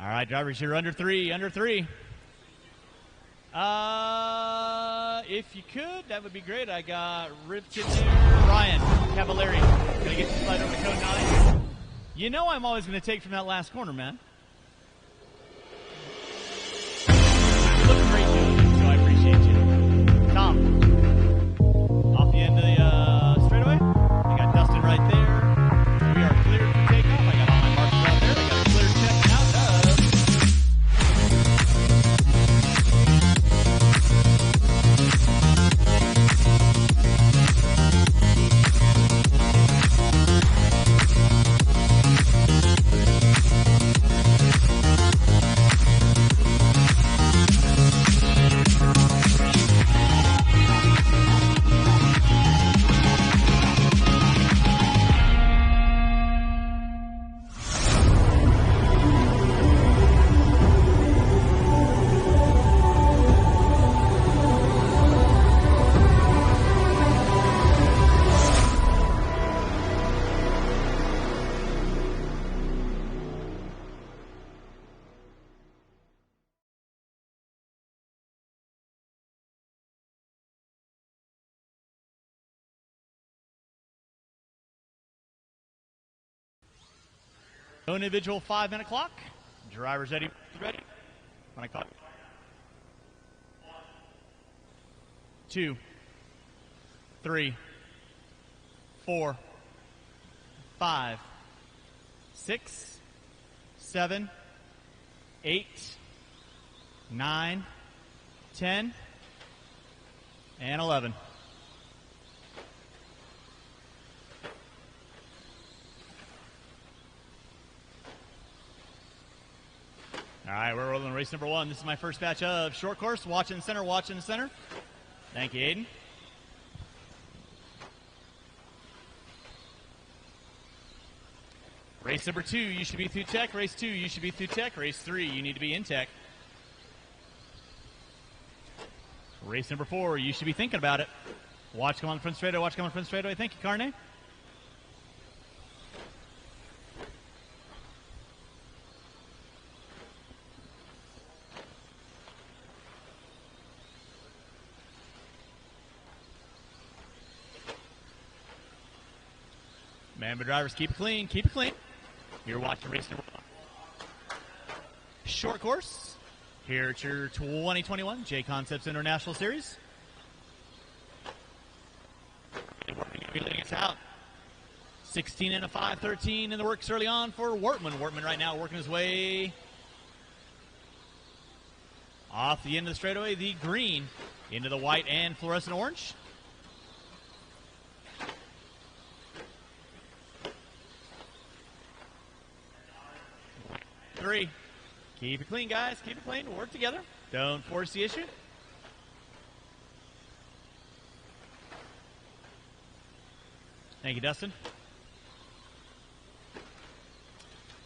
All right, drivers, you're under three, under three. If you could, that would be great. I got Ripton there. Ryan Cavallari. Gonna get the slide over to code 9. You know I'm always gonna take from that last corner, man. You look great doing it, so I appreciate you. Tom. Off the end of the straightaway. I got Dustin right there. We are cleared for takeoff. I got all my markers out there. I got a clear check out. No individual 5-minute clock. Drivers ready. When I call it. 2, 3, 4, 5, 6, 7, 8, 9, 10, and 11. All right, we're rolling race number 1. This is my first batch of short course. Watch in the center, watch in the center. Thank you, Aiden. Race number 2, you should be through tech. Race 2, you should be through tech. Race 3, you need to be in tech. Race number 4, you should be thinking about it. Watch come on the front straightaway, watch come on the front straightaway. Thank you, Carne. Remember, drivers, keep it clean, keep it clean. You're watching race number 1. Short course. Here at your 2021 JConcepts International Series. Leading us out. 16 and a 5, 13 in the works early on for Wortman. Wortman right now working his way off the end of the straightaway, the green into the white and fluorescent orange. Three. Keep it clean, guys. Keep it clean. Work together. Don't force the issue. Thank you, Dustin.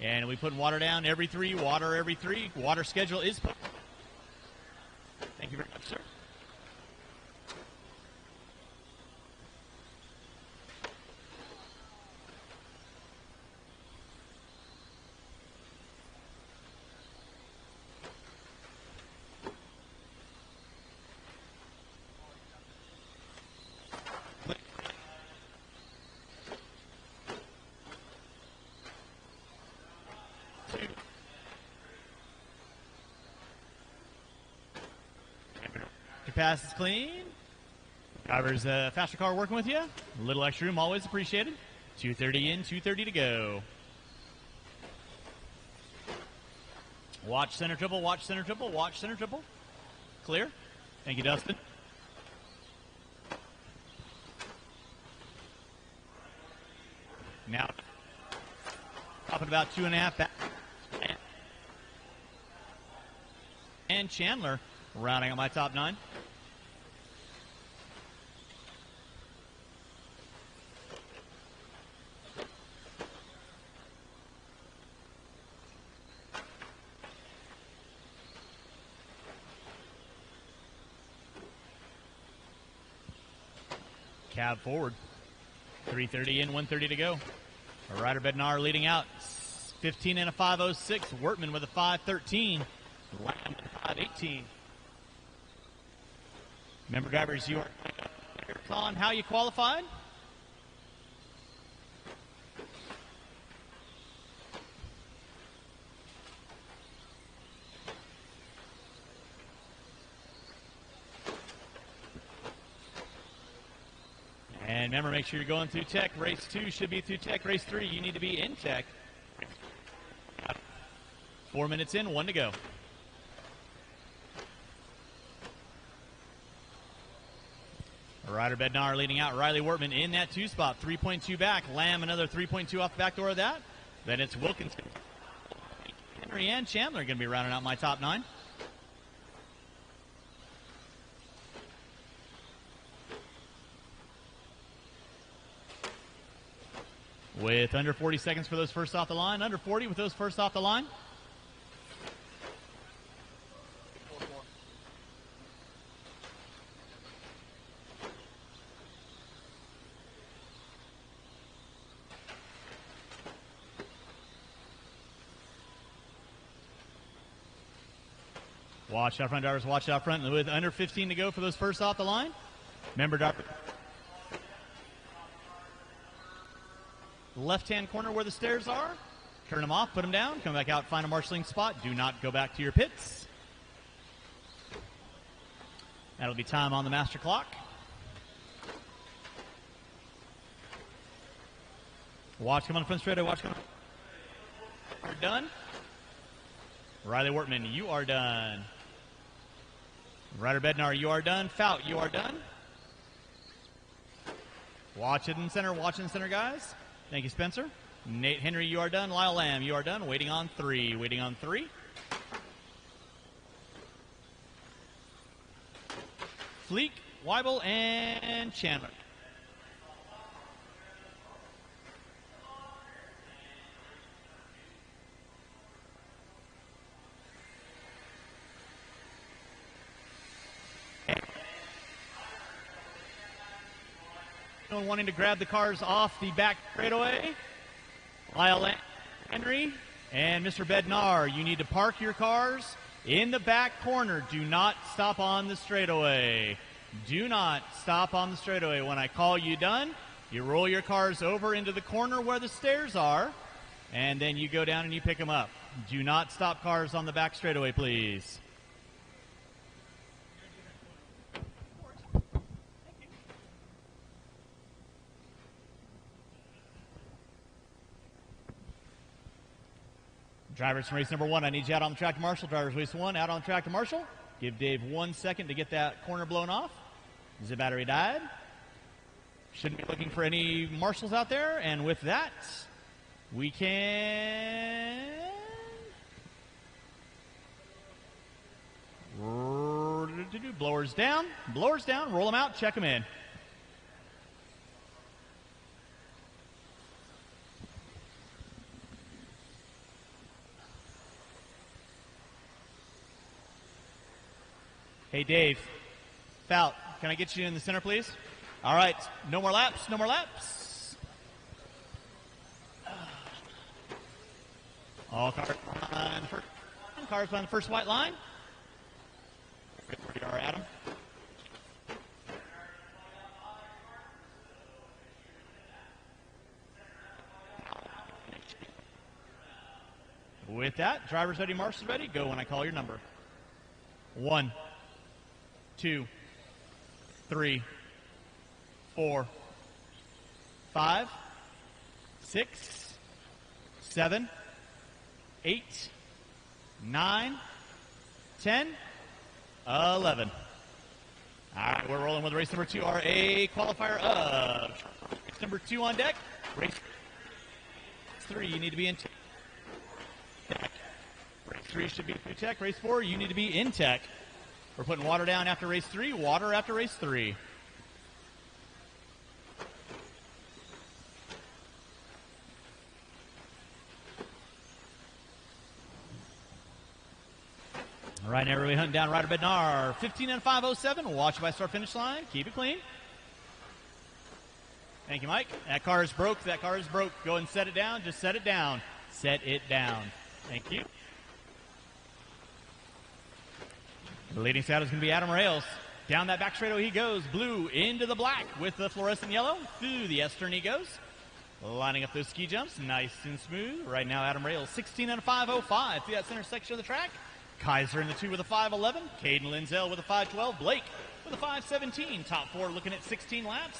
And we put water down every 3, water every 3. Water schedule is put. Thank you very much, sir. Pass is clean. Drivers, faster car working with you. A little extra room, always appreciated. 2:30 in, 2:30 to go. Watch center triple, watch center triple, watch center triple. Clear. Thank you, Dustin. Now, dropping about 2.5 back. And Chandler rounding out my top 9. Cab forward. 3:30 in, 1:30 to go. Ryder Bednar leading out. 15 and a 5.06. Wortman with a 5.13. Lamb with a 5.18. Remember, drivers, you are on how you qualified. And remember, make sure you're going through tech. Race 2 should be through tech. Race 3, you need to be in tech. 4 minutes in, 1 to go. Ryder Bednar leading out. Riley Wortman in that 2 spot. 3.2 back. Lamb another 3.2 off the back door of that. Then it's Wilkinson. Henry and Chandler going to be rounding out my top 9. With under 40 seconds for those first off the line. Under 40 with those first off the line. Watch out front, drivers. Watch out front. With under 15 to go for those first off the line. Remember, left-hand corner where the stairs are. Turn them off, put them down, come back out, find a marshalling spot. Do not go back to your pits. That'll be time on the master clock. Watch come on the front straightaway. Watch come on. You're done. Riley Wortman, you are done. Ryder Bednar, you are done. Fout, you are done. Watch it in center. Watch it in center, guys. Thank you, Spencer. Nate Henry, you are done. Lyle Lamb, you are done. Waiting on 3. Waiting on 3. Fleek, Weibel, and Chandler. Wanting to grab the cars off the back straightaway. Lyle Henry and Mr. Bednar, you need to park your cars in the back corner. Do not stop on the straightaway. Do not stop on the straightaway. When I call you done, you roll your cars over into the corner where the stairs are, and then you go down and you pick them up. Do not stop cars on the back straightaway, please. Drivers from race number 1, I need you out on the track to marshal. Drivers race 1, out on the track to marshal. Give Dave 1 second to get that corner blown off. The battery died. Shouldn't be looking for any marshals out there. And with that, we can... Blowers down, roll them out, check them in. Hey, Dave, Fout, can I get you in the center, please? All right, no more laps, no more laps. All cars on the first white line. Where you are, Adam. With that, drivers ready, marshals ready, go when I call your number. 1, 2, 3, 4, 5, 6, 7, 8, 9, 10, 11. All right, we're rolling with race number 2, our A qualifier of race number 2 on deck. Race 3, you need to be in tech. Race 3 should be through tech. Race 4, you need to be in tech. We're putting water down after race 3, water after race 3. All right, now we're hunting down Ryder Bednar. 15 and 5.07. Watch by start finish line. Keep it clean. Thank you, Mike. That car is broke. That car is broke. Go and set it down. Just set it down. set it down. Thank you. The leading scout is going to be Adam Rails. Down that back straightaway he goes. Blue into the black with the fluorescent yellow. Through the S-turn he goes. Lining up those ski jumps. Nice and smooth. Right now, Adam Rails, 16 and a 5.05 through that center section of the track. Kaiser in the 2 with a 5.11. Caden Lindsell with a 5.12. Blake with a 5.17. Top 4 looking at 16 laps.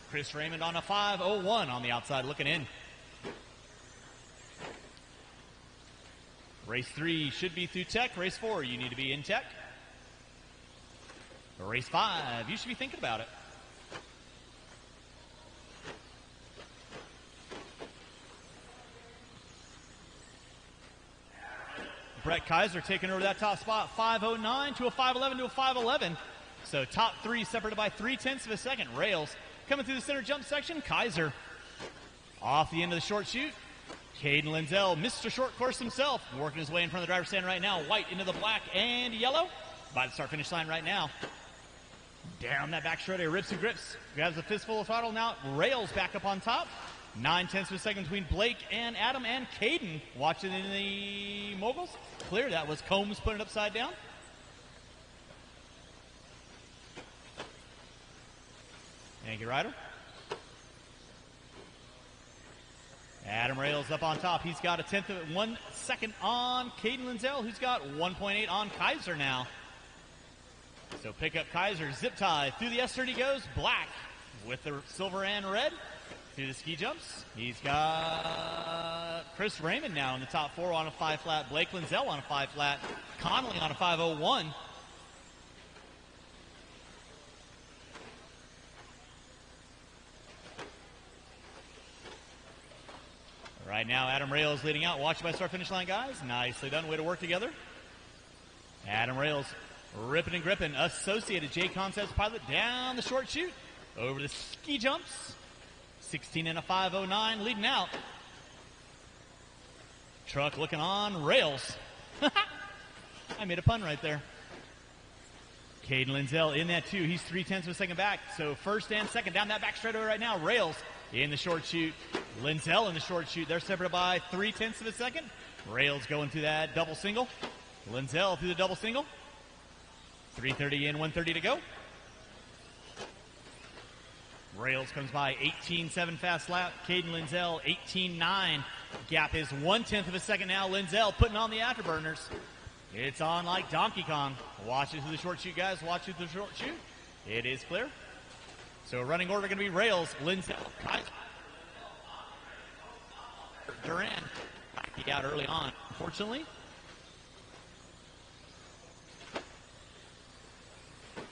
Chris Raymond on a 5.01 on the outside looking in. Race 3 should be through tech. Race 4, you need to be in tech. Race 5, you should be thinking about it. Brett Kaiser taking over that top spot, 5.09 to a 5.11 to a 5.11. So top 3 separated by 0.3 of a second. Rails coming through the center jump section. Kaiser off the end of the short chute. Caden Lindsell, Mr. Short Course himself, working his way in front of the driver's stand right now. White into the black and yellow. By the start-finish line right now. Down that back straightaway, rips and grips. Grabs a fistful of throttle now. Rails back up on top. 0.9 of a second between Blake and Adam and Caden. Watching in the moguls. Clear, that was Combs putting it upside down. Thank you, Ryder. Adam Rails up on top. He's got a 1/10 of 1 second on Caden Lindsell, who's got 1.8 on Kaiser now. So pick up Kaiser, zip tie through the S-turn he goes, black with the silver and red through the ski jumps. He's got Chris Raymond now in the top 4 on a 5 flat, Blake Lindsell on a 5 flat, Connolly on a 5.01. Right now, Adam Rails leading out. Watch by start-finish line, guys. Nicely done. Way to work together. Adam Rails ripping and gripping. Associated JConcepts pilot down the short chute. Over the ski jumps. 16 and a 5.09 leading out. Truck looking on. Rails. I made a pun right there. Caden Lindsell in that too. He's 0.3 of a second back. So first and second down that back straightaway right now. Rails in the short chute. Lindsell in the short chute. They're separated by 0.3 of a second. Rails going through that double single. Lindsell through the double single. 3:30 in, 1:30 to go. Rails comes by 18.7 fast lap. Caden Lindsell 18.9. Gap is 1/10 of a second now. Lindsell putting on the afterburners. It's on like Donkey Kong. Watch it through the short chute, guys. Watch it through the short chute. It is clear. So running order going to be Rails, Lindsell, Kaiser, Duran. He out early on, unfortunately.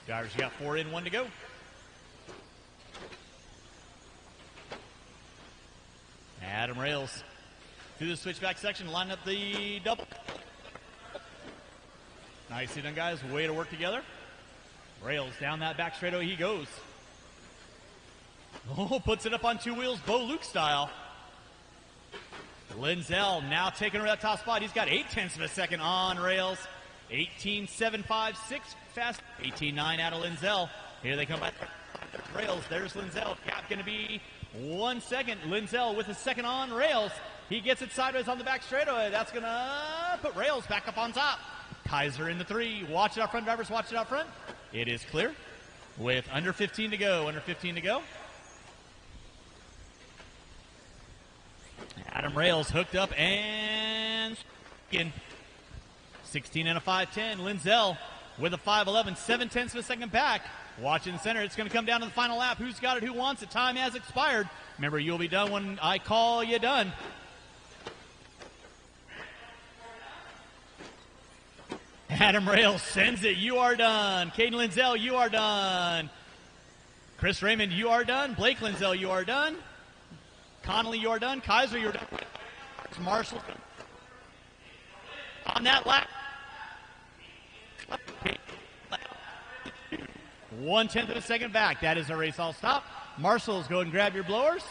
Drivers, you got 4 in, 1 to go. Adam Rails through the switchback section, line up the double. Nicely done, guys. Way to work together. Rails down that back straightaway he goes. Oh, puts it up on 2 wheels, Bo Luke style. Lindsell now taking over that top spot. He's got 0.8 of a second on Rails. 18.756 fast. 18.9 out of Lindsell. Here they come back. Rails. There's Lindsell. Gap going to be 1 second. Lindsell with a second on Rails. He gets it sideways on the back straightaway. That's going to put Rails back up on top. Kaiser in the 3. Watch it out front, drivers. Watch it out front. It is clear with under 15 to go. Under 15 to go. Adam Rails hooked up and 16 and a 5.10. Lindsell with a 5.11, 0.7 of a second back. Watch in the center. It's going to come down to the final lap. Who's got it? Who wants it? Time has expired. Remember, you'll be done when I call you done. Adam Rails sends it. You are done. Caden Lindsell, you are done. Chris Raymond, you are done. Blake Lindsell, you are done. Connolly, you are done. Kaiser, you're done. Marshall on that lap. 1/10 of a second back. That is a race all stop. Marshall's go and grab your blowers.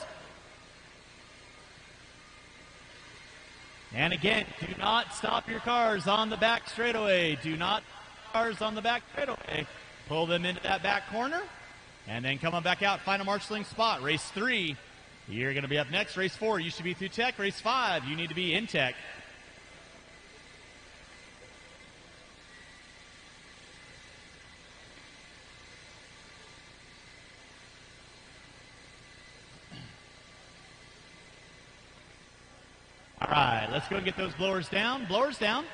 And again, do not stop your cars on the back straightaway. Do not cars on the back straightaway. Pull them into that back corner. And then come on back out. Find a marshalling spot. Race 3 You're going to be up next. Race 4, you should be through tech. Race 5, you need to be in tech. All right, let's go and get those blowers down. Blowers down.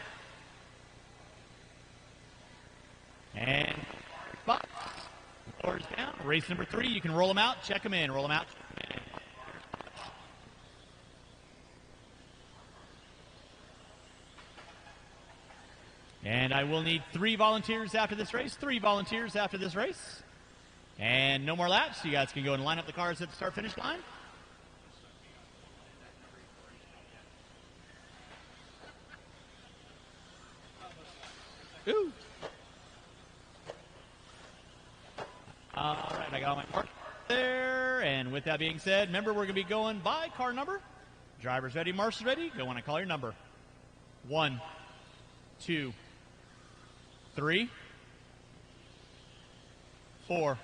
And blowers down. Race number 3, you can roll them out, check them in, roll them out. And I will need 3 volunteers after this race. 3 volunteers after this race. And no more laps. You guys can go and line up the cars at the start-finish line. Ooh. All right, I got my mark there. And with that being said, remember, we're going to be going by car number. Driver's ready, marshal's ready. Go when I call your number. 1, 2, 3, 4,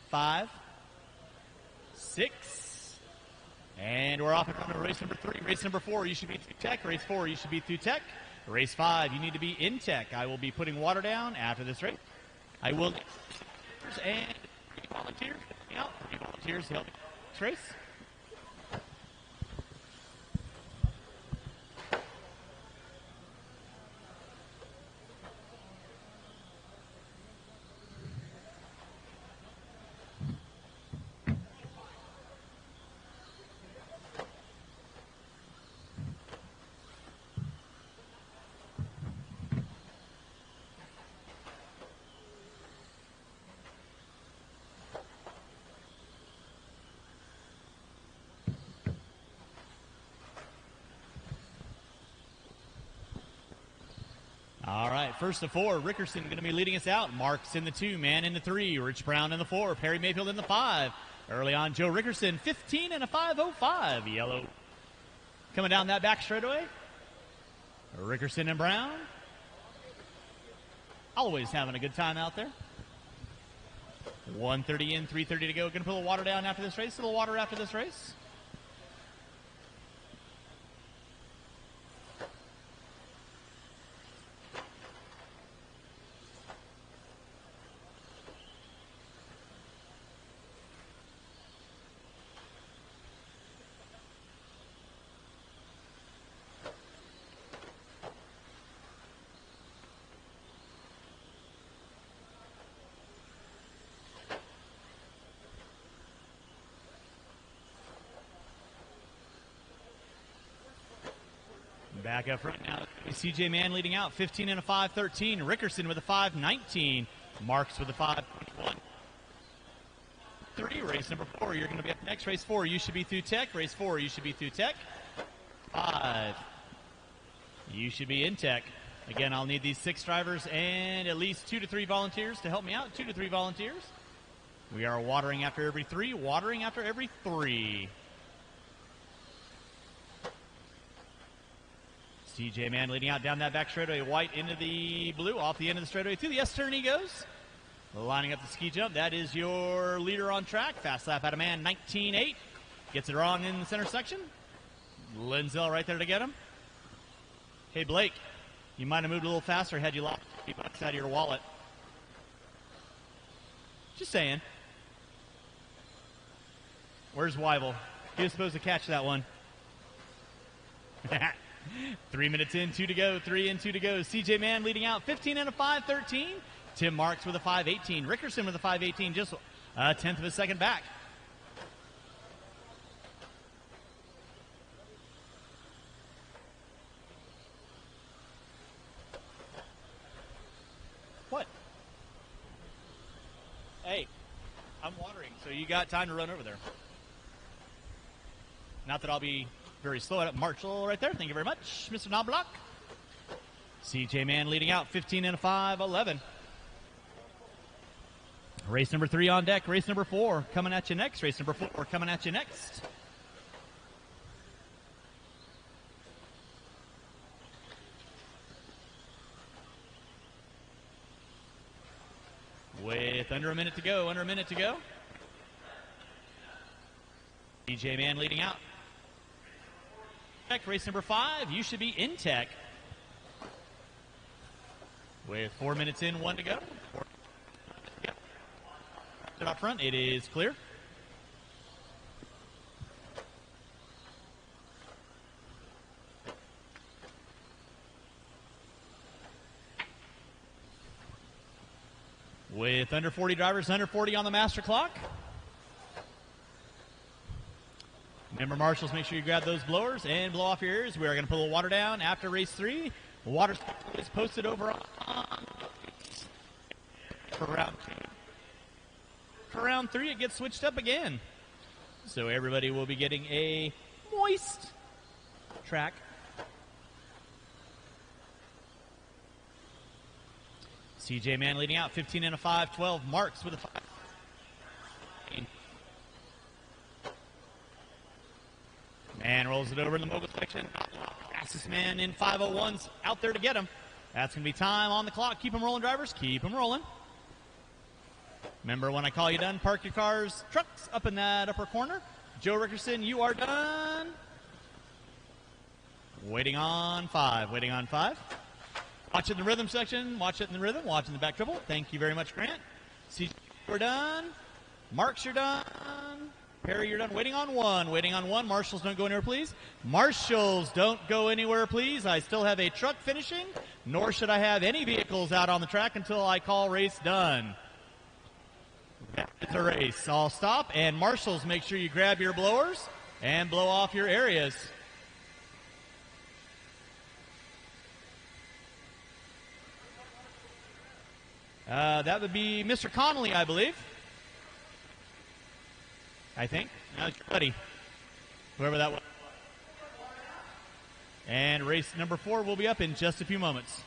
5, 6, and we're off and running to race number 3. Race number 4, you should be through tech. Race 4, you should be through tech. Race 5, you need to be in tech. I will be putting water down after this race. I will need and volunteers out. Volunteers to help this race. All right, first of 4, Rickerson going to be leading us out. Marks in the 2, Man in the 3, Rich Brown in the 4, Perry Mayfield in the 5. Early on, Joe Rickerson, 15 and a 5:05. Yellow coming down that back straightaway. Rickerson and Brown. Always having a good time out there. 1:30 in, 3:30 to go. Going to put a little water down after this race. A little water after this race. Back up front now. CJ Mann leading out, 15 and a 5:13. Rickerson with a 5:19. Marks with a 5:21. 3, race number 4. You're going to be up next. Race 4, you should be through tech. Race 4, you should be through tech. 5, you should be in tech. Again, I'll need these 6 drivers and at least 2 to 3 volunteers to help me out. 2 to 3 volunteers. We are watering after every 3. Watering after every 3. CJ Mann leading out down that back straightaway. White into the blue, off the end of the straightaway. Through the S-turn he goes. Lining up the ski jump. That is your leader on track. Fast lap out of Man, 19.8. Gets it wrong in the center section. Linzell right there to get him. Hey, Blake, you might have moved a little faster had you lost $50 out of your wallet. Just saying. Where's Weibel? He was supposed to catch that one. 3 minutes in, 2 to go, 3 and 2 to go. CJ Mann leading out, 15 and a 5:13. Tim Marks with a 5:18. Rickerson with a 5:18, just a tenth of a second back. What? Hey, I'm watering, so you got time to run over there. Not that I'll be very slow at it. Marshall right there. Thank you very much, Mr. Knobloch. CJ Mann leading out, 15 and a 5:11. Race number 3 on deck. Race number 4 coming at you next. Race number 4 coming at you next. With under a minute to go. DJ Man leading out. Race number 5, you should be in tech. With 4 minutes in, 1 to go. Up front, it is clear. With under 40 drivers, under 40 on the master clock. Remember, marshals, make sure you grab those blowers and blow off your ears. We are going to put a little water down after race 3. The water is posted over on for round 2. For round 3, it gets switched up again. So everybody will be getting a moist track. CJ Man leading out, 15 and a 5, 12. Marks with a 5. Man rolls it over in the mogul section. Fastest man in 501's out there to get him. That's going to be time on the clock. Keep them rolling, drivers. Keep them rolling. Remember, when I call you done, park your cars, trucks up in that upper corner. Joe Rickerson, you are done. Waiting on 5. Waiting on 5. Watch it in the rhythm section. Watch it in the rhythm. Watch in the back triple. Thank you very much, Grant. CJ, we're done. Marks, you're done. Perry, you're done. Waiting on 1. Waiting on 1. Marshals, don't go anywhere, please. Marshals, don't go anywhere, please. I still have a truck finishing, nor should I have any vehicles out on the track until I call race done. That is a race. I'll stop. And marshals, make sure you grab your blowers and blow off your areas. That would be Mr. Connolly, I believe. I think. Now it's your buddy. Whoever that was. And race number 4 will be up in just a few moments.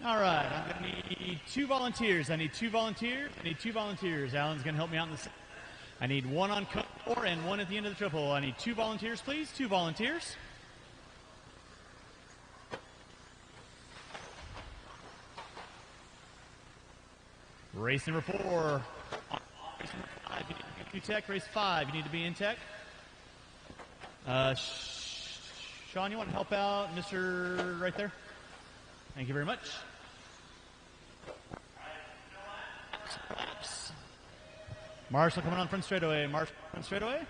All right, I'm going to need 2 volunteers. I need 2 volunteers. Alan's going to help me out in this. I need 1 on cut 4 and 1 at the end of the triple. I need 2 volunteers, please. 2 volunteers. Race number 4. Race number 5, you need to be in tech. Race 5, you need to be in tech. Sean, you want to help out Mr. right there? Thank you very much. Marshall coming on front straightaway. Marshall front straightaway.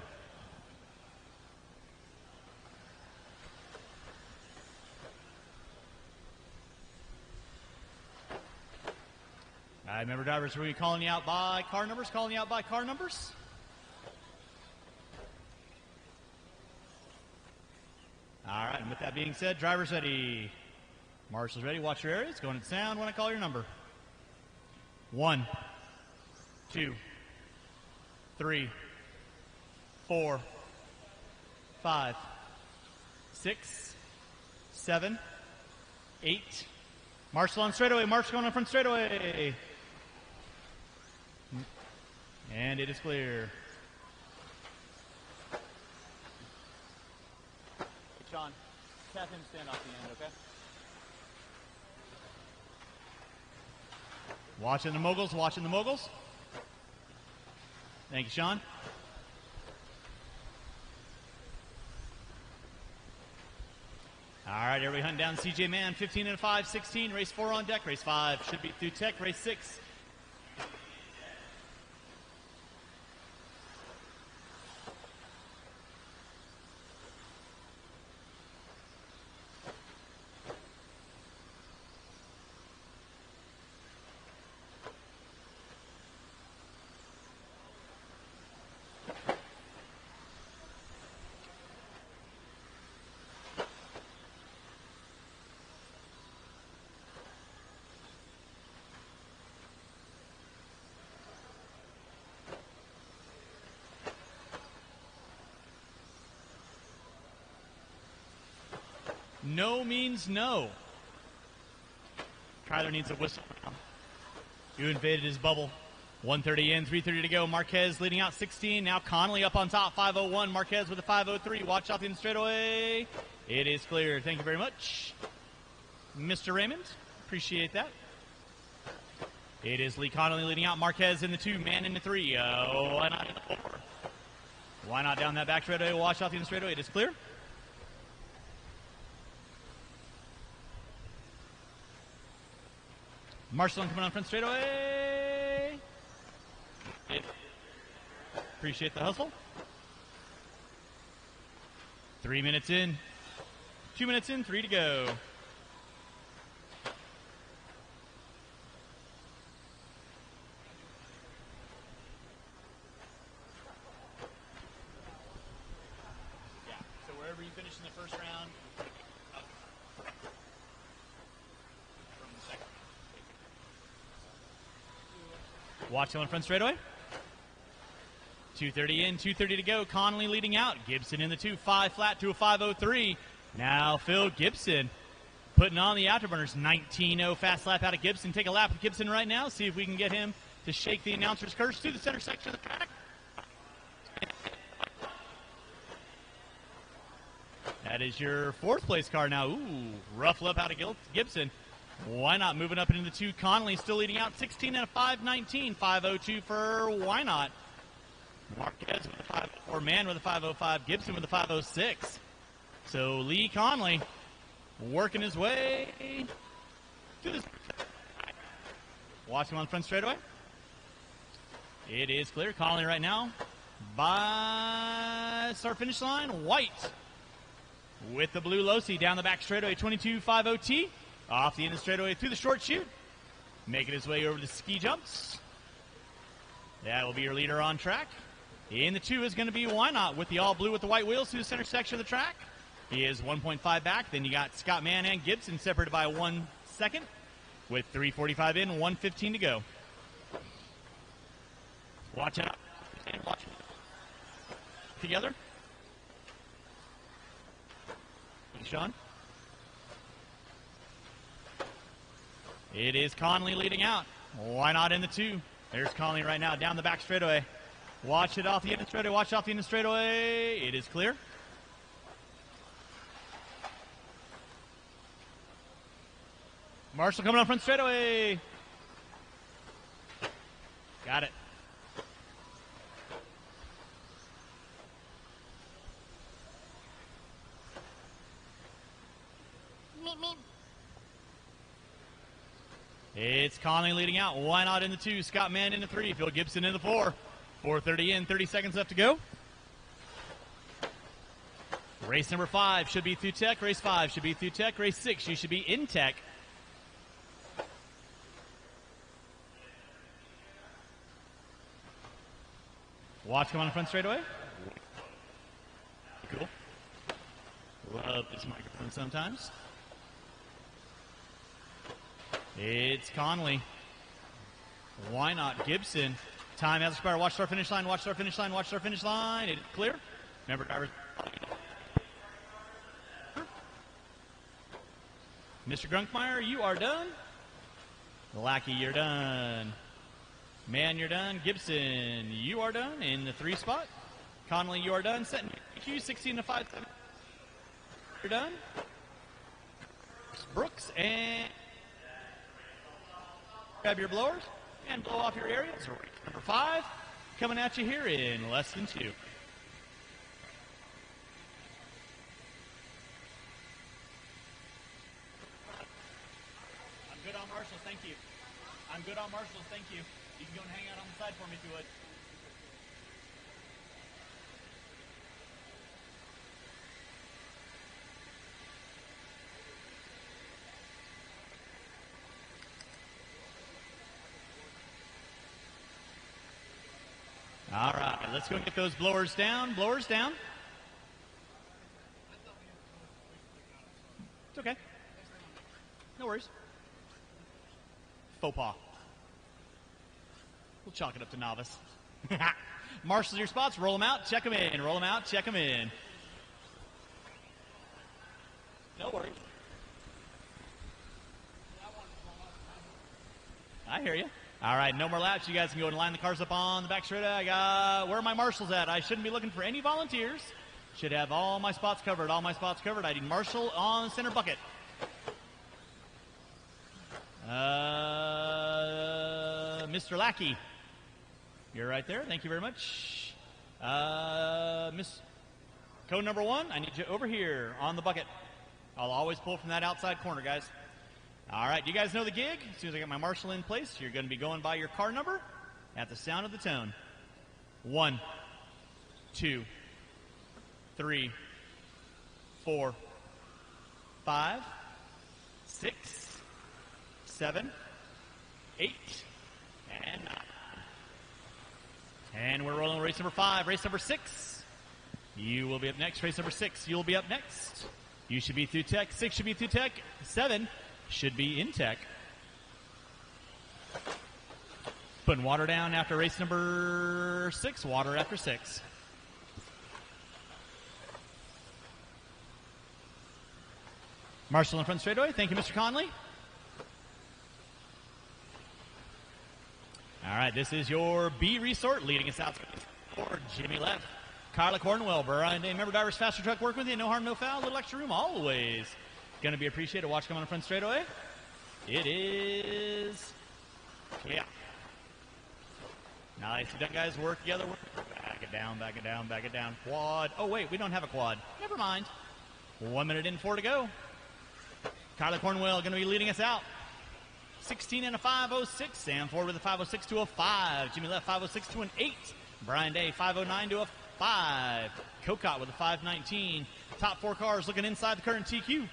I remember drivers, were you calling you out by car numbers? Calling you out by car numbers? All right, and with that being said, drivers ready. Marshall's ready. Watch your areas. Going to sound when I call your number. 1, 2, 3, 4, 5, 6, 7, 8. Marshall on straightaway. Marshall going on front straightaway. And it is clear. Hey, Sean, have him stand off the end, okay? Watching the moguls, watching the moguls. Thank you, Sean. All right, everybody hunting down CJ Man. 15 and a 5, 16. Race 4 on deck. Race 5 should be through tech. Race 6. No means no. Kyler needs a whistle. You invaded his bubble. 130 in, 330 to go. Marquez leading out 16. Now Connolly up on top, 501. Marquez with a 503. Watch out the end straightaway. It is clear. Thank you very much, Mr. Raymond. Appreciate that. It is Lee Connolly leading out. Marquez in the 2, man in the 3. Why not in the 4? Why not down that back straightaway? Watch out the end straightaway. It is clear. Marshall coming on front straightaway. Appreciate the hustle. 3 minutes in. 2 minutes in, 3 to go. Yeah, so wherever you finish in the first round, from the second. Watch on front straightaway. 230 in, 230 to go. Connolly leading out. Gibson in the 2, 5 flat to a 503. Now Phil Gibson putting on the afterburners. 19.0 fast lap out of Gibson. Take a lap with Gibson right now. See if we can get him to shake the announcer's curse to the center section of the track. That is your 4th place car now. Ooh, rough lap out of Gibson. Why not moving up into the 2? Connolly still leading out 16 and a 519. 502 for Why Not. Marquez with a 504. Man with a 505. Gibson with a 506. So Lee Connolly working his way to this. Watch him on front straightaway. It is clear. Connolly right now by start finish line. White with the blue Losi down the back straightaway. 22.50T. Off the end of the straightaway through the short chute. Making his way over the ski jumps. That will be your leader on track. In the 2 is going to be Why Not with the all blue with the white wheels through the center section of the track. He is 1.5 back. Then you got Scott Mann and Gibson separated by 1 second with 3:45 in, 1:15 to go. Watch out. Watch together. Sean. It is Conley leading out. Why not in the 2? There's Conley right now down the back straightaway. Watch it off the end of straightaway. Watch it off the end of straightaway. It is clear. Marshall coming up front straightaway. Got it. Meep, meep. It's Conley leading out. Why not in the 2? Scott Mann in the 3. Phil Gibson in the 4. 4:30 in, 30 seconds left to go. Race number 5 should be through tech. Race 5 should be through tech. Race 6, you should be in tech. Watch come on the front straightaway. Cool. Love this microphone sometimes. It's Conley. Why not Gibson? Time has expired. Watch our finish line. Watch our finish line. Watch our finish line. It's clear. Remember, drivers. Mr. Grunkmeyer, you are done. Lackey, you're done. Man, you're done. Gibson, you are done in the 3 spot. Conley, you are done. Setting Q 16 to 5. You're done. Brooks, and grab your blowers and blow off your areas. Number 5 coming at you here in less than 2. I'm good on Marshalls, thank you. I'm good on Marshalls, thank you. You can go and hang out on the side for me if you would. All right, let's go and get those blowers down. Blowers down. It's okay. No worries. Faux pas. We'll chalk it up to novice. Marshals your spots. Roll them out. Check them in. Roll them out. Check them in. No worries. I hear you. All right, no more laps. You guys can go and line the cars up on the back straightaway. I got, where are my marshals at? I shouldn't be looking for any volunteers. Should have all my spots covered. All my spots covered. I need Marshall on the center bucket. Mr. Lackey, you're right there. Thank you very much. Miss code number 1, I need you over here on the bucket. I'll always pull from that outside corner, guys. All right, you guys know the gig. As soon as I get my marshal in place, you're going to be going by your car number at the sound of the tone. 1, 2, 3, 4, 5, 6, 7, 8, and 9. And we're rolling race number 5. Race number 6. You will be up next. Race number 6. You'll be up next. You should be through tech. 6 should be through tech. 7 should be in tech. Putting water down after race number 6. Water after 6. Marshall in front straightaway. Thank you, Mr. Conley. All right, this is your B resort. Leading us out for Jimmy left. Carla Cornwell, Brian Day. Remember, drivers, faster truck, work with you. No harm, no foul. A little extra room always going to be appreciated. Watch come on the front straightaway. It is, yeah. Nicely done, guys. Work together. Back it down, back it down, back it down. Quad. Oh, wait, we don't have a quad. Never mind. 1 minute in, 4 to go. Carla Cornwell going to be leading us out. 16 and a 506. Sam Ford with a 506 to a 5. Jimmy left 506 to an 8. Brian Day 509 to a 5. Cocott with a 519. Top 4 cars looking inside the current TQ.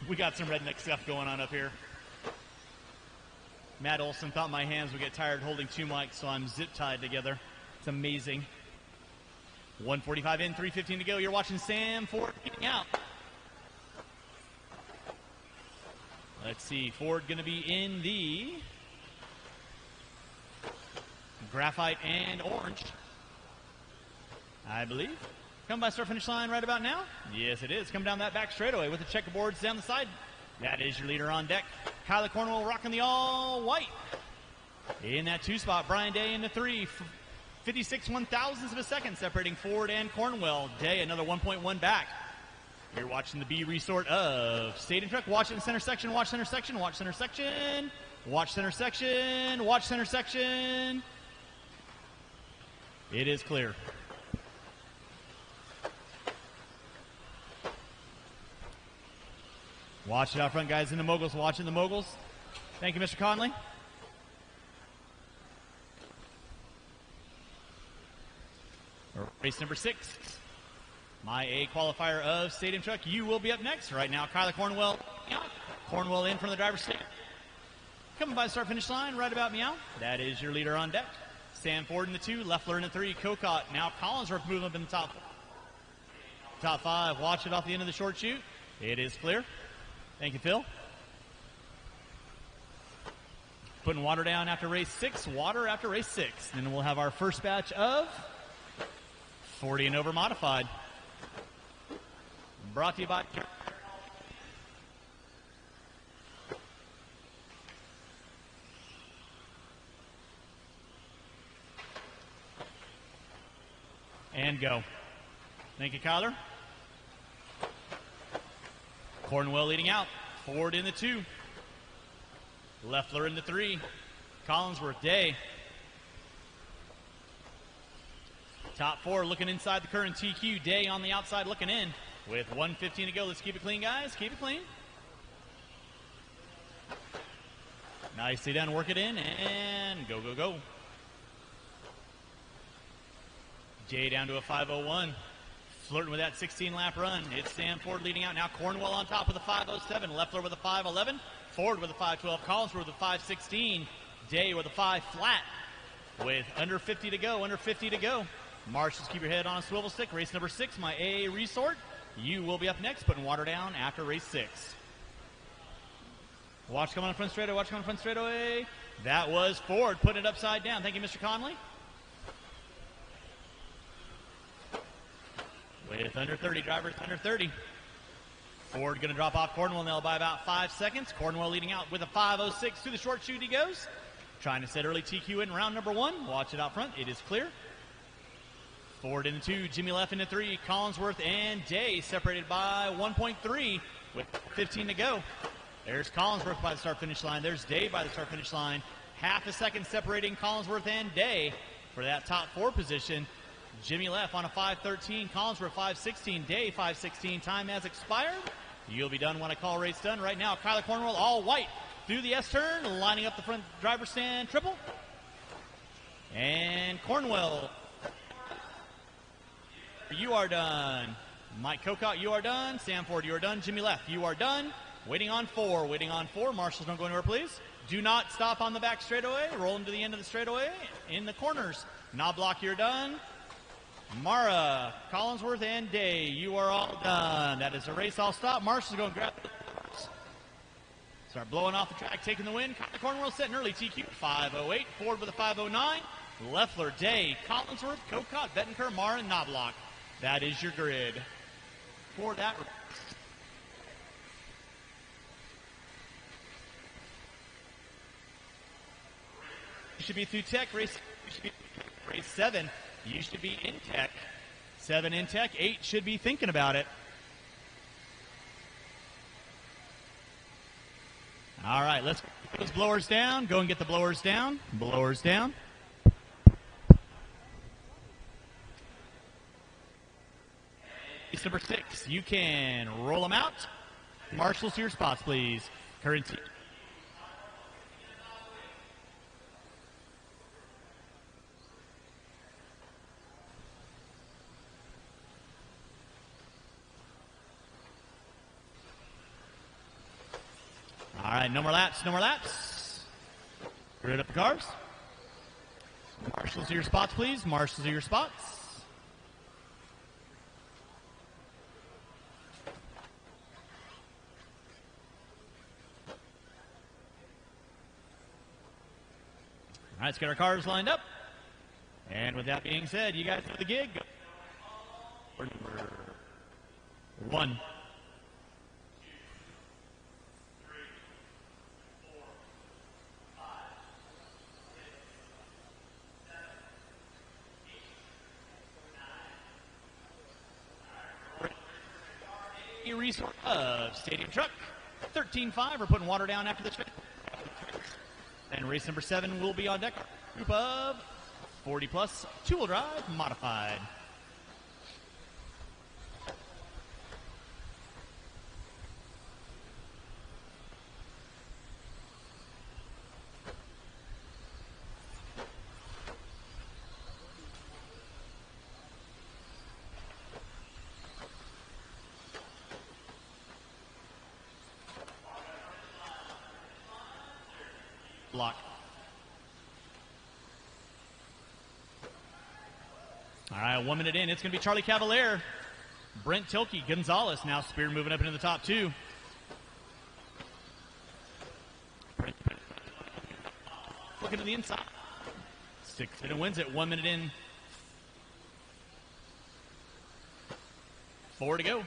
We got some redneck stuff going on up here. Matt Olson thought my hands would get tired holding 2 mics, so I'm zip-tied together. It's amazing. 1:45 in, 3:15 to go. You're watching Sam Ford getting out. Let's see, Ford going to be in the graphite, and orange, I believe. Come by start finish line right about now. Yes, it is. Come down that back straightaway with the checkerboards down the side. That is your leader on deck. Kyler Cornwell rocking the all white. In that 2 spot, Brian Day in the 3. 56 1,000ths of a second separating Ford and Cornwell. Day another 1.1 back. You're watching the B resort of Stadium Truck. Watch it in center section. Watch center section. Watch center section. Watch center section. Watch center section. It is clear. Watch it out front, guys, in the moguls. Watching the moguls. Thank you, Mr. Conley. Race number 6. My A qualifier of Stadium Truck. You will be up next. Right now, Kyler Cornwell. Cornwell in from the driver's seat. Coming by the start finish line right about meow. That is your leader on deck. Sam Ford in the 2. Leffler in the 3. Cocott. Now Collinsworth moving up in the top 5. Watch it off the end of the short chute. It is clear. Thank you, Phil. Putting water down after race 6. Water after race 6. Then we'll have our first batch of 40 and over modified. Brought to you by and go. Thank you, Kyler. Cornwell leading out. Ford in the 2. Leffler in the 3. Collinsworth, Day. Top 4 looking inside the current TQ. Day on the outside looking in. With 1:15 to go. Let's keep it clean, guys. Keep it clean. Nicely done. Work it in and go, go, go. Jay down to a 5:01. Flirting with that 16-lap run. It's Sam Ford leading out. Now Cornwell on top with a 5:07. Leffler with a 5:11. Ford with a 5:12. Collinsworth with a 5:16. Day with a 5 flat. With under 50 to go. Under 50 to go. Marshals, keep your head on a swivel stick. Race number 6, my A resort. You will be up next, putting water down after race 6. Watch coming on front straightaway. Watch coming on front straightaway. That was Ford putting it upside down. Thank you, Mr. Conley. With under 30, drivers under 30. Ford going to drop off Cornwell now by about 5 seconds. Cornwell leading out with a 5:06 through the short chute he goes. Trying to set early TQ in round number 1. Watch it out front. It is clear. Ford in the 2, Jimmy Leff in the 3, Collinsworth and Day separated by 1.3 with 15 to go. There's Collinsworth by the start-finish line. There's Day by the start-finish line. Half a second separating Collinsworth and Day for that top 4 position. Jimmy Leff on a 5:13, Collinsworth 5:16, Day 5:16. Time has expired. You'll be done when I call race done. Right now, Kyler Cornwell all white through the S-turn, lining up the front driver's stand triple. And Cornwell, you are done. Mike Cocott, you are done. Sam Ford, you are done. Jimmy Leff, you are done. Waiting on 4. Waiting on 4. Marshals, don't go anywhere, please. Do not stop on the back straightaway. Roll them to the end of the straightaway. In the corners. Knobloch, you're done. Mara, Collinsworth, and Day, you are all done. That is a race all stop. Marshals going to grab the start blowing off the track, taking the win. Cornwell setting early TQ 5:08. Ford with a 5:09. Leffler, Day, Collinsworth, Cocott, Bettenker, Mara, and Knobloch. That is your grid for that race. You should be through tech. Race 7. You should be in tech. 7 in tech. 8 should be thinking about it. All right, let's get those blowers down. Go and get the blowers down. Blowers down. Race number 6. You can roll them out. Marshals to your spots, please. Currency. All right, no more laps, no more laps. Grid up the cars. Marshals to your spots, please. Marshals to your spots. All right, let's get our cars lined up. And with that being said, you guys know the gig. Number 1. Resource of Stadium Truck 13-5. We're putting water down after this race. And race number 7 will be on deck. Group of 40 plus 2-wheel drive modified. Block. All right, 1 minute in. It's going to be Charlie Cavalier, Brent Tilke, Gonzalez. Now Spear moving up into the top 2. Looking to the inside. 6 and wins it. 1 minute in. 4 to go.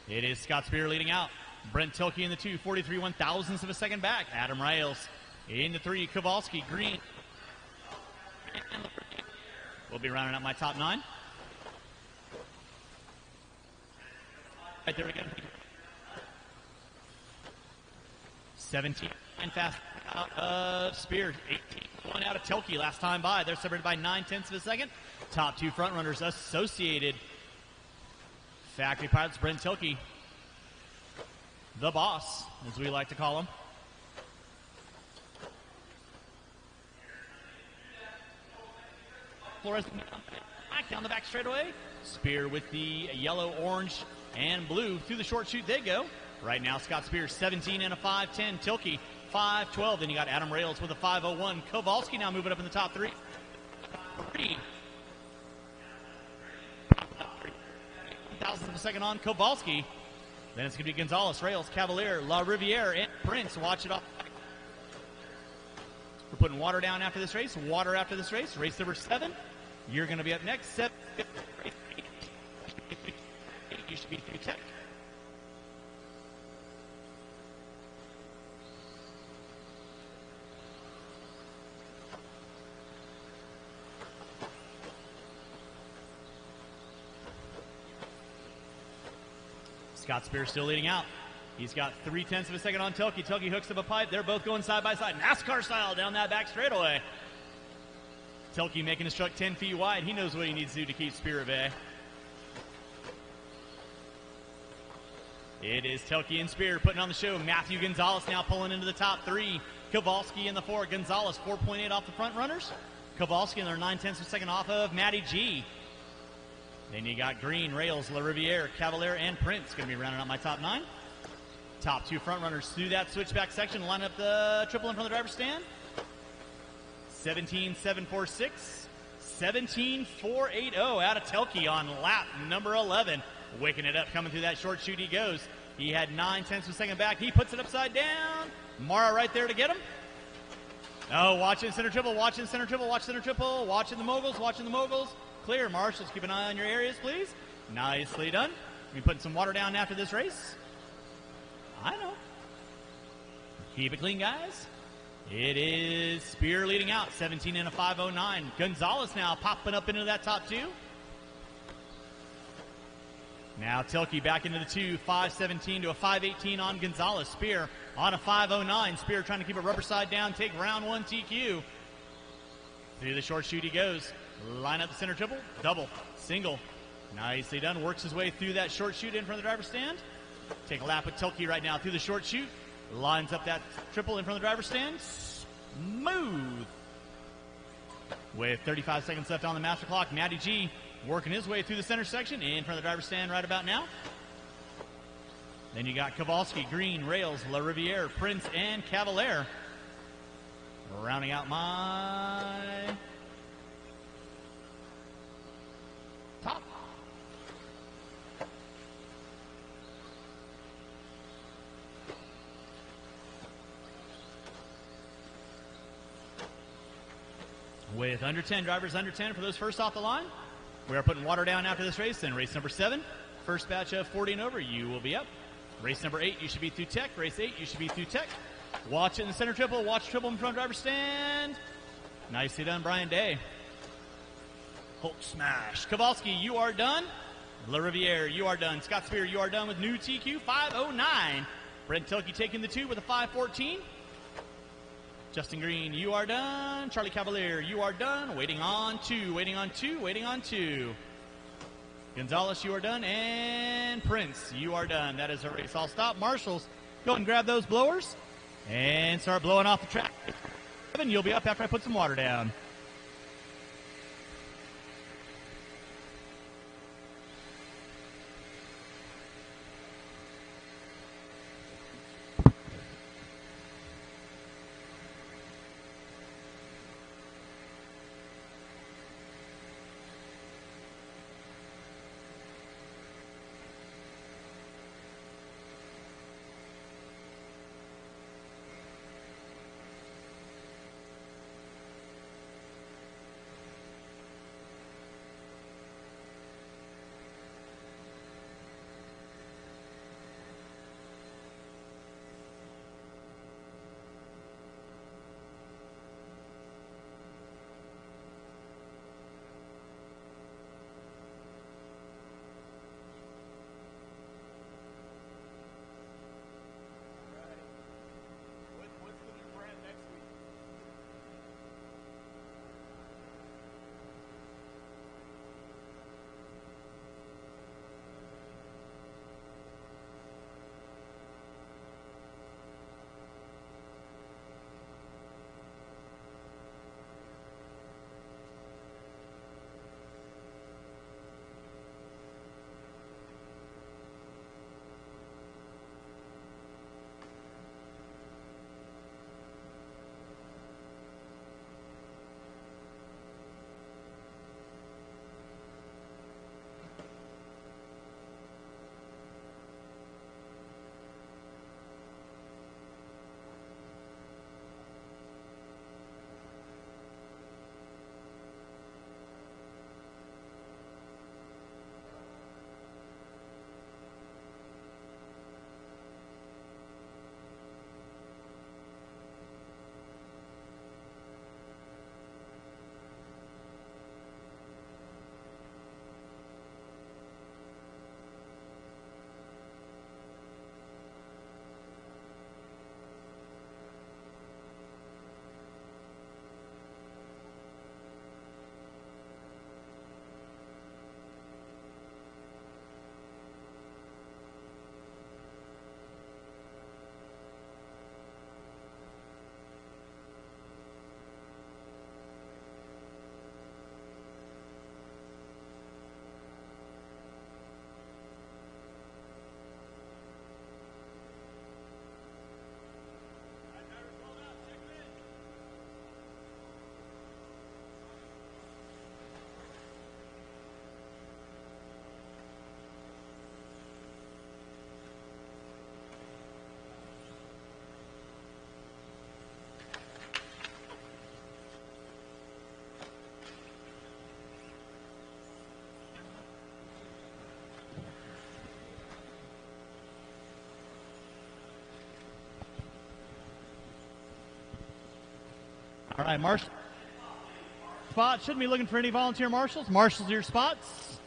It is Scott Spear leading out. Brent Tilke in the 2, 43 1,000ths of a second back. Adam Rails in the 3, Kowalski, Green. We'll be rounding out my top 9. Right there we go. 17 and fast out of Spear. 18-1 out of Tilke last time by. They're separated by 9/10 of a second. Top 2 front runners associated. Factory Pilots, Brent Tilke. The boss, as we like to call him. Flores back down the back straightaway. Spear with the yellow, orange, and blue. Through the short chute they go. Right now, Scott Spear 17 and a 5:10. Tilke 5:12. Then you got Adam Rails with a 5:01. Kowalski now moving up in the top 3. 1,000th of a second on Kowalski. Then it's going to be Gonzalez, Rails, Cavalier, La Riviere, and Prince. Watch it off. We're putting water down after this race. Water after this race. Race number 7. You're going to be up next. 7. You should be through tech. Scott Spear still leading out. He's got 3/10 of a second on Tilke. Tilke hooks up a pipe. They're both going side by side. NASCAR style down that back straightaway. Tilke making his truck 10 feet wide. He knows what he needs to do to keep Spear at bay. It is Tilke and Spear putting on the show. Matthew Gonzalez now pulling into the top 3. Kowalski in the 4. Gonzalez 4.8 off the front runners. Kowalski in their 9/10 of a second off of Matty G. Then you got Green, Rails, La Riviere, Cavalier, and Prince. Going to be rounding out my top 9. Top 2 front runners through that switchback section. Line up the triple in front of the driver's stand. 17.746. 17.480 out of Tilke on lap number 11. Waking it up, coming through that short chute he goes. He had 9/10 of a second back. He puts it upside down. Mara right there to get him. Oh, watching center triple, watching center triple, watch center triple, watching the moguls, watching the moguls. Clear, marshals, keep an eye on your areas, please. Nicely done. We putting some water down after this race. I know. Keep it clean, guys. It is Spear leading out, 17 and a 5:09. Gonzalez now popping up into that top 2. Now Tilke back into the 2, 5:17 to a 5:18 on Gonzalez. Spear on a 5:09. Spear trying to keep a rubber side down, take round 1 TQ. Through the short chute he goes. Line up the center triple, double, single. Nicely done. Works his way through that short chute in front of the driver's stand. Take a lap with Tilke right now through the short chute. Lines up that triple in front of the driver's stand. Smooth. With 35 seconds left on the master clock, Matty G working his way through the center section in front of the driver's stand right about now. Then you got Kowalski, Green, Rails, La Riviere, Prince, and Cavalier. Rounding out my top. With under 10, drivers under 10 for those first off the line. We are putting water down after this race. Then race number 7, first batch of 40 and over, you will be up. Race number 8, you should be through tech. Race 8, you should be through tech. Watch it in the center triple. Watch triple in front driver's stand. Nicely done, Brian Day. Hulk smash. Kowalski, you are done. La Riviere, you are done. Scott Spear, you are done with new TQ 509. Brent Tilke taking the 2 with a 514. Justin Green, you are done. Charlie Cavalier, you are done. Waiting on 2, waiting on 2, waiting on 2. Gonzalez, you are done. And Prince, you are done. That is a race. I'll stop. Marshals, go and grab those blowers and start blowing off the track. You'll be up after I put some water down. All right, Marshall. Spot. Shouldn't be looking for any volunteer marshals. Marshals your spots.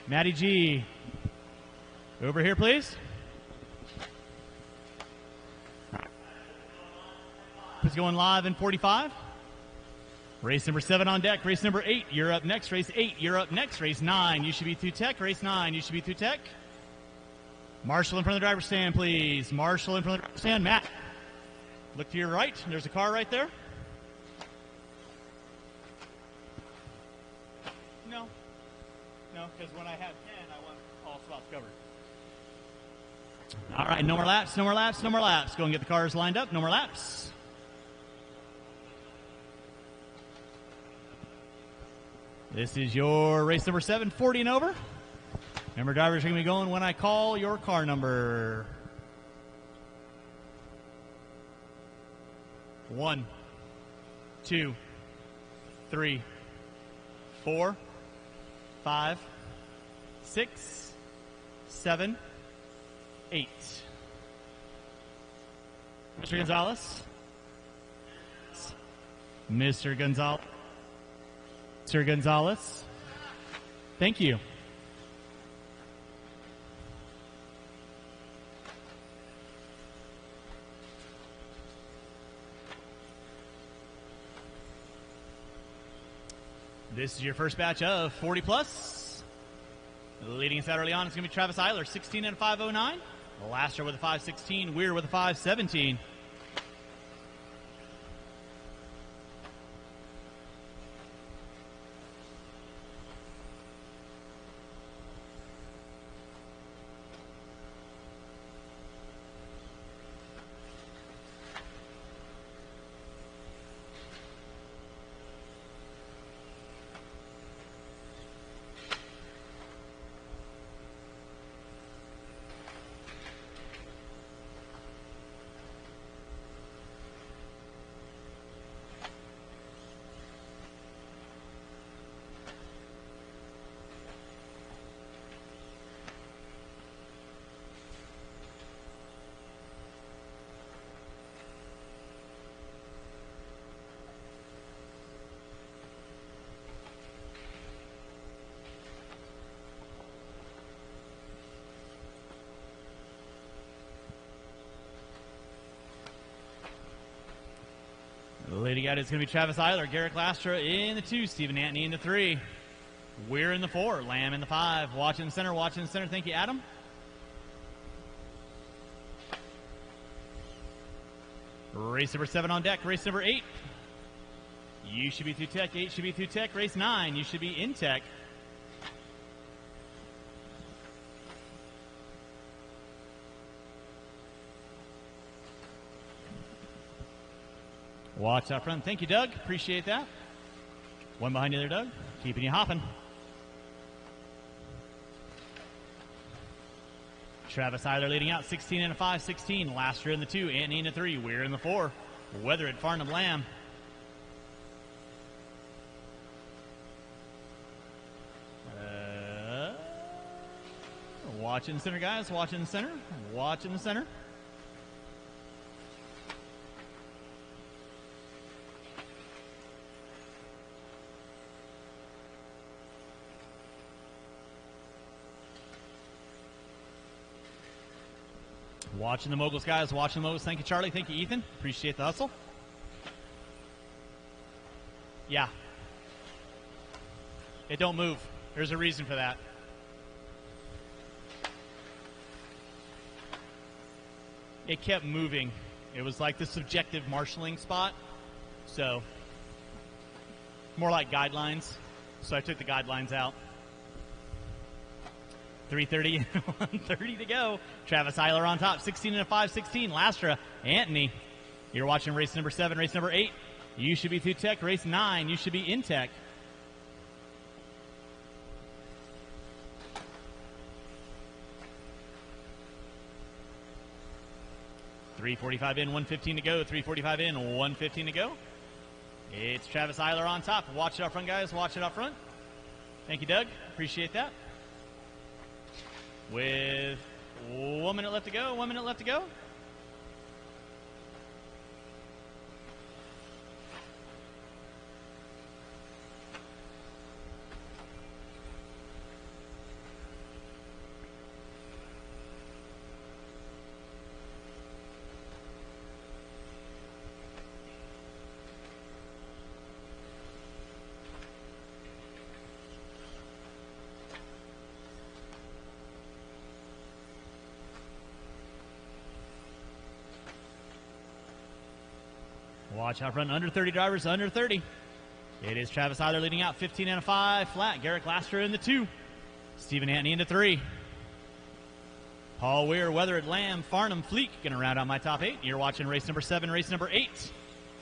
Matty G. Over here, please. It's going live in 45. Race number 7 on deck. Race number 8, you're up next. Race 8, you're up next. Race 9, you should be through tech. Race 9, you should be through tech. Marshal in front of the driver's stand, please. Marshal in front of the driver's stand. Matt, look to your right. There's a car right there. No, because when I had 10, I want all spots covered. All right, no more laps, no more laps, no more laps. Go and get the cars lined up. No more laps. This is your race number 7, 40 and over. Remember, drivers are going to be going when I call your car number. 1, 2, 3, 4, 5, 6, 7, 8. Mr. Gonzalez. Mr. Gonzalez. Mr. Gonzalez. Thank you. This is your first batch of 40 plus. Leading us out early on is going to be Travis Eiler, 16 and a 509. Laster with a 516. Weir with a 517. Leading out is going to be Travis Eiler, Garrett Lastra in the 2, Stephen Antony in the 3. Weir in the 4, Lamb in the 5. Watching the center, watching the center. Thank you, Adam. Race number 7 on deck. Race number 8. You should be through tech. 8 should be through tech. Race 9, you should be in tech. Watch out front. Thank you, Doug. Appreciate that. One behind you there, Doug. Keeping you hopping. Travis Eiler leading out, 16 and a 516. Laster in the 2, Antony in the 3. Weir in the 4. Weather at Farnham Lamb. Watching the center, guys. Watching the center. Watching the center. Watching the moguls, guys. Watching the moguls. Thank you, Charlie. Thank you, Ethan. Appreciate the hustle. Yeah. It don't move. There's a reason for that. It kept moving. It was like the subjective marshalling spot. So, more like guidelines. So I took the guidelines out. 3:30 and 1:30 to go. Travis Eiler on top, 16 and a 516. Lastra, Antony. You're watching race number 7, race number 8. You should be through tech. Race 9, you should be in tech. .345 in, 1:15 to go. 3:45 in, 1:15 to go. It's Travis Eiler on top. Watch it up front, guys. Watch it up front. Thank you, Doug. Appreciate that. With 1 minute left to go, 1 minute left to go. Watch out front, under 30 drivers, under 30. It is Travis Eiler leading out, 15 and a 5 flat. Garrett Laster in the 2. Stephen Antony in the 3. Paul Weir, Weather at Lamb, Farnham, Fleek going to round out my top 8. You're watching race number 7, race number 8.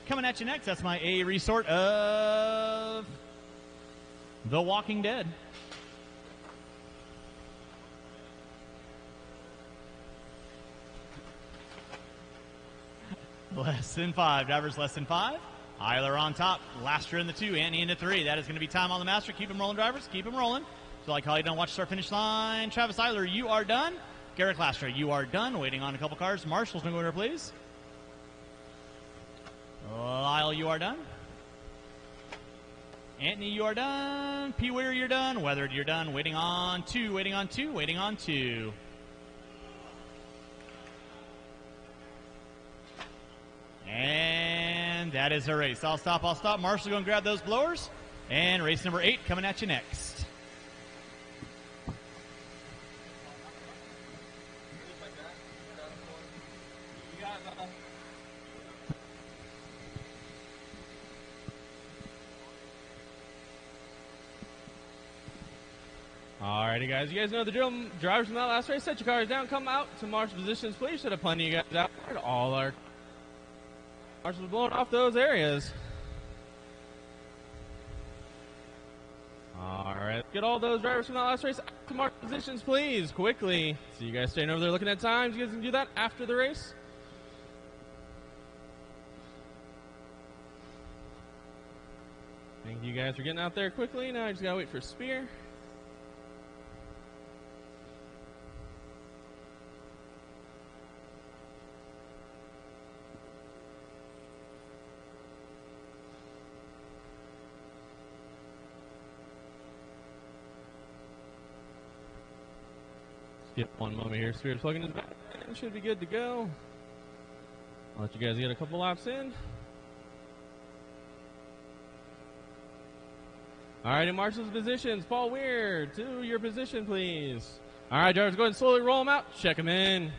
Coming at you next, that's my A resort of The Walking Dead. Less than 5. Drivers less than 5. Eiler on top. Laster in the 2. Anthony in the 3. That is going to be time on the master. Keep them rolling, drivers. Keep them rolling. So I call you done. Watch start finish line. Travis Eiler, you are done. Garrett Laster, you are done. Waiting on a couple cars. Marshall's going to go over, please. Lyle, you are done. Anthony, you are done. P. Weir, you're done. Weathered, you're done. Waiting on 2. Waiting on 2. Waiting on 2. And that is a race. I'll stop. Marshall, go and grab those blowers. And race number 8 coming at you next. Alrighty, guys. You guys know the drill. Drivers from that last race, set your cars down. Come out to marshal positions, please. Should have plenty of guys out there. All our marshals blowing off those areas. Alright, get all those drivers from that last race out to marshal positions, please. Quickly. See you guys staying over there looking at times. You guys can do that after the race. Thank you guys for getting out there quickly. Now I just gotta wait for Spear. Skip one moment here. Spear's plugging his back in. Should be good to go. I'll let you guys get a couple laps in. All right, in marshal's positions. Paul Weir, to your position, please. All right, drivers, go ahead and slowly roll them out. Check them in.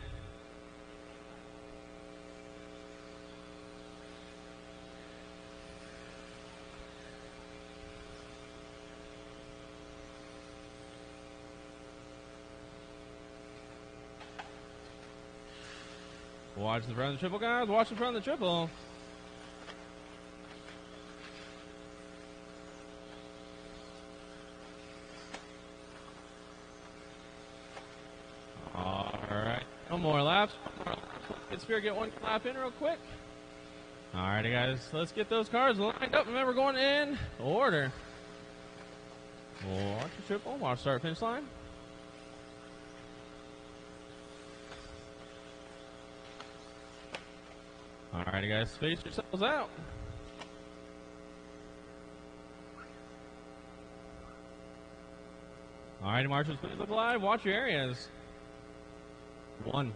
Watch the front of the triple, guys. Watch the front of the triple. All right. No more laps. Get Spear, get one lap in real quick. All righty, guys. Let's get those cars lined up. Remember, going in order. Watch the triple. Watch start finish line. Alrighty, guys, space yourselves out. Alrighty, marshals, please look live. Watch your areas. 1.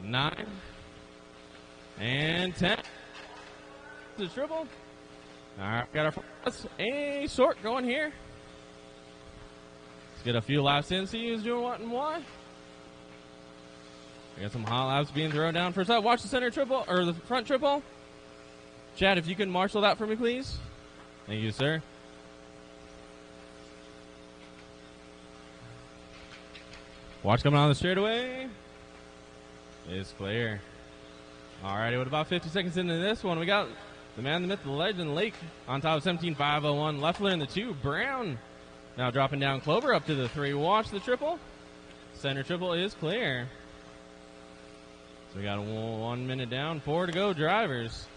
9 and 10. The triple. All right, got our a sort going here. Let's get a few laps in, see who's doing what and why. We got some hot laps being thrown down first up. Watch the center triple, or the front triple. Chad, if you can marshal that for me, please. Thank you, sir. Watch coming on the straightaway. It's clear. All righty, with about 50 seconds into this one, we got the man, the myth, the legend, Lake on top of 17.501. Leffler in the 2. Brown now dropping down. Clover up to the 3. Watch the triple. Center triple is clear. So we got 1 minute down. 4 to go, drivers.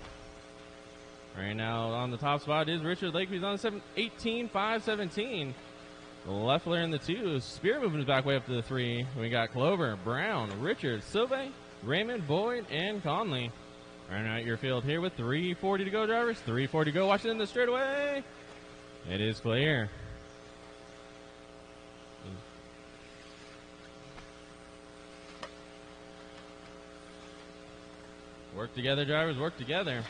Right now on the top spot is Richard Lake. He's on 18.517. Leffler in the 2. Spear moving his back way up to the 3. We got Clover, Brown, Richard, Silve, Raymond, Boyd, and Conley. Right out your field here with 3:40 to go, drivers. 3:40 to go. Watch it in the straightaway. It is clear. Work together, drivers. Work together.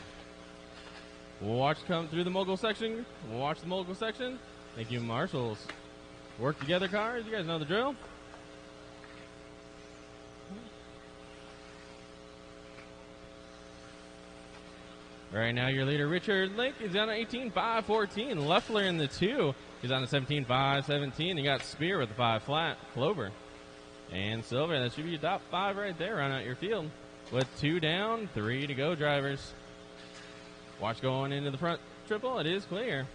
We'll watch come through the mogul section. We'll watch the mogul section. Thank you, marshals. Work together, cars. You guys know the drill. Right now, your leader, Richard Lake, is down to 18.514. Leffler in the 2. He's on to 17.517. You got Spear with the 5 flat. Clover and Silver. That should be your top 5 right there. Round out your field with 2 down, 3 to go, drivers. Watch going into the front triple. It is clear.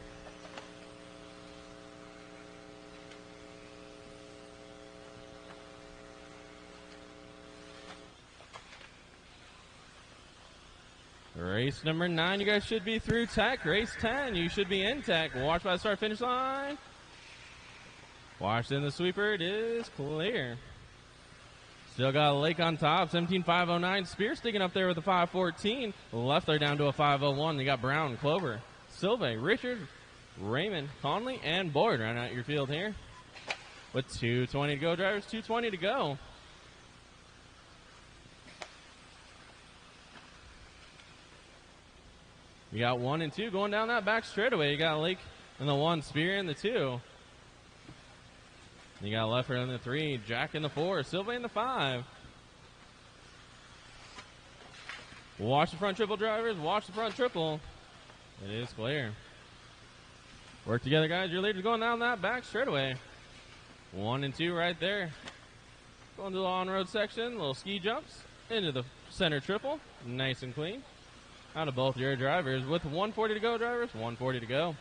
Race number 9, you guys should be through tech. Race 10, you should be in tech. Watch by the start finish line. Watch in the sweeper. It is clear. Still got Lake on top. 17.509. Spear sticking up there with a 5.14. Leffler down to a 5.01. You got Brown, Clover, Silve, Richard, Raymond, Conley, and Boyd round out your field here. With 2:20 to go, drivers. 2:20 to go. You got 1 and 2 going down that back straightaway. You got Lake in the 1, Spear in the 2. You got Leffler in the 3, Jack in the 4, Silva in the 5. Watch the front triple, drivers. Watch the front triple. It is clear. Work together, guys. Your leader's going down that back straightaway. 1 and 2 right there. Going to the on-road section. Little ski jumps into the center triple. Nice and clean. Out of both your drivers with 1:40 to go, drivers. 1:40 to go.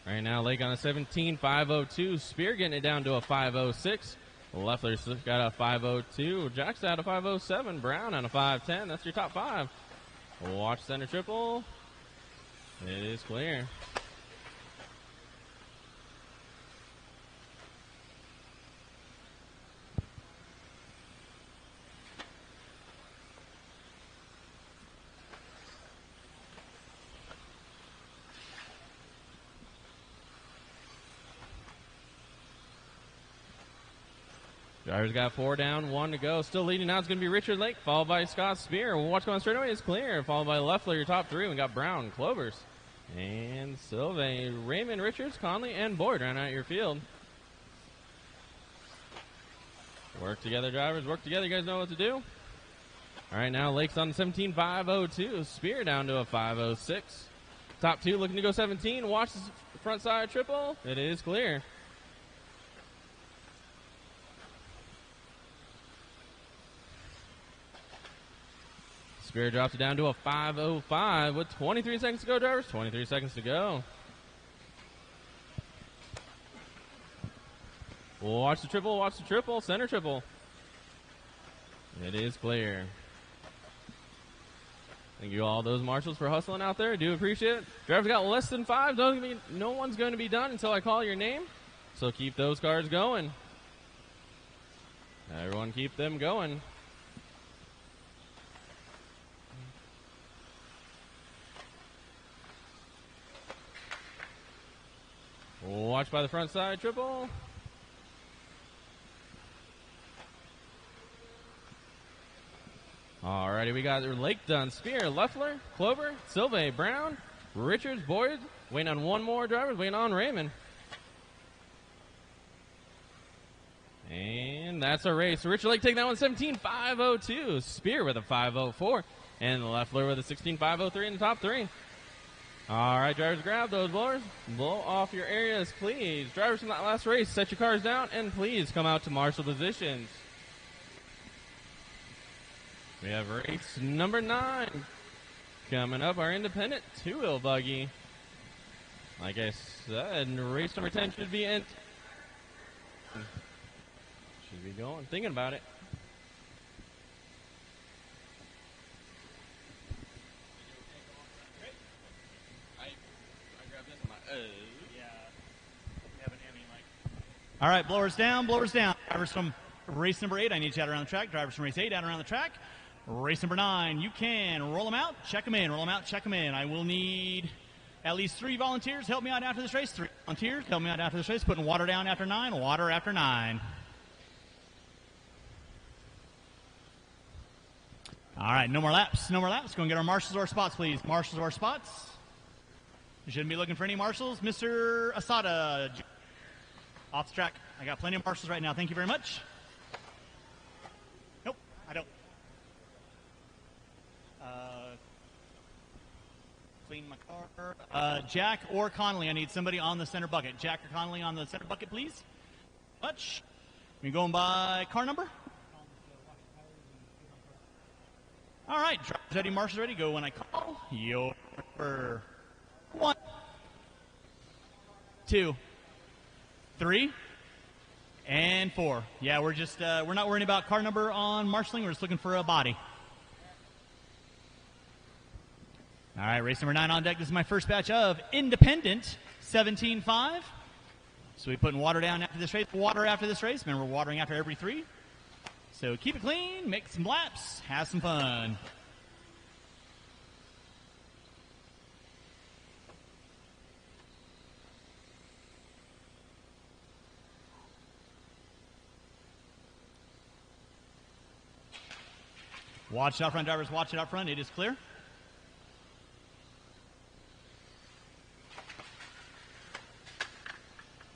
Right now, Lake on a 17.502. Spear getting it down to a 5.06. Leffler's got a 5.02. Jack's out of 5.07. Brown on a 5.10. That's your top 5. Watch center triple. It is clear. Drivers got 4 down, 1 to go. Still leading now is going to be Richard Lake, followed by Scott Spear. Watch going straight away is clear, followed by Leffler, your top 3. We got Brown, Clovers, and Silve, Raymond, Richards, Conley, and Boyd round out your field. Work together, drivers. Work together. You guys know what to do. All right, now Lake's on 17.502. Spear down to a 5.06. Top 2 looking to go 17. Watch the front side triple. It is clear. Spear drops it down to a 5.05 with 23 seconds to go, drivers. 23 seconds to go. Watch the triple, center triple. It is clear. Thank you all those marshals for hustling out there. Do appreciate it. Drivers got less than 5. No one's going to be done until I call your name. So keep those cars going. Everyone keep them going. Watch by the front side triple. Alrighty, we got Lake done. Spear, Leffler, Clover, Silve, Brown, Richards, Boyd. Waiting on one more driver. Waiting on Raymond. And that's a race. Richard Lake taking that one 17.502. Spear with a 5.04. And Leffler with a 16.503 in the top 3. All right, drivers, grab those blowers. Blow off your areas, please. Drivers from that last race, set your cars down, and please come out to marshal positions. We have race number 9 coming up, our independent 2-wheel buggy. Like I said, race number 10 should be in. Should be going, thinking about it. All right, blowers down, blowers down. Drivers from race number 8, I need you out around the track. Drivers from race 8, out around the track. Race number 9, you can roll them out, check them in, roll them out, check them in. I will need at least 3 volunteers. Help me out after this race. 3 volunteers, help me out after this race. Putting water down after 9, water after 9. All right, no more laps, no more laps. Go and get our marshals or spots, please. Marshals or spots. You shouldn't be looking for any marshals. Mr. Asada. Off the track. I got plenty of marshals right now. Thank you very much. Nope, I don't. Clean my car. Jack or Connolly. I need somebody on the center bucket. Jack or Connolly on the center bucket, please. Much. We going by car number? All right, drivers ready, marshals ready. Go when I call. Your number 1, 2, 3, and 4. Yeah, we're just we're not worrying about car number on marshaling. We're just looking for a body. All right, race number 9 on deck. This is my first batch of Independent 17.5. So we're putting water down after this race. Water after this race. Remember, we're watering after every 3. So keep it clean, make some laps, have some fun. Watch it out front, drivers. Watch it out front. It is clear.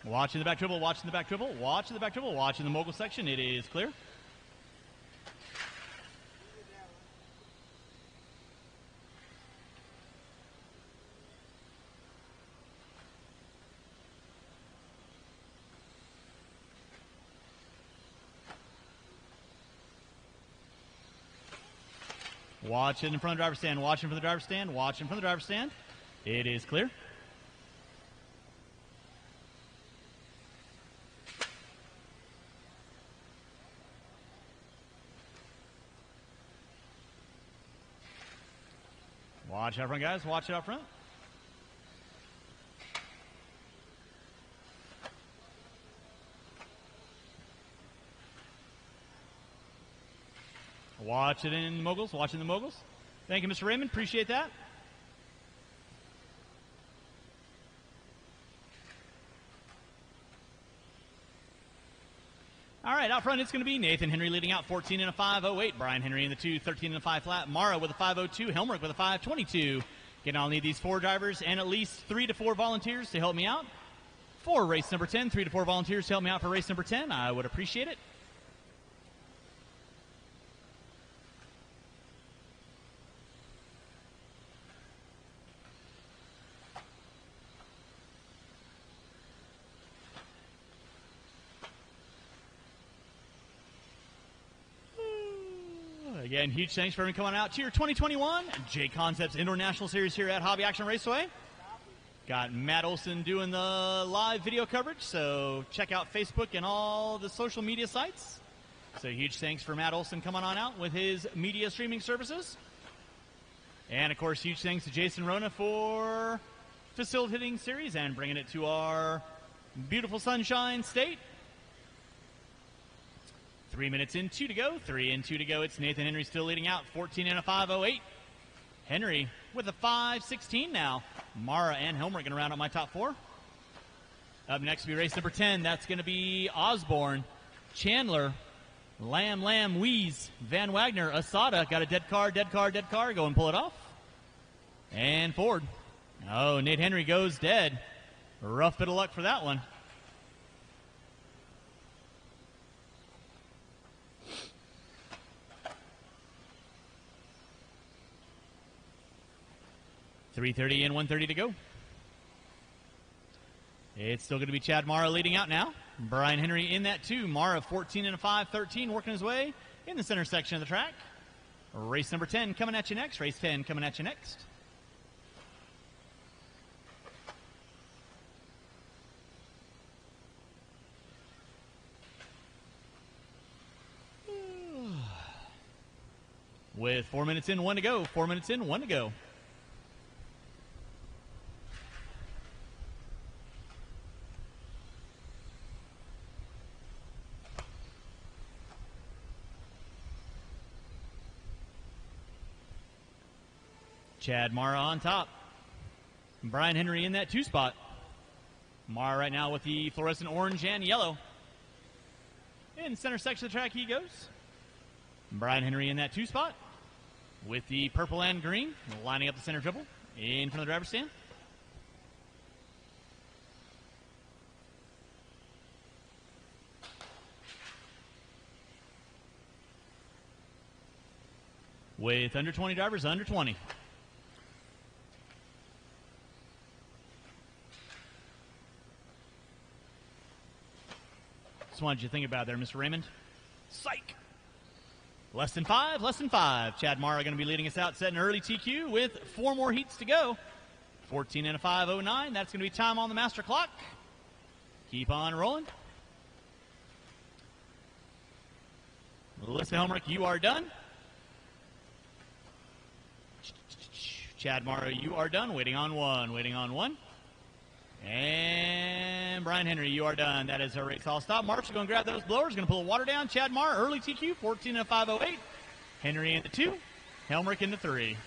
Watching the back triple, watching the back triple, watching the back triple, watching the mogul section. It is clear. Watch it in front of the driver's stand. Watching from the driver's stand. Watching from the driver's stand. It is clear. Watch out front, guys. Watch it out front. Watch it in the moguls. Watching the moguls. Thank you, Mr. Raymond. Appreciate that. All right, out front it's going to be Nathan Henry leading out 14 and a 5.08. Brian Henry in the 2, 13 and a 5 flat. Mara with a 5.02. Helmrich with a 5.22. Again, I'll need these 4 drivers and at least 3 to 4 volunteers to help me out for race number 10. 3 to 4 volunteers to help me out for race number 10. I would appreciate it. Again, huge thanks for everyone coming out to your 2021 JConcepts Indoor National Series here at Hobby Action Raceway. Got Matt Olson doing the live video coverage, so check out Facebook and all the social media sites. So huge thanks for Matt Olson coming on out with his media streaming services. And, of course, huge thanks to Jason Rona for facilitating series and bringing it to our beautiful Sunshine State. 3 minutes in, 2 to go. 3 and 2 to go. It's Nathan Henry still leading out, 14 and a 5.08. Henry with a 5.16 now. Mara and Helmer going to round out my top 4. Up next will be race number 10. That's going to be Osborne, Chandler, Lamb, Weeze, Van Wagner, Asada. Got a dead car. Go and pull it off. And Ford. Oh, Nate Henry goes dead. Rough bit of luck for that one. .330 and 1:30 to go. It's still going to be Chad Mara leading out now. Brian Henry in that 2. Mara 14 and a 5.13 working his way in the center section of the track. Race number 10 coming at you next. Race 10 coming at you next. With 4 minutes in, 1 to go. 4 minutes in, 1 to go. Chad Mara on top. Brian Henry in that 2 spot. Mara right now with the fluorescent orange and yellow. In center section of the track he goes. Brian Henry in that 2 spot. With the purple and green. Lining up the center triple. In front of the driver's stand. With under 20 drivers, under 20. So what did you think about there, Mr. Raymond? Psych! Less than five. Chad Mara going to be leading us out, setting early TQ with 4 more heats to go. 14 and a 5:09. That's going to be time on the master clock. Keep on rolling. Melissa Helmrich, you are done. Chad Mara, you are done. Waiting on one. And Brian Henry, you are done. That is our race all stop. Marshall going to grab those blowers. Going to pull the water down. Chad Mara, early TQ, 14 and a 5:08. Henry in the 2. Helmrich in the 3.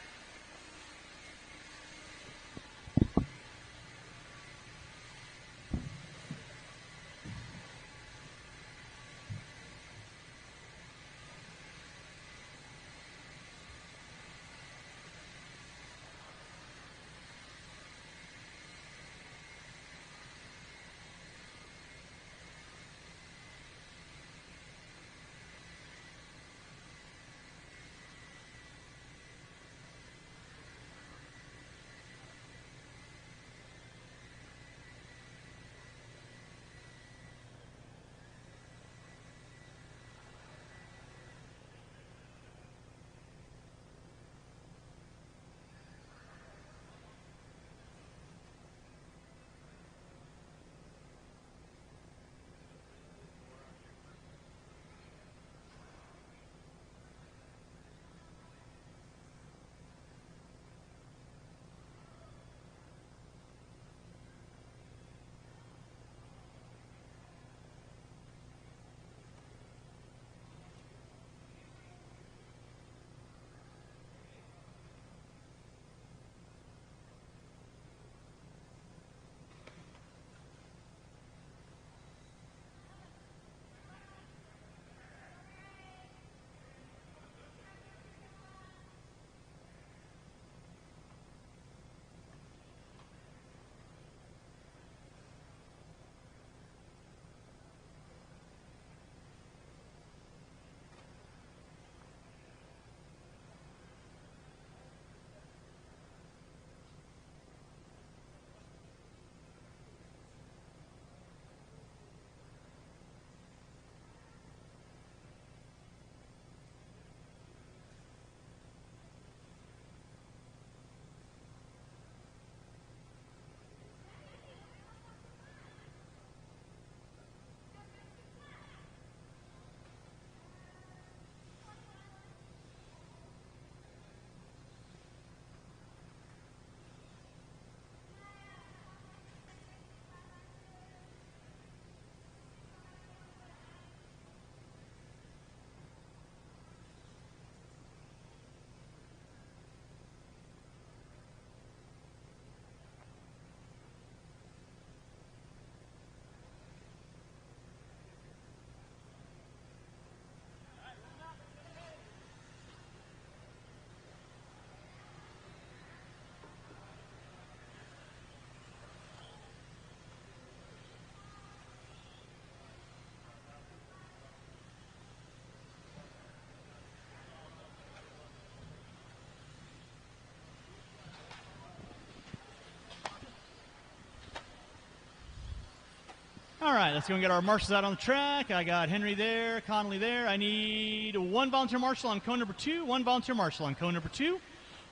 All right, let's go and get our marshals out on the track. I got Henry there, Connolly there. I need 1 volunteer marshal on cone number 2, 1 volunteer marshal on cone number 2,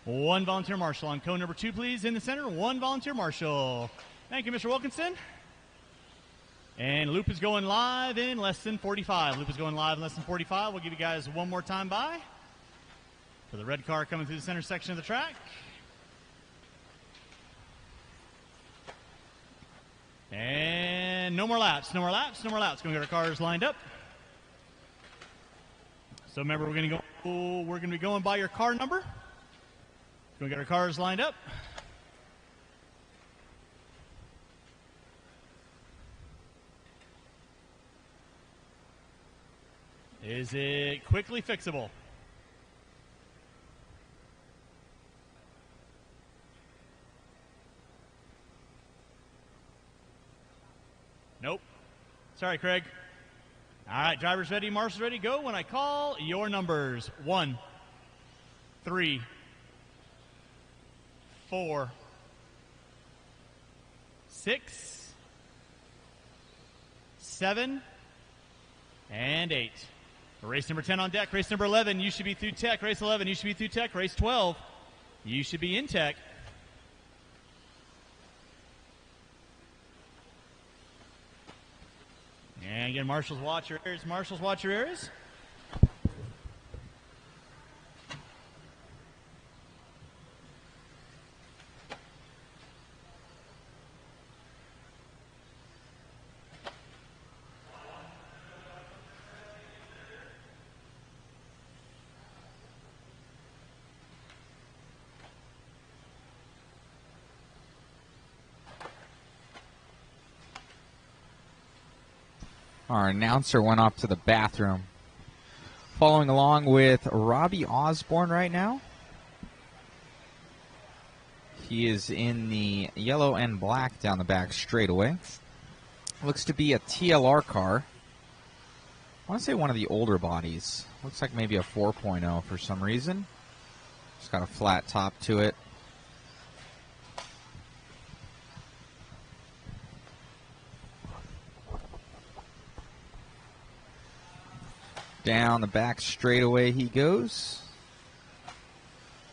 1 volunteer marshal on cone number 2, please, in the center, 1 volunteer marshal. Thank you, Mr. Wilkinson. And loop is going live in less than 45. Loop is going live in less than 45. We'll give you guys one more time by for the red car coming through the center section of the track. And no more laps. Going to get our cars lined up. So remember, we're going to be going by your car number. Going to get our cars lined up. Is it quickly fixable? Nope. Sorry, Craig. All right, drivers ready, marshals ready, go when I call your numbers. 1, 3, 4, 6, 7, and 8. Race number 10 on deck. Race number 11, you should be through tech. Race 11, you should be through tech. Race 12, you should be in tech. And again, marshals, watch your areas. Marshals, watch your areas. Our announcer went off to the bathroom. Following along with Robbie Osborne right now. He is in the yellow and black down the back straightaway. Looks to be a TLR car. I want to say one of the older bodies. Looks like maybe a 4.0 for some reason. It's got a flat top to it. Down the back straightaway he goes.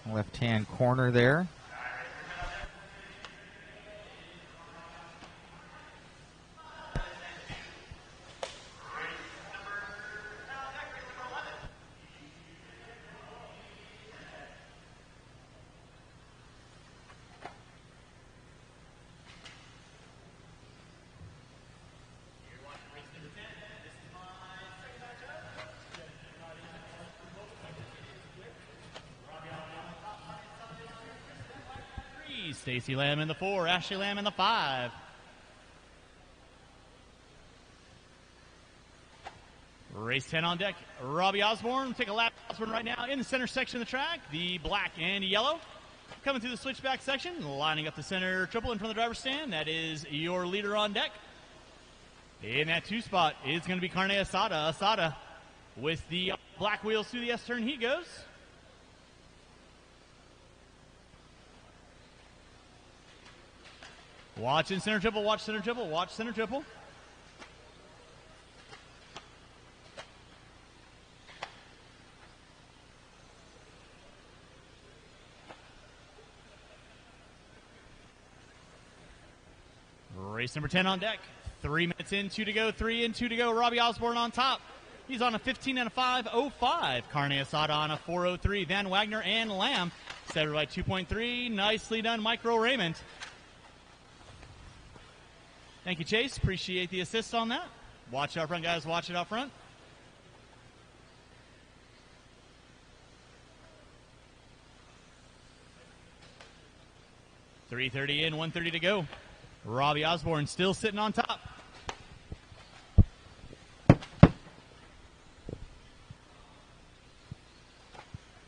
Left-hand corner there. Stacy Lamb in the 4, Ashley Lamb in the 5. Race 10 on deck. Robbie Osborne, take a lap. Osborne right now in the center section of the track. The black and yellow. Coming through the switchback section, lining up the center triple in front of the driver's stand. That is your leader on deck. In that 2 spot is going to be Carne Asada. Asada with the black wheels through the S-turn he goes. Watch in center triple, watch center triple, watch center triple. Race number 10 on deck. 3 minutes in, 2 to go, 3 in, 2 to go. Robbie Osborne on top. He's on a 15 and a 5.05. Carne Asada on a 4.03. Van Wagner and Lamb set by 2.3. Nicely done, Micro Raymond. Thank you, Chase. Appreciate the assist on that. Watch it out front, guys. Watch it out front. .330 in, 1:30 to go. Robbie Osborne still sitting on top.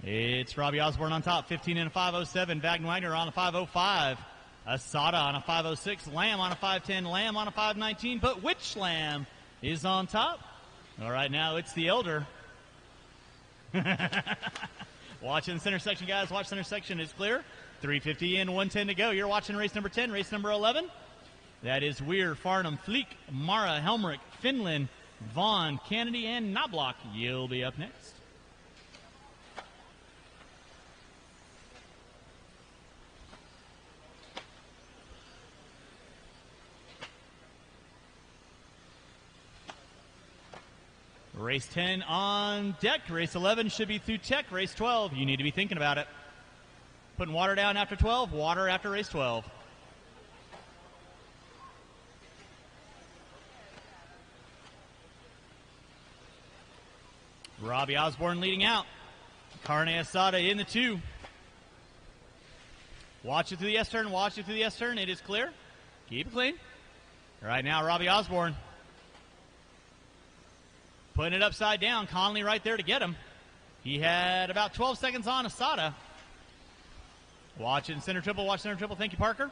It's Robbie Osborne on top, 15 and a 5.07. Van Wagner on a 5.05. Asada on a 5.06, Lamb on a 5.10, Lamb on a 5.19, but which Lamb is on top? All right, now it's the elder. Watch in the center section, guys. Watch center section. It's clear. 3:50 in, 1:10 to go. You're watching race number 10, race number 11. That is Weir, Farnham, Fleek, Mara, Helmrich, Finland, Vaughn, Kennedy, and Knobloch. You'll be up next. Race 10 on deck. Race 11 should be through tech. Race 12, you need to be thinking about it. Putting water down after 12, water after race 12. Robbie Osborne leading out. Carne Asada in the 2. Watch it through the S-turn. Watch it through the S-turn. It is clear. Keep it clean. Right now, Robbie Osborne putting it upside down. Conley right there to get him. He had about 12 seconds on Asada. Watch it in center triple. Watch center triple. Thank you, Parker.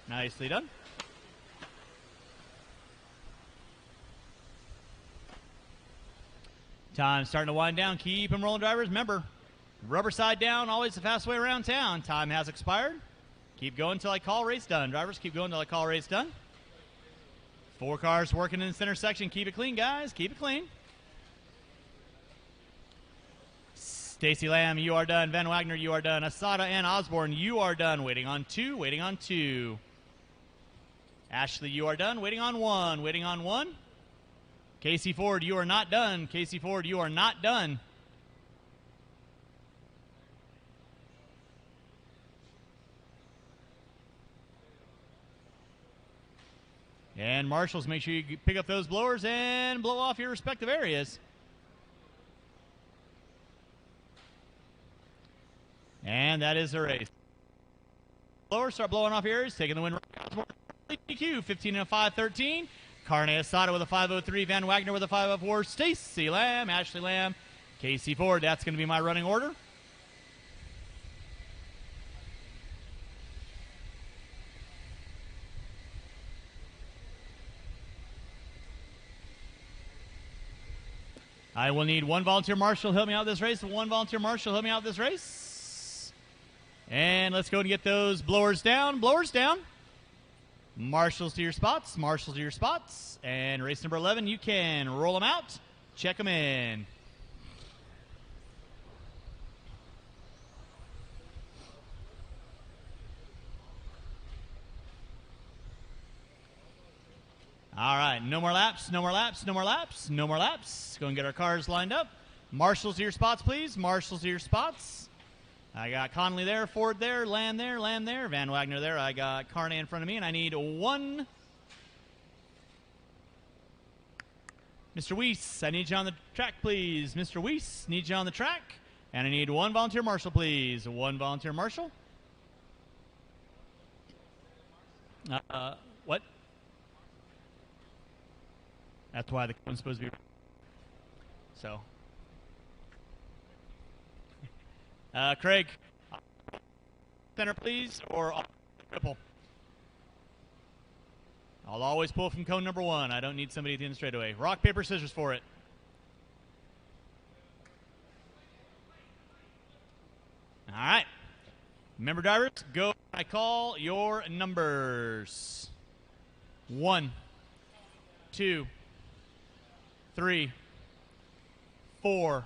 Nicely done. Time starting to wind down. Keep them rolling, drivers. Remember, rubber side down, always the fast way around town. Time has expired. Keep going until I call race done. Drivers, keep going until I call race done. 4 cars working in the center section. Keep it clean, guys. Keep it clean. Stacy Lamb, you are done. Van Wagner, you are done. Asada and Osborne, you are done. Waiting on 2, waiting on 2. Ashley, you are done. Waiting on 1, waiting on 1. Casey Ford, you are not done. Casey Ford, you are not done. And marshals, make sure you pick up those blowers and blow off your respective areas. And that is the race. Blowers start blowing off areas, taking the win. DQ, 15 and a 5-13. Carne Asada with a 5:03. Van Wagner with a 5:04. Stacy Lamb, Ashley Lamb, Casey Ford. That's going to be my running order. I will need 1 volunteer marshal. Help me out this race. 1 volunteer marshal. Help me out this race. And let's go and get those blowers down. Blowers down. Marshals to your spots. Marshals to your spots. And race number 11, you can roll them out. Check them in. All right, no more laps, no more laps, no more laps, no more laps. Go and get our cars lined up. Marshals to your spots, please. Marshals to your spots. I got Conley there, Ford there, Lamb there, Van Wagner there. I got Carney in front of me, and I need 1. Mr. Weiss, I need you on the track, please. Mr. Weiss, need you on the track. And I need 1 volunteer marshal, please. 1 volunteer marshal. What? That's why the cone's supposed to be. So. Craig. Center, please, or triple. I'll always pull from cone number 1. I don't need somebody at the end straightaway. Rock, paper, scissors for it. All right. Remember, drivers, go. I call your numbers. 1, 2, 3, 4,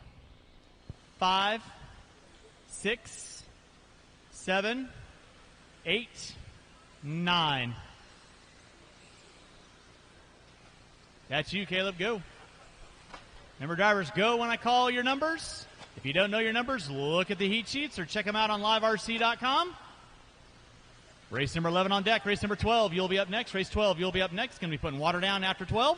5, 6, 7, 8, 9. That's you, Caleb. Go. Remember, drivers, go when I call your numbers. If you don't know your numbers, look at the heat sheets or check them out on LiveRC.com. Race number 11 on deck. Race number 12, you'll be up next. Race 12, you'll be up next. Going to be putting water down after 12.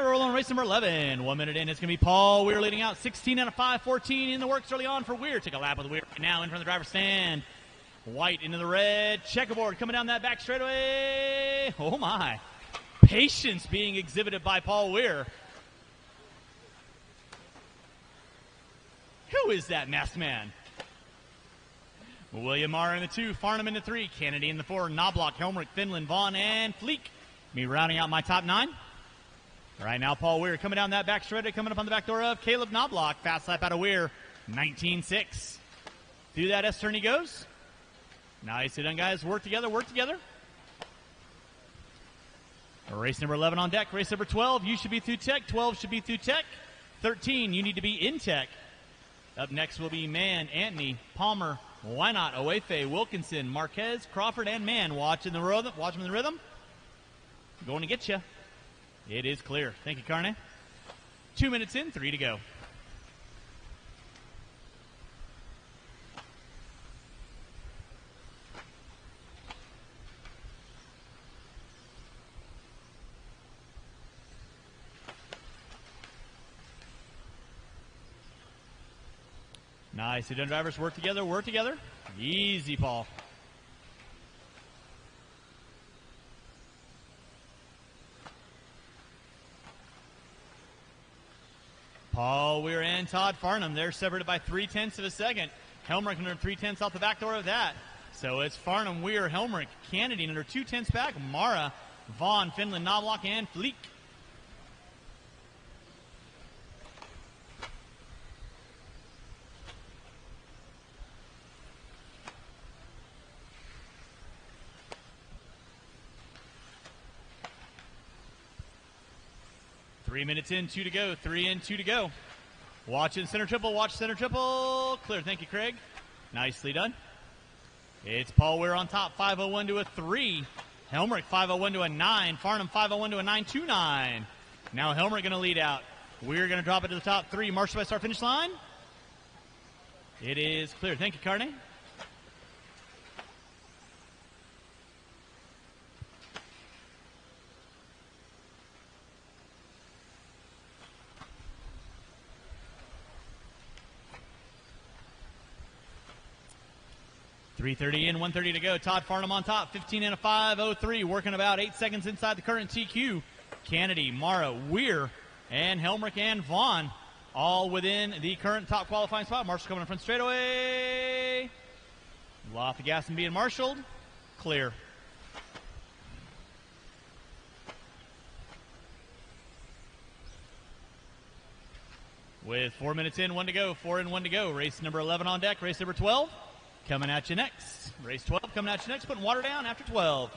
Roll on race number 11. 1 minute in. It's going to be Paul Weir leading out. 16 out of 5-14 in the works early on for Weir. Take a lap with Weir now in front of the driver's stand. White into the red. Checkerboard coming down that back straightaway. Oh, my. Patience being exhibited by Paul Weir. Who is that masked man? William Marr in the 2. Farnham in the 3. Kennedy in the 4. Knobloch, Helmrich, Finland, Vaughn, and Fleek. Me rounding out my top 9. All right, now Paul Weir coming down that back straightaway, coming up on the back door of Caleb Knobloch. Fast lap out of Weir, 19.6. Through that S-turn he goes. Nicely done, guys. Work together, work together. Race number 11 on deck. Race number 12, you should be through tech. 12 should be through tech. 13, you need to be in tech. Up next will be Mann, Anthony, Palmer, Why Not, Owefe, Wilkinson, Marquez, Crawford, and Mann. Watching the rhythm. Watching the rhythm. Going to get you. It is clear. Thank you, Carney. 2 minutes in, 3 to go. Nice. You done, drivers. Work together, work together. Easy, Paul. Paul Weir and Todd Farnham. They're separated by 0.3 of a second. Helmrich under 0.3 out the back door of that. So it's Farnham, Weir, Helmrich, Kennedy under 0.2 back. Mara, Vaughn, Finland, Knobloch, and Fleek. 3 minutes in, 2 to go. 3 in, 2 to go. Watch in center triple. Watch center triple. Clear. Thank you, Craig. Nicely done. It's Paul Weir on top. 501 to a 3. Helmrich 501 to a 9. Farnham 501 to a 929. Now Helmrich going to lead out. We're going to drop it to the top 3. Marshall by start finish line. It is clear. Thank you, Carney. .330 in, 130 to go. Todd Farnham on top, 15 and a 5:03, working about 8 seconds inside the current TQ. Kennedy, Mara, Weir, and Helmrich and Vaughn all within the current top qualifying spot. Marshall coming in front straightaway. Off the gas and being marshaled. Clear. With 4 minutes in, 1 to go. 4 in, 1 to go. Race number 11 on deck. Race number 12 coming at you next. Race 12 coming at you next. Putting water down after 12.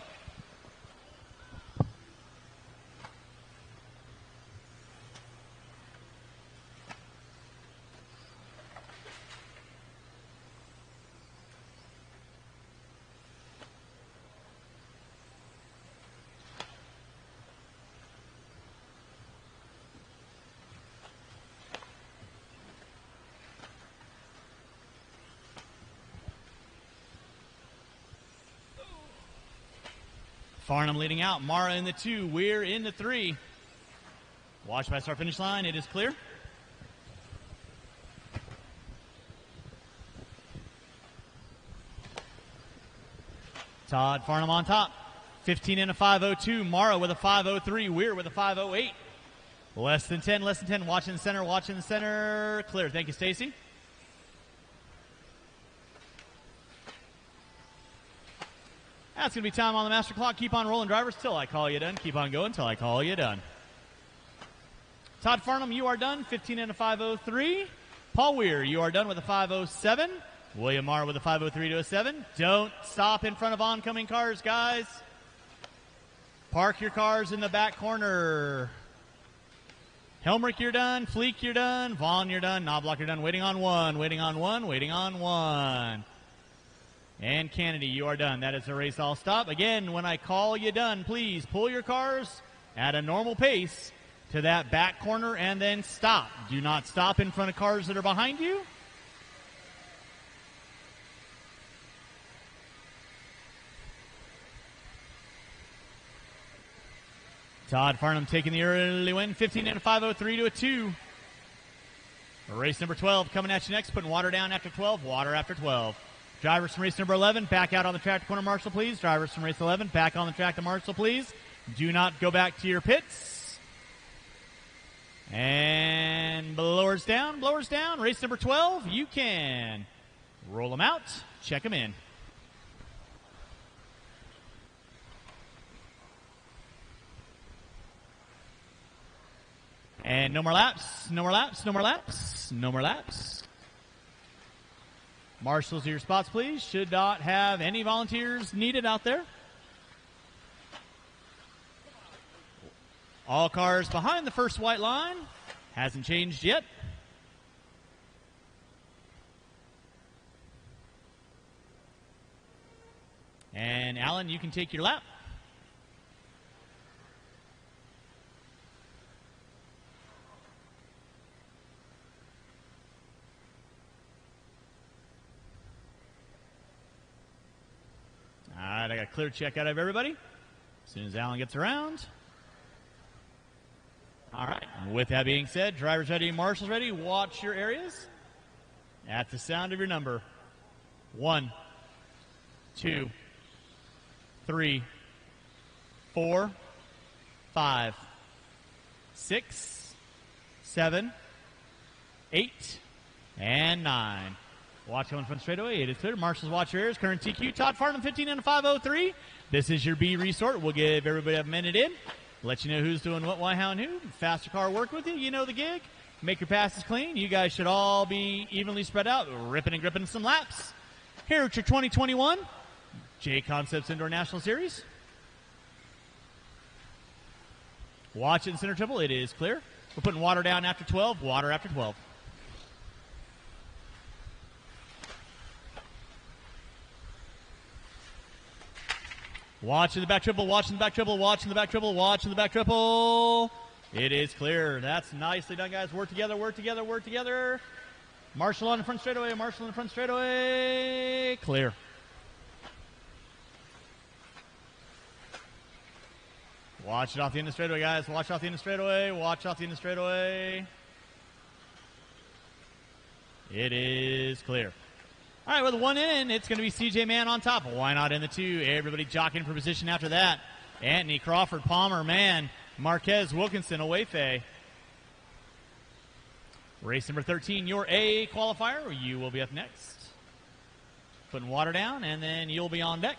Farnham leading out. Mara in the 2. Weir in the 3. Watch by start finish line. It is clear. Todd Farnham on top. 15 and a 5:02. Mara with a 5:03. Weir with a 5:08. Less than 10. Less than 10. Watch in the center. Watch in the center. Clear. Thank you, Stacy. That's going to be time on the master clock. Keep on rolling, drivers, till I call you done. Keep on going till I call you done. Todd Farnham, you are done. 15 and a 5:03. Paul Weir, you are done with a 5:07. William Marr with a 5:03 to a 7. Don't stop in front of oncoming cars, guys. Park your cars in the back corner. Helmrich, you're done. Fleek, you're done. Vaughn, you're done. Knobloch, you're done. Waiting on 1. Waiting on 1. Waiting on 1. And Kennedy, you are done. That is the race all stop. Again, when I call you done, please pull your cars at a normal pace to that back corner and then stop. Do not stop in front of cars that are behind you. Todd Farnham taking the early win, 15 and a 5:03 to a 2. Race number 12 coming at you next, putting water down after 12, water after 12. Drivers from race number 11, back out on the track to corner Marshall, please. Drivers from race 11, back on the track to Marshall, please. Do not go back to your pits. And blowers down, blowers down. Race number 12, you can roll them out, check them in. And no more laps, no more laps, no more laps, no more laps. Marshals to your spots, please. Should not have any volunteers needed out there. All cars behind the first white line. Hasn't changed yet. And Alan, you can take your lap. All right, I got a clear check out of everybody as soon as Alan gets around. All right, with that being said, drivers ready, marshals ready, watch your areas. At the sound of your number, 1, 2, 3, 4, 5, 6, 7, 8, and 9. Watch coming from straightaway. It is clear. Marshals, watch your areas. Current TQ. Todd Farnham, 15 and a 5:03. This is your B resort. We'll give everybody a minute in. Let you know who's doing what, why, how, and who. Faster car work with you. You know the gig. Make your passes clean. You guys should all be evenly spread out, ripping and gripping some laps. Here at your 2021 JConcepts Indoor National Series. Watch it in center triple. It is clear. We're putting water down after 12. Water after 12. Watch in the back triple. Watch in the back triple. Watch in the back triple. Watch in the back triple. It is clear. That's nicely done, guys. Work together. Work together. Work together. Marshall on the front straightaway. Marshall on the front straightaway. Clear. Watch it off the end of the straightaway, guys. Watch off the end of the straightaway. Watch off the end of the straightaway. It is clear. All right, with one in, it's going to be CJ Mann on top. Why not in the two? Everybody jockeying for position after that. Anthony, Crawford, Palmer, Mann, Marquez, Wilkinson, Owefe. Race number 13, your A qualifier. You will be up next. Putting water down, and then you'll be on deck.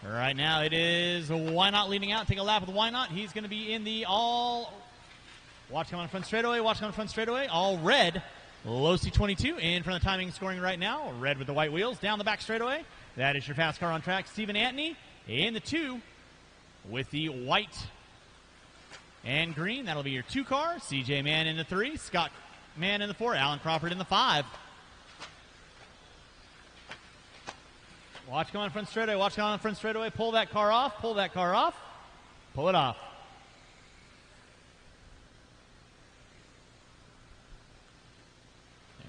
Right now it is Why Not leading out. Take a lap with Why Not. He's going to be in the all. Watch him on the front straightaway. Watch him on the front straightaway. All red. Low C22 in front of the timing scoring right now. Red with the white wheels. Down the back straightaway. That is your fast car on track. Stephen Antony in the 2 with the white and green. That'll be your 2 car. CJ Mann in the 3. Scott Mann in the 4. Alan Crawford in the 5. Watch come on front straightaway. Watch come on front straightaway. Pull that car off. Pull that car off. Pull it off.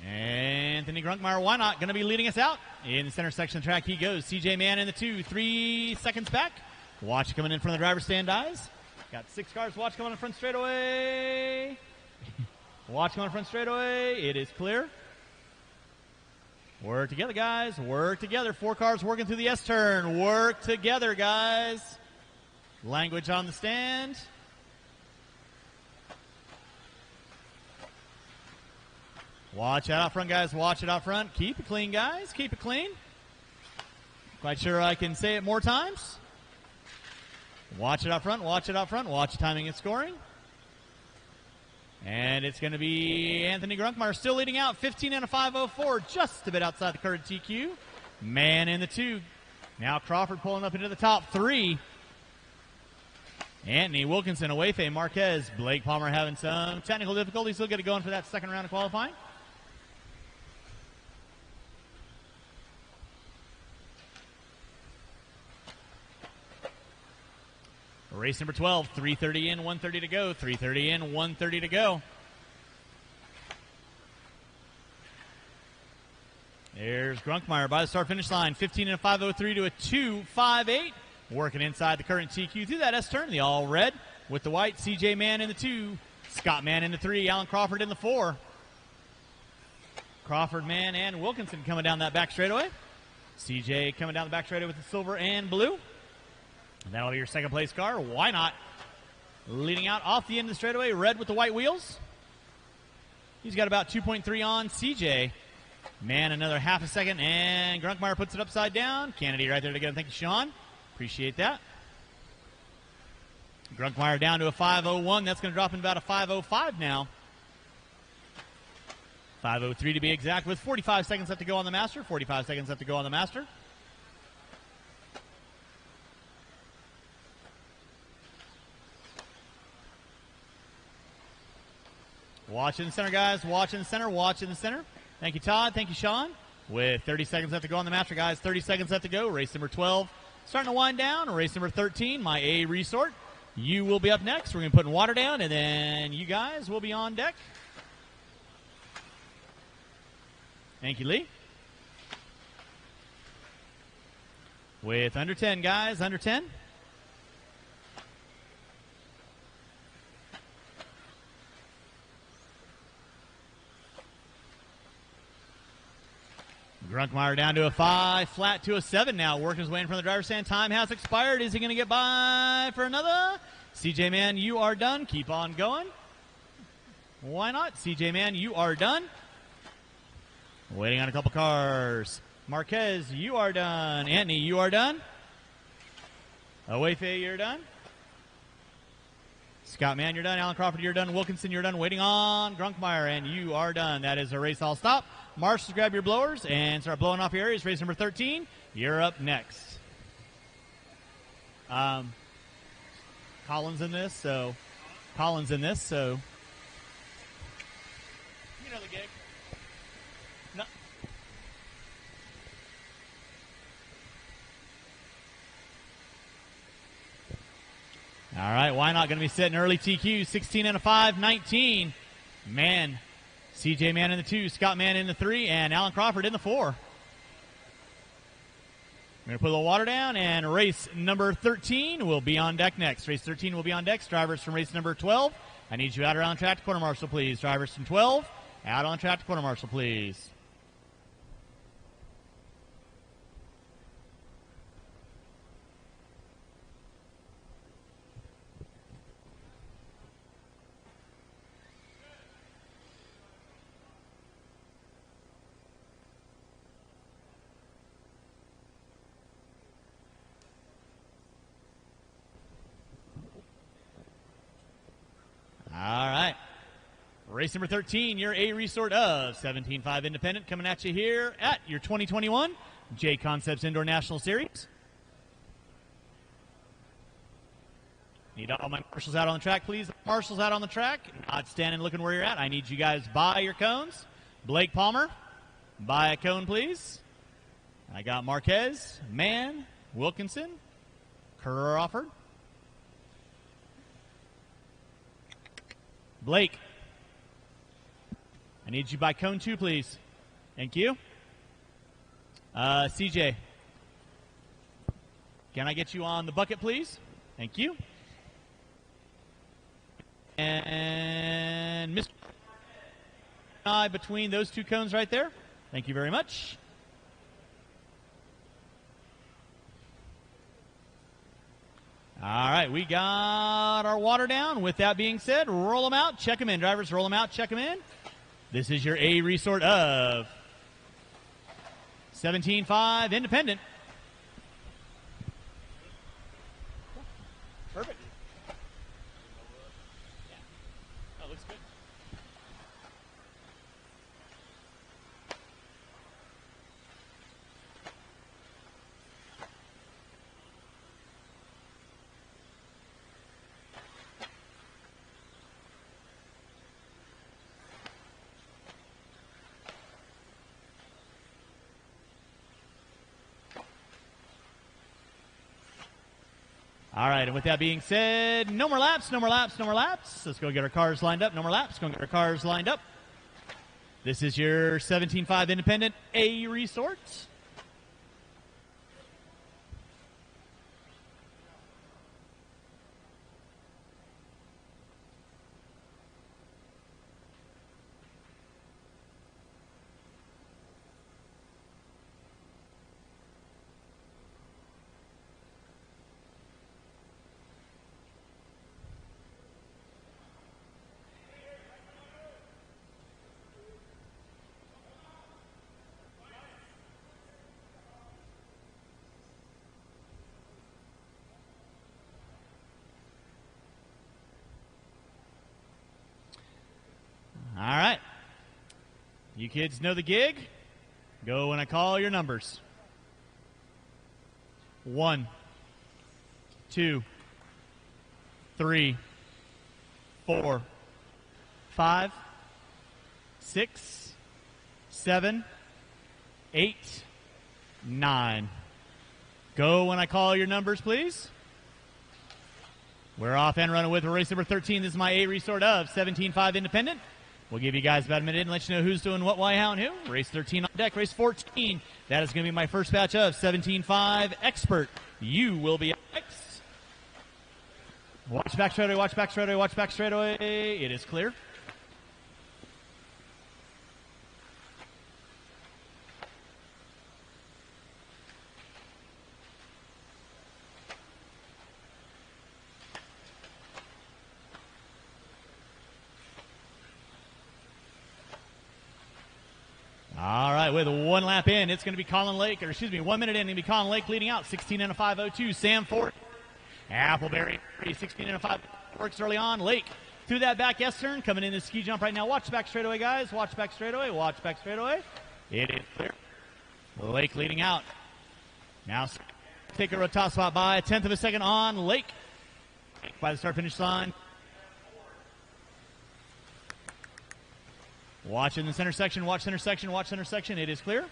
Anthony Grunkmeyer, Why Not, going to be leading us out. In the center section of the track he goes. CJ Mann in the 2, 3 seconds back. Watch coming in from the driver's stand eyes. Got 6 cars. Watch coming on the front straightaway. Watch coming on the front straightaway. It is clear. Work together, guys. Work together. 4 cars working through the S-turn. Work together, guys. Language on the stand. Watch out front, guys. Watch it out front. Keep it clean, guys. Keep it clean. Quite sure I can say it more times. Watch it out front. Watch it out front. Watch the timing and scoring. And it's going to be Anthony Grunkmeyer still leading out. 15 and a 504. Just a bit outside the current TQ. Mann in the 2. Now Crawford pulling up into the top 3. Anthony, Wilkinson, Owefe, Marquez, Blake Palmer having some technical difficulties. He'll get it going for that second round of qualifying. Race number 12, 3:30 in, 1:30 to go. 3:30 in, 1:30 to go. There's Grunkmeyer by the start-finish line. 15 and a 503 to a 2.58. Working inside the current TQ through that S-turn. The all red with the white. CJ Mann in the 2. Scott Mann in the 3. Alan Crawford in the 4. Crawford, Mann, and Wilkinson coming down that back straightaway. CJ coming down the back straightaway with the silver and blue. And that'll be your second place car. Why Not? Leading out off the end of the straightaway. Red with the white wheels. He's got about 2.3 on. CJ Mann another half a second. And Grunkmeyer puts it upside down. Kennedy right there to get him. Thank you, Sean. Appreciate that. Grunkmeyer down to a 5:01. That's going to drop in about a 5:05 now. 5:03 to be exact with 45 seconds left to go on the master. 45 seconds left to go on the master. Watch in the center, guys. Watch in the center. Watch in the center. Thank you, Todd. Thank you, Sean. With 30 seconds left to go on the master, guys. 30 seconds left to go. Race number 12 starting to wind down. Race number 13, my A resort. You will be up next. We're going to put water down, and then you guys will be on deck. Thank you, Lee. With under 10, guys. Under 10. Grunkmeyer down to a 5, flat to a 7 now. Working his way in front of the driver's stand. Time has expired. Is he going to get by for another? CJ Mann, you are done. Keep on going. Why not? CJ Mann, you are done. Waiting on a couple cars. Marquez, you are done. Anthony, you are done. Owefe, you're done. Scott Mann, you're done. Alan Crawford, you're done. Wilkinson, you're done. Waiting on Grunkmeyer, and you are done. That is a race all stop. Marshals, grab your blowers and start blowing off your areas. Race number 13, you're up next. Collins in this, so you know the gig. No. All right, why not? Going to be setting early TQ, 16 and a 5, 19. Man, CJ Mann in the 2, Scott Mann in the 3, and Alan Crawford in the 4. We're going to put a little water down, and race number 13 will be on deck next. Race 13 will be on deck. Drivers from race number 12, I need you out around track to quarter marshal, please. Drivers from 12, out on track to quarter marshal, please. All right. Race number 13, your A resort of 17.5 Independent, coming at you here at your 2021 JConcepts Indoor National Series. Need all my marshals out on the track, please. Marshals out on the track. Not standing looking where you're at. I need you guys by your cones. Blake Palmer, by a cone, please. I got Marquez, Mann, Wilkinson, Crawford. Blake, I need you by cone 2, please. Thank you. CJ, can I get you on the bucket, please? Thank you. And Mr. I between those 2 cones right there. Thank you very much. All right, we got our water down. With that being said, roll them out, check them in. Drivers, roll them out, check them in. This is your A resort of 17.5 Independent. Perfect. Yeah. Oh, looks good. All right, and with that being said, no more laps, no more laps, no more laps. Let's go get our cars lined up. No more laps. Go get our cars lined up. This is your 17.5 Independent A resort. All right. You kids know the gig. Go when I call your numbers. 1, 2, 3, 4, 5, 6, 7, 8, 9. Go when I call your numbers, please. We're off and running with race number 13. This is my A resort of 17.5 Independent. We'll give you guys about a minute and let you know who's doing what, why, how, and who. Race 13 on deck. Race 14. That is going to be my first batch of 17.5 Expert. You will be next. Watch back straightaway, watch back straightaway, watch back straightaway. It is clear. All right, with 1 lap in, it's going to be 1 minute in, it's going to be Colin Lake leading out, 16 and a 5:02. Sam Ford, Appleberry, 16 and a 5, works early on. Lake through that back S-turn, coming in the ski jump right now. Watch back straightaway, guys. Watch back straightaway, watch back straightaway. It is clear. Lake leading out. Now take a top spot by 1/10 of a second on Lake. by the start-finish line. Watch in the center section, watch center section, watch center section. It is clear.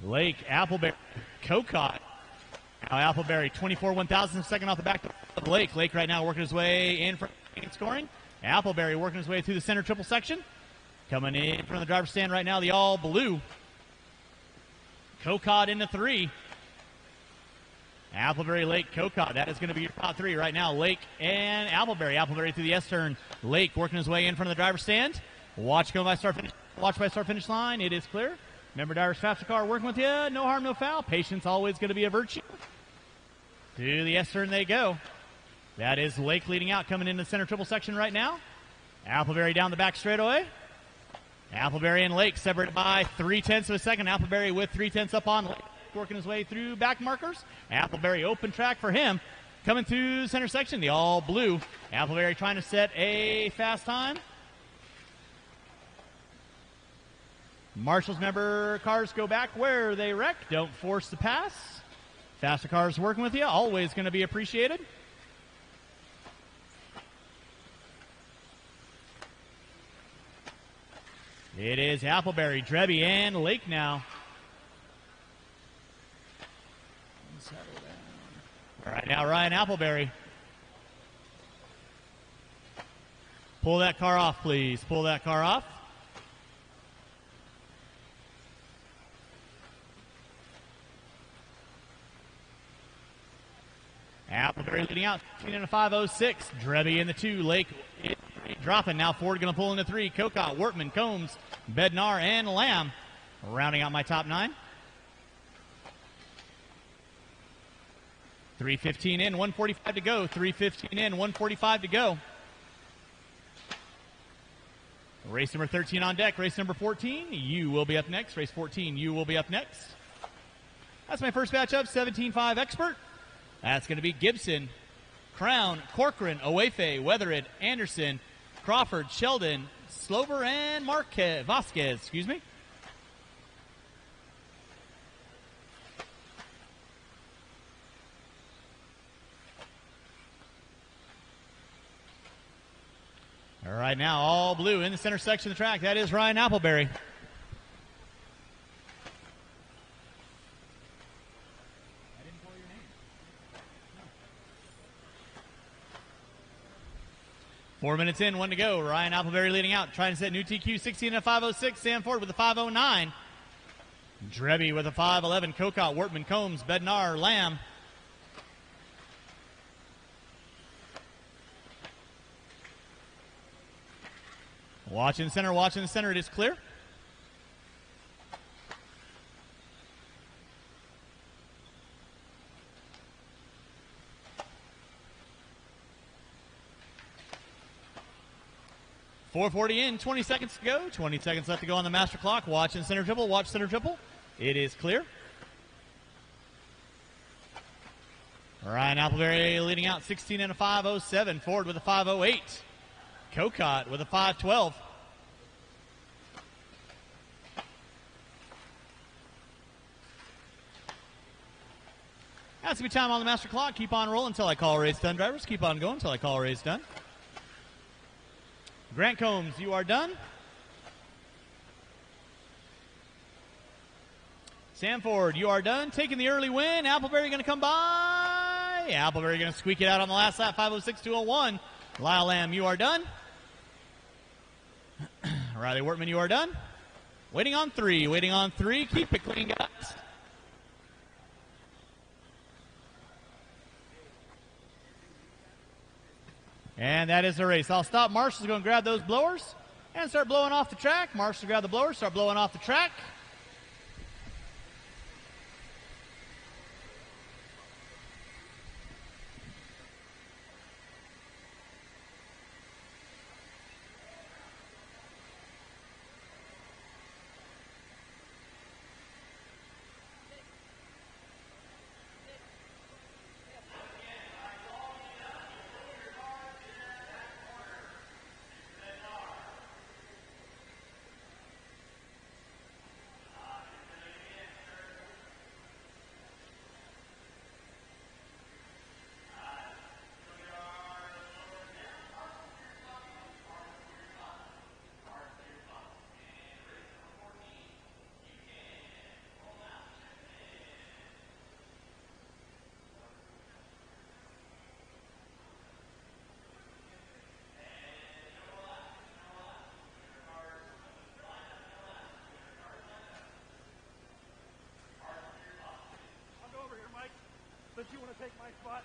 Lake, Appleberry, Cocott. Now Appleberry, 24 1,000 second off the back of Lake. Lake right now working his way in for scoring. Appleberry working his way through the center triple section. Coming in from the driver's stand right now, the all blue. Cocott into 3. Appleberry, Lake, Cocott. That is going to be your top 3 right now. Lake and Appleberry. Appleberry through the S-turn. Lake working his way in front of the driver's stand. Watch go by start finish. Watch by start finish line. It is clear. Remember, Irish Faster Car working with you. No harm, no foul. Patience always going to be a virtue. To the S-turn they go. That is Lake leading out, coming into the center triple section right now. Appleberry down the back straightaway. Appleberry and Lake separated by 0.3 of a second. Appleberry with 0.3 up on Lake, working his way through back markers. Appleberry open track for him. Coming through the center section, the all blue. Appleberry trying to set a fast time. Marshall's member cars go back where they wreck. Don't force the pass. Faster cars working with you. Always going to be appreciated. It is Appleberry, Drebby, and Lake now. All right, now Ryan Appleberry. Pull that car off, please. Pull that car off. Appleberry leading out, 15 and a 5.06. Drebby in the 2. Lake dropping. Now Ford going to pull into 3. Cocott, Wortman, Combs, Bednar, and Lamb. Rounding out my top 9. 3:15 in, 1:45 to go. 3:15 in, 1:45 to go. Race number 13 on deck. Race number 14, you will be up next. Race 14, you will be up next. That's my first matchup, 17.5 expert. That's going to be Gibson, Crown, Corcoran, Owefe, Weathered, Anderson, Crawford, Sheldon, Slover, and Vasquez, excuse me. All right, now all blue in the center section of the track. That is Ryan Appleberry. 4 minutes in, 1 to go. Ryan Appleberry leading out, trying to set new TQ, 16 and a 5.06. Sam Ford with a 5.09. Drebby with a 5.11. Cocott, Wortman, Combs, Bednar, Lamb. Watch in the center, it is clear. .440 in, 20 seconds to go. 20 seconds left to go on the master clock. Watch in center triple, watch center triple. It is clear. Ryan Appleberry leading out, 16 and a 5.07. Ford with a 5.08. Cocott with a 5.12. That's going to be time on the master clock. Keep on rolling until I call race done, drivers. Keep on going until I call race done. Grant Combs, you are done. Sam Ford, you are done. Taking the early win. Appleberry going to come by. Appleberry going to squeak it out on the last lap, 5.06, 2.01. Lyle Lamb, you are done. Riley Wortman, you are done. Waiting on 3. Waiting on 3. Keep it clean, guys. And that is the race. I'll stop. Marshall's going to grab those blowers and start blowing off the track. Marshall grab the blowers, start blowing off the track. take my spot.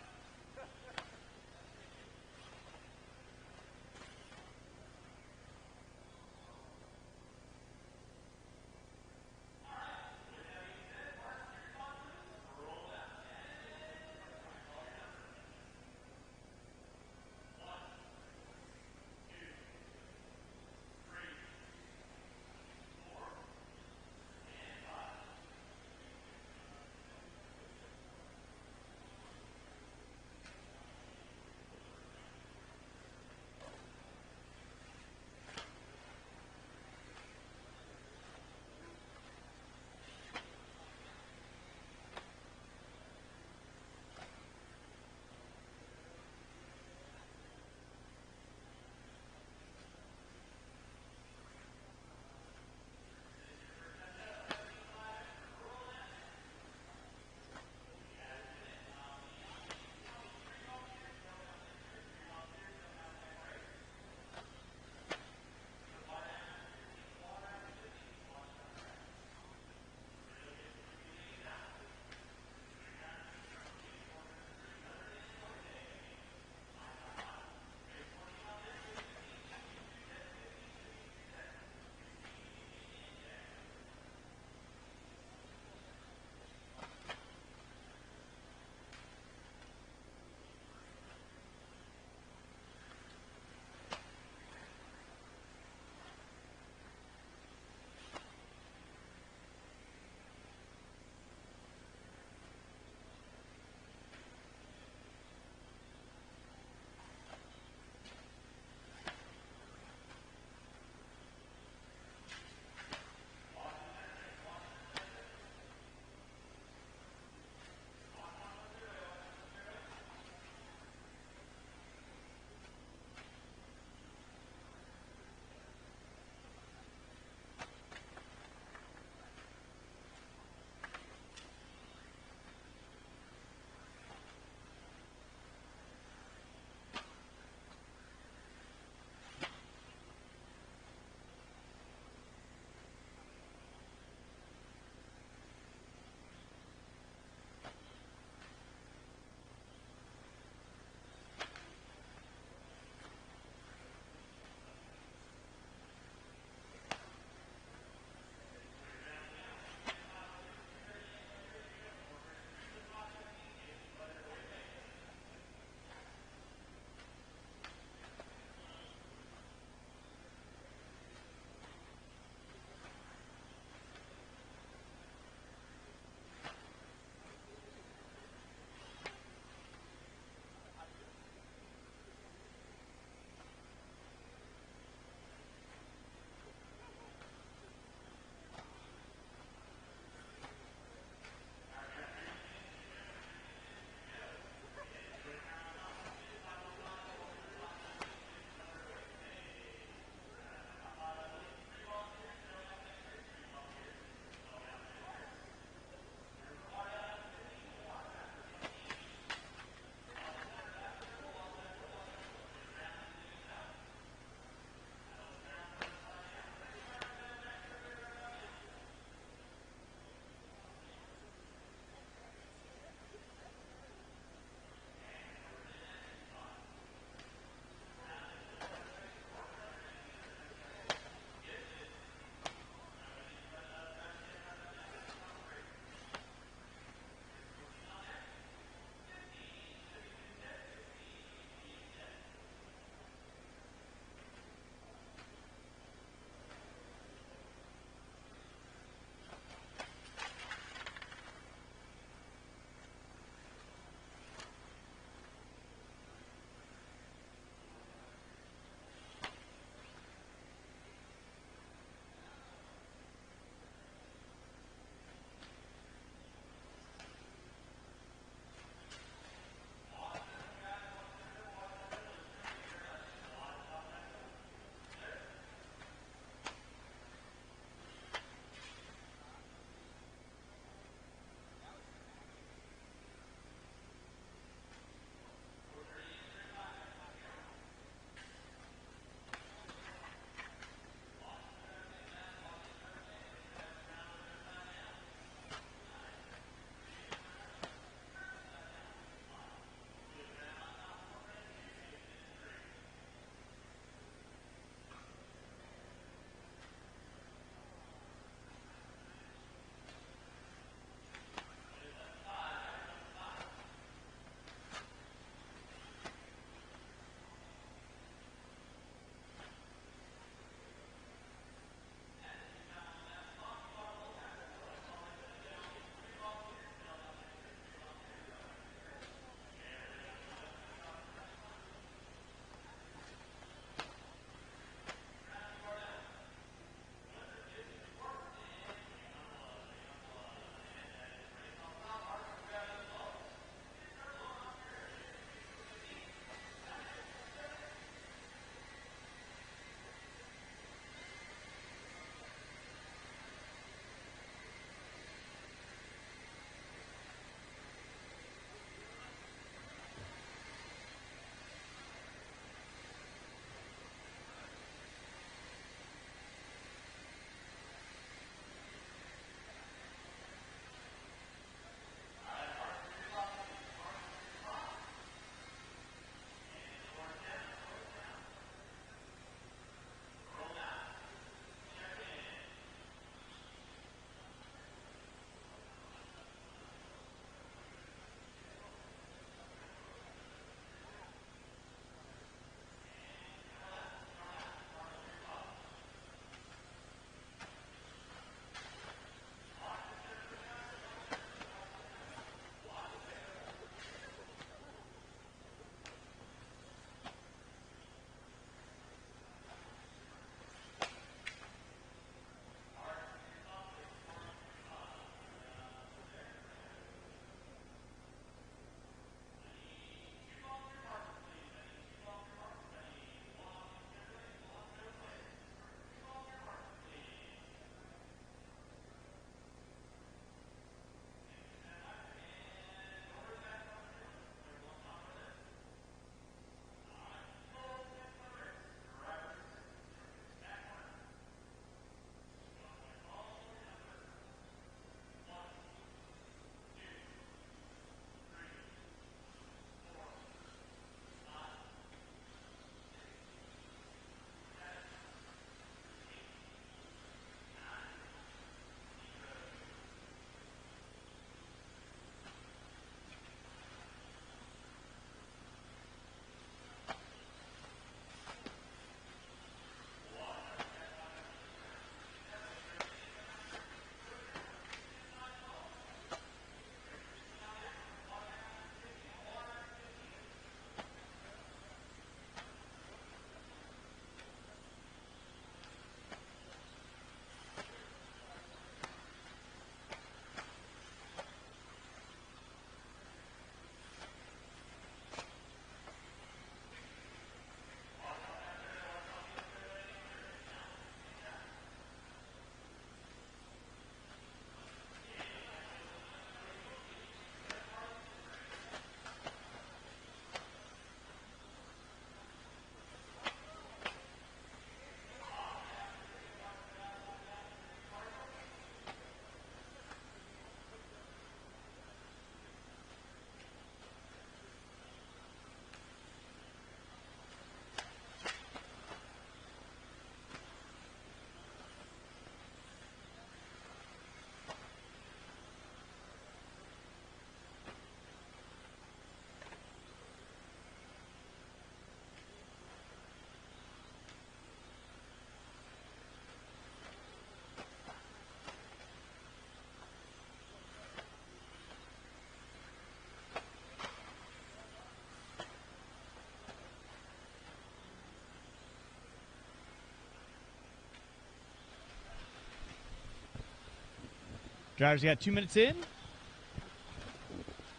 Drivers got 2 minutes in.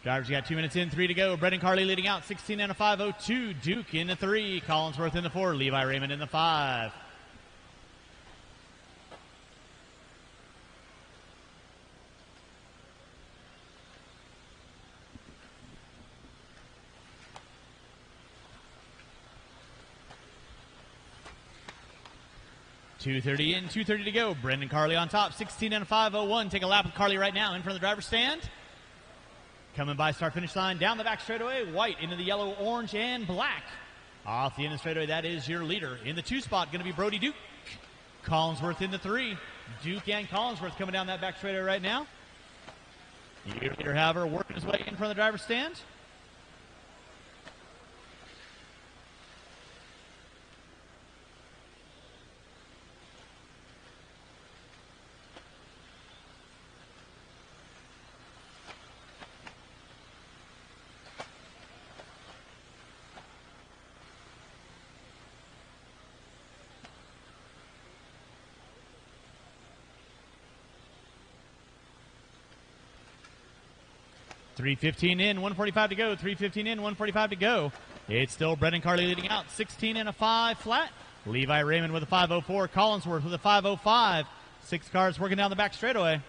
Drivers got 2 minutes in, 3 to go. Brendan Carley leading out, 16 and a 5:02. Duke in the 3, Collinsworth in the 4, Levi Raymond in the 5. .230 in, 2:30 to go. Brendan Carley on top, 16 and a 5:01. Take a lap with Carley right now in front of the driver's stand. Coming by start-finish line, down the back straightaway, white into the yellow, orange, and black. Off the end of the straightaway, that is your leader. In the 2 spot, going to be Brody Duke. Collinsworth in the 3. Duke and Collinsworth coming down that back straightaway right now. Your leader, however, working his way in front of the driver's stand. .315 in, 145 to go. 315 in, 145 to go. It's still Brendan Carley leading out, 16 and a 5 flat. Levi Raymond with a 5:04. Collinsworth with a 5:05. 6 cars working down the back straightaway.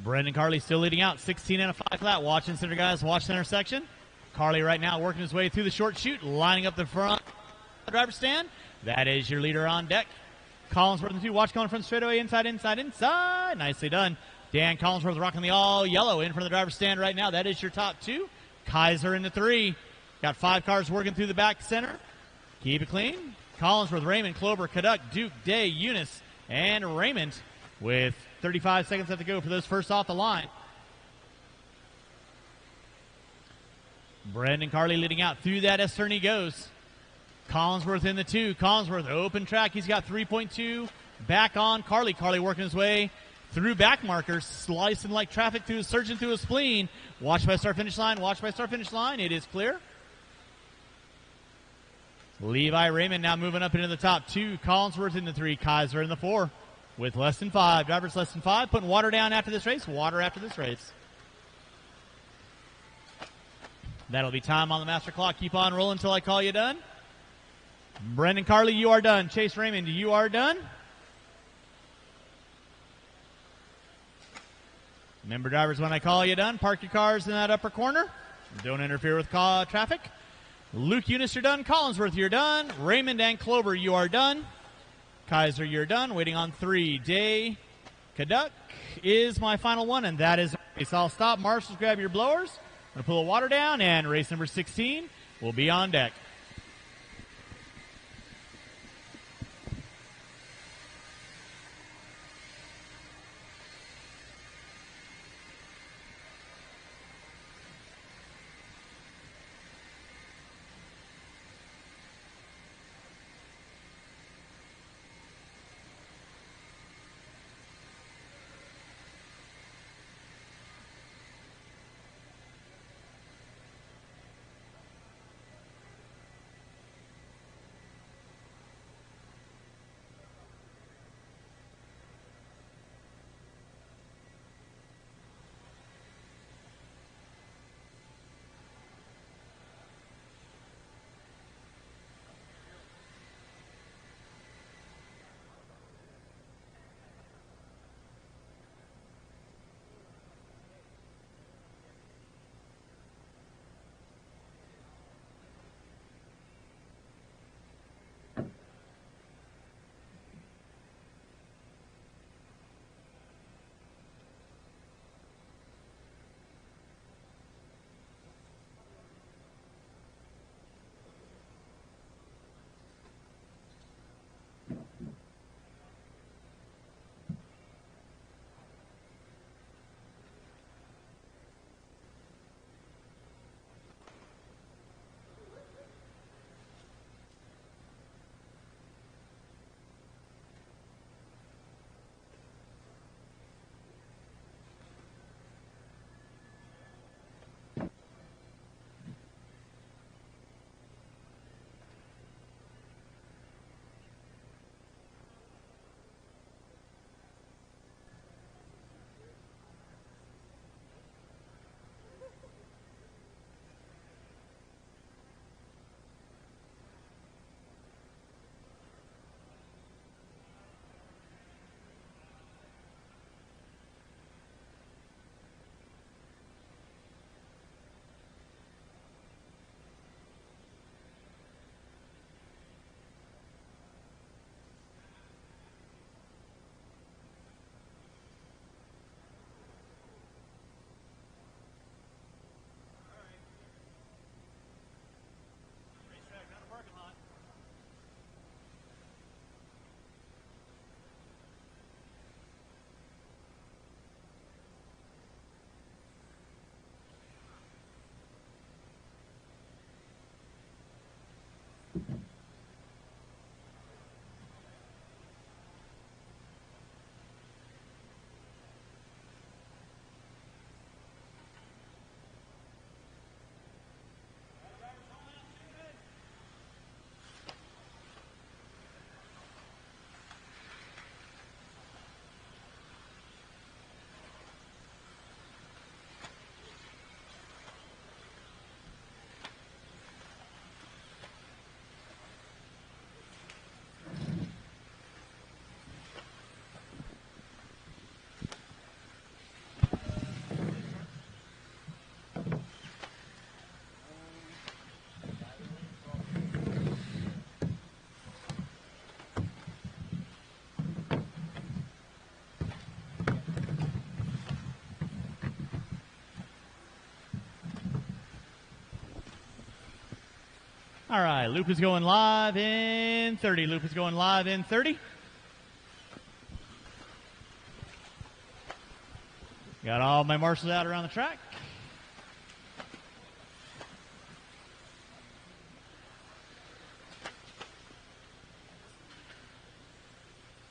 Brendan Carley still leading out, 16 and a 5 flat. Watching center, guys. Watch center section. Carley right now working his way through the short chute, lining up the front driver's stand. That is your leader on deck. Collinsworth in the 2. Watch going from straightaway, inside, inside, inside. Nicely done. Dan Collinsworth rocking the all yellow in front of the driver's stand right now. That is your top 2. Kaiser in the 3. Got 5 cars working through the back center. Keep it clean. Collinsworth, Raymond, Clover, Caduck, Duke, Day, Eunice, and Raymond with 35 seconds left to go for those first off the line. Brendan Carley leading out through that S-turn he goes. Collinsworth in the 2. Collinsworth open track. He's got 3.2 back on Carley. Carley working his way through back markers, slicing like traffic through, surging through a spleen. Watch by start finish line. Watch by start finish line. It is clear. Levi Raymond now moving up into the top 2. Collinsworth in the 3. Kaiser in the 4. With less than 5. Drivers less than 5. Putting water down after this race. Water after this race. That'll be time on the master clock. Keep on rolling until I call you done. Brendan Carley, you are done. Chase Raymond, you are done. Remember, drivers, when I call you done, park your cars in that upper corner. Don't interfere with traffic. Luke Eunice, you're done. Collinsworth, you're done. Raymond and Clover, you are done. Kaiser, you're done. Waiting on 3. Day, Caduck is my final one, and that is race. I'll stop. Marshals, grab your blowers. I'm going to pull the water down, and race number 16 will be on deck. All right, loop is going live in 30. Loop is going live in 30. Got all my marshals out around the track.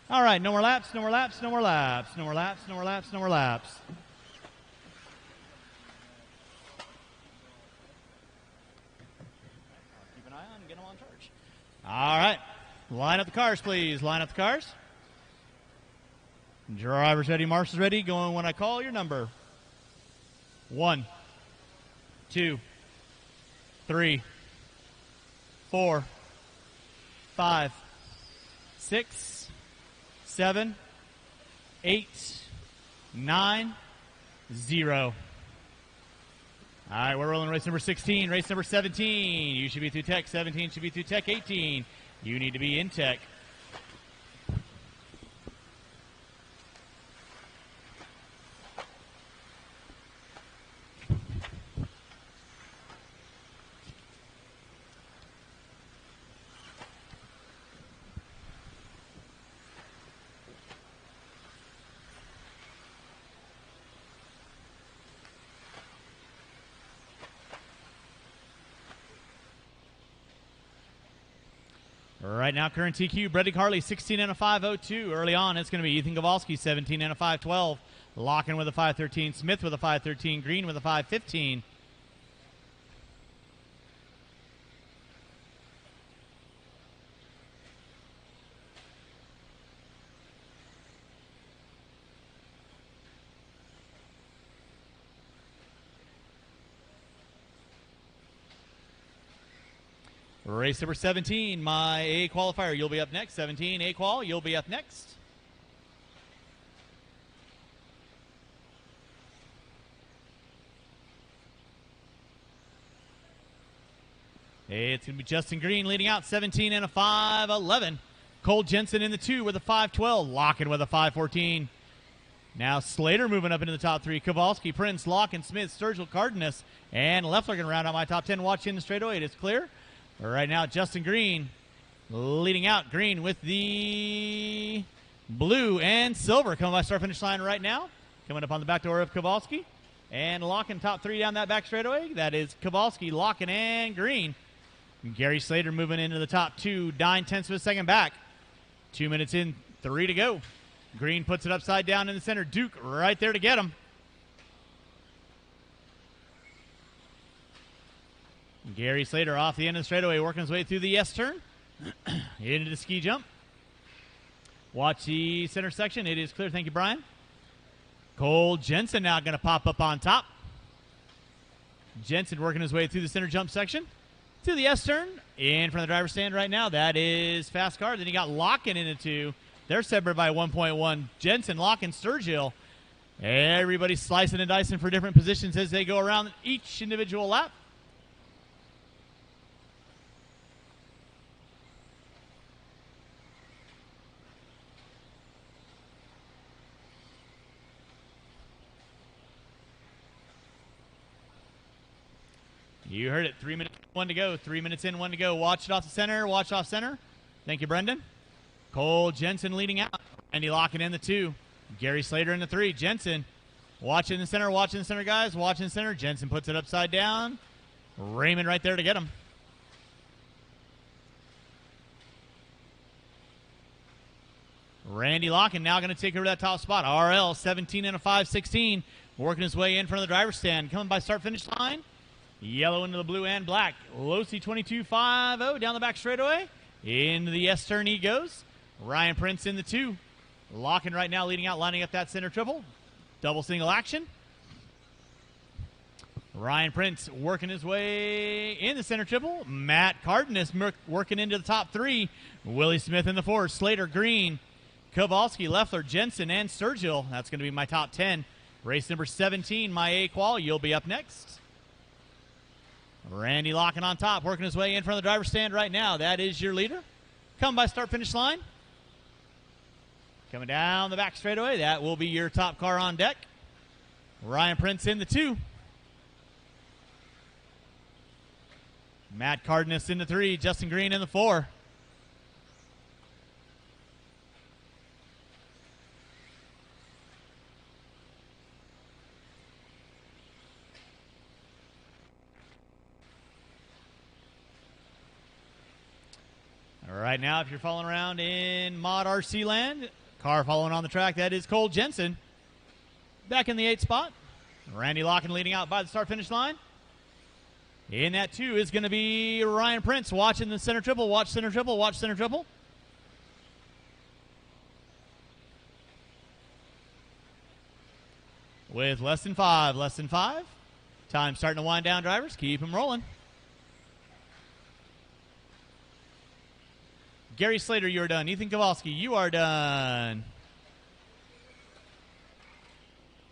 All right, no more laps, no more laps, no more laps, no more laps, no more laps, no more laps. Keep an eye on and get them on charge. All right, line up the cars, please. Line up the cars. Drivers ready, marshals ready. Going when I call your number. 1, 2, 3, 4, 5, 6, 7, 8, 9, 0. All right, we're rolling race number 16. Race number 17. You should be through tech. 17 should be through tech. 18. You need to be in tech. Right now, current TQ, Brady Carley, 16 and a 5.02. Early on, it's going to be Ethan Kowalski, 17 and a 5.12. Locking with a 5.13. Smith with a 5.13. Green with a 5.15. Race number 17, my A qualifier. You'll be up next. 17, A qual. You'll be up next. It's going to be Justin Green leading out, 17 and a 5.11. Cole Jensen in the 2 with a 5.12. Locking with a 5.14. Now Slater moving up into the top 3. Kowalski, Prince, Locken, Smith, Sturgill, Cardenas, and Leffler going to round out my top 10. Watch in the straightaway. It is clear. Right now, Justin Green leading out. Green with the blue and silver coming by start-finish line right now. Coming up on the back door of Kowalski. And Locken top 3 down that back straightaway. That is Kowalski, Locken, and Green. Gary Slater moving into the top 2. 9/10 of a second back. 2 minutes in, 3 to go. Green puts it upside down in the center. Duke right there to get him. Gary Slater off the end of the straightaway, working his way through the S turn. Into the ski jump. Watch the center section. It is clear. Thank you, Brian. Cole Jensen now going to pop up on top. Jensen working his way through the center jump section. To the S turn. In front of the driver's stand right now. That is fast car. Then you got Locken in it too. They're separated by 1.1. Jensen, Locken, Sturgill. Everybody slicing and dicing for different positions as they go around each individual lap. You heard it. 3 minutes, 1 to go. 3 minutes in, 1 to go. Watch it off the center. Watch off center. Thank you, Brendan. Cole Jensen leading out. Andy Locken in the 2. Gary Slater in the 3. Jensen watching the center. Watching the center, guys. Watching the center. Jensen puts it upside down. Raymond right there to get him. Randy Locken now going to take over that top spot. RL 17 and a 5.16, working his way in front of the driver's stand. Coming by start-finish line. Yellow into the blue and black. Losi 22.50 down the back straightaway. Into the S turn he goes. Ryan Prince in the 2. Locken right now leading out, lining up that center triple. Double single action. Ryan Prince working his way in the center triple. Matt Cardenas working into the top 3. Willie Smith in the 4. Slater, Green, Kowalski, Leffler, Jensen, and Sturgill. That's going to be my top 10. Race number 17, my A-Qual. You'll be up next. Randy Locken on top, working his way in front of the driver's stand right now. That is your leader. Come by start-finish line. Coming down the back straightaway, that will be your top car on deck. Ryan Prince in the 2. Matt Cardenas in the 3. Justin Green in the 4. All right, now if you're following around in Mod RC land, car following on the track, that is Cole Jensen. Back in the 8th spot. Randy Locken leading out by the start-finish line. In that 2 is going to be Ryan Prince watching the center triple. Watch center triple. Watch center triple. With less than 5. Time starting to wind down, drivers. Keep them rolling. Gary Slater, you are done. Ethan Kowalski, you are done.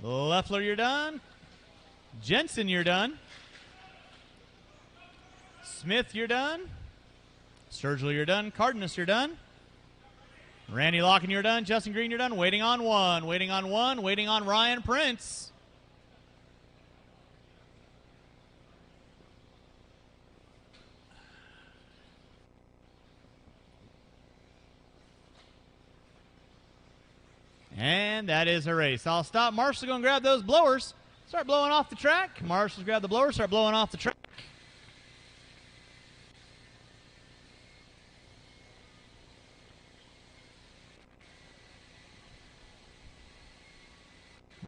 Leffler, you're done. Jensen, you're done. Smith, you're done. Sturgill, you're done. Cardenas, you're done. Randy Locken, you're done. Justin Green, you're done. Waiting on one. Waiting on Ryan Prince. And that is a race. I'll stop. Marshall's going to grab those blowers. Start blowing off the track. Marshall's grab the blowers. Start blowing off the track.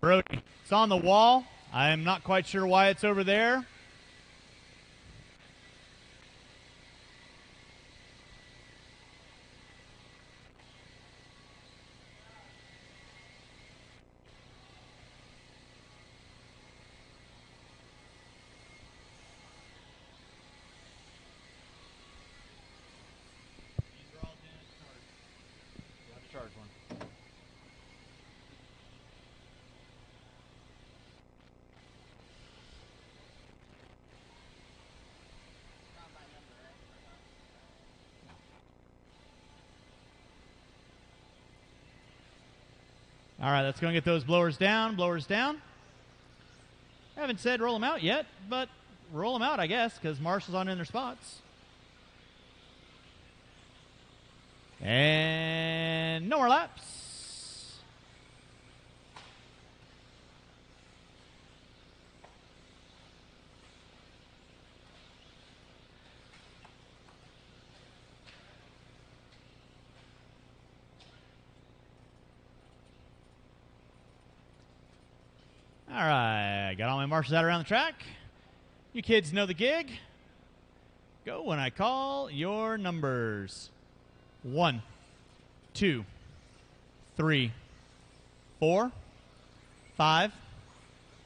Brody, it's on the wall. I am not quite sure why it's over there. All right, let's go and get those blowers down. Blowers down. I haven't said roll them out yet, but roll them out, I guess, because Marshall's on in their spots. And no more laps. All right, got all my marshals out around the track. You kids know the gig. Go when I call your numbers. 1, 2, 3, 4, 5,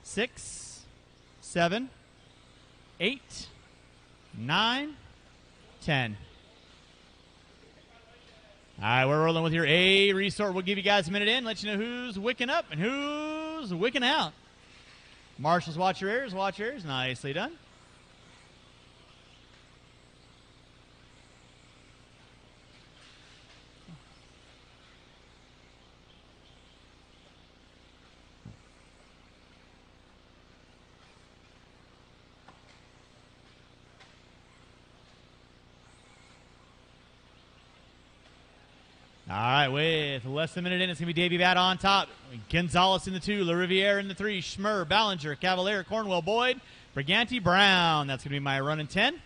6, 7, 8, 9, 10. All right, we're rolling with your A resort. We'll give you guys a minute in, let you know who's wicking up and who's wicking out. Marshals, watch your ears, watch your ears. Nicely done. All right, with less than a minute in, it's going to be Davey Bat on top. Gonzalez in the 2, LaRiviere in the 3, Schmer, Ballinger, Cavalier, Cornwell, Boyd, Briganti, Brown. That's going to be my run in 10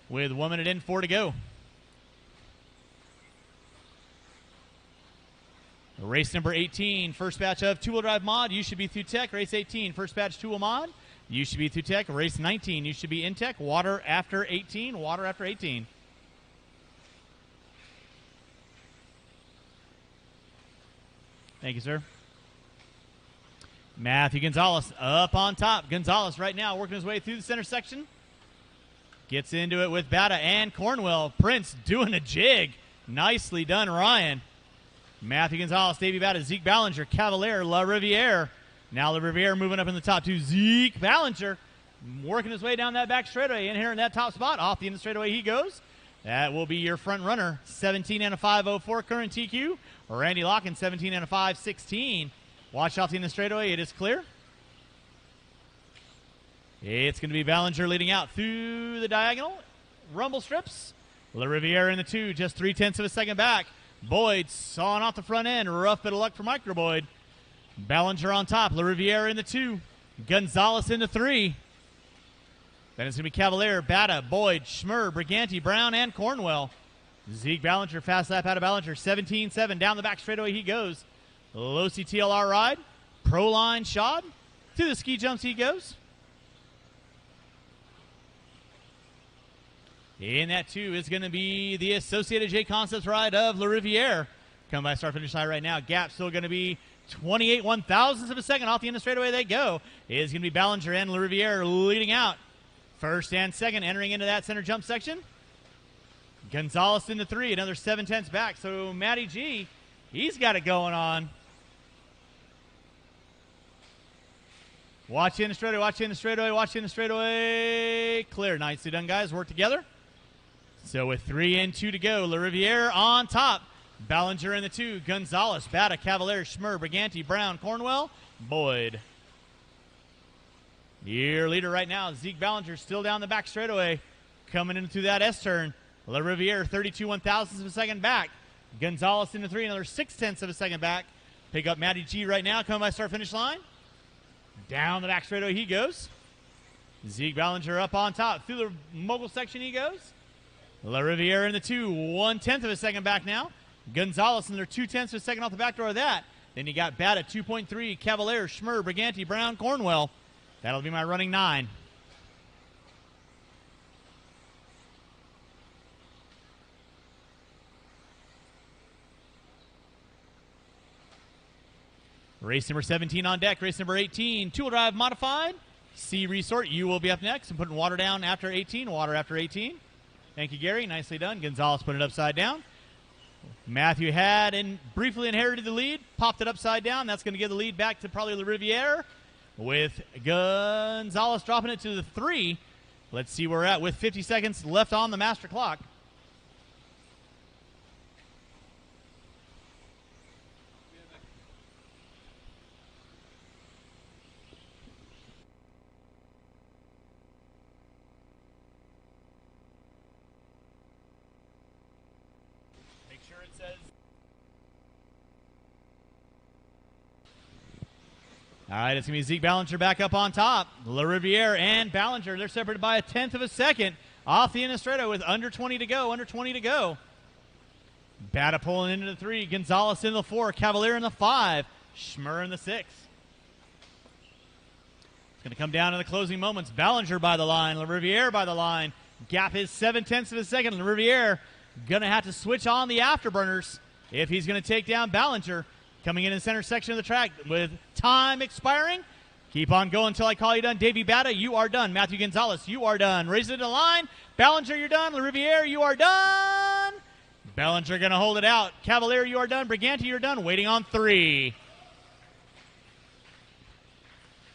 with 1 minute in, 4 to go. Race number 18, first batch of two-wheel drive mod, you should be through tech. Race 18, first batch two-wheel mod, you should be through tech. Race 19, you should be in tech. Water after 18, water after 18. Thank you, sir. Matthew Gonzalez up on top. Gonzalez right now working his way through the center section. Gets into it with Bata and Cornwell. Prince doing a jig. Nicely done, Ryan. Matthew Gonzalez, Davey Bata, Zeke Ballinger, Cavalier, La Riviere. Now La Riviere moving up in the top two. Zeke Ballinger working his way down that back straightaway. In here in that top spot. Off the end of the straightaway he goes. That will be your front runner. 17 and a 5.04 current TQ. Randy Locken, 17 and a 5.16. Watch off the end of the straightaway. It is clear. It's going to be Ballinger leading out through the diagonal. Rumble strips. La Riviere in the two, just 0.3 of a second back. Boyd sawing off the front end. Rough bit of luck for Micro Boyd. Ballinger on top. La Riviere in the two. Gonzalez in the three. Then it's going to be Cavalier, Bata, Boyd, Schmer, Briganti, Brown, and Cornwell. Zeke Ballinger, fast lap out of Ballinger. 17-7. Down the back straightaway he goes. Low CTLR ride. Pro line shot. Through the ski jumps he goes. In that two is going to be the Associated JConcepts ride of La Riviere. Come by start finish line right now. Gap still going to be 28 1,000ths of a second. Off the end of the straightaway they go. It is going to be Ballinger and La Riviere leading out. First and second entering into that center jump section. Gonzalez in the three, another 0.7 back. So Matty G, he's got it going on. Watch in the straightaway, watch in the straightaway, watch in the straightaway. Clear. Nicely done, guys. Work together. So with 3 and 2 to go, La Riviere on top. Ballinger in the two. Gonzalez, Bata, Cavalier, Schmer, Briganti, Brown, Cornwell, Boyd. Your leader right now, Zeke Ballinger, still down the back straightaway. Coming into that S-turn. La Riviere, 32 1,000ths of a second back. Gonzalez in the three, another 0.6 of a second back. Pick up Matty G right now, coming by start finish line. Down the back straightaway he goes. Zeke Ballinger up on top. Through the mogul section he goes. La Riviere in the two, 1/10 of a second back now. Gonzalez another 0.2 of a second off the back door of that. Then you got Bata 2.3, Cavalier, Schmer, Briganti, Brown, Cornwell. That'll be my running 9. Race number 17 on deck. Race number 18, two-wheel drive modified. C Resort, you will be up next. I'm putting water down after 18, water after 18. Thank you, Gary. Nicely done. Gonzalez put it upside down. Matthew had and briefly inherited the lead, popped it upside down. That's going to give the lead back to probably La Riviere, with Gonzalez dropping it to the 3. Let's see where we're at with 50 seconds left on the master clock. Make sure it says. All right, it's going to be Zeke Ballinger back up on top. La Riviere and Ballinger, they're separated by 1/10 of a second. Off the end of Strata with under 20 to go, under 20 to go. Bata pulling into the 3. Gonzalez in the 4. Cavalier in the 5. Schmer in the 6. It's going to come down to the closing moments. Ballinger by the line. La Riviere by the line. Gap is 0.7 of a second. La Riviere going to have to switch on the afterburners if he's going to take down Ballinger. Coming in the center section of the track with time expiring. Keep on going until I call you done. Davey Bata, you are done. Matthew Gonzalez, you are done. Raise it to the line. Ballinger, you're done. La Riviere, you are done. Ballinger going to hold it out. Cavalier, you are done. Briganti, you're done. Waiting on 3.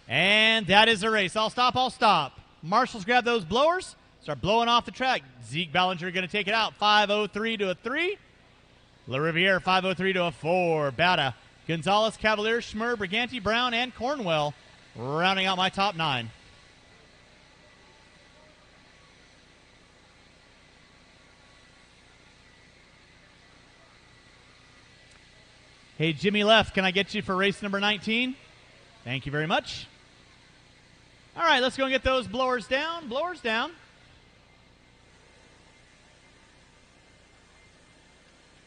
And that is the race. I'll stop. Marshals grab those blowers. Start blowing off the track. Zeke Ballinger going to take it out. 5:03 to a 3. La Riviere 5:03 to a 4. Bata, Gonzalez, Cavalier, Schmer, Briganti, Brown, and Cornwell rounding out my top 9. Hey, Jimmy Left, can I get you for race number 19? Thank you very much. All right, let's go and get those blowers down. Blowers down.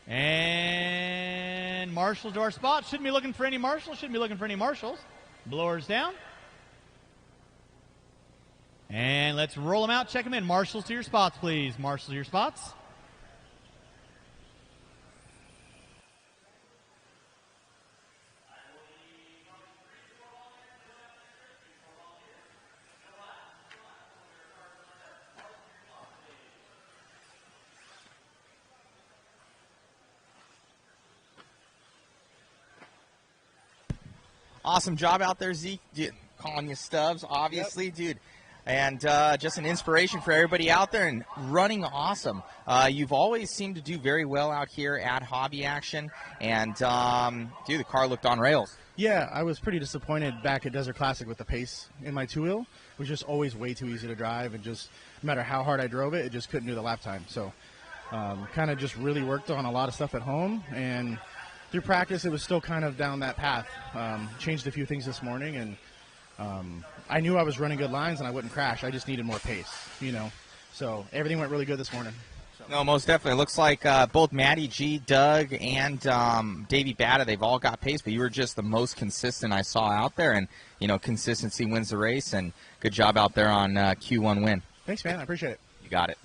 And And marshals to our spot. Shouldn't be looking for any marshals. Shouldn't be looking for any marshals. Blowers down. And let's roll them out. Check them in. Marshals to your spots, please. Marshals to your spots. Awesome job out there, Zeke. Dude, calling you Stubbs, obviously, dude. And just an inspiration for everybody out there and running awesome. You've always seemed to do very well out here at Hobby Action. And, dude, the car looked on rails. Yeah, I was pretty disappointed back at Desert Classic with the pace in my two-wheel. It was just always way too easy to drive, and just no matter how hard I drove it, it just couldn't do the lap time. So kind of just really worked on a lot of stuff at home, and through practice, it was still kind of down that path. Changed a few things this morning, and I knew I was running good lines and I wouldn't crash. I just needed more pace, you know. So everything went really good this morning. So. No, most definitely. It looks like both Matty G, Doug, and Davey Batta, they've all got pace, but you were just the most consistent I saw out there. And, you know, consistency wins the race, and good job out there on Q1 win. Thanks, man. I appreciate it. You got it.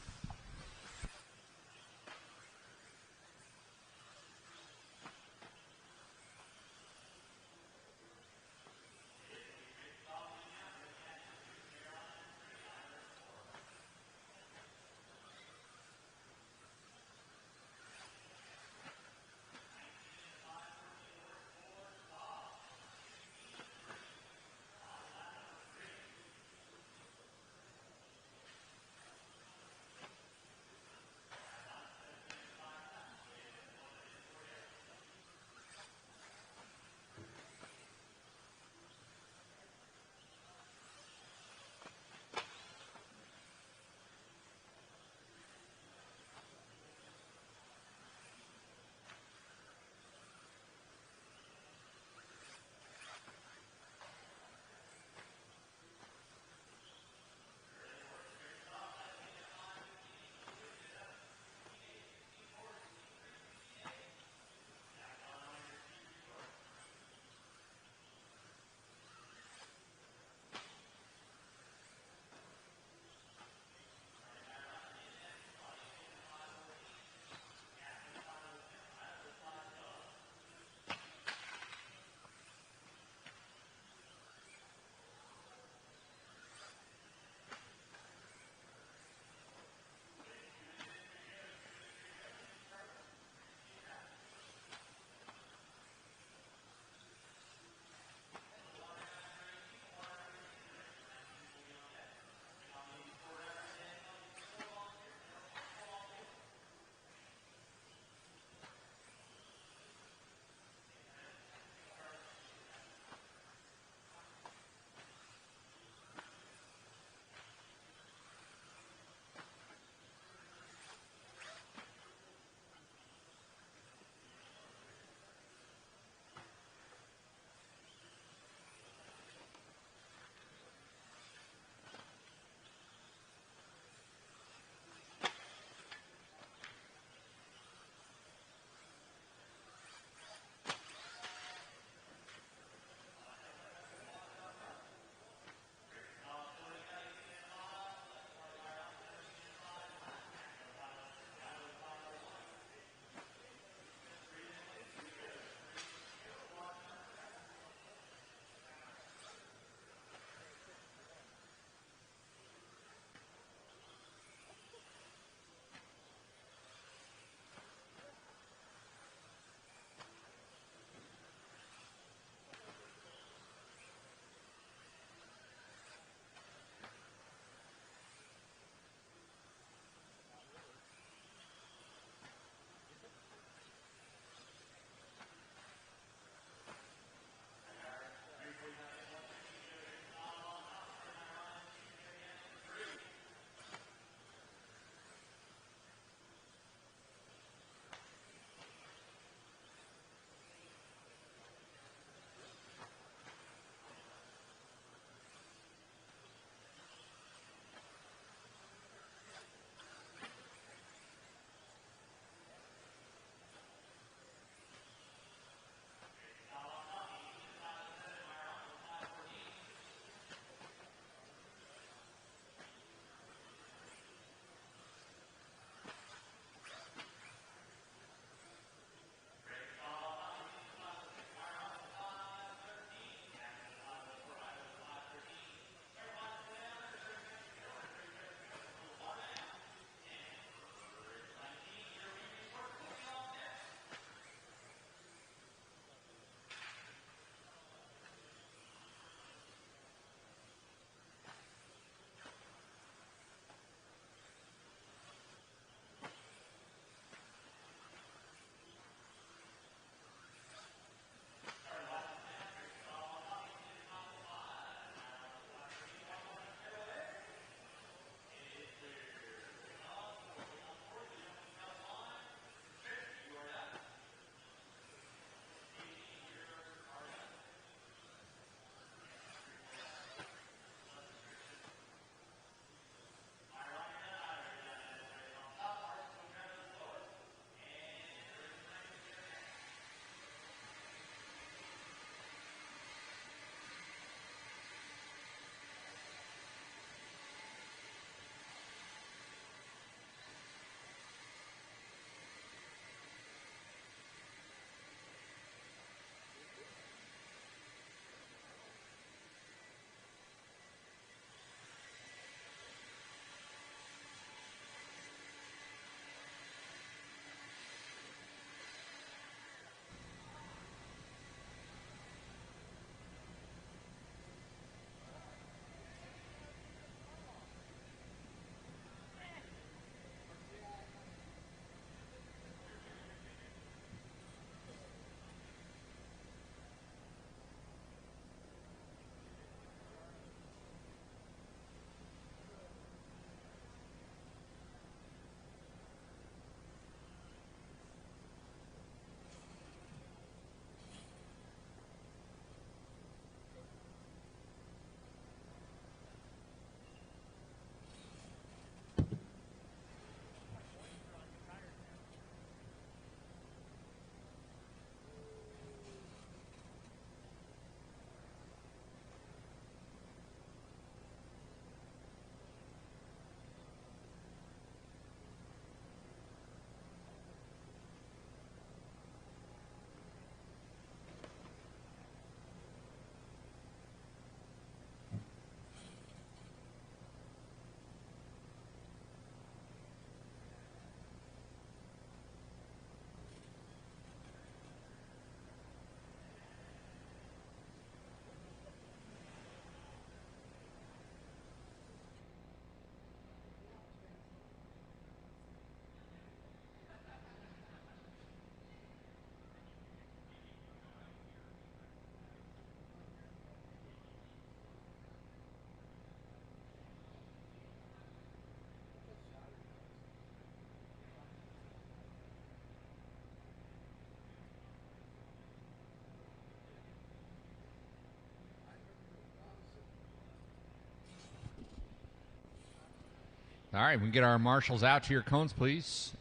All right, we can get our marshals out to your cones, please.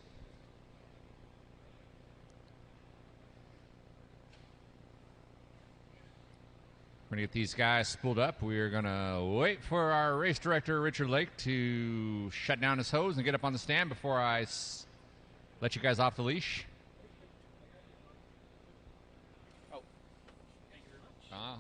We're going to get these guys spooled up. We are going to wait for our race director, Richard Lake, to shut down his hose and get up on the stand before I let you guys off the leash. Oh, thank you very much.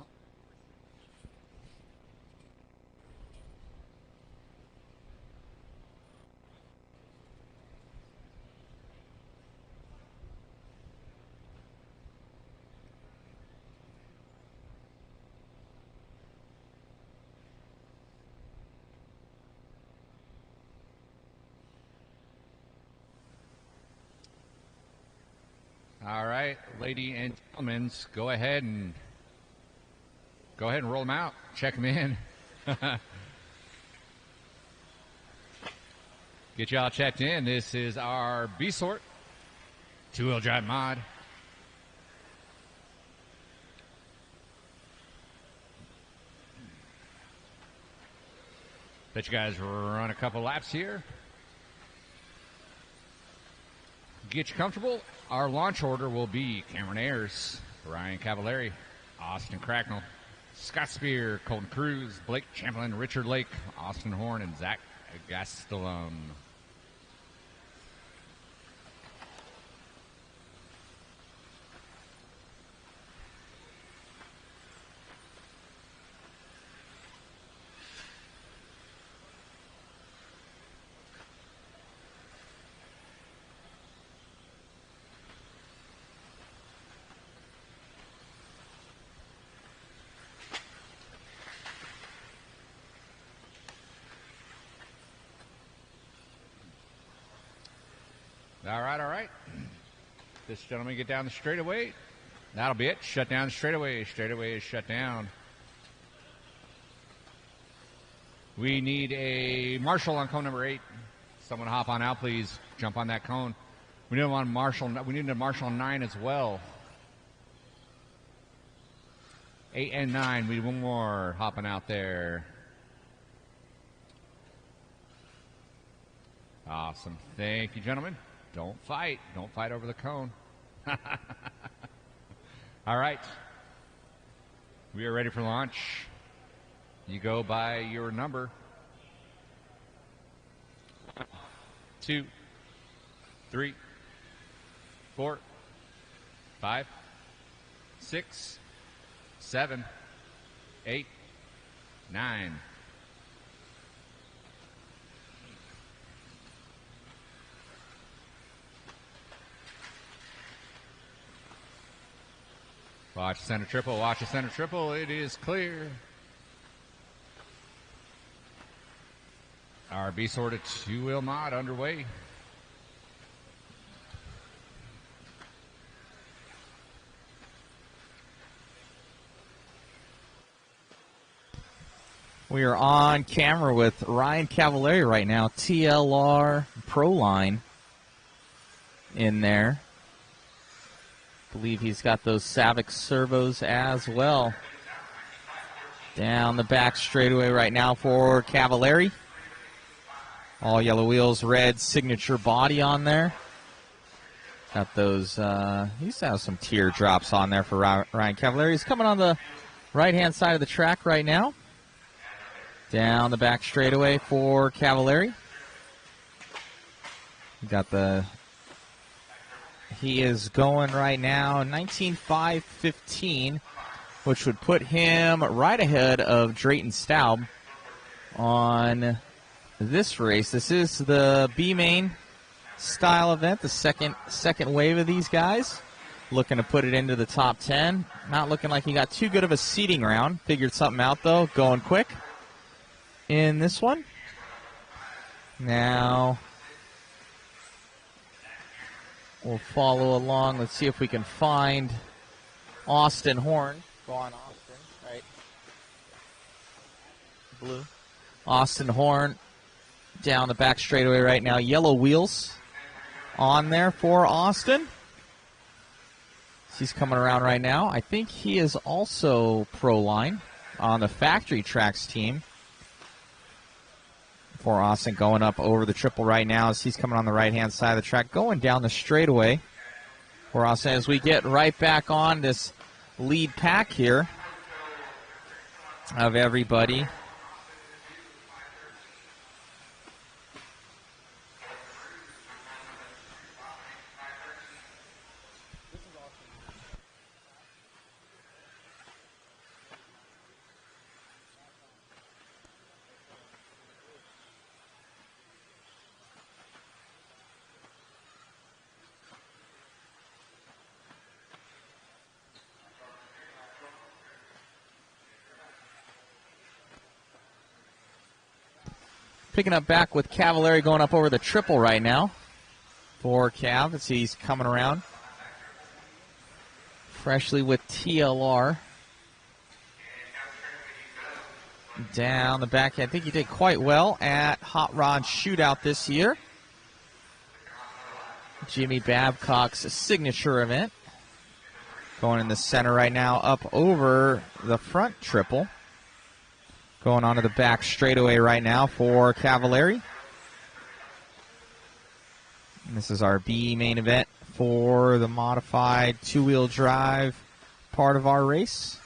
All right, ladies and gentlemen, go ahead and roll them out. Check them in. Get y'all checked in. This is our B sort, two-wheel drive mod. Let you guys run a couple laps here. Get you comfortable. Our launch order will be Cameron Ayers, Ryan Cavallari, Austin Cracknell, Scott Spear, Colton Cruz, Blake Chamberlain, Richard Lake, Austin Horn, and Zach Gastelum. All right. This gentleman get down the straightaway. That'll be it. Shut down the straightaway. Straightaway is shut down. We need a marshal on cone number 8. Someone hop on out, please. Jump on that cone. We need a marshal on 9 as well. 8 and 9. We need one more hopping out there. Awesome. Thank you, gentlemen. Don't fight. Don't fight over the cone. All right. We are ready for launch. You go by your number. 2, 3, 4, 5, 6, 7, 8, 9. Watch the center triple. Watch the center triple. It is clear. Our B sorted two-wheel mod underway. We are on camera with Ryan Cavallari right now, TLR Pro Line in there. Believe he's got those Savic servos as well. Down the back straightaway right now for Cavallari. All yellow wheels, red signature body on there. Got those, he used to have some teardrops on there for Ryan Cavallari. He's coming on the right-hand side of the track right now. Down the back straightaway for Cavallari. He is going right now 19.5.15, which would put him right ahead of Drayton Staub on this race. This is the B-Main style event, the second wave of these guys. Looking to put it into the top 10. Not looking like he got too good of a seeding round. Figured something out, though, going quick in this one. Now we'll follow along. Let's see if we can find Austin Horn. Go on, Austin. Right. Blue. Austin Horn down the back straightaway right now. Yellow wheels on there for Austin. He's coming around right now. I think he is also Pro Line on the Factory Tracks team. for Austin, going up over the triple right now as he's coming on the right-hand side of the track, going down the straightaway for Austin as we get right back on this lead pack here of everybody. Picking up back with Cavallari going up over the triple right now for Cav as he's coming around. Freshly with TLR. Down the back. I think he did quite well at Hot Rod Shootout this year. Jimmy Babcock's signature event. Going in the center right now up over the front triple. Going onto the back straightaway right now for Cavallari. And this is our B main event for the modified two-wheel drive part of our race.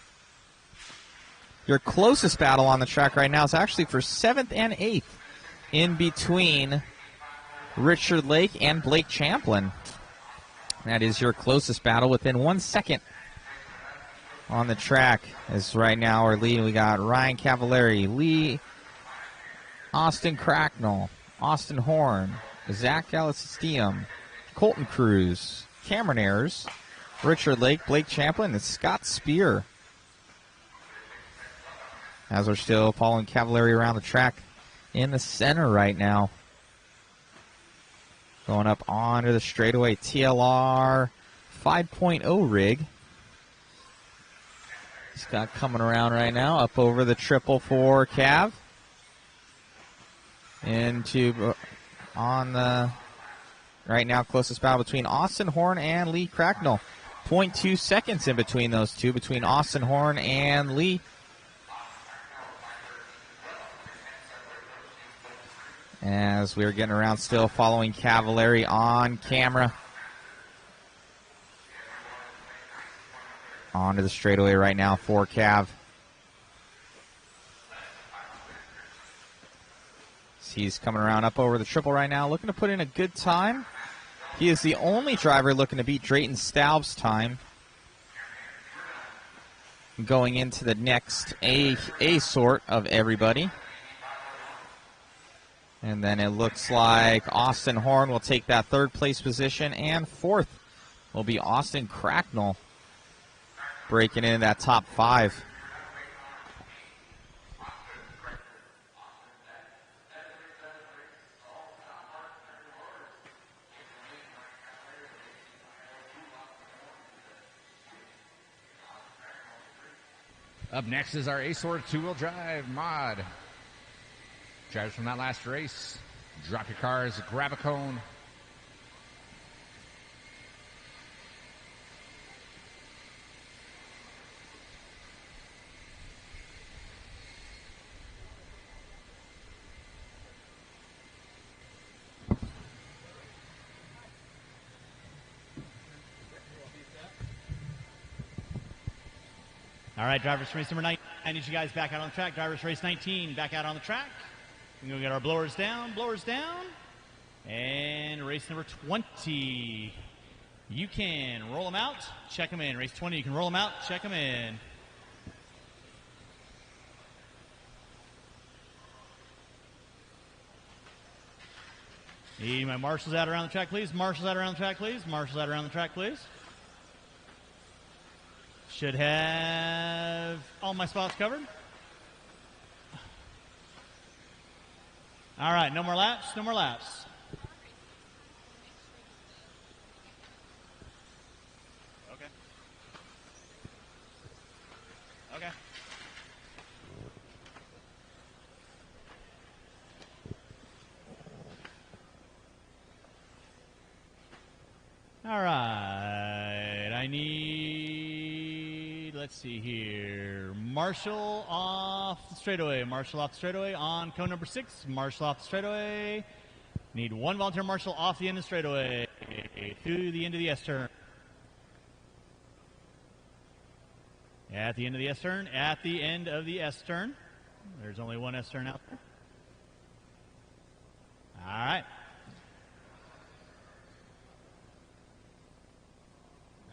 Your closest battle on the track right now is actually for 7th and 8th in between Richard Lake and Blake Champlin. That is your closest battle within 1 second on the track. As right now our lead, we got Ryan Cavallari, Lee, Austin Cracknell, Austin Horn, Zach Galicistium, Colton Cruz, Cameron Ayers, Richard Lake, Blake Champlin, and Scott Spear. As we're still following Cavallari around the track in the center right now. Going up onto the straightaway TLR 5.0 rig. Scott coming around right now, up over the triple for Cav. Into on the right now closest battle between Austin Horn and Lee Cracknell. 0.2 seconds in between those two, between Austin Horn and Lee. As we're getting around still following Cavallari on camera. Onto the straightaway right now for Cav. He's coming around up over the triple right now, looking to put in a good time. He is the only driver looking to beat Drayton Staub's time. Going into the next A sort of everybody. And then it looks like Austin Horn will take that third place position, and fourth will be Austin Cracknell, breaking into that top 5. Up next is our A-Sort two-wheel drive mod. Drivers from that last race, drop your cars, grab a cone. All right, drivers race number 9. I need you guys back out on the track. Drivers race 19, back out on the track. We're going to get our blowers down. And race number 20. You can roll them out, check them in. Race 20, you can roll them out, check them in. Need my marshals out around the track, please. Marshals out around the track, please. Marshals out around the track, please. Should have all my spots covered. All right, no more laps, no more laps. Okay. Okay. All right, I need, let's see here, Marshall off the straightaway. Marshall off the straightaway on cone number 6. Marshall off the straightaway. Need one volunteer marshal off the end of the straightaway through the end of the S turn. At the end of the S turn. At the end of the S turn. There's only one S turn out there. All right.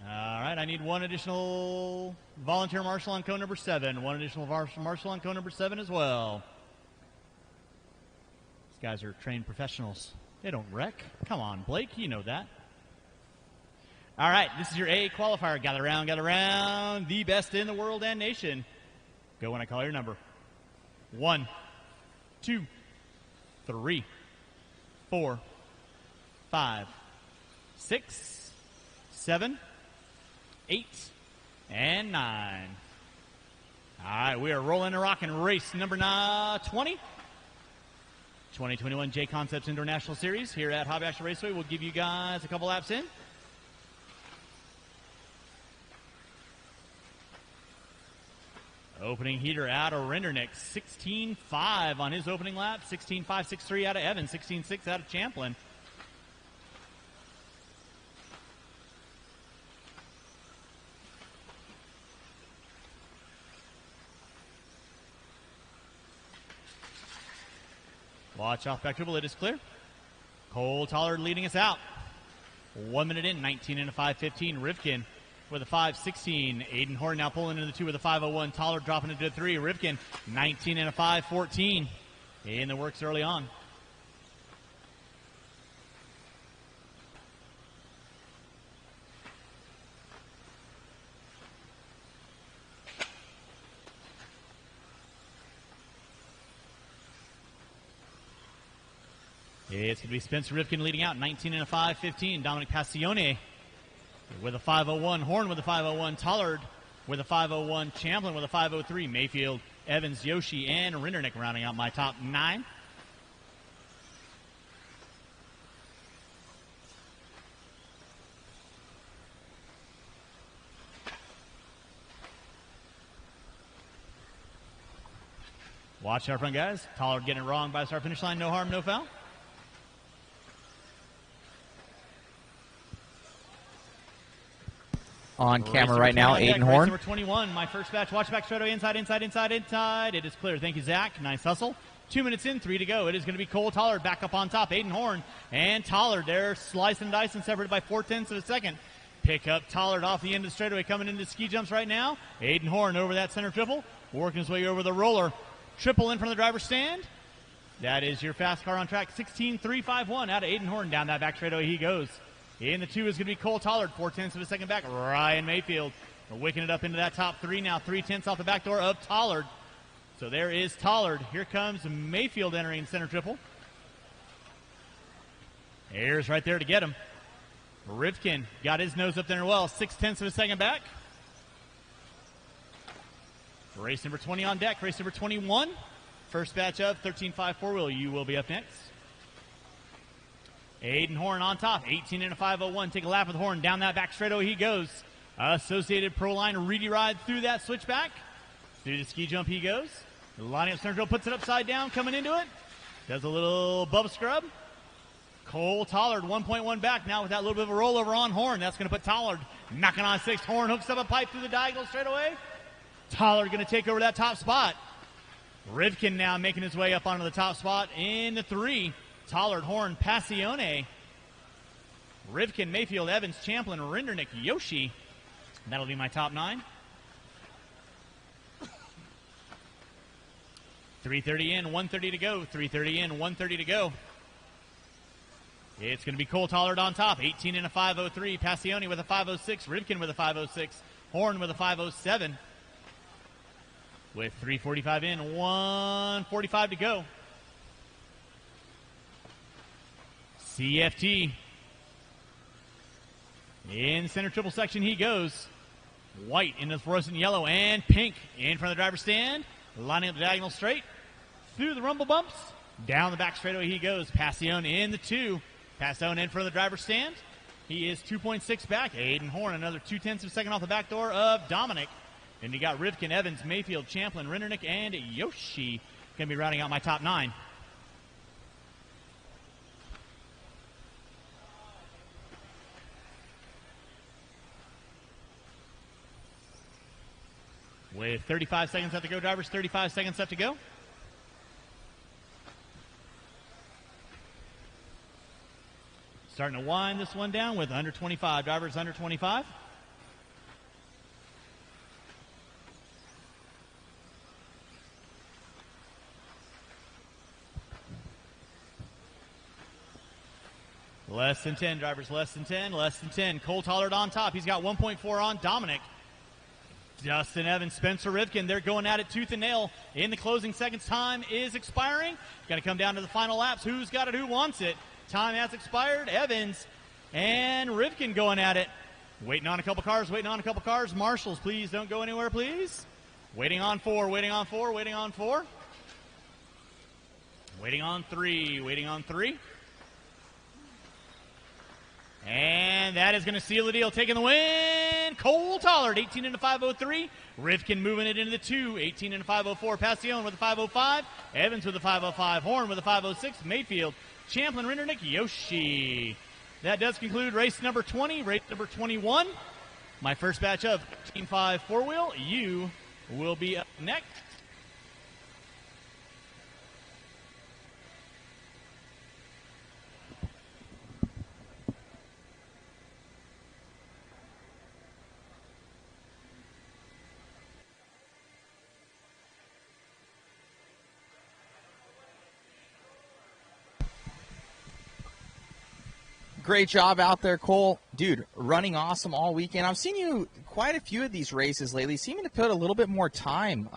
All right, I need one additional volunteer marshal on cone number 7. One additional marshal on cone number 7 as well. These guys are trained professionals. They don't wreck. Come on, Blake, you know that. All right, this is your A qualifier. Gather around. The best in the world and nation. Go when I call your number. 1, 2, 3, 4, 5, 6, 7, 8, and 9. All right, we are rolling and rocking. Race number 20. 2021 JConcepts Indoor National Series here at Hobby Action Raceway. We'll give you guys a couple laps in. Opening heater out of Rendernick, 16.5 on his opening lap, 16.563 out of Evans, 16.6 out of Champlin. Watch off back dribble, it is clear. Cole Tollard leading us out. 1 minute in, 19 and a 5.15. Rivkin with a 5.16. Aiden Horn now pulling into the 2 with a 5.01. Tollard dropping into the 3. Rivkin 19 and a 5.14. In the works early on. It's going to be Spencer Rivkin leading out, 19 and a 5.15. Dominic Passione with a 5.01. Horn with a 5.01. Tollard with a 5.01. Champlin with a 5.03. Mayfield, Evans, Yoshi, and Rendernick rounding out my top 9. Watch our front, guys. Tollard getting it wrong by the start finish line. No harm, no foul. On camera right now, Aiden Horn. Number 21, my first batch. Watch back straightaway, inside. It is clear. Thank you, Zach. Nice hustle. 2 minutes in, 3 to go. It is going to be Cole Tollard back up on top. Aiden Horn and Tollard. They're slicing and dicing, separated by 0.4 of a second. Pick up Tollard off the end of the straightaway, coming into ski jumps right now. Aiden Horn over that center triple, working his way over the roller. Triple in from the driver's stand. That is your fast car on track. 16.351 out of Aiden Horn. Down that back straightaway he goes. In the 2 is going to be Cole Tollard, 0.4 of a second back. Ryan Mayfield wicking it up into that top 3 now. 0.3 off the back door of Tollard. So there is Tollard. Here comes Mayfield entering center triple. Ayers right there to get him. Rivkin got his nose up there well. 0.6 of a second back. Race number 20 on deck. Race number 21. First batch of 13.5 4-wheel. You will be up next. Aiden Horn on top, 18 and a 5.01. Take a lap with Horn. Down that back straightaway he goes. Associated Pro Line Reedy ride through that switchback. Through the ski jump he goes. Lining up center drill, puts it upside down, coming into it. Does a little bub scrub. Cole Tollard, 1.1 back now with that little bit of a rollover on Horn. That's going to put Tollard knocking on 6. Horn hooks up a pipe through the diagonal straightaway. Tollard going to take over that top spot. Rivkin now making his way up onto the top spot in the 3. Tollard, Horn, Passione, Rivkin, Mayfield, Evans, Champlin, Rendernick, Yoshi. That'll be my top 9. 3:30 in, 1:30 to go. 3:30 in, 1:30 to go. It's going to be Cole Tollard on top, 18 and a 5.03. Passione with a 5.06. Rivkin with a 5.06. Horn with a 5.07. With 3:45 in, 1:45 to go. CFT. In center triple section he goes. White into the fluorescent yellow and pink in front of the driver's stand. Lining up the diagonal straight. Through the rumble bumps. Down the back straightaway he goes. Passione in the 2. Passione in front of the driver's stand. He is 2.6 back. Aiden Horn another 0.2 of a second off the back door of Dominic. And you got Rivkin, Evans, Mayfield, Champlin, Rindernick, and Yoshi going to be rounding out my top 9. With 35 seconds left to go, drivers, 35 seconds left to go. Starting to wind this one down with under 25, drivers under 25. Less than 10, drivers, less than 10, less than 10. Cole Tollard on top. He's got 1.4 on Dominic. Dustin Evans, Spencer Rivkin, they're going at it tooth and nail in the closing seconds. Time is expiring. Got to come down to the final laps. Who's got it? Who wants it? Time has expired. Evans and Rivkin going at it. Waiting on a couple cars, waiting on a couple cars. Marshals, please don't go anywhere, please. Waiting on 4, waiting on 4, waiting on 4. Waiting on 3, waiting on 3. And that is going to seal the deal. Taking the win, Cole Tollard, 18 into 503. Rivkin moving it into the 2, 18 into 504. Passion with a 505. Evans with a 505. Horn with a 506. Mayfield, Champlin, Rindernick, Yoshi. That does conclude race number 20. Race number 21. My first batch of Team 5 4-wheel. You will be up next. Great job out there, Cole. Dude, running awesome all weekend. I've seen you quite a few of these races lately, seeming to put a little bit more time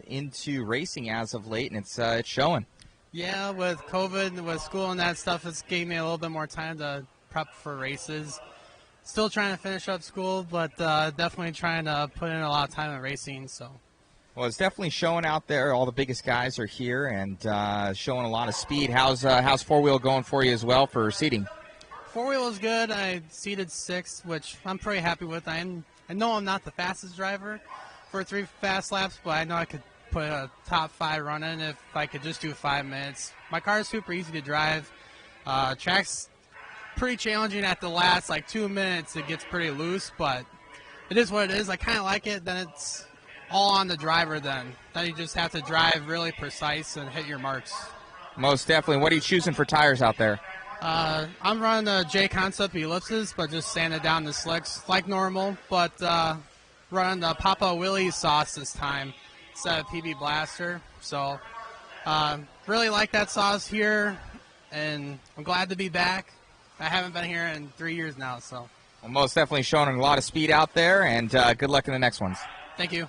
into racing as of late, and it's showing. Yeah, with COVID and with school and that stuff, it's gave me a little bit more time to prep for races. Still trying to finish up school, but definitely trying to put in a lot of time in racing. So. Well, it's definitely showing out there. All the biggest guys are here and showing a lot of speed. How's four-wheel going for you as well for seating? Four-wheel is good. I seated 6th, which I'm pretty happy with. I know I'm not the fastest driver for 3 fast laps, but I know I could put a top 5 run in if I could just do 5 minutes. My car is super easy to drive. Track's pretty challenging at the last 2 minutes. It gets pretty loose, but it is what it is. I kind of like it. Then it's all on the driver then. Then you just have to drive really precise and hit your marks. Most definitely. What are you choosing for tires out there? I'm running the JConcept ellipses, but just sanded down the slicks like normal, but running the Papa Willie's sauce this time instead of PB Blaster. So really like that sauce here, and I'm glad to be back. I haven't been here in 3 years now. So. Well, most definitely showing a lot of speed out there, and good luck in the next ones. Thank you.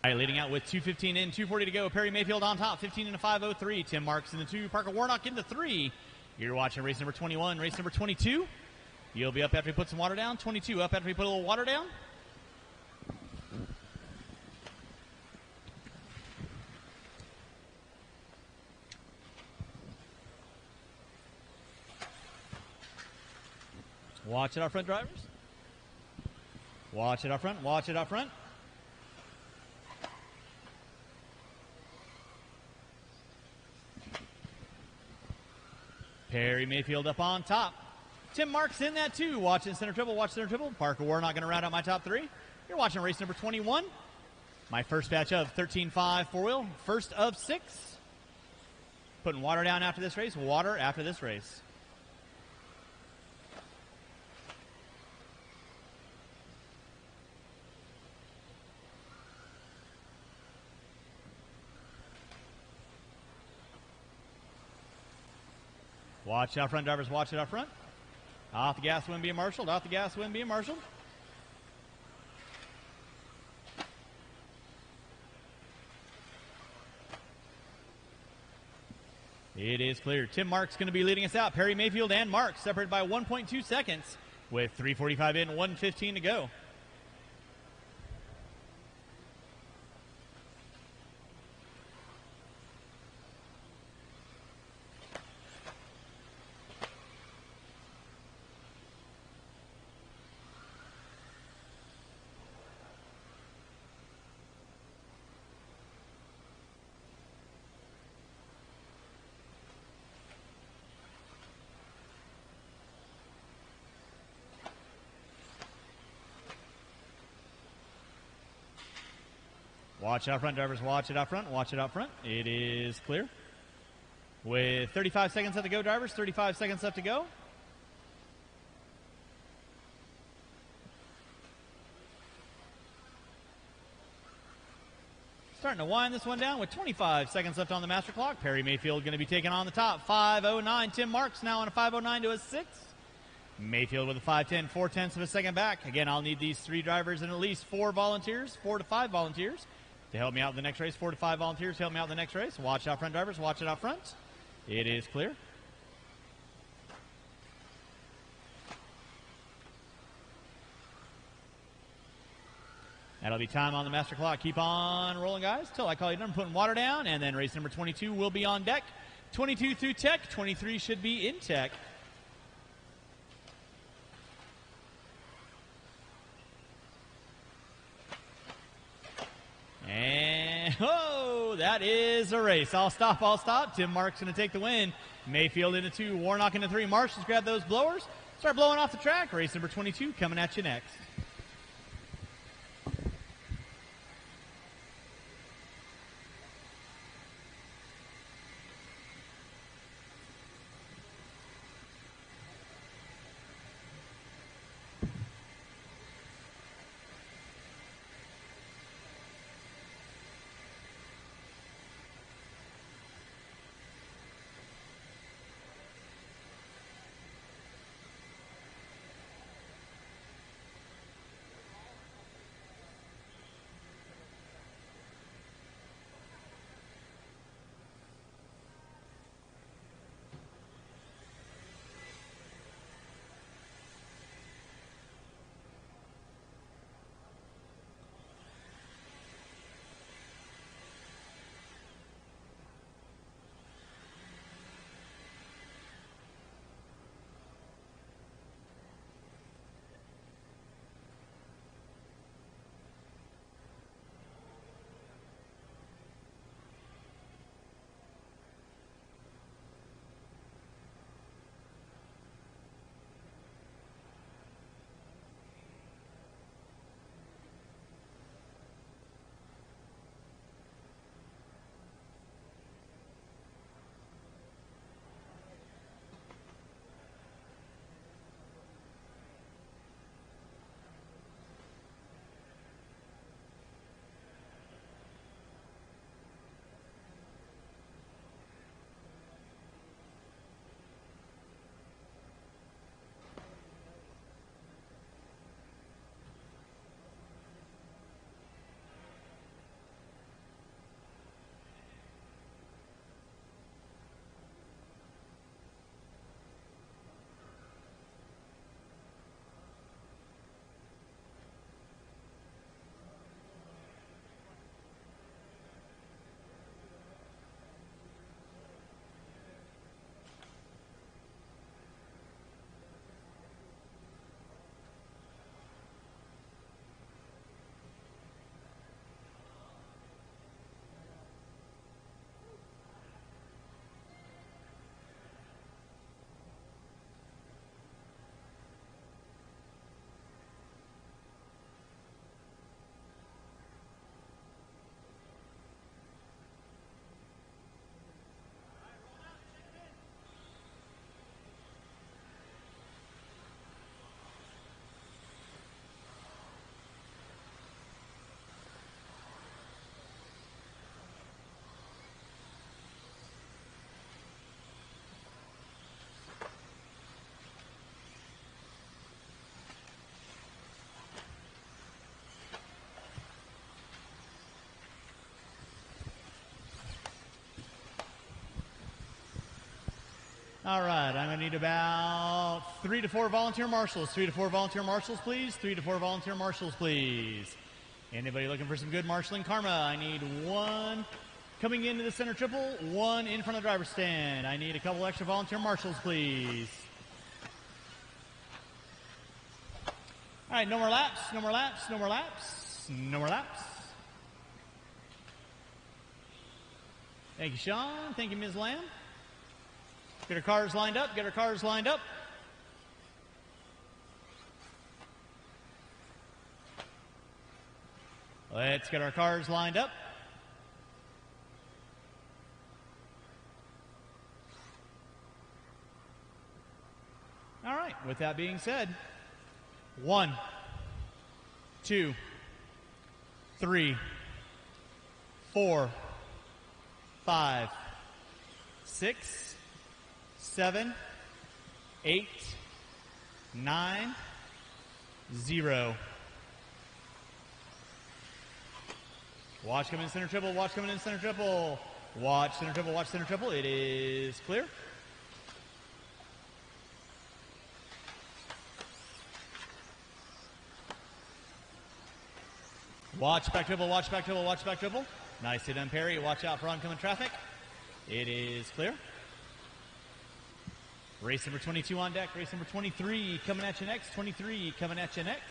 All right, leading out with 2:15 in, 2:40 to go. Perry Mayfield on top, 15 and a 5:03. Tim Marks in the 2, Parker Warnock in the 3. You're watching race number 21, race number 22. You'll be up after we put some water down. 22 up after we put a little water down. Watch it out front, drivers. Watch it out front. Watch it out front. Perry Mayfield up on top. Tim Marks in that too. Watching center triple. Watch center triple. Parker Warnock going to round out my top 3. You're watching race number 21. My first batch of 13.5 4-wheel. First of 6. Putting water down after this race. Water after this race. Watch out front, drivers. Watch it out front. Off the gas, wind being marshaled. Off the gas, wind being marshaled. It is clear. Tim Marks going to be leading us out. Perry Mayfield and Marks separated by 1.2 seconds with 3:45 in, 1:15 to go. Watch out front, drivers. Watch it out front. Watch it out front. It is clear. With 35 seconds left to go, drivers. 35 seconds left to go. Starting to wind this one down with 25 seconds left on the master clock. Perry Mayfield going to be taking on the top. 5:09. Tim Marks now on a 5:09 to a 6. Mayfield with a 5:10, 4/10 of a second back. Again, I'll need these 3 drivers and at least 4 volunteers, 4 to 5 volunteers to help me out in the next race. 4 to 5 volunteers to help me out in the next race. Watch out front, drivers. Watch it out front. It is clear. That'll be time on the master clock. Keep on rolling, guys, till I call you done. Putting water down, and then race number 22 will be on deck. 22 through tech. 23 should be in tech. And, oh, that is a race. I'll stop. Tim Marks going to take the win. Mayfield into 2, Warnock into 3. Marshals grab those blowers. Start blowing off the track. Race number 22 coming at you next. All right, I'm going to need about 3 to 4 volunteer marshals. 3 to 4 volunteer marshals, please. 3 to 4 volunteer marshals, please. Anybody looking for some good marshaling karma? I need 1 coming into the center triple, 1 in front of the driver's stand. I need a couple extra volunteer marshals, please. All right, no more laps, no more laps, no more laps, no more laps. Thank you, Sean. Thank you, Ms. Lamb. Get our cars lined up, get our cars lined up. Let's get our cars lined up. All right, with that being said, 1, 2, 3, 4, 5, 6, 7, 8, 9, 0. Watch coming in center triple, watch coming in center triple. Watch center triple, watch center triple. It is clear. Watch back triple, watch back triple, watch back triple. Nice hit on Perry. Watch out for oncoming traffic. It is clear. Race number 22 on deck. Race number 23 coming at you next. 23 coming at you next.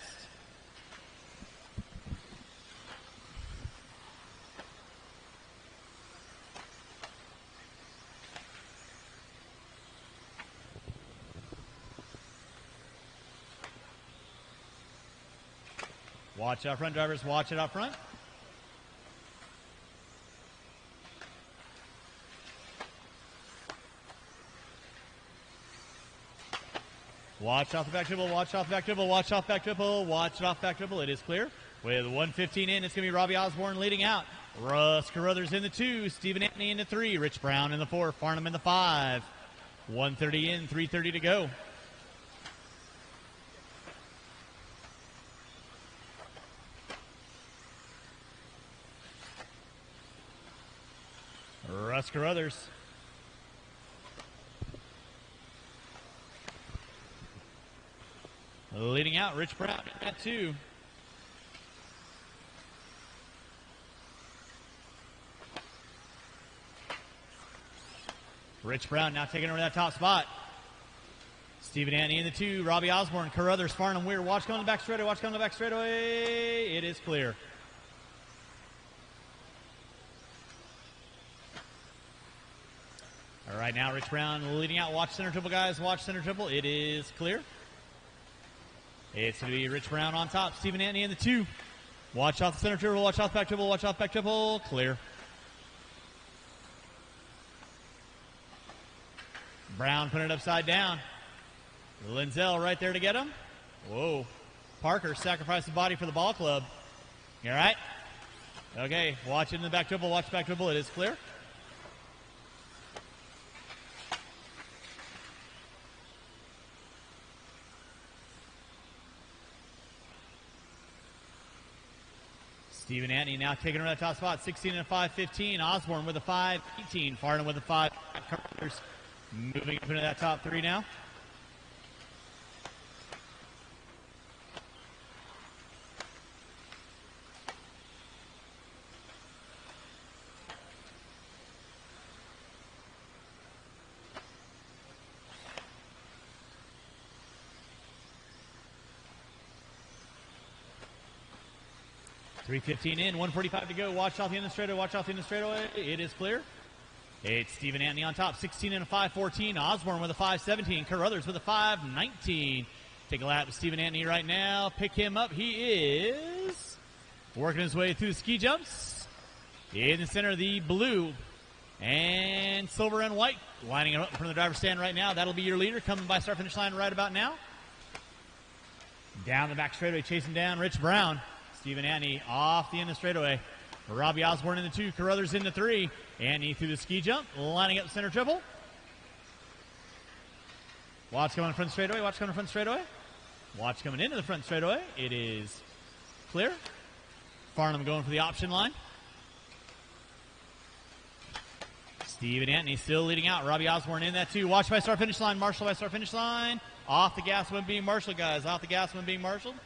Watch out front, drivers. Watch it out front. Watch off the back triple, watch off back triple, watch off back triple, watch it off back triple. It is clear. With 1:15 in, it's going to be Robbie Osborne leading out. Russ Carruthers in the 2, Stephen Anthony in the 3, Rich Brown in the 4, Farnham in the 5. 1:30 in, 3:30 to go. Russ Carruthers. Leading out, Rich Brown at 2. Rich Brown now taking over that top spot. Stephen Anthony in the 2, Robbie Osborne, Carruthers, Farnham, Weir. Watch coming to the back straightaway, watch coming to the back straightaway. It is clear. All right, now Rich Brown leading out. Watch center triple, guys. Watch center triple. It is clear. It's going to be Rich Brown on top. Stephen Anthony in the 2. Watch off the center triple. Watch off back triple. Watch off back triple. Clear. Brown putting it upside down. Linzel right there to get him. Whoa. Parker sacrificed the body for the ball club. You all right? Okay. Watch it in the back triple. Watch back triple. It is clear. Stephen Anthony now taking over that top spot. 16 and a 5:15. Osborne with a 5:18. Farnham with a 5. Carruthers moving up into that top 3 now. .315 in, 1:45 to go. Watch off the end of the straightaway. Watch off the end of the straightaway. It is clear. It's Stephen Anthony on top. 16 and a 5:14. Osborne with a 5:17. Carruthers with a 5:19. Take a lap with Stephen Anthony right now. Pick him up. He is working his way through the ski jumps. In the center, the blue and silver and white. Lining up in front of the driver's stand right now. That'll be your leader coming by start-finish line right about now. Down the back straightaway, chasing down Rich Brown. Stephen Anthony off the end of the straightaway. Robbie Osborne in the 2, Carruthers in the 3. Anthony through the ski jump, lining up center triple. Watch coming in front straightaway, watch coming in front straightaway. Watch coming into the front straightaway. It is clear. Farnham going for the option line. Steven Antony still leading out. Robbie Osborne in that too. Watch by start finish line. Marshall by start finish line. Off the gas when being Marshall, guys. Off the gas when being Marshall.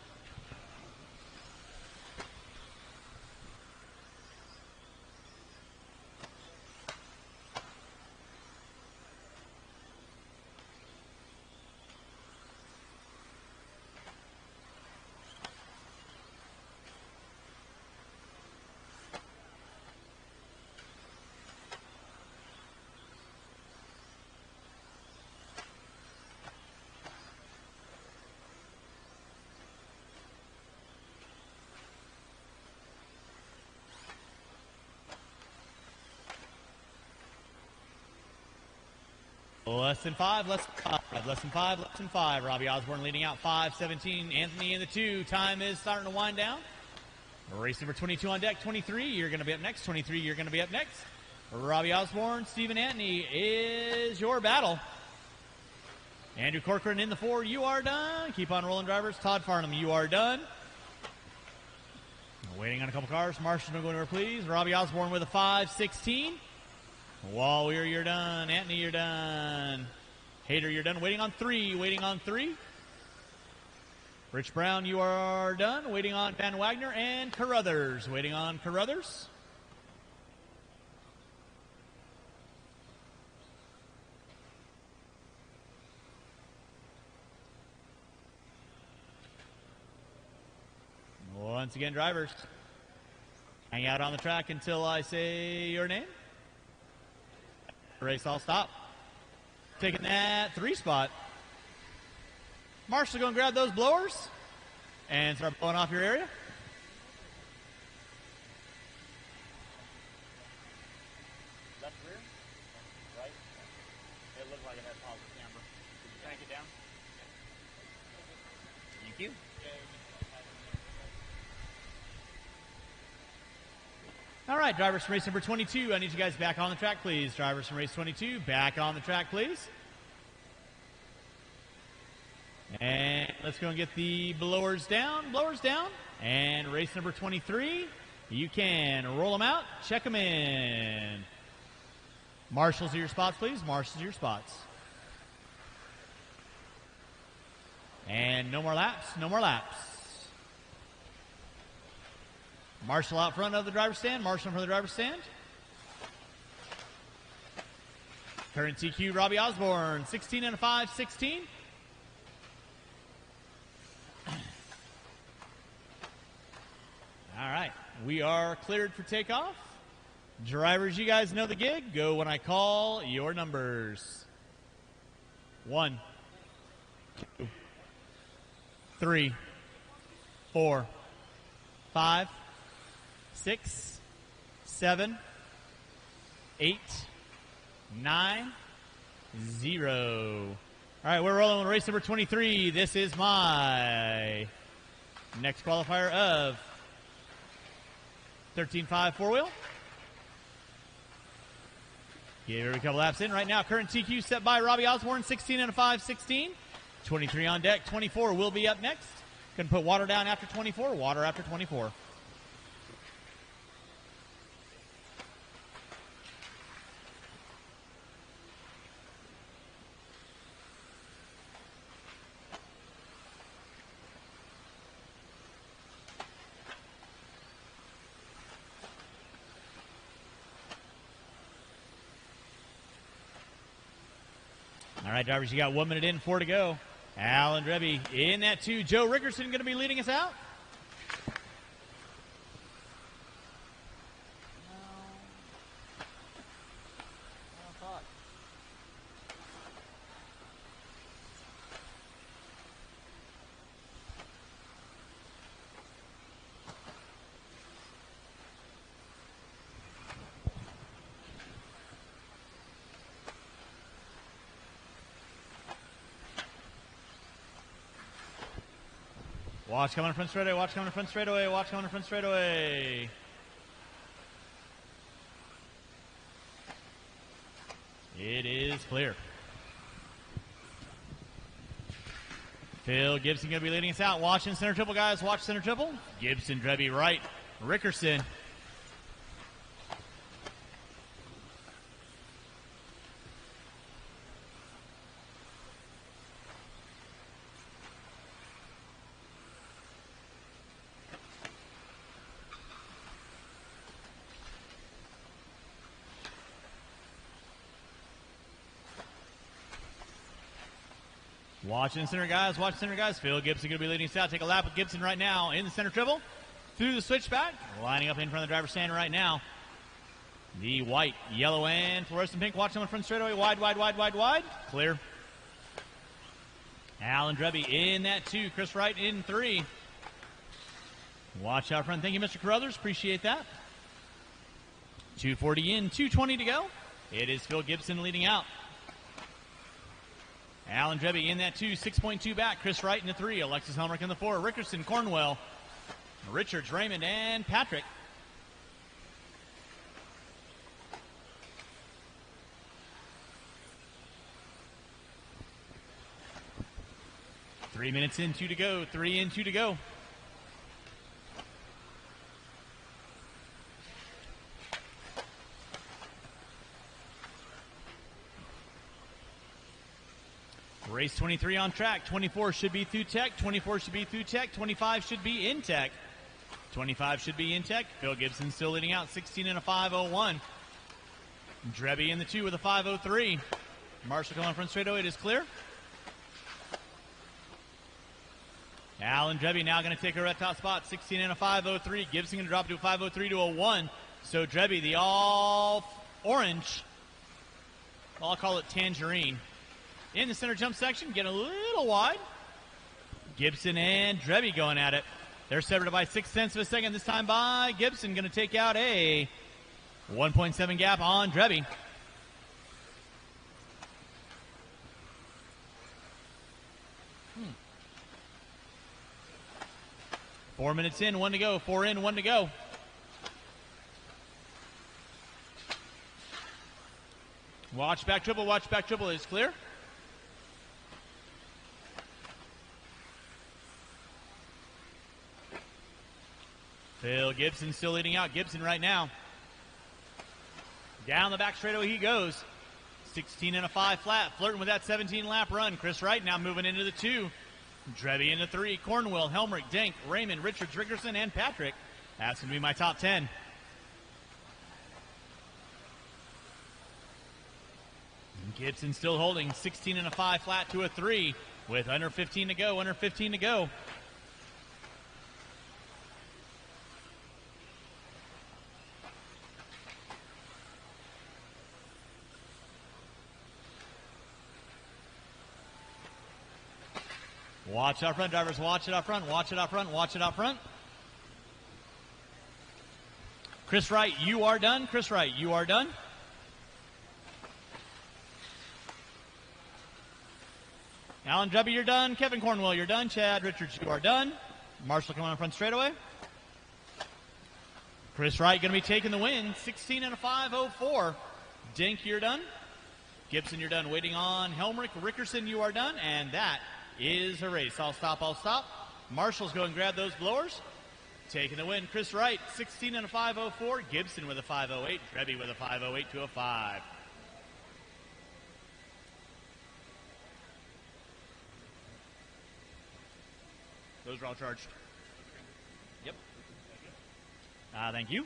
Less than five. Robbie Osborne leading out 5:17. Anthony in the 2. Time is starting to wind down. Race number 22 on deck. 23, you're going to be up next. 23, you're going to be up next. Robbie Osborne, Steven Antony is your battle. Andrew Corcoran in the 4. You are done. Keep on rolling, drivers. Todd Farnham, you are done. Waiting on a couple cars. Marshall's going to go anywhere, please. Robbie Osborne with a 5:16. Wall Weir, you're done. Antony, you're done. Hayter, you're done. Waiting on 3. Rich Brown, you are done. Waiting on Van Wagner and Carruthers. Waiting on Carruthers. Once again, drivers, hang out on the track until I say your name. Race all stop. Taking that 3 spot. Marshall, go and grab those blowers and start blowing off your area. Left rear, right. It looked like it had positive camber. Did you crank it down? Thank you. All right, drivers from race number 22, I need you guys back on the track, please. Drivers from race 22, back on the track, please. And let's go and get the blowers down. And race number 23, you can roll them out, check them in. Marshals are your spots, please. Marshals are your spots. And no more laps. Marshall out front of the driver's stand. Current TQ, Robbie Osborne, 16 and a 5:16. All right, we are cleared for takeoff. Drivers, you guys know the gig. Go when I call your numbers. 1, 2, 3, 4, 5, 6, 7, 8, 9, 0. All right, we're rolling with race number 23. This is my next qualifier of 13.5 4-wheel. Give her a couple laps in right now. Current TQ set by Robbie Osborne, 16 and a 5:16. 23 on deck. 24 will be up next. Can put water down after 24. Water after 24. All right, drivers, you got 1 minute in, 4 to go. Alan Dreby in that 2. Joe Rickerson going to be leading us out. Watch coming in front straightaway. It is clear. Phil Gibson going to be leading us out. Watching center triple, guys. Watch center triple. Gibson, Dreby right. Rickerson. Watching the center, guys. Watch the center, guys. Phil Gibson going to be leading us out. Take a lap with Gibson right now in the center triple. Through the switchback. Lining up in front of the driver's stand right now. The white, yellow, and fluorescent pink. Watch them in front straightaway. Wide, wide, wide, wide, wide. Clear. Alan Dreby in that 2. Chris Wright in 3. Watch out front. Thank you, Mr. Carruthers. Appreciate that. 240 in, 220 to go. It is Phil Gibson leading out. Alan Dreby in that 2, 6.2 back. Chris Wright in the 3. Alexis Helmrich in the 4. Rickerson, Cornwell, Richards, Raymond, and Patrick. Three minutes in, 2 to go. 3 in, 2 to go. Race 23 on track. 24 should be through tech. 24 should be through tech. 25 should be in tech. 25 should be in tech. Phil Gibson still leading out. 16 and a 5:01. Dreby in the 2 with a 5:03. Marshall coming front straightaway. It is clear. Alan Dreby now going to take her at top spot. 16 and a 5:03. Gibson going to drop to a 5:03 to a 1. So Dreby, the all orange, I'll call it tangerine, in the center jump section, get a little wide. Gibson and Dreby going at it. They're separated by 0.6 of a second. This time by Gibson, going to take out a 1.7 gap on Dreby. Four minutes in, 1 to go. 4 in, 1 to go. Watch back triple. Watch back triple is clear. Phil Gibson still leading out. Gibson right now. Down the back straightaway he goes. 16 and a 5 flat. Flirting with that 17 lap run. Chris Wright now moving into the 2. Dreby into 3. Cornwell, Helmrich, Denk, Raymond, Richards, Rickerson, and Patrick. That's going to be my top 10. Gibson still holding 16 and a 5 flat to a 3 with under 15 to go. Under 15 to go. Watch out front, drivers. Watch it out front. Watch it out front. Watch it out front. Chris Wright, you are done. Chris Wright, you are done. Alan Dreby, you're done. Kevin Cornwell, you're done. Chad Richards, you are done. Marshall coming on front straightaway. Chris Wright going to be taking the win. 16 and a 5:04. Dink, you're done. Gibson, you're done. Waiting on Helmrich. Rickerson, you are done. And that is a race. I'll stop. I'll stop. Marshall's go and grab those blowers. Taking the win. Chris Wright, 16 and a 5:04. Gibson with a 5:08. Dreby with a 5:08 to a 5. Those are all charged. Yep. Thank you.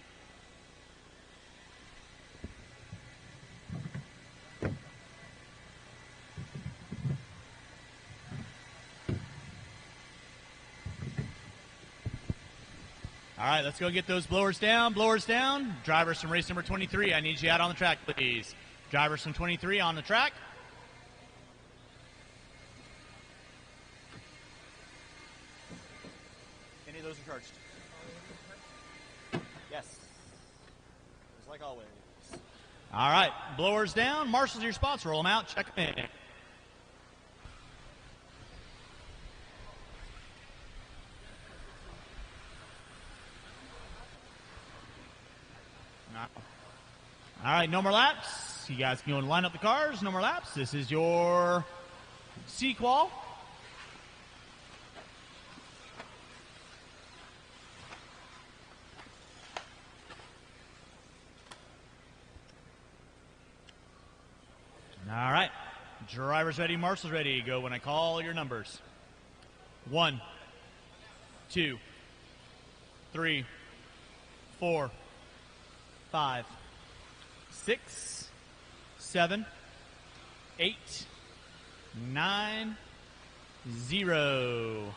All right, let's go get those blowers down. Blowers down. Drivers from race number 23, I need you out on the track, please. Drivers from 23 on the track. Any of those are charged? Yes. Just like always. All right, blowers down. Marshals your spots. Roll them out. Check them in. All right, no more laps. You guys can go and line up the cars. No more laps. This is your sequel. All right. Drivers ready, marshals ready. Go when I call your numbers. 1, 2, 3, 4, 5, 6, 7, 8, 9, 0.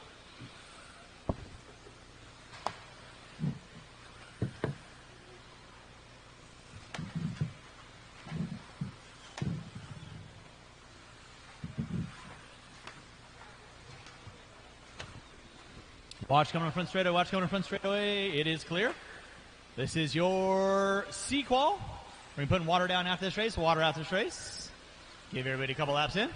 Watch coming in front straightaway. Watch coming in front straightaway. It is clear. This is your C-qual. We're going to be putting water down after this race. Water after this race. Give everybody a couple laps in.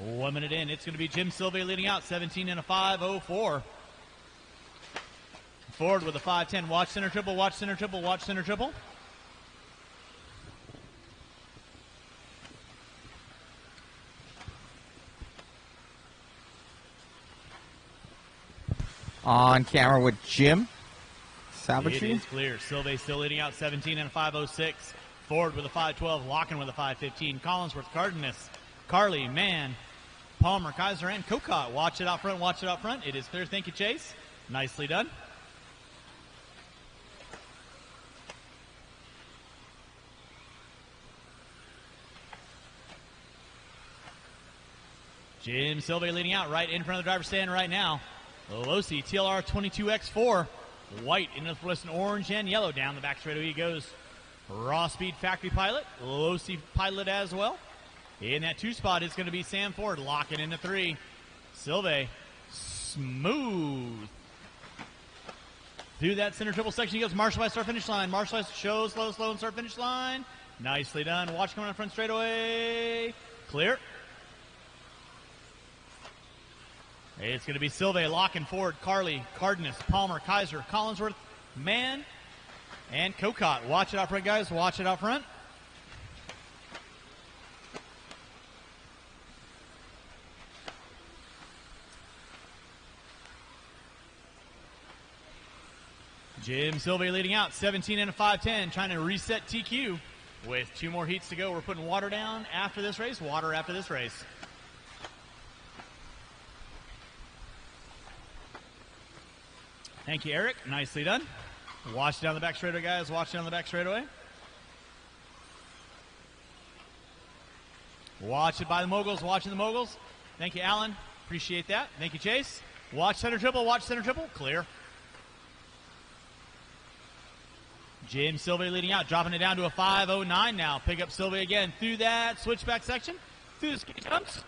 One minute in, it's going to be Jim Sylvia leading out, 17 and a 5:04. Forward with a 5:10. Watch center triple, watch center triple, watch center triple. On camera with Jim It Savagery. is clear. Sylvia still leading out, 17 and a 5:06. Forward with a 5:12. Locking with a 5:15. Collinsworth, Cardenas, Carly, Mann, Palmer, Kaiser, and Kokot. Watch it out front. Watch it out front. It is clear. Thank you, Chase. Nicely done. Jim Sylvia leading out right in front of the driver's stand right now. Losi, TLR 22X4. White into the fluorescent orange and yellow. Down the back straightaway he goes. Raw Speed Factory Pilot. Losi pilot as well. In that 2 spot, it's going to be Sam Ford locking into 3. Sylve, smooth. Through that center triple section, he goes Marshall by start finish line. Marshall shows slow and start finish line. Nicely done. Watch coming on front straightaway. Clear. It's going to be Sylve locking forward. Carly, Cardenas, Palmer, Kaiser, Collinsworth, Mann, and Kokot. Watch it out front, guys. Watch it out front. Jim Sylvia leading out, 17 and a 5:10, trying to reset TQ. With 2 more heats to go, we're putting water down after this race. Water after this race. Thank you, Eric. Nicely done. Watch down the back straightaway, guys. Watch down the back straightaway. Watch it by the moguls. Watching the moguls. Thank you, Alan. Appreciate that. Thank you, Chase. Watch center triple. Watch center triple. Clear. Jim Sylvia leading out, dropping it down to a 5:09 now. Pick up Sylvia again through that switchback section, through the ski jumps,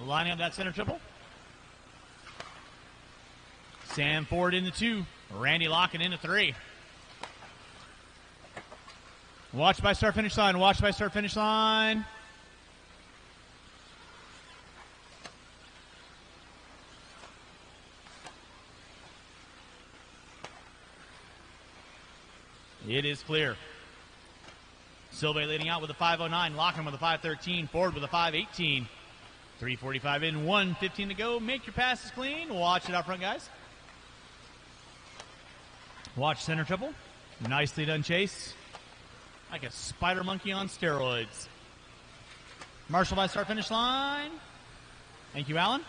lining up that center triple. Sam Ford into 2, Randy locking into 3. Watch by start finish line, watch by start finish line. It is clear. Sylve leading out with a 5:09, locking with a 5:13, Ford with a 5:18. 3:45 in, 1:15 to go. Make your passes clean. Watch it out front, guys. Watch center triple. Nicely done, Chase. Like a spider monkey on steroids. Marshall by start finish line. Thank you, Alan.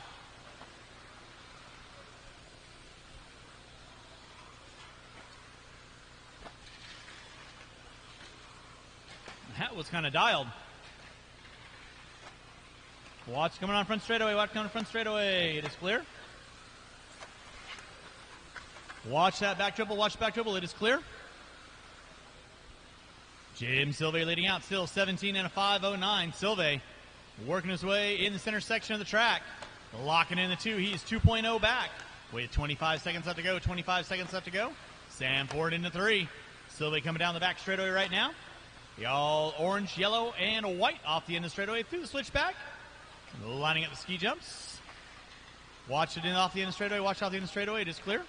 That was kind of dialed. Watch coming on front straightaway. Watch coming on front straightaway. It is clear. Watch that back triple. Watch back triple. It is clear. Jim Sylve leading out still 17 and a 5:09. Sylve working his way in the center section of the track. Locking in the 2. He's 2.0 back with 25 seconds left to go. 25 seconds left to go. Sam Ford into 3. Sylve coming down the back straightaway right now. The all orange, yellow, and white off the end of the straightaway through the switchback. Lining up the ski jumps. Watch it in off the end of the straightaway. Watch out the end of the straightaway. It is clear.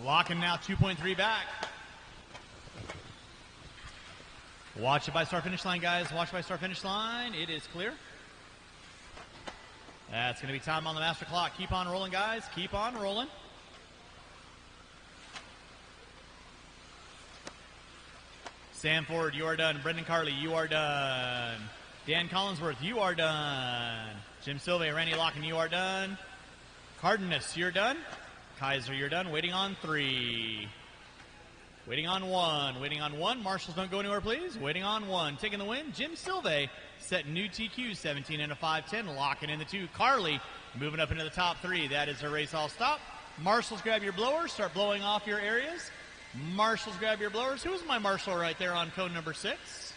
Locking now 2.3 back. Watch it by start finish line, guys. Watch it by start finish line. It is clear. That's going to be time on the master clock. Keep on rolling, guys. Keep on rolling. Sam Ford, you are done. Brendan Carley, you are done. Dan Collinsworth, you are done. Jim Silva, Randy Locken, you are done. Cardenas, you're done. Kaiser, you're done. Waiting on 3. Waiting on 1. Waiting on 1. Marshals, don't go anywhere, please. Waiting on 1. Taking the win, Jim Silva, setting new TQ, 17 and a 5-10. Locking in the 2. Carly, moving up into the top 3. That is her race all stop. Marshals, grab your blowers. Start blowing off your areas. Marshals, grab your blowers. Who is my marshal right there on cone number 6?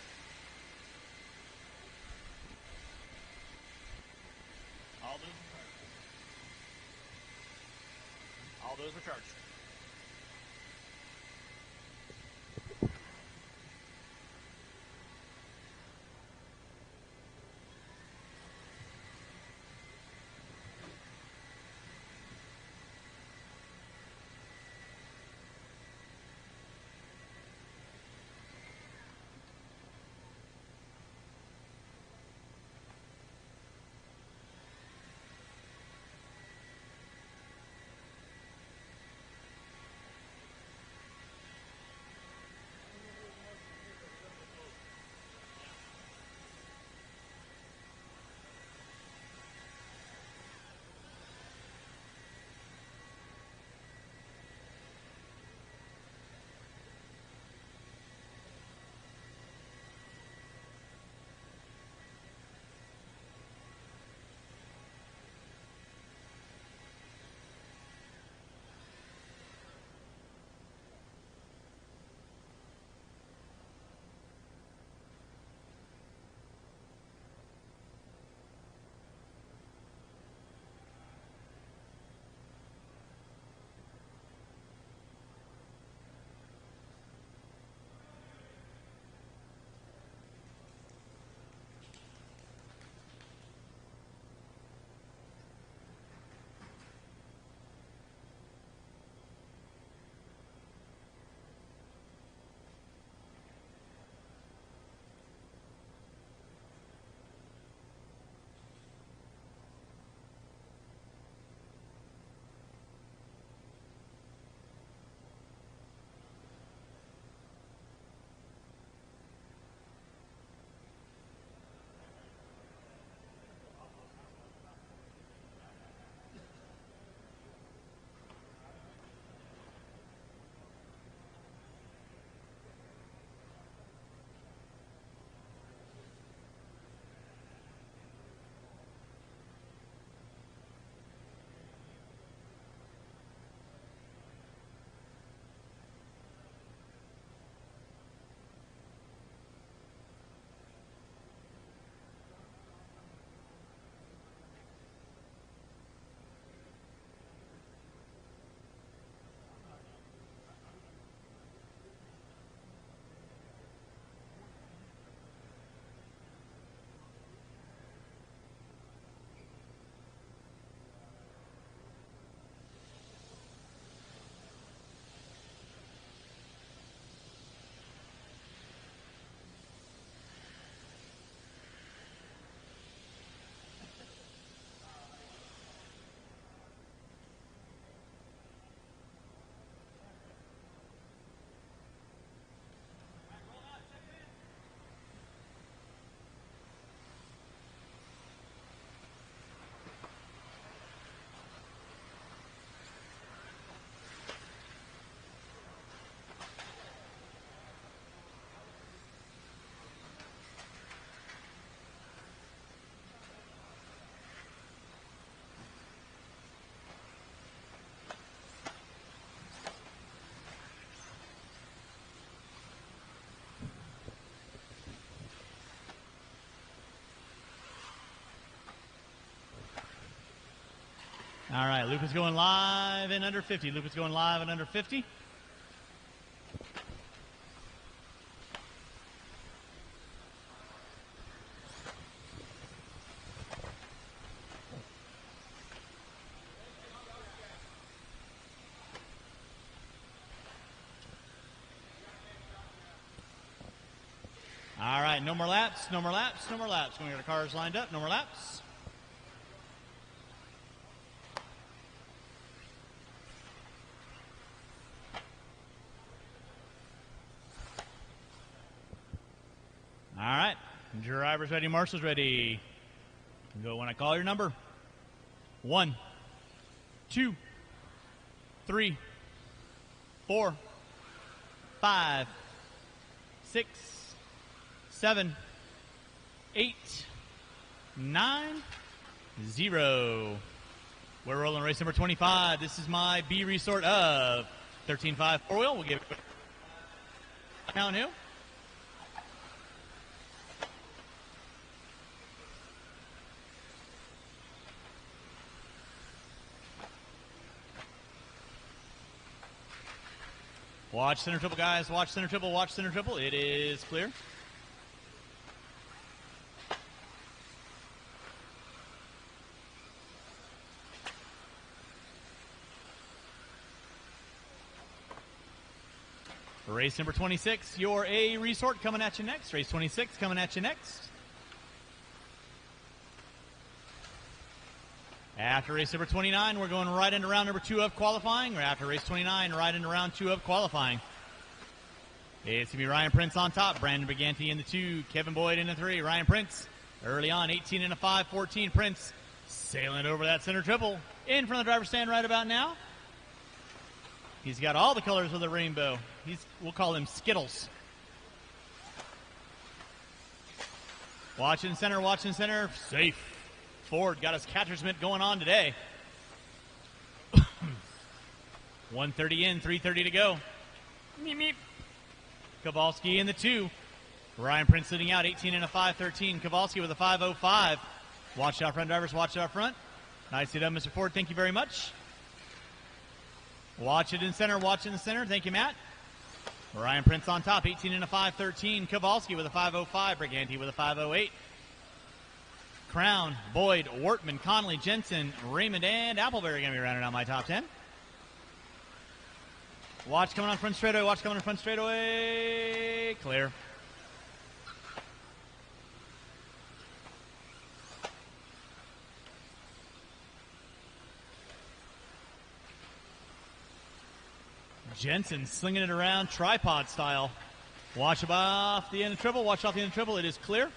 All those are charged. All right, Luke is going live in under 50. Luke is going live in under 50. All right, no more laps, no more laps, no more laps. We're going to get our cars lined up, no more laps. All right, Driver's ready, marshal's ready. Go when I call your number. 1, 2, 3, 4, 5, 6, 7, 8, 9, 0. We're rolling race number 25. This is my B resort of 13.5 4-wheel. We'll give it now new. Watch center triple, guys. Watch center triple. Watch center triple. It is clear. Race number 26, your A resort coming at you next. Race 26 coming at you next. After race number 29, we're going right into round number 2 of qualifying. Or after race 29, right into round 2 of qualifying. It's going to be Ryan Prince on top. Brandon Briganti in the 2. Kevin Boyd in the 3. Ryan Prince early on, 18 and a 5, 14. Prince sailing over that center triple. In front of the driver's stand right about now. He's got all the colors of the rainbow. We'll call him Skittles. Watching center, watching center. Safe. Ford got his catcher's mitt going on today. 130 in, 330 to go. Meep, meep. Kowalski in the 2. Ryan Prince sitting out, 18 and a 5, 13. Kowalski with a 5.05. Watch out front, drivers. Watch out front. Nicely done, Mr. Ford. Thank you very much. Watch it in center. Watch in the center. Thank you, Matt. Ryan Prince on top, 18 and a 5, 13. Kowalski with a 5.05. Briganti with a 5.08. Crown, Boyd, Wortman, Conley, Jensen, Raymond, and Appleberry going to be rounding out my top 10. Watch coming on front straightaway. Watch coming on front straightaway. Clear. Jensen slinging it around tripod style. Watch off the end of triple. Watch off the end of triple. It is clear.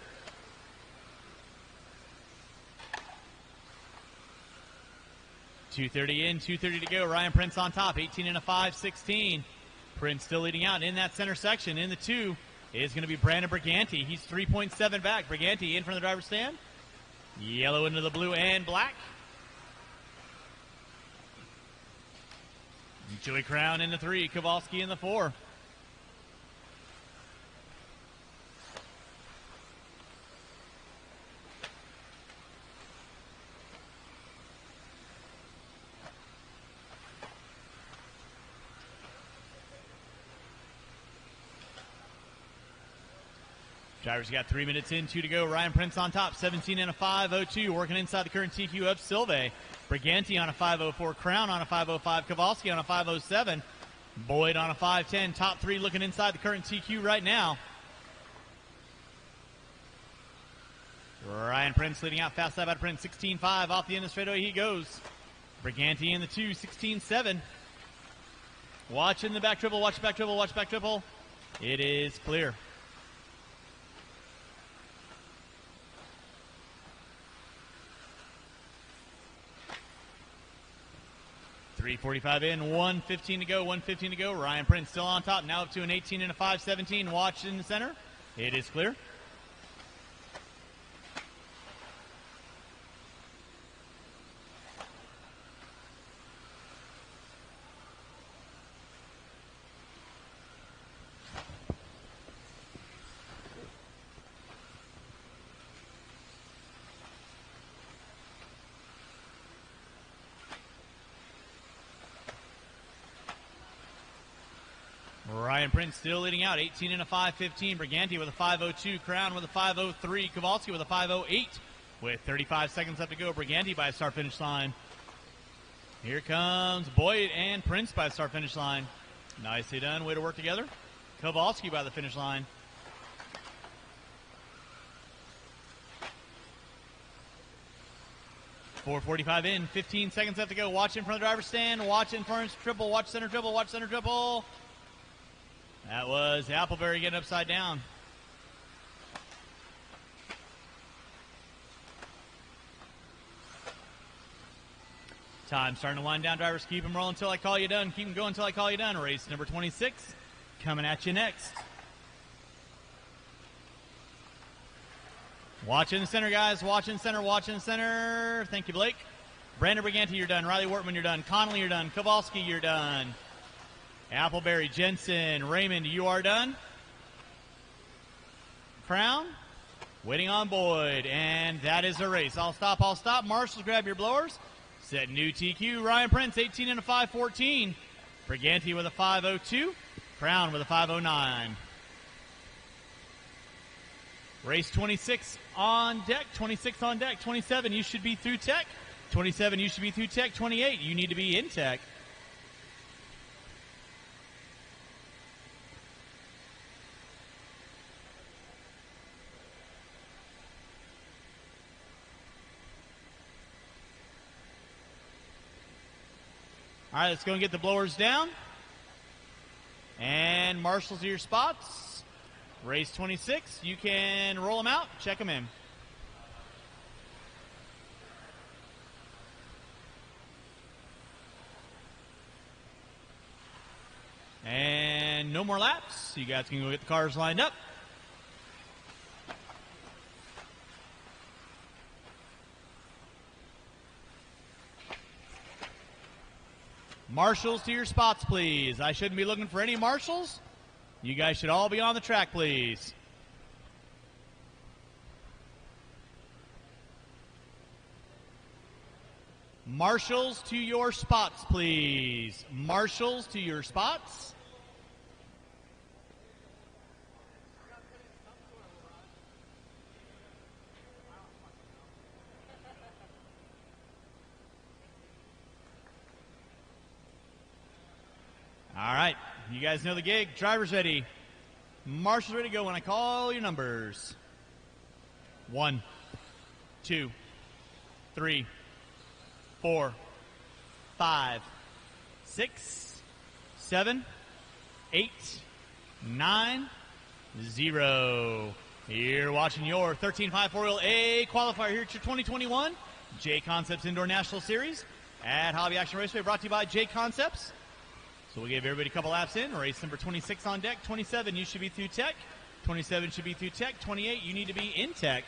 .230 in, 230 to go. Ryan Prince on top, 18 and a 5, 16. Prince still leading out in that center section. In the 2 is going to be Brandon Briganti. He's 3.7 back. Briganti in front of the driver's stand. Yellow into the blue and black. Joey Crown in the 3. Kowalski in the 4. Drivers got 3 minutes in, 2 to go. Ryan Prince on top, 17 and a 5.02. Working inside the current TQ of Silve. Briganti on a 5.04. Crown on a 5.05. Kowalski on a 5.07. Boyd on a 5.10. Top 3 looking inside the current TQ right now. Ryan Prince leading out fast side by Prince, 16.5. Off the end of the straightaway he goes. Briganti in the 2, 16.7. Watching the back triple, watch the back triple, watch the back triple. It is clear. .345 in, 1:15 to go, 1:15 to go. Ryan Prince still on top, now up to an 18 and a 5, 17. Watch in the center. It is clear. Ryan Prince still leading out, 18 and a 5, 15. Briganti with a 5.02. Crown with a 5.03. Kowalski with a 5.08. With 35 seconds left to go, Briganti by a start-finish line. Here comes Boyd and Prince by the start-finish line. Nicely done. Way to work together. Kowalski by the finish line. .445 in, 15 seconds left to go. Watch in front of the driver's stand. Watch in front of triple. Watch center triple. Watch center triple. That was Appleberry getting upside down. Time starting to wind down, drivers. Keep them rolling until I call you done. Keep them going until I call you done. Race number 26 coming at you next. Watching the center, guys. Watching center, watching center. Thank you, Blake. Brandon Briganti, you're done. Riley Wortman, you're done. Connolly, you're done. Kowalski, you're done. Appleberry, Jensen, Raymond, you are done. Crown, waiting on Boyd, and that is a race. I'll stop, I'll stop. Marshals, grab your blowers. Set new TQ. Ryan Prince, 18 and a 5:14. Briganti with a 5:02. Crown with a 5:09. Race 26 on deck. 26 on deck. 27, you should be through tech. 27, you should be through tech. 28, you need to be in tech. All right, let's go and get the blowers down. And marshals to your spots. Race 26, you can roll them out, check them in. And no more laps. You guys can go get the cars lined up. Marshals to your spots, please. I shouldn't be looking for any marshals. You guys should all be on the track, please. Marshals to your spots, please. Marshals to your spots. All right, you guys know the gig. Drivers ready. Marshals ready to go when I call your numbers. 1, 2, 3, 4, 5, 6, 7, 8, 9, 0. You're watching your 13.5 A qualifier here at your 2021 JConcepts Indoor National Series at Hobby Action Raceway, brought to you by JConcepts. So we'll give everybody a couple laps in. Race number 26 on deck. 27, you should be through tech. 27 should be through tech. 28, you need to be in tech.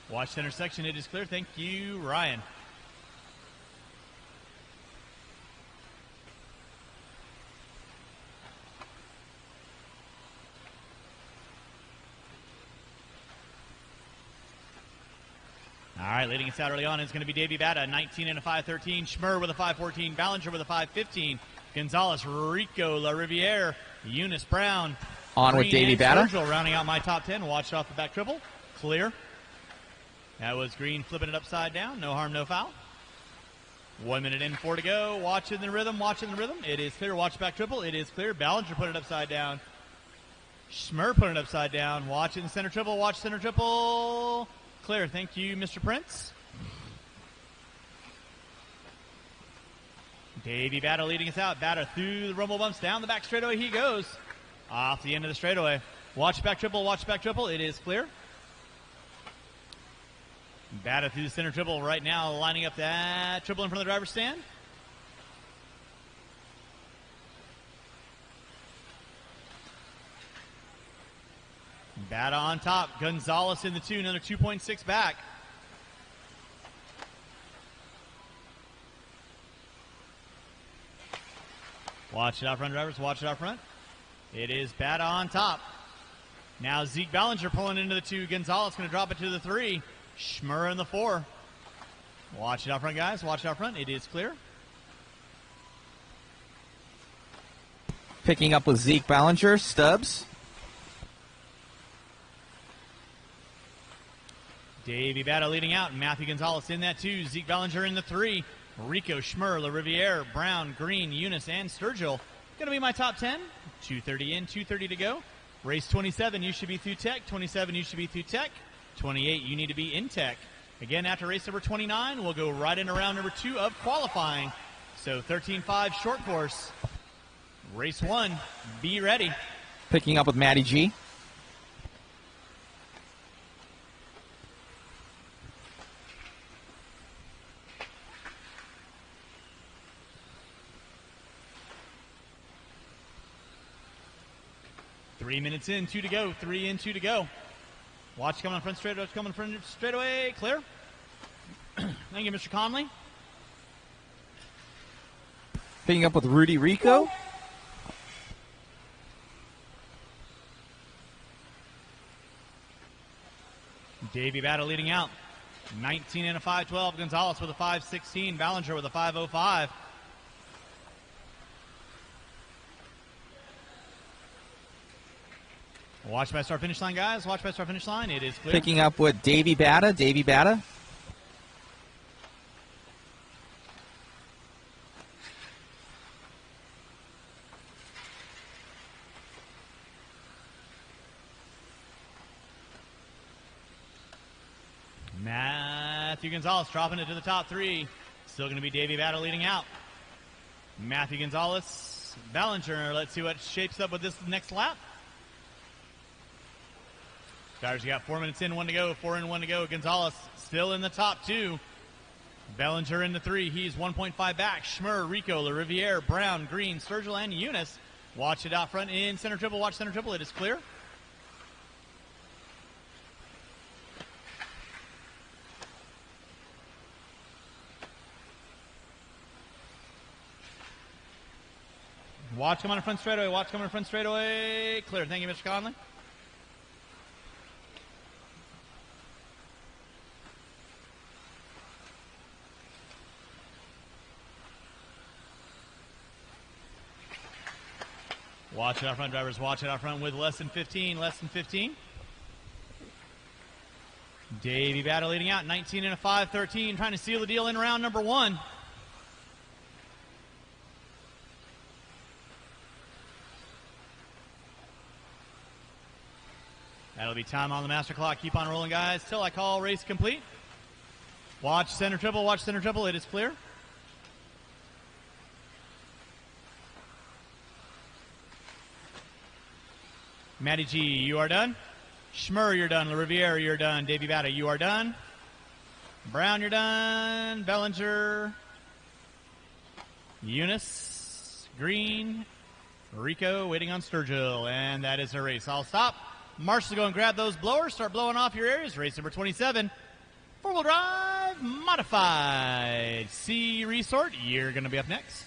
Watch center section. It is clear. Thank you, Ryan. All right, leading us out early on is going to be Davey Bata, 19 and a 5:13. Schmer with a 5:14. Ballinger with a 5:15. Gonzalez, Rico, La Riviere, Eunice Brown. On with Davey Bata. Sturgill rounding out my top 10. Watched off the back triple. Clear. That was Green flipping it upside down. No harm, no foul. 1 minute in, 4 to go. Watching the rhythm, watching the rhythm. It is clear. Watch back triple. It is clear. Ballinger put it upside down. Schmer put it upside down. Watching center triple. Watch center triple. Clear. Thank you, Mr. Prince. Davey Bata leading us out. Bata through the rumble bumps. Down the back straightaway he goes. Off the end of the straightaway. Watch back triple. Watch back triple. It is clear. Bata through the center triple right now, lining up that triple in front of the driver's stand. Bata on top. Gonzalez in the 2, another 2.6 back. Watch it out front, drivers. Watch it out front. It is Bata on top. Now Zeke Ballinger pulling into the 2. Gonzalez going to drop it to the 3. Schmer in the 4. Watch it out front, guys. Watch it out front. It is clear. Picking up with Zeke Ballinger, Stubbs. Davey Bata leading out. Matthew Gonzalez in that 2. Zeke Ballinger in the 3. Rico, Schmer, La Riviere, Brown, Green, Eunice, and Sturgill. Going to be my top 10. 2:30 in, 2:30 to go. Race 27, you should be through tech. 27, you should be through tech. 28, you need to be in tech. Again, after race number 29, we'll go right into round number 2 of qualifying. So 13.5 short course. Race 1, be ready. Picking up with Matty G. 3 minutes in, 2 to go. 3 in, 2 to go. Watch coming on front straight. Watch coming front straightaway. Clear. Thank you, Mr. Conley. Picking up with Rudy Rico. Davey Batta leading out. 19 and a 5.12. Gonzalez with a 5.16. Ballinger with a 5.05. Watch by start finish line, guys. Watch by start finish line. It is clear. Picking up with Davey Batta. Davey Batta. Matthew Gonzalez dropping it to the top 3. Still going to be Davey Batta leading out. Matthew Gonzalez, Ballinger. Let's see what shapes up with this next lap. Stars, you got 4 minutes in, 1 to go. 4 in, 1 to go. Gonzalez still in the top 2. Bellinger in the 3. He's 1.5 back. Schmur, Rico, LaRiviere, Brown, Green, Sturgill, and Eunice. Watch it out front in center triple. Watch center triple. It is clear. Watch coming in front straightaway. Watch coming in front straightaway. Clear. Thank you, Mr. Conley. Watch it out front, drivers. Watch it out front with less than 15. Less than 15. Davey Batta leading out. 19 and a 5.13. Trying to seal the deal in round number 1. That'll be time on the master clock. Keep on rolling, guys, till I call race complete. Watch center triple. Watch center triple. It is clear. Matty G, you are done. Schmur, you're done. LaRiviere, you're done. Davey Batta, you are done. Brown, you're done. Bellinger. Eunice. Green. Rico waiting on Sturgill. And that is a race. I'll stop. Marshall, go and grab those blowers. Start blowing off your areas. Race number 27. Four-wheel drive modified. C Resort, you're going to be up next.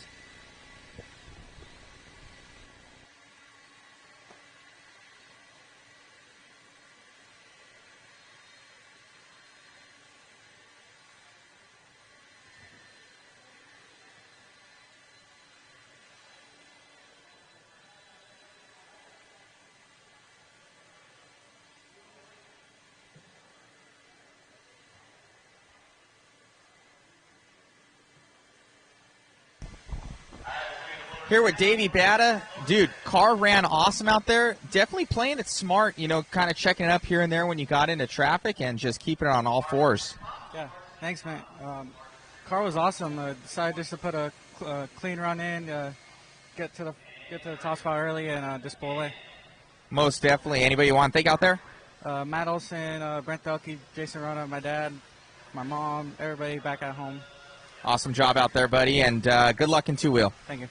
Here with Davey Batta. Dude, car ran awesome out there. Definitely playing it smart, you know, kind of checking it up here and there when you got into traffic and just keeping it on all fours. Yeah, thanks, man. Car was awesome. Decided just to put a clean run in, get to the top spot early, and just pull away. Most definitely. Anybody you want to thank out there? Matt Olson, Brent Delkey, Jason Rona, my dad, my mom, everybody back at home. Awesome job out there, buddy, and good luck in two-wheel. Thank you.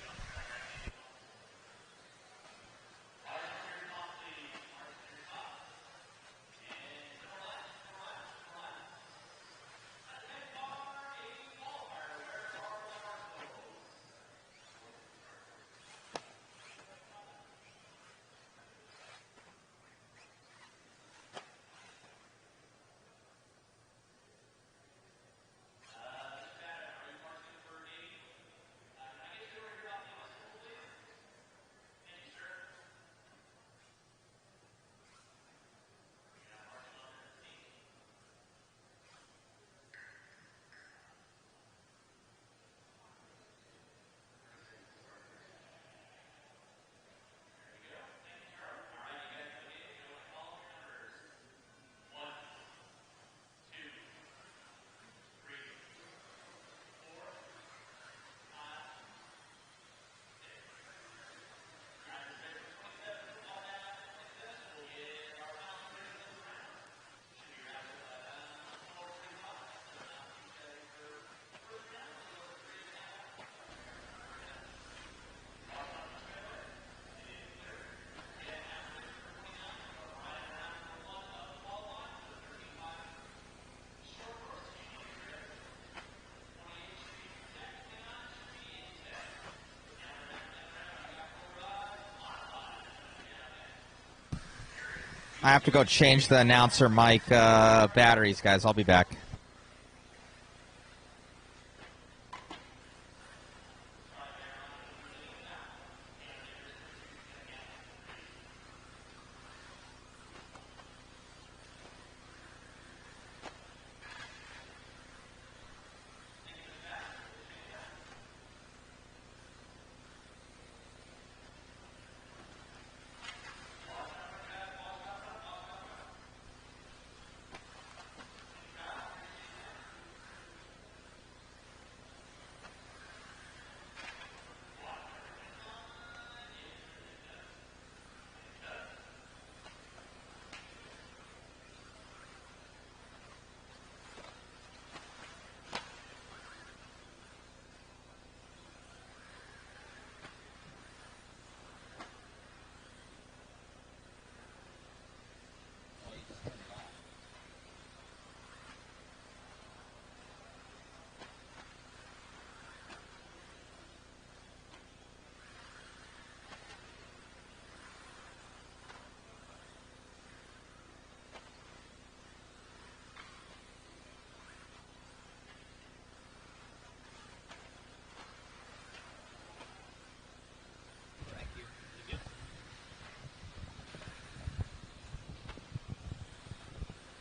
I have to go change the announcer mic batteries, guys. I'll be back.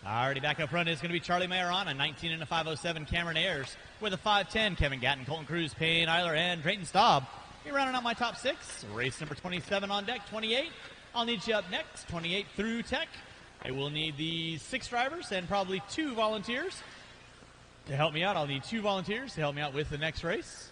Already back up front is going to be Charlie Mayeron, a 19 and a 507 Cameron Ayers. With a 5'10, Kevin Gatton, Colton Cruz, Payne Eiler, and Drayton Staub. You're rounding out my top 6. Race number 27 on deck, 28. I'll need you up next, 28 through Tech. I will need the 6 drivers and probably 2 volunteers to help me out. I'll need 2 volunteers to help me out with the next race.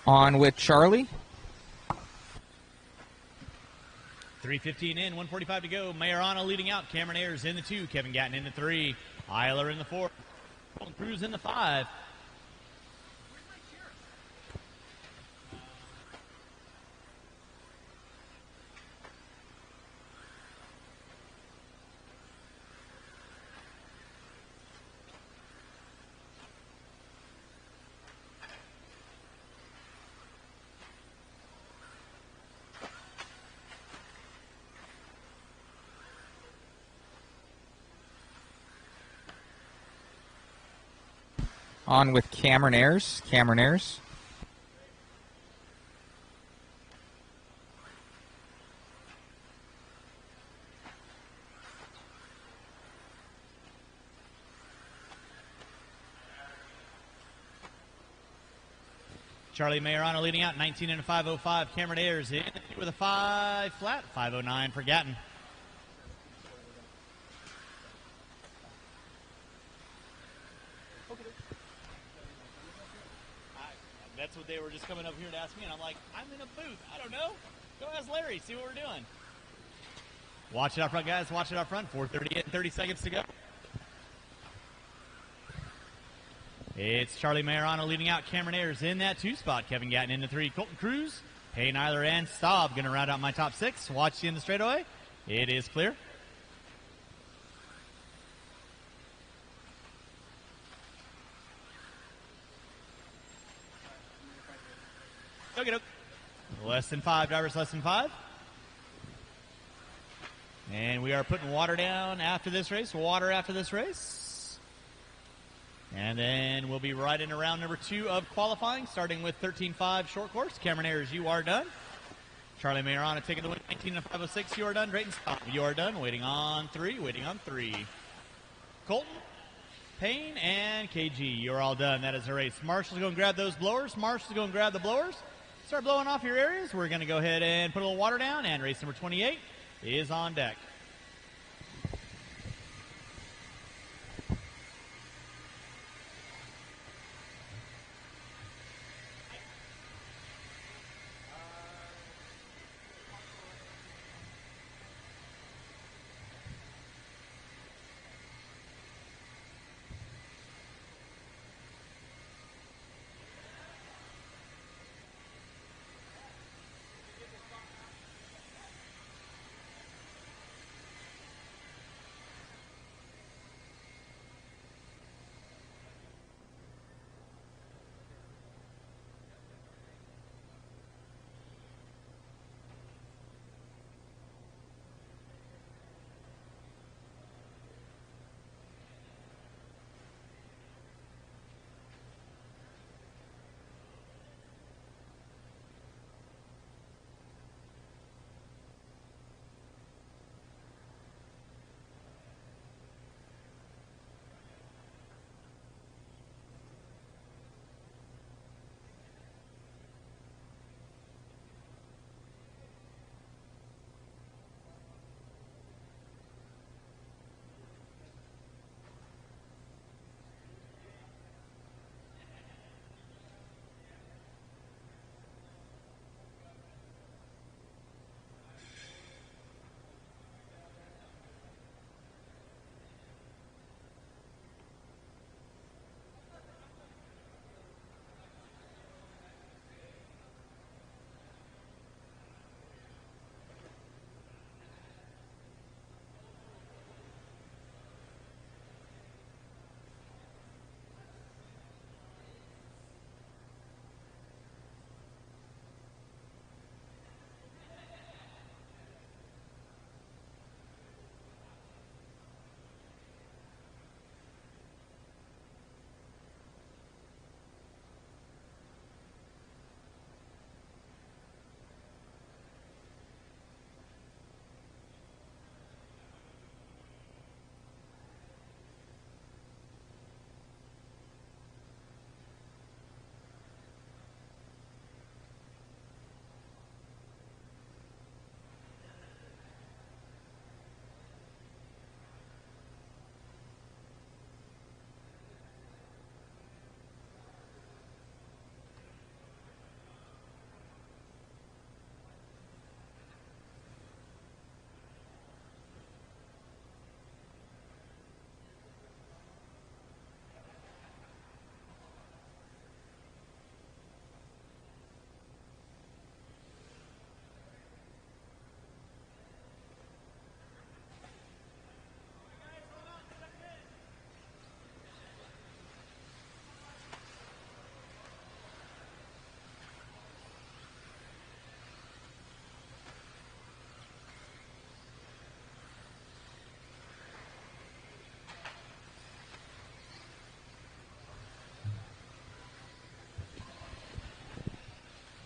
On with Charlie. 3:15 in, 1:45 to go. Mayorana leading out. Cameron Ayers in the 2. Kevin Gatton in the 3. Eiler in the 4. Colton Cruz in the 5. On with Cameron Ayers. Cameron Ayers. Charlie Mayorana leading out, 19 and a 505. Cameron Ayers in with a 5 flat, 509 for Gatton. That's what they were just coming up here to ask me, and I'm like, I'm in a booth. I don't know. Go ask Larry, see what we're doing. Watch it out front, guys. Watch it out front. 4:30 in, 30 seconds to go. It's Charlie Mayorana leading out. Cameron Ayers in that 2 spot. Kevin Gatton in the 3. Colton Cruz, Payne Eiler, and Staub going to round out my top 6. Watch the end of the straightaway. It is clear. Okey-doke. Less than 5, drivers less than 5. And we are putting water down after this race. Water after this race. And then we'll be right into round number 2 of qualifying, starting with 13.5 short course. Cameron Ayers, you are done. Charlie Mayorana taking the win, 19 and 506. You are done. Drayton Staub, you are done. Waiting on 3. Waiting on 3. Colton, Payne, and KG, you're all done. That is the race. Marshall's going to grab those blowers. Marshall's going to grab the blowers. Start blowing off your areas. We're going to go ahead and put a little water down, and race number 28 is on deck.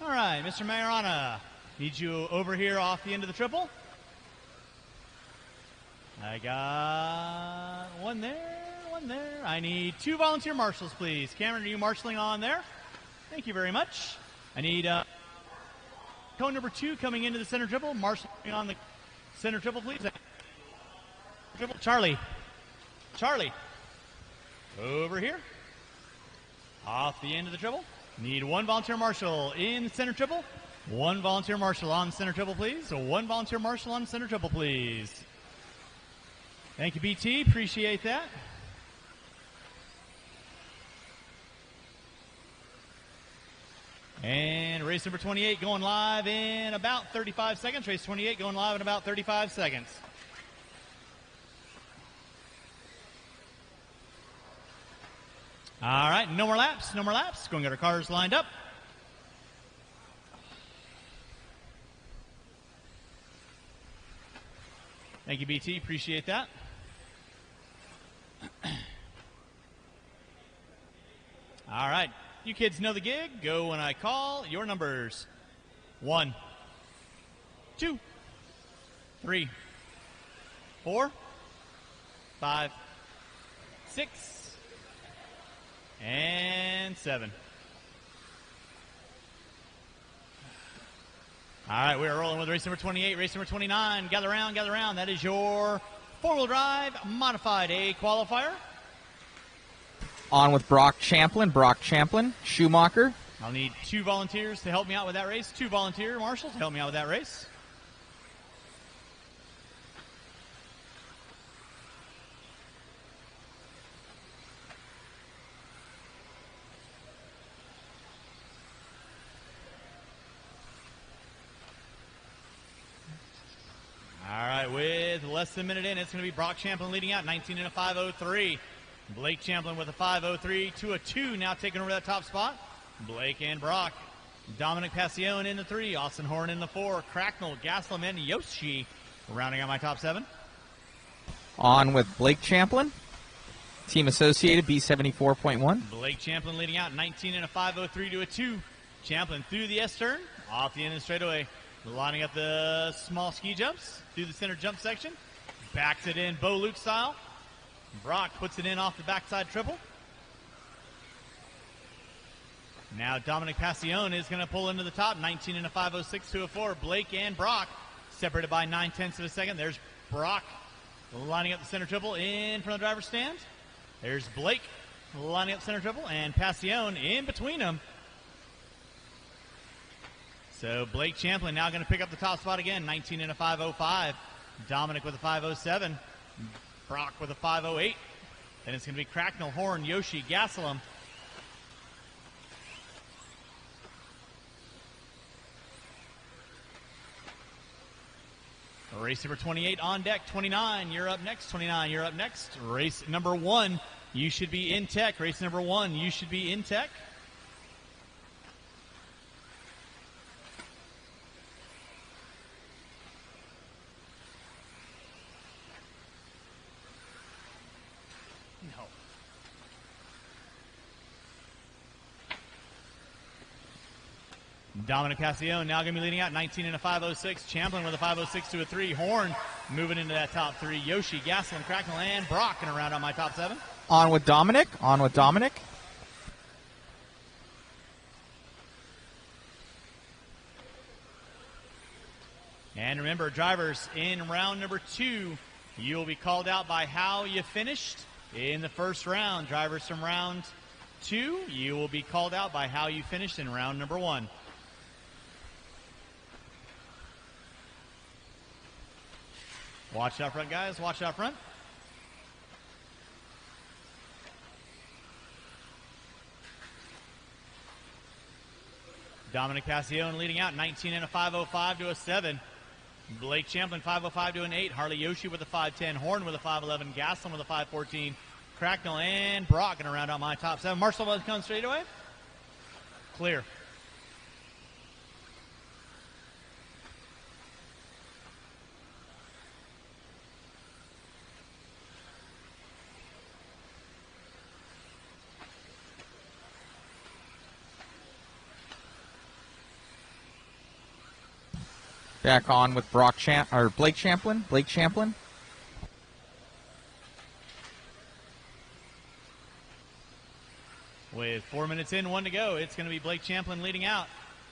All right, Mr. Majorana, need you over here off the end of the triple. I got one there, one there. I need 2 volunteer marshals, please. Cameron, are you marshaling on there? Thank you very much. I need cone number 2 coming into the center triple. Marshaling on the center triple, please. Triple. Charlie. Over here. Off the end of the triple. Need 1 volunteer marshal in the center triple. 1 volunteer marshal on center triple, please. So 1 volunteer marshal on center triple, please. Thank you, BT. Appreciate that. And race number 28 going live in about 35 seconds. Race 28 going live in about 35 seconds. All right, no more laps. Go and get our cars lined up. Thank you, BT. Appreciate that. All right, you kids know the gig. Go when I call. Your numbers. 1, 2, 3, 4, 5, 6, and 7. All right, we are rolling with race number 28, race number 29. Gather round. That is your 4-wheel drive modified A qualifier. On with Brock Champlin, Schumacher. I'll need 2 volunteers to help me out with that race. 2 volunteer marshals to help me out with that race. All right, with less than a minute in, it's going to be Brock Champlin leading out, 19 in a 5:03. Blake Champlin with a 5:03 to a 2, now taking over that top spot. Blake and Brock. Dominic Passione in the 3, Austin Horn in the 4, Cracknell, Gaslam, and Yoshi rounding out my top 7. On with Blake Champlin, Team Associated B74.1. Blake Champlin leading out, 19 in a 5:03 to a 2. Champlin through the S-turn, off the end of the straightaway. Lining up the small ski jumps through the center jump section. Backs it in Bo Luke style. Brock puts it in off the backside triple. Now Dominic Passione is going to pull into the top. 19 in a 5:06 to a 4. Blake and Brock separated by 9/10 of a second. There's Brock lining up the center triple in front of the driver's stand. There's Blake lining up center triple and Passione in between them. So Blake Champlin now going to pick up the top spot again, 19 in a 5:05. Dominic with a 5:07. Brock with a 5:08. Then it's going to be Cracknell, Horn, Yoshi, Gaslam. Race number 28 on deck. 29, you're up next. 29, you're up next. Race number 1, you should be in tech. Race number 1, you should be in tech. Dominic Passione now going to be leading out, 19 in a 5:06. Champlin with a 5:06 to a 3. Horn moving into that top 3. Yoshi, Gaslam, Cracknell, and Brock going to round out my top 7. On with Dominic. And remember, drivers, in round number 2, you'll be called out by how you finished in the first round. Drivers from round 2, you will be called out by how you finished in round number 1. Watch out front, guys. Watch out front. Dominic Passione leading out, 19 in a 5:05 to a 7. Blake Champlin, 5:05 to an 8. Harley Yoshi with a 5:10. Horn with a 5:11. Gaslam with a 5:14. Cracknell and Brock going to round out my top 7. Marshall Buzz comes straight away. Clear. Back on with Blake Champlin. Blake Champlin. With 4 minutes in, 1 to go, it's going to be Blake Champlin leading out.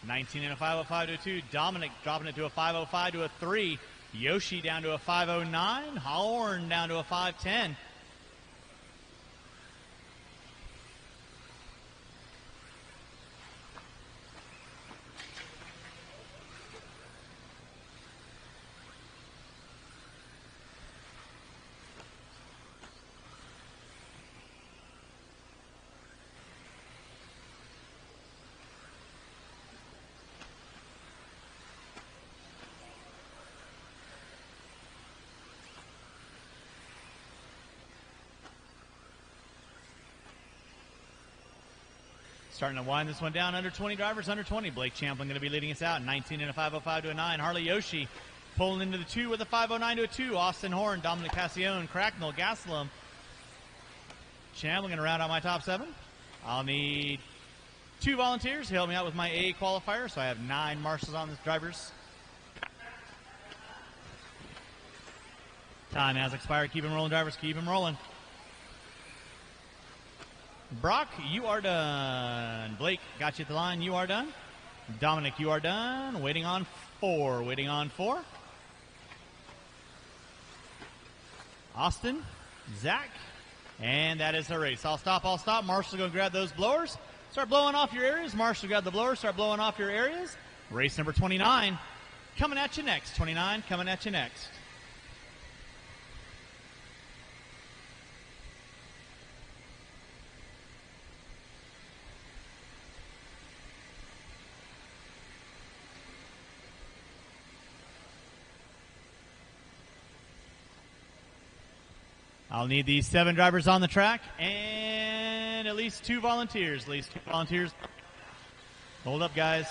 19 and a 505 to a 2. Dominic dropping it to a 505 to a 3. Yoshi down to a 509. Horn down to a 510. Starting to wind this one down. Under 20 drivers, under 20. Blake Champlin going to be leading us out. 19 and a 505 to a 9. Harley Yoshi pulling into the 2 with a 509 to a 2. Austin Horn, Dominic Cassione, Cracknell, Gastelum. Champlin going to round out my top 7. I'll need 2 volunteers to help me out with my A qualifier, so I have 9 marshals on the drivers. Time has expired. Keep them rolling, drivers. Keep them rolling. Brock, you are done. Blake, got you at the line. You are done. Dominic, you are done. Waiting on 4. Waiting on 4. Austin, Zach, and that is the race. I'll stop. Marshall's going to grab those blowers. Start blowing off your areas. Marshall, grab the blowers. Start blowing off your areas. Race number 29 coming at you next. 29 coming at you next. I'll need these 7 drivers on the track and at least 2 volunteers. Hold up, guys.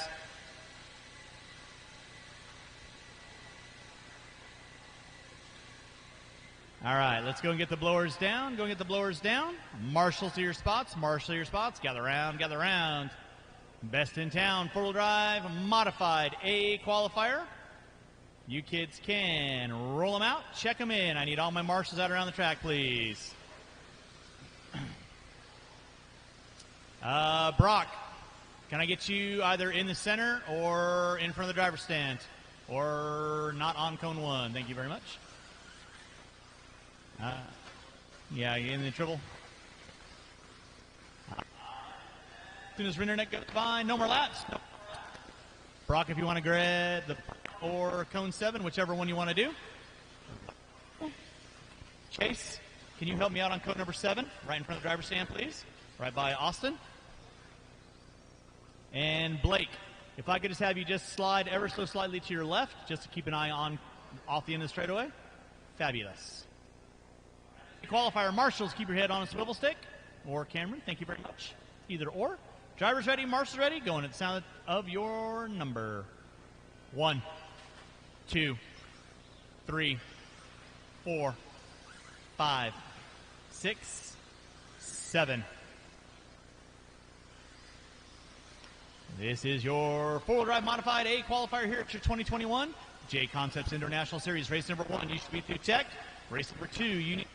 All right, let's go and get the blowers down. Marshals to your spots. Gather round. Best in town, 4-wheel drive, modified A qualifier. You kids can roll them out, check them in. I need all my marshals out around the track, please. Brock, can I get you either in the center or in front of the driver's stand? Or not on cone 1. Thank you very much. Yeah, you in the triple? As soon as Renderneck goes by, no more laps. Brock, if you want to grab the or cone 7, whichever one you want to do. Chase, can you help me out on cone number 7? Right in front of the driver's stand, please. Right by Austin. And Blake, if I could just have you just slide ever so slightly to your left, just to keep an eye on off the end of the straightaway. Fabulous. Qualifier marshals, keep your head on a swivel stick. Or Cameron, thank you very much. Either or. Drivers ready, marshals ready. Going at the sound of your number. 1, 2, 3, 4, 5, 6, 7. This is your 4-wheel drive modified A qualifier here at your 2021 JConcepts International Series. Race number 1, you should be through checked. Race number 2, you need.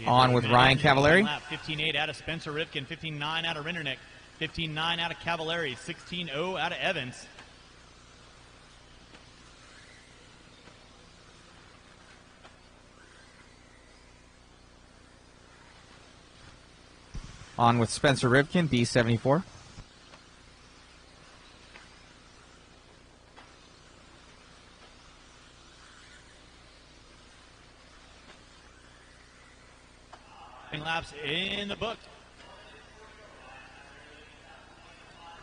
On with Ryan Cavallari. 15.8 out of Spencer Ripken, 15.9 out of Renderneck, 15.9 out of Cavallari, 16.0 out of Evans. On with Spencer Ripken, B74. Laps in the book.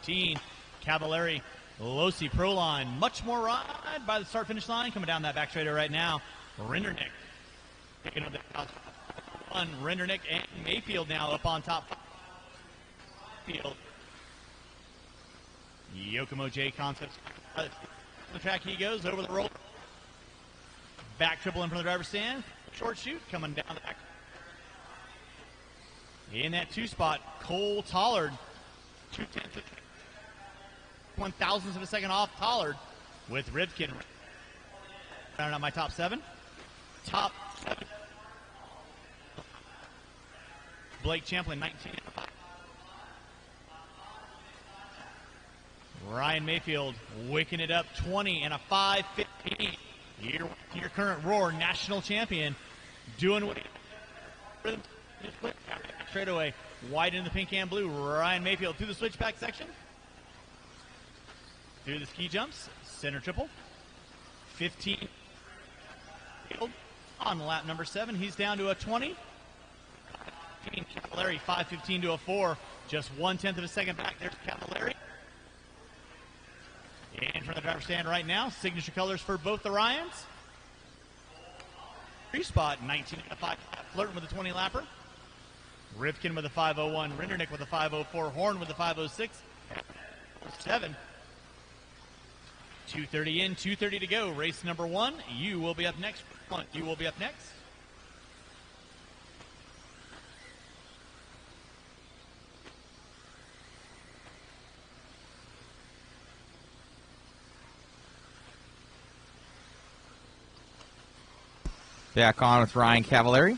15, Cavallari, Losi Pro Line. Much more ride by the start-finish line. Coming down that back straightaway right now. Renderneck picking up the top 1. Renderneck and Mayfield now up on top. Field. Yokomo JConcepts. The track he goes over the roll. Back triple in front of the driver's stand. Short shoot coming down the back. In that 2 spot, Cole Tollard 2/10, 1/1000th of a second off Tollard with Rivkin. Rounding out my top 7. Top 7. Blake Champlin, 19. Ryan Mayfield waking it up, 20 and a 5:15. Your current Roar national champion, doing what he straight away, white in the pink and blue. Ryan Mayfield through the switchback section, through the ski jumps, center triple, 15. On lap number 7, he's down to a 20. Cavallari 5:15 to a 4, just 1/10 of a second back. There's Cavallari. In front of the driver's stand right now, signature colors for both the Ryans. 3 spot, 19 and a 5, flirting with a 20 lapper. Rivkin with a 5:01, Rindernick with a 5:04, Horn with a 5:06, 7. 2:30 in, 2:30 to go. Race number 1. You will be up next. You will be up next. Back on with Ryan Cavallari.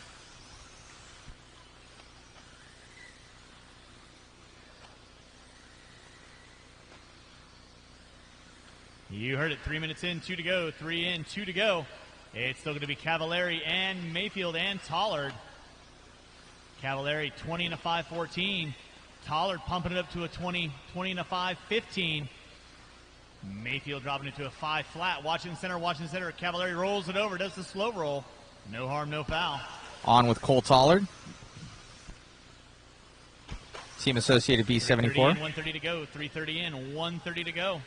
You heard it. 3 minutes in, 2 to go. 3 in, 2 to go. It's still going to be Cavallari and Mayfield and Tollard. Cavallari 20 and a 5:14. Tollard pumping it up to a 20 and a 5:15. Mayfield dropping it to a 5 flat. Watching the center, watching the center. Cavallari rolls it over, does the slow roll. No harm, no foul. On with Cole Tollard. Team Associated B74. 1:30 to go. 3:30 in, 1:30 to go.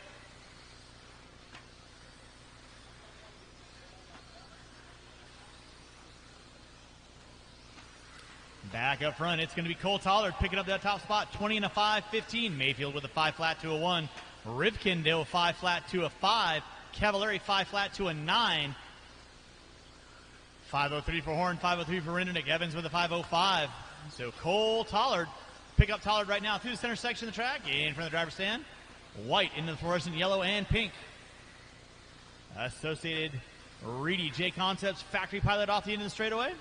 Back up front, it's going to be Cole Tollard picking up that top spot. 20 and a 5:15. Mayfield with a 5 flat to a 1. Rivkin did a 5 flat to a 5. Cavallari 5 flat to a 9. 5:03 for Horn, 5:03 for Rindernick. Evans with a 5:05. So Cole Tollard, pick up Tollard right now through the center section of the track, in front of the driver's stand. White into the fluorescent yellow and pink. Associated Reedy JConcepts factory pilot off the end of the straightaway.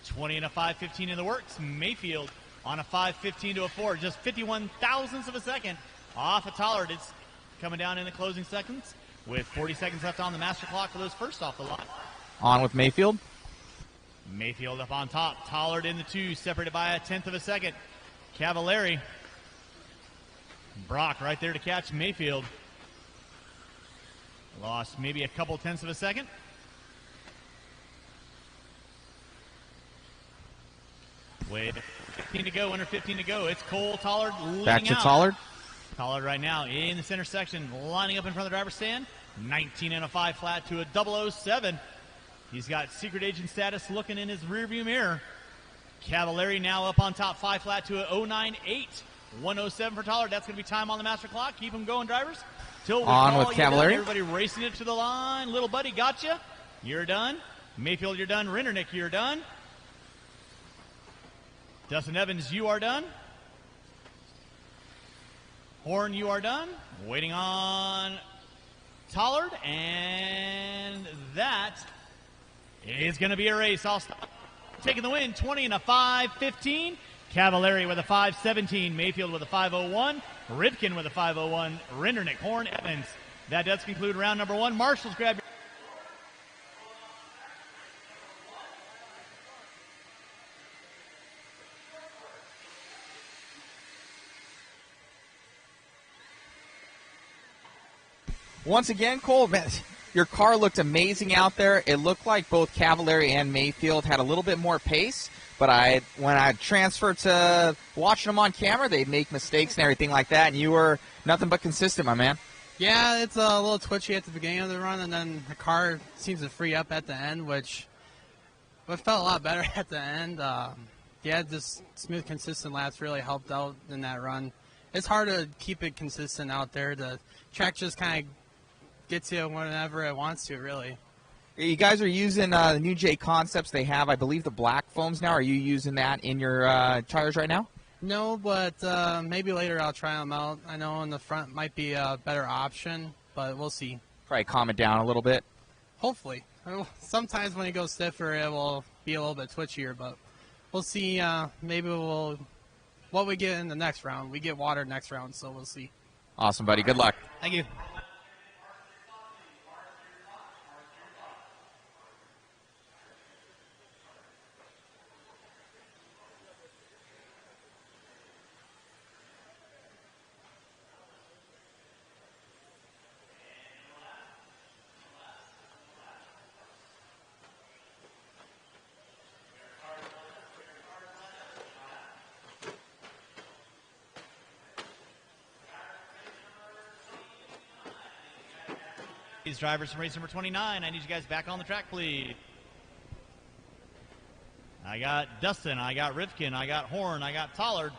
20 and a 5:15 in the works. Mayfield on a 5:15 to a 4. Just 51,000ths of a second off of Tollard. It's coming down in the closing seconds with 40 seconds left on the master clock for those first off the lot. On with Mayfield. Mayfield up on top. Tollard in the 2, separated by a 1/10 of a second. Cavallari. Brock right there to catch Mayfield. Lost maybe a couple 1/10 of a second. With 15 to go, under 15 to go. It's Cole Tollard leading Back to out. Tollard. Tollard right now in the center section, lining up in front of the driver's stand. 19 and a 5 flat to a 007. He's got secret agent status looking in his rearview mirror. Cavallari now up on top, 5 flat to a 098. 107 for Tollard. That's going to be time on the master clock. Keep them going, drivers. Till we On call with you done. Cavallari. Everybody racing it to the line. Little buddy, gotcha. You're done. Mayfield, you're done. Rindernick, you're done. Dustin Evans, you are done. Horn, you are done. Waiting on Tollard, and that is going to be a race. I'll stop. Taking the win, 20 and a 5:15. Cavallari with a 5:17. Mayfield with a 5:01. Rivkin with a 5:01. Rindernick, Horn, Evans. That does conclude round number 1. Marshals, grab your... Once again, Cole, man, your car looked amazing out there. It looked like both Cavallari and Mayfield had a little bit more pace, but when I transferred to watching them on camera, they'd make mistakes and everything like that, and you were nothing but consistent, my man. Yeah, it's a little twitchy at the beginning of the run, and then the car seems to free up at the end, which felt a lot better at the end. Yeah, just smooth, consistent laps really helped out in that run. It's hard to keep it consistent out there. The track just kind of gets you whenever it wants to, really. You guys are using the new JConcepts they have, I believe, the black foams now. Are you using that in your tires right now? No, but maybe later I'll try them out. I know in the front might be a better option, but we'll see. Probably calm it down a little bit. Hopefully. Sometimes when it goes stiffer, it will be a little bit twitchier, but we'll see. Maybe what we get in the next round. We get water next round, so we'll see. Awesome, buddy. Good luck. Thank you. These drivers from race number 29, I need you guys back on the track, please. I got Dustin, I got Rivkin, I got Horn, I got Tollard.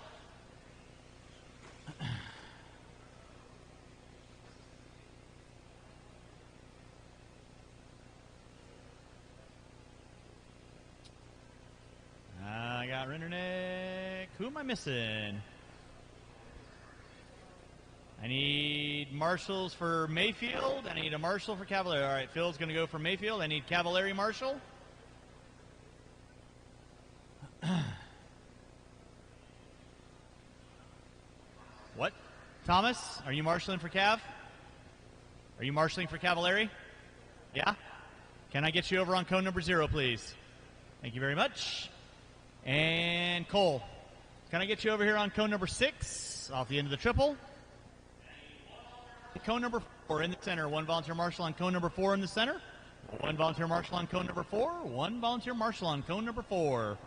I got Renderneck. Who am I missing? I need marshals for Mayfield. I need a marshal for Cavalieri. All right, Phil's going to go for Mayfield. I need Cavalieri marshal. What? Thomas, are you marshaling for Cav? Are you marshaling for Cavalieri? Yeah? Can I get you over on cone number 0, please? Thank you very much. And Cole, can I get you over here on cone number 6 off the end of the triple? Cone number 4 in the center. 1 volunteer marshal on cone number 4 in the center. 1 volunteer marshal on cone number 4. 1 volunteer marshal on cone number 4.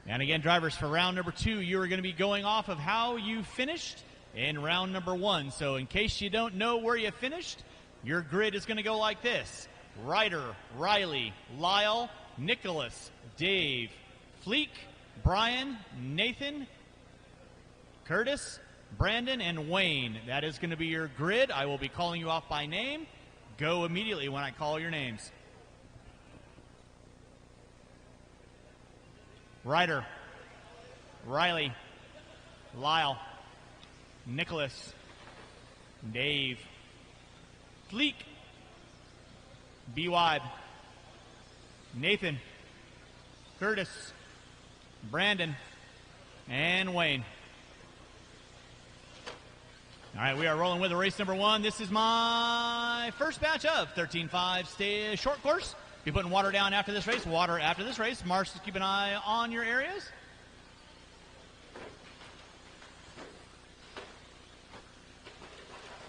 And again, drivers, for round number 2, you are going to be going off of how you finished in round number 1. So in case you don't know where you finished, your grid is going to go like this. Ryder, Riley, Lyle, Nicholas, Dave, Fleek, Brian, Nathan, Curtis, Brandon, and Wayne. That is going to be your grid. I will be calling you off by name. Go immediately when I call your names. Ryder, Riley, Lyle, Nicholas, Dave, Fleek, B-Wide, Nathan, Curtis, Brandon, and Wayne. All right, we are rolling with the race number 1. This is my first batch of 13.5 short course. Be putting water down after this race. Water after this race. Marshals, keep an eye on your areas.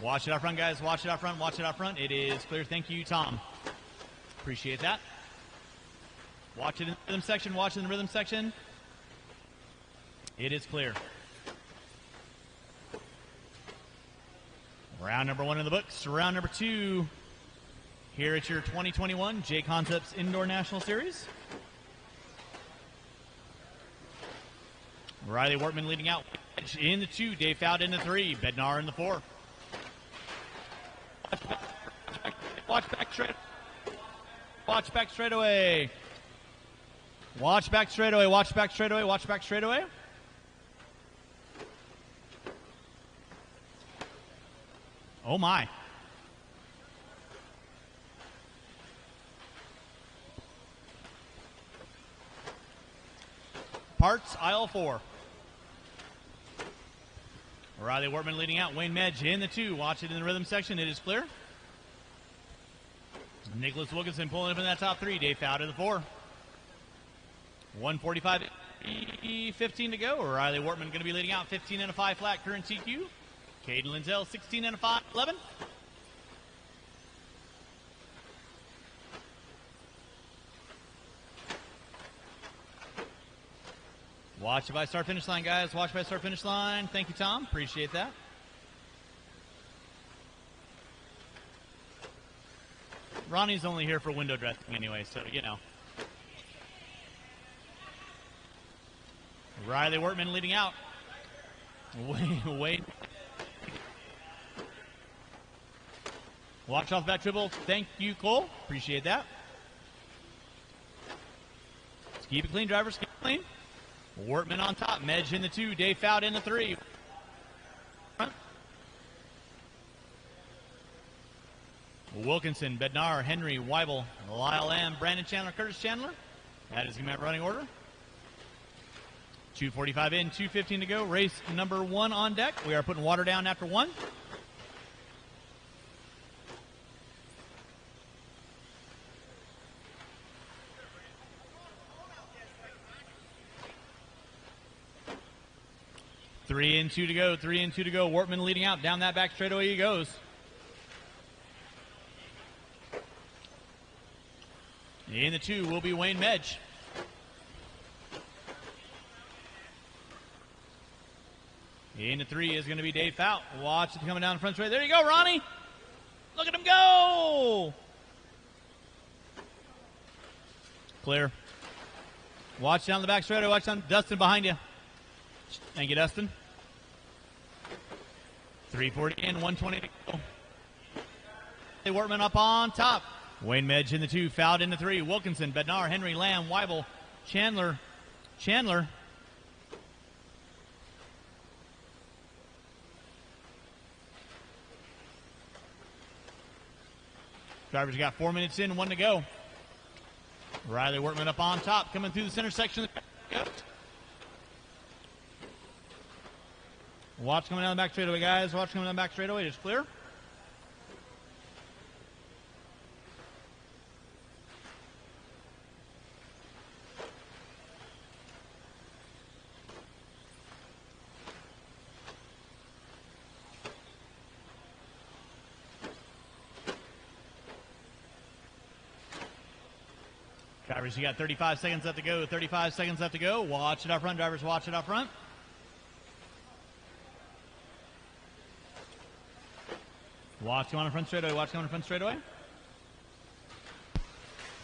Watch it out front, guys. Watch it out front. Watch it out front. It is clear. Thank you, Tom. Appreciate that. Watch it in the rhythm section. Watch it in the rhythm section. It is clear. Round number 1 in the books. Round number 2 here at your 2021 JConcepts Indoor National Series. Riley Wortman leading out in the 2. Dave Fowd in the 3. Bednar in the 4. Watch back straight. Watch back straight away. Watch back straight away. Watch back straight away. Watch back straight away. Oh my. Parts, aisle 4. Riley Wortman leading out. Wayne Medge in the 2. Watch it in the rhythm section. It is clear. Nicholas Wilkinson pulling up in that top 3. Dave Fowd in the 4. 145, 15 to go. Riley Wortman going to be leading out. 15 and a 5 flat current TQ. Caden Lindsell, 16 and a 5, 11. Watch it by start finish line, guys. Watch by start finish line. Thank you, Tom. Appreciate that. Ronnie's only here for window dressing anyway, so you know. Riley Wortman leading out. Wait. Watch off that triple. Thank you, Cole. Appreciate that. Keep it clean, drivers. Keep it clean. Wortman on top. Medge in the 2. Dave Fout in the 3. Wilkinson, Bednar, Henry, Weibel, Lyle Lamb, Brandon Chandler, Curtis Chandler. That is going to be running order. 2:45 in, 2:15 to go. Race number 1 on deck. We are putting water down after 1. Three and two to go. 3 and 2 to go. Wortman leading out. Down that back straightaway he goes. In the 2 will be Wayne Medge. In the 3 is going to be Dave Fout. Watch it coming down the front straight. There you go, Ronnie. Look at him go. Clear. Watch down the back straightaway. Watch down. Dustin behind you. Thank you, Dustin. 3:40 in, 1:20 to go. Wortman up on top. Wayne Medge in the 2, Fout in the 3. Wilkinson, Bednar, Henry, Lamb, Weibel, Chandler. Drivers got 4 minutes in, 1 to go. Riley Wortman up on top, coming through the center section. Watch coming down the back straightaway, guys. Watch coming down the back straightaway. Just clear. Drivers, you got 35 seconds left to go. 35 seconds left to go. Watch it up front, drivers. Watch it up front. Watch on the front straightaway. Watch on the front straightaway.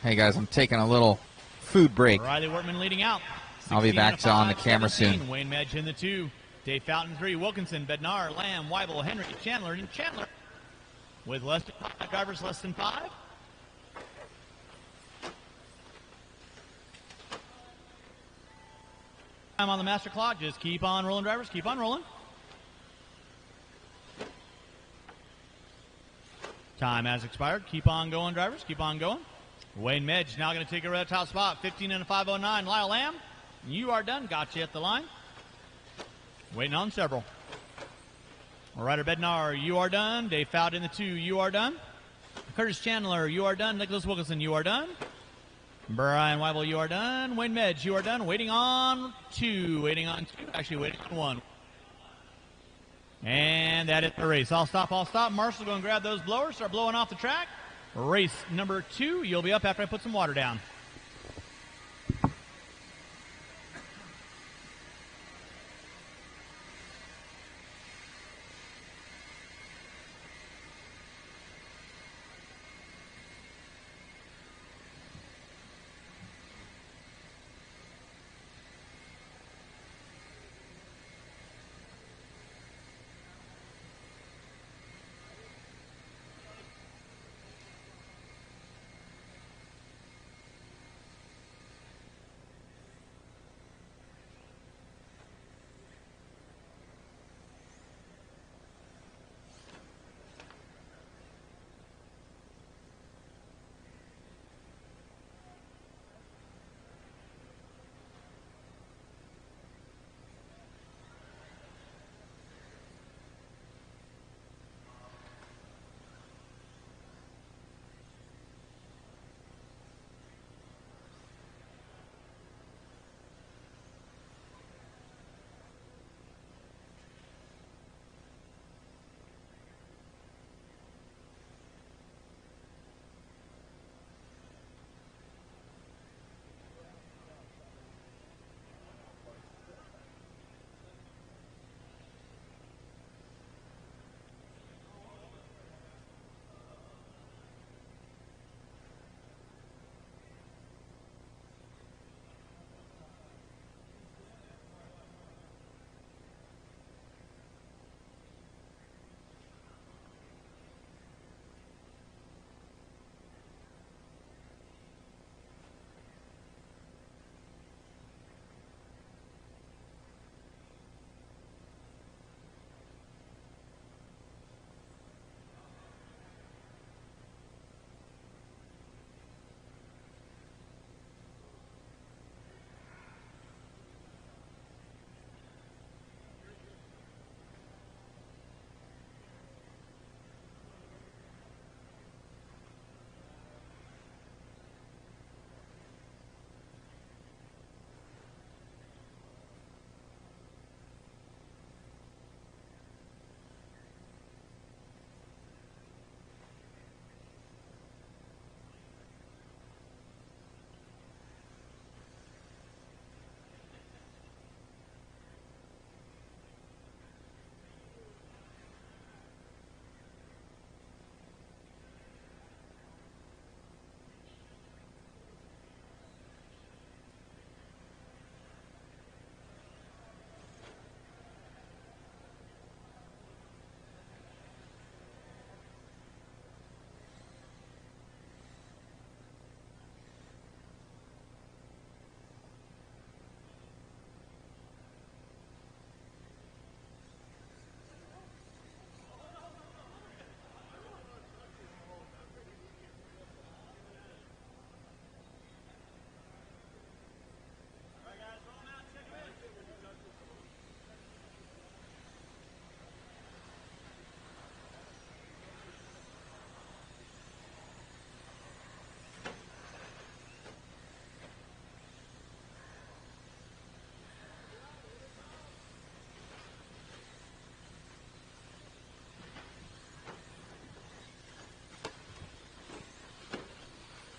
Hey guys, I'm taking a little food break. Riley Wortman leading out. I'll be back on the camera 17. soon. Wayne Medge in the 2. Dave Fountain 3. Wilkinson, Bednar, Lamb, Weibel, Henry, Chandler, and Chandler. With less than 5 drivers, less than 5. Time on the master clock. Just keep on rolling, drivers. Keep on rolling. Time has expired. Keep on going, drivers. Keep on going. Wayne Medge now going to take over that top spot. 15 and a 5:09. Lyle Lamb, you are done. Got you at the line. Waiting on several. Ryder Bednar, you are done. Dave Fout in the 2. You are done. Curtis Chandler, you are done. Nicholas Wilkinson, you are done. Brian Weibel, you are done. Wayne Medge, you are done. Waiting on 2. Waiting on 2. Actually, waiting on 1. And that is the race. I'll stop. Marshall, go and grab those blowers. Start blowing off the track. Race number 2. You'll be up after I put some water down.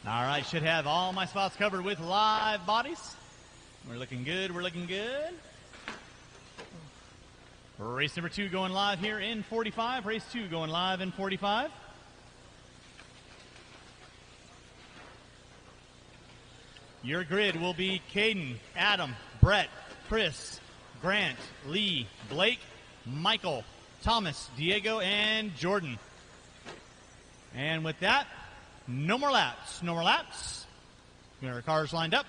All right, should have all my spots covered with live bodies. We're looking good. We're looking good. Race number 2 going live here in 45. Race 2 going live in 45. Your grid will be Caden, Adam, Brett, Chris, Grant, Lee, Blake, Michael, Thomas, Diego, and Jordan. And with that, no more laps. No more laps. Get our cars lined up.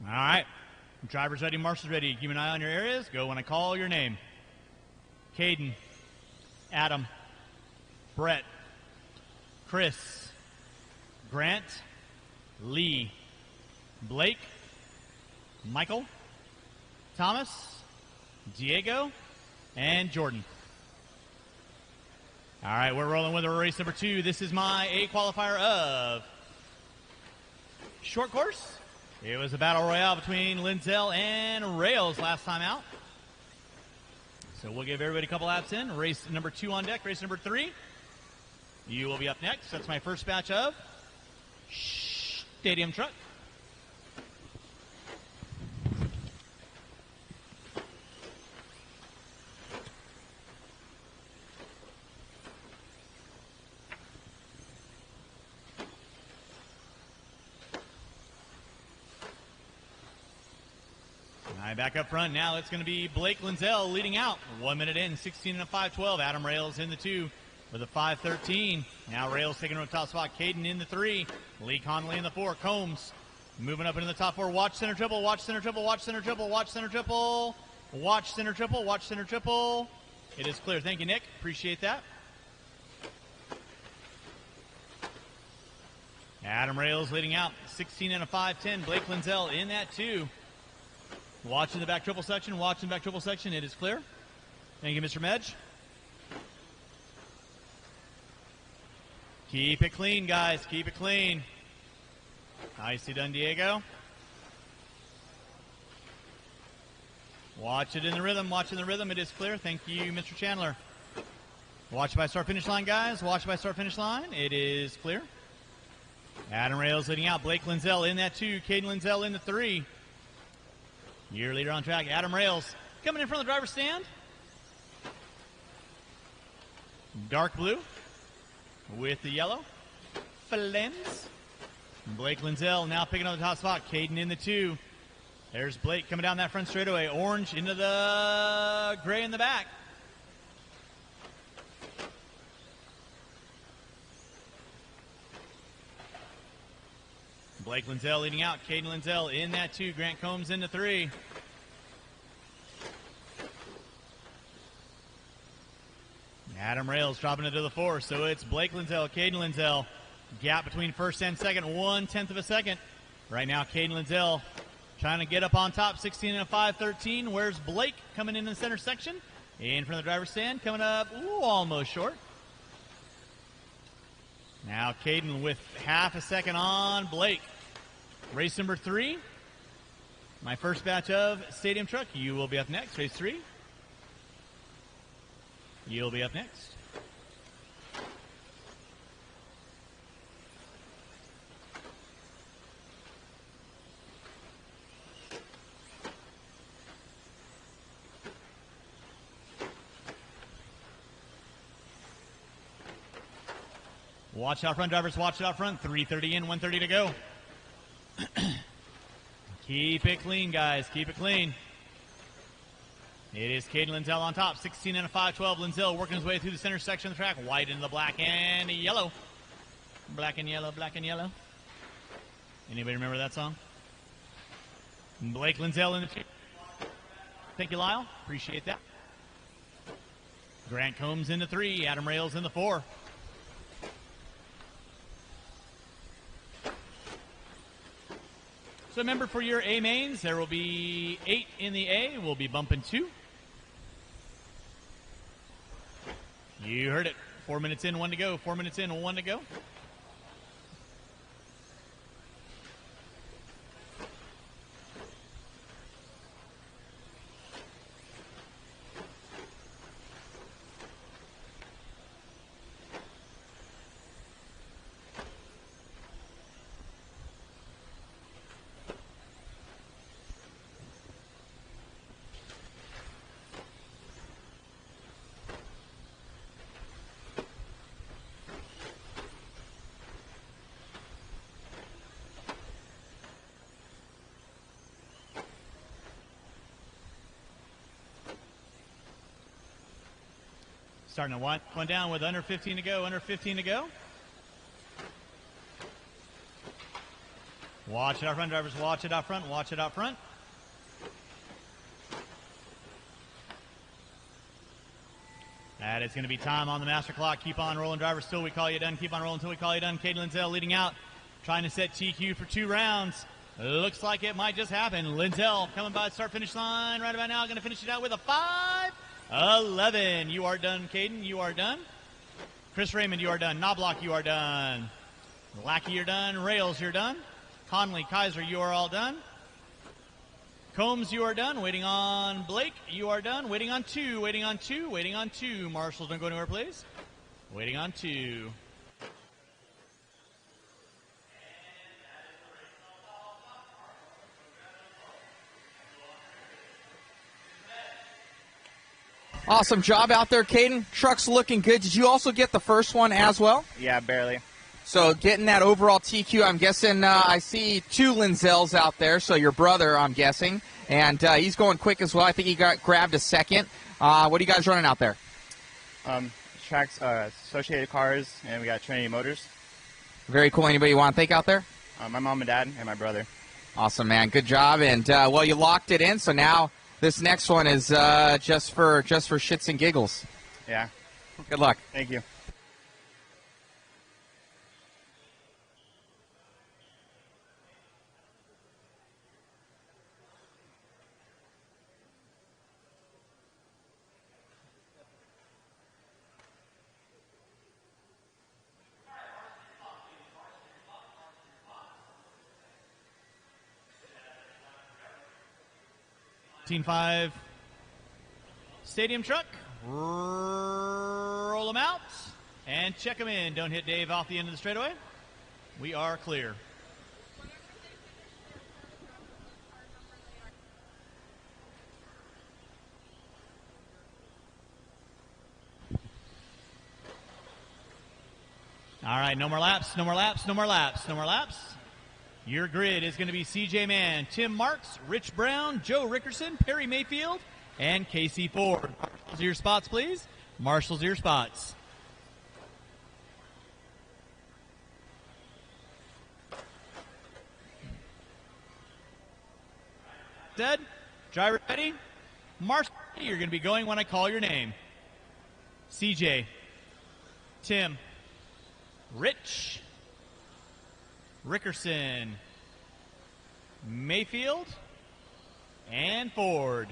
All right. Drivers ready, marshals ready. Keep an eye on your areas. Go when I call your name. Caden, Adam, Brett, Chris, Grant, Lee, Blake, Michael, Thomas, Diego, and Jordan. All right, we're rolling with race number 2. This is my A qualifier of short course. It was a battle royale between Lindsell and Rails last time out. So we'll give everybody a couple laps in. Race number 2 on deck. Race number 3. You will be up next. That's my first batch of Stadium Truck. Back up front now, it's going to be Blake Lindsell leading out. 1 minute in, 16 and a 5:12. Adam Rails in the 2 with a 5:13. Now Rails taking over the top spot. Caden in the 3. Lee Connolly in the 4. Combs moving up into the top 4. Watch center triple, watch center triple, watch center triple, watch center triple, watch center triple, watch center triple. It is clear. Thank you, Nick. Appreciate that. Adam Rails leading out. 16 and a 5:10. Blake Lindsell in that 2. Watching the back triple section, watching the back triple section. It is clear. Thank you, Mr. Medge. Keep it clean, guys. Keep it clean. Nicely done, Diego. Watch it in the rhythm. Watching the rhythm. It is clear. Thank you, Mr. Chandler. Watch it by start finish line, guys. Watch it by start finish line. It is clear. Adam Rails leading out. Blake Lindsell in that 2. Caden Lindsell in the 3. Your leader on track, Adam Rails, coming in from the driver's stand. Dark blue with the yellow. Flens. Blake Lindsell now picking up the top spot. Caden in the 2. There's Blake coming down that front straightaway. Orange into the gray in the back. Blake Lindsell leading out. Caden Lindsell in that 2. Grant Combs in the 3. Adam Rails dropping into the 4. So it's Blake Lindsell, Caden Lindsell. Gap between first and second, 1/10 of a second. Right now, Caden Lindsell trying to get up on top, 16 and a 5:13. Where's Blake coming in the center section? In front of the driver's stand, coming up, almost short. Now Caden with half a second on Blake. Race number 3. My first batch of Stadium Truck. You will be up next. Race 3. You'll be up next. Watch out front, drivers. Watch out front. 3:30 in, 1:30 to go. Keep it clean, guys. Keep it clean. It is Caden Lindsell on top. 16 and a 5:12. Lindsell working his way through the center section of the track. White into the black and yellow. Black and yellow, black and yellow. Anybody remember that song? Blake Lindsell in the 2. Thank you, Lyle. Appreciate that. Grant Combs in the 3. Adam Rails in the 4. So remember, for your A mains, there will be 8 in the A. We'll be bumping 2. You heard it. 4 minutes in, 1 to go. 4 minutes in, 1 to go. Starting to one down with under 15 to go. Under 15 to go. Watch it out front, drivers. Watch it out front. Watch it out front. That is going to be time on the master clock. Keep on rolling, drivers, till we call you done. Keep on rolling till we call you done. Caden Lindsell leading out, trying to set TQ for 2 rounds. Looks like it might just happen. Lindsell coming by the start-finish line right about now. Going to finish it out with a 5:11. You are done, Caden. You are done. Chris Raymond, you are done. Knobloch, you are done. Lackey, you're done. Rails, you're done. Conley, Kaiser, you are all done. Combs, you are done. Waiting on Blake, you are done. Waiting on 2, waiting on 2, waiting on 2. Marshals, don't go anywhere, please. Waiting on 2. Awesome job out there, Caden. Truck's looking good. Did you also get the first one as well? Yeah, barely. So getting that overall TQ, I'm guessing I see 2 Linzells out there, so your brother, I'm guessing. And he's going quick as well. I think he grabbed a second. What are you guys running out there? Tracks, Associated Cars, and we got Trinity Motors. Very cool. Anybody you want to thank out there? My mom and dad and my brother. Awesome, man. Good job. And, well, you locked it in, so now this next one is just for shits and giggles. Yeah. Good luck. Thank you. Team 5 stadium truck. Roll them out and check them in. Don't hit Dave off the end of the straightaway. We are clear. All right, no more laps, no more laps, no more laps, no more laps. Your grid is going to be CJ Mann, Tim Marks, Rich Brown, Joe Rickerson, Perry Mayfield, and Casey Ford. Marshals, your spots, please. Marshals, your spots. Dead. Driver ready. Marshall, you're going to be going when I call your name. CJ, Tim, Rich, Rickerson, Mayfield, and Ford.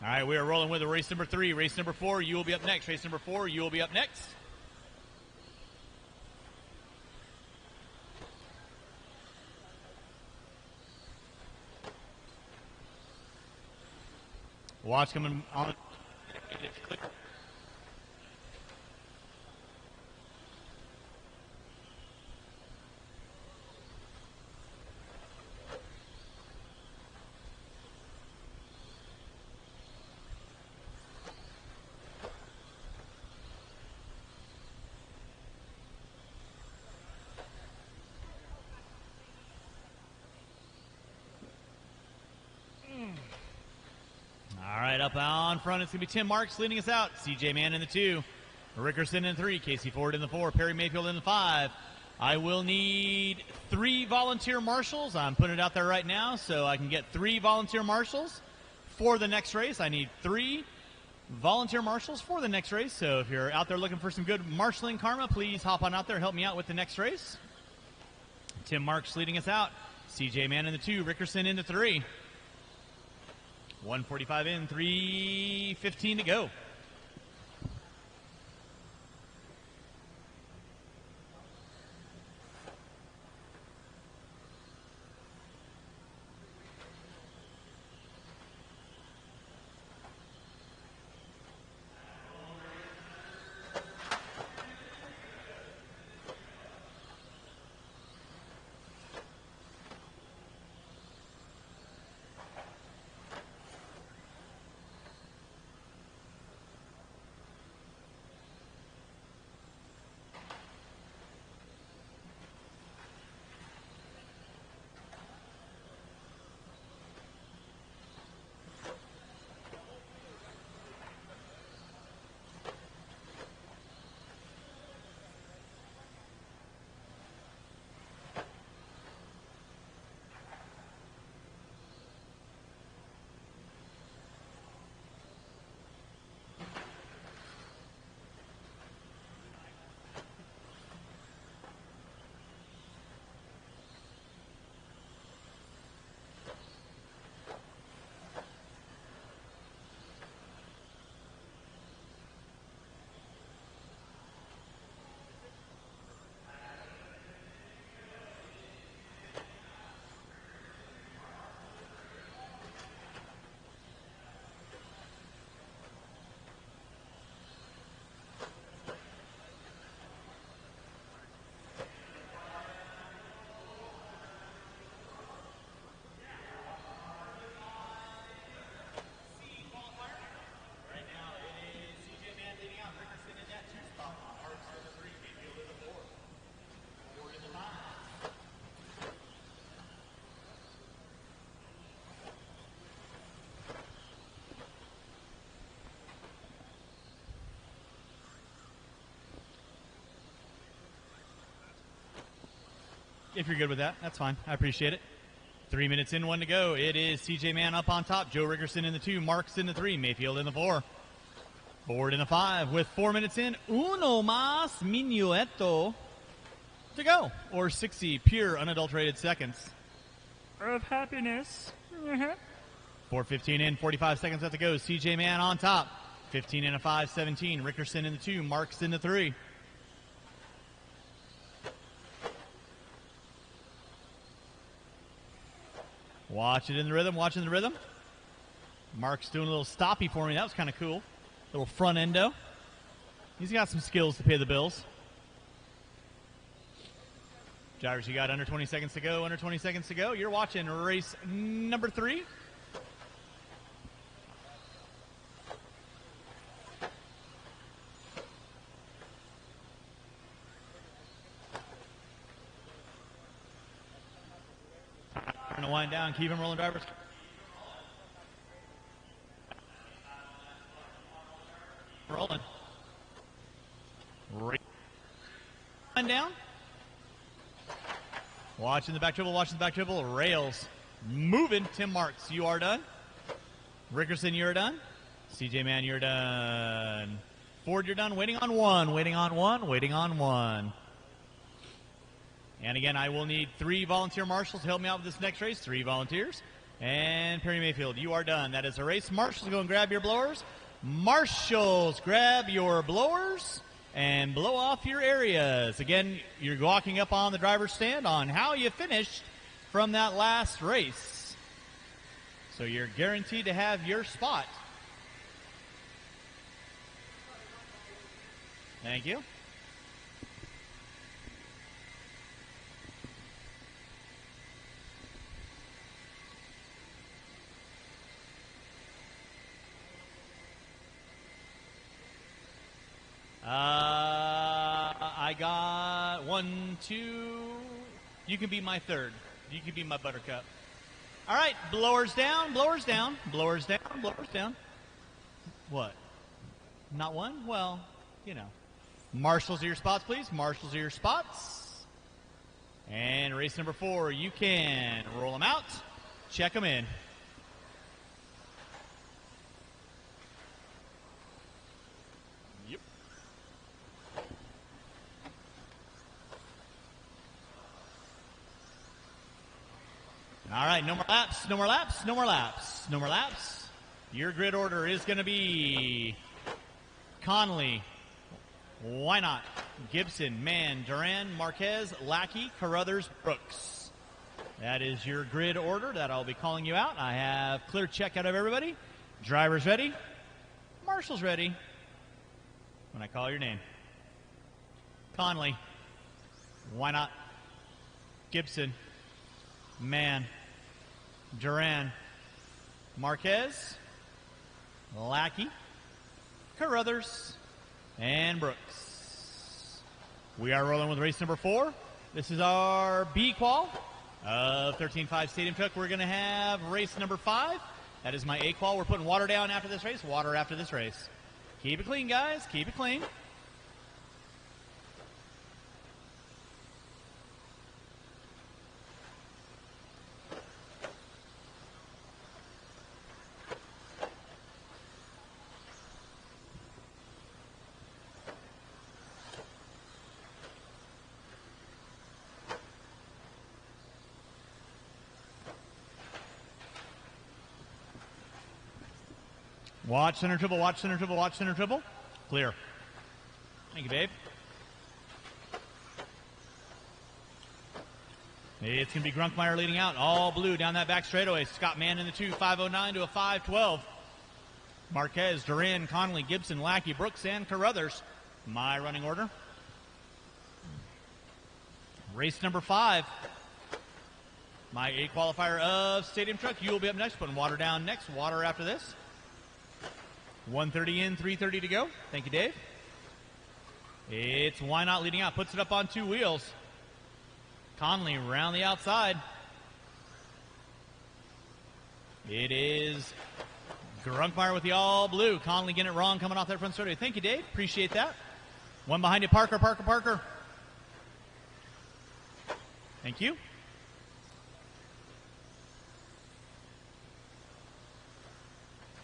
All right, we are rolling with a race number 3. Race number 4, you will be up next. Race number 4, you will be up next. Watch coming on. All right, up on front, it's going to be Tim Marks leading us out. CJ Mann in the 2. Rickerson in 3. Casey Ford in the 4. Perry Mayfield in the 5. I will need 3 volunteer marshals. I'm putting it out there right now so I can get 3 volunteer marshals for the next race. I need 3 volunteer marshals for the next race. So if you're out there looking for some good marshaling karma, please hop on out there. Help me out with the next race. Tim Marks leading us out. CJ Mann in the 2. Rickerson in the 3. 1:45 in, 3:15 to go. If you're good with that, that's fine. I appreciate it. 3 minutes in, 1 to go. It is CJ Mann up on top. Joe Rickerson in the 2. Marks in the 3. Mayfield in the 4. Ford in the 5. With 4 minutes in, uno más minueto to go. Or 60 pure unadulterated seconds Of happiness. 4:15 in, 45 seconds left to go. CJ Mann on top. 15 in a 5, 17. Rickerson in the 2. Marks in the 3. Watch it in the rhythm. Watching the rhythm. Mark's doing a little stoppy for me. That was kind of cool. Little front endo. He's got some skills to pay the bills. Drivers, you got under 20 seconds to go. Under 20 seconds to go. You're watching race number 3. Trying to wind down. Keep him rolling, drivers. Rolling. Wind down. Watching the back dribble, watching the back dribble. Rails. Moving. Tim Marks, you are done. Rickerson, you're done. CJ Mann, you're done. Ford, you're done. Waiting on 1. Waiting on 1. Waiting on 1. And again, I will need 3 volunteer marshals to help me out with this next race. 3 volunteers. And Perry Mayfield, you are done. That is a race. Marshals, go and grab your blowers. Marshals, grab your blowers and blow off your areas. Again, you're walking up on the driver's stand on how you finished from that last race. So you're guaranteed to have your spot. Thank you. I got 1, 2. You can be my 3rd. You can be my buttercup. All right, blowers down, blowers down, blowers down, blowers down. What? Not 1? Well, you know. Marshals are your spots, please. Marshals are your spots. And race number 4, you can roll them out, check them in. Yep. All right, no more laps, no more laps, no more laps, no more laps. Your grid order is going to be Conley, why not? Gibson, Mann, Duran, Marquez, Lackey, Carruthers, Brooks. That is your grid order that I'll be calling you out. I have clear check out of everybody. Drivers ready. Marshals ready. When I call your name. Conley, why not? Gibson, Mann, Duran, Marquez, Lackey, Carruthers, and Brooks. We are rolling with race number 4. This is our B qual of 13.5 Stadium Truck. We're going to have race number 5. That is my A qual. We're putting water down after this race. Water after this race. Keep it clean, guys. Keep it clean. Watch center triple, watch center triple, watch center triple. Clear. Thank you, babe. It's going to be Grunkmeyer leading out. All blue down that back straightaway. Scott Mann in the 2, 5:09 to a 5:12. Marquez, Duran, Conley, Gibson, Lackey, Brooks, and Carruthers. My running order. Race number 5. My A qualifier of Stadium Truck. You will be up next. Putting water down next. Water after this. 1:30 in, 3:30 to go. Thank you, Dave. It's Why Not leading out. Puts it up on 2 wheels. Conley around the outside. It is Grunkmeyer with the all blue. Conley getting it wrong coming off that front straightaway. Thank you, Dave. Appreciate that. One behind you, Parker, Parker, Parker. Thank you.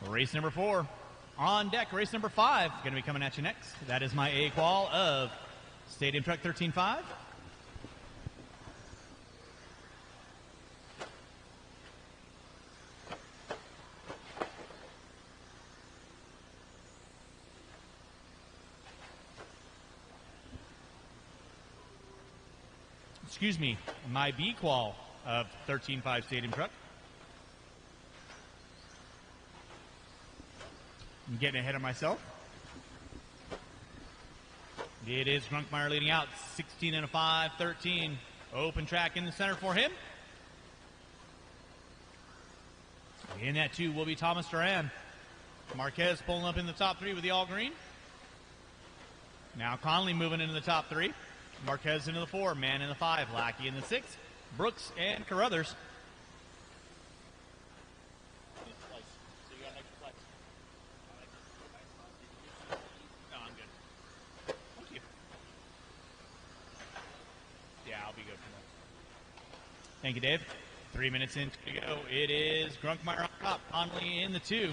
Race number 4 on deck. Race number 5 going to be coming at you next. That is my A qual of Stadium Truck 13.5. Excuse me, my B qual of 13.5 Stadium Truck. I'm getting ahead of myself. It is Grunkmeyer leading out, 16 and a 5, 13. Open track in the center for him. In that 2 will be Thomas Duran. Marquez pulling up in the top 3 with the all green. Now Conley moving into the top 3. Marquez into the 4, Man in the 5, Lackey in the 6, Brooks and Carruthers. No, I'm good. Thank you. Yeah, I'll be good for that. Thank you, Dave. 3 minutes in to go. It is Grunkmeyer on top, Conley in the 2.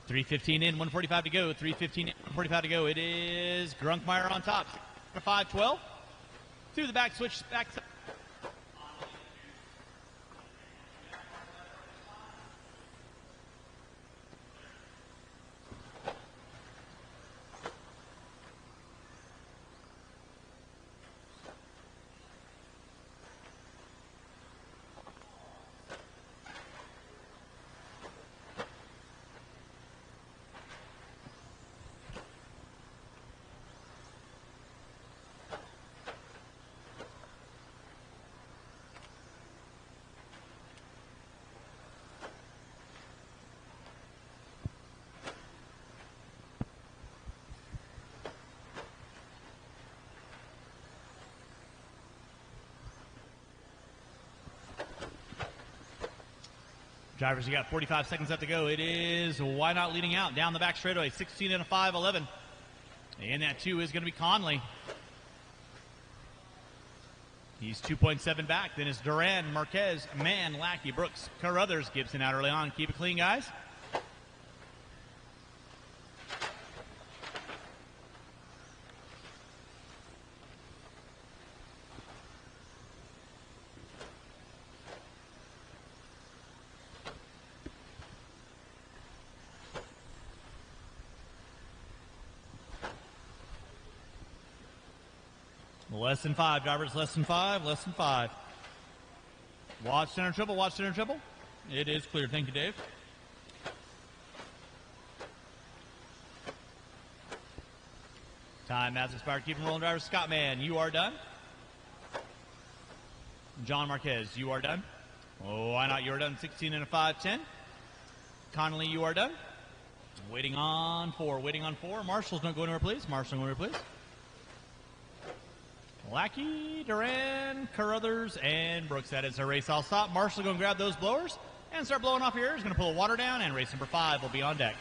3:15 in, 1:45 to go. 3:15 in, 1:45 to go. It is Grunkmeyer on top. 5:12 through the back switch. Back. Drivers, you got 45 seconds left to go. It is Why Not leading out down the back straightaway, 16 and a 5, 11. And that 2 is going to be Conley. He's 2.7 back. Then it's Duran, Marquez, Mann, Lackey, Brooks, Carruthers, Gibson out early on. Keep it clean, guys. Less than 5, drivers, less than 5, less than 5. Watch center triple, watch center triple. It is clear. Thank you, Dave. Time has expired. Keep them rolling, drivers. Scott Mann, you are done. John Marquez, you are done. Oh, Why Not, you are done. 16 and a 5, 10. Connolly, you are done. Waiting on 4, waiting on 4. Marshall's don't go anywhere, please. Marshall, go anywhere, please. Lackey, Duran, Carruthers, and Brooks. That is our race. I'll stop. Marshall going to grab those blowers and start blowing off your ears. Going to pull the water down, and race number 5 will be on deck.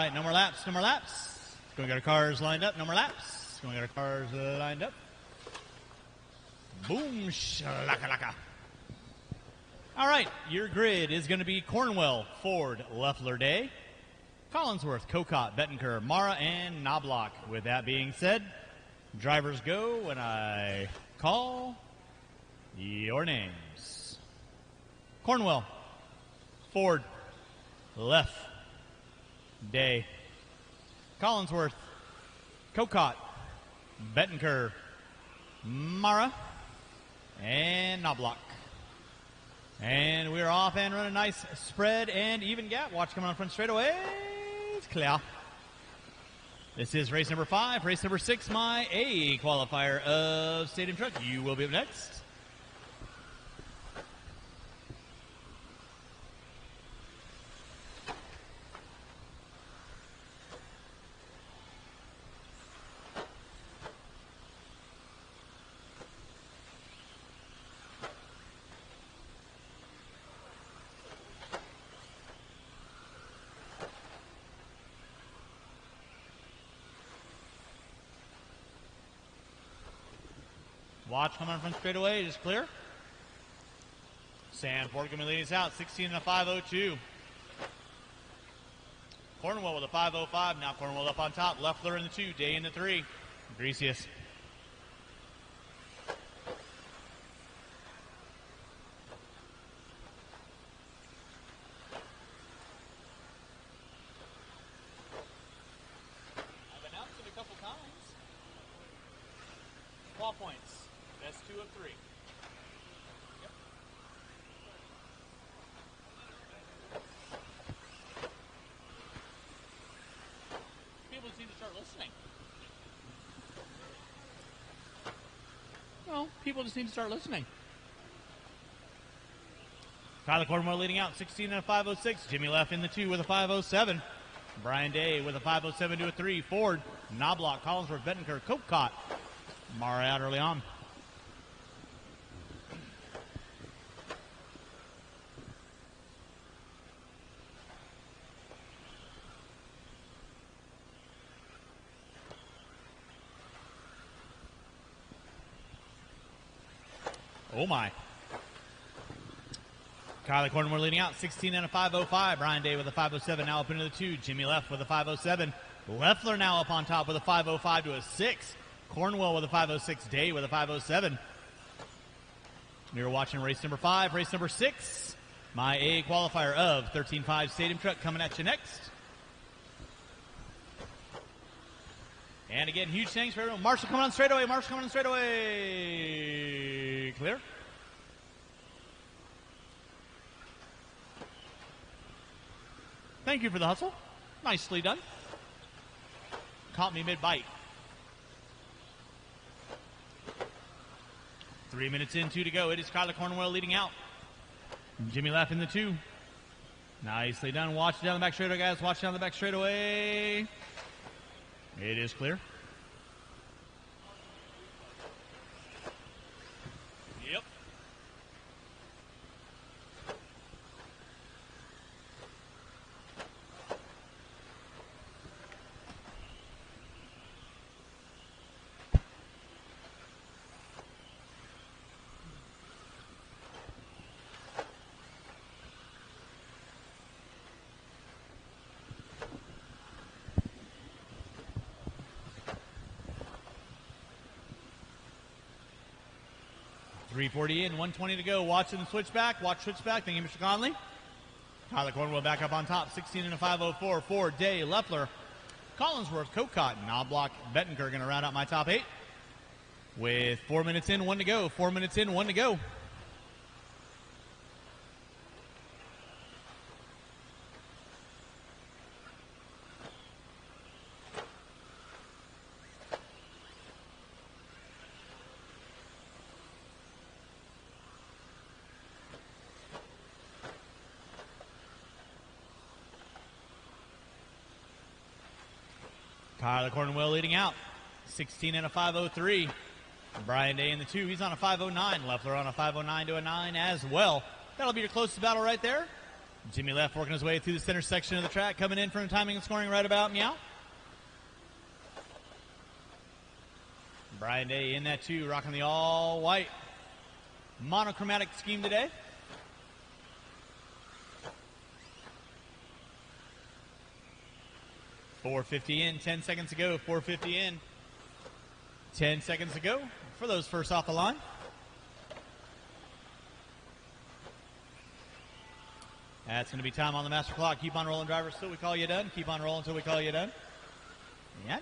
right, no more laps, no more laps. Going to get our cars lined up, no more laps. Going to get our cars lined up. Boom, shalaka-laka. All right, your grid is going to be Cornwell, Ford, Leffler, Day, Collinsworth, Cocott, Bettenker, Mara, and Knobloch. With that being said, drivers go when I call your names. Cornwell, Ford, Leff, Day, Collinsworth, Cocott, Bettenker, Mara, and Knobloch. And we're off and running a nice spread and even gap. Watch coming on front straightaway. It's clear. This is race number 5. Race number 6, my A qualifier of Stadium Truck. You will be up next. Watch coming on front straightaway, just clear. Sanford going to lead us out, 16 and a 5:02. Cornwell with a 5:05. Now Cornwell up on top. Leffler in the 2, Day in the 3. Grecius. I've announced it a couple times. 12 points. Best 2 of 3. Yep. People just need to start listening. Well, people just need to start listening. Tyler Cornwell leading out, 16 and a 5:06. Jimmy Leff in the 2 with a 5:07. Brian Day with a 5:07 to a 3. Ford, Knobloch, Collinsworth, Bettenker, Copcott. Mara out early on. Oh my. Kylie Cornwell leading out, 16 and a 5:05. Brian Day with a 5:07 now up into the 2. Jimmy Leff with a 5:07. Leffler now up on top with a 5:05 to a 6. Cornwell with a 5:06. Day with a 5:07. You're watching race number 5. Race number 6. My A qualifier of 13.5 Stadium Truck coming at you next. And again, huge thanks for everyone. Marshall coming on straightaway. Marshall coming on straightaway. Clear. Thank you for the hustle. Nicely done. Caught me mid-bite. 3 minutes in, 2 to go. It is Kyler Cornwell leading out. Jimmy Leff in the 2. Nicely done. Watch down the back straightaway, guys. Watch down the back straightaway. It is clear. Yep. .340 in, 120 to go. Watching the switchback. Watch switchback. Thank you, Mr. Conley. Tyler Cornwell back up on top. 16 and a 5:04. Ford, Day, Leffler, Collinsworth, Cocott, Knobloch, Bettenker going to round out my top 8. With 4 minutes in, 1 to go. 4 minutes in, 1 to go. Tyler Cornwell leading out, 16 and a 5:03. Brian Day in the 2. He's on a 5:09. Leffler on a 5:09 to a 9 as well. That'll be your closest battle right there. Jimmy left working his way through the center section of the track, coming in from timing and scoring right about meow. Brian Day in that too, rocking the all-white monochromatic scheme today. .450 in, 10 seconds to go. 450 in, 10 seconds to go for those first off the line. That's going to be time on the master clock. Keep on rolling, drivers, till we call you done. Keep on rolling until we call you done. Yeah,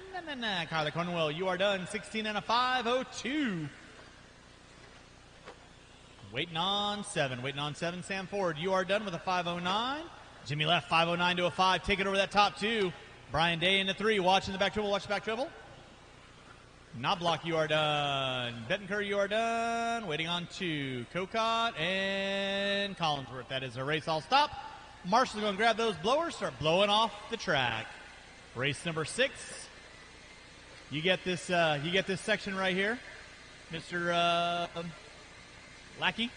Kyler Cornwell, you are done. 16 and a 5:02. Waiting on 7. Waiting on 7. Sam Ford, you are done with a 5:09. Jimmy left, 5:09 to a 5. Take it over that top 2. Brian Day into 3. Watching the back triple. Watch the back triple. Knobloch, you are done. Bettencourt, you are done. Waiting on 2. Cocott and Collinsworth. That is a race all stop. Marshall's going to grab those blowers, start blowing off the track. Race number 6. You get this section right here, Mr. Lackey.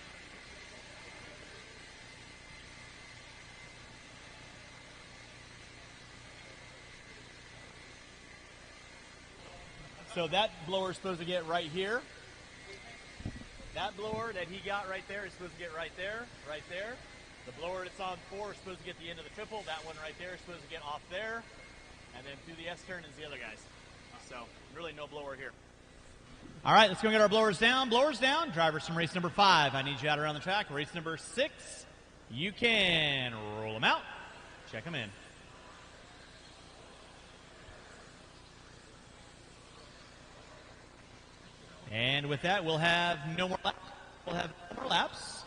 So that blower is supposed to get right here. That blower that he got right there is supposed to get right there, right there. The blower that's on 4 is supposed to get the end of the triple. That one right there is supposed to get off there. And then through the S turn is the other guys. So really no blower here. All right, let's go get our blowers down. Blowers down. Drivers from race number 5. I need you out around the track. Race number 6. You can roll them out. Check them in. And with that, we'll have no more laps. We'll have no more laps.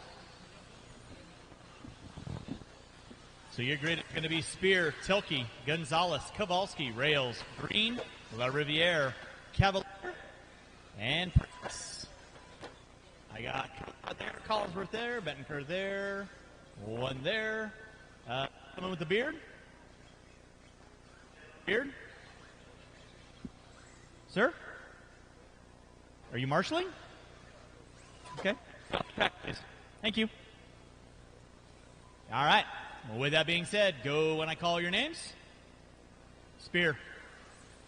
So your grid is going to be Spear, Tilke, Gonzalez, Kowalski, Rails, Green, La Riviere, Cavalier, and Prince. I got there, Collinsworth there, Bettencourt there, one there. Someone with the beard? Beard? Sir? Are you marshalling? Okay. Thank you. All right. Well, with that being said, go when I call your names. Spear,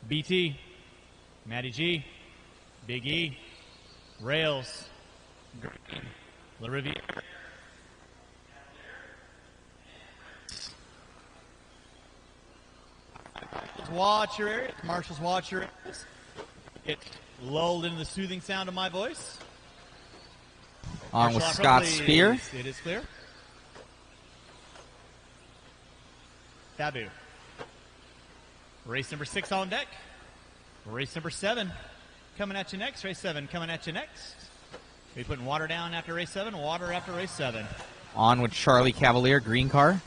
BT, Matty G, Big E, Rails, Green, La Riviere. Watch your area. Marshals, watch your areas. Get lulled into the soothing sound of my voice. On with Scott Spear. It is clear. Taboo. Race number 6 on deck. Race number 7 coming at you next. Race 7 coming at you next. We're putting water down after race 7, water after race 7. On with Charlie Cavalier, green car.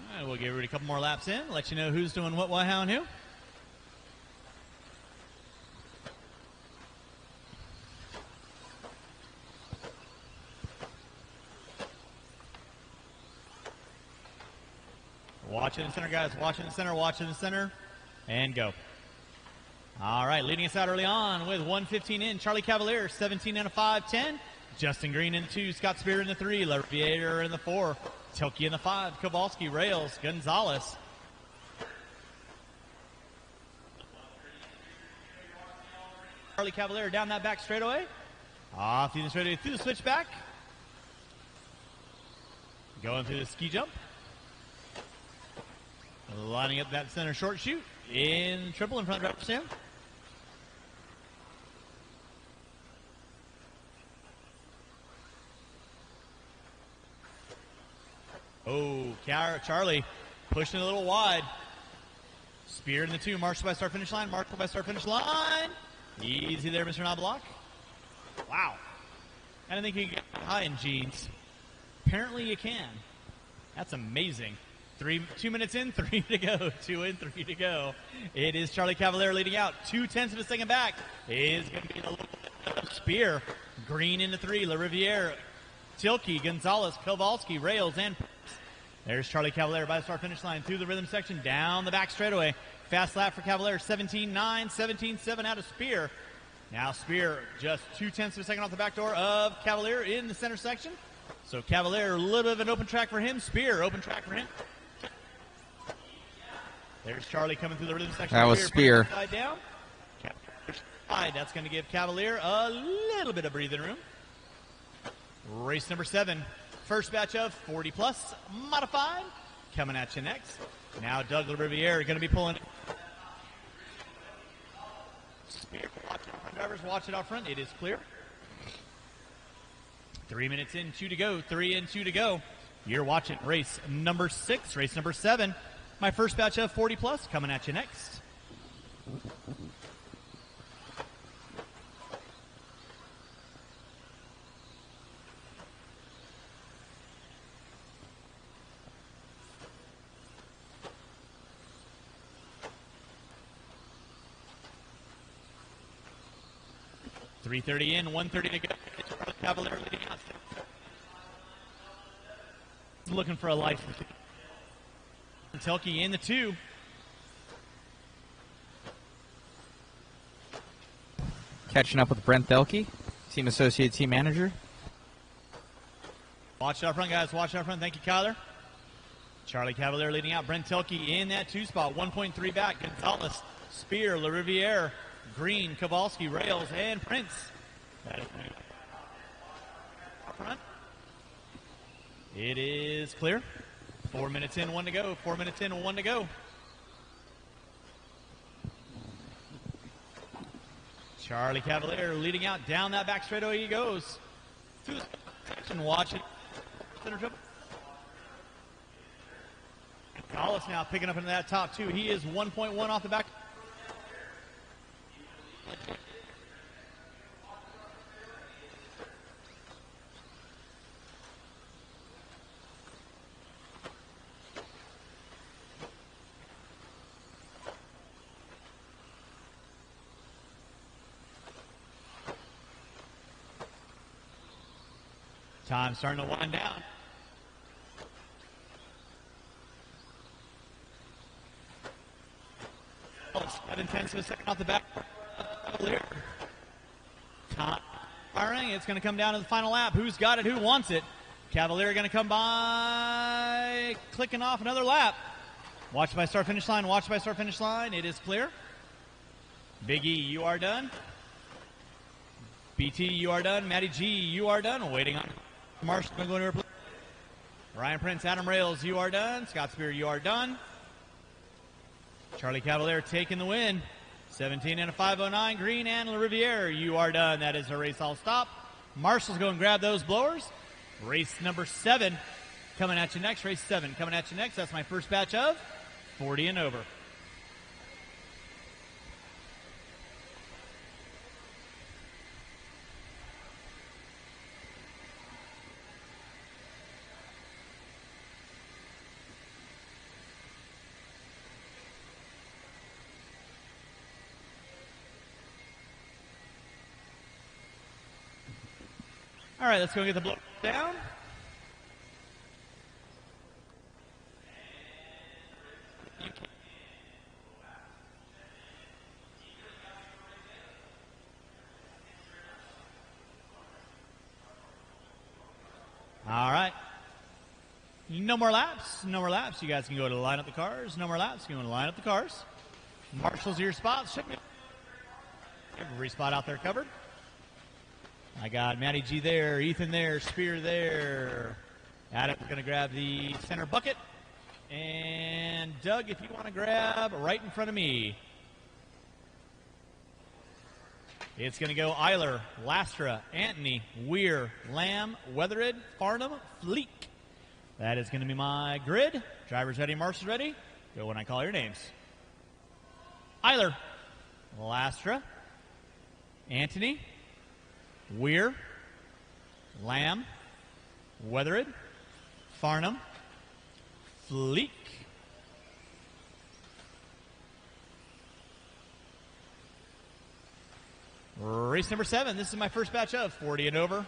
All right, we'll give everybody a couple more laps in, let you know who's doing what, why, how, and who. Watch in the center, guys. Watch in the center, watch in the center. And go. All right, leading us out early on with 1:15 in. Charlie Cavalier, 17 and a 5:10. Justin Green in the 2. Scott Spear in the 3. La Riviere in the 4. Tilke in the 5. Kowalski, Rails, Gonzalez. Charlie Cavalier down that back straightaway. Off through the straightaway, through the switchback. Going through the ski jump. Lining up that center short shoot in triple in front of driver stand. Oh, Charlie pushing a little wide. Spear in the 2. Marshall by start finish line. Marshall by start finish line. Easy there, Mr. Knobloch. Wow. I didn't think you could get high in jeans. Apparently you can. That's amazing. 2 minutes in, 3 to go. 2 in, 3 to go. It is Charlie Cavalier leading out. 0.2 of a second back is going to be the Spear. Green into 3. La Riviere, Tilke, Gonzalez, Kowalski, Rails, and There's Charlie Cavalier by the start finish line through the rhythm section, down the back straightaway. Fast lap for Cavalier, 17.9, 17.7 out of Spear. Now Spear just 0.2 of a second off the back door of Cavalier in the center section. So Cavalier, a little bit of an open track for him. Spear, open track for him. There's Charlie coming through the rhythm section. That was Spear. Side down. That's going to give Cavalier a little bit of breathing room. Race number 7. First batch of 40 plus modified. Coming at you next. Now Doug LaRiviere going to be pulling. Spear, drivers, watch it out front. It is clear. 3 minutes in, 2 to go. 3 and 2 to go. You're watching race number 6, race number 7. My first batch of 40 plus coming at you next. .330 in, 1:30 to go. Cavalier leading out. Looking for a life. Telke in the 2. Catching up with Brent Thelke, team associate, team manager. Watch out front, guys. Watch out front. Thank you, Kyler. Charlie Cavalier leading out. Brent Telke in that 2 spot. 1.3 back. Gonzalez, Spear, LaRiviere, Green, Kowalski, Rails, and Prince. Up front. It is clear. 4 minutes in, 1 to go. 4 minutes in, 1 to go. Charlie Cavalier leading out down that back straightaway he goes. Through the section, watch it. Center trip. Gonzalez now picking up into that top 2. He is 1.1 off the back. Time starting to wind down. Seven tenths of a second off the back. Time firing. It's going to come down to the final lap. Who's got it? Who wants it? Cavalier going to come by, clicking off another lap. Watch by start finish line. Watch by start finish line. It is clear. Big E, you are done. BT, you are done. Matty G, you are done. Waiting on Marshall going to replace. Ryan Prince, Adam Rails, you are done. Scott Spear, you are done. Charlie Cavalier taking the win. 17 and a 5:09. Green and LaRiviere, you are done. That is a race all stop. Marshall's going to grab those blowers. Race number 7 coming at you next. Race 7 coming at you next. That's my first batch of 40 and over. All right, let's go get the blow down. All right. No more laps. No more laps. You guys can go to line up the cars. No more laps. You want to line up the cars. Marshall's your spots. Every spot out there covered. I got Matty G there, Ethan there, Spear there. Adam's going to grab the center bucket. And Doug, if you want to grab right in front of me. It's going to go Eiler, Lastra, Anthony, Weir, Lamb, Weathered, Farnham, Fleek. That is going to be my grid. Drivers ready, marshals ready. Go when I call your names. Eiler, Lastra, Anthony, Weir, Lamb, Weathered, Farnham, Fleek. Race number 7. This is my first batch of 40 and over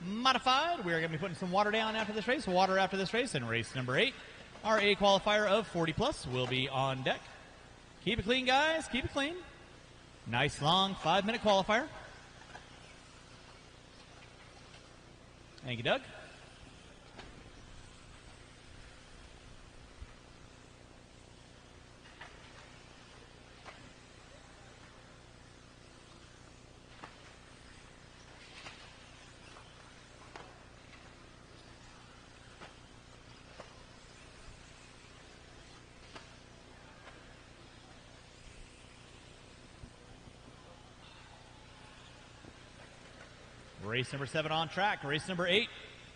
modified. We are going to be putting some water down after this race. Water after this race. And race number 8 Our A qualifier of 40 plus will be on deck. Keep it clean, guys. Keep it clean. Nice long 5-minute qualifier. Thank you, Doug. Race number 7 on track. Race number 8.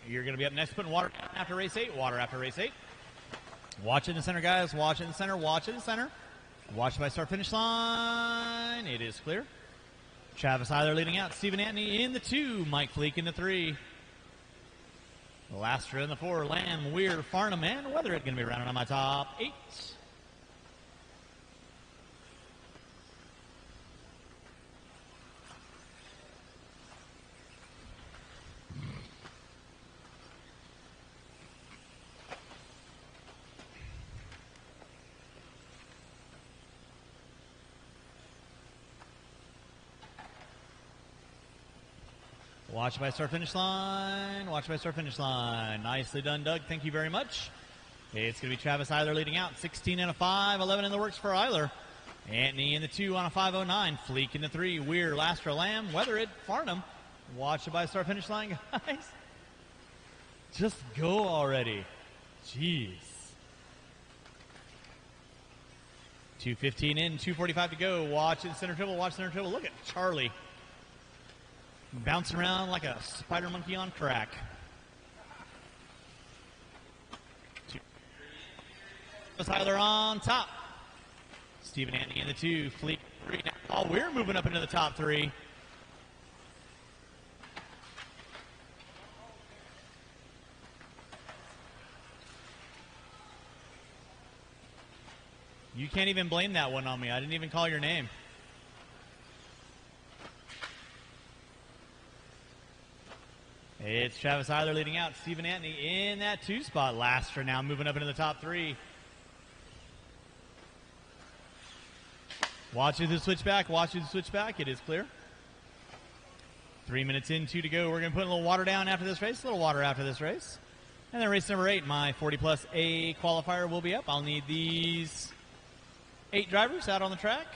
You're going to be up next, putting water after race 8. Water after race 8. Watch in the center, guys. Watch in the center. Watch in the center. Watch by start finish line. It is clear. Travis Eiler leading out. Stephen Antony in the 2. Mike Fleek in the 3. Lastra in the 4. Lamb, Weir, Farnham, and Weathered going to be rounding on my top 8. Watch by start finish line. Watch by start finish line. Nicely done, Doug. Thank you very much. It's going to be Travis Eiler leading out. 16 and a 5. 11 in the works for Eiler. Antony in the 2 on a 5:09. Fleek in the 3. Weir, Lastra, Lamb, Weathered, Farnham. Watch by start finish line, guys. Just go already. Jeez. 2:15 in. 2:45 to go. Watch in center triple. Watch center triple. Look at Charlie. Bouncing around like a spider monkey on crack. Tyler on top. Stephen Antony in the 2. Fleet 3. Now we're moving up into the top 3. You can't even blame that one on me. I didn't even call your name. It's Travis Eiler leading out. Stephen Antony in that 2 spot. Lastra now moving up into the top 3. Watch the switchback. Watch the switchback. It is clear. 3 minutes in, 2 to go. We're going to put a little water down after this race. A little water after this race. And then race number 8, my 40 plus A qualifier will be up. I'll need these 8 drivers out on the track.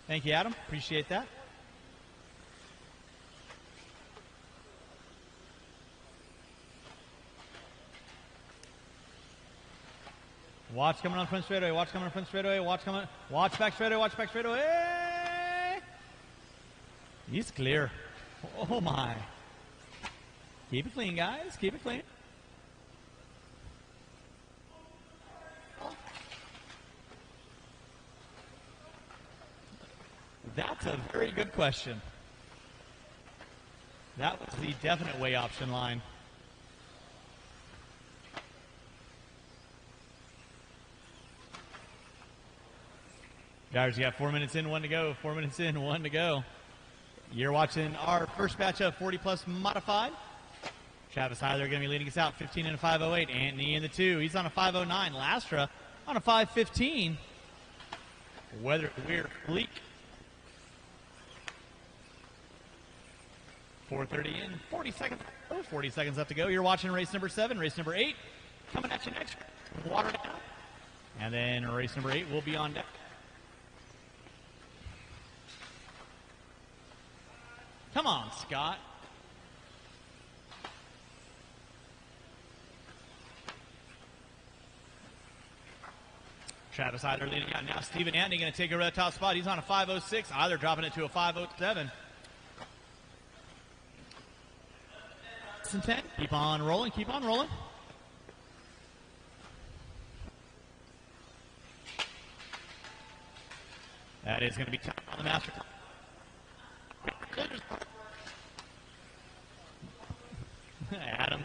Thank you, Adam. Appreciate that. Watch coming on front straightaway. Watch coming on front straightaway. Watch coming. Watch back straightaway. Watch back straightaway. He's clear. Oh my. Keep it clean, guys. Keep it clean. That's a very good question. That was the definite way option line. Guys, you got 4 minutes in, 1 to go. 4 minutes in, 1 to go. You're watching our first batch of 40 plus modified. Travis Eiler going to be leading us out, 15 and a 5:08. Antony in the 2. He's on a 5:09. Lastra on a 5:15. Weathered, Weir, Fleek. 4:30 in, 40 seconds. 40 seconds left to go. You're watching race number 7, race number 8. Coming at you next. Water down. And then race number 8 will be on deck. Come on, Scott. Travis Eiler leading out now. Stephen Antony going to take over that top spot. He's on a 5:06. Eiler dropping it to a 5:07. Keep on rolling. Keep on rolling. That is going to be time on the master. Adam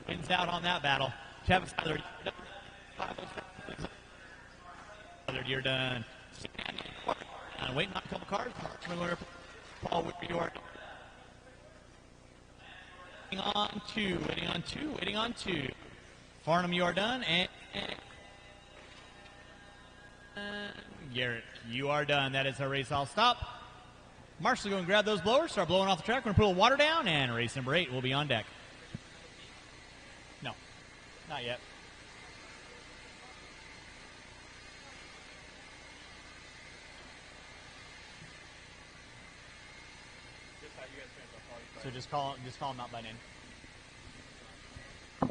wins out on that battle. Travis Eiler. You're done. Waiting on a couple cars. Paul, where you are. Waiting on 2. Farnham, you are done. And Garrett, you are done. That is our race all stop. Marshall, go and grab those blowers, start blowing off the track. We're going to put a little water down, and race number 8 will be on deck. No, not yet. So just call them out by name. So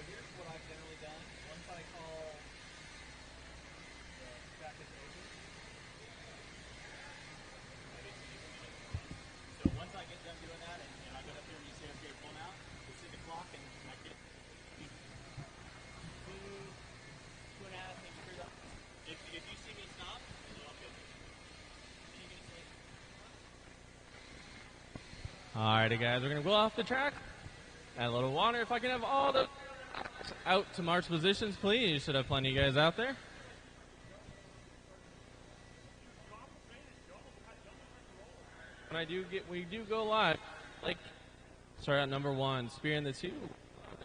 here's what I've generally done. Once I call the track information, so once I get done doing that, and I get up here and you say, okay, pull them out, we see the clock, and I get 2.5, maybe 3 laps. If you see me stop, then you'll get it. Then you're going to say, Alrighty, guys, we're going to go off the track. Add a little water. If I can have all the out to march positions, please. Should have plenty of guys out there. When we do go live. Like, start out number 1, Spear in the 2,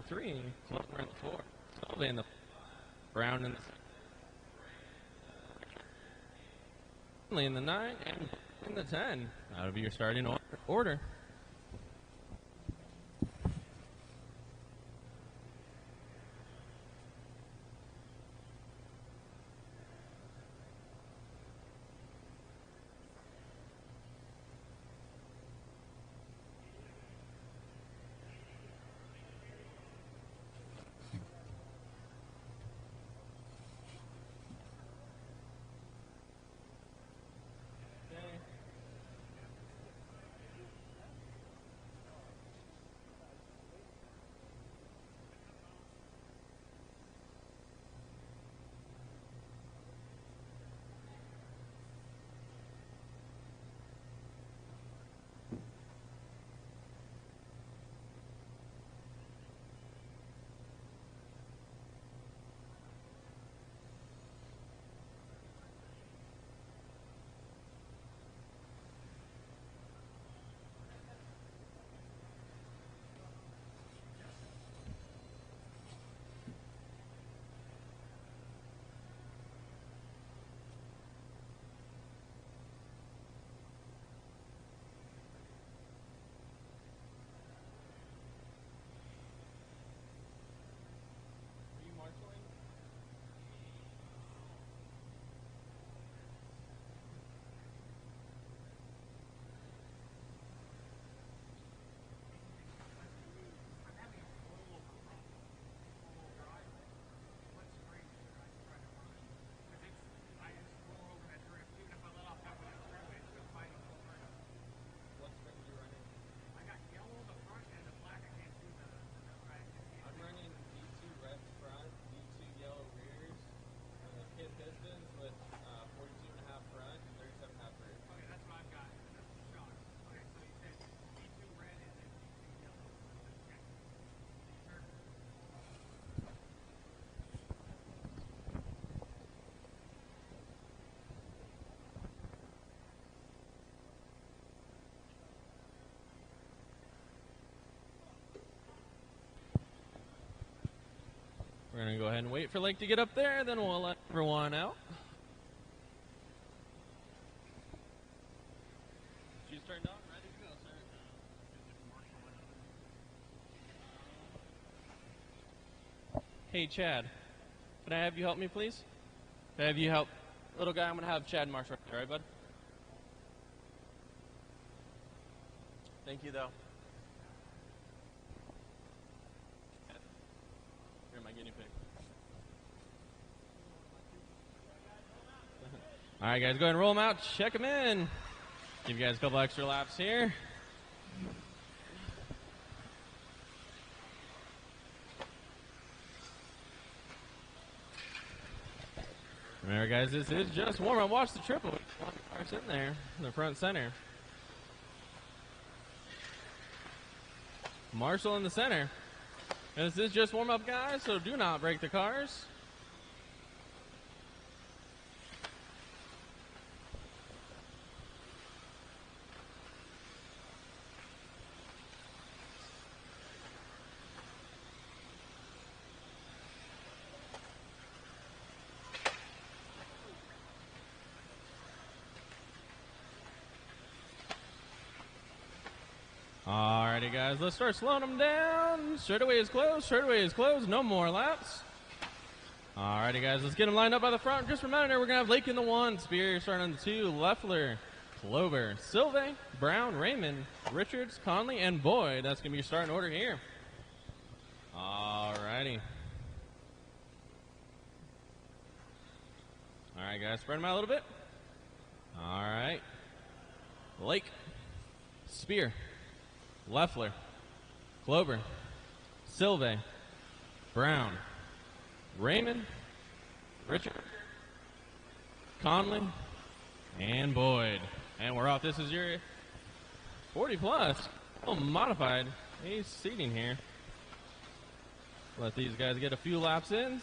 3, Clover in the 4, Silva in the Brown in the in the 9, and in the 10. That'll be your starting order. We're going to go ahead and wait for Lake to get up there, then we'll let everyone out. She's turned on, ready to go, sir. Hey, Chad, can I have you help me, please? Can I have you help? Little guy, I'm going to have Chad march right there, right, bud? Thank you, though. You're my guinea pig. All right, guys, go ahead and roll them out. Check them in. Give you guys a couple extra laps here. Remember, guys, this is just warm-up. Watch the triple. One car's in there in the front center. Marshall in the center. And this is just warm-up, guys, so do not break the cars. righty, guys. Let's start slowing them down. Straightaway is closed. Straightaway is closed. No more laps. All righty, guys. Let's get them lined up by the front. Just remember, we're going to have Lake in the 1. Spear starting on the 2. Leffler, Clover, Silve, Brown, Raymond, Richards, Conley, and Boyd. That's going to be your starting order here. All righty. All right, guys. Spread them out a little bit. All right. Lake, Spear, Leffler, Clover, Silve, Brown, Raymond, Richard, Conley, and Boyd. And we're off. This is your 40 plus. Modified ace seating here. Let these guys get a few laps in.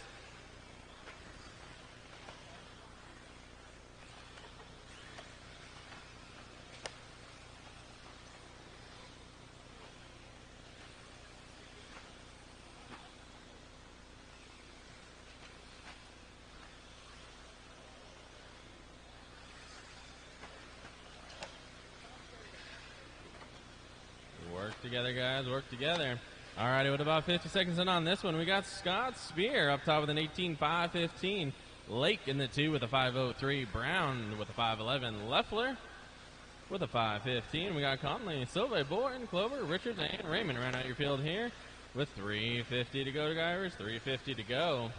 Work together, guys. Work together. All righty, with about 50 seconds in on this one, we got Scott Spear up top with an 18.515. Lake in the 2 with a 5.03. Brown with a 5.11. Leffler with a 5.15. We got Conley, Silve, Boyd, Clover, Richards, and Raymond round out your field here with 3:50 to go, drivers. 3:50 to go.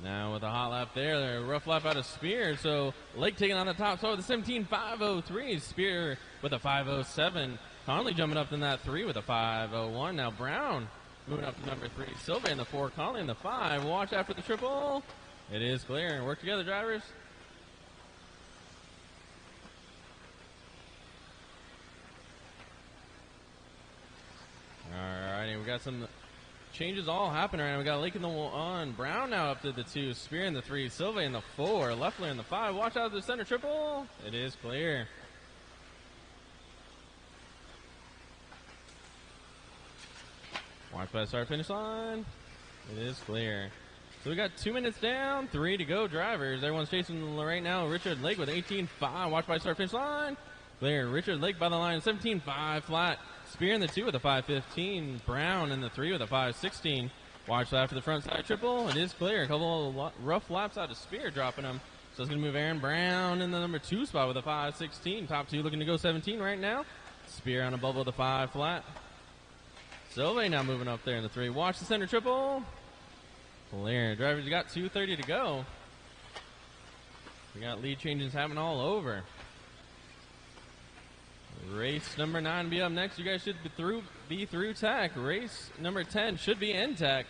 Now with a hot lap there, a rough lap out of Spear. So Lake taking on the top spot with a 17.503. Spear with a 5.07. Conley jumping up in that 3 with a 5.01. Now Brown moving up to number 3. Silve in the 4. Conley in the 5. Watch after the triple. It is clear. Work together, drivers. All righty, we got some changes all happening right now. We got Lake in the 1. Brown now up to the 2. Spear in the 3. Silve in the 4. Leffler in the 5. Watch out for the center triple. It is clear. Watch by the start finish line. It is clear. So we got 2 minutes down, 3 to go, drivers. Everyone's chasing right now. Richard Lake with 18.5. Watch by start finish line. Clear. Richard Lake by the line, 17.5 flat. Spear in the 2 with a 5.15. Brown in the 3 with a 5.16. Watch that for the front side triple. It is clear. A couple of rough laps out of Spear dropping them. So it's going to move Aaron Brown in the number 2 spot with a 5.16. Top 2 looking to go 17 right now. Spear on a bubble with a 5 flat. Silve now moving up there in the 3. Watch the center triple. Clear. Drivers, you got 2:30 to go. We got lead changes happening all over. Race number 9 be up next. You guys should be through tech. Race number 10 should be in tech.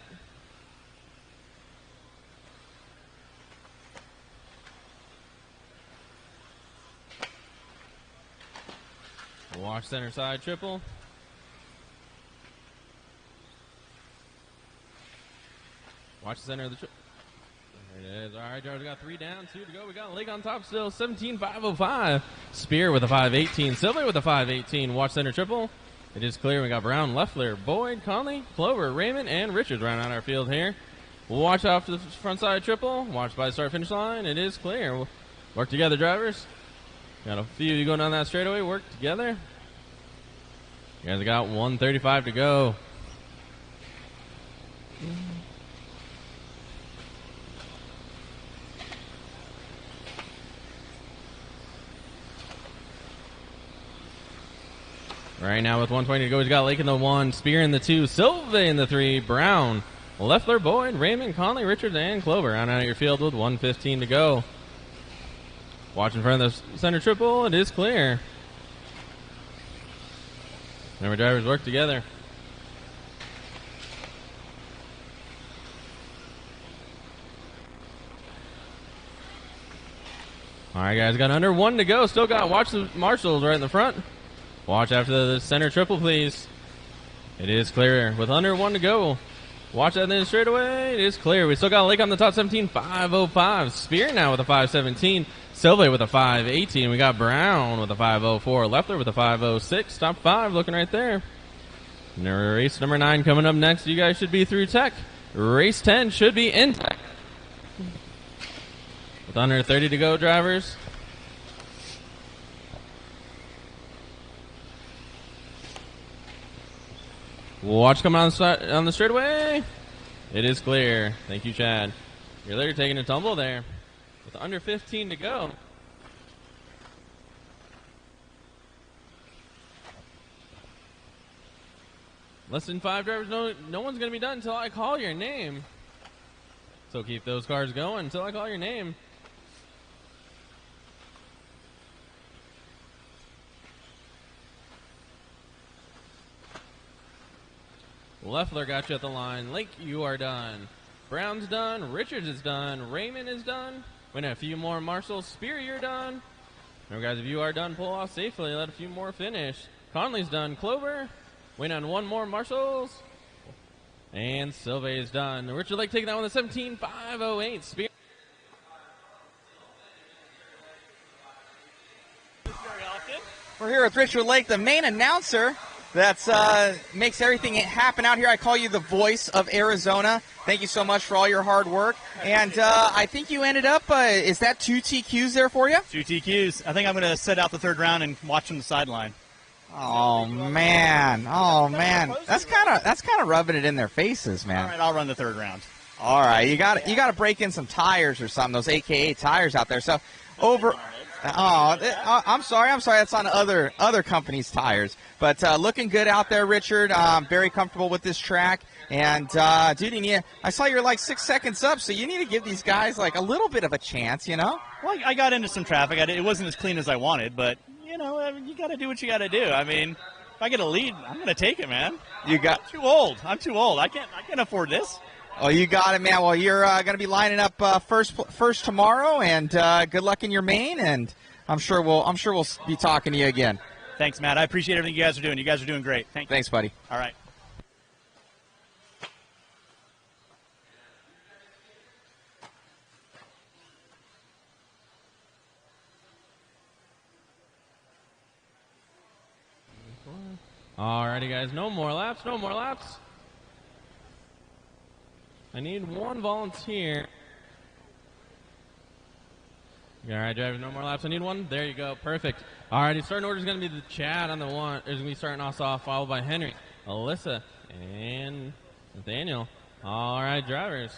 Watch center side triple. Watch the center of the triple. There it is. All right, drivers, we got 3 down, 2 to go. We got Lake on top still, 17.505. Spear with a 5.18. Silve with a 5.18. Watch center triple. It is clear. We got Brown, Leffler, Boyd, Conley, Clover, Raymond, and Richards round out our field here. Watch off to the front side triple. Watch by the start finish line. It is clear. We'll work together, drivers. Got a few of you going down that straightaway. Work together. You guys got 1:35 to go. Right now with 1:20 to go, he's got Lake in the 1, Spear in the 2, Silve in the 3, Brown, Leffler, Boyd, Raymond, Conley, Richards, and Clover round out your field with 1:15 to go. Watch in front of the center triple. It is clear. Remember, drivers work together. All right, guys, got under 1 to go. Still got watch the marshals right in the front. Watch after the center triple, please. It is clear with under 1 to go. Watch that then straight away. It is clear. We still got Lake on the top 17.505. Spear now with a 5.17. Silve with a 5.18. We got Brown with a 5.04. Leffler with a 5.06. Top 5 looking right there. Race number 9 coming up next. You guys should be through tech. Race 10 should be in tech. With under 30 to go, drivers. Watch coming on the straightaway. It is clear. Thank you, Chad. You're there taking a tumble there with under 15 to go. Less than 5 drivers. No one's going to be done until I call your name. So keep those cars going until I call your name. Leffler got you at the line. Lake, you are done. Brown's done. Richards is done. Raymond is done. Win a few more. Marshall. Spear, you're done. Remember, guys, if you are done, pull off safely. Let a few more finish. Conley's done. Clover. Win on one more. Marshalls. And Silve is done. Richard Lake taking that one, the 17.508. Spear. We're here with Richard Lake, the main announcer that makes everything happen out here. I call you the voice of Arizona. Thank you so much for all your hard work. And I think you ended up, is that 2 TQs there for you? 2 TQs. I think I'm going to sit out the third round and watch from the sideline. Oh man! Oh man! That's kind of rubbing it in their faces, man. All right, I'll run the third round. All right, you got to break in some tires or something. Those AKA tires out there. So over. Oh, I'm sorry. That's on other companies' tires. But looking good out there, Richard. Very comfortable with this track. And dude, I saw you're like 6 seconds up, so you need to give these guys like a little bit of a chance, you know? Well, I got into some traffic. It wasn't as clean as I wanted, but you know, you got to do what you got to do. I mean, if I get a lead, I'm going to take it, man. I'm too old. I can't afford this. Oh, you got it, man. Well, you're going to be lining up first tomorrow, and good luck in your main. And I'm sure we'll be talking to you again. Thanks, Matt. I appreciate everything you guys are doing. You guys are doing great. Thanks, buddy. All right. Alrighty, guys. No more laps. I need one volunteer. All right, drivers, no more laps. I need one. There you go. Perfect. Alrighty, starting order is going to be the Chad on the one. Is going to be starting us off, followed by Henry, Alyssa, and Nathaniel. All right, drivers.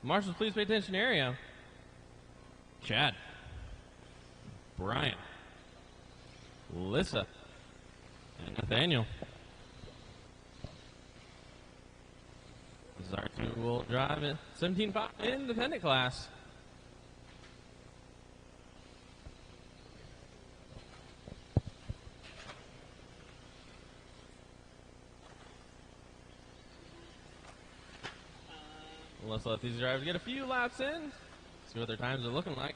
Marshals, please pay attention area. Chad. Brian. Alyssa. And Nathaniel. This is our two-wheel drive at 17.5 independent class. Let's let these drivers get a few laps in. See what their times are looking like.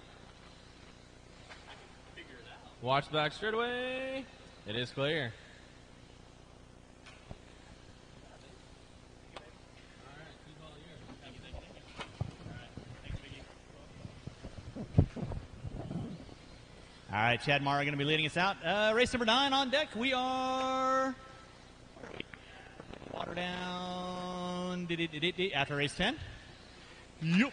Watch the back straightaway. It is clear. All right, Chad Mara going to be leading us out. Race number 9 on deck. We are water down after race 10. Yep.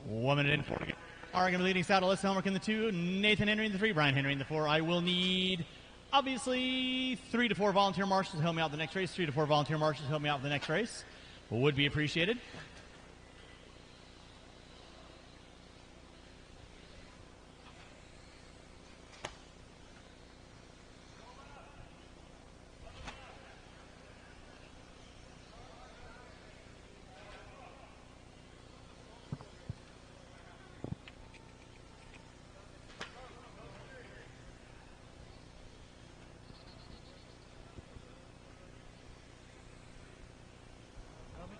1 minute and 40. All right, going to be leading us out. Alyssa Helmerich in the 2, Nathan Henry in the 3, Brian Henry in the 4. I will need, obviously, 3 to 4 volunteer marshals to help me out the next race. 3 to 4 volunteer marshals to help me out the next race. Would be appreciated.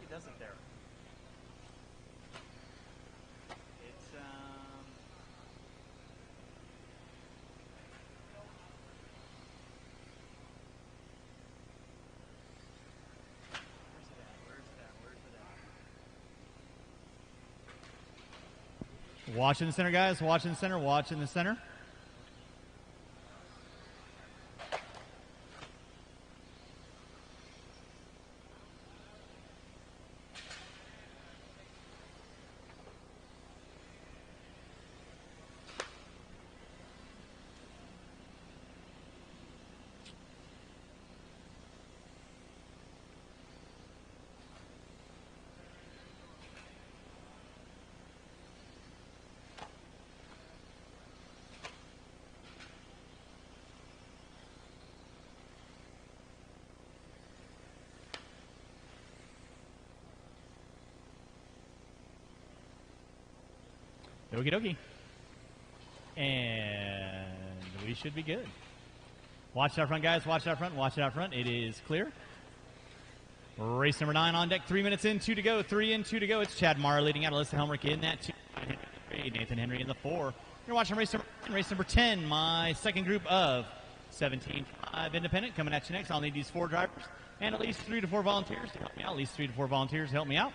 Doesn't there? It's Watch in the center, guys. Watch in the center. Watch in the center. Okie dokie. And we should be good. Watch it out front, guys. Watch it out front. Watch it out front. It is clear. Race number 9 on deck. 3 minutes in, 2 to go. 3 in, 2 to go. It's Chad Mara leading out. Alyssa Helmrich in that 2. Nathan Henry in the 4. You're watching race number 10. My second group of 17-5 independent coming at you next. I'll need these 4 drivers and at least 3 to 4 volunteers to help me out. At least 3 to 4 volunteers to help me out.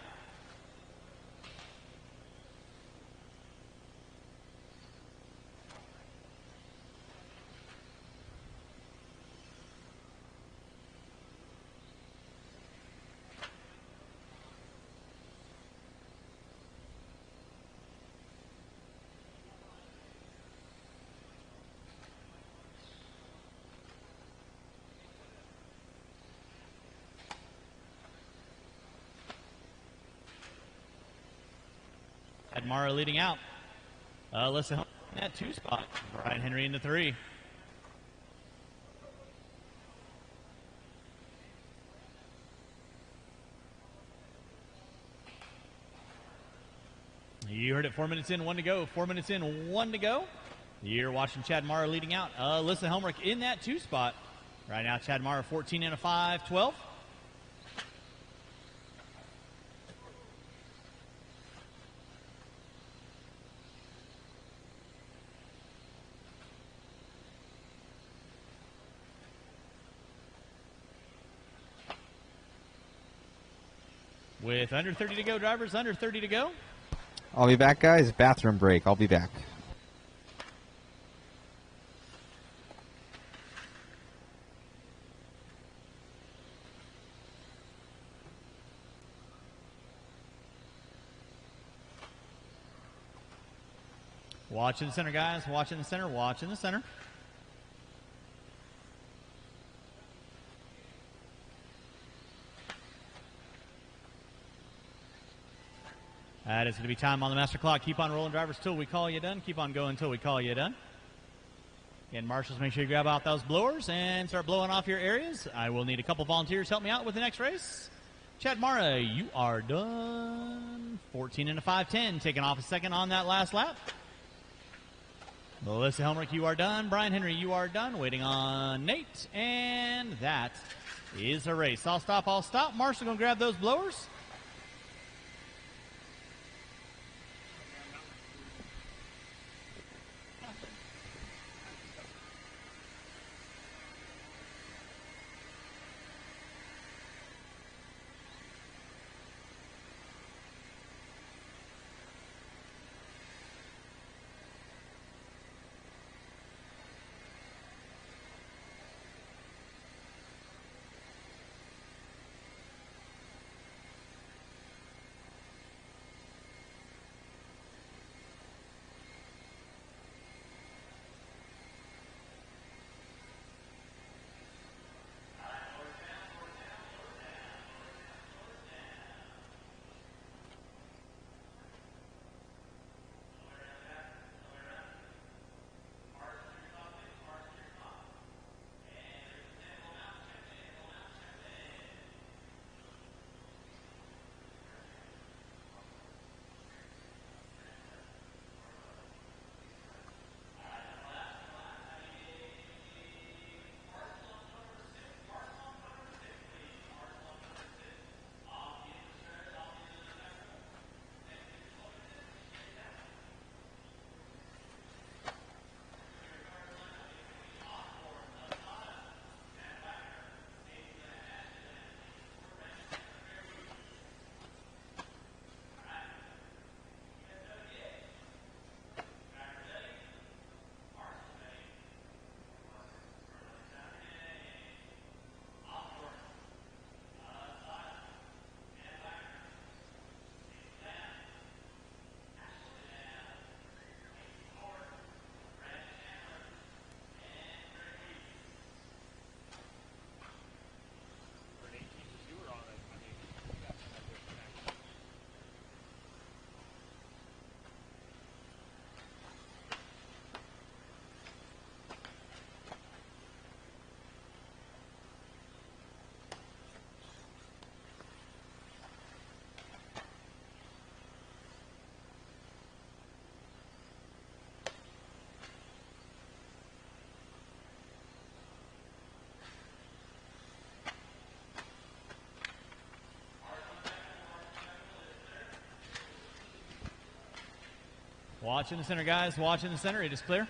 Mara leading out. Alyssa Helmrich in that 2 spot. Brian Henry in the 3. You heard it. 4 minutes in, 1 to go. 4 minutes in, 1 to go. You're watching Chad Mara leading out. Alyssa Helmrich in that 2 spot. Right now, Chad Mara 14 and a 5, 12. With under 30 to go, drivers, under 30 to go. I'll be back, guys. Bathroom break. I'll be back. Watch in the center, guys. Watch in the center. Watch in the center. That is going to be time on the master clock. Keep on rolling, drivers, till we call you done. Keep on going until we call you done. Again, marshals, make sure you grab out those blowers and start blowing off your areas. I will need a couple volunteers to help me out with the next race. Chad Mara, you are done. 14 and a 5-10, taking off a second on that last lap. Melissa Helmrich, you are done. Brian Henry, you are done. Waiting on Nate, and that is a race. I'll stop. Marshall, going to grab those blowers. Watch in the center, guys. Watch in the center. It is clear.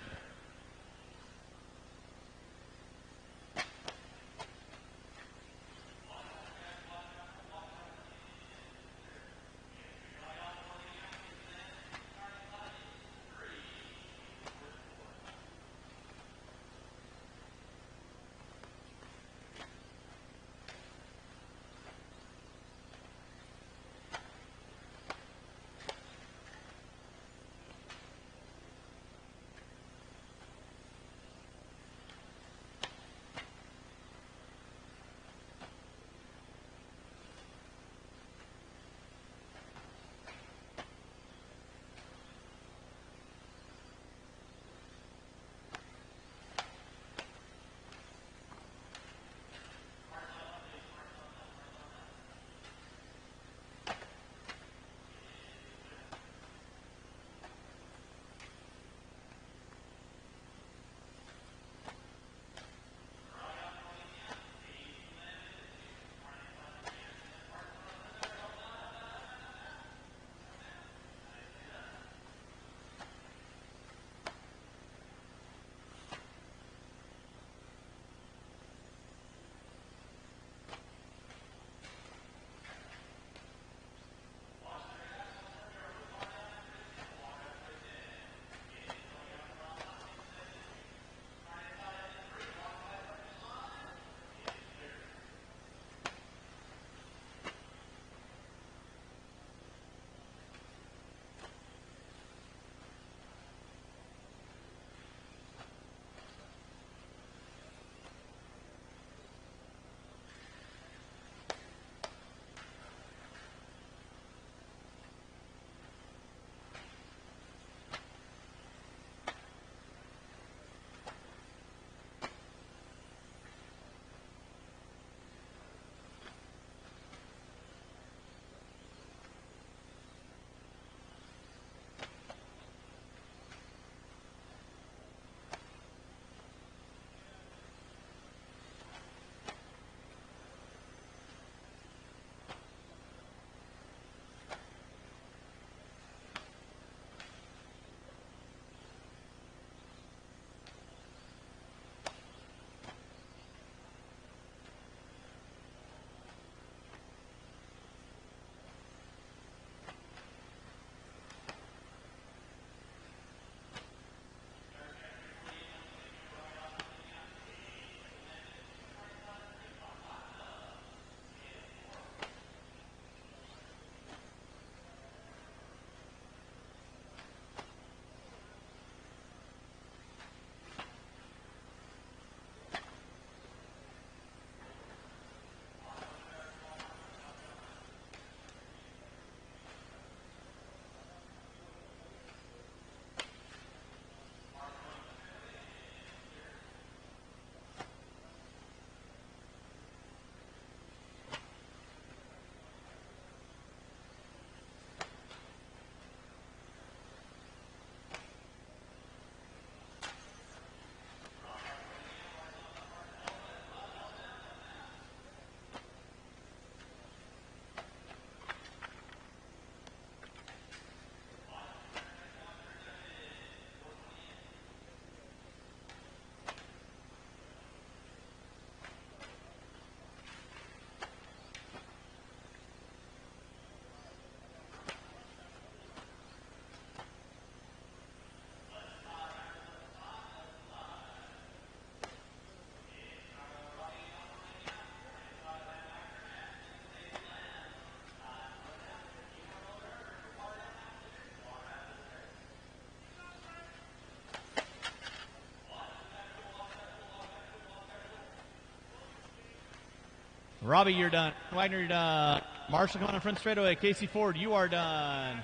Robbie, you're done. Wagner, you're done. Marshall coming on front straightaway. Casey Ford, you are done.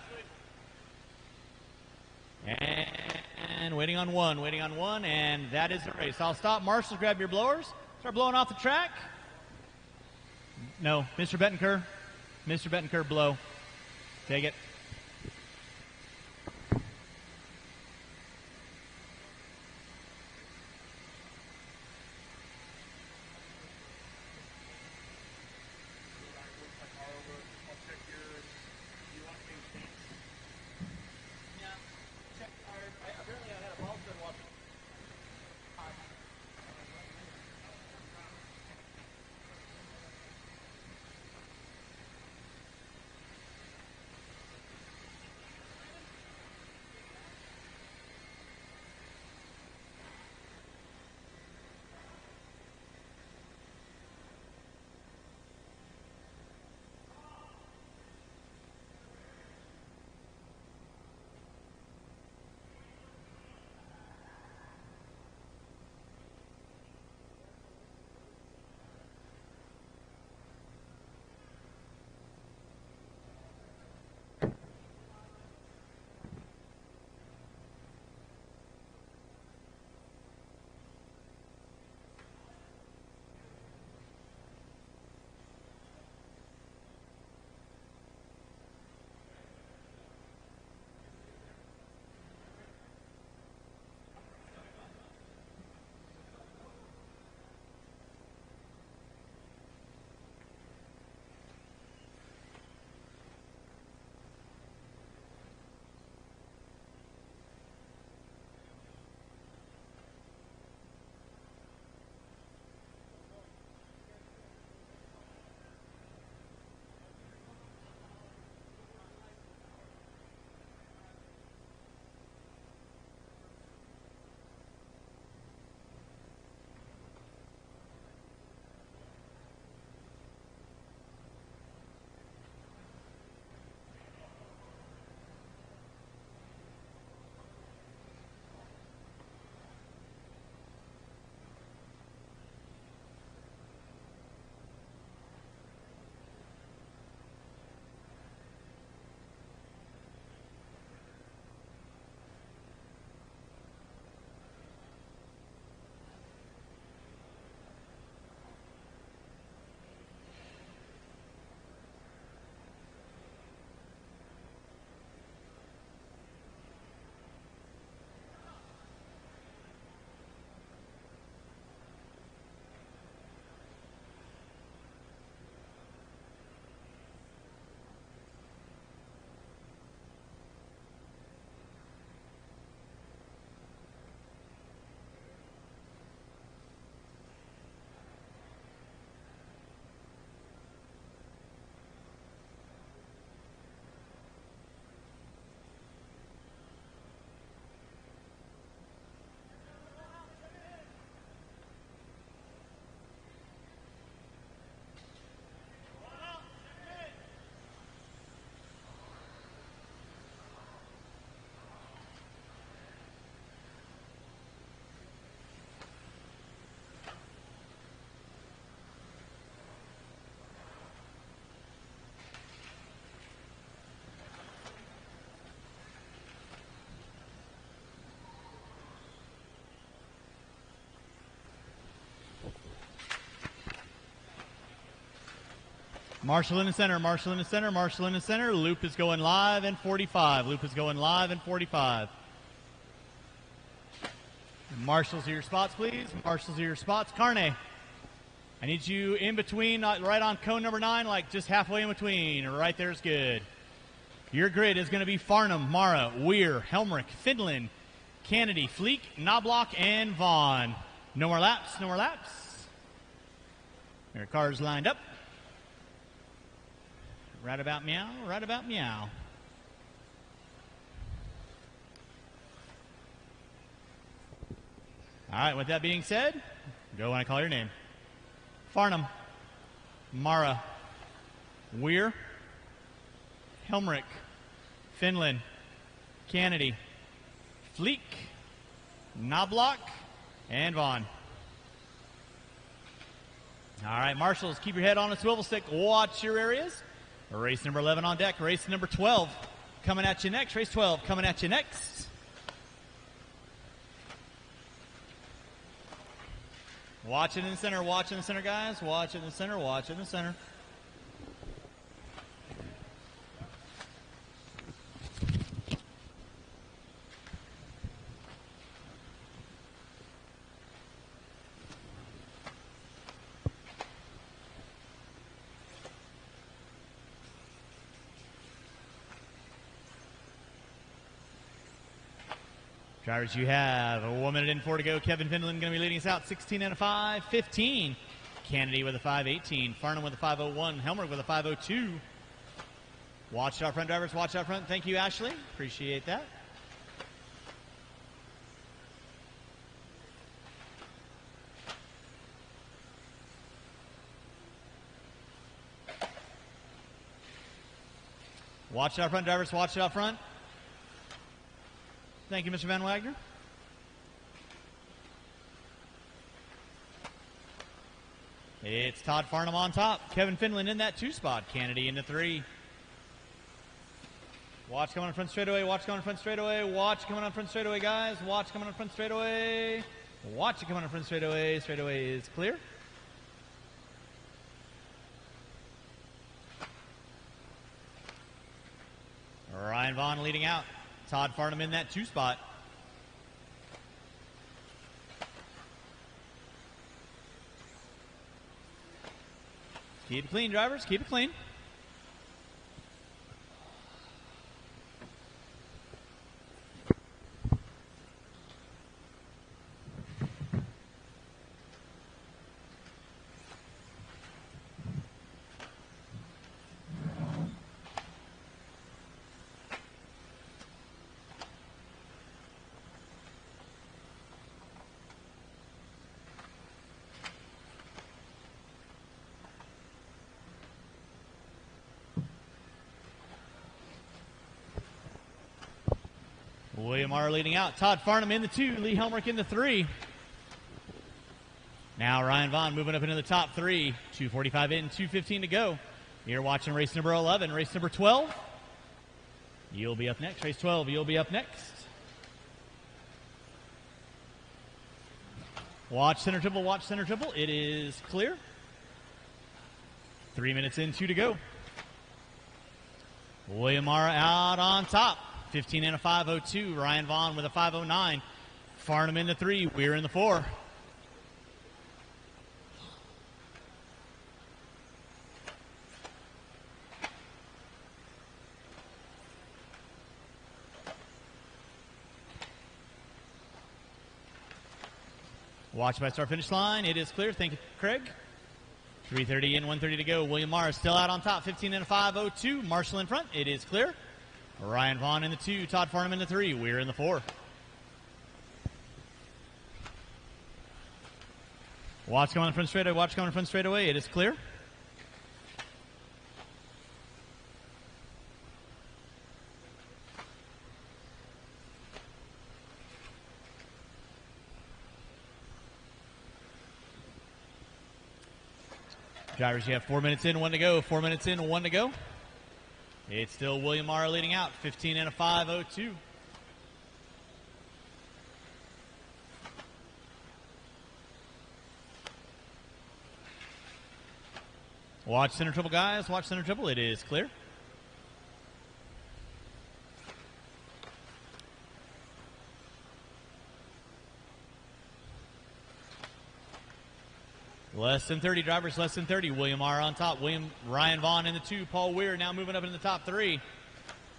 And waiting on one, and that is the race. I'll stop. Marshall, grab your blowers. Start blowing off the track. No, Mr. Bettencourt. Mr. Bettencourt, blow. Take it. Marshall in the center, Marshall in the center, Marshall in the center. Loop is going live in 45. Loop is going live in 45. Marshals are your spots, please. Marshals are your spots. Carne, I need you in between, right on cone number 9, like just halfway in between. Right there is good. Your grid is going to be Farnham, Mara, Weir, Helmrich, Finland, Kennedy, Fleek, Knobloch, and Vaughn. No more laps, no more laps. Your cars lined up. Right about meow, right about meow. All right, with that being said, go when I call your name. Farnham, Mara, Weir, Helmrich, Finland, Kennedy, Fleek, Knobloch, and Vaughn. All right, marshals, keep your head on a swivel stick. Watch your areas. Race number 11 on deck. Race number 12 coming at you next. Race 12 coming at you next. Watch it in the center. Watch in the center, guys. Watch it in the center. Watch it in the center. Drivers, you have 1 minute and 4 to go. Kevin Finland going to be leading us out 16 and a 5:15. Kennedy with a 5:18. Farnham with a 5:01. Helmrich with a 5:02. Watch out front, drivers. Watch out front. Thank you, Ashley. Appreciate that. Watch out front, drivers. Watch out front. Thank you, Mr. Van Wagner. It's Todd Farnham on top. Kevin Finland in that 2 spot. Kennedy in the 3. Watch coming on front straightaway. Watch coming on front straightaway. Watch coming on front straightaway, guys. Watch coming on front straightaway. Watch it coming on front straightaway. Straightaway is clear. Ryan Vaughn leading out. Todd Farnham in that 2 spot. Keep it clean, drivers. Keep it clean. William R. leading out. Todd Farnham in the 2. Lee Helmrich in the 3. Now Ryan Vaughn moving up into the top 3. 2:45 in, 2:15 to go. You're watching race number 11. Race number 12. You'll be up next. Race 12, you'll be up next. Watch center triple. Watch center triple. It is clear. 3 minutes in, 2 to go. William R. out on top. 15 and a 5:02. Ryan Vaughn with a 5:09. Farnham in the 3. Weir in the 4. Watch by start finish line. It is clear. Thank you, Craig. 3:30 in, 1:30 to go. William Morris still out on top. 15 and a 5:02. Marshall in front. It is clear. Ryan Vaughn in the 2. Todd Farnham in the 3. Weir in the 4. Watch coming in front straightaway. Watch coming in front straightaway. It is clear. Drivers, you have 4 minutes in, 1 to go. 4 minutes in, 1 to go. It's still William Morrow leading out, 15 and a 5:02. Watch center triple, guys. Watch center triple. It is clear. Less than 30, drivers, less than 30. William R. on top. Ryan Vaughn in the 2. Paul Weir now moving up into the top 3.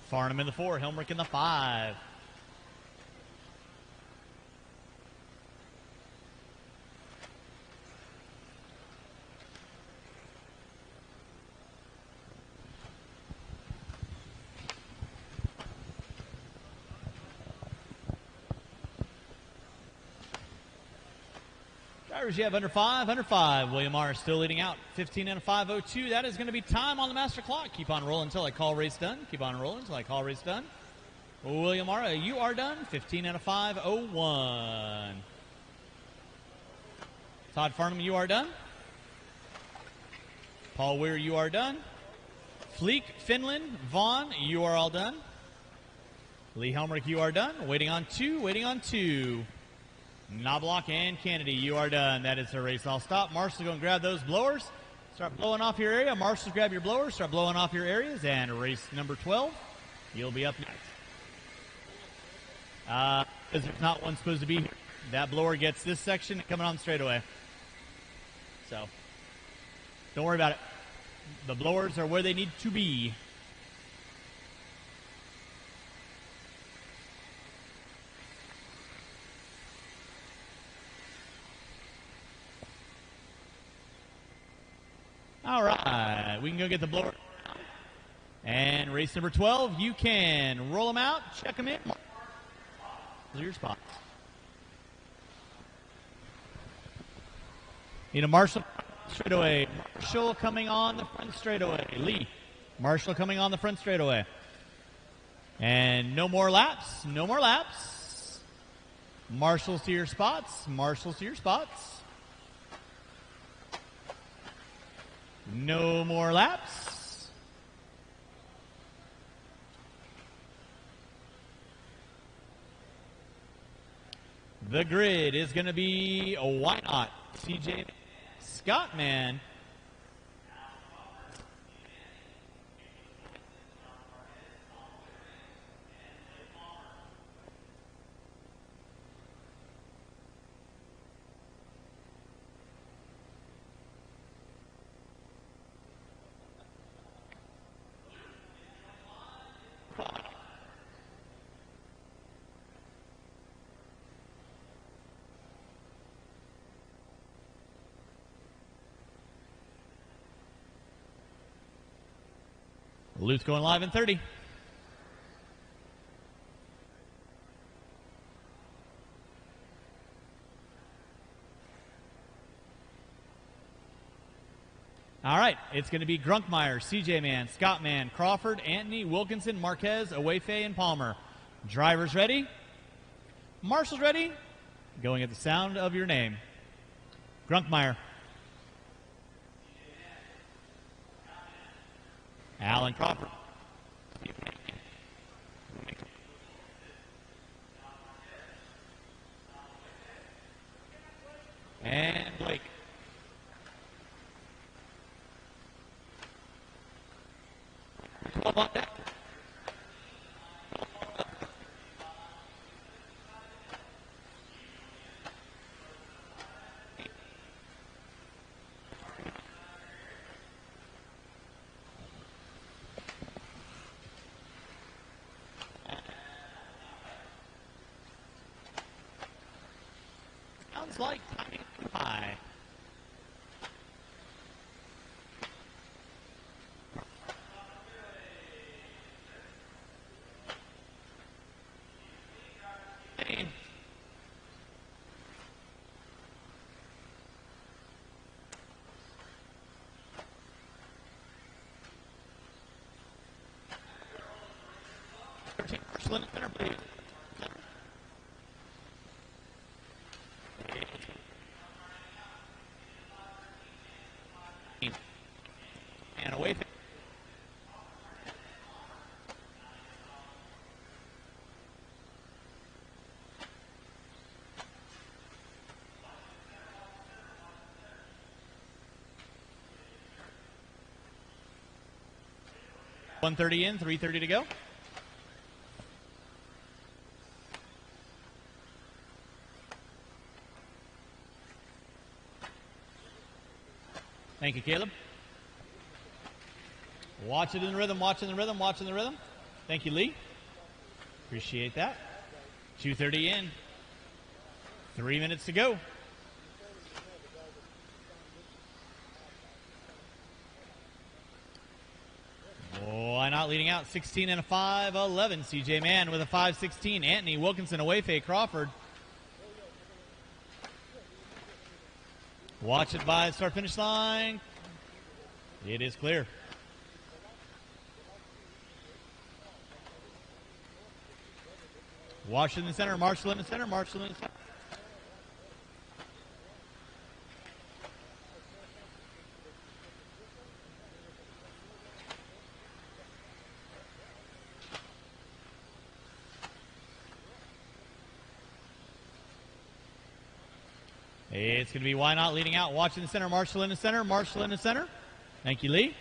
Farnham in the 4. Helmrich in the 5. Drivers, you have under 5, under 5. William R. still leading out, 15 and a 5:02. That is going to be time on the master clock. Keep on rolling until I call race done. Keep on rolling until I call race done. William R., you are done, 15 and a 5:01. Todd Farnham, you are done. Paul Weir, you are done. Fleek, Finland, Vaughn, you are all done. Lee Helmrich, you are done. Waiting on 2, waiting on 2. Knobloch and Kennedy, you are done. That is the race. I'll stop. Marshall, go and grab those blowers. Start blowing off your area. Marshall, grab your blowers. Start blowing off your areas. And race number 12, you'll be up next. Because there's not one supposed to be here. That blower gets this section coming on straightaway. So, don't worry about it. The blowers are where they need to be. All right, we can go get the blower. And race number 12, you can roll them out, check them in. Those are your spots. Need a Marshall straightaway. Marshall coming on the front straightaway. Lee. Marshall coming on the front straightaway. And no more laps. No more laps. Marshall's to your spots. Marshall's to your spots. No more laps. The grid is going to be a why not? CJ Scott, man. Loose going live in 30. All right, it's going to be Grunkmeyer, CJ Man, Scott Man, Crawford, Anthony, Wilkinson, Marquez, Awefe, and Palmer. Drivers ready? Marshall's ready? Going at the sound of your name. Grunkmeyer. Alan Crawford. And Blake. Sounds like timing high. Center, please. And away. 130 in, 330 to go. Thank you, Caleb. Watch it in the rhythm, watching the rhythm, watching the rhythm. Thank you, Lee. Appreciate that. 2:30 in. 3 minutes to go. Why not leading out? 16 and a 5-11. CJ Mann with a 5-16. Anthony Wilkinson away, Faye Crawford. Watch it by start finish line. It is clear. Washington center, Marshall in the center, Marshall in the center. It's going to be Why Not leading out. Watch in the center. Marshall in the center. Marshall in the center. Thank you, Lee.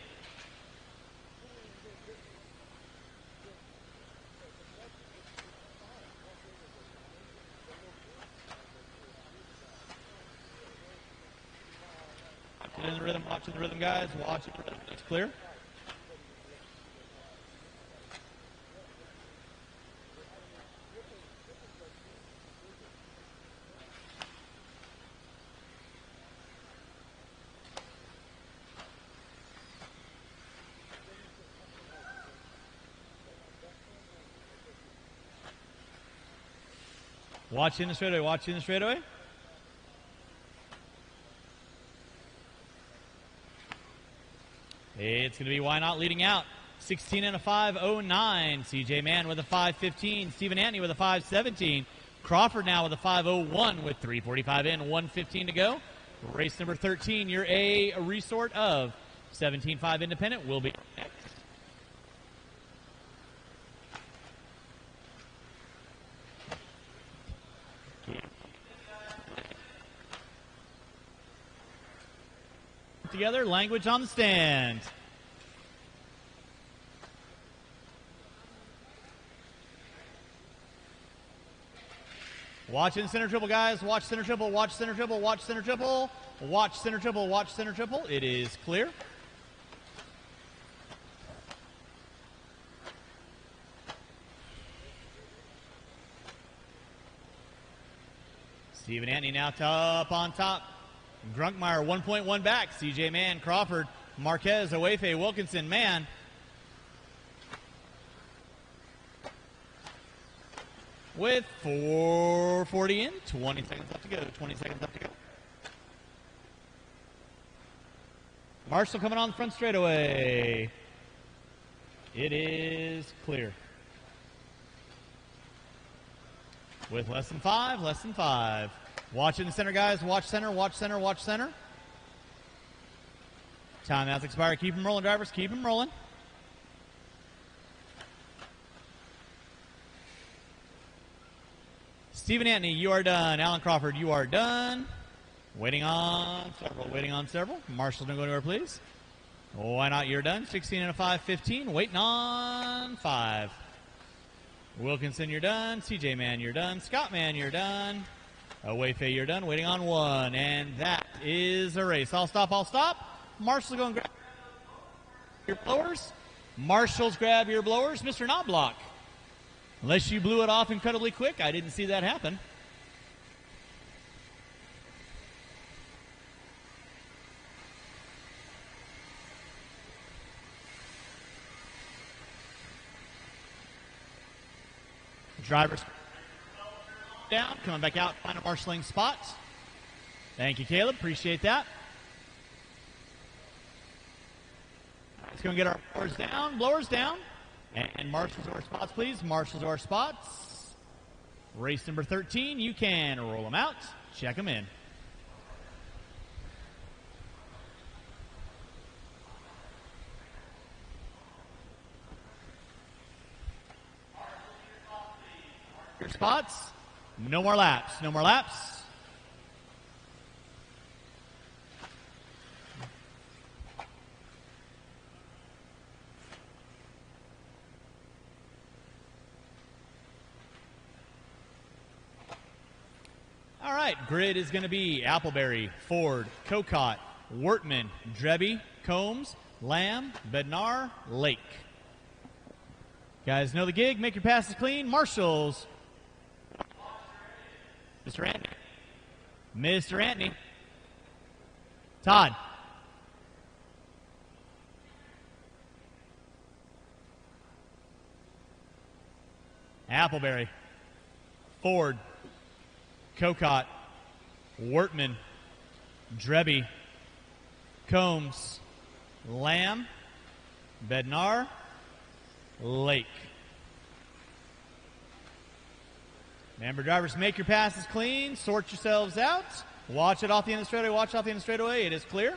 Watching the rhythm. Watching the rhythm, guys. Watching the rhythm. It's clear. Watch in the straightaway. Watch in the straightaway. It's going to be Why Not leading out. 16 and a 5-09. CJ Mann with a 5-15. Stephen Antony with a 5-17. Crawford now with a 5-01 with 3:45 in, 1:15 to go. Race number 13, your A resort of 17.5 Independent will be next. Together, language on the stand. Watch in center triple, guys. Watch center triple, watch center triple, watch center triple, watch center triple, watch center triple. It is clear. Stephen Antony now up on top. Grunkmeyer 1.1 back. CJ Mann, Crawford, Marquez, Owefe, Wilkinson, Mann. With 4:40 in, 20 seconds left to go. 20 seconds left to go. Marshall coming on the front straightaway. It is clear. With less than 5, less than 5. Watch in the center, guys. Watch center, watch center, watch center. Timeouts expire. Keep them rolling, drivers. Keep them rolling. Stephen Antony, you are done. Alan Crawford, you are done. Waiting on several, waiting on several. Marshall, don't go anywhere, please. Why Not, you're done. 16 and a 5-15. Waiting on 5. Wilkinson, you're done. CJ Mann, you're done. Scott Mann, you're done. Owefe, you're done. Waiting on 1. And that is a race. I'll stop, I'll stop. Marshall's going to grab your blowers. Marshall's grab your blowers. Mr. Knobloch. Unless you blew it off incredibly quick, I didn't see that happen. Drivers down, coming back out, find a marshalling spot. Thank you, Caleb. Appreciate that. Let's go and get our blowers down. And marshals our spots, please. Marshals our spots. Race number 13, you can roll them out, check them in. Your spots. No more laps. No more laps. All right, grid is going to be Appleberry, Ford, Cocott, Wortman, Drebby, Combs, Lamb, Bednar, Lake. Guys know the gig. Make your passes clean. Marshals. Mr. Anthony. Mr. Anthony. Todd. Appleberry. Ford. Cocott. Wortman. Drebby. Combs. Lamb. Bednar. Lake. Remember, drivers, make your passes clean. Sort yourselves out. Watch it off the end of the straightaway. Watch off the end of the straightaway. It is clear.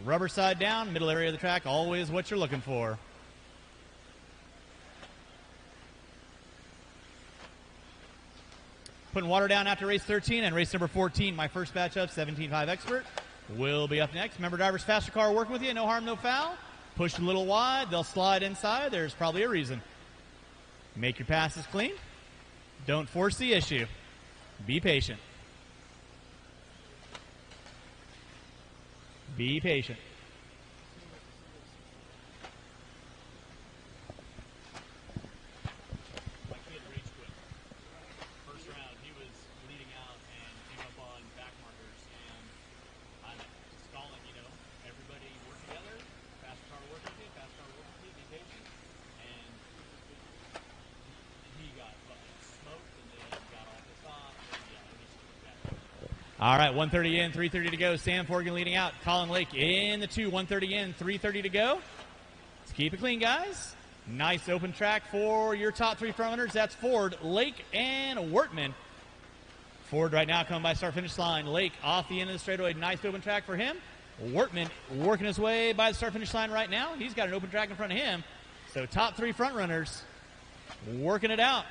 Rubber side down, middle area of the track, always what you're looking for. Putting water down after race 13 and race number 14. My first batch up, 17.5 Expert, will be up next. Remember, drivers, faster car working with you. No harm, no foul. Push a little wide. They'll slide inside. There's probably a reason. Make your passes clean. Don't force the issue. Be patient. Be patient. All right, 130 in, 330 to go. Sam Forgan leading out. Colin Lake in the 2, 130 in, 330 to go. Let's keep it clean, guys. Nice open track for your top 3 front runners. That's Ford, Lake, and Wortman. Ford right now coming by start-finish line. Lake off the end of the straightaway. Nice open track for him. Wortman working his way by the start-finish line right now. He's got an open track in front of him. So top 3 front runners working it out.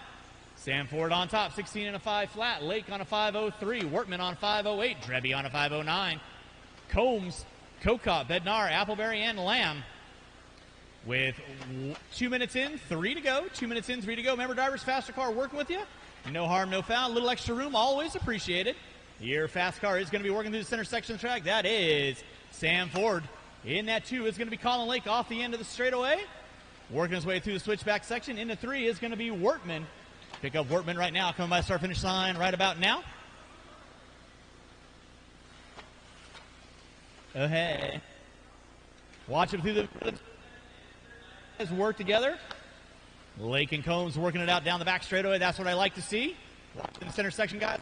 Sam Ford on top, 16 and a 5 flat. Lake on a 5.03. Wortman on 5.08. Drebby on a 5.09. Combs, Cocott, Bednar, Appleberry, and Lamb. With 2 minutes in, 3 to go. 2 minutes in, 3 to go. Remember, drivers, faster car working with you. No harm, no foul. A little extra room, always appreciated. Your fast car is going to be working through the center section of the track. That is Sam Ford. In that 2 is going to be Colin Lake off the end of the straightaway. Working his way through the switchback section. Into 3 is going to be Wortman. Pick up Wortman right now, coming by the start-finish line right about now. Oh, hey. Watch him through the guys work together. Lake and Combs working it out down the back straightaway. That's what I like to see. In the center section, guys.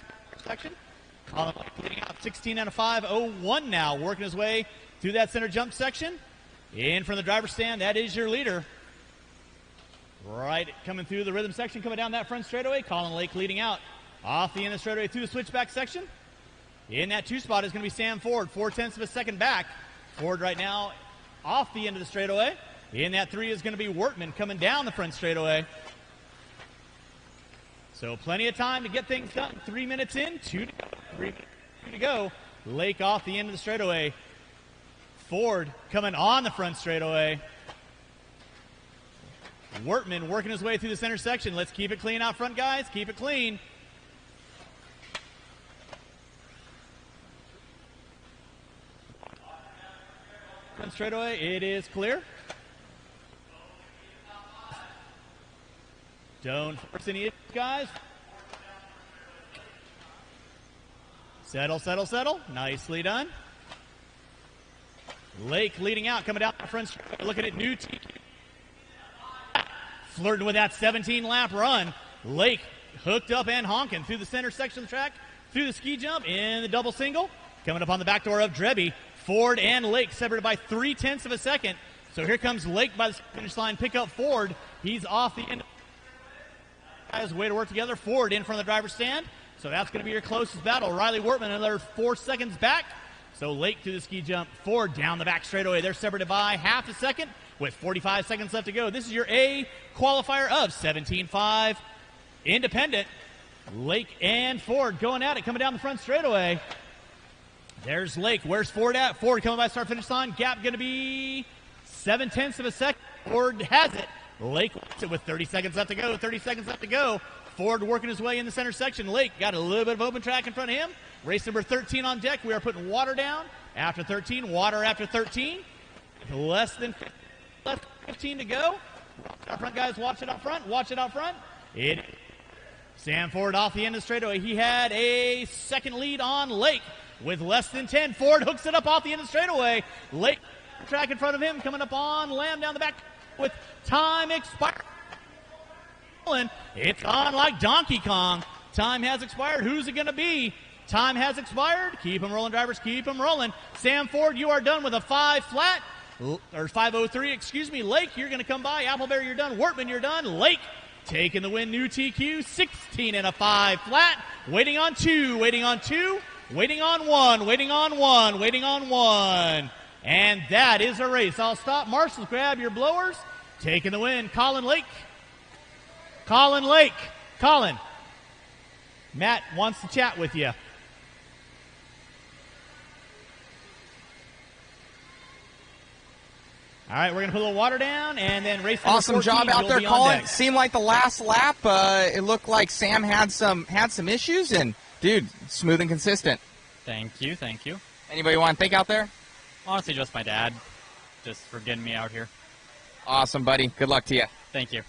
Colin Lake leading out 16 and a 5.01 now, working his way through that center jump section. In from the driver's stand, that is your leader. Right, coming through the rhythm section, coming down that front straightaway. Colin Lake leading out off the end of the straightaway through the switchback section. In that 2 spot is going to be Sam Ford, 0.4 of a second back. Ford right now off the end of the straightaway. In that 3 is going to be Wortman coming down the front straightaway. So plenty of time to get things done. 3 minutes in, 2 to go. 3 to go. Lake off the end of the straightaway. Ford coming on the front straightaway. Wortman working his way through the center section. Let's keep it clean out front, guys. Keep it clean. Front straightaway, it is clear. Don't force any issues, guys. Settle, settle, settle. Nicely done. Lake leading out, coming down the front straightaway. Looking at new TQ. Flirting with that 17-lap run. Lake hooked up and honking through the center section of the track, through the ski jump, in the double single. Coming up on the back door of Drebby. Ford and Lake separated by 0.3 of a second. So here comes Lake by the finish line. Pick up Ford. He's off the end. Guys, way to work together. Ford in front of the driver's stand. So that's going to be your closest battle. Riley Wortman another 4 seconds back. So Lake through the ski jump. Ford down the back straightaway. They're separated by 0.5 second. With 45 seconds left to go. This is your A qualifier of 17.5. Independent. Lake and Ford going at it, coming down the front straightaway. There's Lake. Where's Ford at? Ford coming by start-finish line. Gap going to be 0.7 of a second. Ford has it. Lake wants it with 30 seconds left to go. 30 seconds left to go. Ford working his way in the center section. Lake got a little bit of open track in front of him. Race number 13 on deck. We are putting water down after 13. Water after 13. Less than 15 to go. Up front, guys. Watch it out front. Watch it out front. Sam Ford off the end of the straightaway. He had a second lead on Lake with less than 10. Ford hooks it up off the end of the straightaway. Lake track in front of him coming up on Lamb down the back with time expired. It's on like Donkey Kong. Time has expired. Who's it going to be? Time has expired. Keep them rolling, drivers. Keep them rolling. Sam Ford, you are done with a 5 flat. Or 5:03, excuse me. Lake, you're going to come by. Appleberry, you're done. Wortman, you're done. Lake taking the win. New TQ, 16 and a 5 flat. Waiting on 2. Waiting on 2. Waiting on 1. Waiting on 1. Waiting on 1. And that is a race. I'll stop. Marshals, grab your blowers. Taking the win. Colin Lake. Colin Lake. Colin. Matt wants to chat with you. All right, we're going to put a little water down and then race number 14. Awesome job out there, Colin. Seemed like the last lap, it looked like Sam had some issues, and, dude, smooth and consistent. Thank you, thank you. Anybody want to thank out there? Honestly, just my dad, just for getting me out here. Awesome, buddy. Good luck to you. Thank you.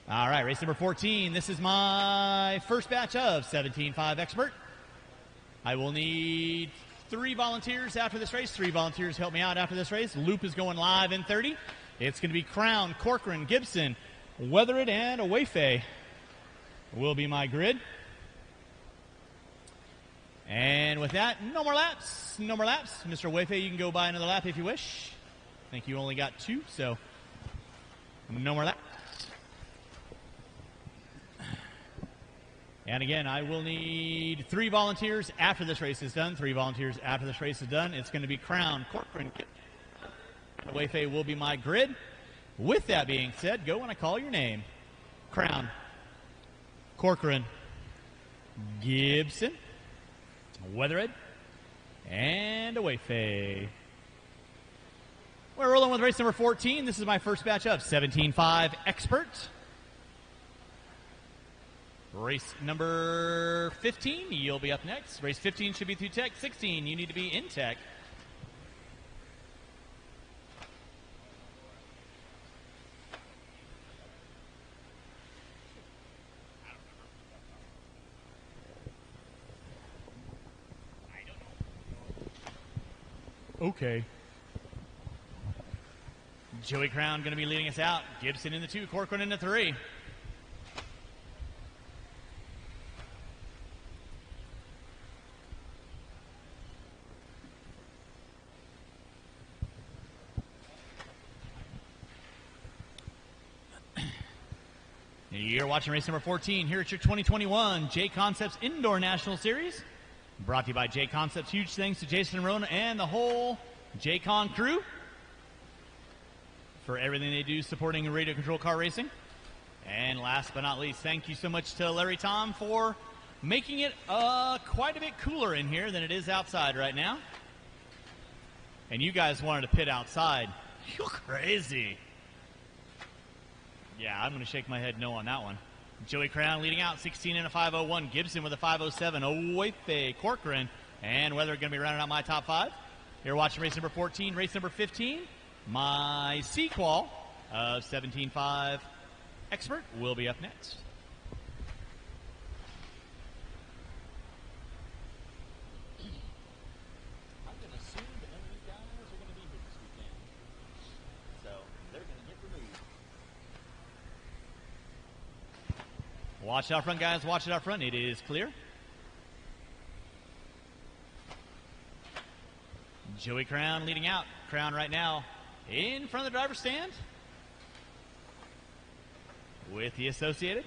All right, race number 14. This is my first batch of 17.5 Expert. I will need 3 volunteers after this race. 3 volunteers help me out after this race. Loop is going live in 30. It's going to be Crown, Corcoran, Gibson, Weathered, and Awayfay will be my grid. And with that, no more laps. No more laps. Mr. Awayfay, you can go by another lap if you wish. I think you only got 2, so no more laps. And again, I will need 3 volunteers after this race is done. 3 volunteers after this race is done. It's going to be Crown, Corcoran, Wayfay will be my grid. With that being said, go when I call your name. Crown, Corcoran, Gibson, Weatherhead, and Wayfay. We're rolling with race number 14. This is my first batch of 17.5 Expert. Race number 15, you'll be up next. Race 15 should be through tech. 16, you need to be in tech. Okay. Joey Crown going to be leading us out. Gibson in the 2, Corcoran in the 3. You're watching race number 14 here at your 2021 JConcepts Indoor National Series. Brought to you by JConcepts. Huge thanks to Jason and Rona and the whole JCon crew for everything they do supporting radio control car racing. And last but not least, thank you so much to Larry Tom for making it quite a bit cooler in here than it is outside right now. And you guys wanted to pit outside. You're crazy. Yeah, I'm going to shake my head no on that one. Joey Crown leading out, 16 and a 501. Gibson with a 507. Owefe, Corcoran, and Weather going to be rounding out my top 5. You're watching race number 14. Race number 15, my sequel of 17.5 Expert will be up next. I'm going to assume that none of these guys are going to be here this weekend. So they're going to get removed. Watch it out front, guys. Watch it out front. It is clear. Joey Crown leading out. Crown right now in front of the driver's stand with the Associated.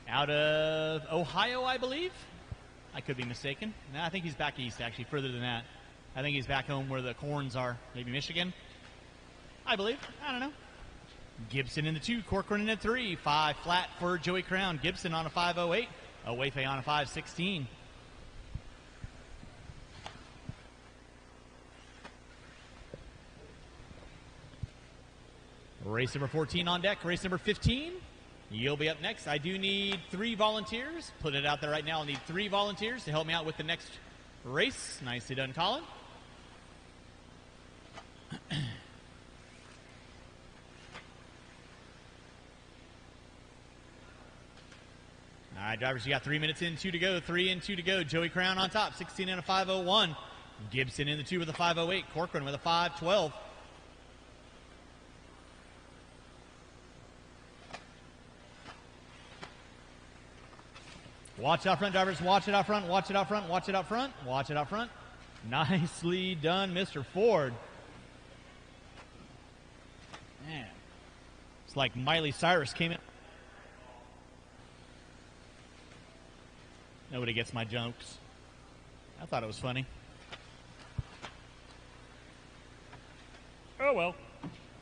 Out of Ohio, I believe. I could be mistaken. No, I think he's back east, actually, further than that. I think he's back home where the corns are. Maybe Michigan. I believe. I don't know. Gibson in the 2, Corcoran in the 3. 5 flat for Joey Crown. Gibson on a 508. Owefe on a 516. Race number 14 on deck. Race number 15. You'll be up next. I do need 3 volunteers. Put it out there right now. I'll need 3 volunteers to help me out with the next race. Nicely done, Colin. All right, drivers, you got 3 minutes in, 2 to go. 3 and 2 to go. Joey Crown on top, 16 and a 501. Gibson in the 2 with a 508. Corcoran with a 512. Watch out front, drivers. Watch it out front. Watch it out front. Watch it out front. Watch it out front. Nicely done, Mr. Ford. Man, it's like Miley Cyrus came in. Nobody gets my jokes. I thought it was funny. Oh, well.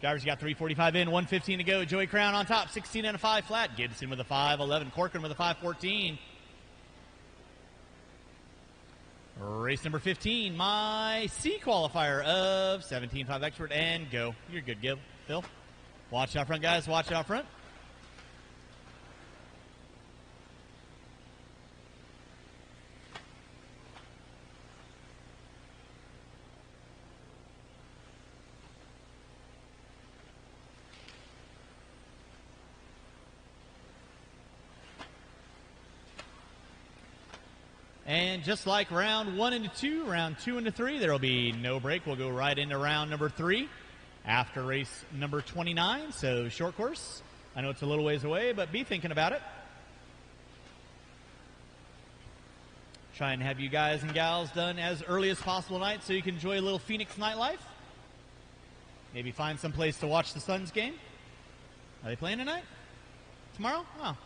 Drivers, you got 3:45 in, 1:15 to go. Joey Crown on top, 16 and a 5 flat. Gibson with a 511. Corcoran with a 514. Race number 15, my C qualifier of 17.5 Expert, and go. You're good, Phil. Watch out front, guys. Watch out front. And just like round 1 and 2, round 2 and 3, there will be no break. We'll go right into round number 3 after race number 29. So short course. I know it's a little ways away, but be thinking about it. Try and have you guys and gals done as early as possible tonight so you can enjoy a little Phoenix nightlife. Maybe find some place to watch the Suns game. Are they playing tonight? Tomorrow? Oh,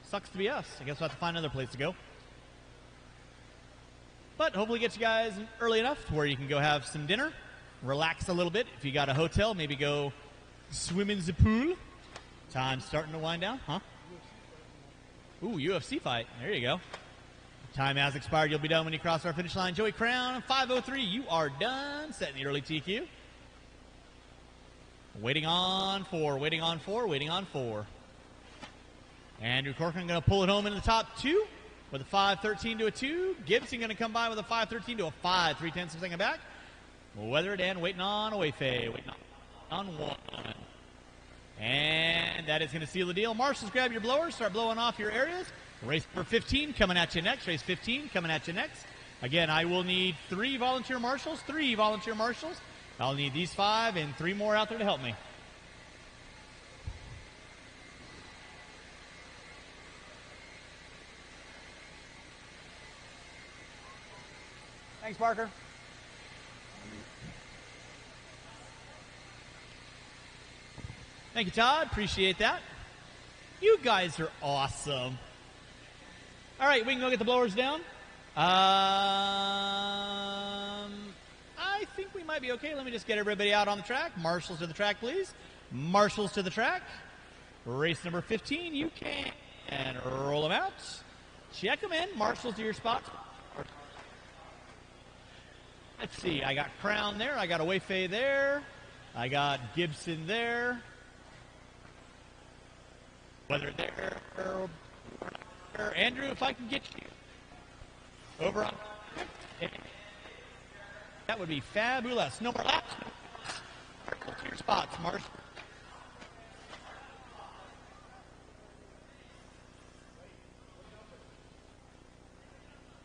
Sucks to be us. I guess we'll have to find another place to go. But hopefully get you guys early enough to where you can go have some dinner, relax a little bit. If you got a hotel, maybe go swim in the pool. Time's starting to wind down, huh? Ooh, UFC fight. There you go. Time has expired. You'll be done when you cross our finish line. Joey Crown, 5:03. You are done. Setting the early TQ. Waiting on 4, waiting on 4, waiting on 4. Andrew Corcoran going to pull it home into the top 2 with a 5:13 to a 2. Gibson going to come by with a 5:13 to a 5. 3/10 of a second back. Weather it and waiting on a Wayfay. Waiting on 1. And that is going to seal the deal. Marshals, grab your blowers. Start blowing off your areas. Race number 15 coming at you next. Race 15 coming at you next. Again, I will need 3 volunteer marshals. 3 volunteer marshals. I'll need these 5 and 3 more out there to help me. Thanks, Parker. Thank you, Todd. Appreciate that. You guys are awesome. All right, we can go get the blowers down. I think we might be okay. Let me just get everybody out on the track. Marshals to the track, please. Marshals to the track. Race number 15, you can roll them out. Check them in. Marshals to your spots. Let's see. I got Crown there. I got a Wayfay there. I got Gibson there. Whether there. Andrew, if I can get you over on. That would be fabulous. No more laps. To your spots, Marshall.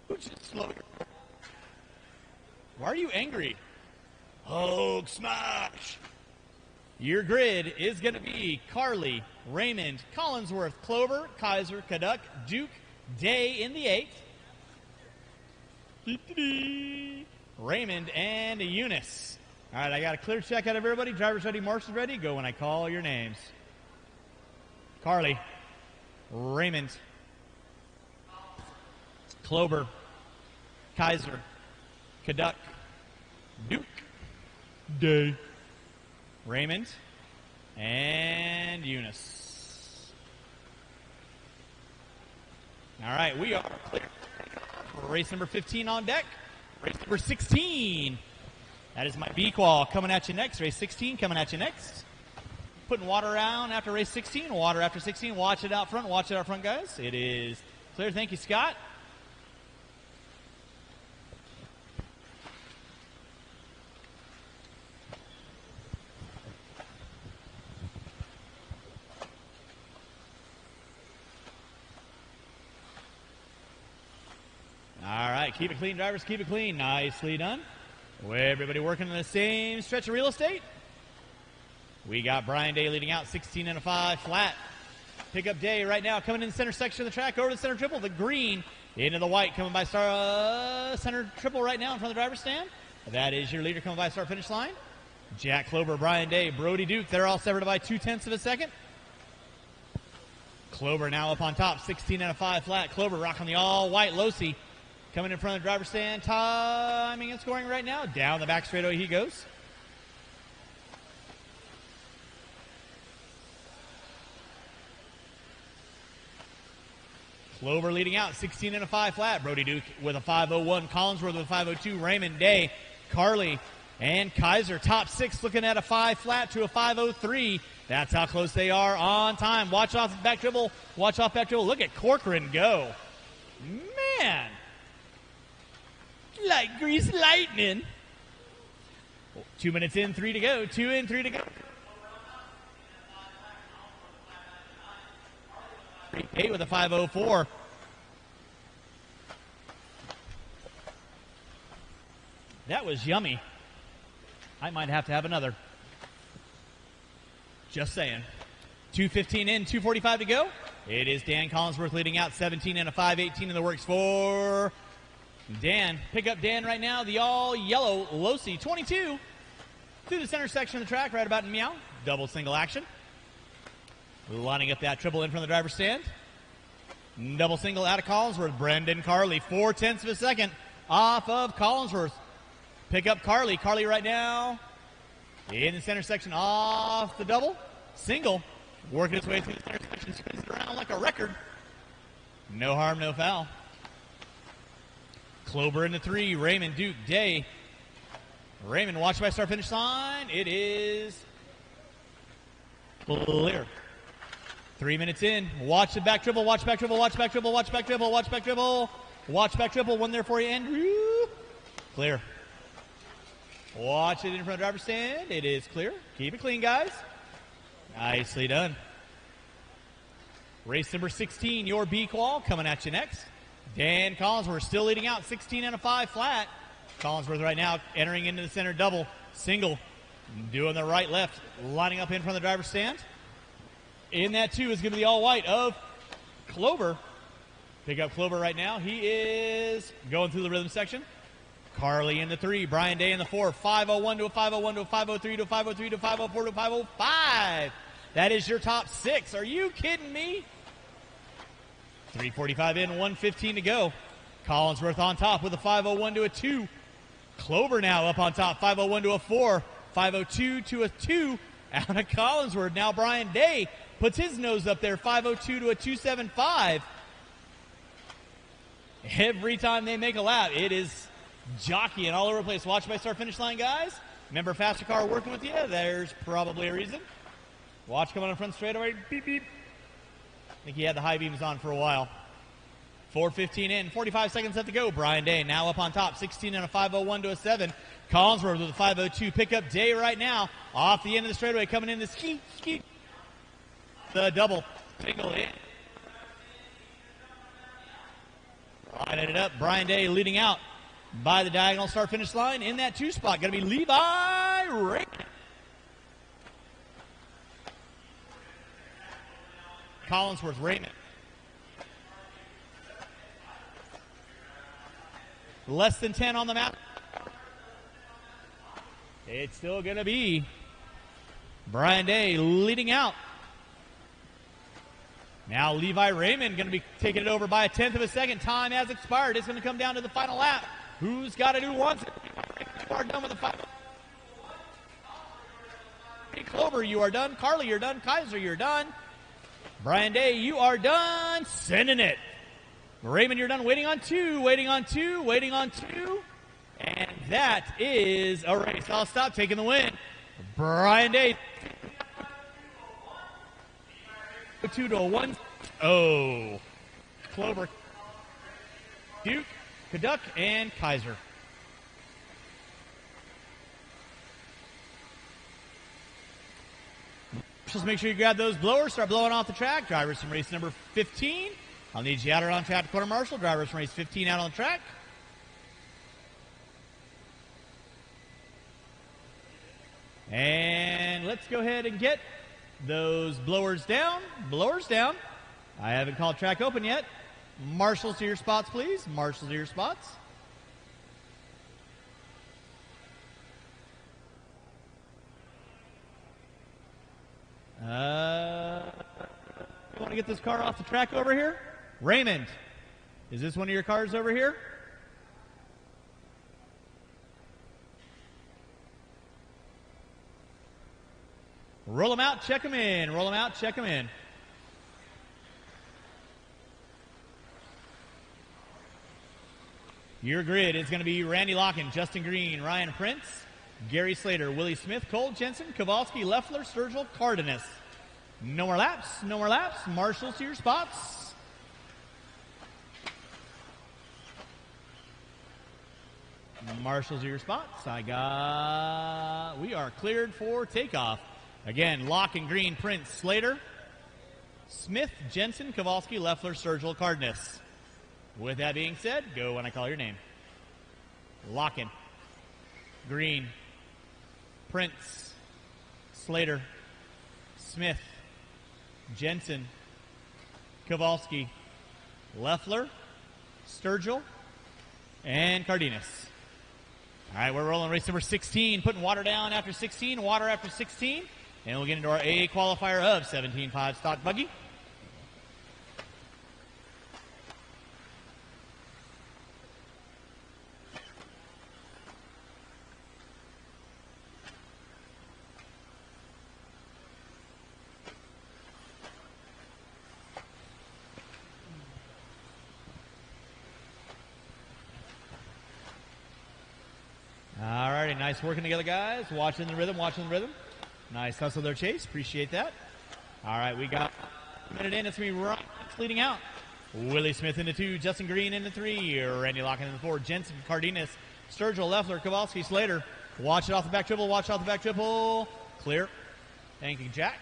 Who's just slow? Why are you angry? Hogue smash. Your grid is going to be Carly, Raymond, Collinsworth, Clover, Kaiser, Caduck, Duke, Day in the 8th. Raymond and Eunice. All right, I got a clear check out of everybody. Drivers ready, marshals ready. Go when I call your names. Carly, Raymond, Clover, Kaiser, Caduck, Duke, Day, Raymond, and Eunice. All right, we are clear. Race number 15 on deck. Race number 16. That is my B-Qual coming at you next. Race 16 coming at you next. Putting water around after race 16. Water after 16. Watch it out front. Watch it out front, guys. It is clear. Thank you, Scott. All right, keep it clean, drivers, keep it clean. Nicely done. Everybody working on the same stretch of real estate. We got Brian Day leading out, 16 and a 5 flat. Pickup Day right now coming in the center section of the track, over to the center triple, the green into the white, coming by center triple right now in front of the driver's stand. That is your leader coming by start finish line. Jack Clover, Brian Day, Brody Duke, they're all separated by 0.2 of a second. Clover now up on top, 16 and a 5 flat. Clover rocking the all white. Losi coming in front of the driver's stand, timing and scoring right now. Down the back straightaway he goes. Clover leading out, 16 and a 5 flat. Brody Duke with a 5:01. Collinsworth with a 5:02. Raymond Day, Carly, and Kaiser. Top 6 looking at a 5 flat to a 5:03. That's how close they are on time. Watch off back dribble. Watch off back dribble. Look at Corcoran go. Man. Like grease lightning. 2 minutes in, 3 to go. 2 in, 3 to go. 8 with a 5:04. That was yummy. I might have to have another. Just saying. 2:15 in, 2:45 to go. It is Dan Collinsworth leading out, 17 and a 5:18 in the works for Dan. Pick up Dan right now, the all-yellow Losi, 22. Through the center section of the track, right about in meow. Double single action. Lining up that triple in front of the driver's stand. Double single out of Collinsworth. Brendan Carley, 0.4 of a second off of Collinsworth. Pick up Carley. Carley right now in the center section off the double. Single. Working its way through the center section. Spins it around like a record. No harm, no foul. Klober in the 3. Raymond, Duke, Day. Raymond watched by start finish line. It is clear. 3 minutes in. Watch the back dribble. Watch back dribble. Watch back dribble. Watch back dribble. Watch back dribble. Watch back dribble. One there for you, Andrew. Clear. Watch it in front of the driver's stand. It is clear. Keep it clean, guys. Nicely done. Race number 16, your B-qual, coming at you next. Dan Collinsworth still leading out, 16 and a 5 flat. Collinsworth right now entering into the center double. Single. Doing the right-left. Lining up in front of the driver's stand. In that 2 is going to be all white of Klober. Pick up Klober right now. He is going through the rhythm section. Carley in the 3. Brian Day in the 4. 501 to a 501 to a 503 to a 503 to a 504 to a 505. That is your top 6. Are you kidding me? 3:45 in, 1:15 to go. Collinsworth on top with a 501 to a 2. Klober now up on top. 501 to a 4. 502 to a 2. Out of Collinsworth. Now Brian Day puts his nose up there. 502 to a 275. Every time they make a lap, it is jockeying all over the place. Watch by start finish line, guys. Remember, faster car working with you. There's probably a reason. Watch coming on front straightaway. Beep, beep. I think he had the high beams on for a while. 4:15 in, 45 seconds left to go. Brian Day now up on top, 16 and a 501 to a 7. Collinsworth with a 502. Pick up Day right now. Off the end of the straightaway, coming in the ski. The double. Single in. Lining it up. Brian Day leading out by the diagonal start finish line in that 2 spot. Going to be Levi Raymond. Collinsworth, Raymond. Less than 10 on the map. It's still going to be Brian Day leading out. Now Levi Raymond going to be taking it over by 1/10 of a second. Time has expired. It's going to come down to the final lap. Who's got it? Who wants it? You are done with the final. Klober, you are done. Carley, you're done. Kaiser, you're done. Brian Day, you are done. Sending it. Raymond, you're done. Waiting on 2. Waiting on 2. Waiting on 2. And that is a race. I'll stop taking the win. Brian Day. 2 to a 1. Oh. Klober. Duke, Kaduk, and Kaiser. Just make sure you grab those blowers. Start blowing off the track. Drivers from race number 15. I'll need you out on track to quarter marshal. Drivers from race 15 out on the track. And let's go ahead and get those blowers down. Blowers down. I haven't called track open yet. Marshals to your spots, please. Marshals to your spots. You want to get this car off the track over here? Raymond, is this one of your cars over here? Roll them out, check them in. Roll them out, check them in. Your grid is going to be Randy Locken, Justin Green, Ryan Prince, Gary Slater, Willie Smith, Cole Jensen, Kowalski, Leffler, Sturgill, Cardenas. No more laps, no more laps. Marshals to your spots. Marshals to your spots. We are cleared for takeoff. Again, Locken, Green, Prince, Slater, Smith, Jensen, Kowalski, Leffler, Sturgill, Cardenas. With that being said, go when I call your name. Locken, Green, Prince, Slater, Smith, Jensen, Kowalski, Leffler, Sturgill, and Cardenas. All right, we're rolling race number 16, putting water down after 16, water after 16, and we'll get into our A qualifier of 17.5 stock buggy. Nice working together, guys. Watching the rhythm, watching the rhythm. Nice hustle there, Chase. Appreciate that. All right, we got a minute in. It's going to be Ryan leading out. Willie Smith into 2, Justin Green into 3, Randy Locken into 4, Jensen, Cardenas, Sturgill, Leffler, Kowalski, Slater. Watch it off the back triple, watch it off the back triple. Clear. Thank you, Jack.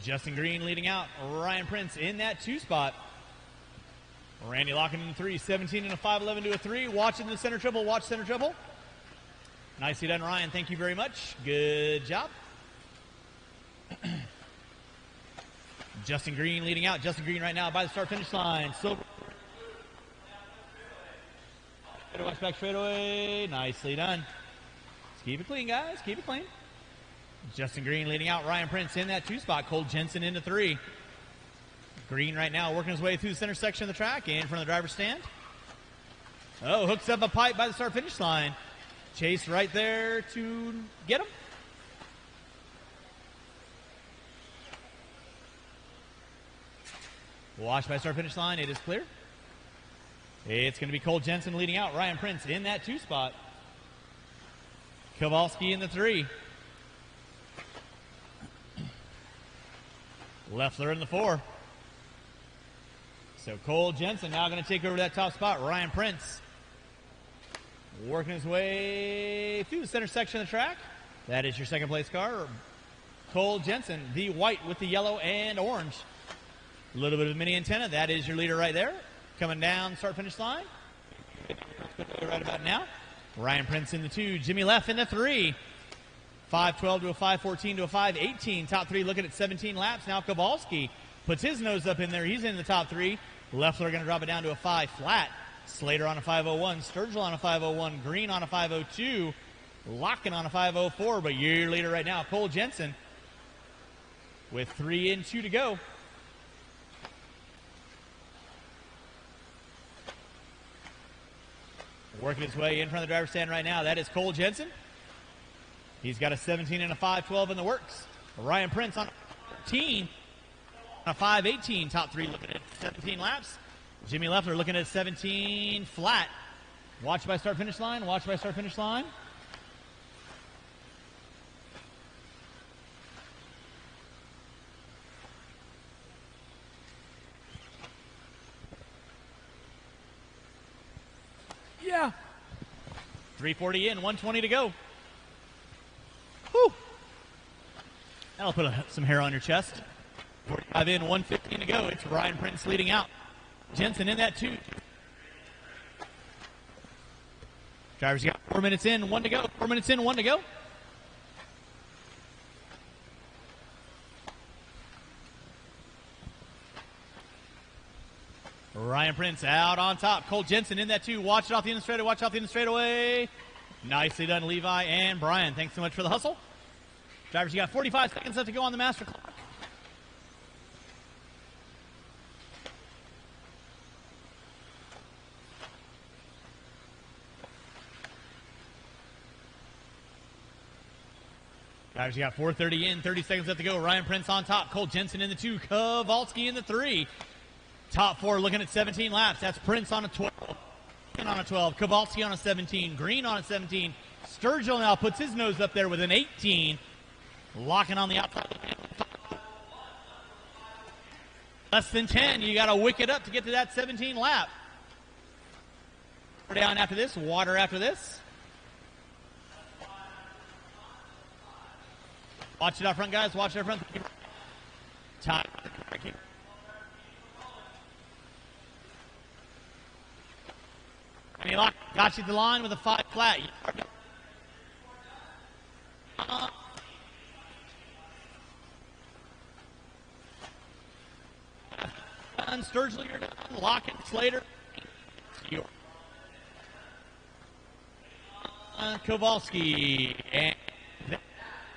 Justin Green leading out. Ryan Prince in that 2 spot. Randy Locken in 3, 17 and a 5-11 to a 3. Watching the center triple, watch center triple. Nicely done, Ryan. Thank you very much. Good job. Justin Green leading out. Justin Green right now by the start-finish line. Silver. Watch back straightaway. Nicely done. Let's keep it clean, guys. Keep it clean. Justin Green leading out. Ryan Prince in that 2 spot. Cole Jensen into 3. Green right now working his way through the center section of the track in front of the driver's stand. Oh, hooks up a pipe by the start-finish line. Chase right there to get him. Watch by start-finish line. It is clear. It's going to be Cole Jensen leading out. Ryan Prince in that 2 spot. Kowalski in the 3. Leffler in the 4. So Cole Jensen now going to take over that top spot. Ryan Prince working his way through the center section of the track. That is your second place car. Cole Jensen, the white with the yellow and orange. A little bit of a mini antenna. That is your leader right there. Coming down start-finish line. Right about now. Ryan Prince in the 2. Jimmy Leff in the 3. 5:12 to a 5:14 to a 5:18. Top 3 looking at 17 laps. Now Kowalski puts his nose up in there. He's in the top 3. Leffler going to drop it down to a 5 flat. Slater on a 5:01. Sturgill on a 5:01. Green on a 5:02. Locken on a 5:04. But your leader right now, Cole Jensen, with 3 and 2 to go. Working his way in front of the driver's stand right now. That is Cole Jensen. He's got a 17 and a 5:12 in the works. Ryan Prince on a 13. On a 5:18. Top 3 looking at 17 laps. Jimmy Leffler looking at 17 flat. Watch by start-finish line. Watch by start-finish line. Yeah. 3:40 in, 1:20 to go. Whew. That'll put some hair on your chest. 45 in, 1:15 to go. It's Ryan Prince leading out. Jensen in that 2. Drivers got 4 minutes in, 1 to go. 4 minutes in, 1 to go. Ryan Prince out on top. Cole Jensen in that 2. Watch it off the end of the straightaway. Watch off the end of the straightaway. Nicely done, Levi and Brian. Thanks so much for the hustle. Drivers, you got 45 seconds left to go on the master clock. Drivers, you got 4:30 in, 30 seconds left to go. Ryan Prince on top. Cole Jensen in the 2. Kowalski in the 3. Top 4 looking at 17 laps. That's Prince on a 12. On a 12. Kowalski on a 17. Green on a 17. Sturgill now puts his nose up there with an 18. Locking on the outside. Less than 10. You got to wick it up to get to that 17 lap. Down after this. Water after this. Watch it out front, guys. Watch it out front. Time. And he got you the line with a 5 flat. Sturgill, you're done. Locken, Slater. Kowalski. And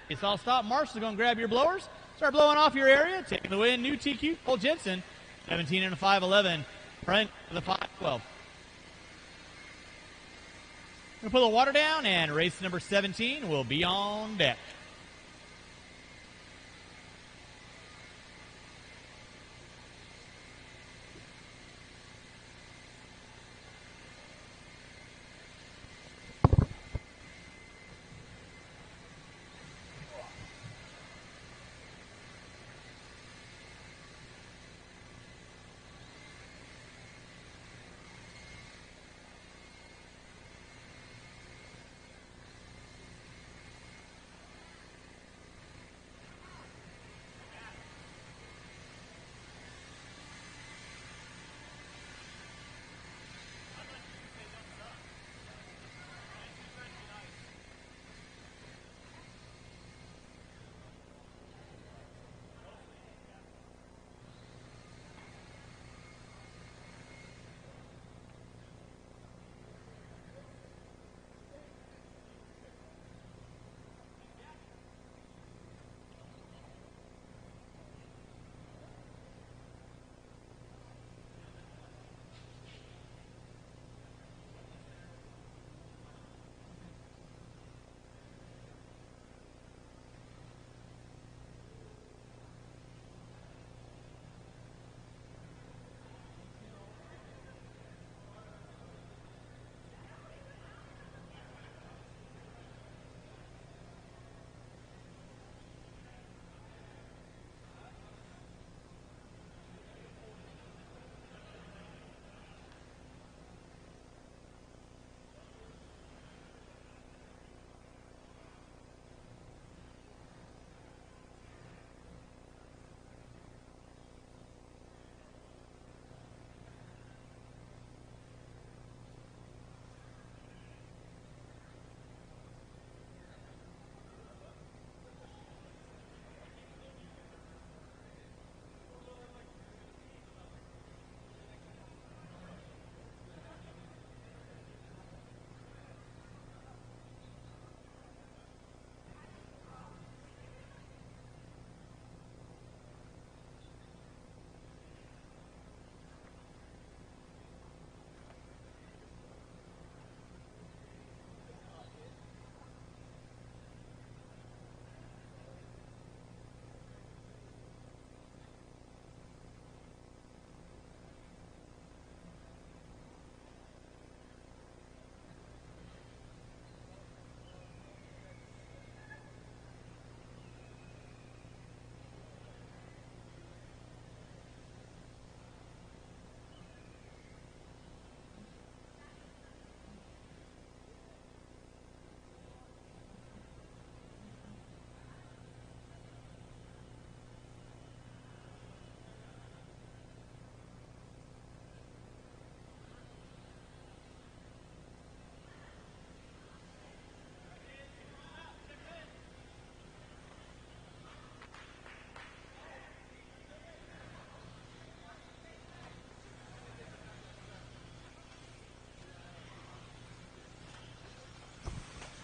it's all stop. Marshall's going to grab your blowers. Start blowing off your area. Taking the win. New TQ. Cole Jensen. 17 and a 5:11. Brent with a 5:12. We'll pull the water down, and race number 17 will be on deck.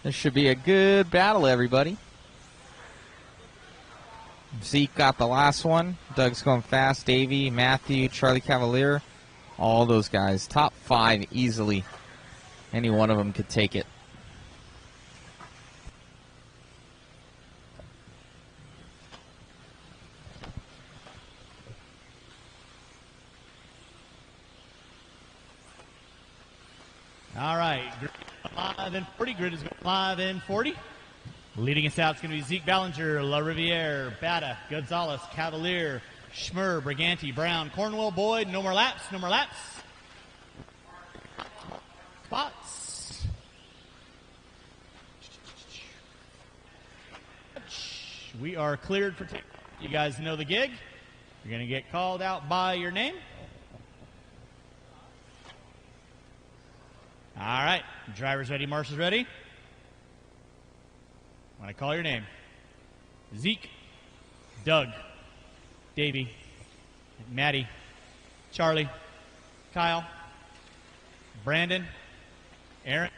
This should be a good battle, everybody. Zeke got the last one. Doug's going fast. Davey, Matthew, Charlie Cavalier, all those guys. Top 5 easily. Any one of them could take it. All right, grid 5 and 40. Grid is 5 and 40. Leading us out is going to be Zeke Ballinger, La Riviere, Bata, Gonzalez, Cavalier, Schmer, Briganti, Brown, Cornwell, Boyd. No more laps. No more laps. Spots. We are cleared for takeoff. You guys know the gig. You're going to get called out by your name. All right, driver's ready, marshal's ready. When I call your name, Zeke, Doug, Davey, Maddie, Charlie, Kyle, Brandon, Aaron,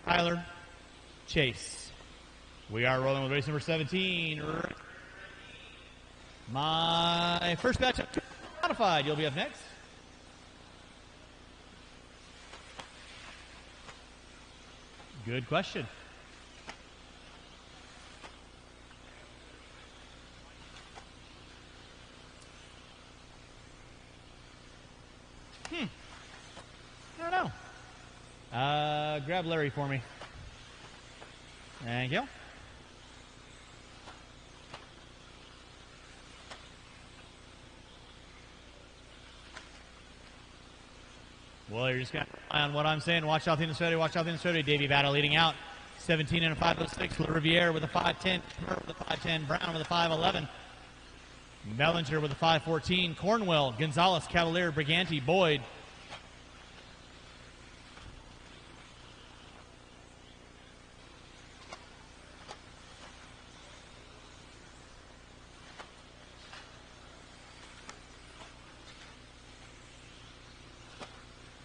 Tyler, Chase. We are rolling with race number 17. My first batch of modified. You'll be up next. Good question. I don't know. Grab Larry for me. Thank you. Well, you're just going to rely on what I'm saying. Watch out the Minnesota. Watch out the Minnesota. Davey Battle leading out. 17 and a 506. La Riviere with a 510. Schmer with a 510. Brown with a 511. Bellinger with a 514. Cornwell, Gonzalez, Cavalier, Briganti, Boyd.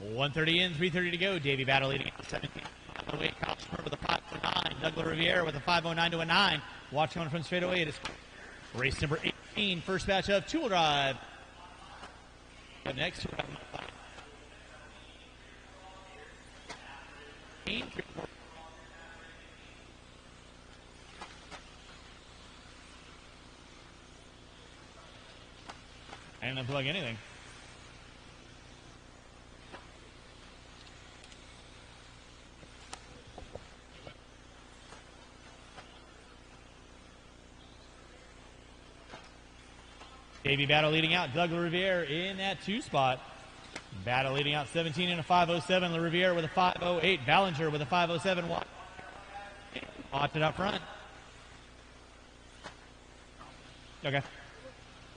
.130 in, 3:30 to go. Davey Battle leading at 17. Kyle Schmer with a 509. Doug La Riviere with a 509 to a 9. Watch on from straightaway. It is race number 18. First batch of two-wheel drive. Up next. I didn't unplug anything. Davey Battle leading out. Doug La Riviere in that 2 spot. Battle leading out 17 and a 507. La Riviere with a 508. Ballinger with a 507. Watch it up front. Okay.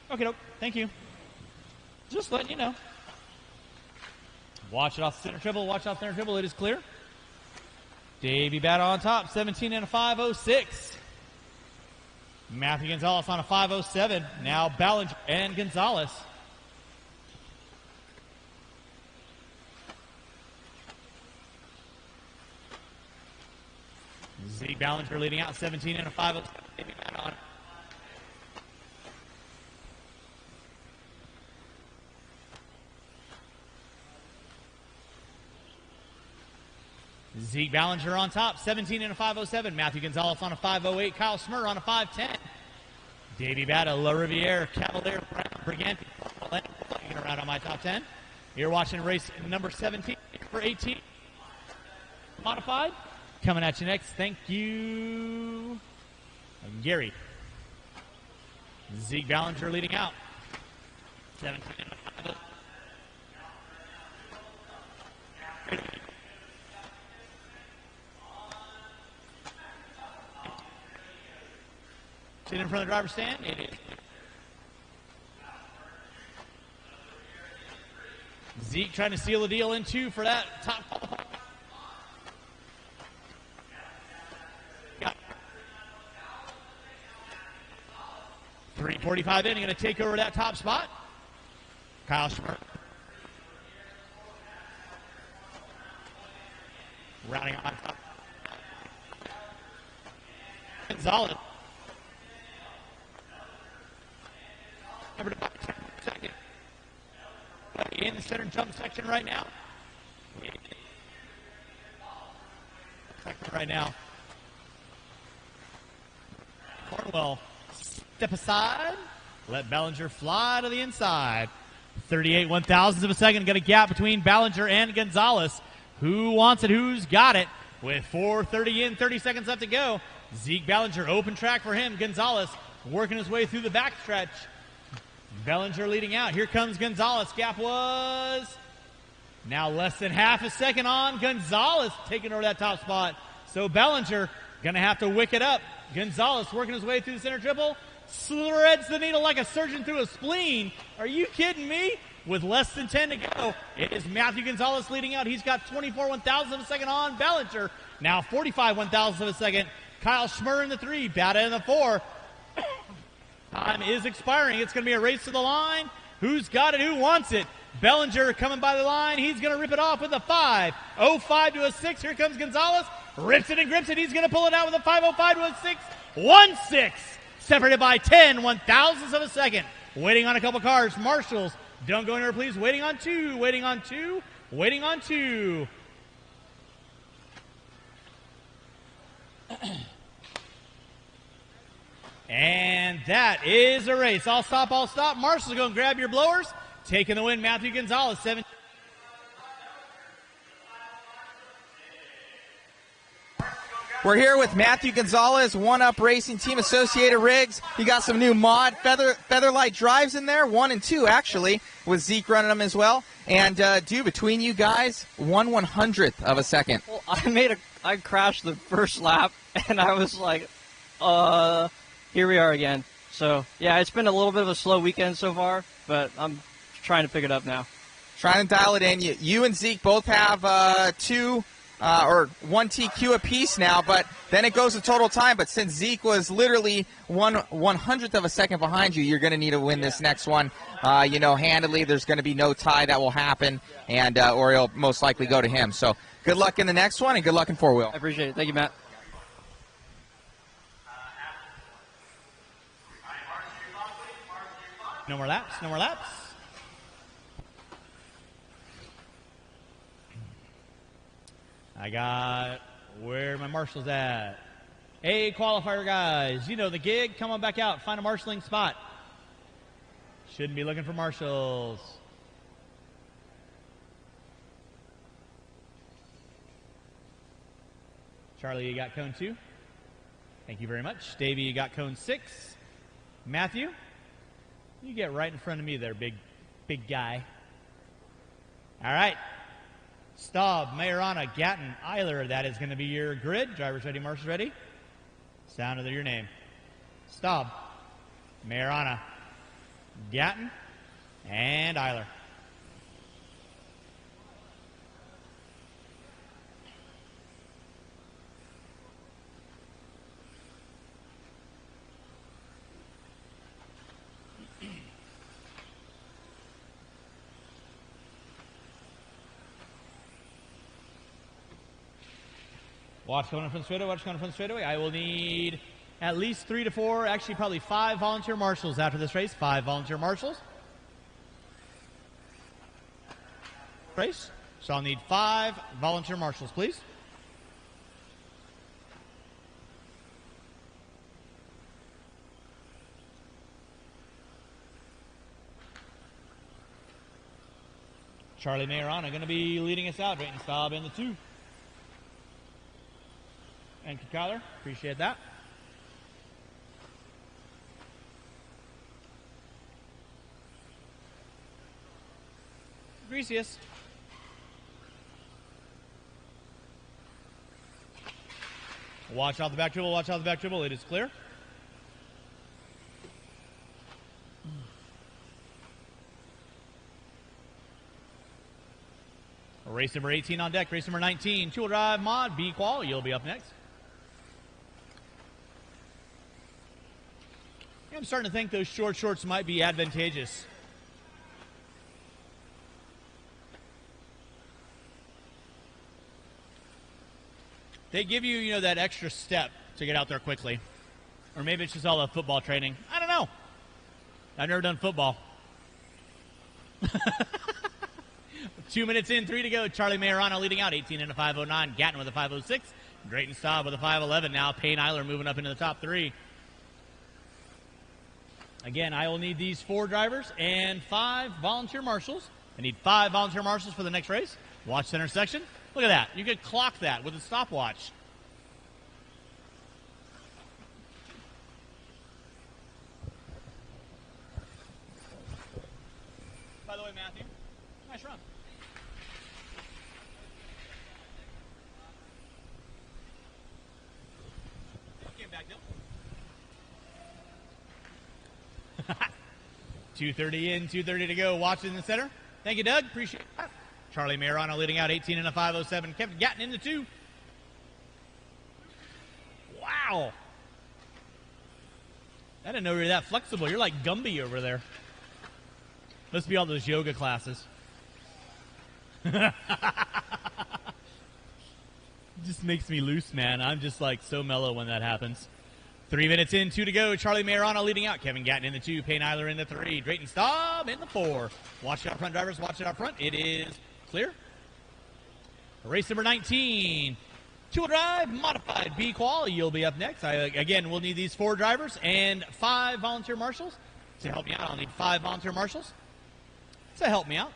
Okay, doke. Thank you. Just letting you know. Watch it off center triple. Watch off center triple. It is clear. Davey Battle on top. 17 and a 506. Matthew Gonzalez on a 507. Now Ballinger and Gonzalez. Zeke Ballinger leading out 17 and a 507. On. Zeke Ballinger on top, 17 and a 507. Matthew Gonzalez on a 508. Kyle Schmer on a 510. Davey Bata, La Riviere, Cavalier, Brown, Briganti, looking around on my top 10. You're watching race number 17 for 18. Modified. Coming at you next. Thank you, Gary. Zeke Ballinger leading out. 17 and a 508. Sitting in front of the driver's stand, it is. Zeke trying to seal the deal in 2 for that top. 3:45 in, going to take over that top spot. Kyle Schmer. Rounding on top. Gonzalez. Number 5, second. In the center jump section right now. Right now. Cornwell, step aside. Let Ballinger fly to the inside. 38 1,000ths of a second. Got a gap between Ballinger and Gonzalez. Who wants it? Who's got it? With 4:30 in, 30 seconds left to go. Zeke Ballinger, open track for him. Gonzalez working his way through the backstretch. Ballinger leading out. Here comes Gonzalez. Gap was now less than half a second on Gonzalez, taking over that top spot. So Ballinger going to have to wick it up. Gonzalez working his way through the center triple. Threads the needle like a surgeon through a spleen. Are you kidding me? With less than 10 to go, it is Matthew Gonzalez leading out. He's got 24 1,000ths of a second on Ballinger. Now 45 1,000ths of a second. Kyle Schmurr in the 3, Bata in the 4. Time is expiring. It's going to be a race to the line. Who's got it? Who wants it? Ballinger coming by the line. He's going to rip it off with a 5. 05 to a 6. Here comes Gonzalez. Rips it and grips it. He's going to pull it out with a 5.05 to a 6. 1-6. Separated by 10 1,000ths of a second. Waiting on a couple cars. Marshals. Don't go anywhere, please. Waiting on 2. Waiting on 2. Waiting on 2. And that is a race. I'll stop, I'll stop. Marshall's going to grab your blowers. Taking the win, Matthew Gonzalez, 7. We're here with Matthew Gonzalez, One Up Racing Team, Associated Rigs. You got some new mod Featherlight drives in there, 1 and 2 actually, with Zeke running them as well. And dude, between you guys, 1/100th of a second. Well, I crashed the first lap, and I was like, here we are again. So yeah, it's been a little bit of a slow weekend so far, but I'm trying to pick it up now. Trying to dial it in. You and Zeke both have 2 or 1 TQ apiece now, but then it goes to total time. But since Zeke was literally 1/100th of a second behind you, you're going to need to win this next one, handily. There's going to be no tie that will happen, and or it'll most likely go to him. So good luck in the next one, and good luck in 4-wheel. I appreciate it. Thank you, Matt. No more laps. No more laps. I got where are my marshals at? Hey, qualifier guys, you know the gig. Come on back out. Find a marshalling spot. Shouldn't be looking for marshals. Charlie, you got cone 2. Thank you very much. Davey, you got cone 6. Matthew, you get right in front of me there, big guy. All right. Staub, Majorana, Gatton, Eiler. That is going to be your grid. Drivers ready, marshals ready. Sound of your name. Staub, Majorana, Gatton, and Eiler. Watch coming from straightaway. Watch coming from straightaway. I will need at least 3 to 4, actually probably 5 volunteer marshals after this race. 5 volunteer marshals. Race. So I'll need 5 volunteer marshals, please. Charlie Majorana going to be leading us out. Drayton Staub in the 2. Thank you, Kyler. Appreciate that. Greasiest. Watch out the back dribble. Watch out the back dribble. It is clear. Race number 18 on deck. Race number 19. Two-wheel drive mod. B-Qual. You'll be up next. I'm starting to think those short shorts might be advantageous. They give you, that extra step to get out there quickly. Or maybe it's just all the football training. I don't know. I've never done football. 2 minutes in, 3 to go. Charlie Majorano leading out, 18 in a 5:09. Gatton with a 5:06. Drayton Staub with a 5:11. Now Payne Eiler moving up into the top 3. Again, I will need these 4 drivers and 5 volunteer marshals. I need 5 volunteer marshals for the next race. Watch center section. Look at that. You could clock that with a stopwatch. By the way, Matthew, nice run. Came back, Dill. 2:30 in, 2:30 to go. Watching in the center. Thank you, Doug. Appreciate that. Charlie Majorano leading out, 18 in a 5:07. Kevin Gatton into 2. Wow. I didn't know you were that flexible. You're like Gumby over there. Must be all those yoga classes. Just makes me loose, man. I'm just like so mellow when that happens. 3 minutes in, 2 to go. Charlie Majorano leading out. Kevin Gatton in the 2. Payne Eiler in the 3. Drayton Staub in the 4. Watch it out front, drivers. Watch it out front. It is clear. Race number 19. Two-wheel drive, modified B-Qual. You'll be up next. Again, we'll need these 4 drivers and 5 volunteer marshals. To help me out, I'll need 5 volunteer marshals. To help me out.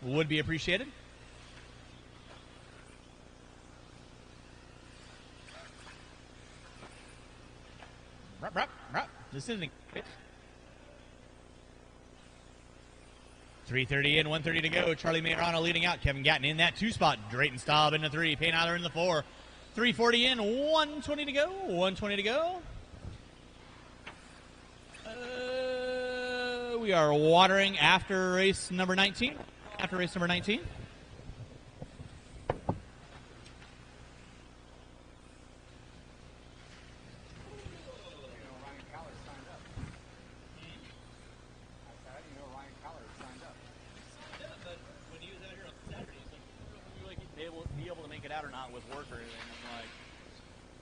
Would be appreciated. This isn't 3:30 in, 1:30 to go. Charlie Majorano leading out. Kevin Gatton in that 2 spot. Drayton Staub in the 3. Payne Eiler in the 4. 3:40 in, 1:20 to go. 1:20 to go. We are watering after race number 19. After race number 19.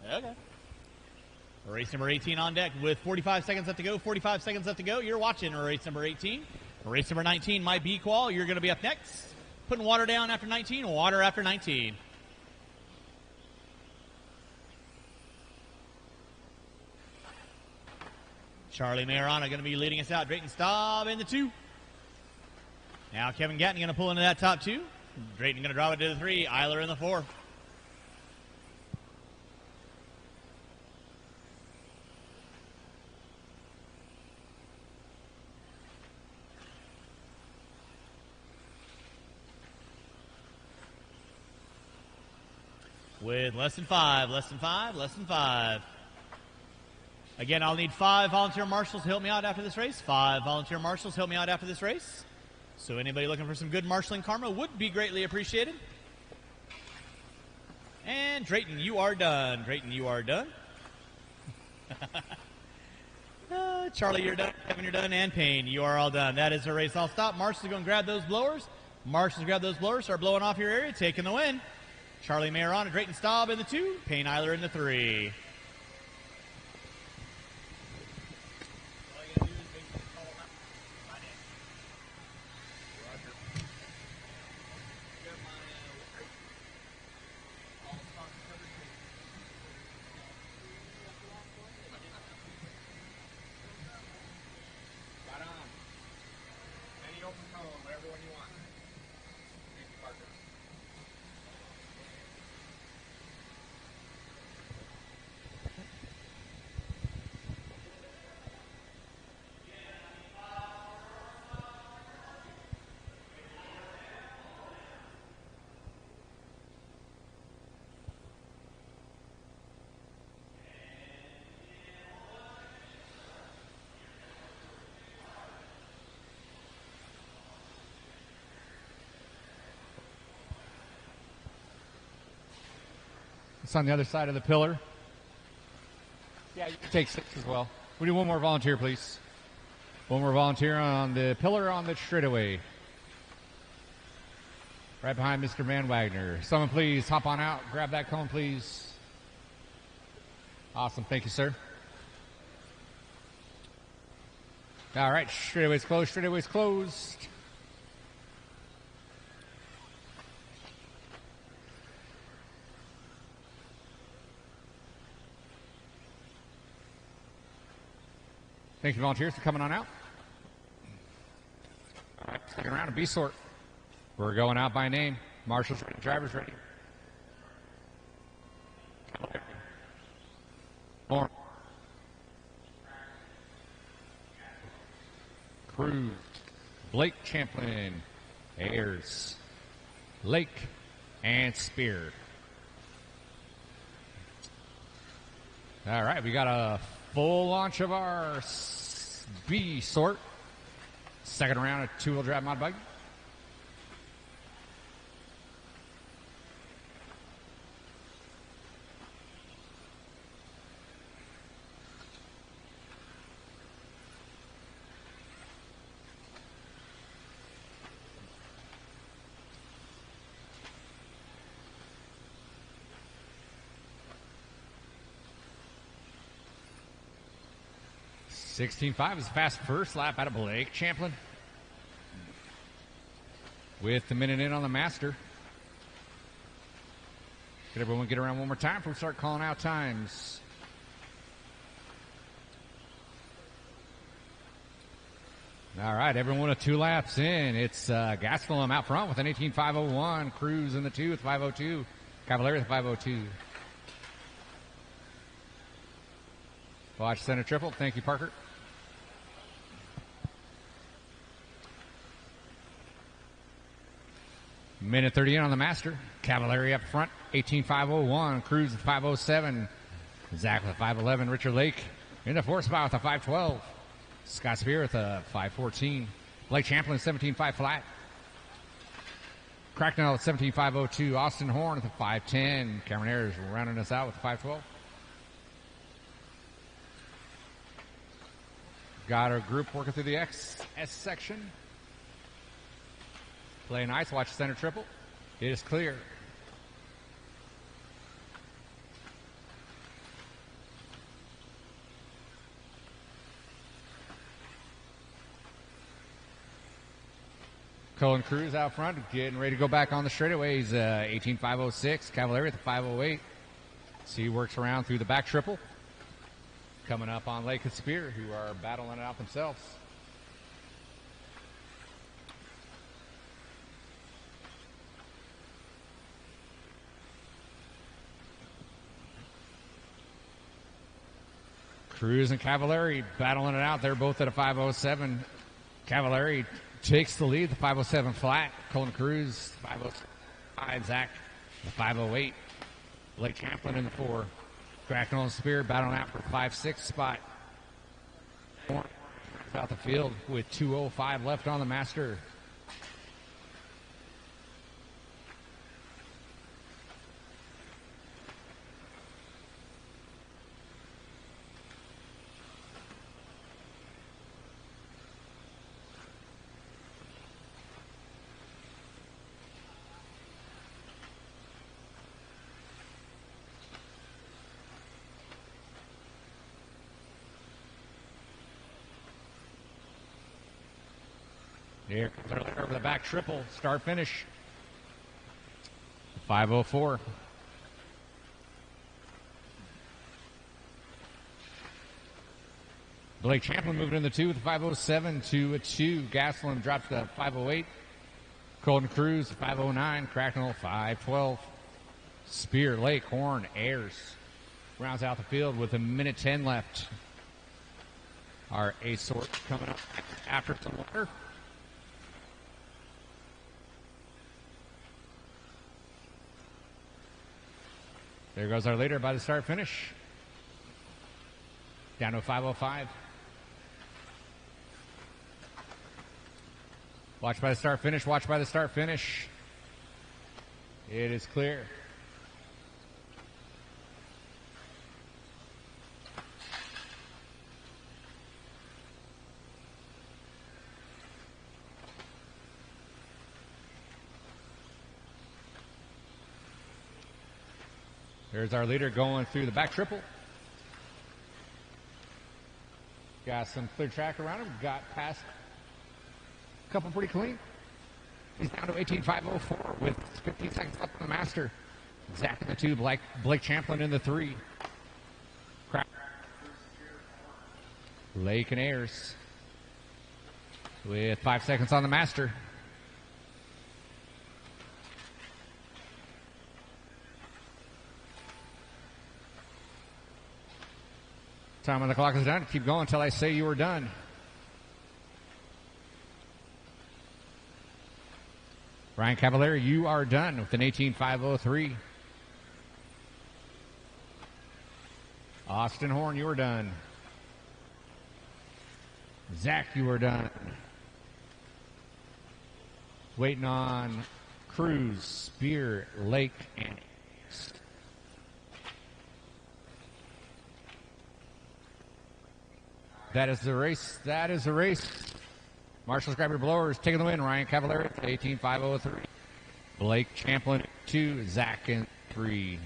Okay. Race number 18 on deck with 45 seconds left to go. 45 seconds left to go. You're watching race number 18. Race number 19, my B-Qual. You're going to be up next. Putting water down after 19. Water after 19. Charlie Majorano going to be leading us out. Drayton Staub in the 2. Now Kevin Gatton going to pull into that top 2. Drayton going to drop it to the 3. Eiler in the 4. With less than 5. Again, I'll need 5 volunteer marshals to help me out after this race. 5 volunteer marshals to help me out after this race. So anybody looking for some good marshaling karma would be greatly appreciated. And Drayton, you are done. Charlie, you're done. Kevin, you're done. And Payne, you are all done. That is the race. I'll stop. Marshals are going to grab those blowers. Start blowing off your area, taking the win. Charlie Majorano, Drayton Staub in the 2. Payne Eiler in the 3. It's on the other side of the pillar. Yeah, you can take 6 as well. We do one more volunteer, please. One more volunteer on the pillar on the straightaway. Right behind Mr. Van Wagner. Someone please hop on out. Grab that cone, please. Awesome. Thank you, sir. All right, straightaway's closed, straightaway's closed. Thank you, volunteers, for coming on out. All right, second round of B sort. We're going out by name. Marshall's ready, driver's ready. More. Cruz, Blake Champlin, Ayers, Lake, and Spear. All right, we got a full launch of our B sort. Second round of two-wheel drive mod buggy. $16.5 is a fast first lap out of Blake Champlin. With the minute in on the master. Get everyone get around one more time before we start calling out times. All right, everyone with 2 laps in. It's Gastelum out front with an 18.501. Cruz in the 2 with 502. Cavalieri with 502. Watch center triple. Thank you, Parker. Minute 30 in on the master. Cavalieri up front, 18.501. Cruz with 507. Zach with a 511. Richard Lake in the 4th spot with a 512. Scott Spear with a 514. Blake Champlin, 17.5 flat. Cracknell with 17.502. Austin Horn with a 510. Cameron Ayers rounding us out with a 512. Got our group working through the XS section. Play nice. Watch the center triple. It is clear. Colin Cruz out front, getting ready to go back on the straightaways. 18.506. Cavalieri with the 508. C works around through the back triple. Coming up on Lake and Spear, who are battling it out themselves. Cruz and Cavalieri battling it out. They're both at a 507. Cavalieri takes the lead, the 507 flat. Colin Cruz, 505. Zach, the 508. Blake Champlin in the 4. Cracknell and Spear battling out for 5-6 spot. Out the field with 2:05 left on the master. Here comes over the back triple. Start finish. 5:04. Blake Champlin moving in the 2 with 5:07 to a 2. Gastelum drops to 5:08. Colton Cruz 5:09. Cracknell 5:12. Spear, Lake, Horn, Ayers rounds out the field with a minute 10 left. Our A sort coming up after some water. There goes our leader by the start finish. Down to a 5:05. Watch by the start finish. Watch by the start finish. It is clear. There's our leader going through the back triple. Got some clear track around him. Got past a couple pretty clean. He's down to 18.504 with 15 seconds left on the master. Zach in the 2, Blake Champlin in the 3. Lake and Ayers with 5 seconds on the master. Time on the clock is done. Keep going until I say you are done. Ryan Cavallari, you are done with an 18.503. Austin Horn, you are done. Zach, you are done. Waiting on Cruz, Spear, Lake, and that is the race. That is the race. Marshall's grab your blowers, taking the win. Ryan Cavallari, 18.503. Blake Champlin, 2. Zach in 3.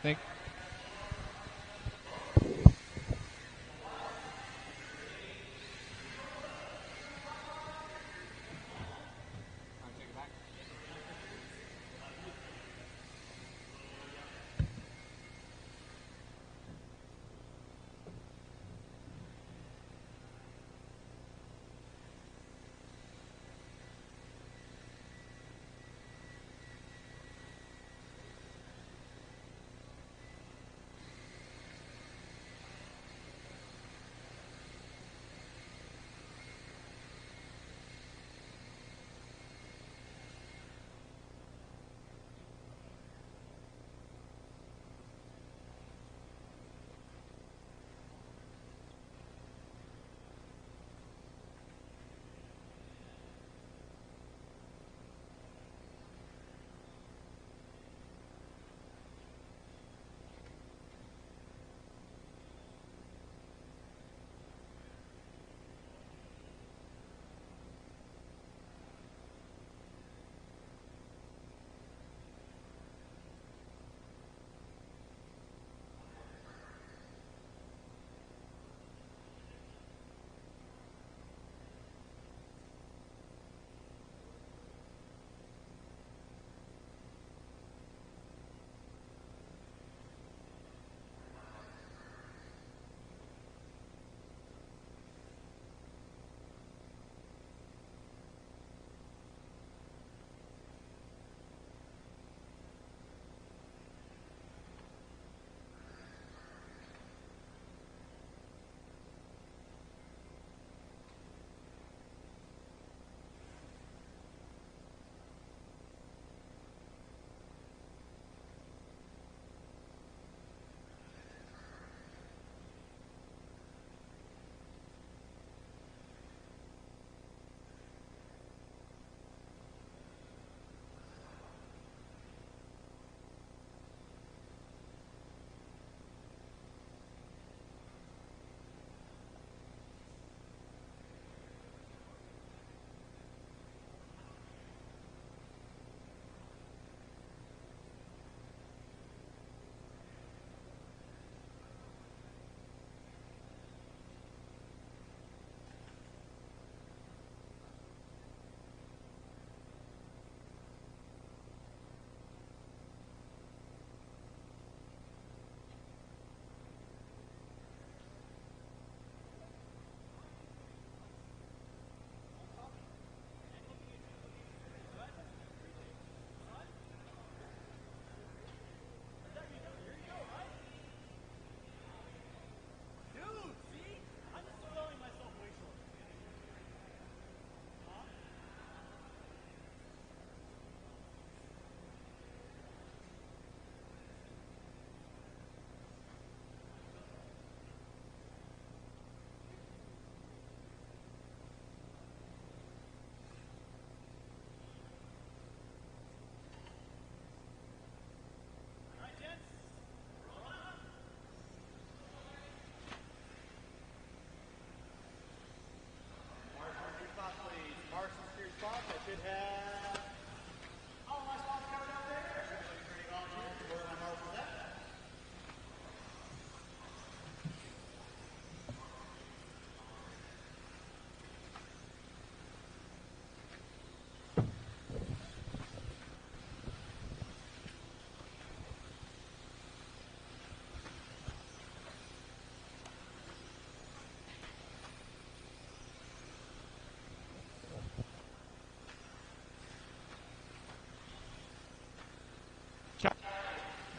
Thank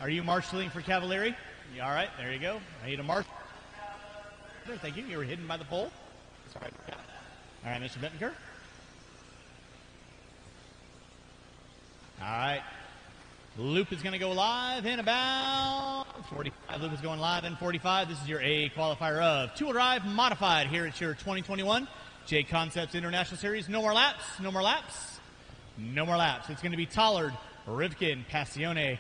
are you marshaling for Cavalieri? You all right? There you go. I need a marshal. Thank you. You were hidden by the pole. Sorry. All right, Mr. Bettenker. All right. Loop is going to go live in about 45. Loop is going live in 45. This is your A qualifier of two-wheel drive modified here at your 2021 JConcepts International Series. No more laps. No more laps. No more laps. It's going to be Tollard, Rivkin, Passione,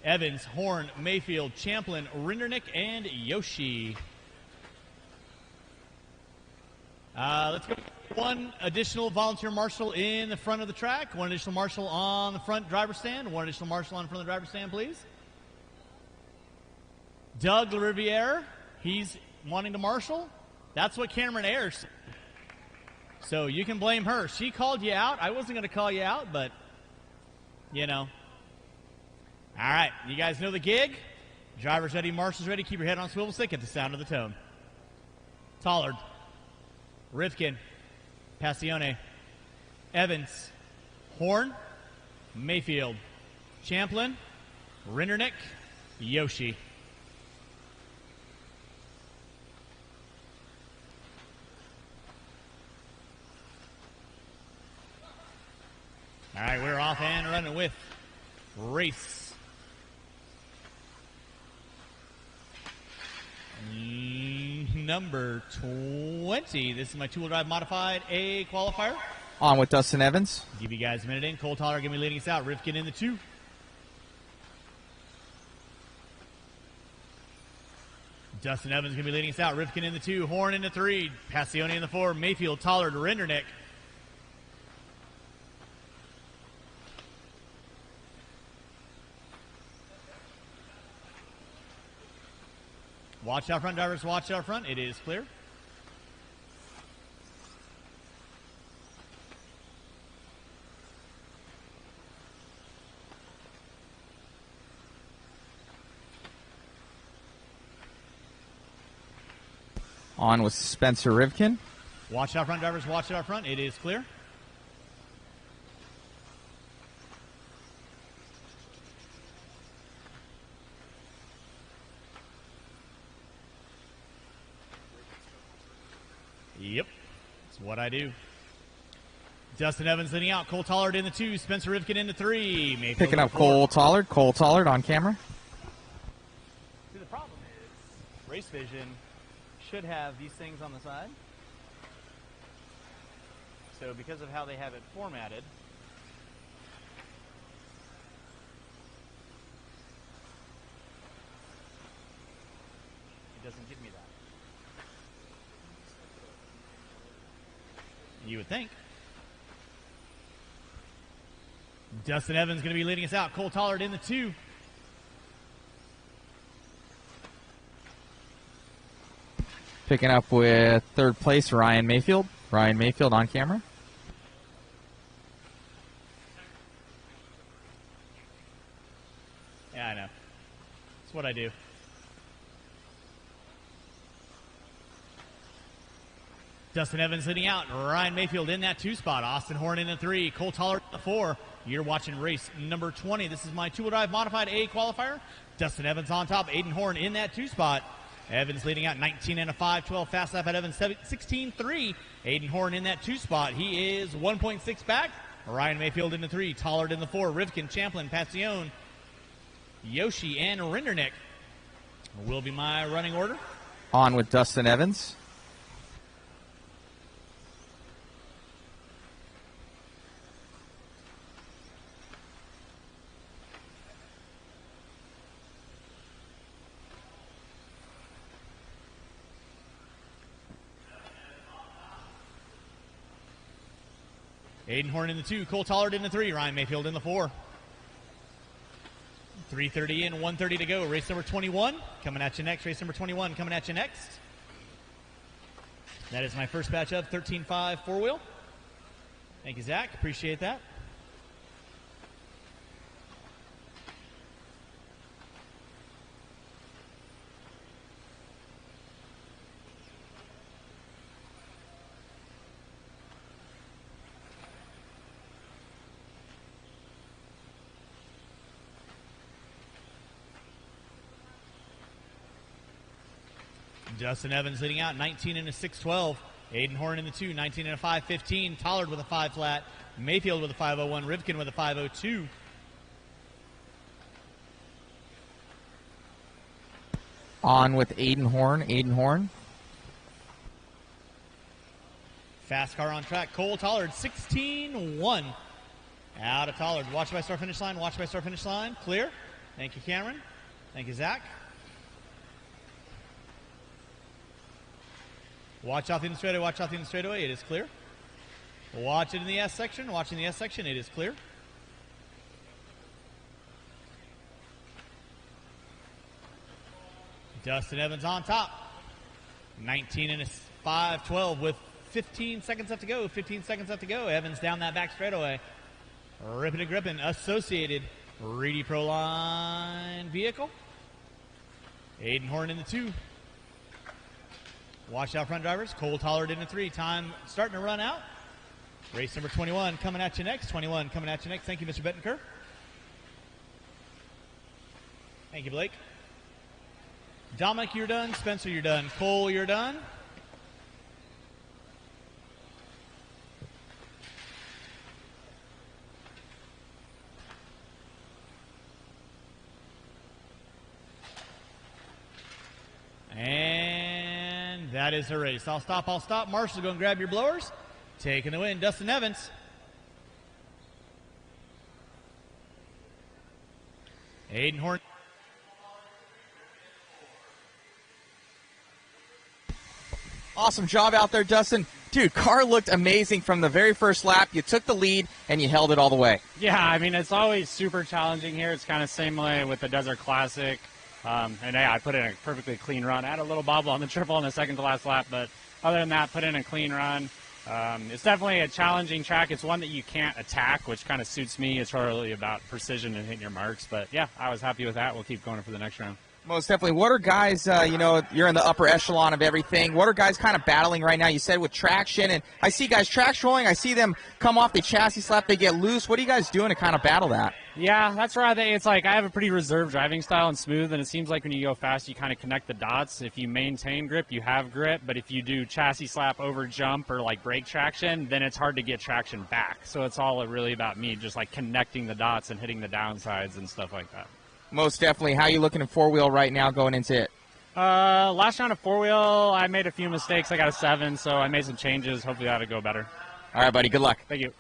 Evans, Horn, Mayfield, Champlin, Rindernick, and Yoshi. Let's go. One additional volunteer marshal in the front of the track. One additional marshal on the front driver's stand. One additional marshal on the front of the driver's stand, please. Doug LaRiviere, he's wanting to marshal. That's what Cameron Ayers said. So you can blame her. She called you out. I wasn't going to call you out, but, you know. All right, you guys know the gig. Driver's ready, marshal's ready. Keep your head on a swivel stick at the sound of the tone. Tollard, Rivkin, Passione, Evans, Horn, Mayfield, Champlin, Rindernick, Yoshi. All right, we're off and running with race number 20. This is my two-wheel drive modified A qualifier. On with Dustin Evans. Give you guys a minute in. Cole Toller going to be leading us out. Rivkin in the 2. Dustin Evans going to be leading us out. Rivkin in the 2. Horn in the 3. Passione in the 4. Mayfield, Tollard, Rindernick. Watch out front, drivers. Watch out front. It is clear. On with Spencer Rivkin. Watch out front, drivers. Watch out front. It is clear. Yep, that's what I do. Dustin Evans leading out. Cole Tollard in the 2. Spencer Rivkin in the 3. Mayfield Picking up 4. Cole Tollard. Cole Tollard on camera. See, the problem is Race Vision should have these things on the side. So because of how they have it formatted, it doesn't give me that. You would think. Dustin Evans going to be leading us out. Cole Tollard in the 2. Picking up with third place, Ryan Mayfield. Ryan Mayfield on camera. Yeah, I know. That's what I do. Dustin Evans leading out. Ryan Mayfield in that 2 spot. Austin Horn in the 3. Cole Tollard in the 4. You're watching race number 20. This is my two-wheel drive modified A qualifier. Dustin Evans on top. Aiden Horn in that 2 spot. Evans leading out 19 and a 5. 12 fast lap at Evans 16-3. Aiden Horn in that 2 spot. He is 1.6 back. Ryan Mayfield in the 3. Tollard in the 4. Rivkin, Champlin, Passione, Yoshi, and Rindernick will be my running order. On with Dustin Evans. Aiden Horn in the 2, Cole Tollard in the 3, Ryan Mayfield in the 4. 3:30 in, 1:30 to go. Race number 21 coming at you next. Race number 21 coming at you next. That is my first batch of 13.5 4-wheel. Thank you, Zach. Appreciate that. Dustin Evans leading out, 19 and a 6.12. Aiden Horn in the 2, 19 and a 5.15. Tollard with a 5 flat. Mayfield with a 5.01. Rivkin with a 5.02. On with Aiden Horn. Aiden Horn. Fast car on track. Cole Tollard, 16-1. Out of Tollard. Watch by start finish line. Watch by start finish line. Clear. Thank you, Cameron. Thank you, Zach. Watch out in the straightaway. Watch out in the straightaway. It is clear. Watch it in the S section. Watching the S section. It is clear. Dustin Evans on top. 19 and a 5.12 with 15 seconds left to go. 15 seconds left to go. Evans down that back straightaway. Ripping and gripping. Associated Reedy Pro Line vehicle. Aiden Horn in the 2. Watch out front drivers. Cole Tollard in the 3. Time starting to run out. Race number 21 coming at you next. 21 coming at you next. Thank you, Mr. Bettenker. Thank you, Blake. Dominic, you're done. Spencer, you're done. Cole, you're done. And that is the race. I'll stop. Marshall, go and grab your blowers. Taking the win, Dustin Evans. Aiden Horn. Awesome job out there, Dustin. Dude, car looked amazing from the very first lap. You took the lead, and you held it all the way. Yeah, I mean, it's always super challenging here. It's kind of same way with the Desert Classic. And yeah, I put in a perfectly clean run. I had a little bobble on the triple in the second to last lap, but other than that, put in a clean run. It's definitely a challenging track. It's one that you can't attack, which kind of suits me. It's really about precision and hitting your marks. But yeah, I was happy with that. We'll keep going for the next round. Most definitely. What are guys, you're in the upper echelon of everything. What are guys kind of battling right now? You said with traction, and I see guys traction rolling. I see them come off the chassis slap. They get loose. What are you guys doing to kind of battle that? Yeah, that's where it's like I have a pretty reserved driving style and smooth, and it seems like when you go fast, you kind of connect the dots. If you maintain grip, you have grip, but if you do chassis slap over jump or like brake traction, then it's hard to get traction back. So it's all really about me just like connecting the dots and hitting the downsides and stuff like that. Most definitely. How are you looking at four-wheel right now going into it? Last round of four-wheel, I made a few mistakes. I got a 7, so I made some changes. Hopefully that'll go better. All right, buddy. Good luck. Thank you.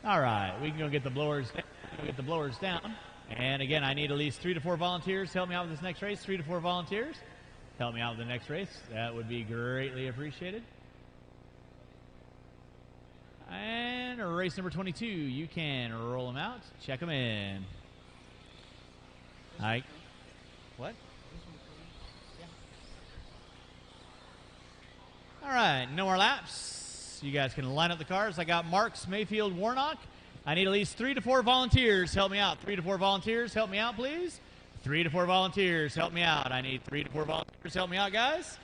All right, we can go get the blowers down. And again, I need at least 3 to 4 volunteers to help me out with this next race. 3 to 4 volunteers. Help me out with the next race. That would be greatly appreciated. And race number 22, you can roll them out. Check them in. What? All right, no more laps. You guys can line up the cars. I got Marks, Mayfield, Warnock. I need at least 3 to 4 volunteers. Help me out. 3 to 4 volunteers. Help me out, please. 3 to 4 volunteers. Help me out. I need 3 to 4 volunteers. Help me out, guys.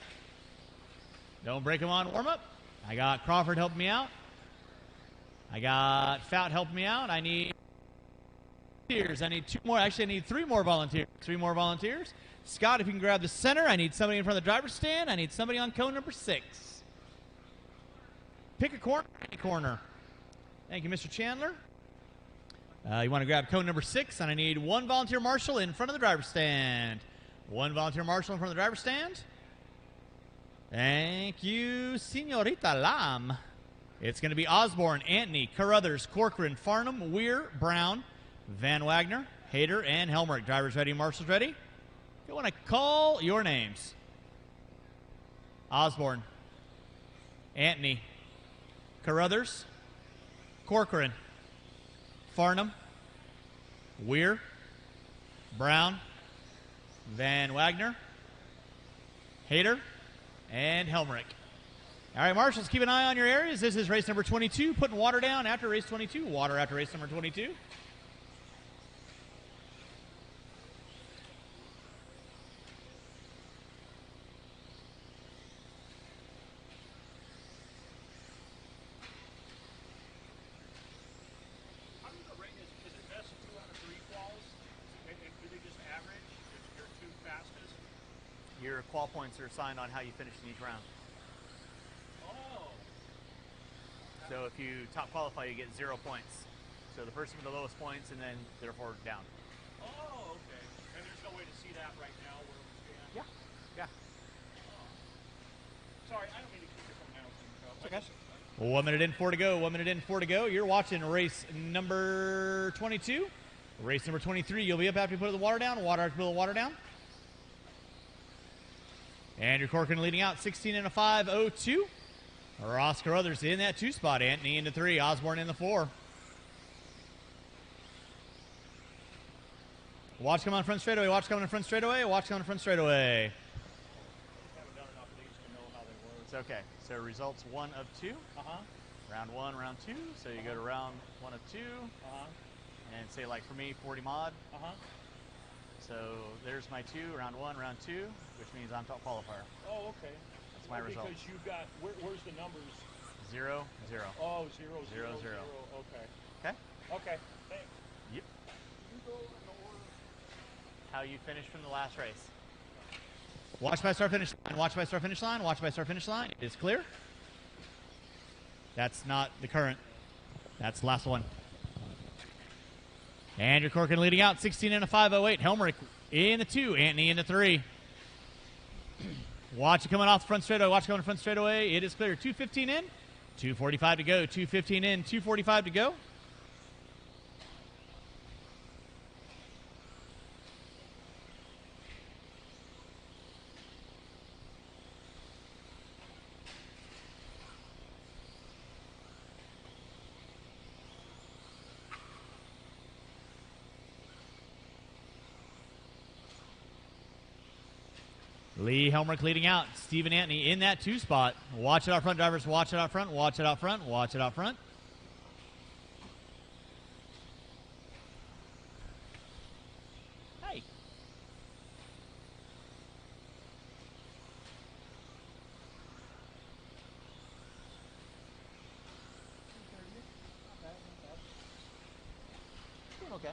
Don't break them on warm-up. I got Crawford helping me out. I got Fout helping me out. I need volunteers. I need 2 more. Actually, I need 3 more volunteers. 3 more volunteers. Scott, if you can grab the center. I need somebody in front of the driver's stand. I need somebody on cone number 6. Pick a corner. Any corner. Thank you, Mr. Chandler. You want to grab cone number 6, and I need 1 volunteer marshal in front of the driver's stand. 1 volunteer marshal in front of the driver's stand. Thank you, Senorita Lam. It's going to be Osborne, Antony, Carruthers, Corcoran, Farnham, Weir, Brown, Van Wagner, Hayter, and Helmrich. Drivers ready, marshals ready. You want to call your names. Osborne, Antony, Carruthers, Corcoran, Farnham, Weir, Brown, Van Wagner, Hayter, and Helmrich. All right, marshals, keep an eye on your areas. This is race number 22. Putting water down after race 22. Water after race number 22. Your qual points are assigned on how you finish in each round. Oh. So if you top qualify, you get 0 points. So the person with the lowest points, and then therefore down. Oh, okay. And there's no way to see that right now where we stand? Yeah. Sorry, I don't mean to keep it from now. It's okay. 1 minute in, 4 to go. 1 minute in, 4 to go. You're watching race number 22. Race number 23. You'll be up after you put the water down. Water after you put the water down. And your Corcoran leading out 16 and a 5.02. Ross Carruthers in that 2 spot. Antony into 3. Osborne in the 4. Watch come on front straightaway. Watch coming in front straightaway. Watch coming in front straightaway. It's okay. So results 1 of 2. Round 1, round 2. So you go to round 1 of 2. And say, like for me, 40 mod. So there's my 2, round 1, round 2, which means I'm top qualifier. Oh, okay. That's my result. Because you've got, where's the numbers? 0, 0. Oh, 0, 0, 0. 0. Okay. Okay? Okay, thanks. Yep. How you finished from the last race. Watch by start finish line. Watch by start finish line. Watch by start finish line. It is clear. That's not the current. That's the last one. And your Corcoran leading out 16 and a 5.08. Helmrich in the 2. Antony in the 3. Watch it coming off the front straightaway. Watch it coming front straightaway. It is clear. 2:15 in. 2:45 to go. 2:15 in. 2:45 to go. Lee Helmrich leading out. Stephen Antony in that 2 spot. Watch it out front, drivers. Watch it out front. Watch it out front. Watch it out front. Hey. Doing okay.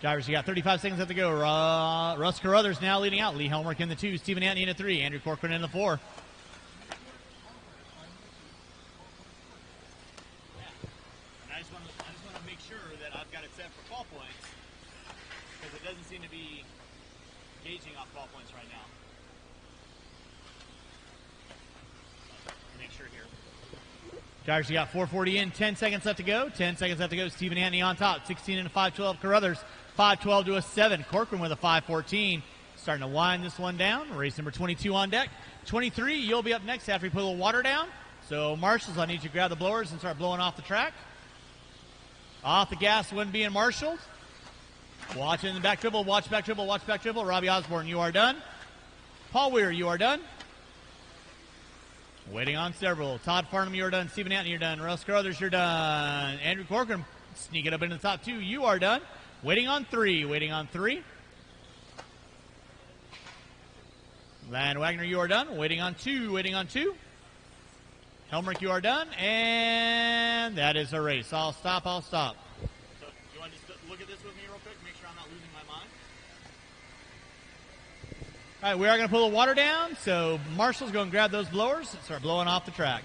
Drivers, you got 35 seconds left to go. Russ Carruthers now leading out. Lee Helmrich in the 2, Stephen Antony in the 3, Andrew Corcoran in the 4. I just want to make sure that I've got it set for fall points because it doesn't seem to be gauging off fall points right now. Make sure here. Drivers, you got 440 in, 10 seconds left to go. 10 seconds left to go. Stephen Antony on top, 16 and a 512. Carruthers, 512 to a 7. Corcoran with a 514. Starting to wind this one down. Race number 22 on deck. 23, you'll be up next after we put a little water down. So, marshals, I need you to grab the blowers and start blowing off the track. Off the gas when being marshaled. Watch in the back dribble. Watch back dribble. Watch back dribble. Robbie Osborne, you are done. Paul Weir, you are done. Waiting on several. Todd Farnham, you're done. Stephen Antony, you're done. Russ Carruthers, you're done. Andrew Corcoran, sneaking up into the top 2. You are done. Waiting on 3. Waiting on 3. Van Wagner, you are done. Waiting on 2. Waiting on 2. Helmrich, you are done. And that is a race. I'll stop. I'll stop. So, you want to just look at this with me real quick, make sure I'm not losing my mind? All right, we are going to pull the water down. So, Marshall's going to grab those blowers and start blowing off the track.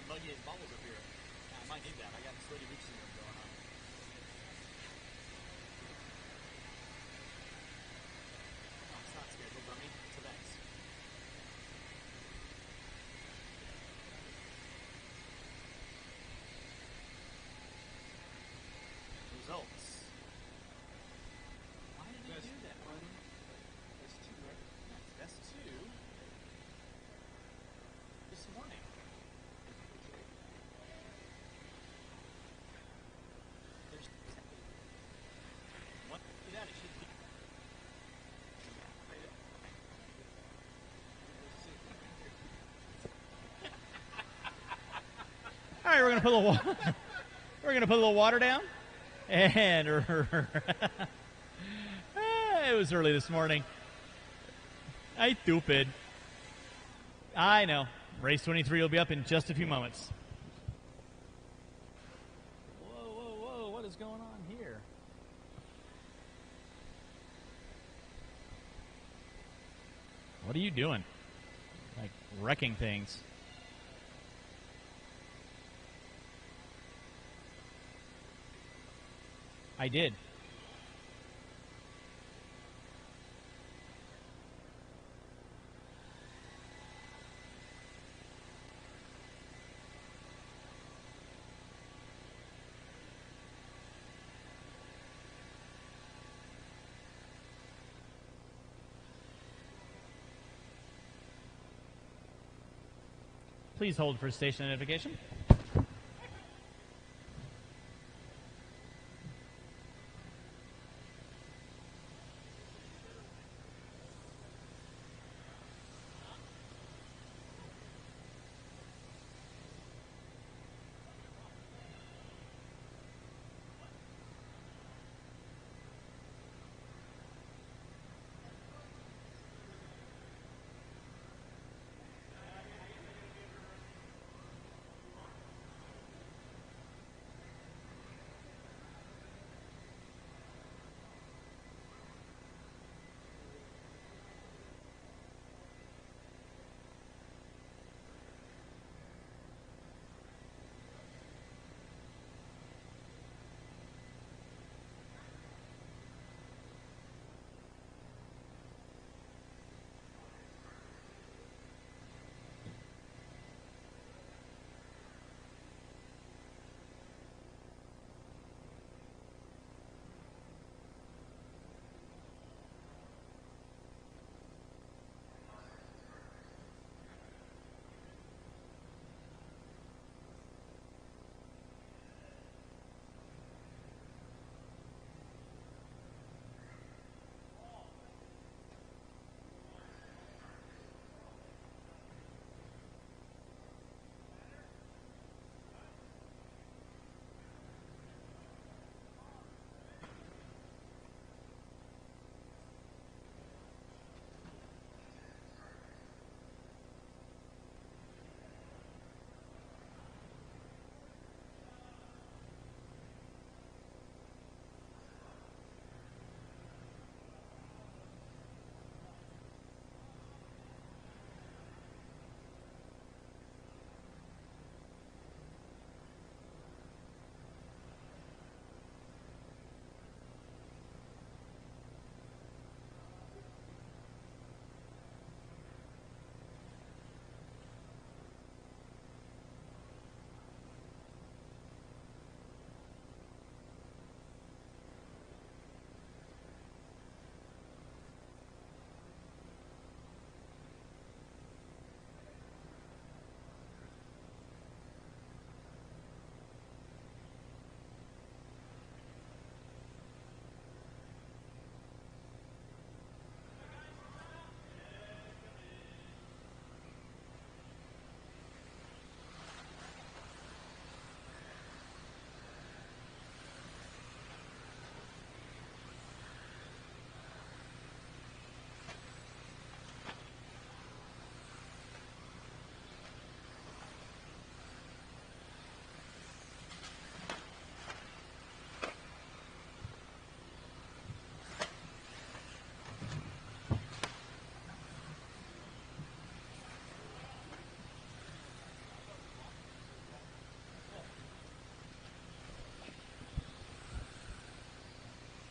Buggy as bubbles up here. I might need that. I got sweaty boots going on. Oh, it's not scheduled, dummy. It's events. Results. Why did he do that one? That's 2, right? That's 2. This morning. There's what? Get out of here. All right, we're going to put a little we're going to put a little water down. And it was early this morning. I stupid. I know. Race 23 will be up in just a few moments. Whoa, whoa, whoa. What is going on here? What are you doing? Like wrecking things. I did. Please hold for station identification.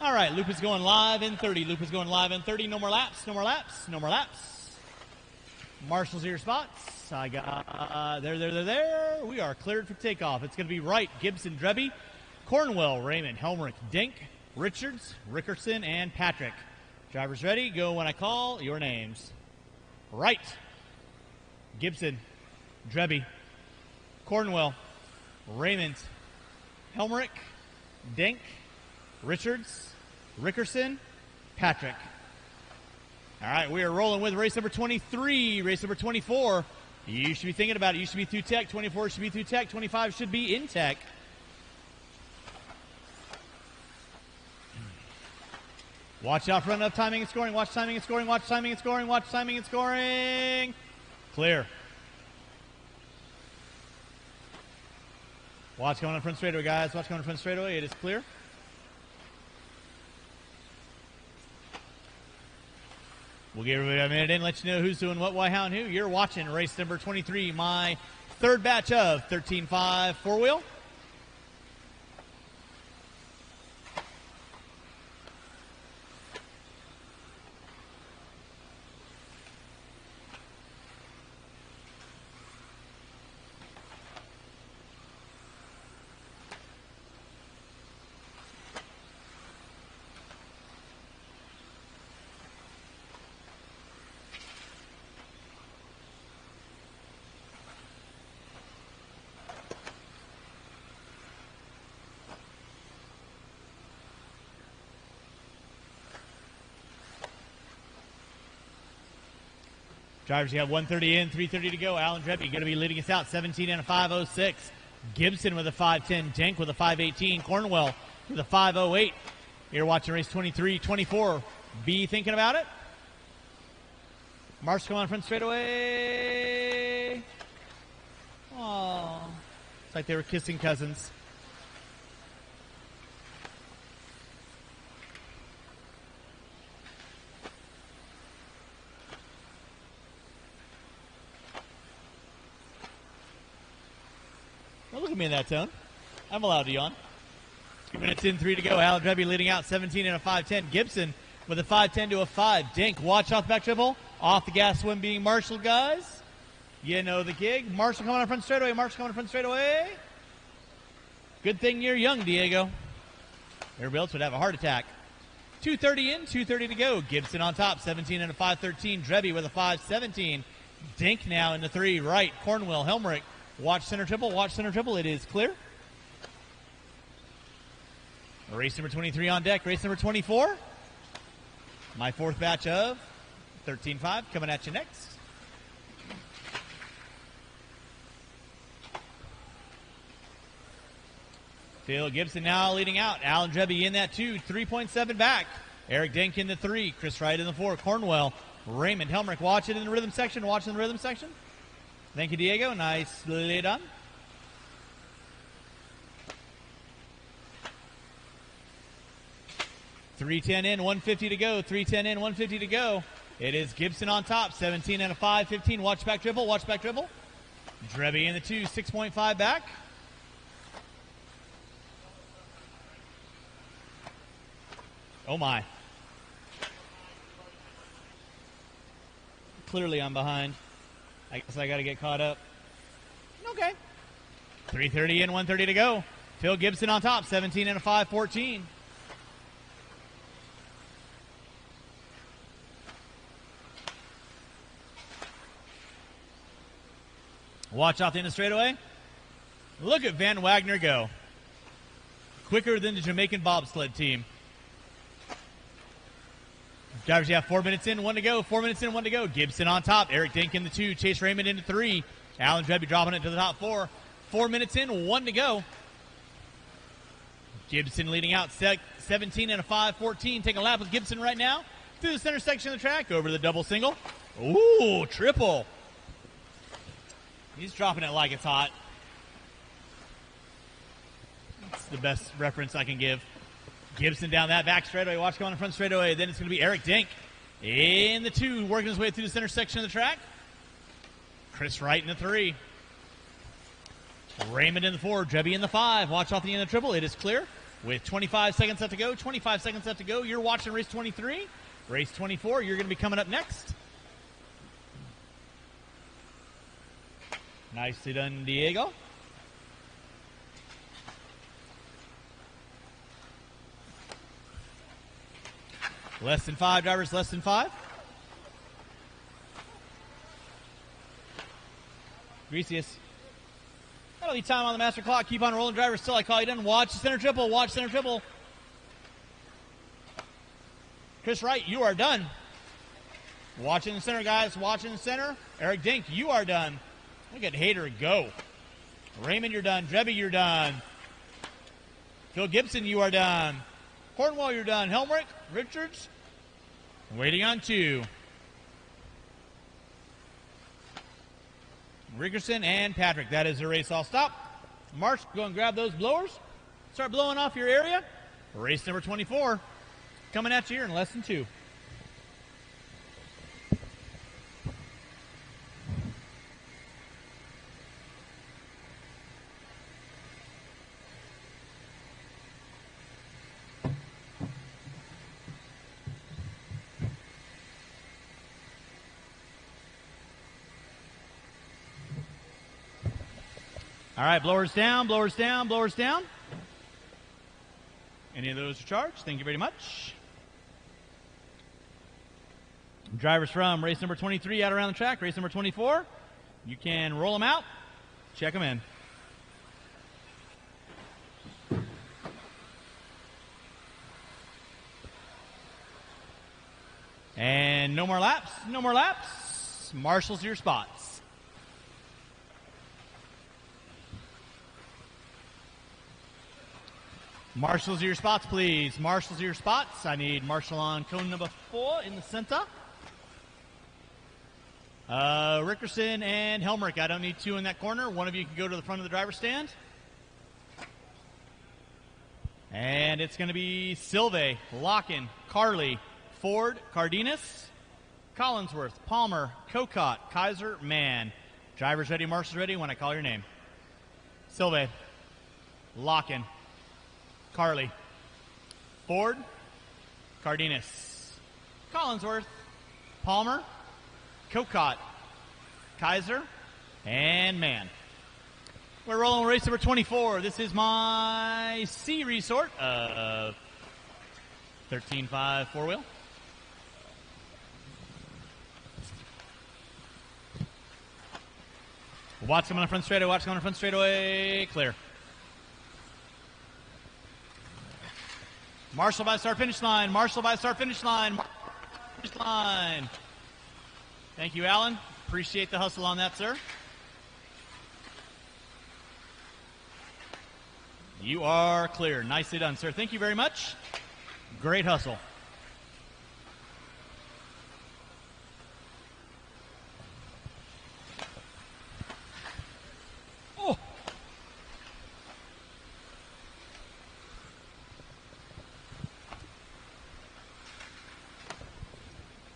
All right, loop is going live in 30. Loop is going live in 30. No more laps, no more laps, no more laps. Marshall's your spots. I got there. We are cleared for takeoff. It's going to be Wright, Gibson, Drebby, Cornwell, Raymond, Helmrich, Dink, Richards, Rickerson, and Patrick. Drivers ready. Go when I call your names. Wright, Gibson, Drebby, Cornwell, Raymond, Helmrich, Dink, Richards, Rickerson, Patrick. All right, we are rolling with race number 23, race number 24. You should be thinking about it. You should be through tech. 24 should be through tech. 25 should be in tech. Watch out for enough timing and scoring. Watch timing and scoring. Watch timing and scoring. Watch timing and scoring. Clear. Watch going on front straightaway, guys. Watch going on front straightaway. It is clear. We'll give everybody a minute in, let you know who's doing what, why, how, and who. You're watching race number 23, my third batch of 13.5 four-wheel. Drivers, you have 130 in, 330 to go. Alan Drebby going to be leading us out, 17 and a 5.06. Gibson with a 5.10. Dink with a 5.18. Cornwell with a 5.08. You're watching race 23, 24. Be thinking about it. Marsh come on front straightaway. Oh, it's like they were kissing cousins. Don't look at me in that tone. I'm allowed to yawn. 2 minutes in, 3 to go. Alan Drebby leading out, 17 and a 5.10. Gibson with a 5.10 to a 5. Dink, watch off the back triple. Off the gas swim being Marshall, guys. You know the gig. Marshall coming on front straightaway. Marshall coming on front straightaway. Good thing you're young, Diego. Everybody else would have a heart attack. 2:30 in, 2:30 to go. Gibson on top, 17 and a 5.13. Drebby with a 5.17. Dink now in the 3. Right, Cornwell, Helmrich. Watch center triple. Watch center triple. It is clear. Race number 23 on deck. Race number 24. My fourth batch of 13.5 coming at you next. Phil Gibson now leading out. Alan Drebby in that 2. 3.7 back. Eric Dink in the 3. Chris Wright in the 4. Cornwell. Raymond Helmrich. Watch it in the rhythm section. Watch it in the rhythm section. Thank you, Diego. Nicely done. .310 in, 150 to go. 310 in, 150 to go. It is Gibson on top, 17 and a 5.15. Watch back dribble. Watch back dribble. Drebby in the 2, 6.5 back. Oh my. Clearly I'm behind. I guess I got to get caught up. Okay. 3:30 in, 1:30 to go. Phil Gibson on top, 17 and a 5.14. Watch off the end of straightaway. Look at Van Wagner go. Quicker than the Jamaican bobsled team. Drivers, you have 4 minutes in, 1 to go. 4 minutes in, 1 to go. Gibson on top. Eric Dink in the 2. Chase Raymond in the 3. Alan Drebby dropping it to the top 4. 4 minutes in, 1 to go. Gibson leading out, 17 and a 5.14. Take a lap with Gibson right now. Through the center section of the track, over the double single. Ooh, triple. He's dropping it like it's hot. That's the best reference I can give. Gibson down that back straightaway. Watch going in front straightaway. Then it's going to be Eric Dink in the 2, working his way through the center section of the track. Chris Wright in the 3. Raymond in the 4. Drebby in the 5. Watch off the end of the triple. It is clear. with 25 seconds left to go. 25 seconds left to go. You're watching race 23. Race 24, you're going to be coming up next. Nicely done, Diego. Less than 5, drivers, less than 5. Grecius. That'll be time on the master clock. Keep on rolling, drivers, till I call you done. Watch the center triple, watch center triple. Chris Wright, you are done. Watching the center, guys, watching the center. Eric Dink, you are done. Look at Hader go. Raymond, you're done. Drebby, you're done. Phil Gibson, you are done. Cornwall, you're done. Helmrich, Richards, waiting on 2. Rickerson and Patrick. That is the race. I'll stop. Marsh, go and grab those blowers. Start blowing off your area. Race number 24 coming at you here in less than 2. All right, blowers down, blowers down, blowers down. Any of those are charged? Thank you very much. Drivers from race number 23 out around the track. Race number 24, you can roll them out, check them in. And no more laps, no more laps. Marshals your spots. Marshals your spots, please. Marshals your spots. I need Marshall on cone number 4 in the center. Rickerson and Helmrich. I don't need 2 in that corner. One of you can go to the front of the driver's stand. And it's going to be Silve, Locken, Carly, Ford, Cardenas, Collinsworth, Palmer, Cocott, Kaiser, Mann. Drivers ready, marshals ready when I call your name. Silve, Locken, Carly, Ford, Cardenas, Collinsworth, Palmer, Cocott, Kaiser, and Mann. We're rolling race number 24. This is my C resort of 13.5 4-wheel. Watts coming on front straightaway, Watts coming on front straightaway, clear. Marshall by start finish line, Marshall by start finish line, finish line. Thank you, Alan. Appreciate the hustle on that, sir. You are clear. Nicely done, sir. Thank you very much. Great hustle. Oh.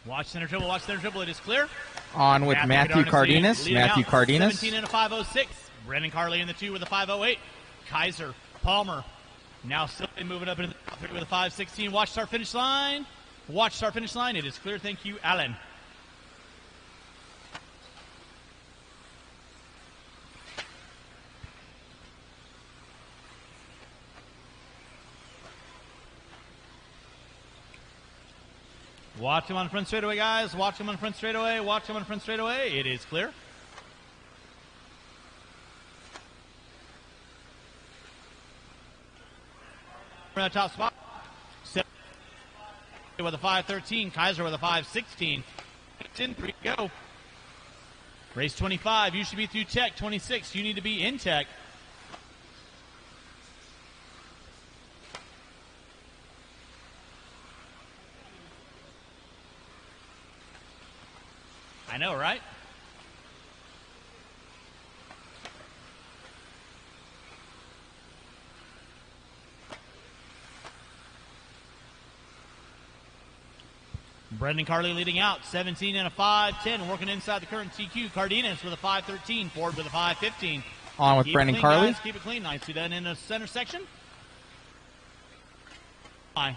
Watch center triple, watch center triple. It is clear. On with Matthew Cardenas. Matthew Cardenas. 17 and a 506. Brendan Carley in the 2 with a 508. Kaiser, Palmer. Now still moving up into the top 3 with a 516. Watch start finish line. Watch start finish line. It is clear. Thank you, Alan. Watch him on front straightaway, guys. Watch him on front straightaway. Watch him on front straightaway. It is clear. For that top spot. With a 513. Kaiser with a 516. It's in 3 go. Race 25. You should be through tech. 26. You need to be in tech. I know, right? Brendan Carley leading out, 17 and a 510, working inside the current TQ. Cardenas with a 513, Ford with a 515. On with Brendan Carley. Guys. Keep it clean. Nicely done in the center section. High.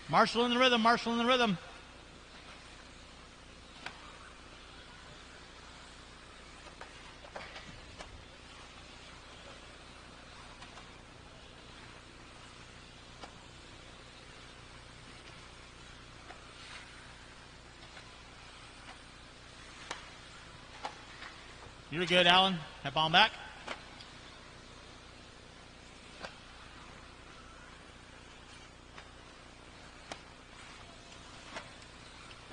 Marshall in the rhythm, Marshall in the rhythm. You're good, Alan. That ball back.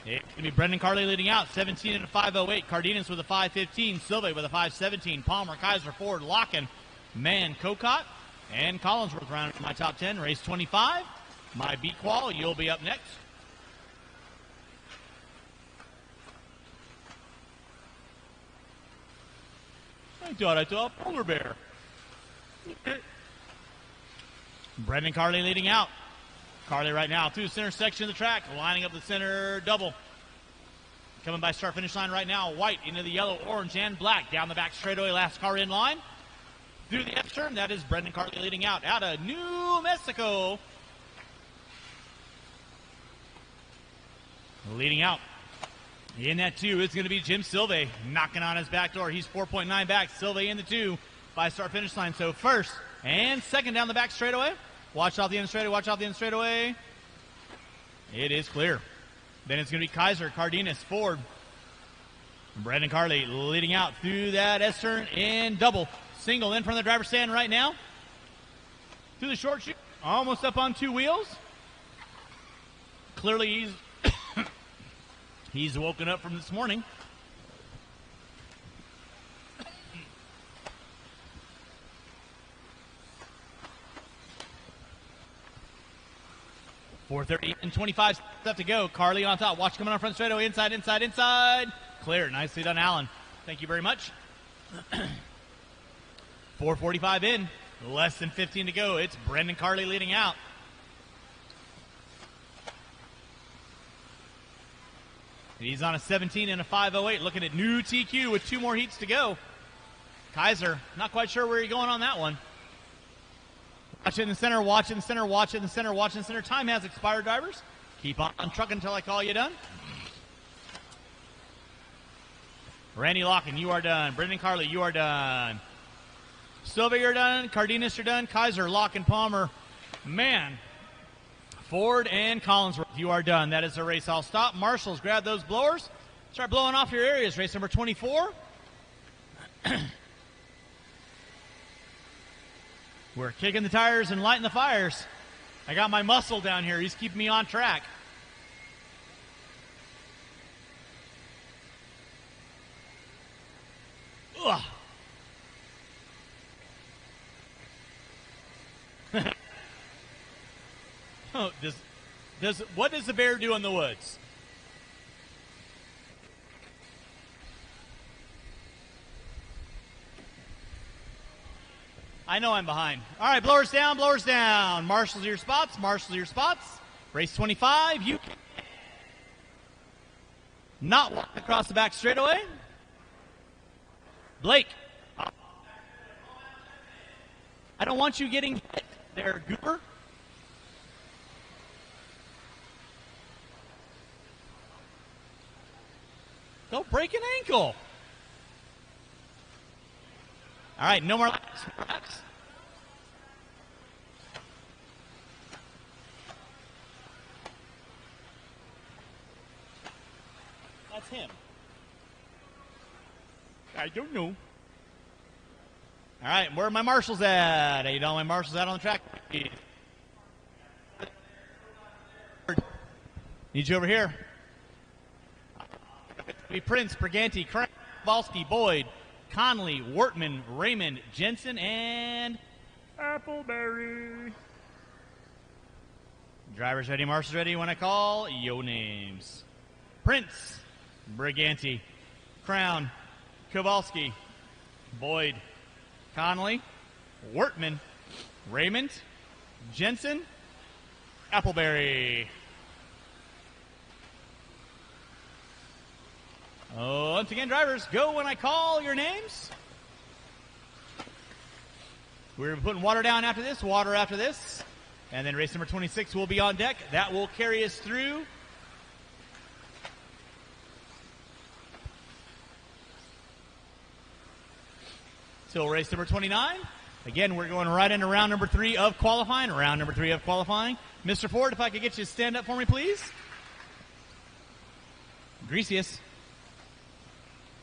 It's going to be Brendan Carley leading out, 17 and a 5:08. Cardenas with a 5:15. Silva with a 5:17. Palmer, Kaiser, Ford, Locken, Mann, Cocott, and Collinsworth round my top 10. Race 25. My B-Qual, you'll be up next. I saw a polar bear. Brendan Carley leading out. Carley right now through the center section of the track, lining up the center double. Coming by start finish line right now. White into the yellow, orange, and black. Down the back straightaway, last car in line. Through the F-turn, that is Brendan Carley leading out of New Mexico. Leading out. In that 2 is going to be Jim Silva knocking on his back door. He's 4.9 back. Silva in the 2 by start finish line. So first and second down the back straightaway. Watch off the end straightaway. Watch off the end straightaway. It is clear. Then it's going to be Kaiser, Cardenas, Ford. Brendan Carley leading out through that S-turn and double. Single in front of the driver's stand right now. Through the short chute. Almost up on 2 wheels. Clearly he's woken up from this morning. .430 and 25 left to go. Carley on top. Watch coming on front straightaway. Inside, inside, inside. Clear. Nicely done, Allen. Thank you very much. 4:45 in. Less than 15 to go. It's Brendan Carley leading out. He's on a 17 and a 5:08. Looking at new TQ with 2 more heats to go. Kaiser, not quite sure where you're going on that one. Watch it in the center, watch it in the center, watch it in the center, watch it in the center. Time has expired, drivers. Keep on trucking until I call you done. Randy Locken, you are done. Brendan Carley, you are done. Silva, you're done. Cardenas, you're done. Kaiser, Locken, Palmer, Mann, Ford, and Collinsworth, you are done. That is the race. I'll stop. Marshals, grab those blowers. Start blowing off your areas. Race number 24. We're kicking the tires and lighting the fires. I got my muscle down here. He's keeping me on track. Ugh. Oh, what does the bear do in the woods? I know I'm behind. All right, blowers down, blowers down. Marshals your spots, marshals your spots. Race 25, you can not walk across the back straightaway. Blake, I don't want you getting hit there, goober. Don't break an ankle. All right, no more laps. That's him. I don't know. All right, where are my marshals at? Hey, you know my marshals out on the track? Need you over here. Prince, Briganti, Kowalski, Boyd, Conley, Wortman, Raymond, Jensen, and Appleberry. Drivers ready, marshals ready when I call your names. Prince, Briganti, Crown, Kowalski, Boyd, Conley, Wortman, Raymond, Jensen, Appleberry. Once again, drivers, go when I call your names. We're putting water down after this, water after this. And then race number 26 will be on deck. That will carry us through till race number 29. Again, we're going right into round number 3 of qualifying. Round number 3 of qualifying. Mr. Ford, if I could get you to stand up for me, please. Greasiest.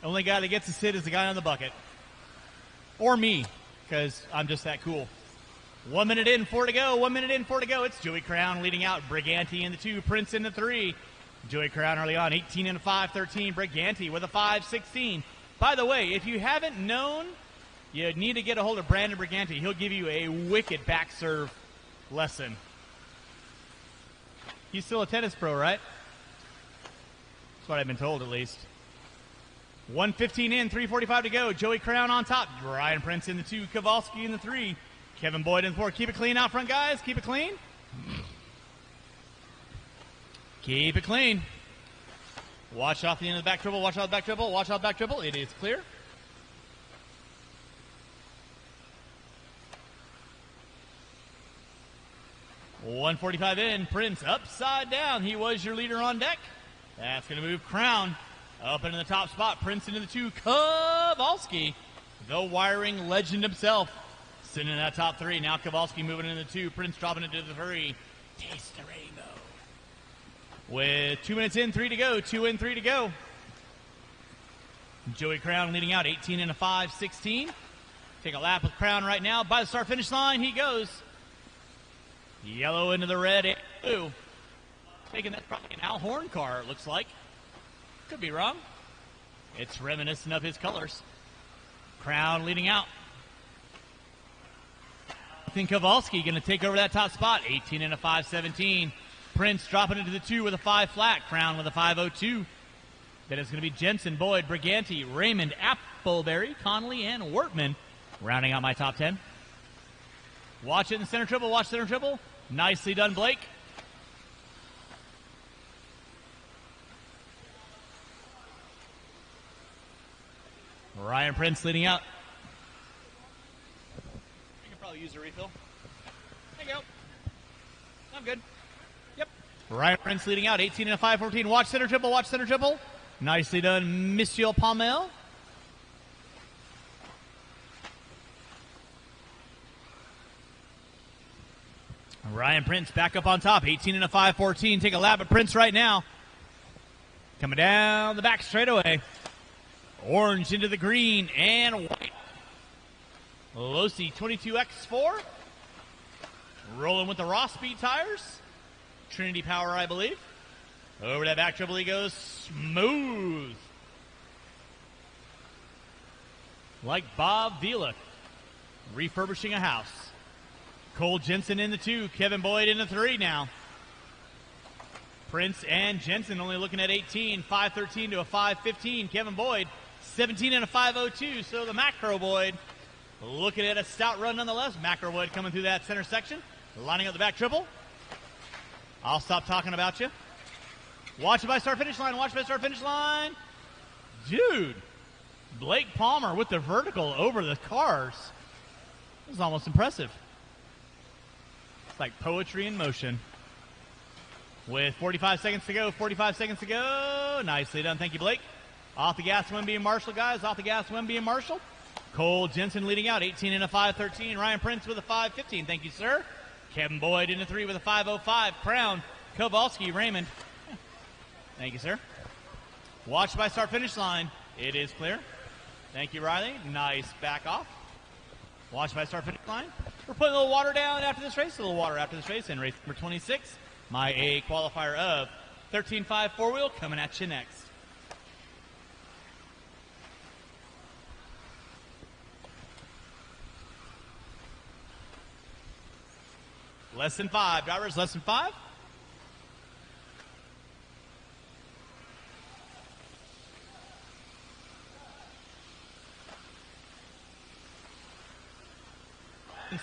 Only guy that gets to sit is the guy on the bucket. Or me, because I'm just that cool. 1 minute in, 4 to go. 1 minute in, 4 to go. It's Joey Crown leading out. Briganti in the 2, Prince in the 3. Joey Crown early on, 18 and a 5-13. Briganti with a 5-16. By the way, if you haven't known, you need to get a hold of Brandon Briganti. He'll give you a wicked back serve lesson. He's still a tennis pro, right? That's what I've been told, at least. 1:15 in, 3:45 to go. Joey Crown on top. Ryan Prince in the 2, Kowalski in the 3. Kevin Boyd in the 4. Keep it clean out front, guys. Keep it clean. Keep it clean. Watch off the end of the back triple. Watch out the back triple. Watch out the back triple. It is clear. $1:45 in. Prince upside down. He was your leader on deck. That's going to move Crown up into the top spot. Prince into the 2. Kowalski, the wiring legend himself, sitting in that top 3. Now Kowalski moving into the 2. Prince dropping into the 3. Taste the rainbow. With 2 minutes in, 3 to go. 2 in, 3 to go. Joey Crown leading out, 18 and a 5-16. Take a lap with Crown right now. By the start finish line, he goes. Yellow into the red and blue. Taking that probably an Al Horn car, it looks like. Could be wrong. It's reminiscent of his colors. Crown leading out. I think Kowalski going to take over that top spot. 18 and a 5-17. Prince dropping into the 2 with a 5 flat. Crown with a 5-02. Then it's going to be Jensen, Boyd, Briganti, Raymond, Appleberry, Connolly, and Wortman rounding out my top 10. Watch it in the center triple. Watch center triple. Nicely done, Blake. Ryan Prince leading out. You can probably use a refill. There you go. I'm good. Yep. Ryan Prince leading out. 18 and a 5-14. Watch center triple. Watch center triple. Nicely done, Monsieur Palmel. Ryan Prince back up on top. 18 and a 5-14. Take a lap at Prince right now. Coming down the back straightaway. Orange into the green and white. Losi 22X4. Rolling with the Ross Speed tires. Trinity Power, I believe. Over that back triple he goes. Smooth. Like Bob Vila. Refurbishing a house. Cole Jensen in the 2. Kevin Boyd in the 3 now. Prince and Jensen only looking at 18. 5-13 to a 5-15. Kevin Boyd 17 and a 5-02. So the Macro Boyd looking at a stout run nonetheless. Macro Boyd coming through that center section. Lining up the back triple. I'll stop talking about you. Watch it by start finish line. Watch it by start finish line. Dude. Blake Palmer with the vertical over the cars. This is almost impressive. It's like poetry in motion. With 45 seconds to go. 45 seconds to go. Nicely done. Thank you, Blake. Off the gas, Wemby and Marshall, guys. Off the gas, Wemby and Marshall. Cole Jensen leading out. 18 and a 5-13. Ryan Prince with a 5-15. Thank you, sir. Kevin Boyd in the 3 with a 5-05. Crown. Kowalski, Raymond. Thank you, sir. Watch by start finish line. It is clear. Thank you, Riley. Nice back off. Watch by start finish line. We're putting a little water down after this race. A little water after this race. And race number 26. My A qualifier of 13.5 4-wheel coming at you next. Less than 5. Drivers, less than 5.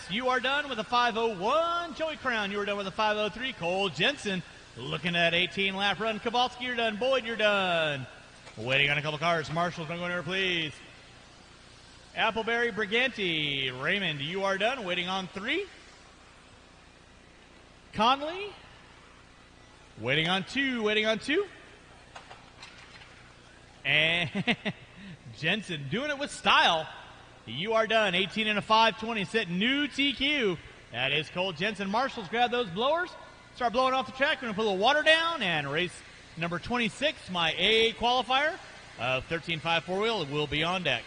You are done with a 5:01. Joey Crown, you are done with a 5:03. Cole Jensen looking at 18 lap run. Kowalski, you're done. Boyd, you're done. Waiting on a couple cars. Marshall's going to go in there, please. Appleberry, Briganti. Raymond, you are done. Waiting on 3. Conley. Waiting on 2. Waiting on 2. And Jensen doing it with style. You are done. 18 and a 520. Set new TQ. That is Cole Jensen. Marshals, grab those blowers. Start blowing off the track. We're going to put a little water down. And race number 26, my AA qualifier of 13.5 4-wheel, will be on deck.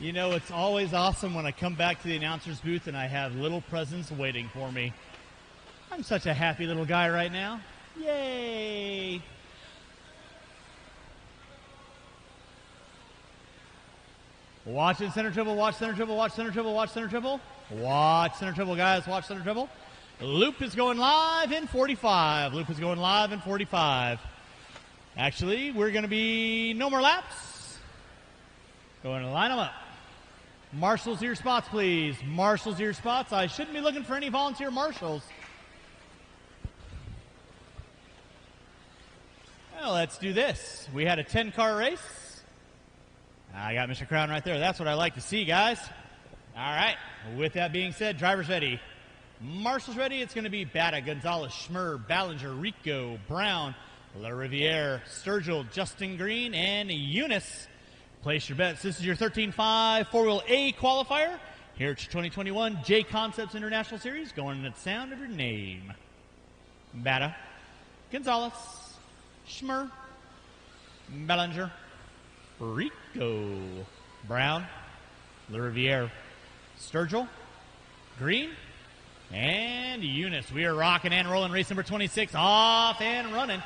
You know, it's always awesome when I come back to the announcer's booth and I have little presents waiting for me. I'm such a happy little guy right now. Yay! Watch it, center triple, watch center triple, watch center triple, watch center triple. Watch center triple, guys, watch center triple. Loop is going live in 45. Loop is going live in 45. Actually, we're going to be no more laps. Going to line them up. Marshals to your spots, please. Marshals to your spots. I shouldn't be looking for any volunteer marshals. Well, let's do this. We had a 10-car race. I got Mr. Crown right there. That's what I like to see, guys. All right. With that being said, drivers ready. Marshals ready. It's going to be Bata, Gonzalez, Schmer, Ballinger, Rico, Brown, La Riviere, Sturgill, Justin Green, and Eunice. Place your bets. This is your 13.5 4-wheel A qualifier. here at 2021 JConcepts International Series, going at the sound of your name. Bata, Gonzalez, Schmer, Bellinger, Rico, Brown, LaRiviere, Sturgill, Green, and Eunice. We are rocking and rolling. Race number 26 off and running.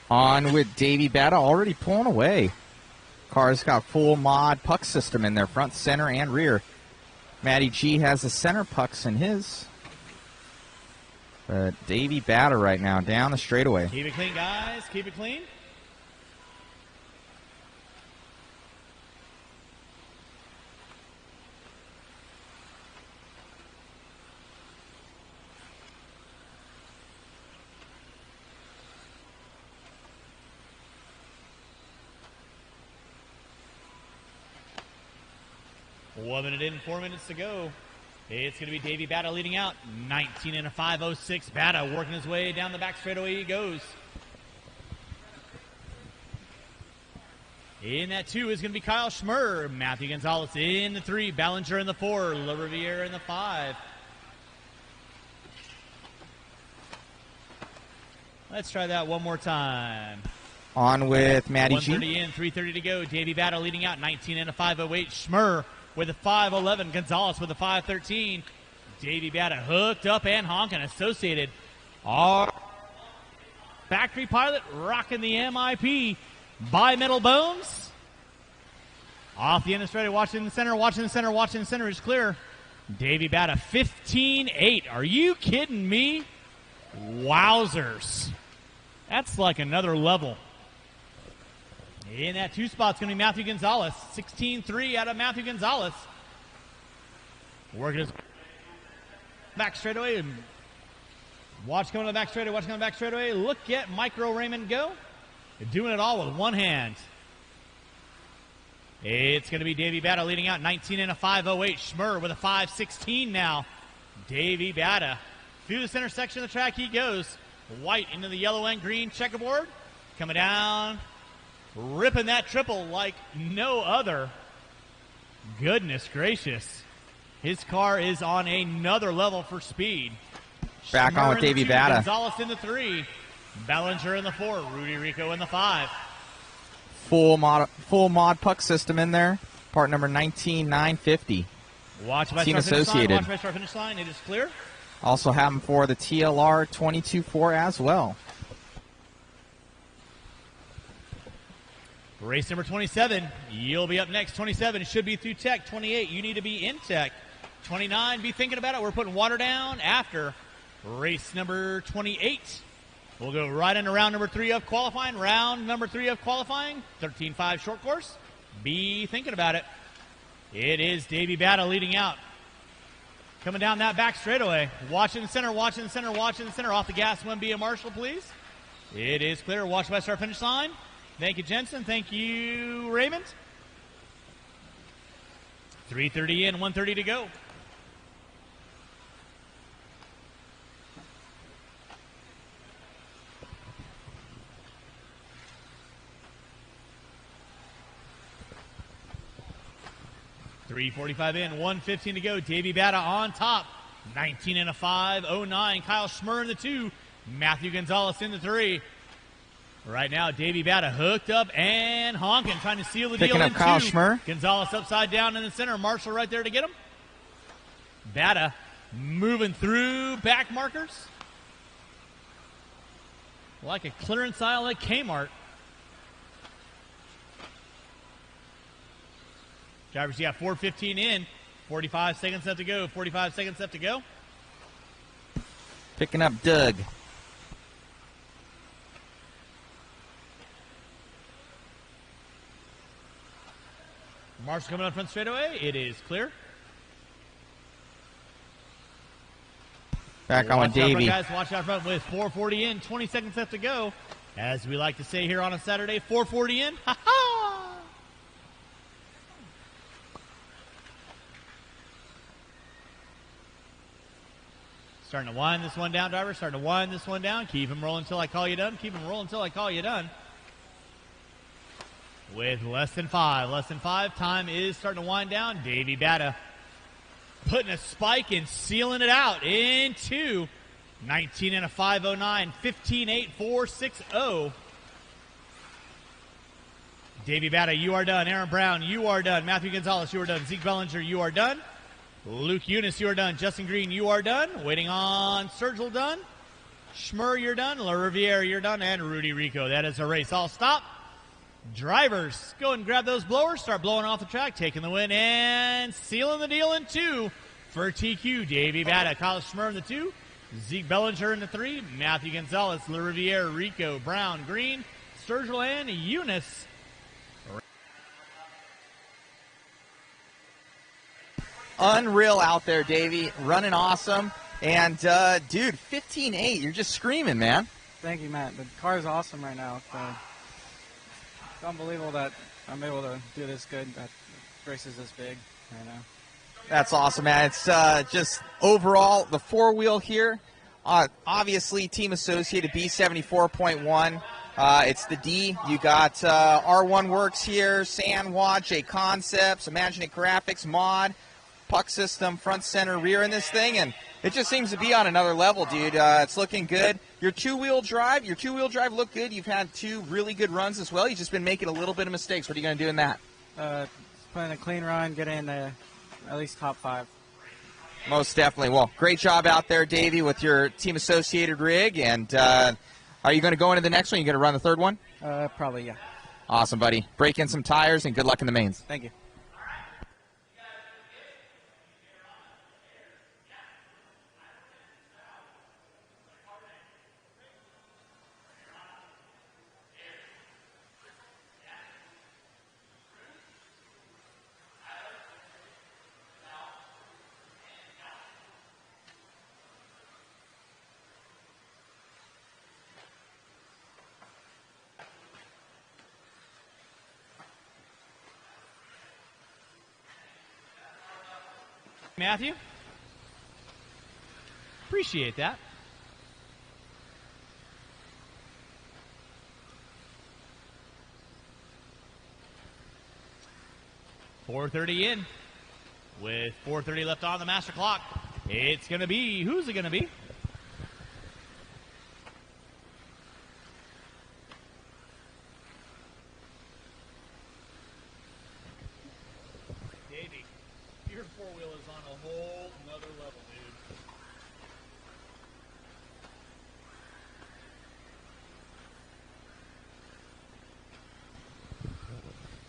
On with Davey Bata, already pulling away. Car's got full mod puck system in their front, center, and rear. Matty G has the center pucks in his. But Davey Bata right now down the straightaway. Keep it clean, guys. Keep it clean. One minute in, 4 minutes to go. It's going to be Davey Bata leading out. 19 and a 5.06. Bata working his way down the back straightaway he goes. In that 2 is going to be Kyle Schmer. Matthew Gonzalez in the 3. Ballinger in the 4. LaRiviere in the 5. Let's try that one more time. On with Matty G. 1:30 in, 3:30 to go. Davey Bata leading out. 19 and a 5.08. Schmer with a 5.11. Gonzalez with a 5.13. Davey Bata hooked up and honking. Associated. Our factory pilot rocking the MIP. Bimetal Bones. Off the end of the straightaway. Watching the center. Watching the center. Watching the center is clear. Davey Bata 15.8. Are you kidding me? Wowzers. That's like another level. In that 2 spot, it's going to be Matthew Gonzalez. 16.3 out of Matthew Gonzalez. Working his back straightaway. And watch coming to the back straightaway. Watch coming to the back straightaway. Look at Micro Raymond go. They're doing it all with one hand. It's going to be Davey Bata leading out. 19 and a 5.08. Schmer with a 5.16 now. Davey Bata. Through the center section of the track he goes. White into the yellow and green checkerboard. Coming down. Ripping that triple like no other. Goodness gracious. His car is on another level for speed. Back Schmer on with in the Davey 2, Bata. Gonzalez in the 3. Bellinger in the 4. Rudy Rico in the 5. Full mod puck system in there. Part number 19950. Watch by Team start finish line. Associated. Watch by start finish line. It is clear. Also have them for the TLR 22.4 as well. Race number 27. You'll be up next. 27 should be through tech. 28, you need to be in tech. 29, be thinking about it. We're putting water down after race number 28. We'll go right into round number 3 of qualifying. Round number 3 of qualifying. 13.5 short course. Be thinking about it. It is Davey Bata leading out. Coming down that back straightaway. Watching the center, watching the center, watching the center. Off the gas, Wemby Marshall, please. It is clear. Watch by start finish line. Thank you, Jensen. Thank you, Raymond. 3:30 in, 1:30 to go. .345 in, 1:15 to go. Davey Bata on top. 19 and a 5.09. Kyle Schmer in the 2. Matthew Gonzalez in the 3. Right now, Davey Bata hooked up and honking, trying to seal the Picking deal up in Kyle 2. Schmer. Gonzalez upside down in the center. Marshall right there to get him. Bata moving through back markers. Like a clearance aisle at Kmart. Drivers, you got 4:15 in. 45 seconds left to go. 45 seconds left to go. Picking up Doug. Marshall coming up front straightaway. It is clear. Back on with Watch out front, Davey. guys. Watch out front with 4:40 in. 20 seconds left to go. As we like to say here on a Saturday, 4:40 in. Ha ha! Starting to wind this one down, driver. Starting to wind this one down. Keep him rolling until I call you done. Keep him rolling until I call you done. with less than 5. Less than 5. Time is starting to wind down. Davey Batta putting a spike and sealing it out into 19 and a 509, 15-8, 4-6-0. Davey Batta, you are done. Aaron Brown, you are done. Matthew Gonzalez, you are done. Zeke Bellinger, you are done. Luke Eunice, you are done. Justin Green, you are done. Waiting on Sergil, done. Schmur, you're done. La Riviere, you're done. And Rudy Rico. That is a race. All stop. Drivers, go and grab those blowers. Start blowing off the track. Taking the win and sealing the deal in 2 for TQ. Davey Batta, Kyle Schmur in the 2. Zeke Bellinger in the 3. Matthew Gonzalez, La Riviere, Rico, Brown, Green, Sergil, and Eunice. Unreal out there, Davey. Running awesome. And, dude, 15-8. You're just screaming, man. Thank you, Matt. The car is awesome right now. It's unbelievable that I'm able to do this good at races this big right now. That's awesome, man. It's just overall, the four-wheel here, obviously Team Associated B74.1. It's the D. You got R1 Works here, Sanwa, JConcepts, Imaginate Graphics, Mod, Puck System, front, center, rear in this thing, and it just seems to be on another level, dude. It's looking good. Your two-wheel drive looked good. You've had 2 really good runs as well. You've just been making a little bit of mistakes. What are you going to do in that? Putting a clean run, get in at least top 5. Most definitely. Well, great job out there, Davey, with your Team Associated rig. And are you going to go into the next one? You going to run the third one? Probably, yeah. Awesome, buddy. Break in some tires, and good luck in the mains. Thank you. Matthew? Appreciate that. .430 in. With 4:30 left on the master clock. It's going to be, who's it going to be? Davey, your four-wheel is on a whole nother level,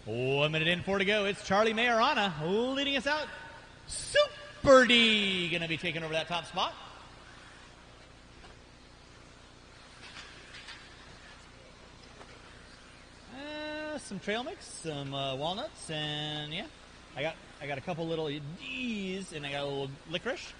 dude. One minute in, 4 to go. It's Charlie Majorana leading us out. Super D going to be taking over that top spot. Some trail mix, some walnuts, and yeah, I got a couple little D's, and I got a little licorice.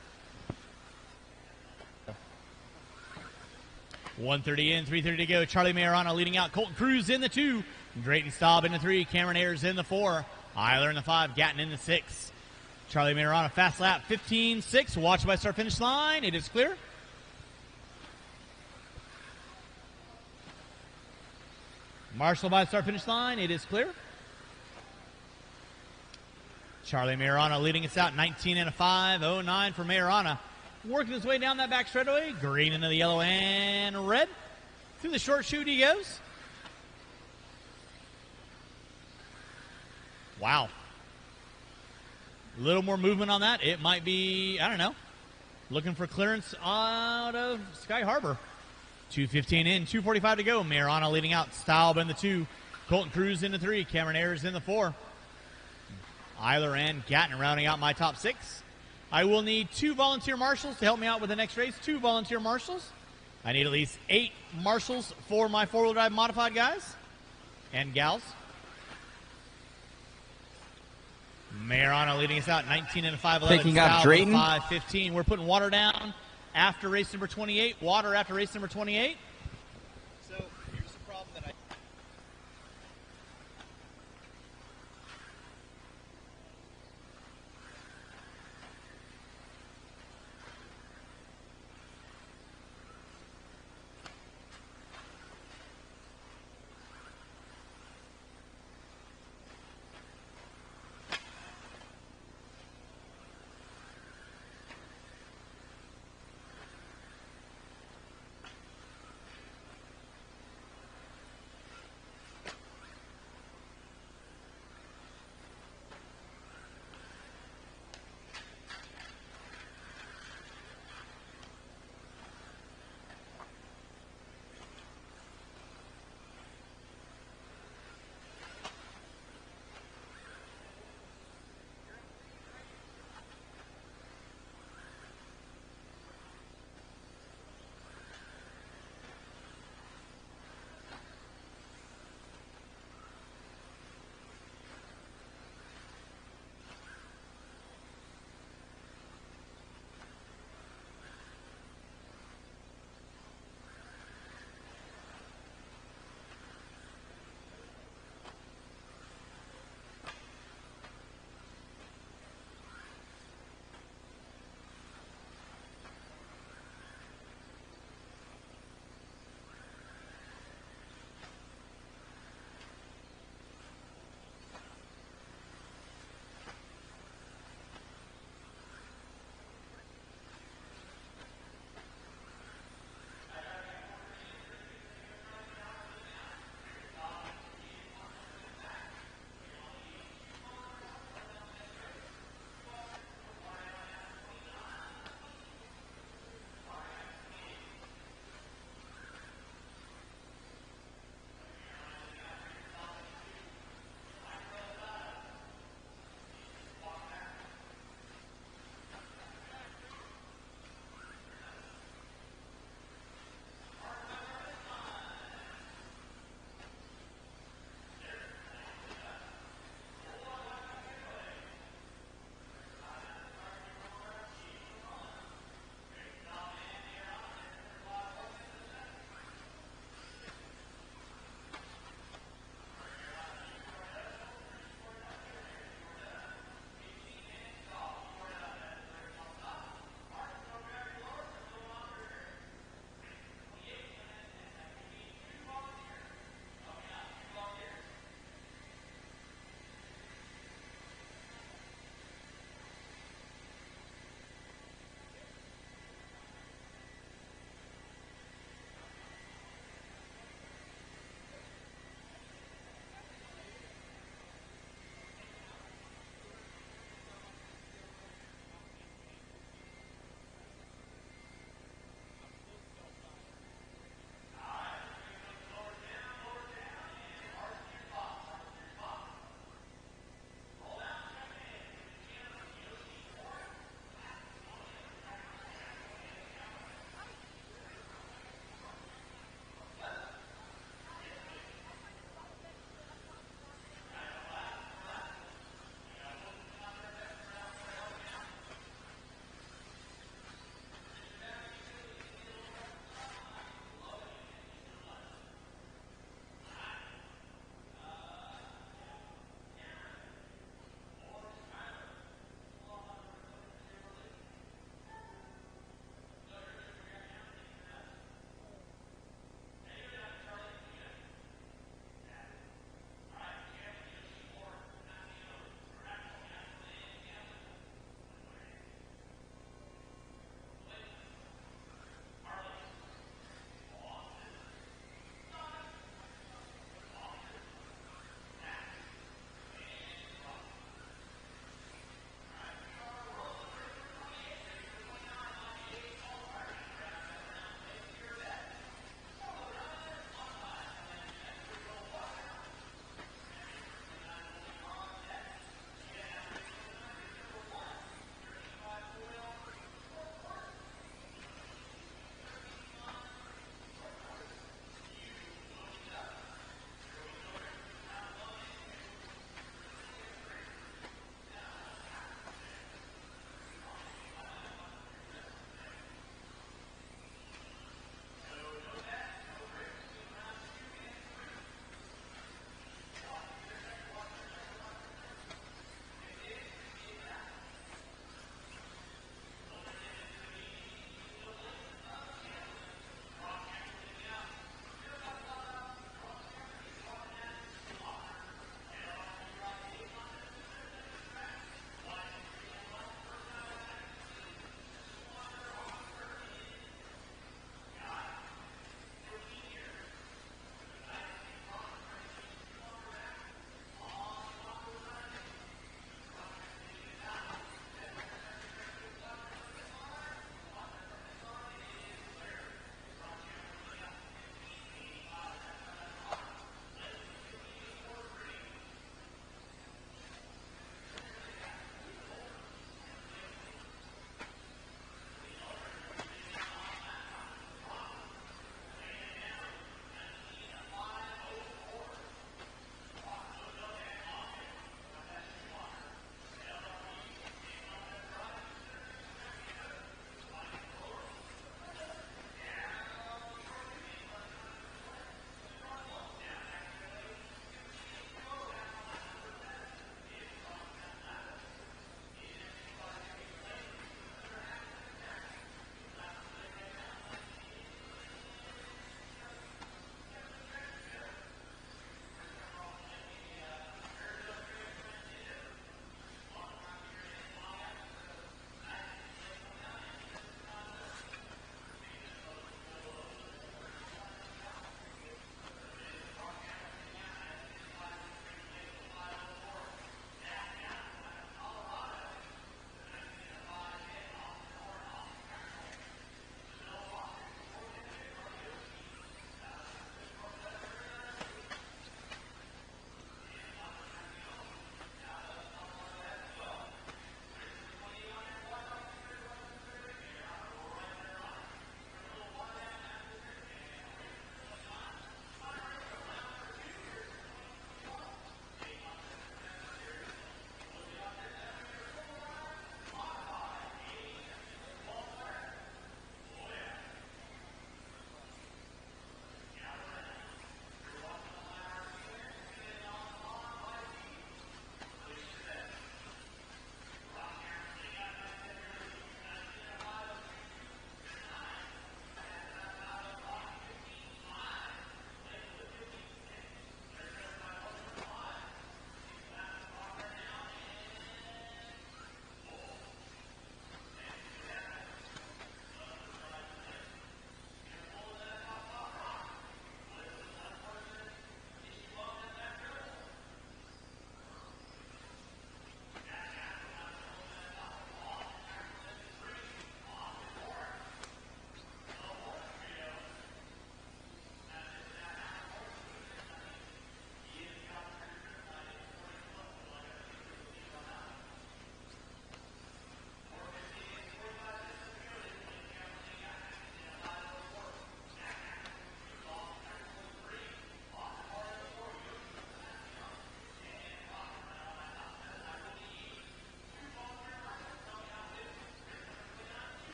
1:30 in, 3:30 to go. Charlie Majorana leading out. Colton Cruz in the 2. Drayton Staub in the 3. Cameron Ayers in the 4. Eiler in the 5. Gatton in the 6. Charlie Majorana fast lap 15.6. Watched by start finish line. It is clear. Marshall by start finish line. It is clear. Charlie Majorana leading us out. 19 and a 5.09 for Majorana. Working his way down that back straightaway. Green into the yellow and red. Through the short chute he goes. Wow. A little more movement on that. It might be, I don't know, looking for clearance out of Sky Harbor. 2:15 in, 2:45 to go. Majorana leading out. Staub in the 2. Colton Cruz in the 3. Cameron Ayers in the 4. Eiler and Gatton rounding out my top 6. I will need 2 volunteer marshals to help me out with the next race. 2 volunteer marshals. I need at least 8 marshals for my four-wheel drive modified guys and gals. Majorana leading us out, 19 and a 5.11. Picking up Drayton. 5:15. We're putting water down after race number 28. Water after race number 28. So here's the problem that I.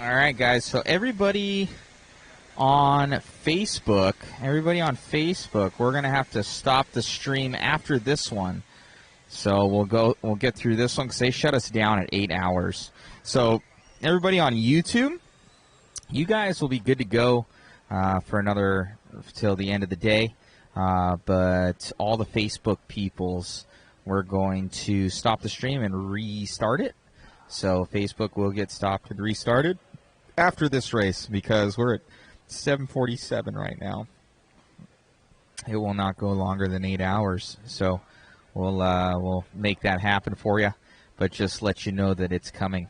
All right, guys. So everybody on Facebook, we're gonna have to stop the stream after this one. So we'll get through this one because they shut us down at 8 hours. So everybody on YouTube, you guys will be good to go for another till the end of the day. But all the Facebook peoples, we're going to stop the stream and restart it. So Facebook will get stopped and restarted after this race because we're at 7:47 right now. It will not go longer than 8 hours. So we'll make that happen for you, but just let you know that it's coming.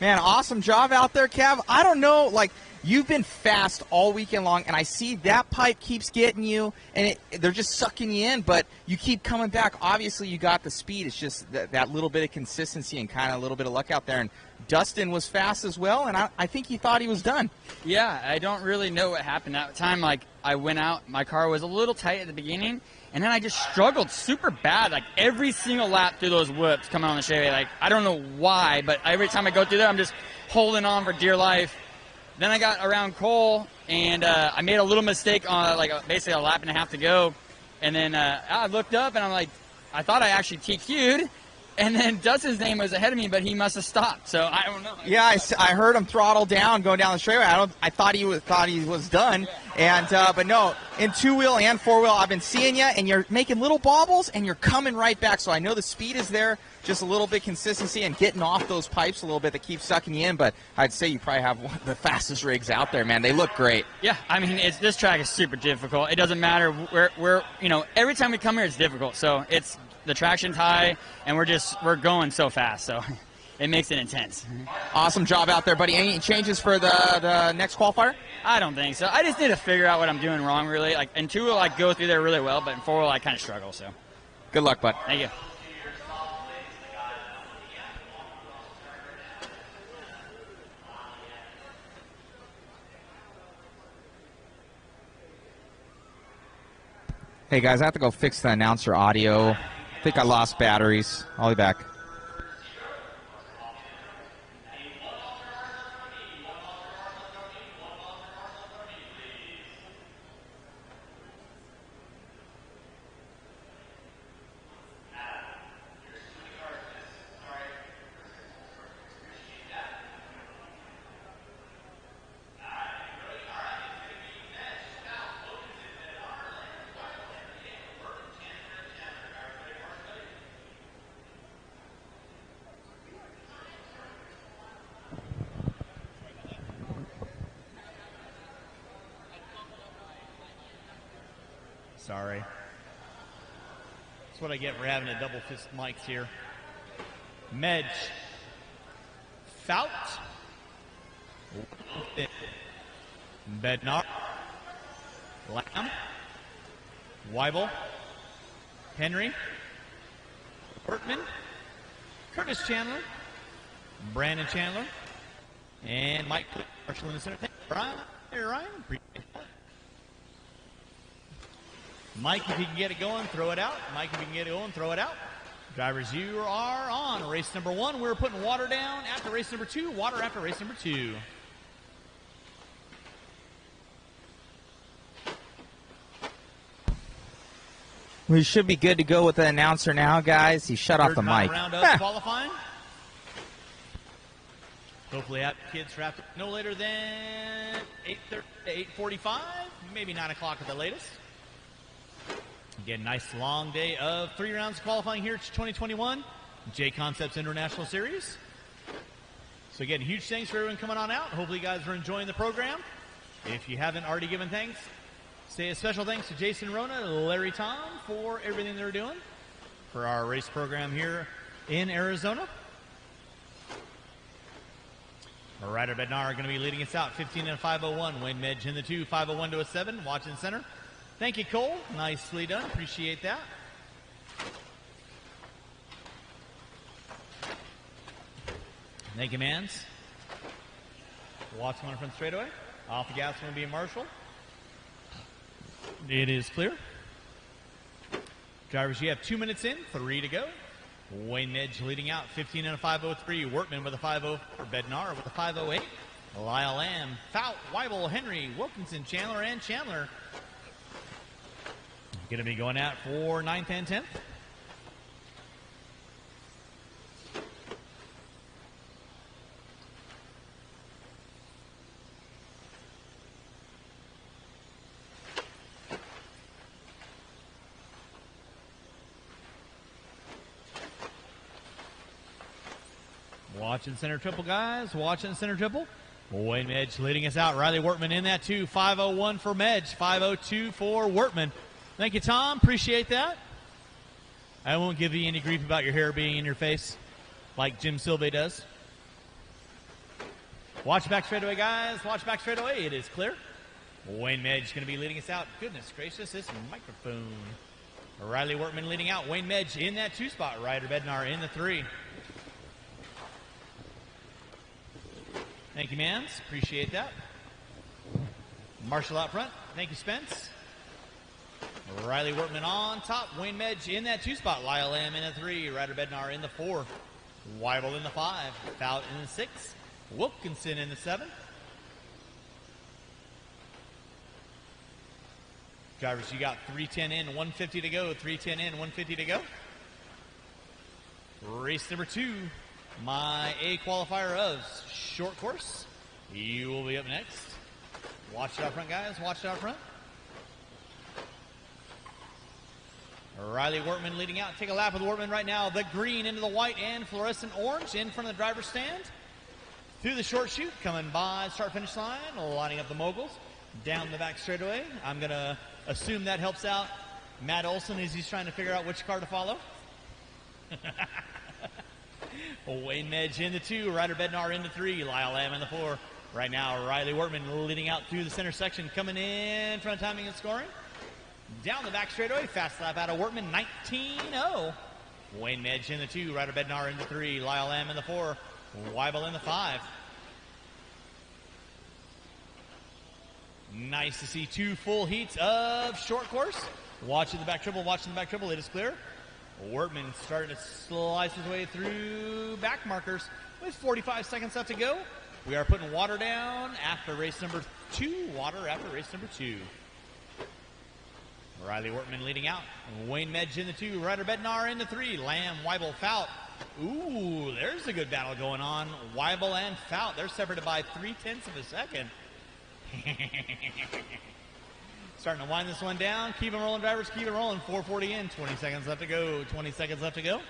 Man, awesome job out there, Cav. I don't know, like, you've been fast all weekend long, and I see that pipe keeps getting you, and they're just sucking you in, but you keep coming back. Obviously, you got the speed. It's just that little bit of consistency and kind of a little bit of luck out there. And Dustin was fast as well, and I think he thought he was done. Yeah, I don't really know what happened that time. Like, I went out, my car was a little tight at the beginning, and then I just struggled super bad, like every single lap through those whoops coming on the straightaway. Like, I don't know why, but every time I go through there, I'm just holding on for dear life. Then I got around Cole, and I made a little mistake on basically a lap and a half to go. And then I looked up, and I'm like, I thought I actually TQ'd. And then Dustin's name was ahead of me, but he must have stopped. So I don't know. Yeah, I heard him throttle down going down the straightaway. I thought he was done. And but no, in 2-wheel and 4-wheel, I've been seeing you, and you're making little bobbles, and you're coming right back. So I know the speed is there, just a little bit consistency and getting off those pipes a little bit that keep sucking you in. But I'd say you probably have one of the fastest rigs out there, man. They look great. Yeah, I mean, this track is super difficult. It doesn't matter where every time we come here, it's difficult. So the traction's high, and we're going so fast. So it makes it intense. Awesome job out there, buddy. Any changes for the next qualifier? I don't think so. I just need to figure out what I'm doing wrong, really. Like, in 2-wheel, I go through there really well, but in 4-wheel, I kind of struggle. So good luck, bud. Thank you. Hey guys, I have to go fix the announcer audio. I think I lost batteries. I'll be back. Sorry. That's what I get for having a double fist mics here. Medj. Fout. Bednar. Lamb. Weibel. Henry. Bertman. Curtis Chandler. Brandon Chandler. And Mike Marshall in the center. Ryan. Hey, Ryan. Mike, if you can get it going, throw it out. Mike, if you can get it going, throw it out. Drivers, you are on race number 1. We're putting water down after race number 2. Water after race number 2. We should be good to go with the announcer now, guys. He shut off the mic. Round of qualifying. Hopefully, have kids wrapped up no later than 8:30 to 8:45, maybe 9 o'clock at the latest. Again, nice long day of 3 rounds of qualifying here at 2021 JConcepts International Series. So again, huge thanks for everyone coming on out. Hopefully you guys are enjoying the program. If you haven't already given thanks, say a special thanks to Jason Rona, Larry Tom for everything they're doing for our race program here in Arizona. Our rider Bednar are going to be leading us out 15 and 501. Wayne Medj in the 2, 501 to a 7. Watching center. Thank you, Cole. Nicely done. Appreciate that. Thank you, Mans. Watch one from straightaway. Off the gas going to be Marshall. It is clear. Drivers, you have 2 minutes in, 3 to go. Wayne Medj leading out 15 and a 503. Wortman with a 5-0 for Bednar with a 508. Lyle Lamb, Fout, Weibel, Henry, Wilkinson, Chandler, and Chandler. Going to be going out for 9th and 10th. Watching center triple, guys. Watching center triple. Wayne Medj leading us out. Riley Wortman in that too. 501 for Medj. 502 for Wortman. Thank you, Tom. Appreciate that. I won't give you any grief about your hair being in your face like Jim Silve does. Watch back straightaway, guys. Watch back straightaway. It is clear. Wayne Medge going to be leading us out. Goodness gracious, this microphone. Riley Wortman leading out. Wayne Medge in that 2 spot. Ryder Bednar in the 3. Thank you, Mans. Appreciate that. Marshall out front. Thank you, Spence. Riley Wortman on top. Wayne Medge in that 2 spot. Lyle Lamb in the 3. Ryder Bednar in the 4. Weibel in the 5. Fout in the 6. Wilkinson in the 7. Drivers, you got 310 in, 150 to go. 310 in, 150 to go. Race number 2, my A qualifier of short course. You will be up next. Watch it out front, guys. Watch it out front. Riley Wortman leading out. Take a lap of the Wortman right now. The green into the white and fluorescent orange in front of the driver's stand. Through the short chute, coming by start-finish line, lining up the moguls. Down the back straightaway. I'm going to assume that helps out Matt Olson as he's trying to figure out which car to follow. Wayne Medge in the 2, Ryder Bednar in the 3, Lyle Lamb in the 4. Right now, Riley Wortman leading out through the center section, coming in front of timing and scoring. Down the back straightaway, fast lap out of Wortman, 19-0. Wayne Medge in the 2, Ryder Bednar in the 3, Lyle Lamb in the 4, Weibel in the 5. Nice to see 2 full heats of short course. Watching the back triple, it is clear. Wortman starting to slice his way through back markers with 45 seconds left to go. We are putting water down after race number 2. Water after race number 2. Riley Wortman leading out. Wayne Medge in the 2, Ryder Bednar in the 3, Lamb, Weibel, Fout. Ooh, there's a good battle going on. Weibel and Fout, they're separated by 0.3 of a second. Starting to wind this one down. Keep it rolling, drivers. Keep it rolling. 4:40 in. 20 seconds left to go. 20 seconds left to go.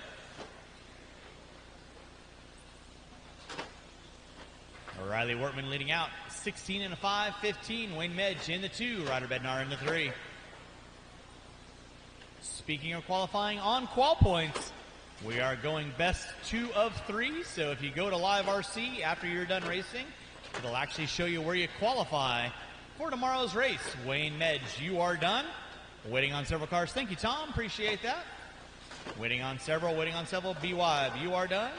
Riley Wortman leading out. 16 and a 5. 15. Wayne Medge in the 2. Ryder Bednar in the 3. Speaking of qualifying on qual points, we are going best 2 of 3. So if you go to LiveRC after you're done racing, it'll actually show you where you qualify for tomorrow's race. Wayne Medge, you are done. Waiting on several cars. Thank you, Tom. Appreciate that. Waiting on several. B-Wide, you are done.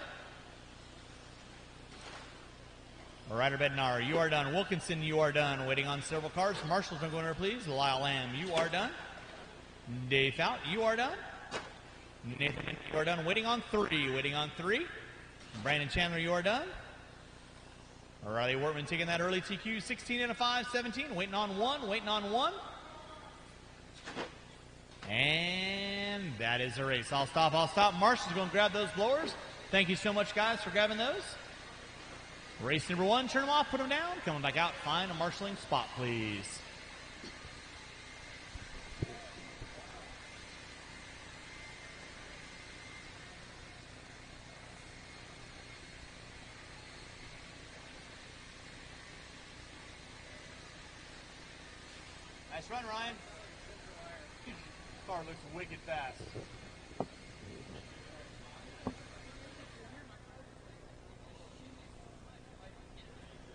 Ryder Bednar, you are done. Wilkinson, you are done. Waiting on several cars. Marshall's going to go in there, please. Lyle Lamb, you are done. Dave Fout, you are done. Nathan, you are done. Waiting on 3. Brandon Chandler, you are done. Riley Wortman taking that early TQ, 16 and a 5, 17, waiting on 1. And that is a race. I'll stop. Marshall's going to grab those blowers. Thank you so much, guys, for grabbing those. Race number 1, turn them off, put them down, coming back out, find a marshalling spot, please. Nice run, Ryan. Car looks wicked fast.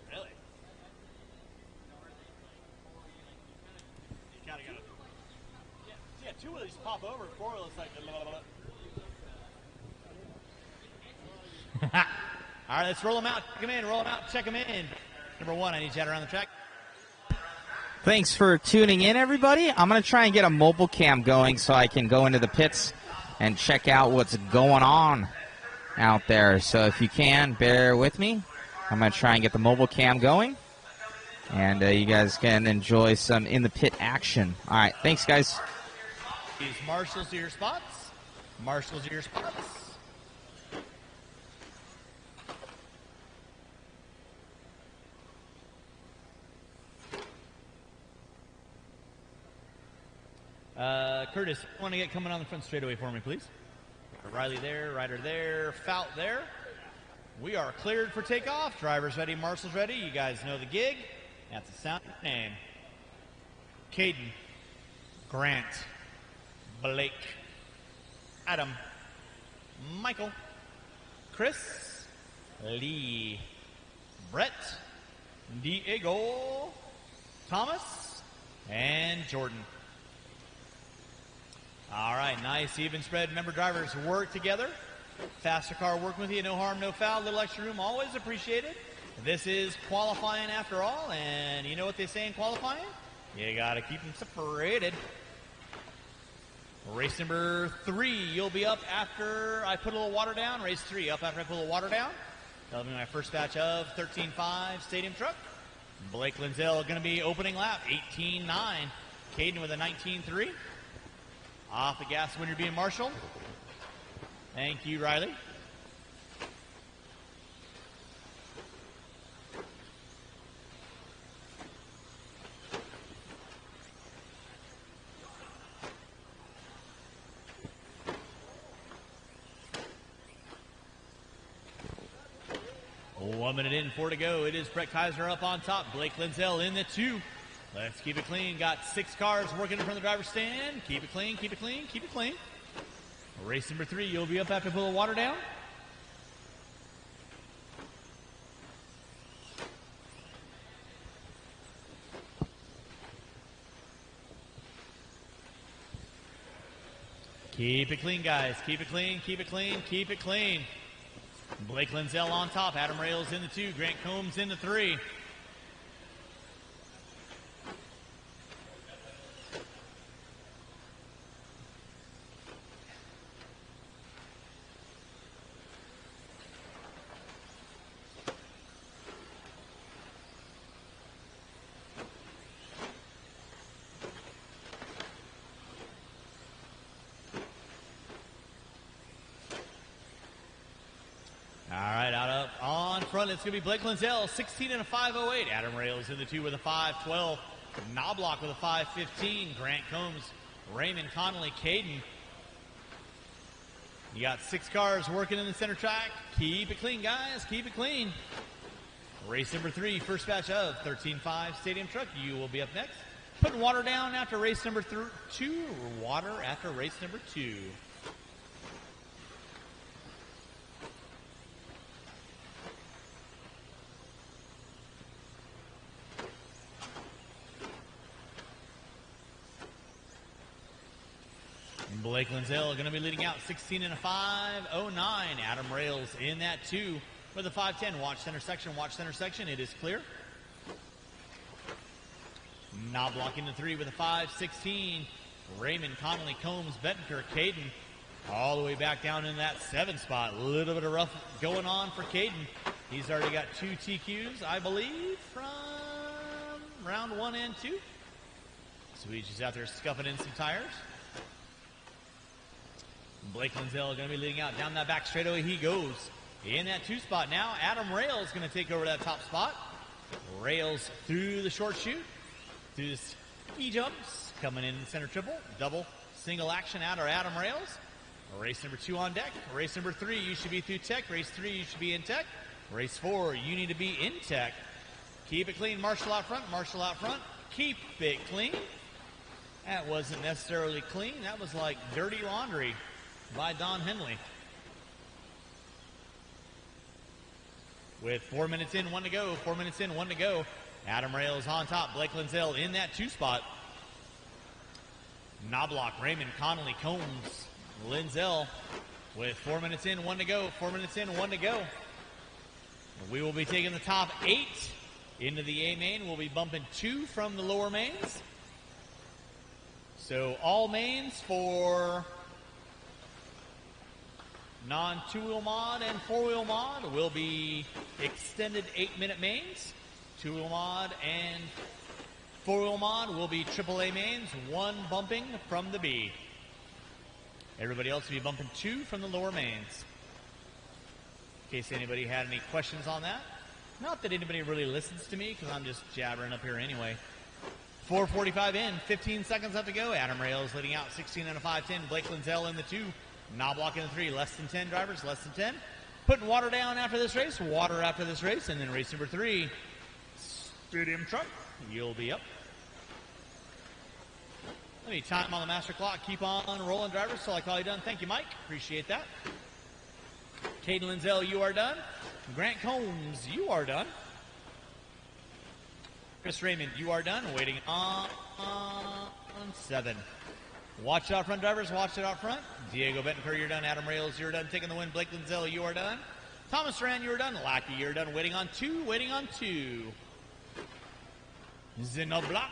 Really? You gotta go. Yeah, 2 of these pop over. 4 looks like. All right, let's roll them out. Check them in. Check them in. Number 1, I need you out around the track. Thanks for tuning in, everybody. I'm going to try and get a mobile cam going so I can go into the pits and check out what's going on out there. So if you can, bear with me. I'm going to try and get the mobile cam going, and you guys can enjoy some in-the-pit action. All right, thanks, guys. Marshals to your spots. Curtis, want to get coming on the front straightaway for me, please? Riley there, Ryder there, Fout there. We are cleared for takeoff. Drivers ready, marshals ready. You guys know the gig. That's the sound name. Caden, Grant, Blake, Adam, Michael, Chris, Lee, Brett, Diego, Thomas, and Jordan. All right, nice even spread. Member drivers work together. Faster car working with you, no harm, no foul. Little extra room, always appreciated. This is qualifying after all, and you know what they say in qualifying? You got to keep them separated. Race number 3, you'll be up after I put a little water down. Race 3, up after I put a little water down. That'll be my first batch of 13.5 Stadium Truck. Blake Lindsell going to be opening lap, 18.9. Caden with a 19.3. Off the gas when you're being marshaled. Thank you, Riley. One minute in, 4 to go. It is Brett Kaiser up on top. Blake Lindsell in the 2. Let's keep it clean. Got 6 cars working in front of the driver's stand. Keep it clean, keep it clean, keep it clean. Race number 3, you'll be up after pull the water down. Keep it clean, guys. Keep it clean, keep it clean, keep it clean. Blake Lindsell on top. Adam Rails in the 2. Grant Combs in the 3. It's going to be Blake Lindsell, 16 and a 5.08. Adam Rails in the 2 with a 5.12. Knobloch with a 5.15. Grant Combs, Raymond Connolly, Caden. You got 6 cars working in the center track. Keep it clean, guys. Keep it clean. Race number 3, first batch of 13.5 Stadium Truck. You will be up next. Putting water down after race number 2. Water after race number 2. Blake Lindsell going to be leading out 16 and a 5.09. Adam Rails in that 2 with a 5.10. Watch center section, watch center section. It is clear. Knobloch in the 3 with a 5.16. Raymond Connolly, Combs, Bettenker, Caden all the way back down in that 7 spot. A little bit of rough going on for Caden. He's already got 2 TQs, I believe, from round 1 and 2. So he's just out there scuffing in some tires. Blake Lindsell going to be leading out down that back straightaway. He goes in that 2 spot now. Adam Rails going to take over that top spot. Rails through the short chute, through the ski jumps, coming in center triple, double, single action out of Adam Rails. Race number 2 on deck. Race number 3, you should be through tech. Race 3, you should be in tech. Race 4, you need to be in tech. Keep it clean. Marshal out front. Marshal out front. Keep it clean. That wasn't necessarily clean. That was like dirty laundry by Don Henley. With 4 minutes in, 1 to go. 4 minutes in, 1 to go. Adam Rails on top. Blake Lindsell in that 2 spot. Knobloch, Raymond, Connolly, Combs, Lindsell with 4 minutes in, 1 to go. 4 minutes in, 1 to go. We will be taking the top 8 into the A main. We'll be bumping 2 from the lower mains. So all mains for non-2-wheel mod and 4-wheel mod will be extended 8-minute mains. 2-wheel mod and 4-wheel mod will be AAA mains, 1 bumping from the B. Everybody else will be bumping 2 from the lower mains. In case anybody had any questions on that. Not that anybody really listens to me, because I'm just jabbering up here anyway. 4:45 in, 15 seconds left to go. Adam Rails leading out 16 and a 5.10. Blake Lindsell in the 2. Knobloch in the 3, less than 10 drivers, less than 10. Putting water down after this race, water after this race, and then race number 3, Stadium Truck, you'll be up. Let me time on the master clock. Keep on rolling, drivers, till I call you done. Thank you, Mike. Appreciate that. Caden Lindsell, you are done. Grant Combs, you are done. Chris Raymond, you are done. Waiting on 7. Watch it out front, drivers. Watch it out front. Diego Betancourt, you're done. Adam Rales, you're done. Taking the win. Blake Linzel, you are done. Thomas Rand, you're done. Lackey, you're done. Waiting on 2. Waiting on 2. Zinoblock,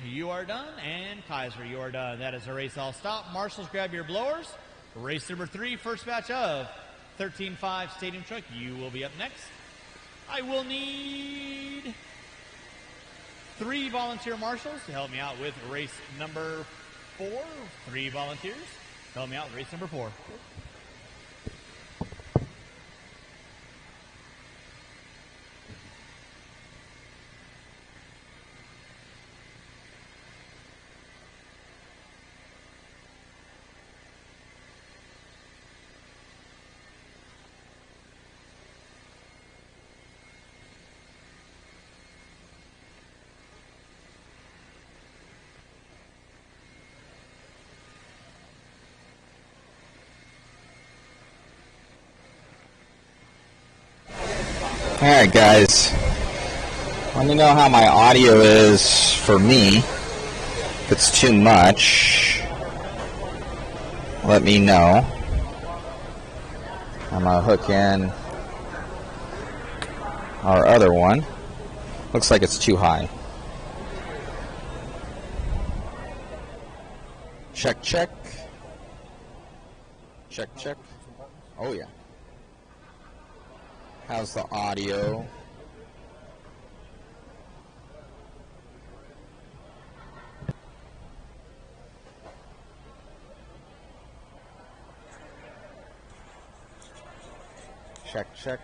you are done. And Kaiser, you are done. That is a race all stop. Marshals, grab your blowers. Race number 3, first batch of 13.5 Stadium Truck. You will be up next. I will need 3 volunteer marshals to help me out with race number 4. 3 volunteers to help me out with race number 4. Alright guys, let me know how my audio is for me. If it's too much, let me know. I'm going to hook in our other one. Looks like it's too high. Check, check. Check, check. Oh yeah. How's the audio? Check, check.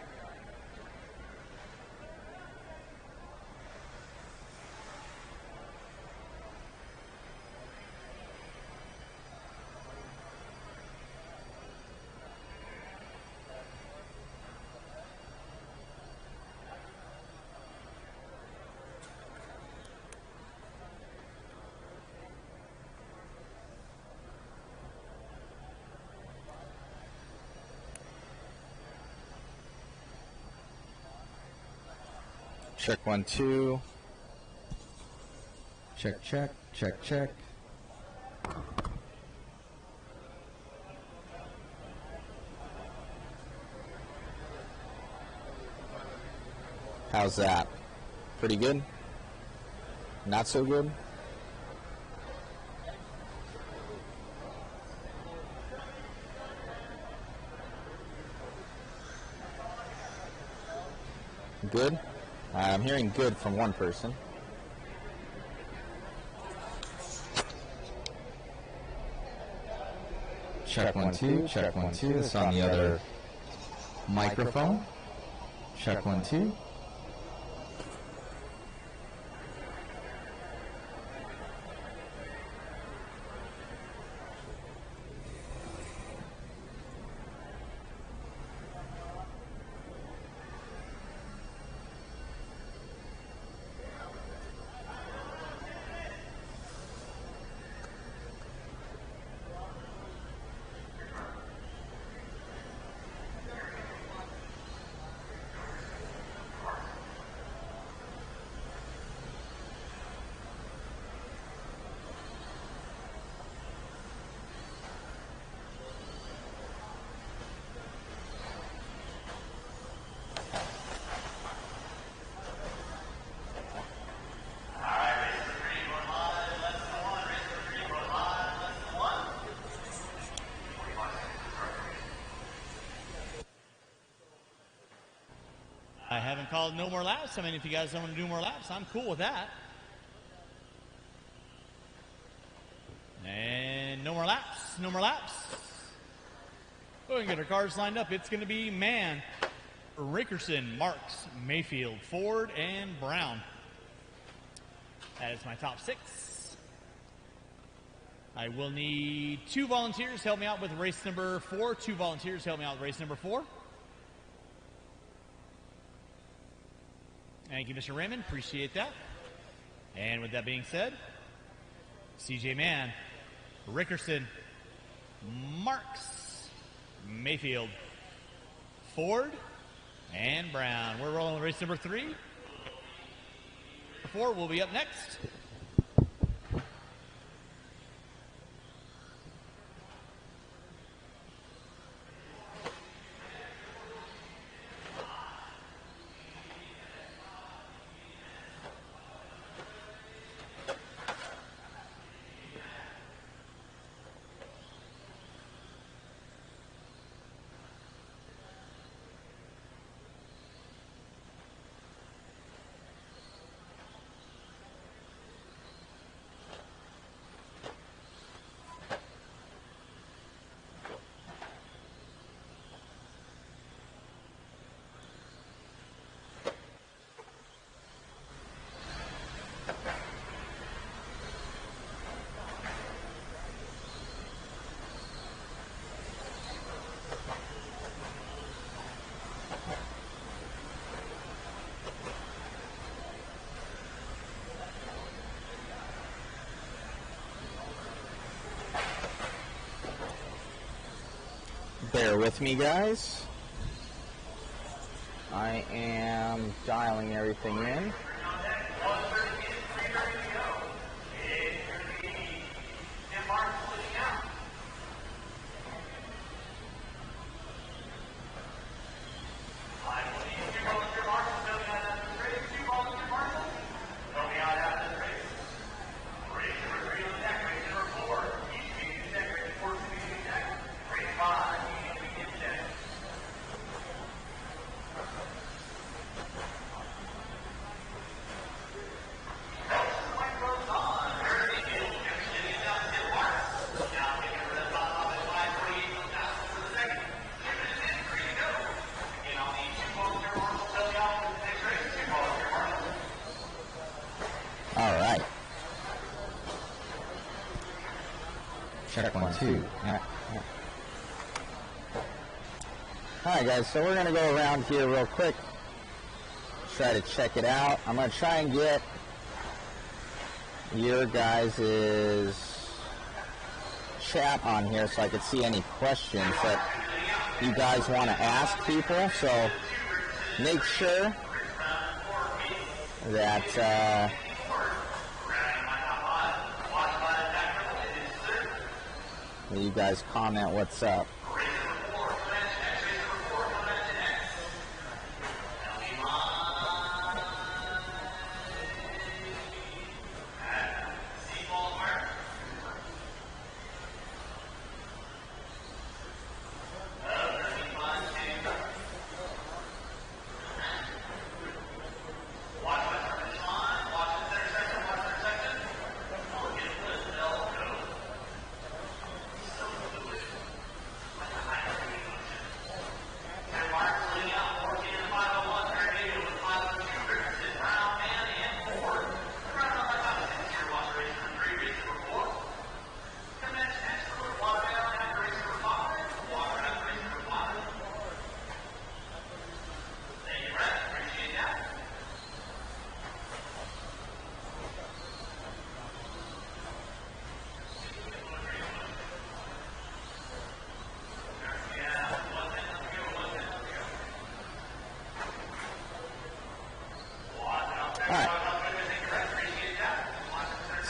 Check 1, 2. Check, check, check, check. How's that? Pretty good? Not so good? Good? I'm hearing good from one person. Check 1, 2, check 1, 2. It's on the other microphone. Check 1, 2. I haven't called no more laps. I mean, if you guys don't want to do more laps, I'm cool with that. And no more laps. No more laps. Go ahead and get our cars lined up. It's going to be Mann, Rickerson, Marks, Mayfield, Ford, and Brown. That is my top 6. I will need 2 volunteers to help me out with race number 4. 2 volunteers to help me out with race number 4. Thank you, Mr. Raymond. Appreciate that. And with that being said, CJ Mann, Rickerson, Marks, Mayfield, Ford, and Brown. We're rolling race number 3. 4 will be up next. Bear with me, guys. I am dialing everything in. Alright. Check 1, 2. Yeah. Alright guys, so we're going to go around here real quick. Try to check it out. I'm going to try and get your guys' chat on here so I can see any questions that you guys want to ask people. So make sure that you guys comment what's up.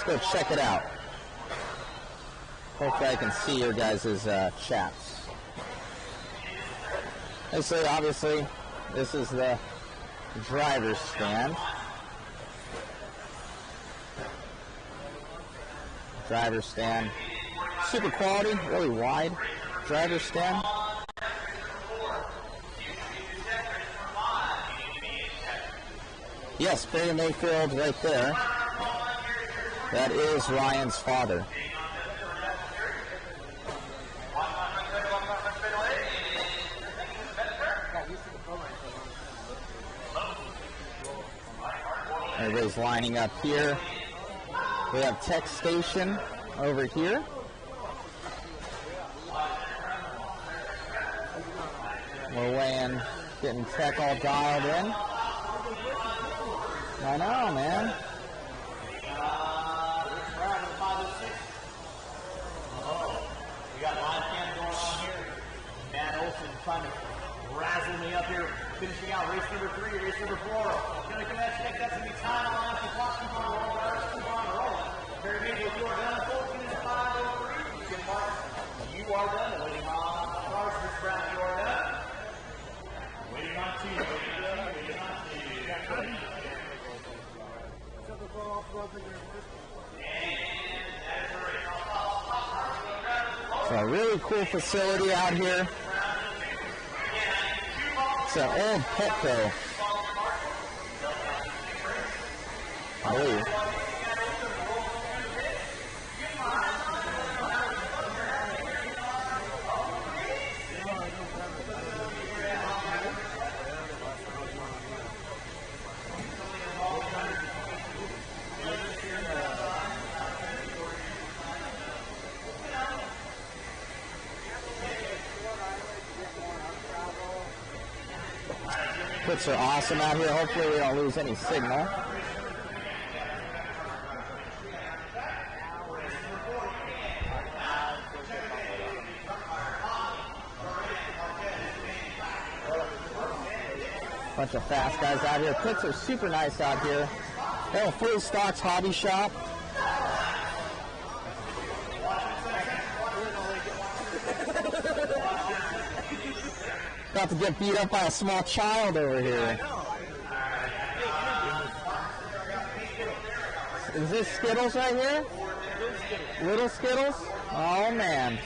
Go check it out. Hopefully I can see your guys' chats. And so obviously this is the driver's stand. Driver's stand. Super quality, really wide driver's stand. Yes, Barry Mayfield right there. That is Ryan's father. Everybody's lining up here. We have Tech Station over here. We're weighing, getting Tech all dialed in. I know, man. Trying to razzle me up here, finishing out race number 3, race number 4. Gonna come at you next. That's gonna be time on the clock. are done. Waiting on cars, Mr. Brown, you are done. Waiting on two. Waiting on two. So a really cool facility out here. It's an old Petco, I believe. Pits are awesome out here. Hopefully we don't lose any signal. Bunch of fast guys out here. Pits are super nice out here. They have a full stocks hobby shop. About to get beat up by a small child over here. Is this Skittles right here? Little Skittles? Oh man.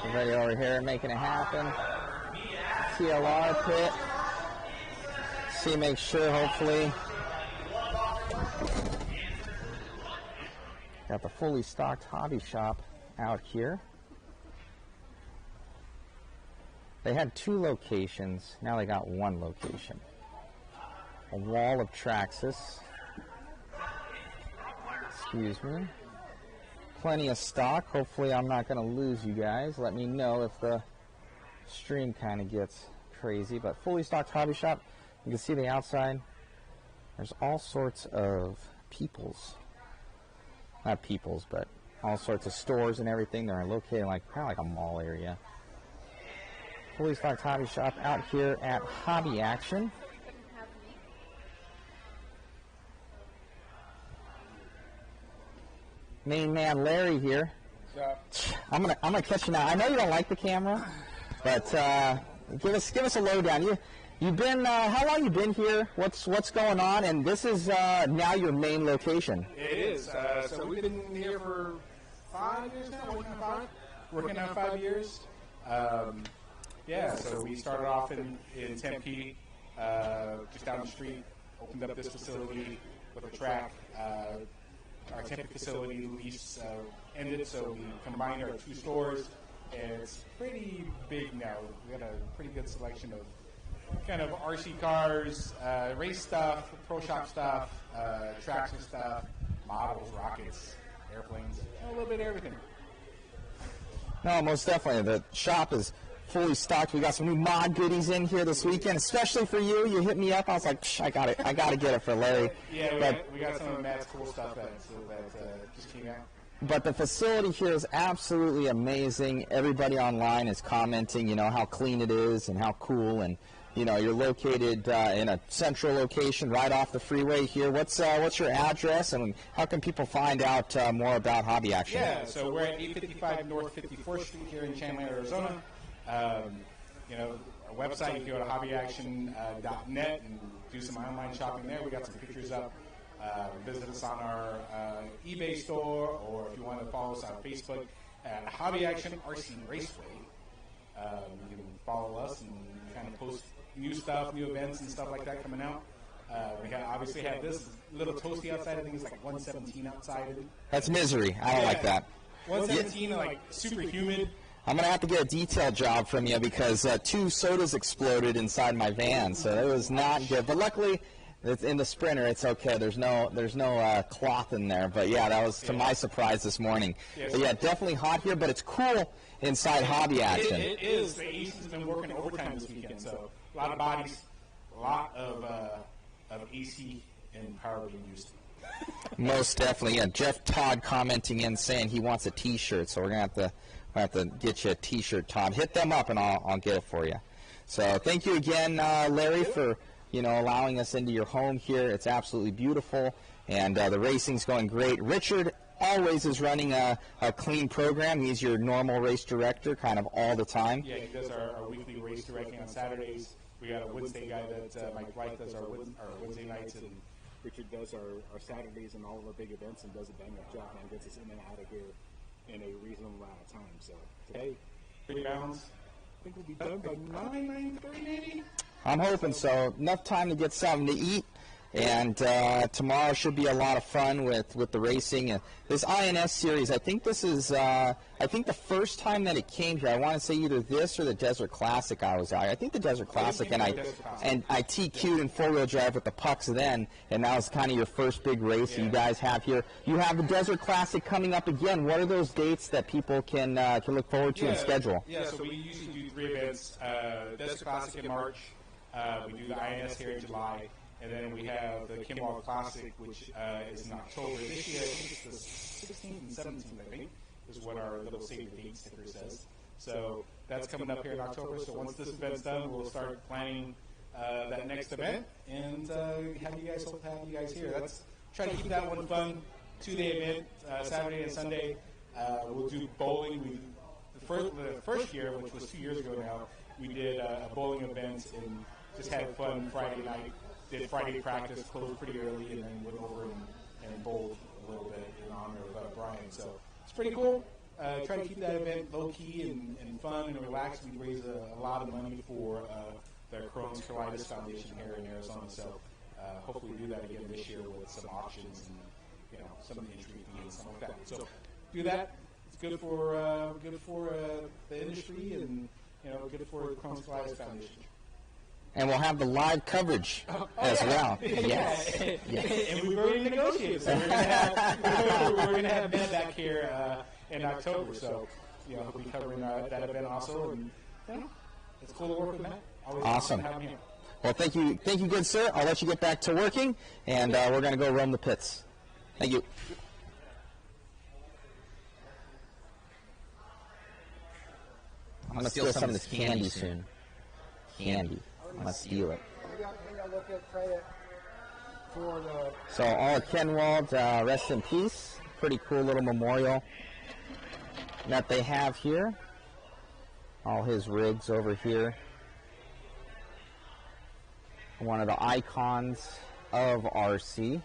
Everybody over here making it happen. TLR pit. See, make sure, hopefully. Got the fully stocked hobby shop out here. They had 2 locations, now they got 1 location. A wall of Traxxas. Excuse me. Plenty of stock. Hopefully I'm not going to lose you guys. Let me know if the stream kind of gets crazy. But fully stocked hobby shop. You can see the outside. There's all sorts of peoples. Not peoples, but all sorts of stores and everything. They're located like kind of like a mall area. Fully stocked hobby shop out here at Hobby Action. Main man Larry here. I'm gonna catch you now. I know you don't like the camera, but give us a lowdown. You've been how long you been here? What's going on? And this is now your main location. It is. So we've been here for 5 years now. Working on 5 years. Yeah, so we started off in Tempe, just down the street, opened up this facility with a track. Our Tempe facility lease ended, so we combined our 2 stores, and it's pretty big now. We got a pretty good selection of kind of RC cars, race stuff, pro shop stuff, tracks and stuff, models, rockets, airplanes, a little bit of everything. No, most definitely. The shop is fully stocked. We got some new mod goodies in here this weekend, especially for you. You hit me up. I was like, I got to get it for Larry. Yeah, we got some of Matt's cool stuff that just came out. But the facility here is absolutely amazing. Everybody online is commenting, how clean it is and how cool. And you're located in a central location right off the freeway here. What's your address, and how can people find out more about Hobby Action? Yeah, so we're at 855 North 54th Street here in Chandler, Arizona. Our website, you can go to hobbyaction.net and do some online shopping there. We got some pictures up. Visit us on our eBay store, or if you want to follow us on Facebook at Hobby Action RC Raceway. You can follow us and kind of post new stuff, new events and stuff like that coming out. We obviously have this little toasty outside. I think it's like 117 outside. That's misery. I don't like that. 117, like super humid. I'm going to have to get a detail job from you because 2 sodas exploded inside my van, so it was not good. But luckily, it's in the Sprinter. It's okay. There's no cloth in there. But yeah, that was to my surprise this morning. But yeah, definitely hot here, but it's cool inside Hobby Action. It is. The AC's been working overtime this weekend, so a lot of bodies, a lot of AC and power being used. Most definitely. Yeah, Jeff Todd commenting in saying he wants a T-shirt, so we're gonna have to get you a T-shirt, Todd. Hit them up, and I'll get it for you. So thank you again, Larry, for allowing us into your home here. It's absolutely beautiful, and the racing's going great. Richard always is running a clean program. He's your normal race director kind of all the time. Yeah, he does our weekly race directing on Saturdays. We got a Wednesday guy that Mike Wright does our Wednesday nights, and Richard does our Saturdays and all of our big events and does a bang-up job and gets us in and out of here in a reasonable amount of time. So today, pretty balanced. I think we'll be done by 9:30 maybe. I'm hoping so. Enough time to get something to eat. And tomorrow should be a lot of fun with the racing. This INS series, I think this is, I think the first time that it came here, I want to say either this or the Desert Classic I was out. I think the Desert Classic, and I TQ'd in four-wheel drive with the pucks then, and that was kind of your first big race you guys have here. You have the Desert Classic coming up again. What are those dates that people can look forward to and schedule? Yeah, so we usually do 3 events. Desert Classic in March. We do the INS here in July. And then we have the Kinwall Classic, which is in October. This year, I think it's the 16th and 17th, I think, is what our little save the date sticker says. So that's coming up here in October. So once this event's done, we'll start planning that next event and hope to have you guys here. Let's try to keep that one fun. 2-day event, Saturday and Sunday. We'll do bowling. The first year, which was 2 years ago now, we did a bowling event and just had fun Friday night. Did Friday practice, closed pretty early, and then went over and bowled a little bit in honor of Brian. So it's pretty cool. Try to keep that event low-key and fun and relaxed. We raise a lot of money for the Crohn's Colitis Foundation here in Arizona. So hopefully we do that again this year with some auctions and some of the entry fees and stuff like that. So do that. It's good for the industry and good for the Crohn's Colitis Foundation. And we'll have the live coverage as well. Yes. Yes. And we've already negotiated. So we're going to have Ben back here in October. So, he'll be covering that event also. And, it's cool to work with Matt. Always awesome. Have him here. Well, thank you, good sir. I'll let you get back to working, and we're going to go roam the pits. Thank you. I'm going to steal some of this candy soon. Candy. I'm going to steal it. So all of Kenwald, rest in peace. Pretty cool little memorial that they have here. All his rigs over here. One of the icons of RC.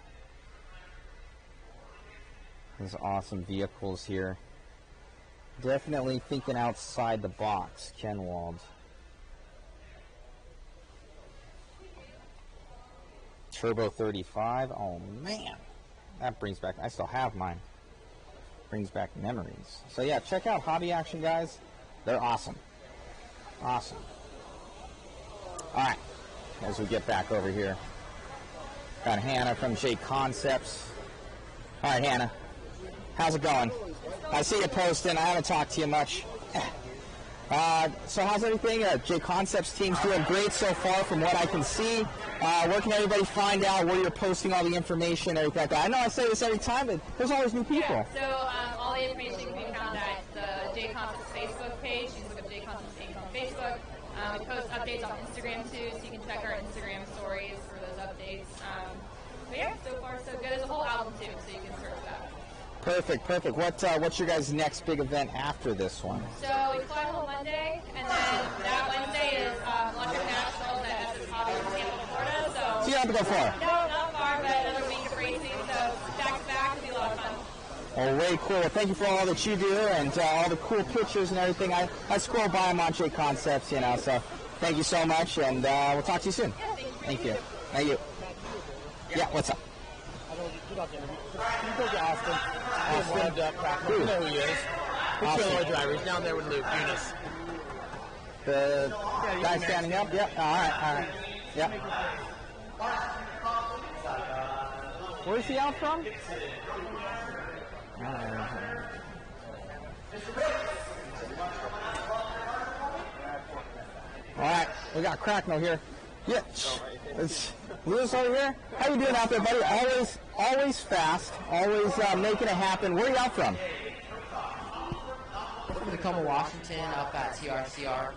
His awesome vehicles here. Definitely thinking outside the box, Kenwald. Turbo 35. Oh man, that brings back. I still have mine. Brings back memories. So yeah, check out Hobby Action, guys. They're awesome. Awesome. All right, as we get back over here, got Hannah from JConcepts. All right, Hannah, how's it going? I see you posting. I haven't talked to you much. So how's everything? JConcepts team's doing great so far from what I can see. Where can everybody find out where you're posting all the information and everything like that? I know I say this every time, but there's always new people. Yeah, so all the information can be found at the JConcepts Facebook page. You can look up JConcepts Inc. on Facebook. We post updates on Instagram too, so you can check our Instagram stories for those updates. But yeah, so far so good. There's a whole album too, so you can search that. Perfect, perfect. What's your guys' next big event after this one? So we fly home Monday, and then that Wednesday is Electric Nationals at SS Hobby in Tampa, Florida. So you don't have to go far. No, not far, but another week of racing. So back to back will be a lot of fun. Well, way cool. Thank you for all that you do and all the cool pictures and everything. I scroll by them on JConcepts, so thank you so much, and we'll talk to you soon. Yeah, thank you. Thank you. Yeah, what's up? You go to Austin. Warmed up, Crackle. You know who he is. The Illinois driver. He's down there with Luke Eunice. The guy standing up? Yep. All right. Yep. Where's he out from? All right. We got Cracknell here. Yeah. It's Lewis over here. How you doing out there, buddy? Always fast. Always making it happen. Where are you out from? From Tacoma, Washington, up at TRCR.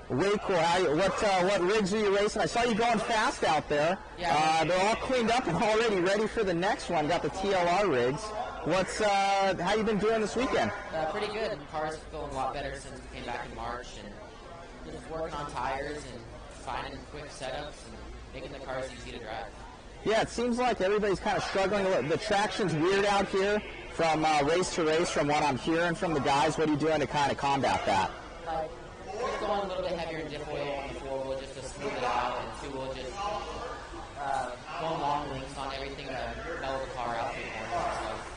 Way cool. What rigs are you racing? I saw you going fast out there. Yeah. They're all cleaned up and already ready for the next one. Got the TLR rigs. What's how you been doing this weekend? Pretty good. The car's feeling a lot better since we came back in March, and just working on tires and finding quick setups and making the cars easy to drive. Yeah, it seems like everybody's kind of struggling a little. The traction's weird out here from race to race from what I'm hearing from the guys. What are you doing to kind of combat that? Like, we're going a little bit heavier in diff oil on the 4-wheel just to smooth it out, and 2-wheel just going long links on everything to mellow the car out through the corners and stuff.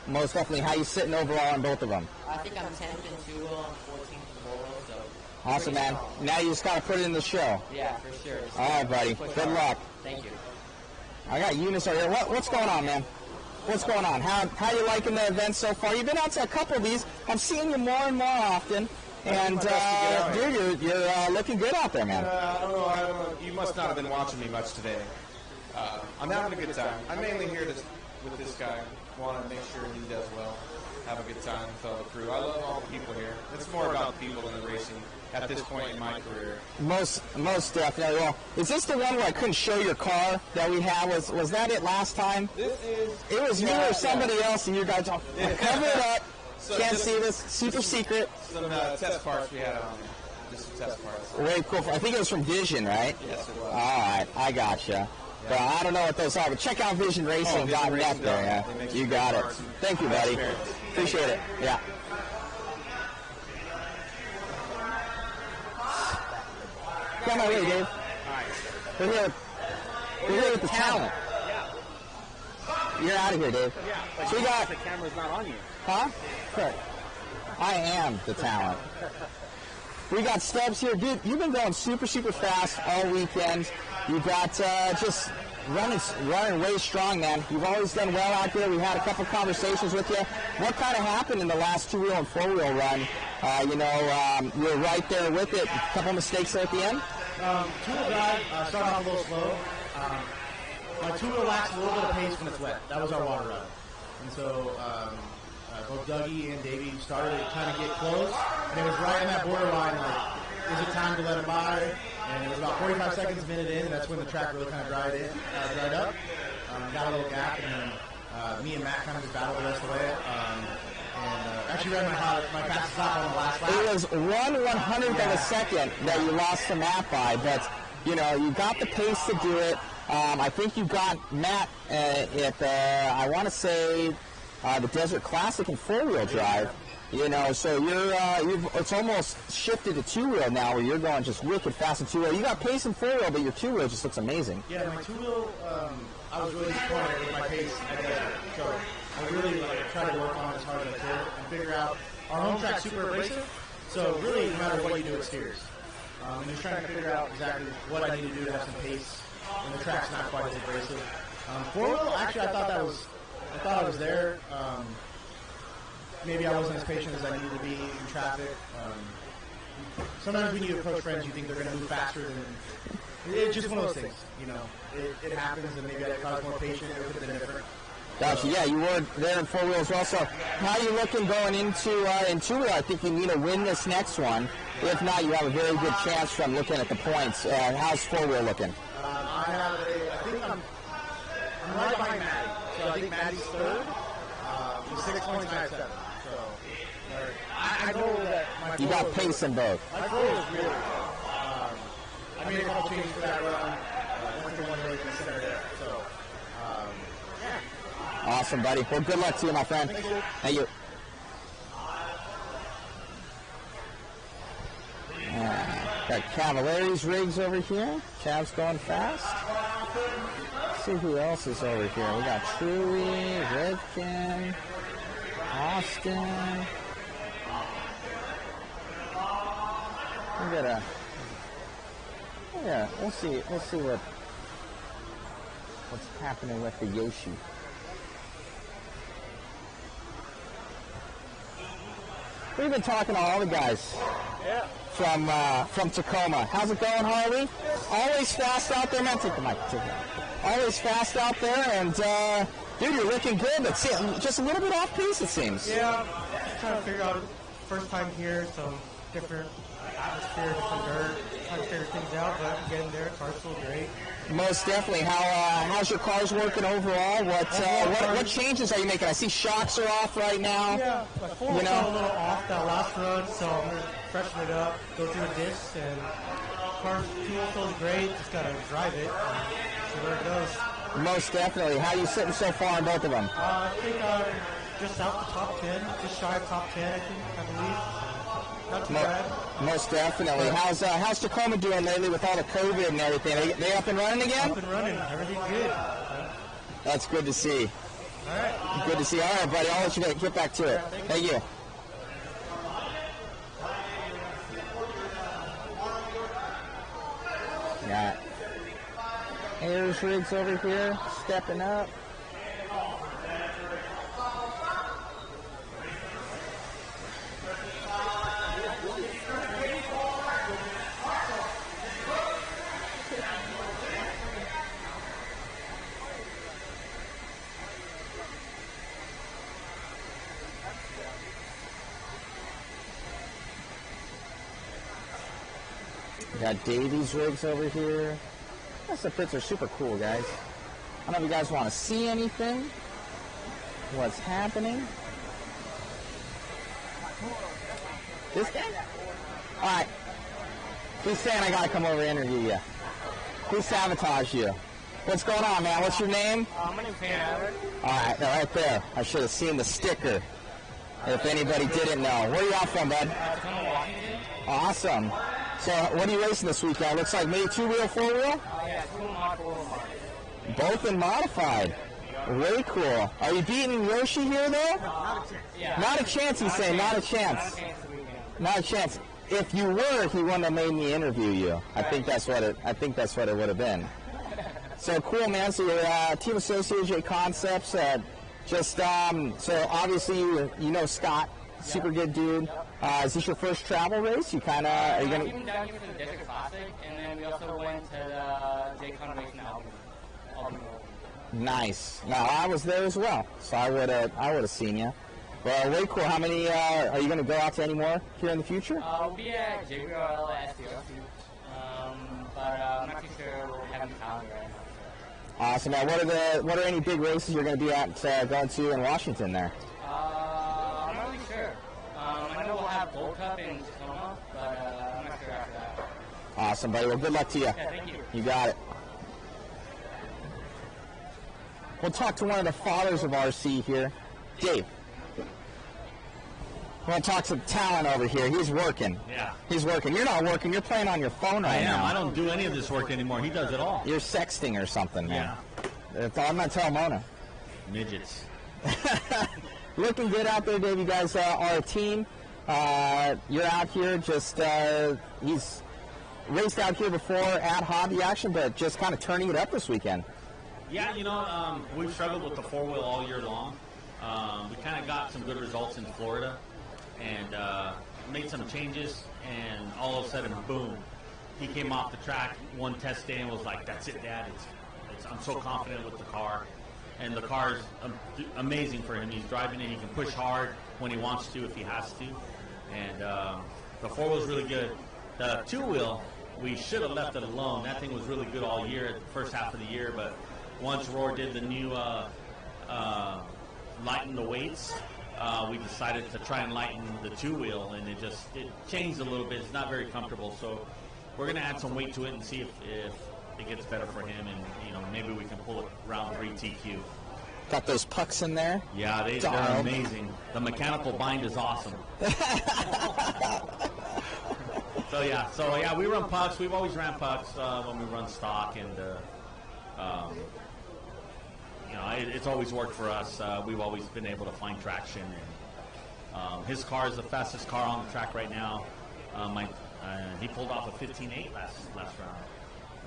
Most definitely. How you sitting overall on both of them? I think I'm 10th in 2-wheel and 14th in 4-wheel, so... Awesome, man. Now you just got to put it in the show. Yeah, for sure. Just all right, buddy. Good luck. Thank you. I got Eunice over here. What's going on, man? What's going on? How you liking the event so far? You've been out to a couple of these. I'm seeing you more and more often. And, dude, you're looking good out there, man. I don't know. You must not have been watching me much today. I'm having a good time. I'm mainly here with this guy. Want to make sure he does well. Have a good time with all the crew. I love all the people here. It's more about people than the racing at this point in my career. Most definitely. Well, is this the one where I couldn't show your car that we had? Was that it last time? This is... It was you or somebody else, and you guys all cover it up. Can't see this. Super secret. Some test parts we had on there. Just some test parts. Very cool. I think it was from Vision, right? Yes, it was. All right. I gotcha. But I don't know what those are, but check out visionracing.net there. Yeah. You got it. Thank you, buddy. Appreciate it. Yeah. Come on, Dave. We're here with the talent. You're out of here, Dave. Yeah. So we got... The camera's not on you. Huh? Correct. I am the talent. We got Stubbs here. Dude, you've been going super, super fast all weekend. You got just running way strong, man. You've always done well out there. We had a couple conversations with you. What kind of happened in the last 2-wheel and 4-wheel run? You're right there with it. A couple mistakes there at the end? 2-wheel drive started off a little slow. My 2-wheel lacks a little bit of pace when it's wet. That was our water run. And so both Dougie and Davey started to kind of get close. And it was right in that borderline, like, is it time to let him by? And it was about 45 seconds, a minute in, and that's when the track really kind of dried up. Got a little gap, and then me and Matt kind of just battled the rest of the way. Actually ran my fastest lap on the last lap. It was 1/100th of a second that you lost the Matt by, but, you got the pace to do it. I think you got Matt at I want to say the Desert Classic in 4-wheel drive. So it's almost shifted to 2-wheel now, where you're going just wicked fast in 2-wheel. You got pace in 4-wheel, but your 2-wheel just looks amazing. Yeah, my 2-wheel, I was really disappointed with my pace at Desert. So I really tried to work on it as hard as I could and figure out our home track's super abrasive. So really, no matter what you do, it steers. And just trying to figure out exactly what I need to do to have some pace when the track's not quite as abrasive. 4-wheel, actually, I thought I was there. Maybe I wasn't as patient as I needed to be in traffic. Sometimes when you approach friends, you think they're going to move faster than... It's just one of those things, It happens, and maybe I was more patient. It would have been different. Gotcha. Yeah, you were there in 4-wheel as well. So how are you looking going into in 2-wheel? I think you need to win this next one. If not, you have a very good chance from looking at the points. How's 4-wheel looking? I think I'm right behind Maddie. So I think Maddie's third. He's 6 points, Matt's 7. So I know that my You got pace in both. My 4-wheel is really good. I made a couple changes for that run. Went to one really considered it. So, yeah. Awesome, buddy. Well, good luck to you, my friend. Thank you. Got Cavalari's rigs over here. Cav's going fast. Let's see who else is over here. We got Truey, Rivkin, Austin. We got we'll see what's happening with the Yoshi. We've been talking to all the guys from Tacoma. How's it going, Harley? Always fast out there, man. Take the mic. Always fast out there, and dude, you're looking good. But just a little bit off pace, it seems. Yeah, just trying to figure out first time here, so different atmosphere, different dirt, trying to figure things out, but getting there, car's still great. Most definitely. How's your cars working overall? What changes are you making? I see shocks are off right now. Yeah, my form felt a little off that last run, so I'm going to freshen it up, go through the discs, and car's fuel feels great. Just got to drive it and see where it goes. Most definitely. How are you sitting so far in both of them? I think I'm just out the top 10, just shy of top 10, I believe. Not too bad. Most definitely. How's Tacoma doing lately with all the COVID and everything? They up and running again? Up and running. Everything's good. That's good to see. All right. Good to see. All right, buddy. I'll let you get back to it. Thank you. Got Ayers rigs over here, stepping up. Got Davies rigs over here. The pits are super cool, guys. I don't know if you guys want to see anything. What's happening? This guy? All right. Who's saying I got to come over and interview you? Who sabotaged you? What's going on, man? What's your name? My name's Hannah. All right, right there. I should have seen the sticker. If anybody didn't know. Where are you out from, bud? Awesome. So, what are you racing this weekend? Looks like maybe two-wheel, four-wheel? Yeah, Both in modified. Way cool. Are you beating Yoshi here, though? Not a chance, he's saying. Not a chance. Not a chance. If you were, he wouldn't have made me interview you. I think that's what it would have been. So cool, man. So you're team associate JConcepts. So obviously you know Scott. Super good dude. Is this your first travel race? You kind of are you gonna? We came down here for the Desert Classic, and then we also went to the JCon race in Albany. Nice. No, I was there as well, so I would have seen you. Well, way cool. How many are you going to go out to any more here in the future? We'll be at JBRL at SDRC, but I'm not too sure we'll have the calendar right now. Awesome, man. What are any big races you're going to be at going to in Washington there? I'm not really sure. I know we'll have Gold Cup in Tacoma, but I'm not sure after that. Awesome, buddy. Well, good luck to you. Yeah, thank you. You got it. We'll talk to one of the fathers of RC here, Dave. We're going to talk to the talent over here. He's working. Yeah. He's working. You're not working. You're playing on your phone right now. I don't do any of this work anymore. He does it all. You're sexting or something, man. Yeah. I'm going to tell Mona. Midgets. Looking good out there, Dave. You guys are a team. You're out here he's raced out here before at Hobby Action, but just kind of turning it up this weekend. Yeah, we've struggled with the four-wheel all year long. We kind of got some good results in Florida and made some changes, and all of a sudden, boom, he came off the track one test day and was like, that's it, Dad. I'm so confident with the car. And the car is amazing for him. He's driving it. He can push hard when he wants to if he has to. And the four-wheel is really good. The two-wheel, we should have left it alone. That thing was really good all year, the first half of the year, but once Roar did the new lighten the weights, we decided to try and lighten the two-wheel, and it changed a little bit. It's not very comfortable, so we're going to add some weight to it and see if it gets better for him, and maybe we can pull it round 3 TQ. Got those pucks in there? Yeah, they're amazing. The mechanical bind is awesome. So yeah, we run pucks. We've always ran pucks when we run stock, and it's always worked for us. We've always been able to find traction. And his car is the fastest car on the track right now. He pulled off a 15.8 last round.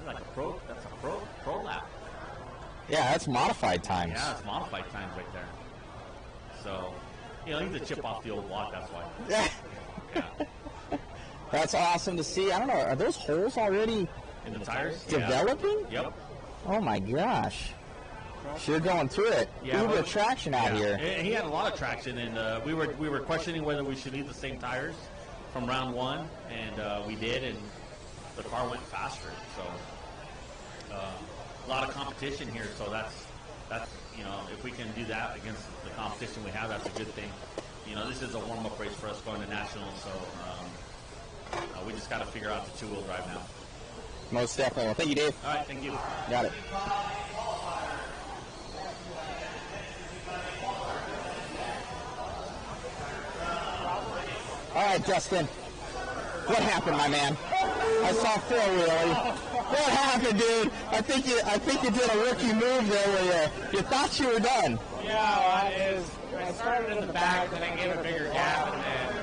That's like that's a pro lap. Yeah, that's modified times. Yeah, it's modified times right there. So, he's a chip off the old block. That's why. Yeah. That's awesome to see. I don't know. Are those holes already in the tires developing? Yeah. Yep. Oh my gosh. Sure going through it. Yeah, Uber traction out here. He had a lot of traction, and we were questioning whether we should leave the same tires from round one, and we did, and the car went faster. So a lot of competition here. So that's you know, if we can do that against the competition we have, that's a good thing. You know, this is a warm-up race for us going to nationals, so we just got to figure out the two-wheel drive now. Most definitely. Well, thank you, Dave. All right, thank you. Got it. All right, Justin. What happened, my man? I saw four-wheeler. What happened, dude? I think you did a rookie move there where you thought you were done. Yeah, well, I started in the back, then I gave a bigger gap, and then,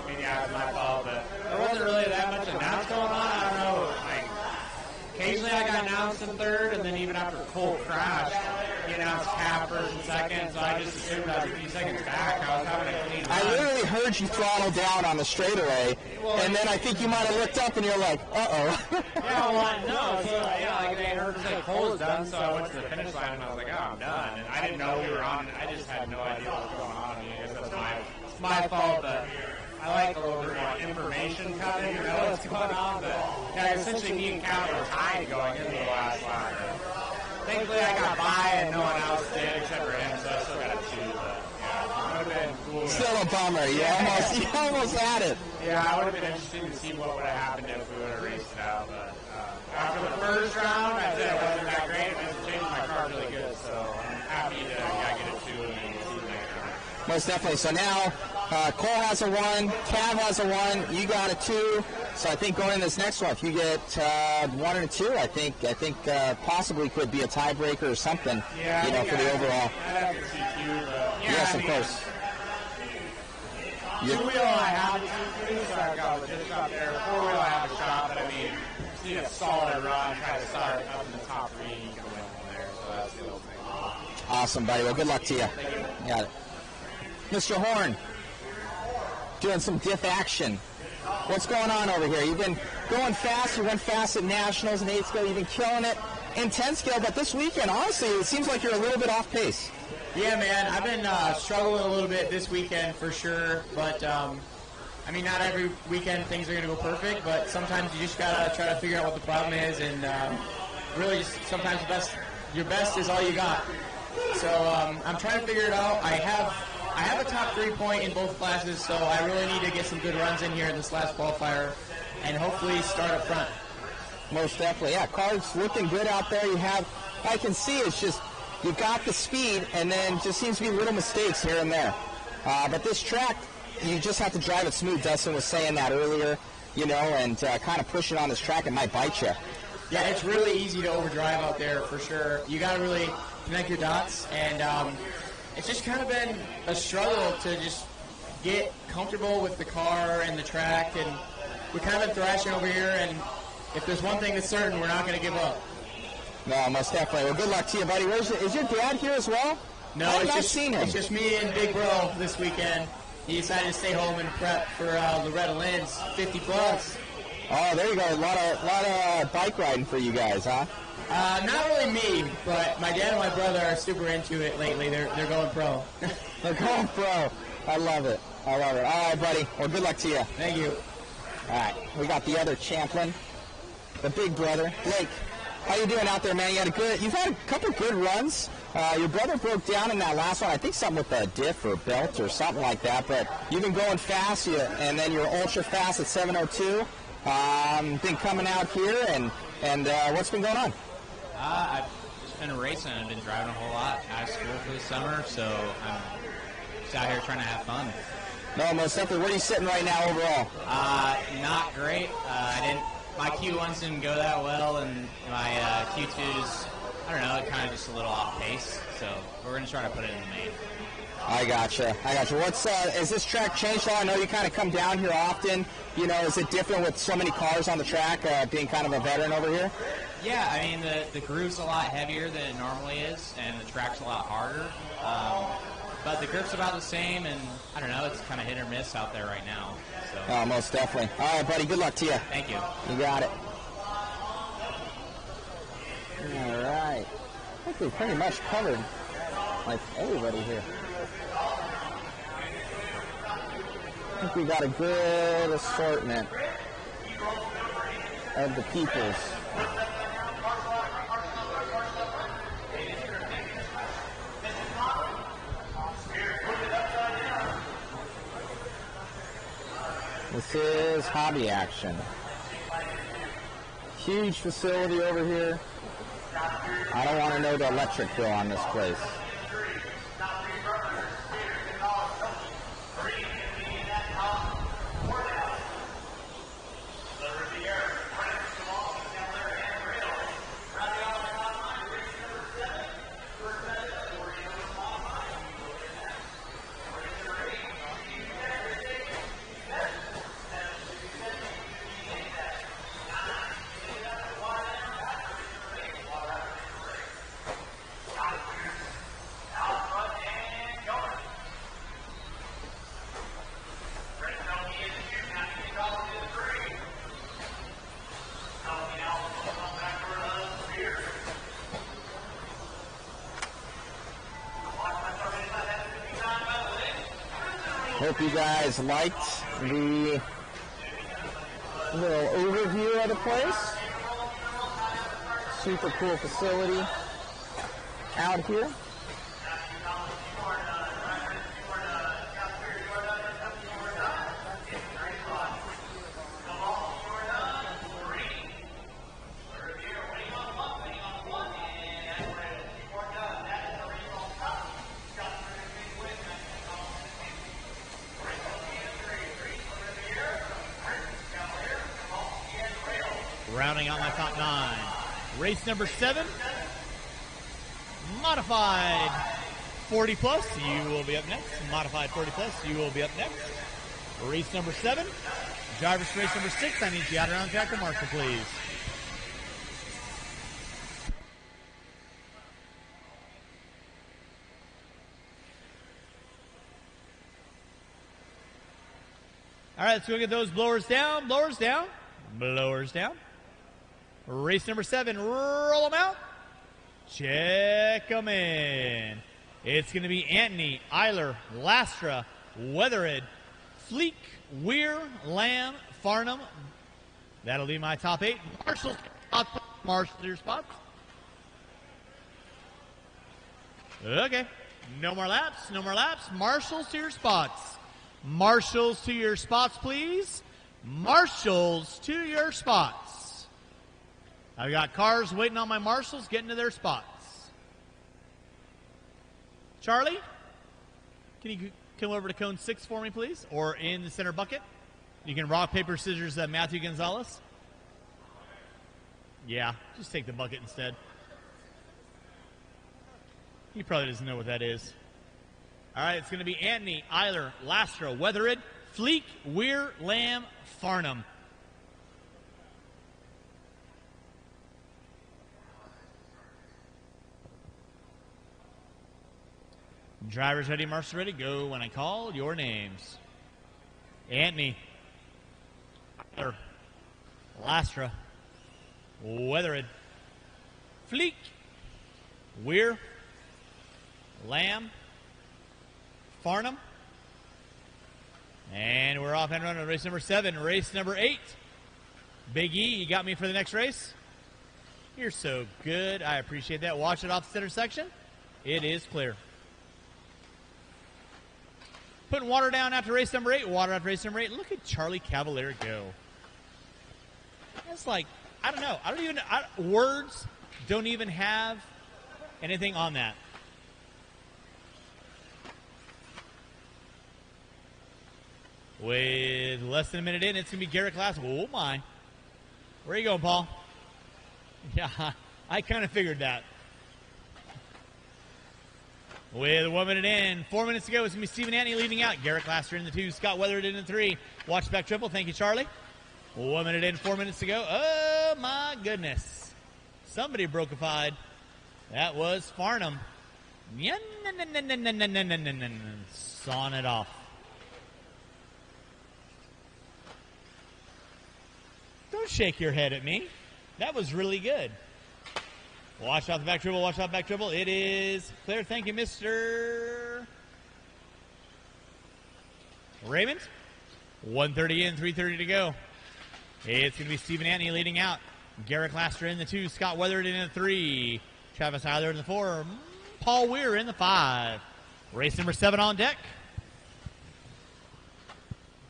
I mean, yeah, it's my fault, but there wasn't really that much announce going on. I don't know, like, occasionally I got announced in third, and then even after Cole crashed, he announced half, first, and second, so I just assumed I was a few seconds back. I was having a clean run. I literally heard you throttle down on the straightaway, and then I think you might have looked up and you're like, uh-oh. Yeah, well, no, so, yeah, like, they heard say Cole was done, so I went to the finish line, and I was like, oh, I'm done. And I didn't know we were on, I just had no idea what was going on. I mean, I guess that's my fault, but I like a little bit more information coming, you know what's going on, but, yeah, essentially me and Cal were tied going into the last lap. Thankfully, I got by, and no one else did except for him, so I still got a 2, but, yeah, it would have been cool. Still a bummer. You almost had it. Yeah, it would have been interesting to see what would have happened if we would have raced it out, but after the first round, I said it wasn't that great. It was changing my car really good, so I'm happy to get a 2 and then see the next round. Most definitely. So now Cole has a 1, Cav has a 1, you got a 2. So I think going in this next one, if you get 1 and a 2, I think possibly could be a tiebreaker or something. Yeah, you know, for the overall. I'd have to CQ, but yeah, yes, I of mean, course. Two-wheel, I have a CQ, so I got a legit shot there. Four-wheel, I have a shot, but I mean, just need a solid run, try to start up in the top 3, and you can win from there. So that's the little thing. Awesome, buddy. Well, good luck to you. Thank you. Got it. Mr. Horn, doing some diff action. What's going on over here? You've been going fast. You went fast at Nationals and 8 scale. You've been killing it in 10 scale, but this weekend, honestly, it seems like you're a little bit off pace. Yeah, man. I've been struggling a little bit this weekend for sure, but I mean, not every weekend things are going to go perfect, but sometimes you just got to try to figure out what the problem is, and really just sometimes your best is all you got. So I'm trying to figure it out. I have a top 3 point in both classes, so I really need to get some good runs in here in this last qualifier and hopefully start up front. Most definitely. Yeah, car's looking good out there. I can see it's just, you got the speed, and then just seems to be little mistakes here and there. But this track, you just have to drive it smooth. Dustin was saying that earlier, you know, and kind of push it on this track, it might bite you. Yeah, it's really easy to overdrive out there for sure. You got to really connect your dots, and it's just kind of been a struggle to just get comfortable with the car and the track, and we're kind of thrashing over here, and if there's one thing that's certain, we're not going to give up. No, most definitely. Well, good luck to you, buddy. Is your dad here as well? No, I've seen him. It's just me and Big Bro this weekend. He decided to stay home and prep for Loretta Lynn's 50 plus. Oh, there you go. A lot of bike riding for you guys, huh? Not really me, but my dad and my brother are super into it lately. They're going pro. They're going pro. I love it. All right, buddy. Well, good luck to you. Thank you. All right, we got the other champion, the big brother, Blake. How you doing out there, man? You've had a couple good runs. Your brother broke down in that last one. I think something with a diff or belt or something like that. But you've been going fast, and then you're ultra fast at 7:02. Been coming out here, and what's been going on? I've just been racing. I've been driving a whole lot out of school for the summer, so I'm just out here trying to have fun. No, most definitely. Where are you sitting right now overall? Not great. My Q1s didn't go that well, and my Q2s, I don't know, kind of just a little off pace. So we're going to try to put it in the main. I gotcha. What's has this track changed a lot? I know you kind of come down here often. You know, is it different with so many cars on the track, being kind of a veteran over here? Yeah, I mean, the groove's a lot heavier than it normally is, and the track's a lot harder. But the grip's about the same, and I don't know, it's kind of hit or miss out there right now. So. Oh, most definitely. All right, buddy, good luck to you. Thank you. You got it. All right. I think we've pretty much covered, like, everybody here. think we got a good assortment of the peoples. This is hobby action. Huge facility over here. I don't want to know the electric bill on this place. Hope you guys liked the little overview of the place. Super cool facility out here. Rounding out my top 9. Race number 7. Modified 40 plus. You will be up next. Modified 40 plus. You will be up next. Race number 7. Driver's race number 6. I need you out around the track to Marshall, please. All right, let's go get those blowers down. Blowers down. Blowers down. Race number 7, roll them out. Check them in. It's going to be Anthony, Eiler, Lastra, Weathered, Fleek, Weir, Lamb, Farnham. That'll be my top 8. Marshall, to your spots. Okay. No more laps. No more laps. Marshals to your spots. Marshals to your spots, please. Marshals to your spots. I've got cars waiting on my marshals getting to their spots. Charlie, can you come over to cone 6 for me, please? Or in the center bucket. You can rock, paper, scissors, Matthew Gonzalez. Yeah, just take the bucket instead. He probably doesn't know what that is. All right, it's going to be Anthony, Eiler, Lastra, Weathered, Fleek, Weir, Lamb, Farnham. Drivers ready, marshals ready, go when I call your names. Anthony, Eiler, Lastra, Weathered, Fleek, Weir, Lamb, Farnham. And we're off and running on race number 7. Race number 8. Big E, you got me for the next race? You're so good. I appreciate that. Watch it off the center section. It is clear. Putting water down after race number 8. Water after race number 8. Look at Charlie Cavalier go. That's like, I don't know. Words don't even have anything on that. With less than a minute in, it's going to be Garrett Glass. Oh, my. Where are you going, Paul? Yeah, I kind of figured that. With 1 minute in, 4 minutes to go, it's going to be Stephen Anthony leading out. Garrett Glasser in the 2, Scott Weathered in the 3. Watch back triple. Thank you, Charlie. 1 minute in, 4 minutes to go. Oh, my goodness. Somebody broke a fide. That was Farnham. Sawing it off. Don't shake your head at me. That was really good. Watch out the back dribble. Watch out the back dribble. It is clear. Thank you, Mr. Raymond. 1:30 in, 3:30 to go. It's going to be Stephen Antony leading out. Garrett Laster in the 2, Scott Weathered in the 3, Travis Eiler in the 4, Paul Weir in the 5. Race number 7 on deck.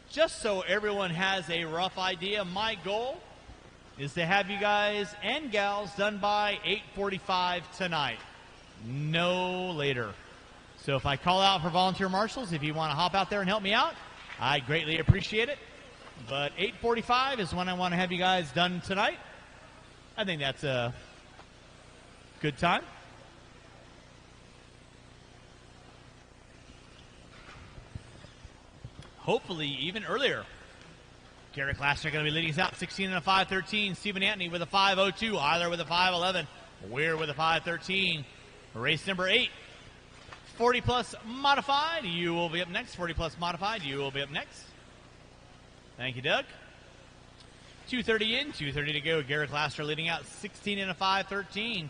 Just so everyone has a rough idea, my goal is to have you guys and gals done by 8:45 tonight. No later. So if I call out for volunteer marshals, if you want to hop out there and help me out, I greatly appreciate it. But 8:45 is when I want to have you guys done tonight. I think that's a good time. Hopefully even earlier. Garrett Laster going to be leading us out 16 and a 5:13. Stephen Antony with a 5:02. Eiler with a 5:11. Weir with a 5:13. Race number 8. 40 plus modified. You will be up next. 40 plus modified. You will be up next. Thank you, Doug. 2:30 in, 2:30 to go. Garrett Laster leading out 16 and a 5:13.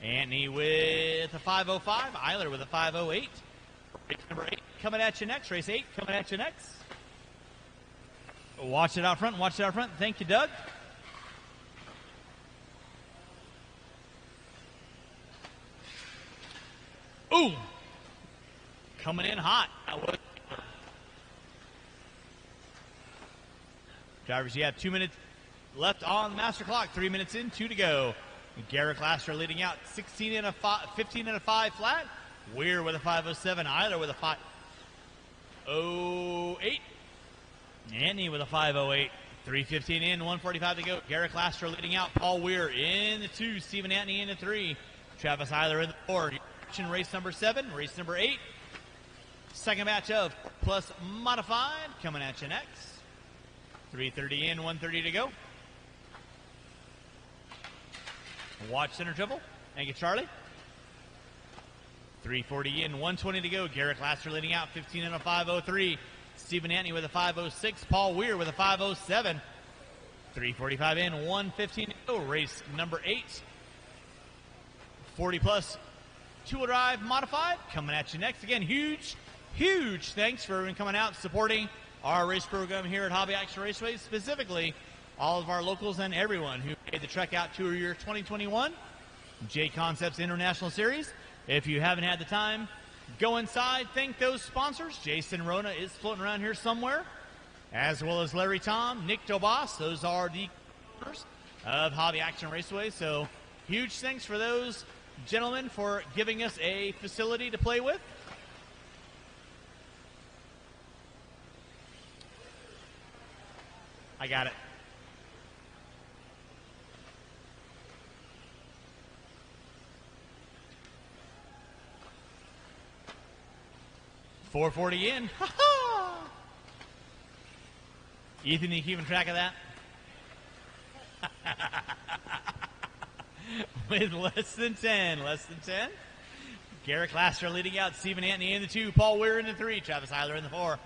Antony with a 5:05. Eiler with a 5:08. Race number 8 coming at you next. Race 8 coming at you next. Watch it out front. Watch it out front. Thank you, Doug. Ooh. Coming in hot. Drivers, you have 2 minutes left on the master clock. 3 minutes in, 2 to go. Garrett Laster leading out 16 and a 5, 15 and a 5 flat. Weir with a 5:07. Eiler with a 5:08. Antony with a 5:08. 3:15 in, 1:45 to go. Garrett Laster leading out. Paul Weir in the 2. Stephen Antony in the 3. Travis Eiler in the 4. Race number 7. Race number 8. Second match of plus modified coming at you next. 3:30 in, 1:30 to go. Watch center triple. Thank you, Charlie. 3:40 in, 1:20 to go. Garrett Laster leading out 15 and a 5:03. Stephen Antony with a 5:06. Paul Weir with a 5:07. 3:45 in, 1:15 to go. Race number 8. 40 plus two-wheel drive modified coming at you next. Again, huge thanks for everyone coming out supporting our race program here at Hobby Action Raceway, specifically all of our locals and everyone who made the Trek Out Tour Year 2021 JConcepts International Series. If you haven't had the time, go inside, thank those sponsors. Jason Rona is floating around here somewhere, as well as Larry Tom, Nick Dobas. Those are the owners of Hobby Action Raceway. So huge thanks for those gentlemen for giving us a facility to play with. I got it. $4.40 in. Ethan, you keeping track of that? With less than 10. Garrett Laster leading out. Stephen Antony in the 2. Paul Weir in the 3. Travis Eiler in the 4.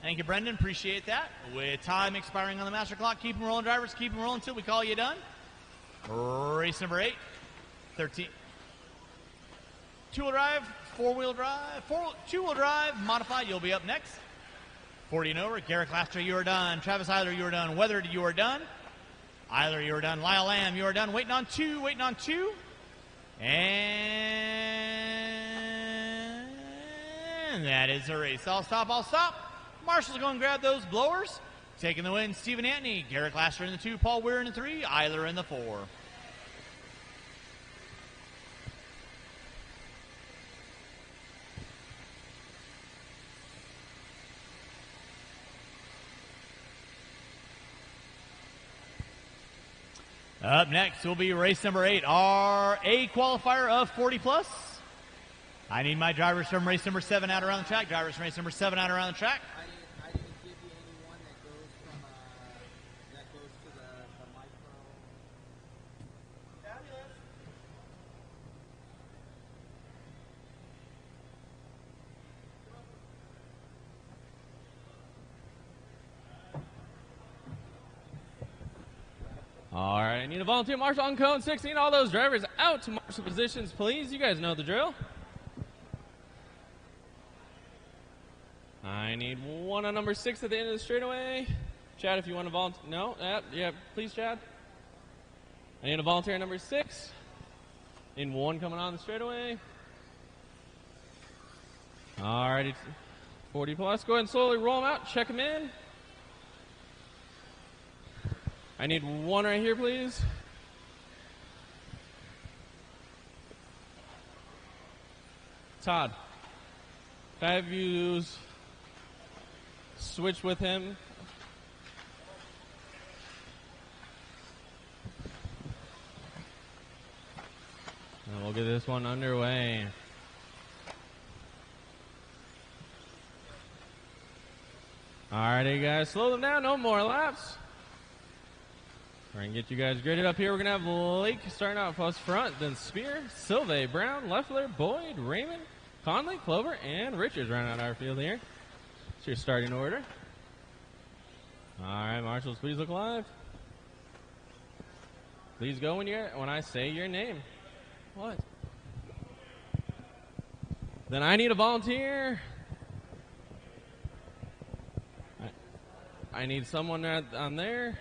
Thank you, Brendan. Appreciate that. With time expiring on the master clock, keep them rolling, drivers. Keep them rolling until we call you done. Race number 8. 13. Two-wheel drive, four-wheel drive, two-wheel drive, modified. You'll be up next. 40 and over. Garrett Laster, you are done. Travis Eiler, you are done. Weathered, you are done. Eiler, you are done. Lyle Lamb, you are done. Waiting on 2. And that is a race. I'll stop. Marshall's going to grab those blowers. Taking the win, Stephen Antony. Garrett Laster in the 2. Paul Weir in the 3. Eiler in the 4. Up next will be race number 8, our A qualifier of 40 plus. I need my drivers from race number 7 out around the track. Drivers from race number 7 out around the track. I didn't give you anyone that goes from that goes to the micro. All right, I need a volunteer marshal on cone 16. All those drivers out to marshal positions, please. You guys know the drill. I need one one on number 6 at the end of the straightaway. Chad, if you want to volunteer. No? Yeah, please, Chad. I need a volunteer at number 6. In 1 coming on the straightaway. Alrighty, 40 plus. Go ahead and slowly roll them out. Check them in. I need 1 right here, please. Todd, can I have you switch with him? And we'll get this one underway. Alrighty, guys, slow them down. No more laps. Try and get you guys graded up here. We're going to have Lake starting out plus front, then Spear, Silve, Brown, Leffler, Boyd, Raymond, Conley, Clover, and Richards round out our field here. It's your starting order. All right, marshals, please look live. Please go when I say your name. What? Then I need a volunteer. I need someone on there.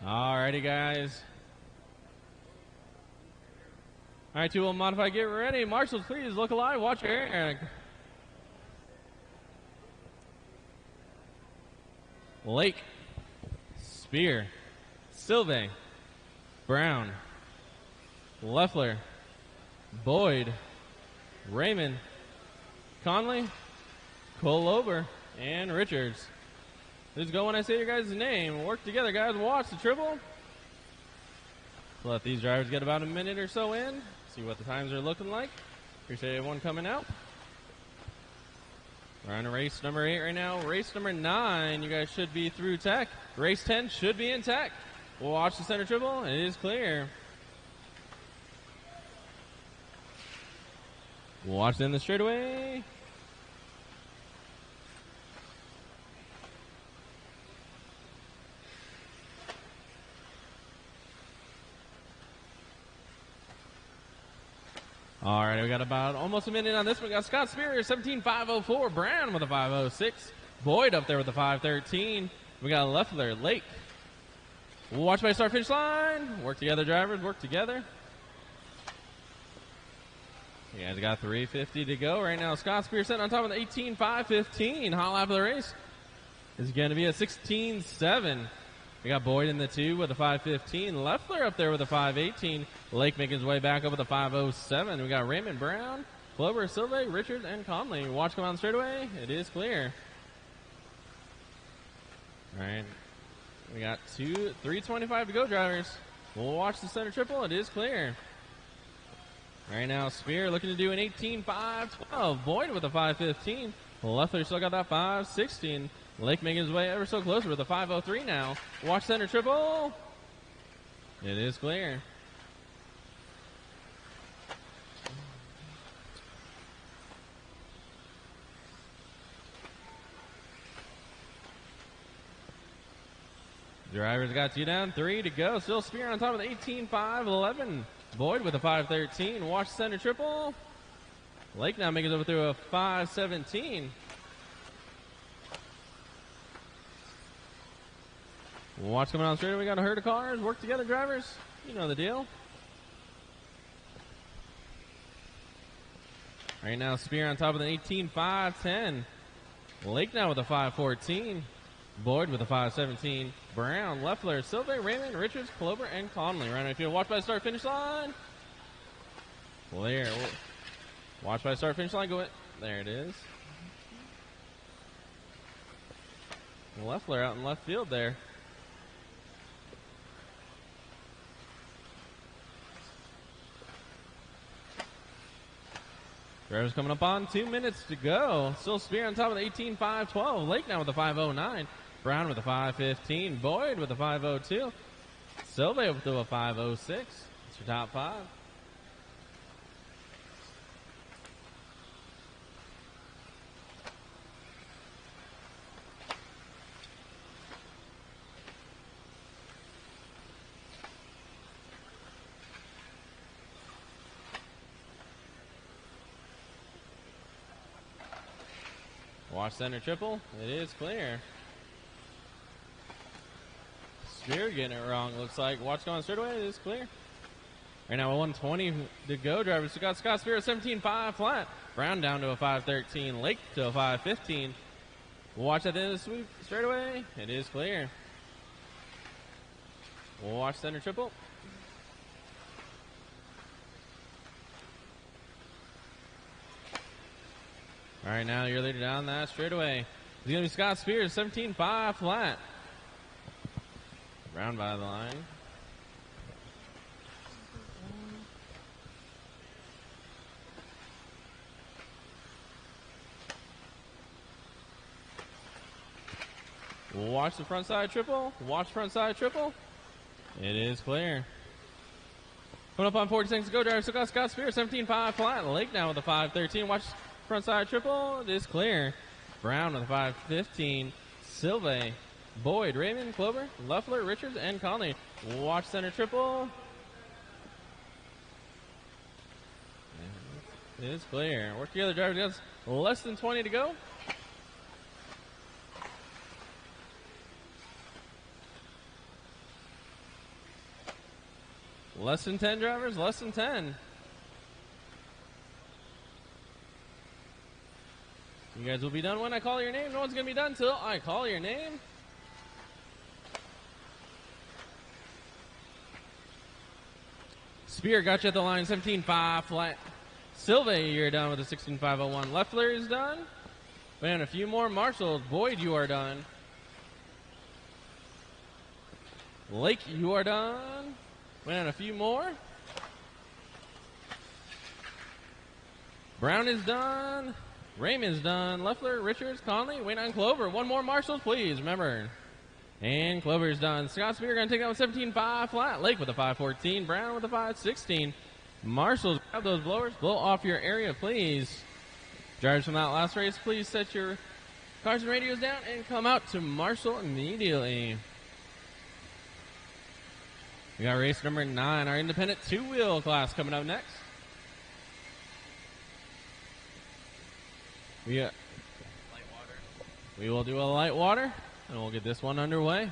Alrighty, guys. Alright, 2 will modify. Get ready. Marshals, please look alive. Watch your air. Lake, Spear, Silve, Brown, Leffler, Boyd, Raymond, Conley, Colover, and Richards. Please go when I say your guys' name. Work together, guys. Watch the triple. Let these drivers get about a minute or so in. See what the times are looking like. Appreciate everyone coming out. We're on race number 8 right now. Race number 9, you guys should be through tech. Race 10 should be in tech. We'll watch the center triple. It is clear. We'll watch them in the straightaway. All right, we got about almost a minute on this one. We got Scott Spear, 17.504. Brown with a 5.06. Boyd up there with a 5.13. We got Leffler, Lake. We'll watch by start finish line. Work together, drivers. Work together. You guys got 3:50 to go right now. Scott Spear sitting on top of the 18.515. Hot lap of the race is going to be a 16.7. We got Boyd in the 2 with a 5.15. Leffler up there with a 5.18. Lake making his way back up with a 5.07. We got Raymond, Brown, Clover, Silve, Richard, and Conley. Watch come on the straightaway. It is clear. All right. We got 3:25 to go, drivers. We'll watch the center triple. It is clear. Right now, Spear looking to do an 18.512. Boyd with a 5.15. Leffler still got that 5.16. Lake making his way ever so closer with a 5.03 now. Watch center triple. It is clear. Drivers got 2 down, 3 to go. Still Spear on top of the 18.511. Boyd with a 5.13. Watch center triple. Lake now making it over through a 5.17. Watch coming on straight. We got a herd of cars. Work together, drivers. You know the deal. Right now, Spear on top of the 18.510. Lake now with a 5.14. Boyd with a 5.17. Brown, Leffler, Silve, Raymond, Richards, Clover, and Conley. Right now, if you watch by start finish line. Clear. Watch by start finish line. Go it. There it is. Leffler out in left field there. Drivers coming up on 2 minutes to go. Still Spear on top of the 18.512. Lake now with a 5.09. Brown with a 5.15. Boyd with a 5.02. Silve with a 5.06. It's your top 5. Watch center triple. It is clear. Spear getting it wrong, looks like. Watch going straightaway. It is clear. Right now, 120 to go, drivers. We got Scott Spear at 17.5 flat. Brown down to a 5.13. Lake to a 5.15. We'll watch at the end of the sweep straightaway. It is clear. We'll watch center triple. All right, now your leader down that straightaway. It's going to be Scott Spears, 17.5 flat. Brown by the line. We'll watch the front side triple. Watch front side triple. It is clear. Coming up on 40 seconds to go, driver. So got Scott Spear, 17.5 flat. Lake now with a 5.13. Watch front side triple. It is clear. Brown with a 5.15. Silve, Boyd, Raymond, Clover, Luffler, Richards, and Conley. Watch center triple. It is clear. Work together, driver. Just less than 20 to go. Less than 10 drivers, less than 10. You guys will be done when I call your name. No one's going to be done till I call your name. Spear got you at the line, 17.5 flat. Silve, you're done with a 16.501. Leffler is done. Man, a few more. Marshall, Boyd, you are done. Lake, you are done. Man, a few more. Brown is done. Raymond's done. Leffler, Richards, Conley, wait on Clover. One more Marshalls, please. Remember. And Clover's done. Scott Spear going to take out 17.5 flat. Lake with a 5.14. Brown with a 5.16. Marshalls, grab those blowers. Blow off your area, please. Drivers from that last race, please set your cars and radios down and come out to Marshall immediately. We got race number 9, our independent two-wheel class coming up next. We will do a light water, and we'll get this one underway.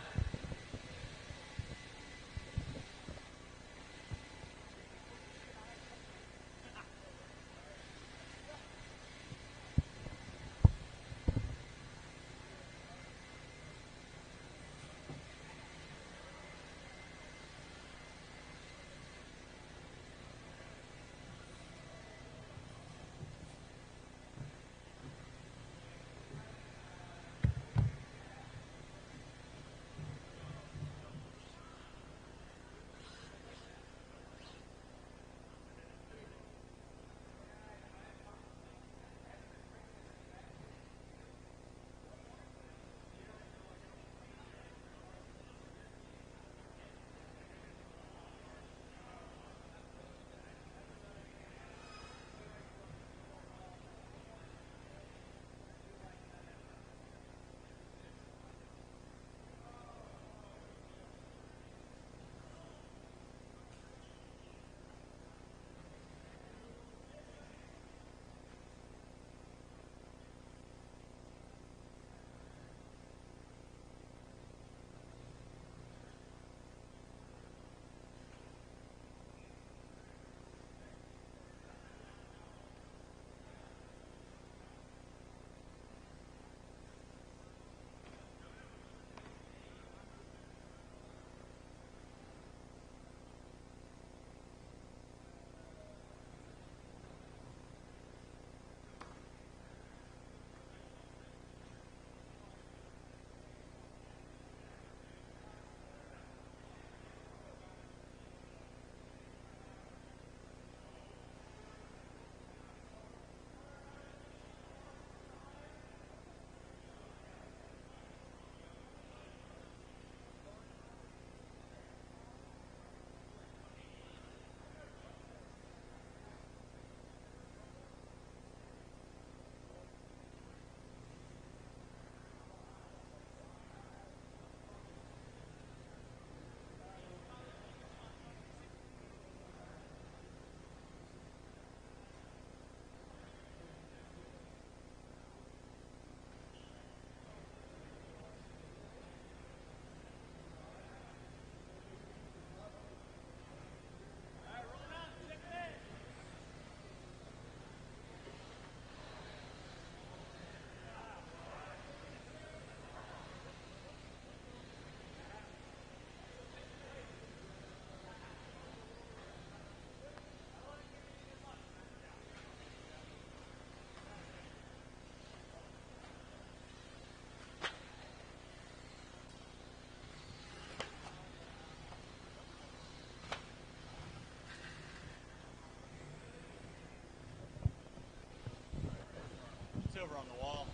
over on the wall.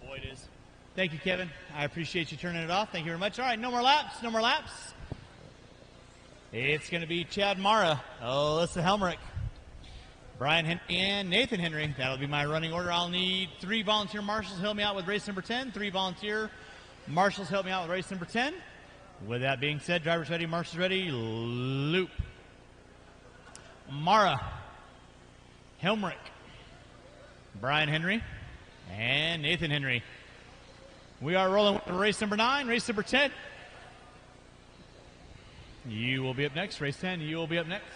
Boy, it is. Thank you, Kevin. I appreciate you turning it off. Thank you very much. All right, no more laps. No more laps. It's going to be Chad Mara, Alyssa Helmrich, Brian Henry, and Nathan Henry. That'll be my running order. I'll need 3 volunteer marshals to help me out with race number 10. 3 volunteer marshals help me out with race number 10. With that being said, drivers ready, marshals ready, loop. Mara, Helmrich, Brian Henry, and Nathan Henry. We are rolling with race number 9, race number 10. You will be up next. Race 10, you will be up next.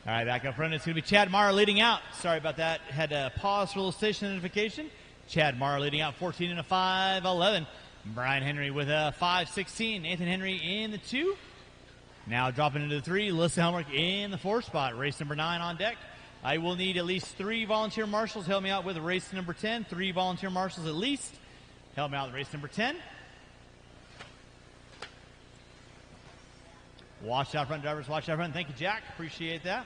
All right, back up front, it's going to be Chad Mara leading out. Sorry about that. Had to pause for a little station identification. Chad Mara leading out 14 and a 5.11. Brian Henry with a 5.16. Nathan Henry in the 2. Now dropping into the 3. Alyssa Helmrich in the 4 spot. Race number 9 on deck. I will need at least 3 volunteer marshals. Help me out with race number 10. 3 volunteer marshals at least. Help me out with race number 10. Watch out front, drivers. Watch out front. Thank you, Jack. Appreciate that.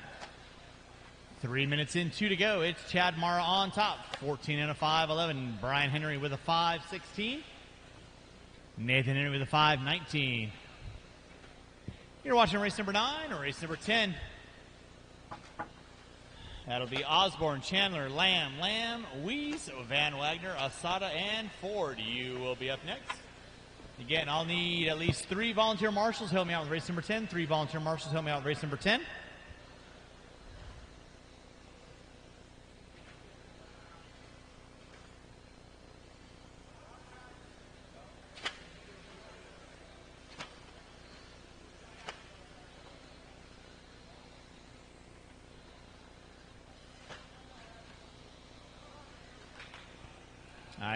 3 minutes in, 2 to go. It's Chad Mara on top. 14 and a 5.11. Brian Henry with a 5.16. Nathan Henry with a 5.19. You're watching race number 9 or race number 10. That'll be Osborne, Chandler, Lamb, Weiss, Van Wagner, Asada, and Ford. You will be up next. Again, I'll need at least 3 volunteer marshals. Help me out with race number 10. 3 volunteer marshals. Help me out with race number 10.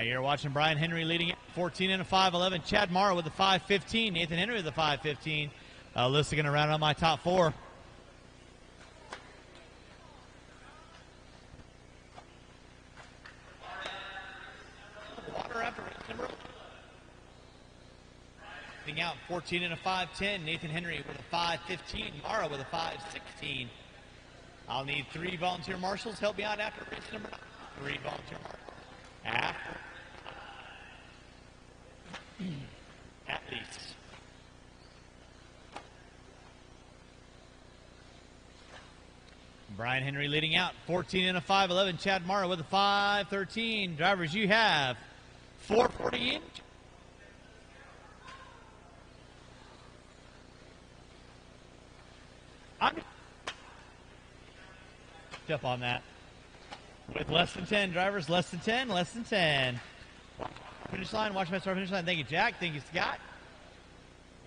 You're watching Brian Henry leading it, 14 and a 5.11. Chad Mara with a 5.15. Nathan Henry with a 5.15. Alyssa going to round out my top 4. Water after number. Leading out 14 and a 5.10. Nathan Henry with a 5.15. Mara with a 5.16. I'll need 3 volunteer marshals. Help me out after race number 9. 3 volunteer marshals. After. At least. Brian Henry leading out, 14 and a 5.11. Chad Morrow with a 5.13. Drivers, you have 4:40 in. Up on that. With less than 10 drivers, less than 10, less than 10. Finish line, watch my start finish line. Thank you, Jack. Thank you, Scott.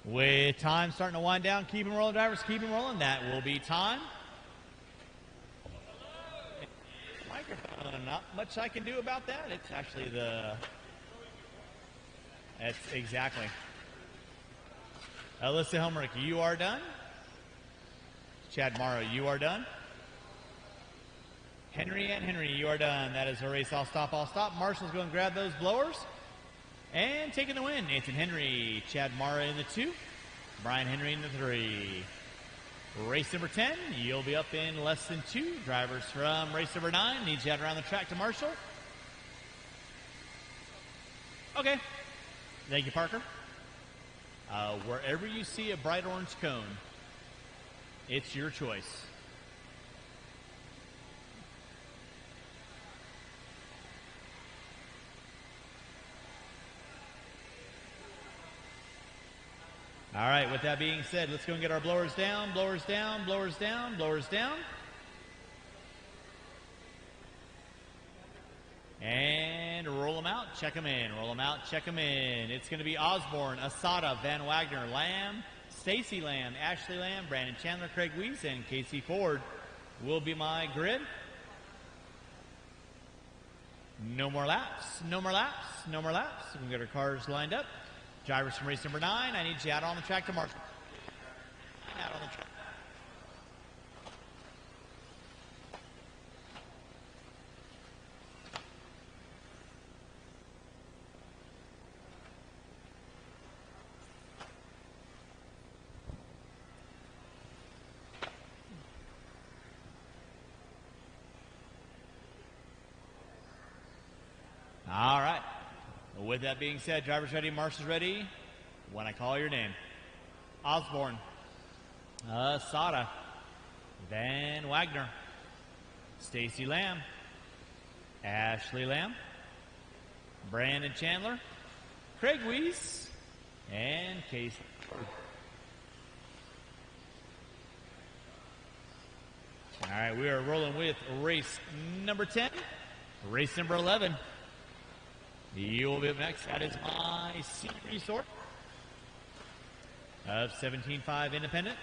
With time starting to wind down, keep them rolling, drivers, keep them rolling. That will be time. Microphone, not much I can do about that. It's actually that's exactly. Alyssa Helmerich, you are done. Chad Morrow, you are done. Henry and Henry, you are done. That is a race. I'll stop. Marshall's going to grab those blowers. And taking the win, Nathan Henry, Chad Morrow in the 2, Brian Henry in the 3. Race number 10, you'll be up in less than 2. Drivers from race number 9, need you out around the track to Marshall. Okay. Thank you, Parker. Wherever you see a bright orange cone, it's your choice. All right, with that being said, let's go and get our blowers down, blowers down, blowers down, blowers down. And roll them out, check them in, roll them out, check them in. It's going to be Osborne, Asada, Van Wagner, Lamb, Stacy Lamb, Ashley Lamb, Brandon Chandler, Craig Weiss, and Casey Ford will be my grid. No more laps, no more laps, no more laps. We can get our cars lined up. Drivers from race number 9, I need you out on the track to Marshall. Out on the track. All right. With that being said, drivers ready, marshals ready. When I call your name. Osborne, Asada, Van Wagner, Stacy Lamb, Ashley Lamb, Brandon Chandler, Craig Weiss, and Casey. All right, we are rolling with race number 10, race number 11. You will be up next. That is my C resort of 17.5 Independent.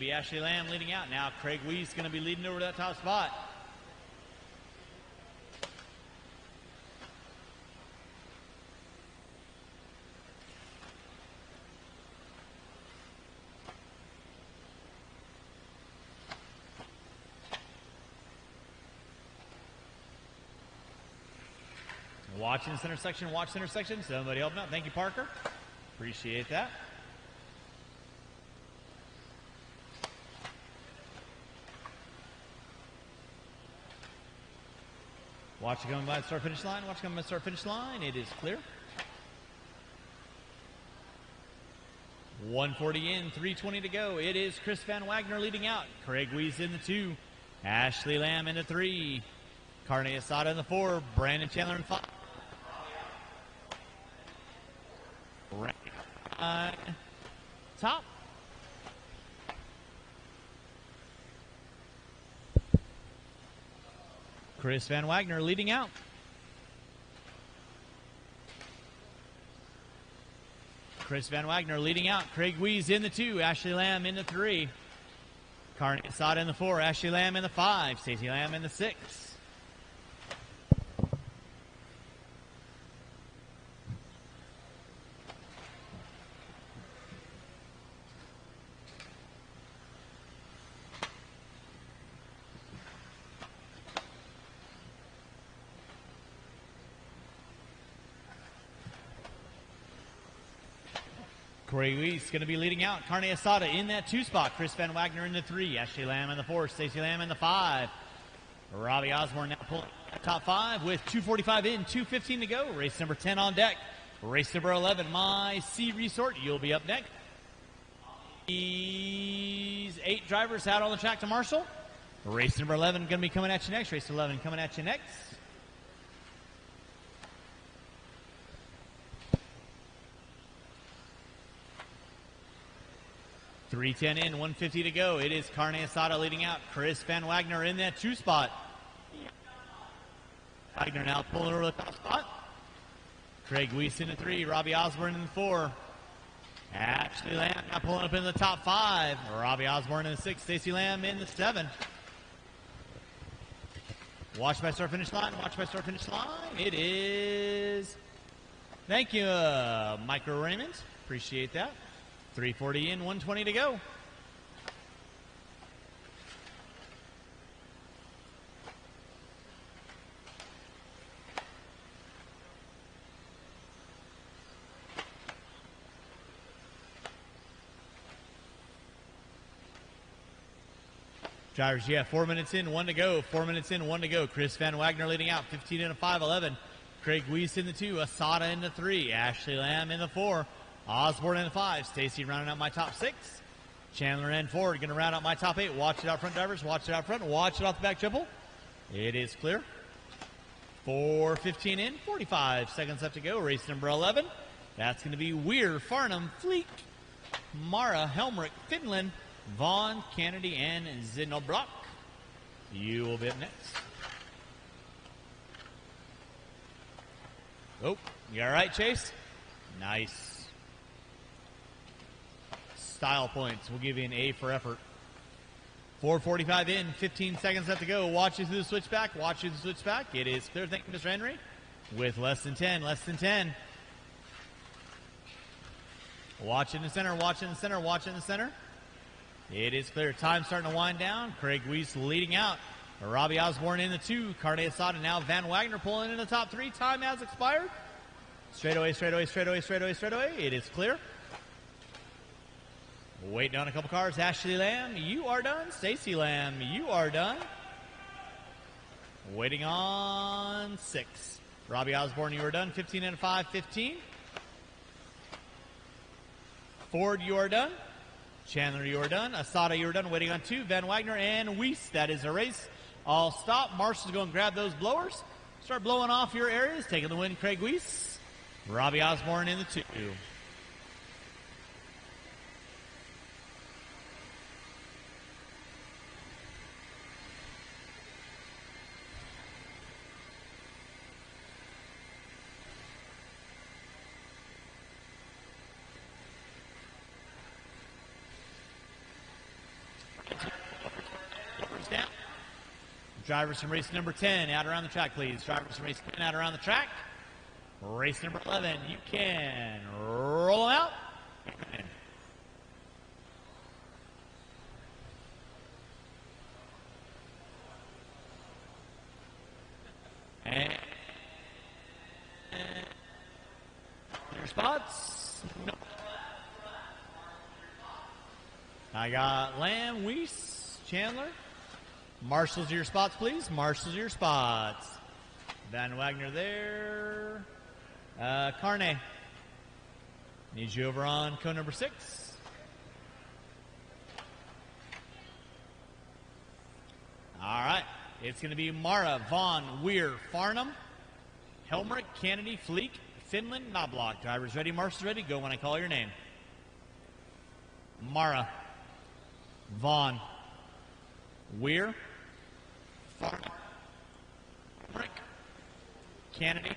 Be Ashley Lamb leading out. Now Craig Weiss going to be leading over that top spot. Watching center section, watch center section. Somebody helping out. Thank you, Parker. Appreciate that. Watch it coming by the start finish line. Watch it coming by the start finish line. It is clear. 140 in, 320 to go. It is Chris Van Wagner leading out. Craig Weiss in the 2. Ashley Lamb in the 3. Carne Asada in the 4. Brandon Chandler in 5. Right. Top. Chris Van Wagner leading out. Chris Van Wagner leading out. Craig Weiss in the 2. Ashley Lamb in the 3. Carne Asada in the 4. Ashley Lamb in the 5. Stacey Lamb in the 6. Corey Weiss going to be leading out. Carne Asada in that 2 spot. Chris Van Wagner in the 3. Ashley Lamb in the 4. Stacy Lamb in the 5. Robbie Osborne now pulling top 5 with 2:45 in, 2:15 to go. Race number 10 on deck. Race number 11, My Sea Resort. You'll be up next. These 8 drivers out on the track to Marshall. Race number 11 going to be coming at you next. Race 11 coming at you next. .310 in, 150 to go. It is Carne Asada leading out. Chris Van Wagner in that 2 spot. Wagner now pulling over the top spot. Craig Weiss in the 3. Robbie Osborne in the 4. Ashley Lamb now pulling up in the top 5. Robbie Osborne in the 6. Stacy Lamb in the 7. Watch by start finish line. Watch by start finish line. It is. Thank you, Micro Raymond. Appreciate that. 3:40 in, 120 to go. Drivers, 4 minutes in, 1 to go. 4 minutes in, 1 to go. Chris Van Wagner leading out, 15 in a 5:11. Craig Weiss in the 2. Asada in the 3. Ashley Lamb in the 4. Osborne in the 5. Stacy rounding out my top 6. Chandler and Ford going to round out my top 8. Watch it out front, drivers. Watch it out front. Watch it off the back triple. It is clear. 4:15 in, 45 seconds left to go. Race number 11. That's going to be Weir, Farnham, Fleek, Mara, Helmrich, Finland, Vaughn, Kennedy, and Zinobrock. You will be up next. Oh, you all right, Chase? Nice. Style points. We'll give you an A for effort. 4:45 in, 15 seconds left to go. Watch you through the switchback. Watch you through the switchback. It is clear. Thank you, Mr. Henry. With less than 10. Less than 10. Watch in the center. Watch in the center. Watch in the center. It is clear. Time starting to wind down. Craig Weiss leading out. Robbie Osborne in the 2. Carne Asada now. Van Wagner pulling in the top 3. Time has expired. Straightaway, straightaway, straightaway, straightaway, straightaway. It is clear. Waiting on a couple cars. Ashley Lamb, you are done. Stacy Lamb, you are done. Waiting on 6. Robbie Osborne, you are done. 15 and a 5, 15. Ford, you are done. Chandler, you are done. Asada, you are done. Waiting on 2. Van Wagner and Weiss. That is a race. All stop. Marshall's going to grab those blowers. Start blowing off your areas. Taking the win, Craig Weiss. Robbie Osborne in the 2. Drivers from race number 10 out around the track, please. Drivers from race 10 out around the track. Race number 11, you can roll them out. And their spots. No. I got Lamb, Weiss, Chandler. Marshall's your spots, please. Marshall's your spots. Van Wagner there. Carne. Need you over on cone number 6. All right. It's going to be Mara, Vaughn, Weir, Farnham, Helmrich, Kennedy, Fleek, Finland, Knobloch. Drivers ready, Marshall's ready. Go when I call your name. Mara, Vaughn, Weir, Farnham, Helmrich, Kennedy,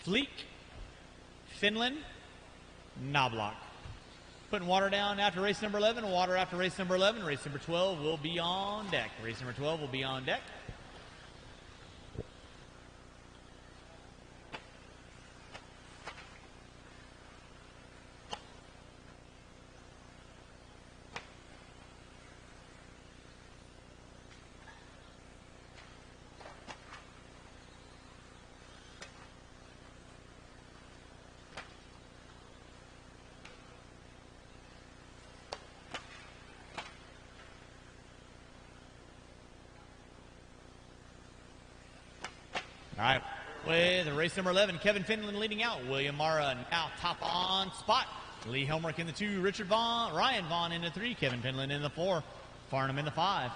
Fleek, Finland, Knobloch. Putting water down after race number 11. Water after race number 11. Race number 12 will be on deck. Race number 12 will be on deck. All right, with race number 11, Kevin Finland leading out. William Mara now top on spot. Lee Helmrich in the 2, Ryan Vaughn in the 3, Kevin Finland in the 4, Farnham in the 5.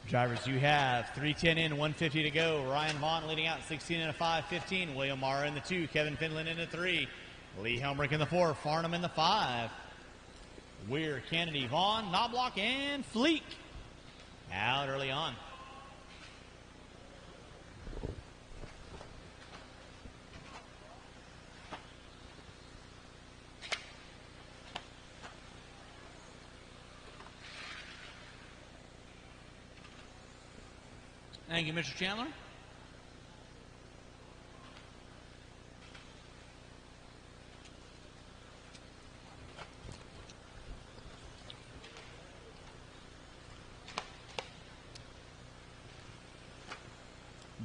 Drivers, you have 3:10 in, 1:50 to go. Ryan Vaughn leading out 16 and a 5:15. William Mara in the 2, Kevin Finland in the 3, Lee Helmrich in the 4, Farnham in the 5. Weir, Kennedy, Vaughn, Knobloch, and Fleek out early on. Thank you, Mr. Chandler.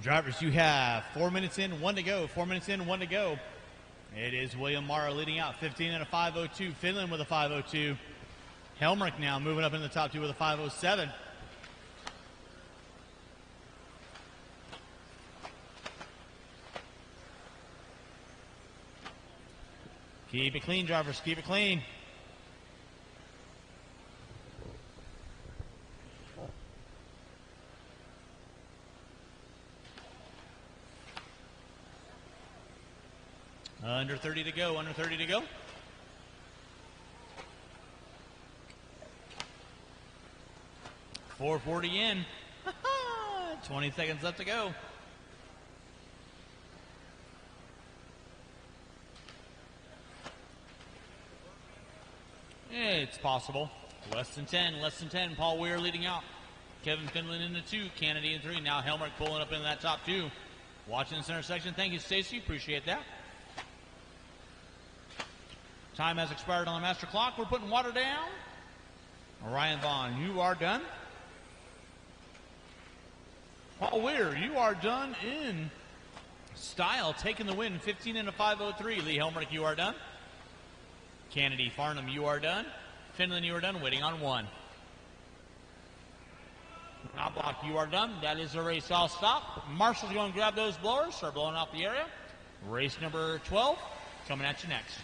Drivers, you have 4 minutes in, 1 to go. 4 minutes in, 1 to go. It is William Mara leading out 15 and a 5:02. Finland with a 5:02. Helmrich now moving up into the top 2 with a 5:07. Keep it clean, drivers. Keep it clean. Under 30 to go. Under 30 to go. .440 in. 20 seconds left to go. It's possible. Less than 10, less than 10. Paul Weir leading out. Kevin Finland in the 2, Kennedy in 3. Now Helmrich pulling up into that top 2. Watching this intersection. Thank you, Stacy. Appreciate that. Time has expired on the master clock. We're putting water down. Ryan Vaughn, you are done. Paul Weir, you are done in style, taking the win. 15 and a 5:03. Lee Helmrich, you are done. Kennedy, Farnham, you are done. Finland, you are done. Waiting on 1. Knobloch, you are done. That is the race. I'll stop. Marshall's going to grab those blowers, start blowing off the area. Race number 12 coming at you next.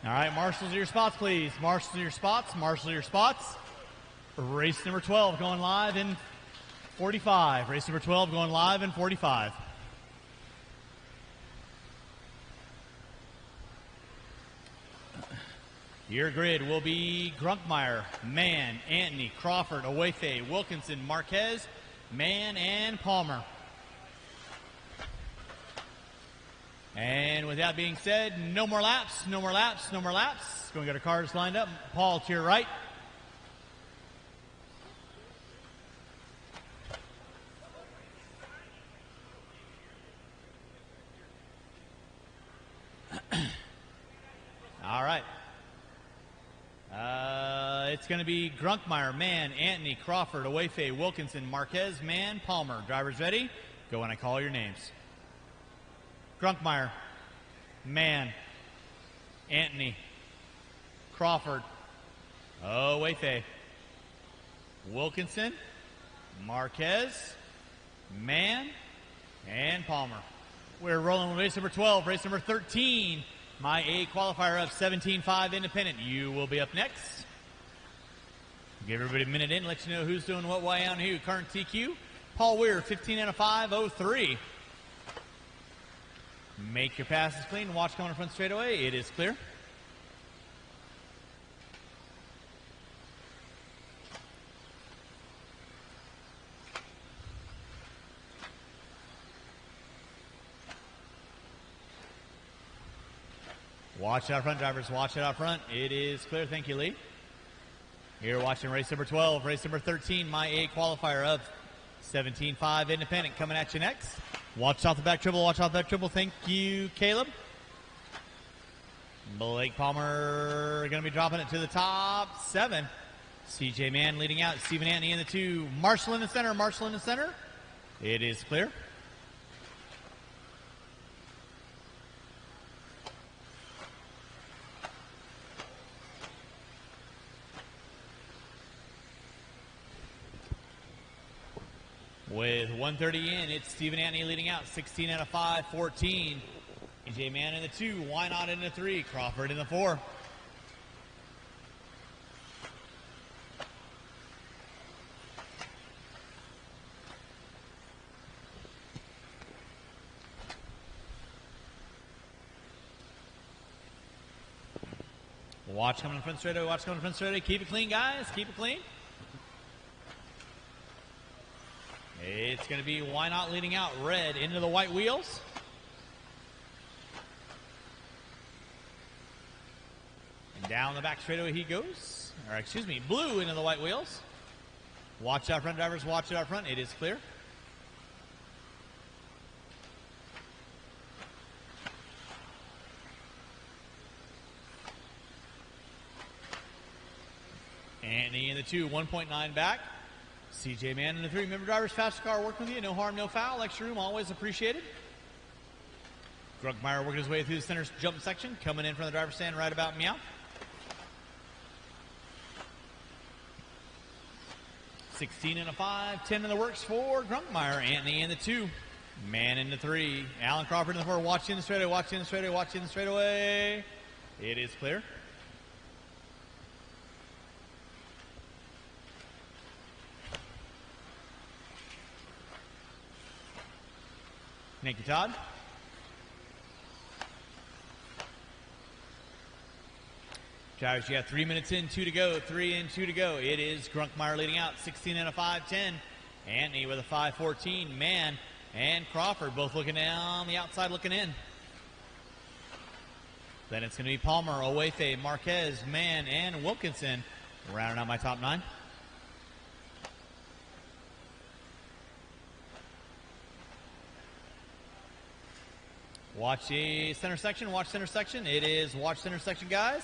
All right, marshals your spots, please. Marshals your spots. Marshals your spots. Race number 12 going live in 45. Race number 12 going live in 45. Your grid will be Grunkmeyer, Mann, Anthony, Crawford, Owefe, Wilkinson, Marquez, Mann, and Palmer. And with that being said, no more laps, no more laps, no more laps. Going to get our cars lined up. Paul to your right. All right. It's going to be Grunkmeyer, Mann, Anthony, Crawford, Owefe, Wilkinson, Marquez, Mann, Palmer. Drivers ready? Go when I call your names. Grunkmeyer, Mann, Anthony, Crawford, Owefe, Wilkinson, Marquez, Mann, and Palmer. We're rolling with race number 12, race number 13. My A qualifier of 17.5 independent. You will be up next. Give everybody a minute in, let you know who's doing what, why, and who. Current TQ, Paul Weir, 15 and a 5.03. Make your passes clean. Watch coming in front straightaway. It is clear. Watch it out front, drivers. Watch it out front. It is clear. Thank you, Lee. Here watching race number 12, race number 13, my A qualifier of 17.5 independent coming at you next. Watch out the back triple. Watch out the back triple. Thank you, Caleb. Blake Palmer going to be dropping it to the top 7. CJ Mann leading out. Stephen Anthony in the 2. Marshall in the center. Marshall in the center. It is clear. With 1:30 in, it's Stephen Anthony leading out, 16 out of 5, 14. CJ Mann in the 2, Why Not in the 3, Crawford in the 4. Watch coming in front straightaway, watch coming in front straightaway. Keep it clean, guys, keep it clean. It's going to be Why Not leading out, red into the white wheels. And down the back straightaway he goes. Or excuse me, blue into the white wheels. Watch out front, drivers, watch it out front. It is clear. Anthony in the 2, 1.9 back. CJ Mann in the 3. Remember, drivers, fast car, work with you. No harm, no foul. Extra room, always appreciated. Grunkmeyer working his way through the center jump section. Coming in from the driver's stand right about meow. 16 and a 5. 10 in the works for Grunkmeyer. Anthony in the 2. Mann in the 3. Alan Crawford in the 4. Watch in the straightaway, watch in the straightaway, watch in the straightaway. It is clear. Thank you, Todd. Drivers, you got 3 minutes in, 2 to go, 3 in, 2 to go. It is Grunkmeyer leading out, 16 and a 5-10. Anthony with a 5-14. Mann and Crawford both looking down the outside, looking in. Then it's going to be Palmer, Owefe, Marquez, Mann, and Wilkinson rounding out my top 9. Watch the center section. Watch center section. It is watch center section, guys.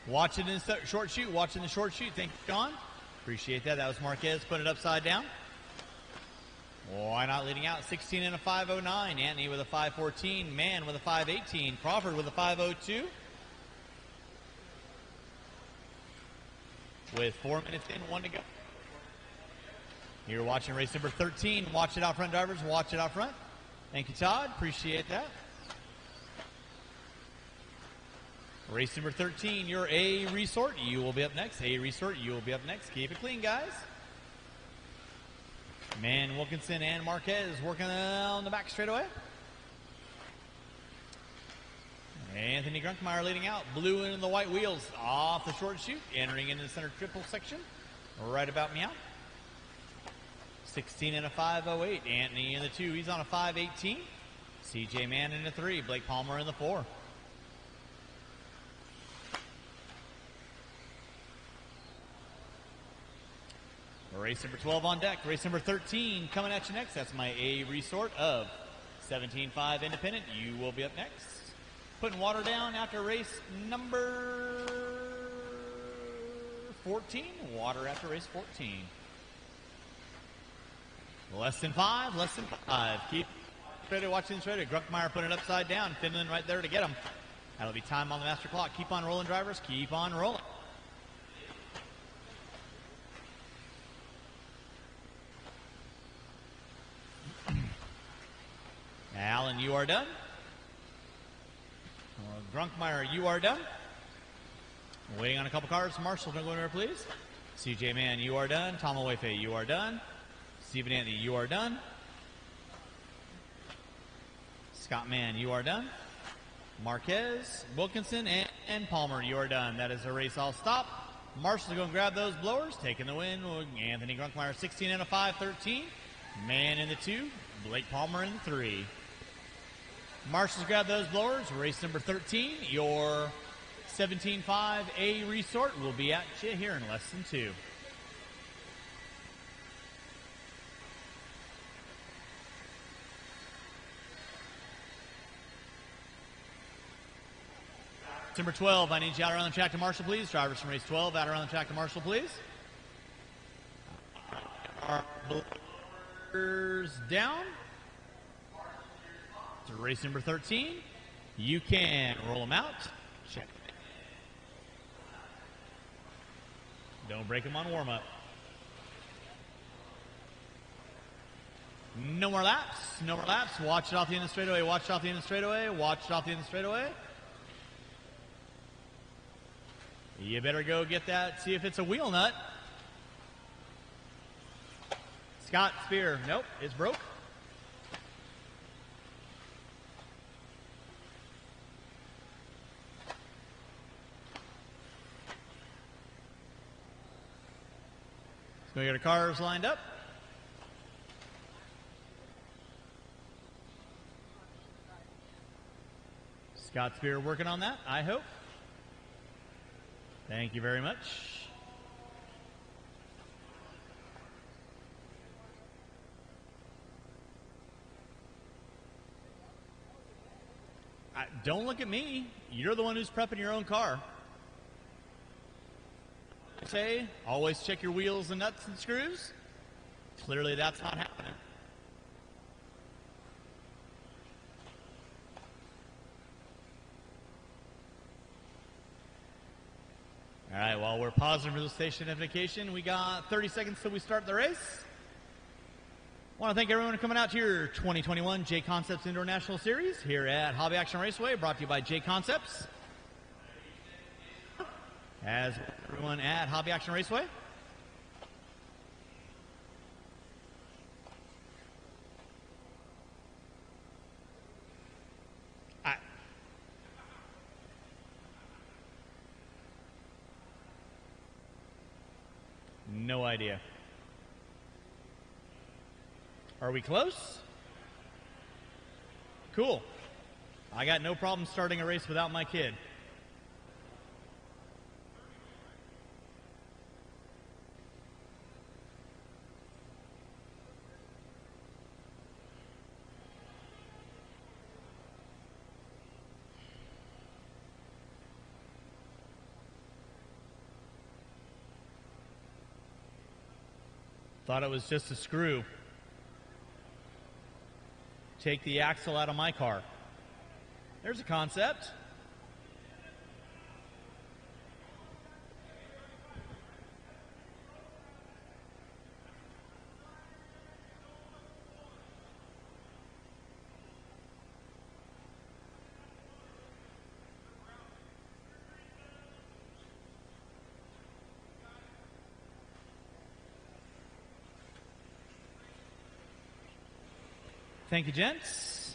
Watch it in the short shoot. Watch in the short shoot. Thank you, John. Appreciate that. That was Marquez. Put it upside down. Why Not leading out? 16 and a 5.09. Anthony with a 5.14. Mann with a 5.18. Crawford with a 5.02. With 4 minutes in, 1 to go. You're watching race number 13. Watch it out front, drivers. Watch it out front. Thank you, Todd. Appreciate that. Race number 13, your A Resort. You will be up next. A Resort, you will be up next. Keep it clean, guys. Man Wilkinson and Marquez working on the back straightaway. Anthony Grunkmeyer leading out. Blue in the white wheels off the short chute. Entering into the center triple section. Right about meow. 16 and a 5.08. Anthony in the 2. He's on a 5.18. CJ Mann in the 3. Blake Palmer in the 4. Race number 12 on deck. Race number 13 coming at you next. That's my A Resort of 17.5 Independent. You will be up next. Putting water down after race number 14. Water after race 14. Less than 5. Less than 5. Keep straight, watching straight. Grunkmeyer putting it upside down. Finland right there to get him. That'll be time on the master clock. Keep on rolling, drivers. Keep on rolling. Allen, you are done. Grunkmeyer, you are done. Waiting on a couple cars. Marshall, don't go anywhere, please. CJ Mann, you are done. Tom Awefe, you are done. Stephen Anthony, you are done. Scott Mann, you are done. Marquez, Wilkinson, and Palmer, you are done. That is a race all stop. Marshall's going to grab those blowers. Taking the win. Anthony Grunkmeyer, 16 and a 5.13. Mann in the 2. Blake Palmer in the 3. Marshall's grab those blowers. Race number 13, your 17.5 A Resort will be at you here in less than 2. Number 12, I need you out around the track to Marshall, please. Drivers from race 12, out around the track to Marshall, please. Our blowers down. To race number 13. You can roll them out. Check. Don't break them on warm-up. No more laps. No more laps. Watch it off the end of the straightaway. Watch it off the end of the straightaway. Watch it off the end of the straightaway. You better go get that. See if it's a wheel nut. Scott Spear. Nope, it's broke. So we got our cars lined up. Scott Spear working on that, I hope. Thank you very much. Don't look at me. You're the one who's prepping your own car. Say, always check your wheels and nuts and screws. Clearly that's not happening. All right, while we're pausing for the station identification, we got 30 seconds till we start the race. I want to thank everyone for coming out to your 2021 JConcepts Indoor National Series here at Hobby Action Raceway, brought to you by JConcepts. As everyone at Hobby Action Raceway. No idea. Are we close? Cool. I got no problem starting a race without my kid. Thought it was just a screw. Take the axle out of my car. There's a concept. Thank you, gents.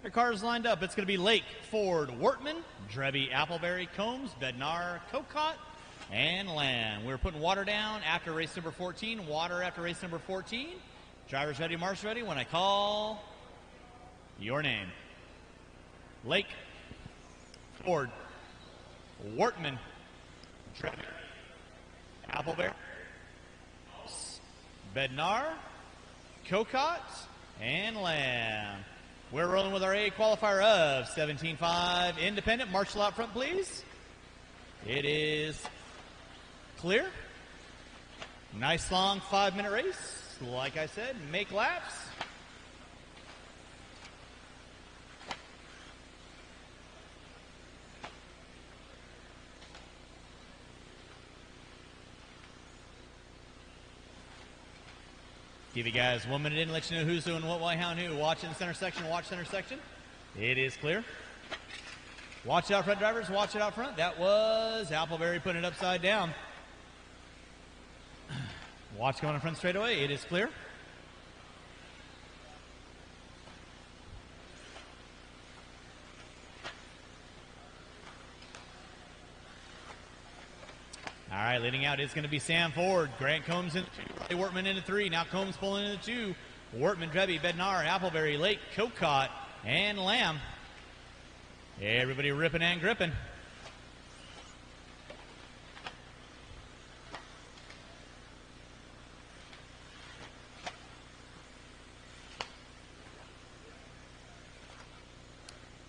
Your cars lined up. It's going to be Lake, Ford, Wortman, Drebby, Appleberry, Combs, Bednar, Cocott, and Lamb. We're putting water down after race number 14. Water after race number 14. Drivers ready, marshals ready. When I call your name. Lake, Ford, Wortman, Drebby, Appleberry, Bednar, Cocott, and Lamb. We're rolling with our A qualifier of 17.5 independent. Marshal out front, please. It is clear. Nice long 5-minute race. Like I said, make laps. Give you guys 1 minute in, let you know who's doing what, why, how, and who. Watch in the center section, watch center section. It is clear. Watch it out front, drivers, watch it out front. That was Appleberry putting it upside down. Watch going in front straightaway, it is clear. All right, leading out is going to be Sam Ford. Grant Combs in 2. Wortman into 3. Now Combs pulling into 2. Wortman, Drebby, Bednar, Appleberry, Lake, Cocott, and Lamb. Everybody ripping and gripping.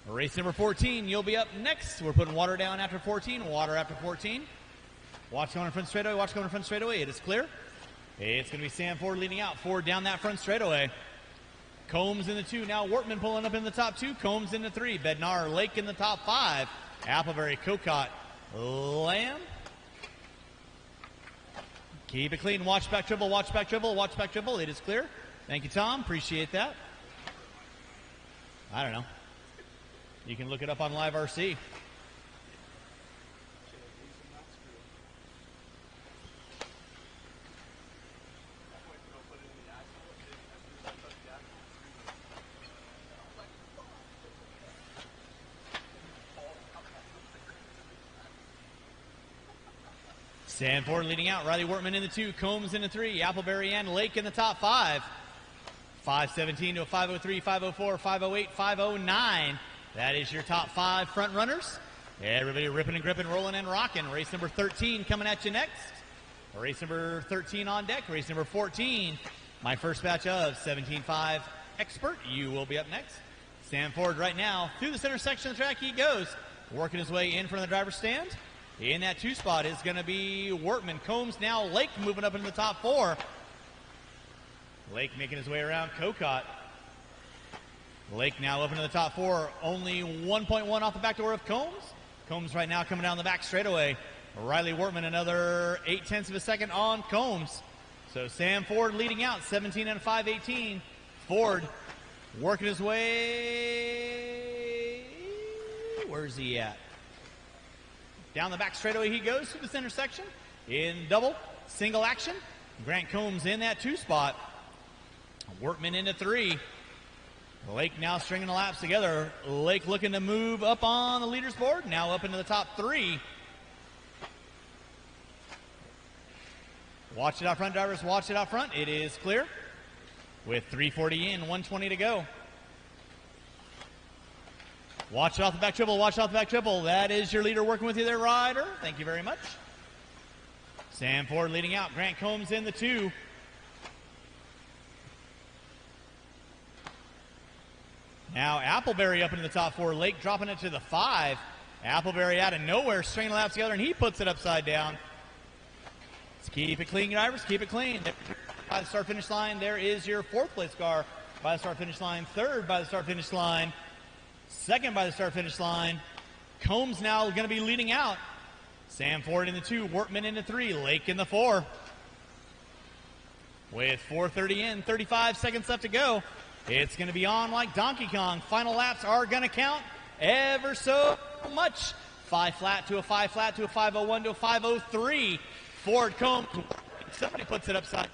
Race number 14, you'll be up next. We're putting water down after 14, water after 14. Watch going in front straightaway, watch going in front straightaway. It is clear. It's going to be Sam Ford leading out. Ford down that front straightaway. Combs in the 2. Now Wortman pulling up in the top 2. Combs in the 3. Bednar, Lake in the top 5. Appleberry, Cocott, Lamb. Keep it clean. Watch back dribble, watch back dribble, watch back dribble. It is clear. Thank you, Tom. Appreciate that. I don't know. You can look it up on LiveRC. Sam Ford leading out. Riley Wortman in the 2. Combs in the 3. Appleberry and Lake in the top 5. 517 to a 503, 504, 508, 509. That is your top 5 front runners. Everybody ripping and gripping, rolling and rocking. Race number 13 coming at you next. Race number 13 on deck. Race number 14. My first batch of 17.5 expert. You will be up next. Sam Ford right now through the center section of the track he goes. Working his way in front of the driver's stand. In that 2 spot is going to be Wortman. Combs now. Lake moving up into the top 4. Lake making his way around Cocott. Lake now up into the top 4. Only 1.1 off the back door of Combs. Combs right now coming down the back straightaway. Riley Wortman another 0.8 of a second on Combs. So Sam Ford leading out 17 and 5.18. Ford working his way. Where's he at? Down the back straightaway he goes to the center section. In double, single action. Grant Combs in that 2 spot. Wortman into 3. Lake now stringing the laps together. Lake looking to move up on the leaders board. Now up into the top 3. Watch it out front, drivers. Watch it out front. It is clear. With 3:40 in, 1:20 to go. Watch it off the back triple. Watch it off the back triple. That is your leader working with you there, Ryder. Thank you very much. Sam Ford leading out. Grant Combs in the 2. Now Appleberry up into the top 4. Lake dropping it to the 5. Appleberry out of nowhere, stringing the laps together, and he puts it upside down. Let's keep it clean, drivers. Keep it clean. By the start finish line, there is your 4th place car. By the start finish line, 3rd by the start finish line. 2nd by the start finish line. Combs now going to be leading out. Sam Ford in the 2, Wortman in the 3, Lake in the 4. With 4:30 in, 35 seconds left to go. It's going to be on like Donkey Kong. Final laps are going to count ever so much. 5 flat to a 5 flat to a 501 to a 503. Ford Combs. Somebody puts it upside.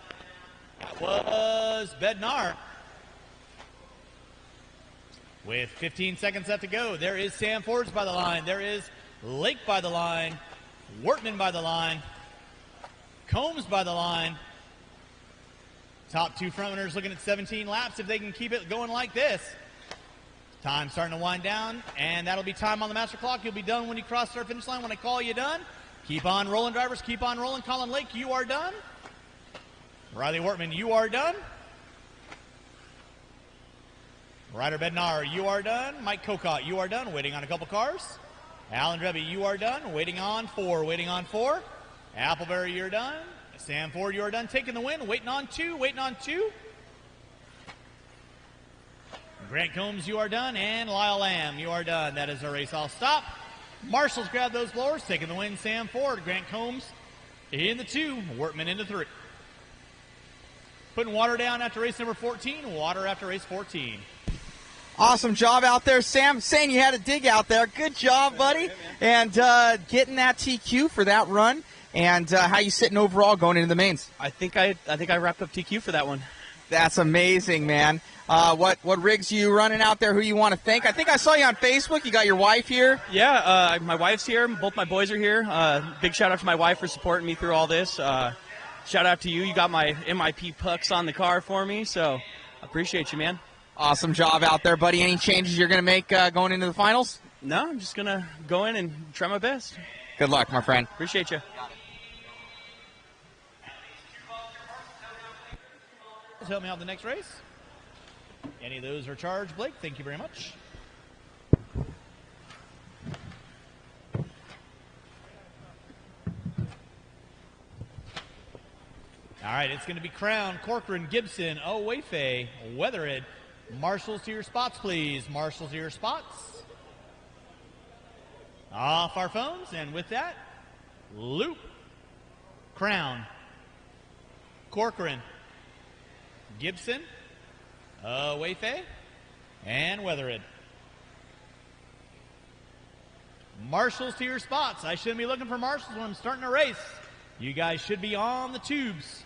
That was Bednar. With 15 seconds left to go, there is Sam Fords by the line. There is Lake by the line. Wortman by the line. Combs by the line. Top two frontrunners looking at 17 laps if they can keep it going like this. Time starting to wind down, and that'll be time on the master clock. You'll be done when you cross our finish line. When I call you done, keep on rolling, drivers. Keep on rolling. Colin Lake, you are done. Riley Wortman, you are done. Ryder Bednar, you are done. Mike Kokot, you are done. Waiting on a couple cars. Alan Dreby, you are done. Waiting on four. Waiting on four. Appleberry, you're done. Sam Ford, you are done. Taking the win. Waiting on two. Waiting on two. Grant Combs, you are done. And Lyle Lamb, you are done. That is our race. I'll stop. Marshall's grabbed those blowers. Taking the win, Sam Ford. Grant Combs in the 2. Wortman in the 3. Putting water down after race number 14. Water after race 14. Awesome job out there, Sam. Saying you had a dig out there. Good job, buddy. And getting that TQ for that run. And how you sitting overall going into the mains? I think I wrapped up TQ for that one. That's amazing, man. What rigs you running out there? Who you want to thank? I think I saw you on Facebook. You got your wife here. Yeah, my wife's here. Both my boys are here. Big shout out to my wife for supporting me through all this. Shout out to you. You got my MIP pucks on the car for me, so I appreciate you, man. Awesome job out there, buddy. Any changes you're going to make going into the finals? No, I'm just going to go in and try my best. Good luck, my friend. Appreciate you. Help me out the next race. Any of those are charged, Blake. Thank you very much. All right, it's going to be Crown, Corcoran, Gibson, Wayfay, Weathered. Marshals to your spots, please. Marshals to your spots. Off our phones, and with that, Loop, Crown, Corcoran, Gibson, Wayfay, and Weathered. Marshals to your spots. I shouldn't be looking for marshals when I'm starting a race. You guys should be on the tubes.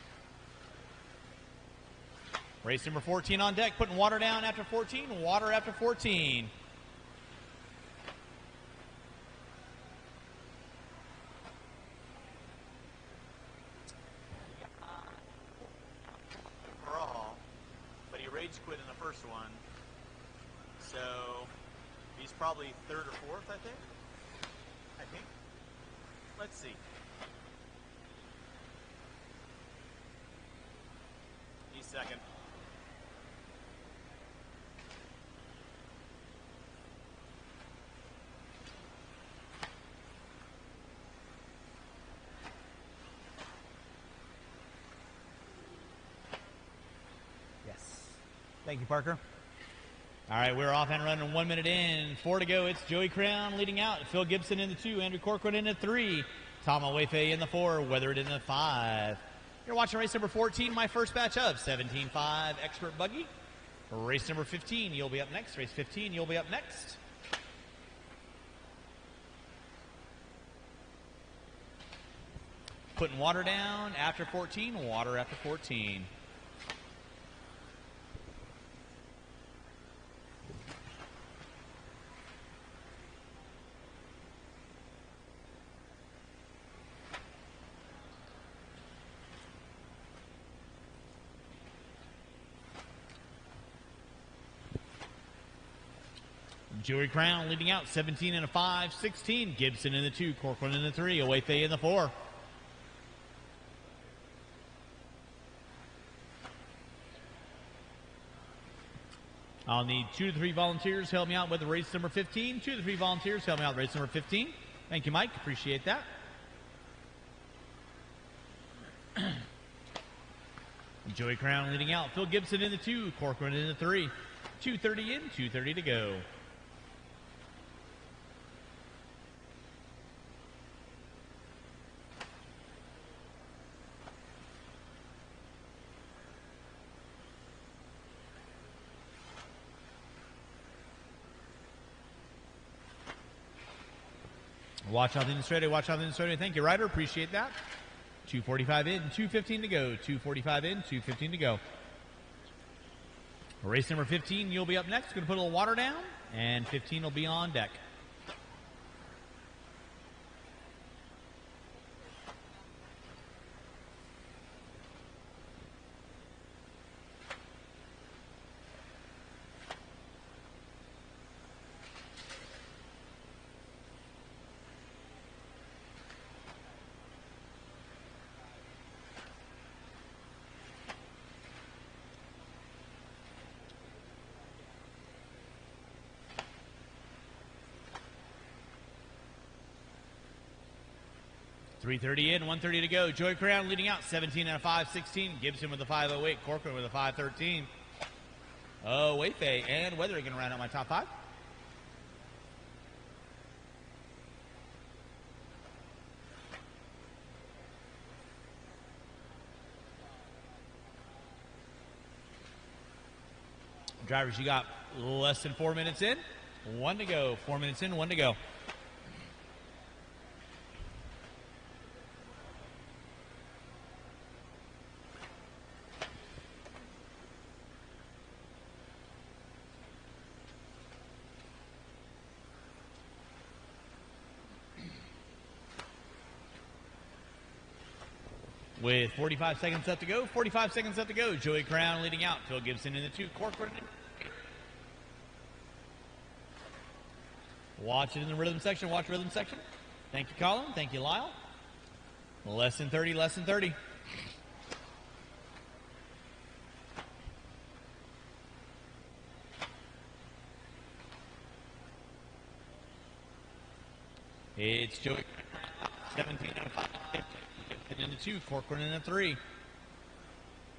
Race number 14 on deck, putting water down after 14, water after 14. But he rage quit in the first one. So he's probably 3rd or 4th, I think. Let's see. He's 2nd. Thank you, Parker. All right, we're off and running. 1 minute in, 4 to go. It's Joey Crown leading out. Phil Gibson in the 2, Andrew Corcoran in the 3, Tom Wayfay in the 4, Weathered in the 5. You're watching race number 14, my first batch of 17.5 Expert Buggy. Race number 15, you'll be up next. Race 15, you'll be up next. Putting water down after 14, water after 14. Joey Crown leading out, 17 and a 5, 16. Gibson in the 2, Corcoran in the 3, Wayfay in the 4. I'll need 2 to 3 volunteers to help me out with race number 15. 2 to 3 volunteers to help me out with race number 15. Thank you, Mike. Appreciate that. Joey Crown leading out. Phil Gibson in the 2, Corcoran in the 3. 2:30 in, 2:30 to go. Watch out in the straightaway. Watch out in the straightaway. Thank you, Ryder. Appreciate that. 2:45 in, 2:15 to go. 2:45 in, 2:15 to go. Race number 15, you'll be up next. Going to put a little water down, and 15 will be on deck. .330 in, 130 to go. Joey Crown leading out, 17 and a 5.16. Gibson with a 5.08. Corcoran with a 5.13. Oh, Wayfay and Weather going to round out my top 5. Drivers, you got less than 4 minutes in. 1 to go. 4 minutes in, 1 to go. With 45 seconds left to go, 45 seconds left to go. Joey Crown leading out. Phil Gibson in the 2. Corcoran. Watch it in the rhythm section. Watch rhythm section. Thank you, Colin. Thank you, Lyle. Less than 30, less than 30. It's Joey. 17 and a 5. In the 2, Corcoran in the 3.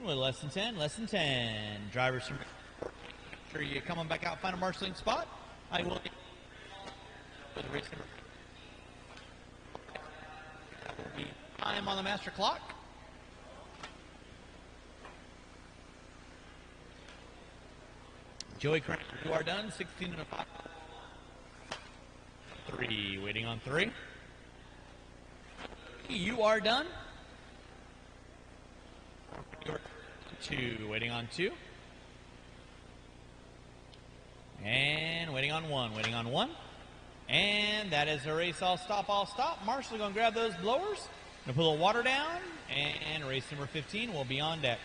With less than 10, less than 10. Drivers, sure you coming back out, find a marshalling spot. I will. With race number. Time on the master clock. Joey Crown, you are done. 16 and a 5. 3, waiting on 3. You are done. 2, waiting on 2. And waiting on 1, waiting on 1. And that is a race. All stop, all stop. Marshall going to grab those blowers. Going to put a little water down. And race number 15 will be on deck.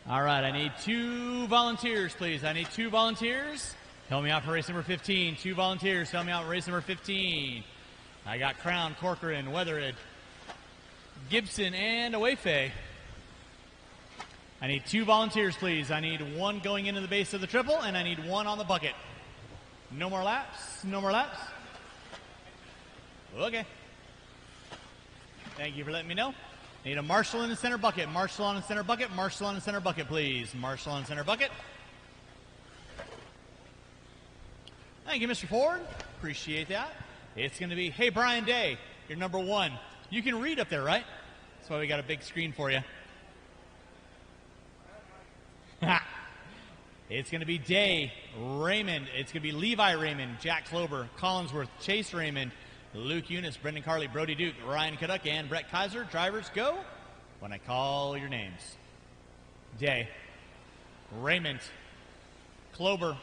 All right, I need 2 volunteers, please. I need 2 volunteers. Help me out for race number 15. 2 volunteers, help me out for race number 15. I got Crown, Corcoran, Weathered, Gibson, and Awayfay. I need 2 volunteers, please. I need 1 going into the base of the triple, and I need 1 on the bucket. No more laps. No more laps. Okay. Thank you for letting me know. Need a Marshall in the center bucket. Marshall on the center bucket. Marshall on the center bucket, please. Marshall on the center bucket. Thank you, Mr. Ford. Appreciate that. It's going to be, hey, Brian Day, you're number 1. You can read up there, right? That's why we got a big screen for you. It's going to be Day, Raymond. It's going to be Levi Raymond, Jack Klober, Collinsworth, Chase Raymond, Luke Eunice, Brendan Carley, Brody Duke, Ryan Kaduk, and Brett Kaiser. Drivers, go when I call your names. Day, Raymond, Klober,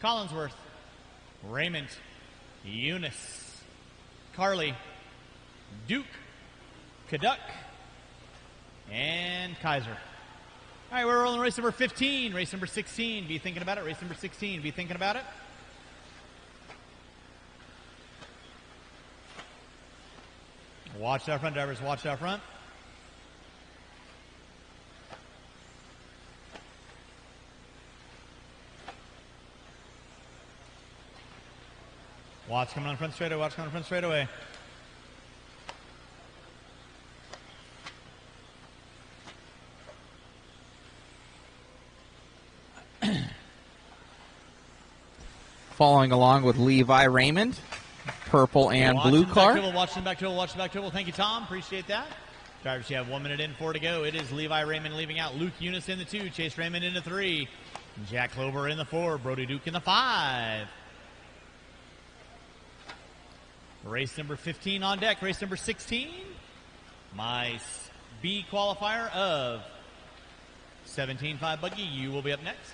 Collinsworth, Raymond, Eunice, Carley, Duke, Kaduk, and Kaiser. All right, we're rolling race number 15. Race number 16. Be thinking about it. Race number 16. Be thinking about it. Watch out front, drivers. Watch out front. Watch coming on front straightaway. Watch coming on front straightaway. Following along with Levi Raymond, purple and blue car. Watch the back table. Watch the back table. Thank you, Tom. Appreciate that. Drivers, you have 1 minute in, 4 to go. It is Levi Raymond leaving out. Luke Eunice in the 2. Chase Raymond in the 3. Jack Klober in the 4. Brody Duke in the 5. Race number 15 on deck. Race number 16. My B qualifier of 17.5 Buggy. You will be up next.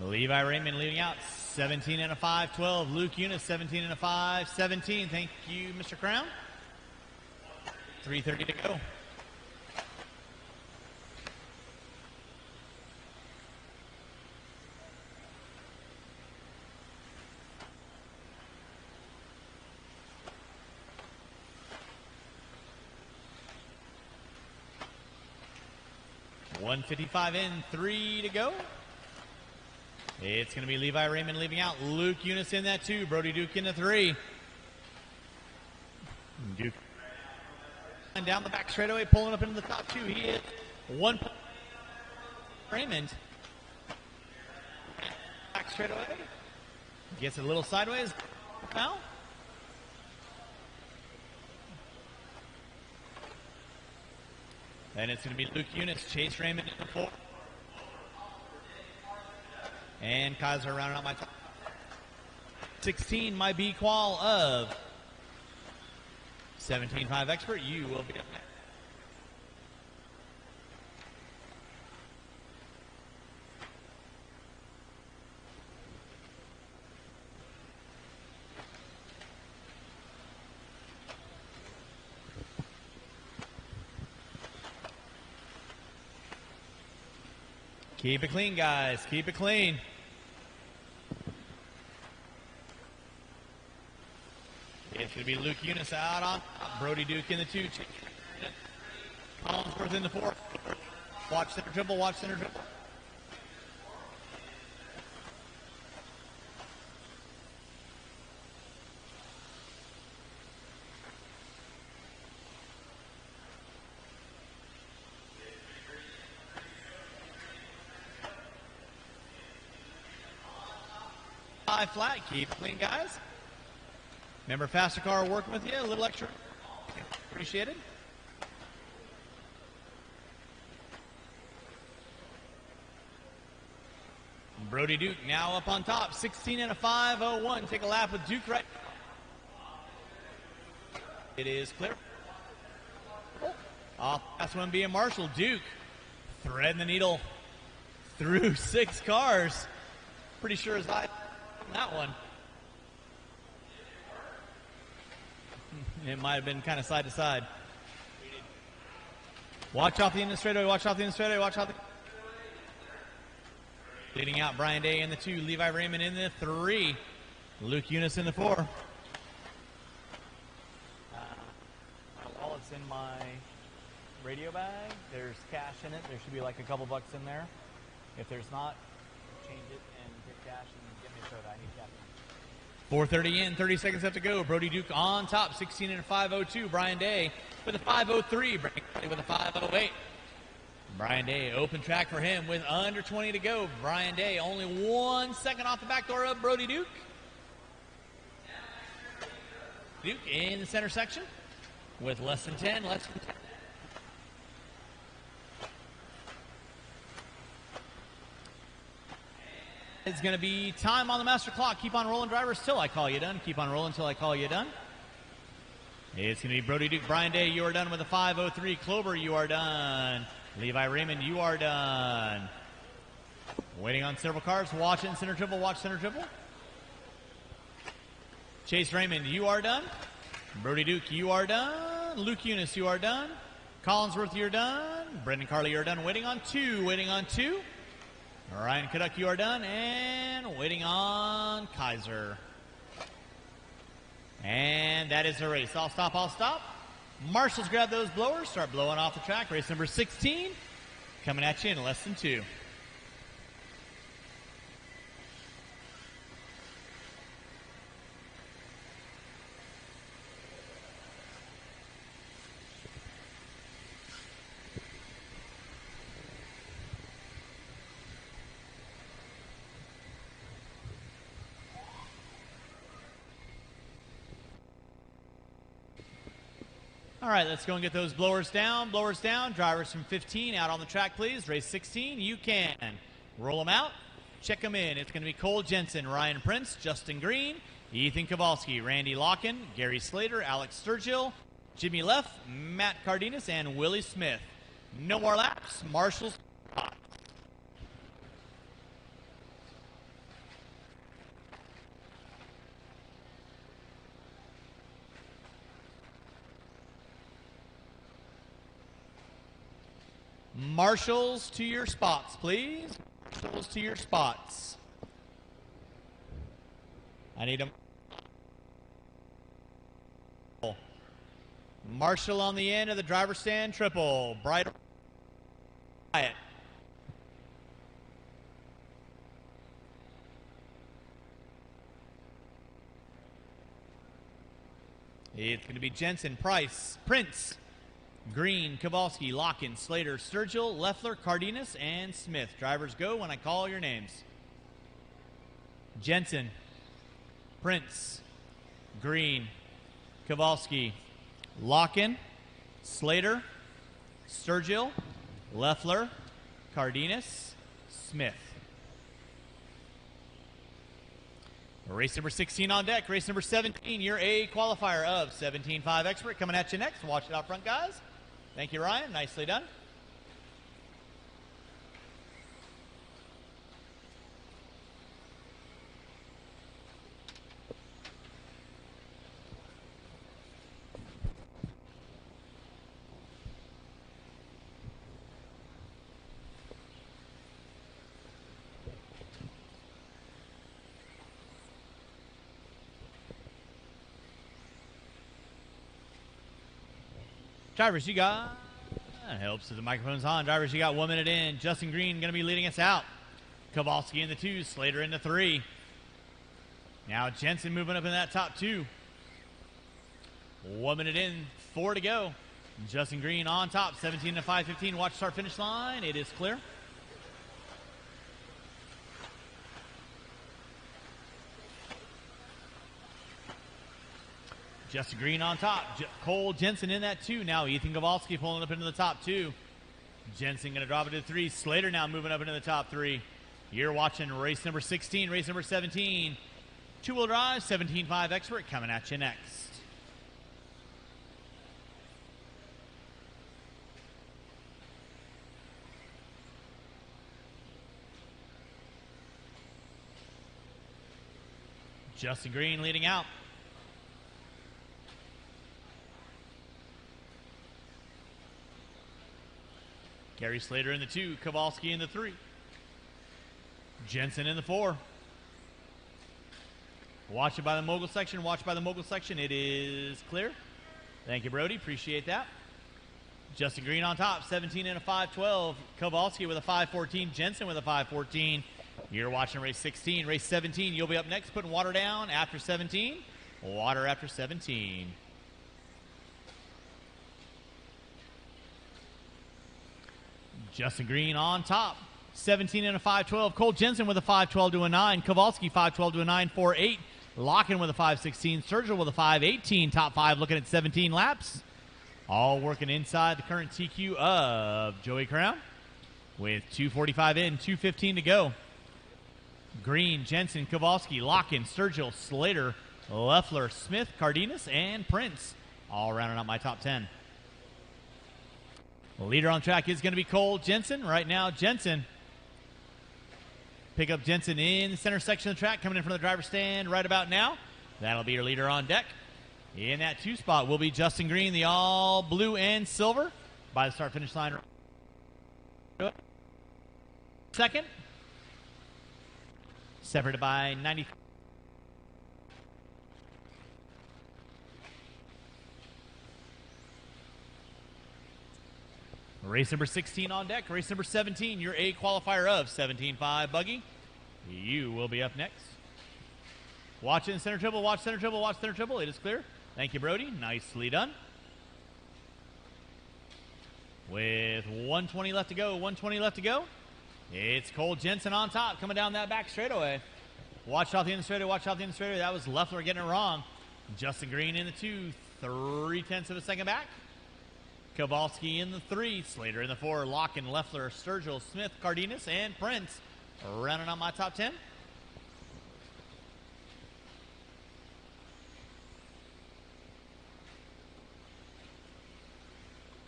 Levi Raymond leading out, 17 and a 5, 12. Luke Eunice, 17 and a 5, 17. Thank you, Mr. Crown. 3:30 to go. $155 in, 3 to go. It's going to be Levi Raymond leaving out. Luke Eunice in that 2. Brody Duke in the 3. Duke. And down the back straightaway, pulling up into the top 2. He is 1. Raymond. Back straightaway. Gets it a little sideways. Now. And it's going to be Luke Eunice. Chase Raymond in the 4. And Kaiser rounding out my top 16, my B qual of 17.5 expert. You will be up next. Keep it clean, guys. Keep it clean. It's going to be Luke Eunice out on Brody Duke in the 2. Collinsworth in the 4. Watch center dribble. Watch center dribble. Flat. Keep it clean, guys. Remember, faster car working with you. A little extra. Appreciate it. Brody Duke now up on top. 16 and a 5:01. Take a lap with Duke right. It is clear. Off last one being Marshall. Duke threading the needle through 6 cars. Pretty sure is that one. It might have been kind of side to side. Watch off the end of the straightaway. Watch off the end of the straightaway. Watch off the... Leading out Brian Day in the 2. Levi Raymond in the 3. Luke Eunice in the 4. Wallet's in my radio bag. There's cash in it. There should be like a couple bucks in there. If there's not, change it and get cash and get me a soda. I need cash. 4:30 in, 30 seconds left to go. Brody Duke on top, 16 and a 5:02. Brian Day with a 5:03. Brandon Kelly with a 5:08. Brian Day, open track for him with under 20 to go. Brian Day only 1 second off the back door of Brody Duke. Duke in the center section with less than 10. It's going to be time on the master clock. Keep on rolling, drivers, till I call you done. Keep on rolling till I call you done. It's going to be Brody Duke. Brian Day, you are done with a 5:03. Clover, you are done. Levi Raymond, you are done. Waiting on several cars. Watch it in center triple. Watch center triple. Chase Raymond, you are done. Brody Duke, you are done. Luke Eunice, you are done. Collinsworth, you're done. Brendan Carley, you're done. Waiting on 2. Waiting on 2. Ryan Caduck, you are done. And waiting on Kaiser. And that is the race. I'll stop. Marshals, grab those blowers. Start blowing off the track. Race number 16 coming at you in less than 2. All right, let's go and get those blowers down. Blowers down. Drivers from 15 out on the track, please. Race 16, you can. Roll them out. Check them in. It's going to be Cole Jensen, Ryan Prince, Justin Green, Ethan Kowalski, Randy Locken, Gary Slater, Alex Sturgill, Jimmy Leff, Matt Cardenas, and Willie Smith. No more laps. Marshals. Marshals to your spots, please. Marshals to your spots. I need them. Marshall on the end of the driver's stand triple. Bright. It's going to be Jensen, Price, Prince, Green, Kowalski, Locken, Slater, Sturgill, Leffler, Cardenas, and Smith. Drivers go when I call your names. Jensen, Prince, Green, Kowalski, Locken, Slater, Sturgill, Leffler, Cardenas, Smith. Race number 16 on deck. Race number 17, your A qualifier of 17.5 Expert coming at you next. Watch it out front, guys. Thank you, Ryan. Nicely done. Drivers, you got, that helps if the microphone's on. Drivers, you got 1 minute in. Justin Green going to be leading us out. Kowalski in the 2, Slater in the 3. Now Jensen moving up in that top 2. 1 minute in, 4 to go. Justin Green on top, 17 to 5:15. Watch start finish line. It is clear. Justin Green on top. Cole Jensen in that 2. Now Ethan Kowalski pulling up into the top 2. Jensen going to drop it to 3. Slater now moving up into the top 3. You're watching race number 16, race number 17. Two-wheel drive, 17.5 Expert coming at you next. Justin Green leading out. Gary Slater in the 2, Kowalski in the 3. Jensen in the 4. Watch it by the mogul section, watch by the mogul section. It is clear. Thank you, Brody. Appreciate that. Justin Green on top, 17 and a 5.12. Kowalski with a 5.14. Jensen with a 5.14. You're watching race 16. Race 17, you'll be up next, putting water down after 17. Water after 17. Justin Green on top, 17 and a 5.12. Cole Jensen with a 5.12 to a 9. Kowalski 5.12 to a 9.48. Locken with a 5.16. Sergio with a 5.18. Top 5 looking at 17 laps. All working inside the current TQ of Joey Crown with 2:45 in, 2:15 to go. Green, Jensen, Kowalski, Locken, Sergio, Slater, Leffler, Smith, Cardenas, and Prince. All rounding out my top 10. The leader on track is going to be Cole Jensen. Right now, Jensen. Pick up Jensen in the center section of the track, coming in from the driver's stand right about now. That'll be your leader on deck. In that 2 spot will be Justin Green, the all blue and silver, by the start-finish line. Second, separated by 90. Race number 16 on deck. Race number 17, your A qualifier of 17.5 buggy. You will be up next. Watch in center triple, watch center triple, watch center triple. It is clear. Thank you, Brody. Nicely done. With 120 left to go, 120 left to go. It's Cole Jensen on top, coming down that back straightaway. Watch off the end of the straightaway, watch off the end of the straightaway. That was Leffler getting it wrong. Justin Green in the 2, 3/10 of a second back. Kowalski in the 3, Slater in the 4, Locken, Leffler, Sturgill, Smith, Cardenas, and Prince rounding on my top 10.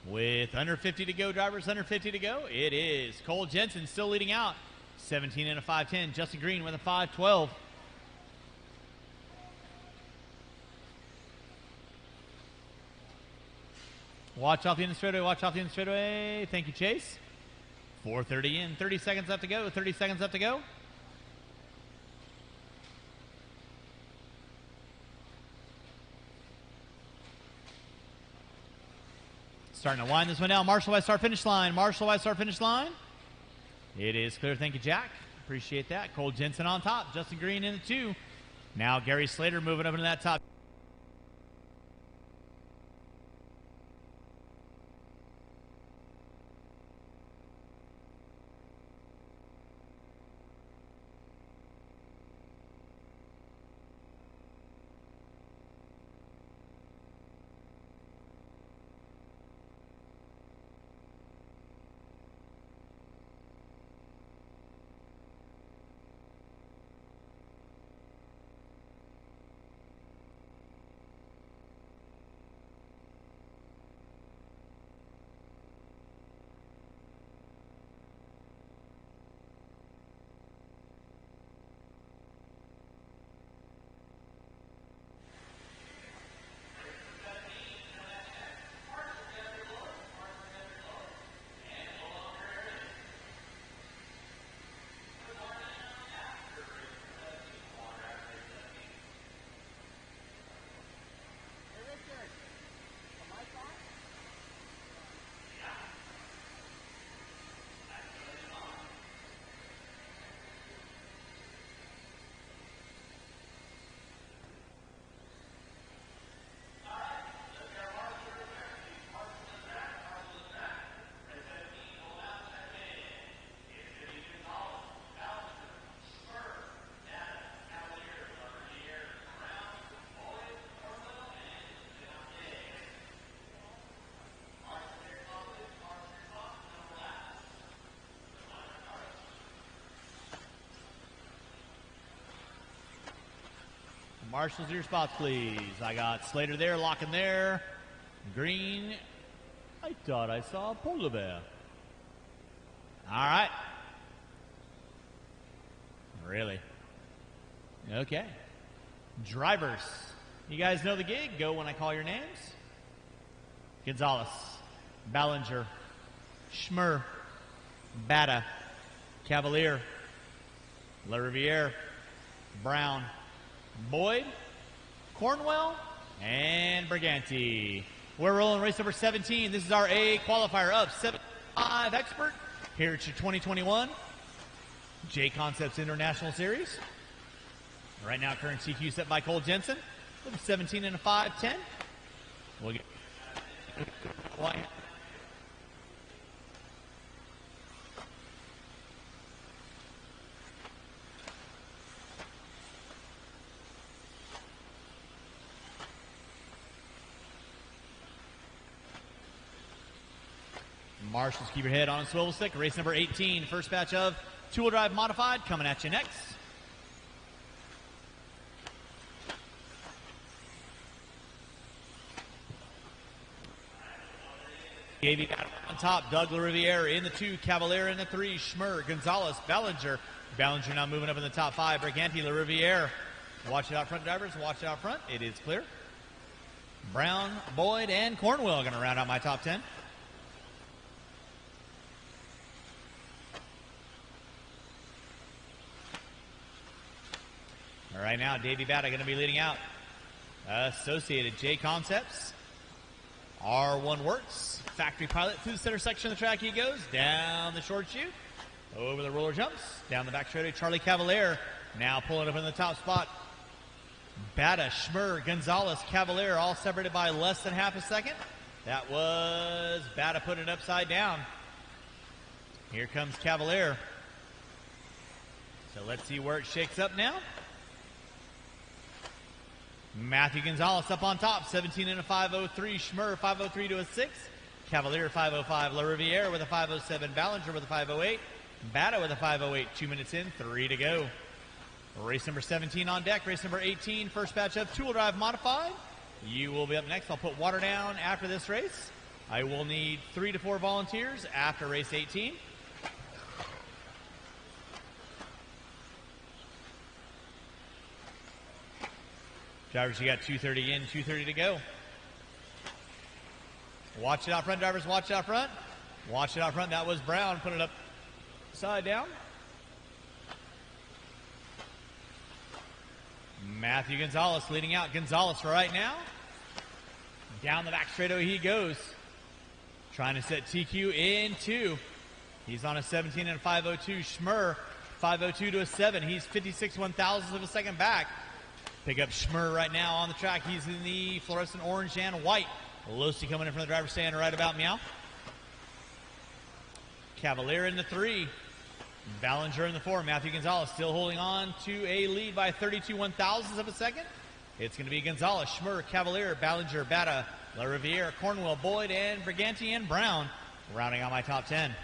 With under 50 to go, drivers under 50 to go, it is Cole Jensen still leading out, 17 and a 5.10. Justin Green with a 5.12. Watch off the end of the straightaway, watch off the end of the straightaway. Thank you, Chase. 4:30 in, 30 seconds left to go, 30 seconds left to go. Starting to wind this one down. Marshall by start finish line. Marshall by start finish line. It is clear. Thank you, Jack. Appreciate that. Cole Jensen on top. Justin Green in the 2. Now Gary Slater moving up into that top. Marshals, your spots, please. I got Slater there, Locken there. Green. I thought I saw a polar bear. All right. Really? Okay. Drivers, you guys know the gig. Go when I call your names. Gonzalez, Ballinger, Schmer, Bata, Cavalier, LaRiviere, Brown, Boyd, Cornwell, and Briganti. We're rolling race number 17. This is our A qualifier of 75 Expert here at your 2021 JConcepts International Series. Right now, current CQ set by Cole Jensen with a 17 and a 5-10. We'll get Marshals, keep your head on a swivel stick. Race number 18, first batch of two-wheel drive modified coming at you next. Davey on top, Doug LaRiviere in the 2, Cavalier in the 3, Schmer, Gonzalez, Ballinger. Ballinger now moving up in the top 5, Briganti, LaRiviere. Watch it out front, drivers, watch it out front. It is clear. Brown, Boyd, and Cornwell going to round out my top 10. All right, now Davey Bata going to be leading out. Associated JConcepts. R1 Works. Factory Pilot through the center section of the track he goes. Down the short chute. Over the roller jumps. Down the back straightaway. Charlie Cavalier now pulling up in the top spot. Bata, Schmer, Gonzalez, Cavalier all separated by less than half a second. That was Bata putting it upside down. Here comes Cavalier. So let's see where it shakes up now. Matthew Gonzalez up on top, 17 and a 5.03. Schmer 5.03 to a 6. Cavalier 5.05. LaRiviere with a 5.07. Ballinger with a 5.08. Bata with a 5.08. 2 minutes in, 3 to go. Race number 17 on deck. Race number 18, first batch of two-wheel drive modified. You will be up next. I'll put water down after this race. I will need 3 to 4 volunteers after race 18. Drivers, you got 2:30 in, 2:30 to go. Watch it out front, drivers. Watch it out front. Watch it out front. That was Brown. Put it up side down. Matthew Gonzalez leading out. Gonzalez right now. Down the back straightaway he goes. Trying to set TQ in 2. He's on a 17 and a 5.02. Schmer 5.02 to a 7. He's 56 1/1000 of a second back. Pick up Schmer right now on the track. He's in the fluorescent orange and white. Losey coming in from the driver's stand right about meow. Cavalier in the 3. Ballinger in the 4. Matthew Gonzalez still holding on to a lead by 32 1/1000 of a second. It's going to be Gonzalez, Schmer, Cavalier, Ballinger, Bata, LaRiviere, Cornwell, Boyd, and Briganti and Brown rounding out my top 10.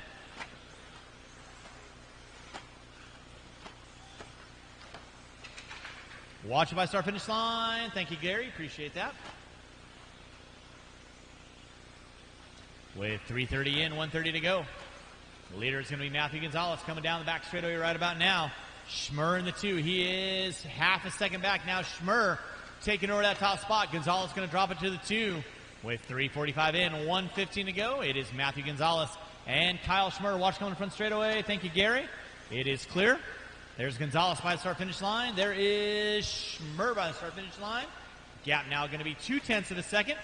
Watch it by start finish line. Thank you, Gary. Appreciate that. With 3:30 in, 1:30 to go. The leader is going to be Matthew Gonzalez coming down the back straightaway right about now. Schmer in the 2. He is half a second back now. Schmer taking over that top spot. Gonzalez going to drop it to the 2. With 3:45 in, 1:15 to go. It is Matthew Gonzalez and Kyle Schmer. Watch coming front straightaway. Thank you, Gary. It is clear. There's Gonzalez by the start-finish line. There is Schmer by the start-finish line. Gap now going to be 0.2 of a second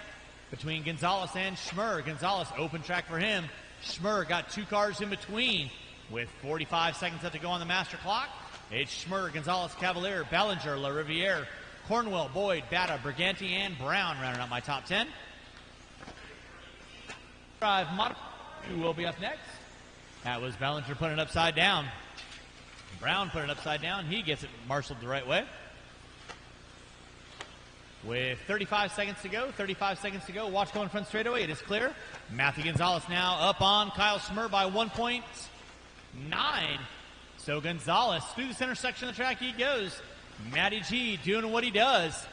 between Gonzalez and Schmer. Gonzalez, open track for him. Schmer got 2 cars in between with 45 seconds left to go on the master clock. It's Schmer, Gonzalez, Cavalier, Ballinger, LaRiviere, Cornwell, Boyd, Bata, Briganti, and Brown rounding out my top 10. Who will be up next? That was Ballinger putting it upside down. Brown put it upside down. He gets it marshaled the right way. With 35 seconds to go, 35 seconds to go. Watch going front straightaway. It is clear. Matthew Gonzalez now up on Kyle Schmer by 1.9. So Gonzalez through the center section of the track he goes. Matty G doing what he does.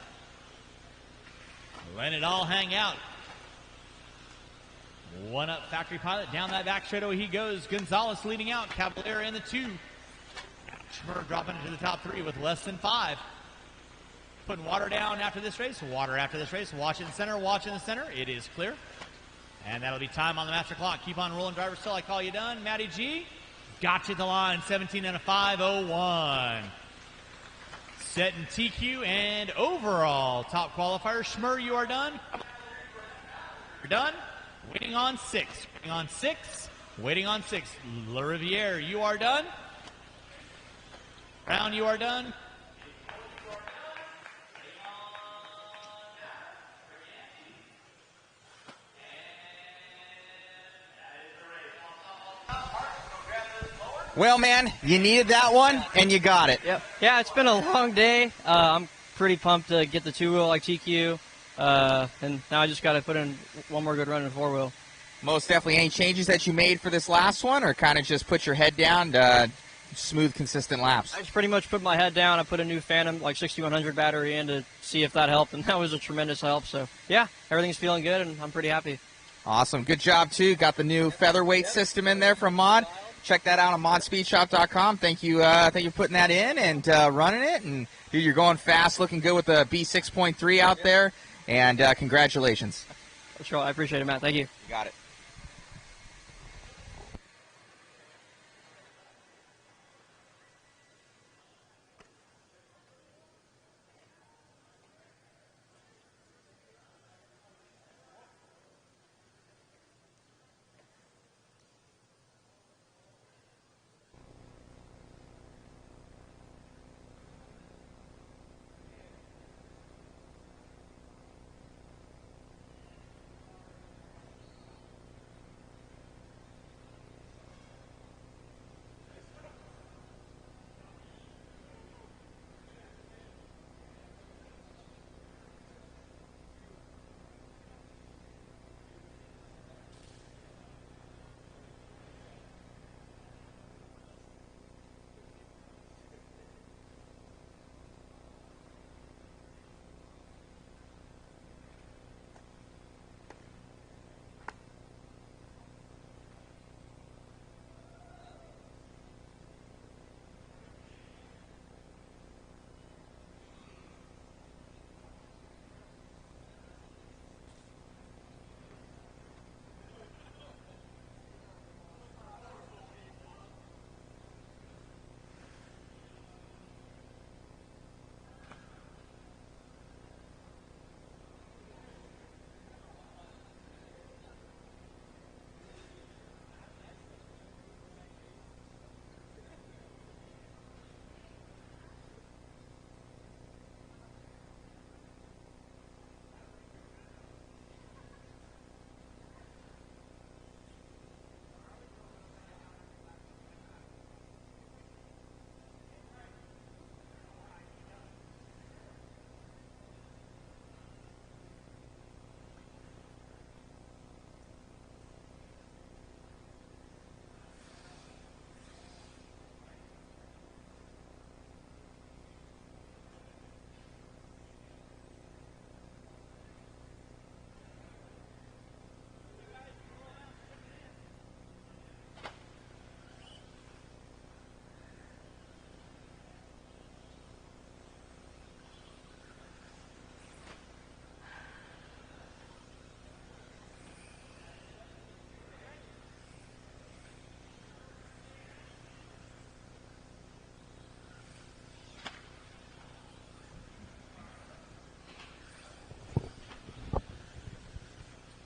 Letting it all hang out. One up Factory Pilot. Down that back straightaway he goes. Gonzalez leading out. Cavalier in the 2. Schmer dropping into the top 3 with less than 5. Putting water down after this race. Water after this race. Watch in the center. Watch in the center. It is clear. And that'll be time on the master clock. Keep on rolling, driver, till I call you done. Matty G, got you at the line. 17 and a 5:01. Set in TQ and overall top qualifier. Schmer, you are done. You're done. Waiting on 6. Waiting on 6. Waiting on 6. Le Riviere, you are done. Brown, you are done. Well, man, you needed that one, and you got it. Yep. Yeah, it's been a long day. I'm pretty pumped to get the 2-wheel like TQ, and now I just got to put in one more good run in 4-wheel. Most definitely. Any changes that you made for this last one, or kind of just put your head down, smooth, consistent laps? I just pretty much put my head down. I put a new Phantom, like 6100 battery in to see if that helped, and that was a tremendous help. So, yeah, everything's feeling good, and I'm pretty happy. Awesome. Good job, too. Got the new featherweight system in there from Mod. Check that out on modspeedshop.com. Thank you for putting that in and running it. And, dude, you're going fast, looking good with the B6.3 out there. And congratulations. Sure, I appreciate it, Matt. Thank you. You got it.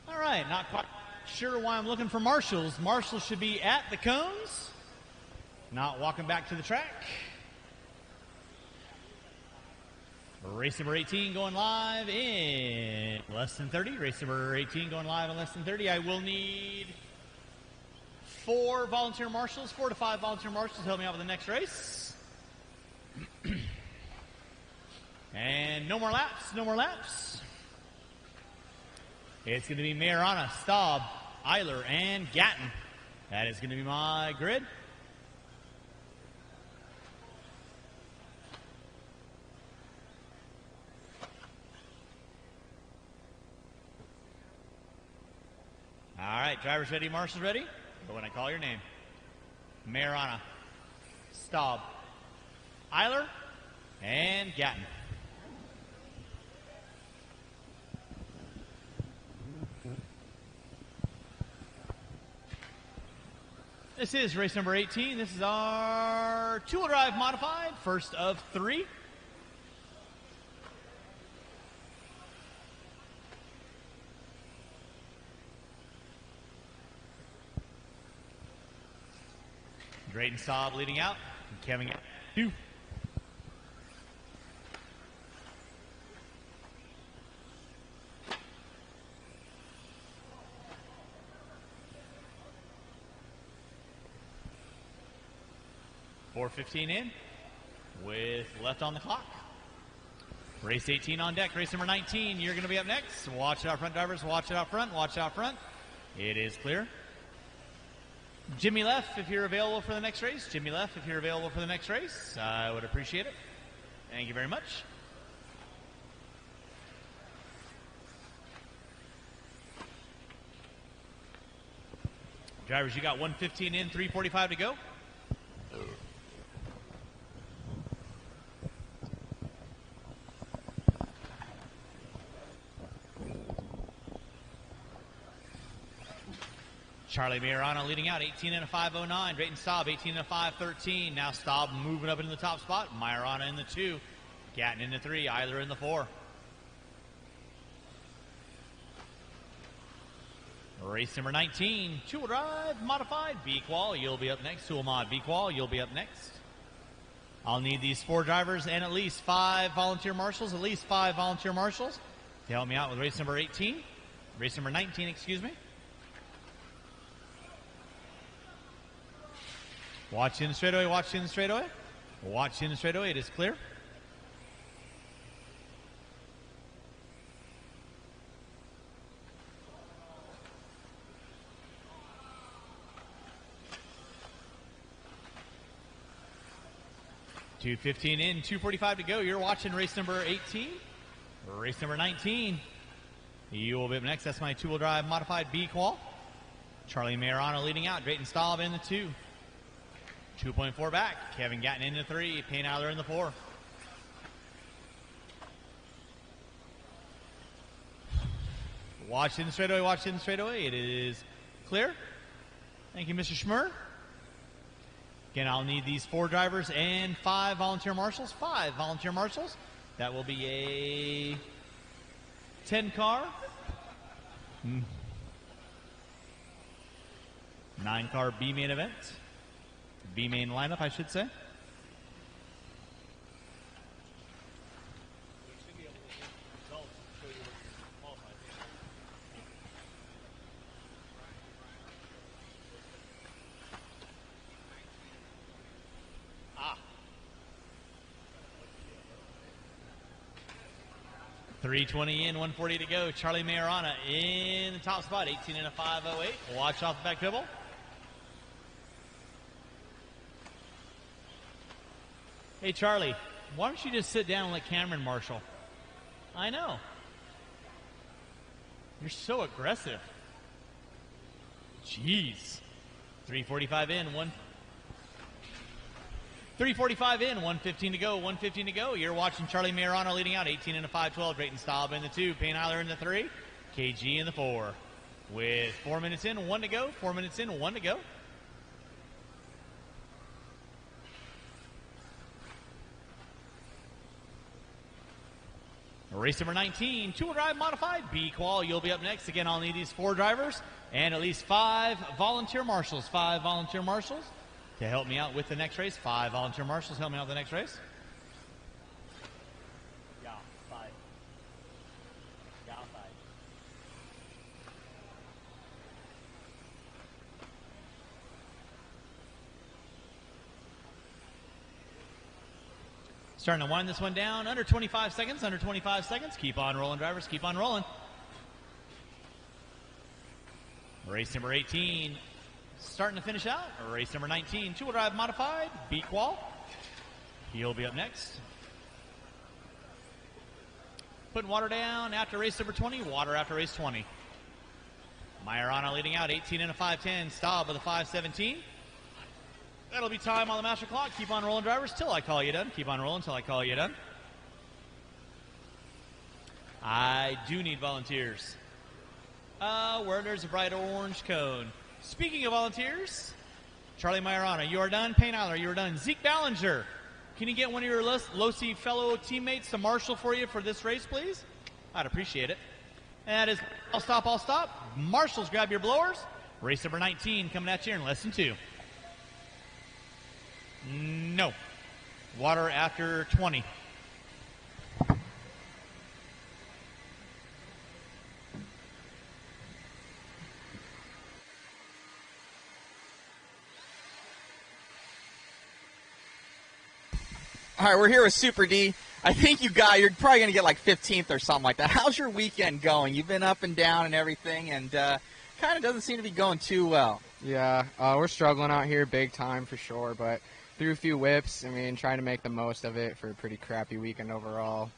All right, not quite sure why I'm looking for marshals. Marshals should be at the cones, not walking back to the track. Race number 18 going live in less than 30. Race number 18 going live in less than 30. I will need 4 volunteer marshals, 4 to 5 volunteer marshals to help me out with the next race. And no more laps, no more laps. It's going to be Marana, Staub, Eiler, and Gatton. That is going to be my grid. All right, drivers ready, marshals ready? But when I call your name. Marana, Staub, Eiler, and Gatton. This is race number 18. This is our two-wheel drive modified, first of 3. Drayton Staub leading out, and Kevin 2. .415 in with left on the clock. Race 18 on deck. Race number 19. You're going to be up next. Watch it out front, drivers. Watch it out front. Watch it out front. It is clear. Jimmy Leff, if you're available for the next race. Jimmy Leff, if you're available for the next race. I would appreciate it. Thank you very much. Drivers, you got 115 in, 345 to go. Charlie Mayorano leading out, 18 and a 509. Drayton Staub, 18 and a 513. Now Staub moving up into the top spot. Mayorano in the 2. Gatton in the 3. Eiler in the 4. Race number 19. Two-wheel drive, modified. B-Qual, you'll be up next. Tool Mod B-Qual, you'll be up next. I'll need these 4 drivers and at least 5 volunteer marshals. At least 5 volunteer marshals to help me out with race number 18. Race number 19, excuse me. Watch in the straightaway, watch in the straightaway. Watch in the straightaway, it is clear. .215 in, 245 to go. You're watching race number 18. Race number 19. You will be up next. That's my two-wheel drive modified B-Qual. Charlie Mayorano leading out. Drayton Staub in the 2. 2.4 back. Kevin Gatton in the 3. Payne Eiler in the 4. Watch in the straightaway. Watch in the straightaway. It is clear. Thank you, Mr. Schmer. Again, I'll need these 4 drivers and 5 volunteer marshals. 5 volunteer marshals. That will be a 10-car. 9-car B main event. B main lineup, I should say. Ah. 320 in, 140 to go. Charlie Mayorano in the top spot, 18 and a 508. Watch off the back dribble. Hey, Charlie, why don't you just sit down and let Cameron marshal? I know. You're so aggressive. Jeez. 345 in, 345 in, 115 to go, 115 to go. You're watching Charlie Mayorano leading out, 18 and a 512. Drayton Staub in the 2, Payne Eiler in the 3, KG in the 4. With 4 minutes in, 1 to go, 4 minutes in, 1 to go. Race number 19, two-wheel drive modified, B-Qual, you'll be up next. Again, I'll need these 4 drivers and at least 5 volunteer marshals. 5 volunteer marshals to help me out with the next race. 5 volunteer marshals help me out with the next race. Yeah, 5. Yeah, 5. Starting to wind this one down. Under 25 seconds, under 25 seconds. Keep on rolling, drivers. Keep on rolling. Race number 18. Starting to finish out. Race number 19. Two-wheel drive modified. B-Qual. He'll be up next. Putting water down after race number 20. Water after race 20. Mayorano leading out. 18 and a 510. Staub with a 517. That'll be time on the master clock. Keep on rolling, drivers, till I call you done. Keep on rolling till I call you done. I do need volunteers. Where there's a bright orange cone. Speaking of volunteers, Charlie Majorana, you are done. Payne Eiler, you are done. Zeke Ballinger, can you get one of your Losi fellow teammates to marshal for you for this race, please? I'd appreciate it. And that is all stop, all stop. Marshals, grab your blowers. Race number 19 coming at you in lesson 2. No. Water after 20. All right, we're here with Super D. I think you're probably going to get like 15th or something like that. How's your weekend going? You've been up and down and everything, and kind of doesn't seem to be going too well. Yeah, we're struggling out here big time for sure, but through a few whips, I mean, trying to make the most of it for a pretty crappy weekend overall.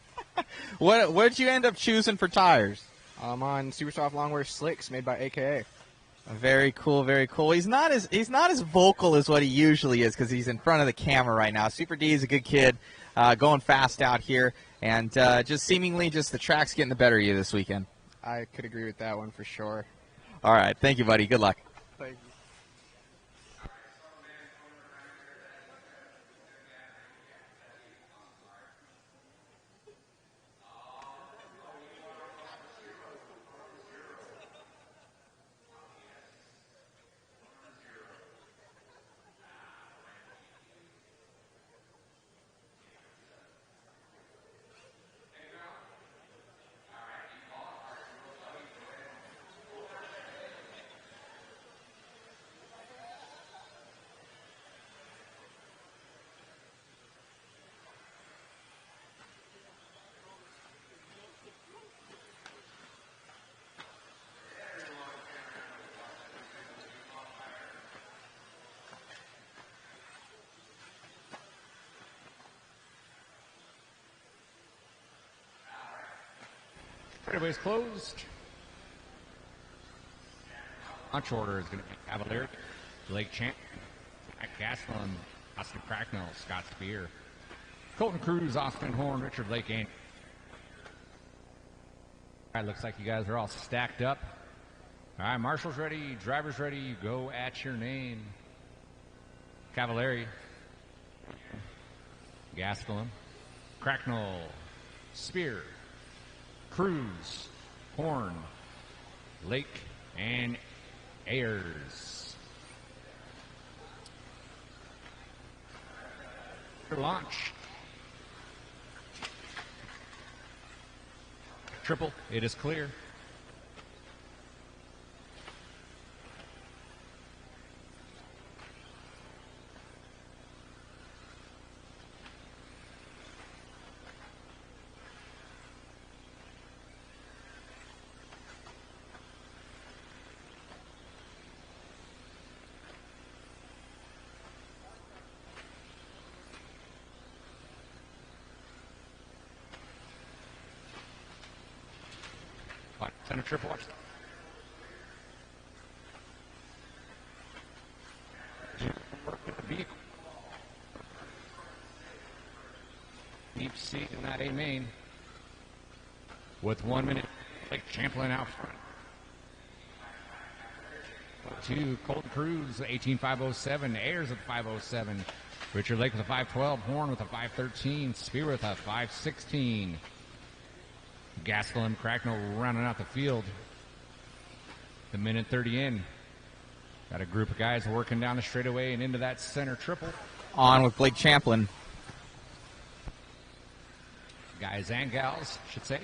What did you end up choosing for tires? I'm on Super Soft Longwear Slicks made by AKA. Very cool, very cool. He's not as vocal as what he usually is because he's in front of the camera right now. Super D is a good kid, going fast out here, and just seemingly just the track's getting the better of you this weekend. I could agree with that one for sure. All right, thank you, buddy. Good luck. Thank you. Straightaway's closed. Launch order is going to be Cavalier, Blake Champ, Jack Gaslin, Austin Cracknell, Scott Spear, Colton Cruz, Austin Horn, Richard Lake, and all right, looks like you guys are all stacked up. All right, marshals ready, drivers ready, you go at your name. Cavalieri, Gastelum, Cracknell, Spear, Cruz, Horn, Lake, and Ayers. Launch. Triple, it is clear. Center triple watch. Deep seat in that A main. With 1 minute, Blake Champlin out front. 2, Colton Cruz, 18.507. Ayers at 5:07. Richard Lake with a 5:12. Horn with a 5:13. Spear with a 5:16. Gaskell and Cracknell rounding out the field. The minute 30 in. Got a group of guys working down the straightaway and into that center triple. On with Blake Champlin. Guys and gals, should say.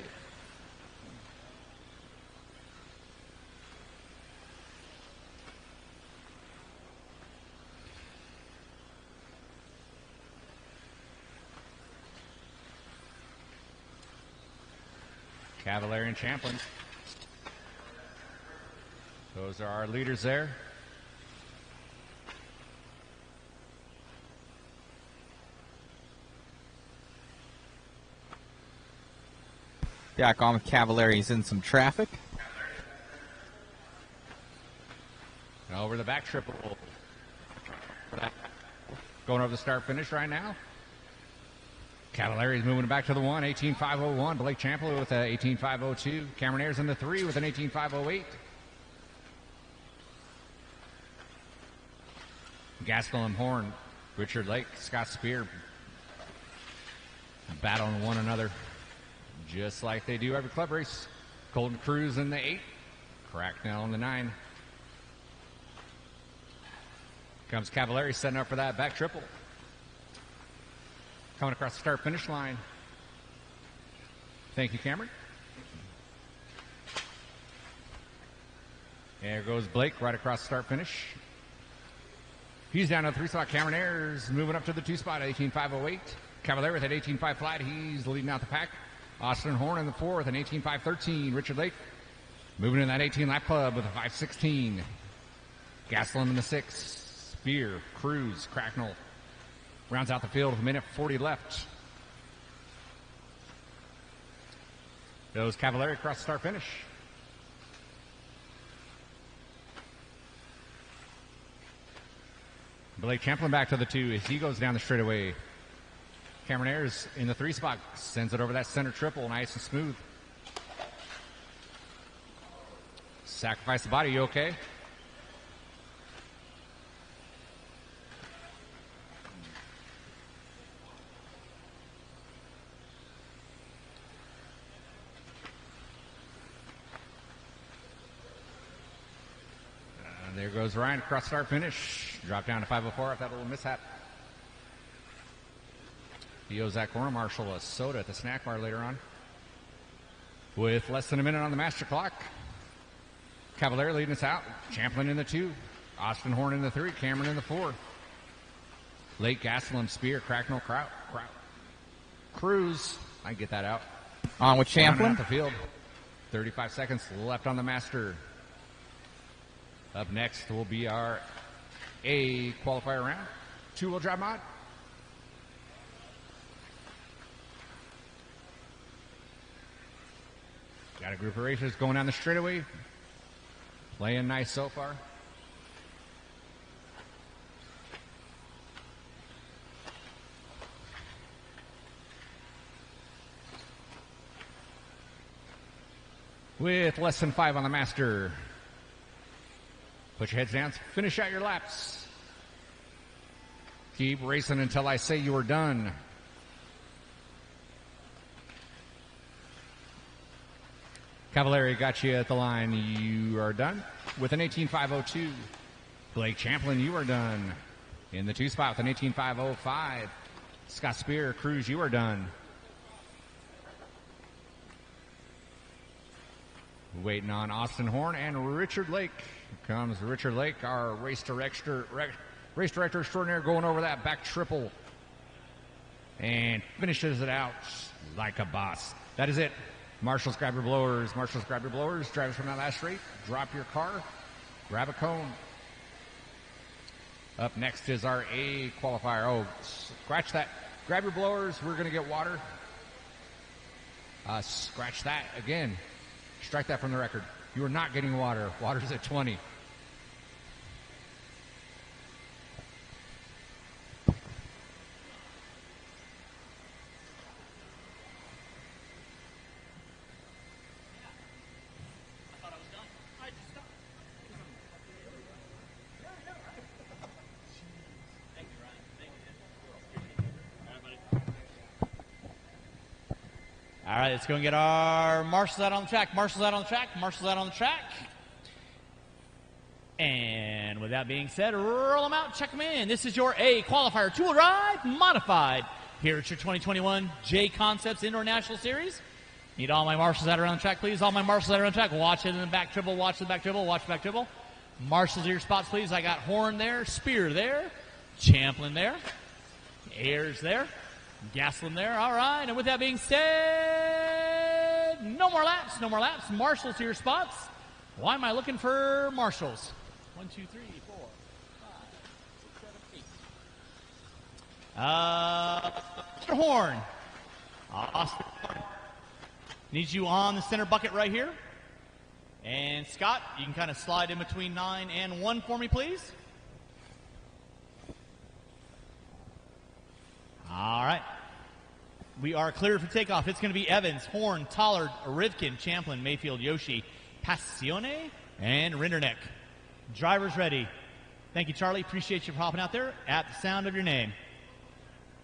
Cavalier and Champlin. Those are our leaders there. Back on with Cavalier. He's in some traffic. Over the back triple. Going over the start finish right now. Cavalier is moving back to the 1, 18.501. Blake Champlin with an 18.502. Cameron Ayers in the 3 with an 18.508. Gastelum, Horn, Richard Lake, Scott Spear battling one another just like they do every club race. Colton Cruz in the 8, Cracknell in the 9. Comes Cavallari setting up for that back triple. Coming across the start-finish line. Thank you, Cameron. There goes Blake right across the start-finish. He's down to the 3 spot. Cameron Ayers moving up to the 2 spot at 18.508. Cavallari with an 18.5 flat. He's leading out the pack. Austin Horn in the 4 with an 18.513. Richard Lake moving in that 18 lap club with a 5.16. Gastelum in the 6. Spear, Cruz, Cracknell rounds out the field with a minute 40 left. Goes Cavallari across the start finish. Blake Champlin back to the 2 as he goes down the straightaway. Cameron Ayers in the 3 spot sends it over that center triple, nice and smooth. Sacrifice the body, you okay? And there goes Ryan across start finish. Drop down to 504 after that little mishap. He owes Zach Gorham Marshall a soda at the snack bar later on. With less than a minute on the master clock. Cavallari leading us out. Champlin in the 2. Austin Horn in the 3. Cameron in the 4. Lake Gastelum, Spear, Cracknell, Kraut. Cruz. I can get that out. On with Champlin. Out the field. 35 seconds left on the master. Up next will be our A qualifier round. 2-wheel drive mod. Got a group of racers going down the straightaway. Playing nice so far. With less than 5 on the master. Put your heads down. Finish out your laps. Keep racing until I say you are done. Cavallari got you at the line. You are done with an 18.502. Blake Champlin, you are done in the 2 spot with an 18.505. Scott Spear, Cruz, you are done. Waiting on Austin Horn and Richard Lake. Here comes Richard Lake, our race director extraordinaire, going over that back triple and finishes it out like a boss. That is it. Marshals, grab your blowers. Marshals, grab your blowers. Drivers from that last straight, drop your car, grab a cone. Up next is our A qualifier. Oh, scratch that. Grab your blowers. We're going to get water. Scratch that again. Strike that from the record. You are not getting water. Water's at 20. All right, let's go and get our marshals out on the track. Marshals out on the track. Marshals out on the track. And with that being said, roll them out, check them in. This is your A qualifier 2-wheel drive modified here at your 2021 JConcepts Indoor National Series. Need all my marshals out around the track, please. All my marshals out around the track. Watch it in the back triple. Watch the back triple. Watch the back triple. Marshals at your spots, please. I got Horn there, Spear there, Champlin there, Ayers there, Gastelum there. All right, and with that being said, no more laps, no more laps. Marshals to your spots. Why am I looking for marshals? 1, 2, 3, 4, 5, 6, 7, 8. Mr. Horn. Austin Horn. Need you on the center bucket right here. And Scott, you can kind of slide in between 9 and 1 for me, please. All right. We are cleared for takeoff. It's going to be Evans, Horn, Tollard, Rivkin, Champlin, Mayfield, Yoshi, Passione, and Rinderneck. Drivers ready. Thank you, Charlie. Appreciate you popping out there at the sound of your name.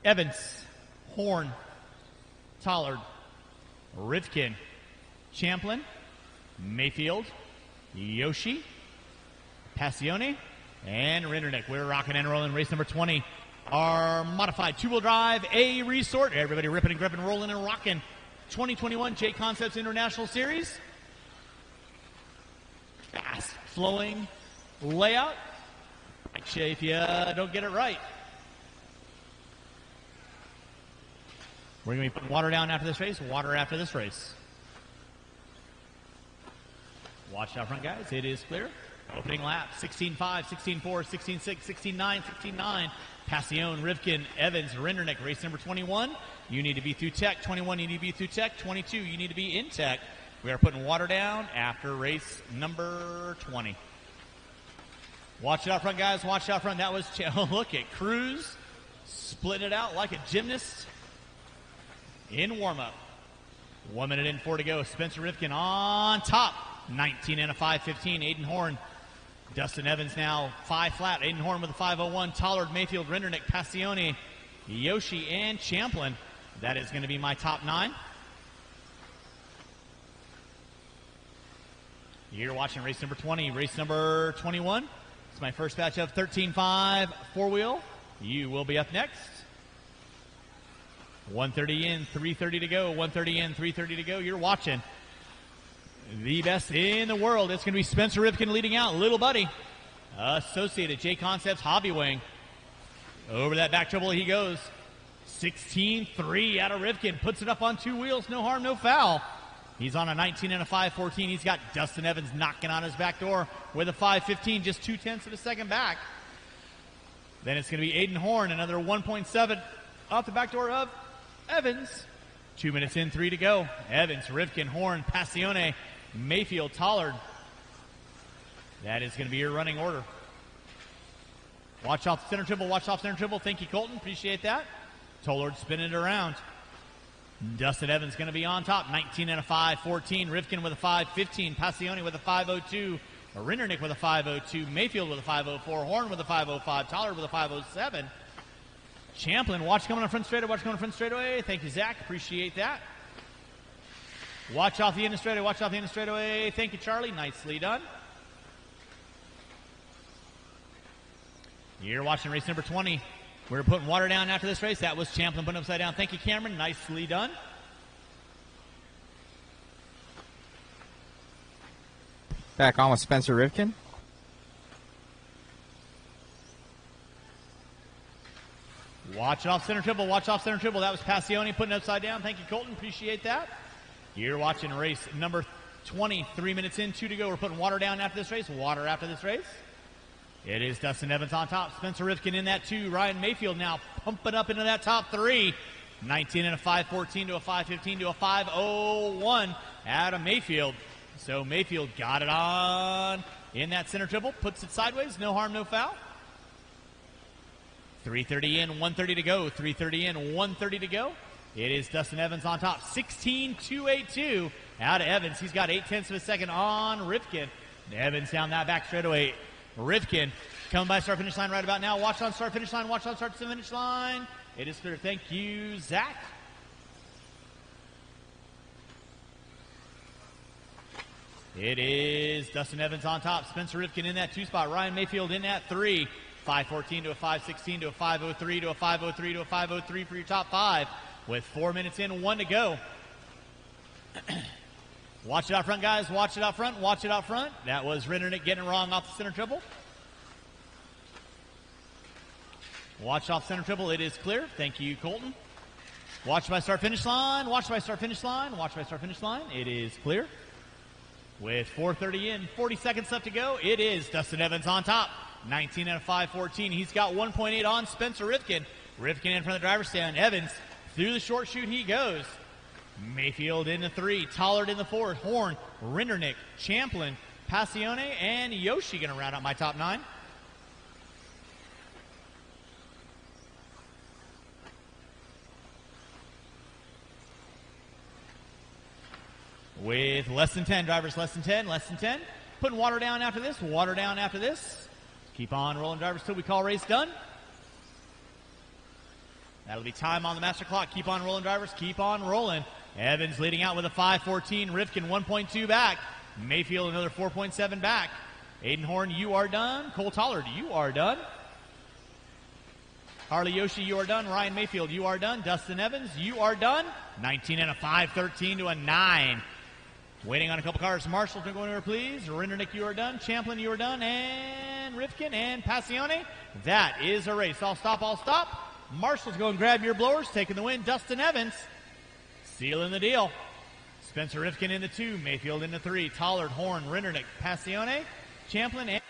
Evans, Horn, Tollard, Rivkin, Champlin, Mayfield, Yoshi, Passione, and Rindernick. We're rocking and rolling race number 20. Our modified two-wheel drive A resort. Everybody ripping and gripping, rolling and rocking. 2021 JConcepts International Series. Fast flowing layout. Actually, if you don't get it right. We're going to be putting water down after this race, water after this race. Watch out front, guys. It is clear. Opening lap, 16.5, 16.4, 16.6, 16.9, 16.9. Passione, Rivkin, Evans, Rindernick. Race number 21, you need to be through tech. 21, you need to be through tech. 22, you need to be in tech. We are putting water down after race number 20. Watch it out front, guys. Watch it out front. That was, look at Cruz splitting it out like a gymnast in warm-up. 1 minute and 4 to go. Spencer Rivkin on top. 19 and a 5.15. Aiden Horn. Dustin Evans now 5 flat. Aiden Horn with a 5.01. Tollard, Mayfield, Rindernick, Passione, Yoshi, and Champlin. That is going to be my top 9. You're watching race number 20. Race number 21. It's my first batch of 13.5 4-wheel. You will be up next. 1:30 in, 3:30 to go. 1:30 in, 3:30 to go. You're watching the best in the world. It's going to be Spencer Rivkin leading out. Little buddy. Associated JConcepts Hobby Wing. Over that back trouble he goes. 16.3 out of Rivkin. Puts it up on 2 wheels. No harm, no foul. He's on a 19 and a 5.14. He's got Dustin Evans knocking on his back door with a 5.15, just 0.2 of a second back. Then it's going to be Aiden Horn, another 1.7 off the back door of Evans. 2 minutes in, 3 to go. Evans, Rivkin, Horn, Passione, Mayfield, Tollard. That is going to be your running order. Watch off center triple, watch off center triple. Thank you, Colton. Appreciate that. Tollard spinning it around. Dustin Evans going to be on top. 19 and a 5.14. Rivkin with a 5.15. Passione with a 5.02. Rindernick with a 5.02. Mayfield with a 5.04. Horn with a 5.05. Tollard with a 5.07. Champlin, watch coming on front straightaway. Watch coming on front straightaway. Thank you, Zach. Appreciate that. Watch off the end of straightaway. Watch off the end of straightaway. Thank you, Charlie. Nicely done. You're watching race number 20. We're putting water down after this race. That was Champlin putting upside down. Thank you, Cameron. Nicely done. Back on with Spencer Rivkin. Watch off center triple. Watch off center triple. That was Passione putting it upside down. Thank you, Colton. Appreciate that. You're watching race number 20. 3 minutes in, 2 to go. We're putting water down after this race. Water after this race. It is Dustin Evans on top. Spencer Rivkin in that 2. Ryan Mayfield now pumping up into that top 3. 19 and a 5.14 to a 5.15 to a 5.01 out of Mayfield. So Mayfield got it on in that center triple. Puts it sideways. No harm, no foul. 3:30 in, 1:30 to go. 3:30 in, 1:30 to go. It is Dustin Evans on top. 16.282 out of Evans. He's got 0.8 of a second on Rivkin. Evans down that back straightaway. Rivkin coming by start finish line right about now. Watch on start finish line. Watch on start finish line. It is clear. Thank you, Zach. It is Dustin Evans on top. Spencer Rivkin in that 2 spot. Ryan Mayfield in that 3. 5.14 to a 5.16 to a 5.03 to a 5.03 to a 5.03 for your top 5 with 4 minutes in, 1 to go. Watch it out front, guys. Watch it out front. Watch it out front. That was Rindernick getting it wrong off the center triple. Watch off center triple. It is clear. Thank you, Colton. Watch by start finish line. Watch by start finish line. Watch by start finish line. It is clear. With 4:30 in, 40 seconds left to go, it is Dustin Evans on top. 19 and a 5.14. He's got 1.8 on Spencer Rivkin. Rivkin in front of the driver's stand. Evans through the short chute he goes. Mayfield in the 3. Tollard in the 4. Horn, Rindernick, Champlin, Passione, and Yoshi going to round out my top 9. With less than 10 drivers, less than 10. Putting water down after this. Water down after this. Keep on rolling, drivers, till we call race done. That'll be time on the master clock. Keep on rolling, drivers. Keep on rolling. Evans leading out with a 5:14. Rifkin 1.2 back. Mayfield another 4.7 back. Aiden Horn, you are done. Cole Tollard, you are done. Harley Yoshi, you are done. Ryan Mayfield, you are done. Dustin Evans, you are done. 19 and a 5:13 to a 9. Waiting on a couple cars. Marshall, go over, please. Rindernick, you are done. Champlin, you are done. And Rifkin and Passione. That is a race. I'll stop. Marshall's going to grab your blowers, taking the win. Dustin Evans sealing the deal. Spencer Rifkin in the 2. Mayfield in the 3. Tollard, Horn, Rindernick, Passione, Champlin, and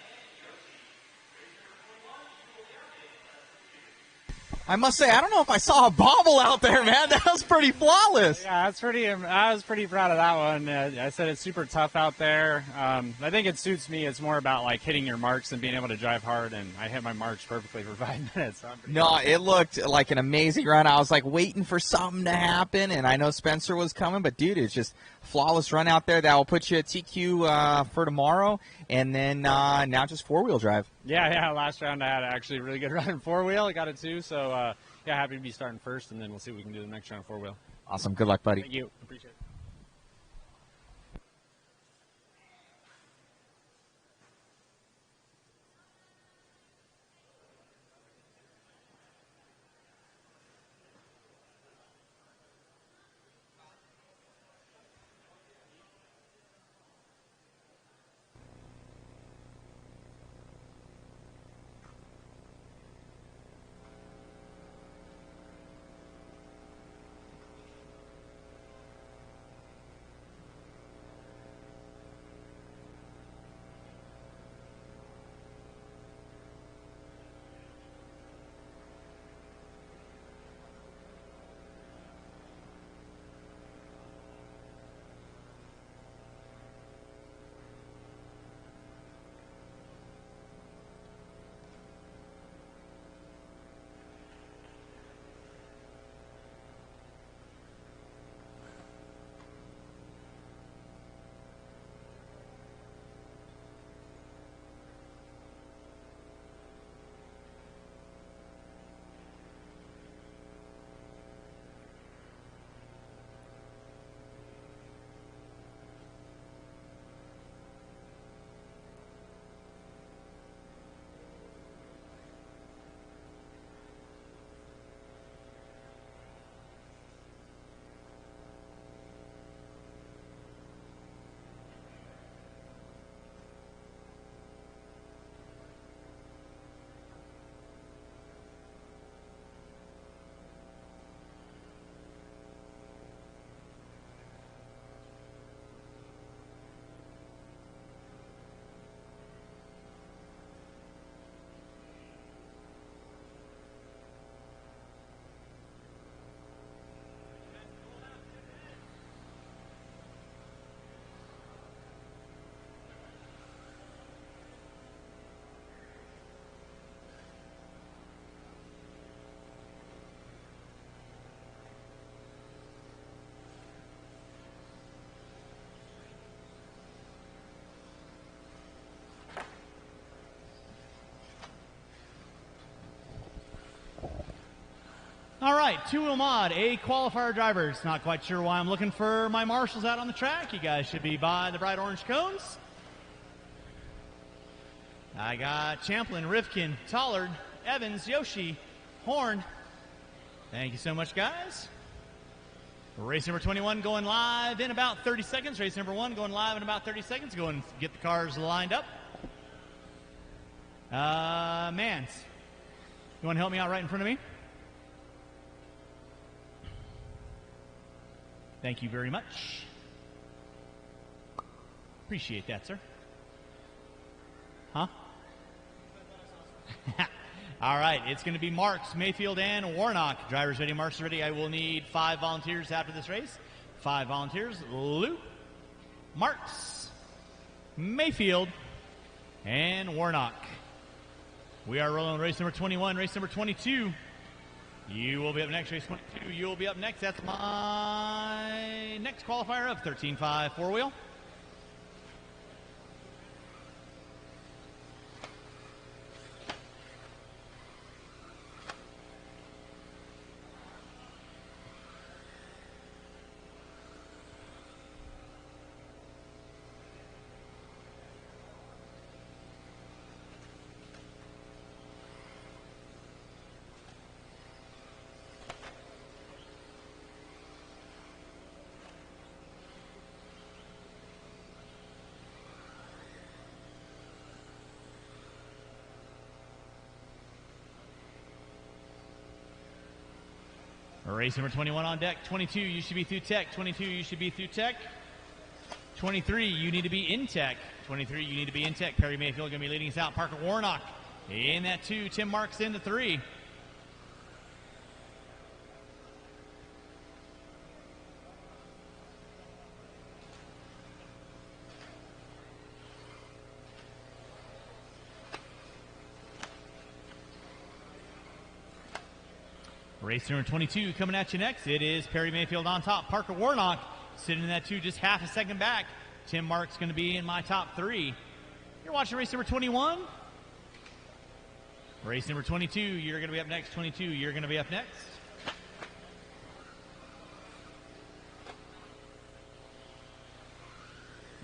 I must say, I don't know if I saw a bobble out there, man. That was pretty flawless. Yeah, I was pretty proud of that one. I said it's super tough out there. I think it suits me. It's more about like hitting your marks and being able to drive hard, and I hit my marks perfectly for 5 minutes. So No, it looked like an amazing run. I was like waiting for something to happen, and I know Spencer was coming, but dude, it's just flawless run out there. That will put you at TQ for tomorrow, and then now just four-wheel drive. Yeah. Last round I had actually a really good run in four-wheel. I got it too, so happy to be starting first, and then we'll see what we can do the next round four-wheel. Awesome. Good luck, buddy. Thank you. Appreciate it. All right, two-wheel mod, A qualifier drivers. Not quite sure why I'm looking for my marshals out on the track. You guys should be by the bright orange cones. I got Champlin, Rifkin, Tollard, Evans, Yoshi, Horn. Thank you so much, guys. Race number 21 going live in about 30 seconds. Race number 1 going live in about 30 seconds. Go and get the cars lined up. Mans, you want to help me out right in front of me? Thank you very much. Appreciate that, sir. Huh? All right, it's going to be Marks, Mayfield, and Warnock. Drivers ready, marshals ready. I will need 5 volunteers after this race. 5 volunteers. Luke, Marks, Mayfield, and Warnock. We are rolling race number 21, race number 22. You will be up next, race 22. You will be up next. That's my next qualifier of 13.5 four-wheel. Race number 21 on deck. 22, you should be through tech. 22, you should be through tech. 23, you need to be in tech. 23, you need to be in tech. Perry Mayfield going to be leading us out. Parker Warnock in that 2. Tim Marks in the 3. Race number 22 coming at you next. It is Perry Mayfield on top. Parker Warnock sitting in that 2, just half a second back. Tim Marks going to be in my top 3. You're watching race number 21. Race number 22, you're going to be up next. 22, you're going to be up next.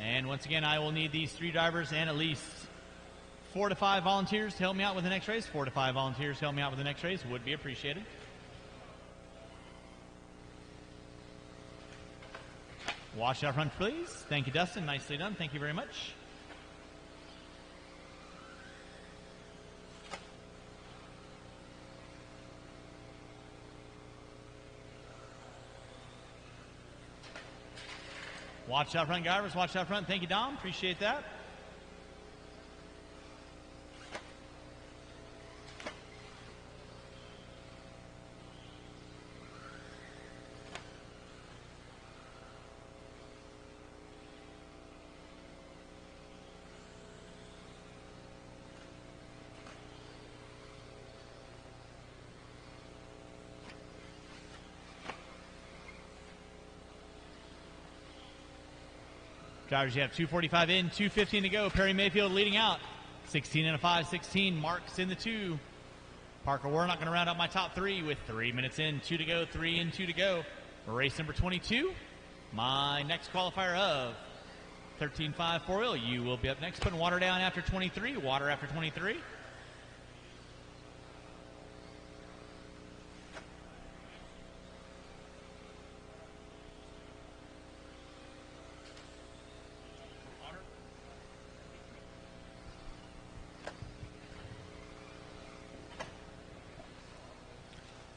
And once again, I will need these 3 drivers and at least 4 to 5 volunteers to help me out with the next race. 4 to 5 volunteers to help me out with the next race would be appreciated. Watch out front, please. Thank you, Dustin. Nicely done. Thank you very much. Watch out front, drivers. Watch out front. Thank you, Dom. Appreciate that. Drivers, you have 2:45 in, 2:15 to go. Perry Mayfield leading out. 16 and a 5, 16. Marks in the 2. Parker Warnock going to round out my top 3 with 3 minutes in, 2 to go, 3 and 2 to go. Race number 22. My next qualifier of 13.5 4-wheel. You will be up next. Putting water down after 23. Water after 23.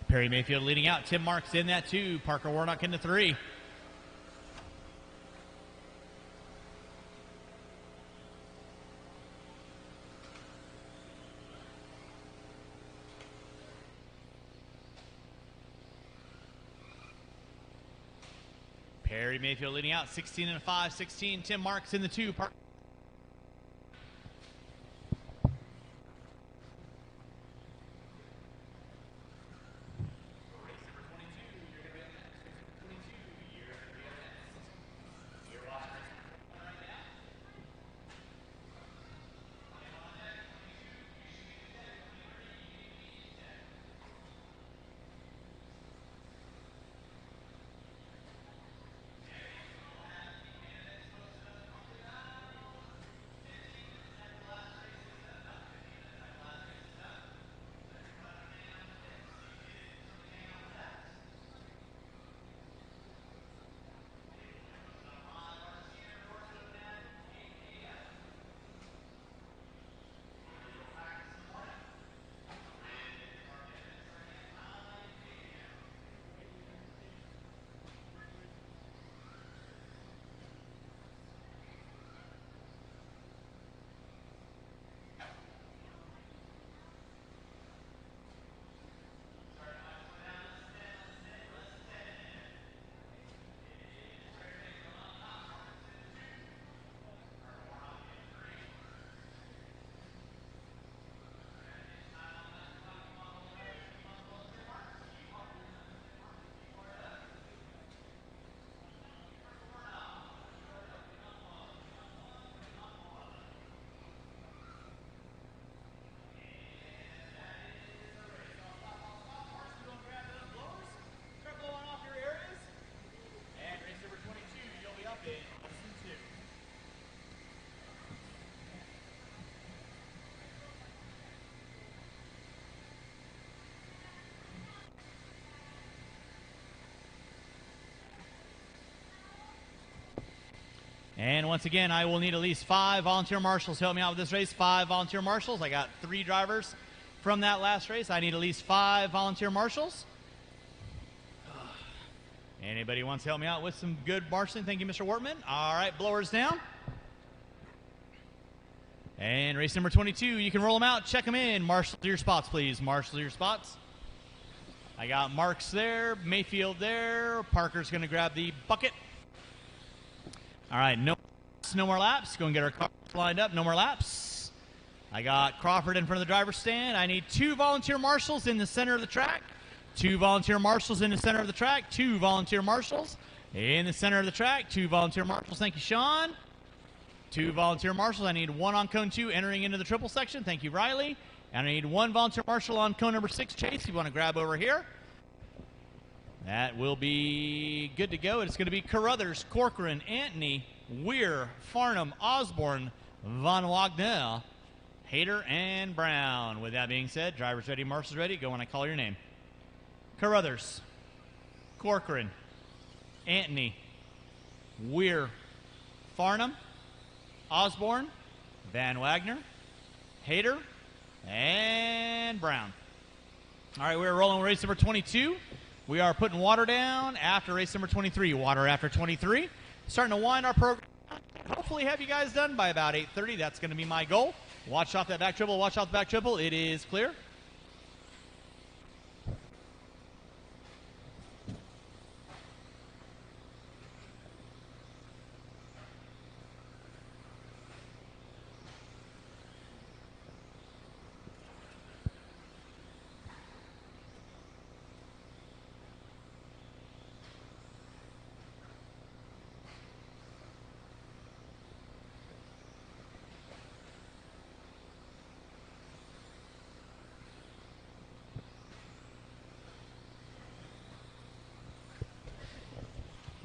Perry Mayfield leading out. Tim Marks in that 2. Parker Warnock in the 3. Perry Mayfield leading out. 16 and a 5, 16. Tim Marks in the 2. And once again, I will need at least 5 volunteer marshals to help me out with this race. 5 volunteer marshals. I got 3 drivers from that last race. I need at least 5 volunteer marshals. Anybody wants to help me out with some good marshalling? Thank you, Mr. Wortman. All right, blowers down. And race number 22, you can roll them out, check them in. Marshal to your spots, please. Marshal to your spots. I got Marks there, Mayfield there. Parker's going to grab the bucket. All right, no more laps. Go and get our cars lined up. No more laps. I got Crawford in front of the driver's stand. I need 2 volunteer marshals in the center of the track. 2 volunteer marshals in the center of the track. 2 volunteer marshals in the center of the track. 2 volunteer marshals. Thank you, Sean. 2 volunteer marshals. I need 1 on cone 2 entering into the triple section. Thank you, Riley. And I need 1 volunteer marshal on cone number 6. Chase, you want to grab over here. That will be good to go. It's going to be Carruthers, Corcoran, Anthony, Weir, Farnham, Osborne, Von Wagner, Hayter, and Brown. With that being said, drivers ready, marshals ready. Go when I call your name. Carruthers, Corcoran, Anthony, Weir, Farnham, Osborne, Van Wagner, Hayter, and Brown. All right, we're rolling race number 22. We are putting water down after race number 23. Water after 23. Starting to wind our program. Hopefully have you guys done by about 8:30. That's going to be my goal. Watch off that back triple. Watch off the back triple. It is clear.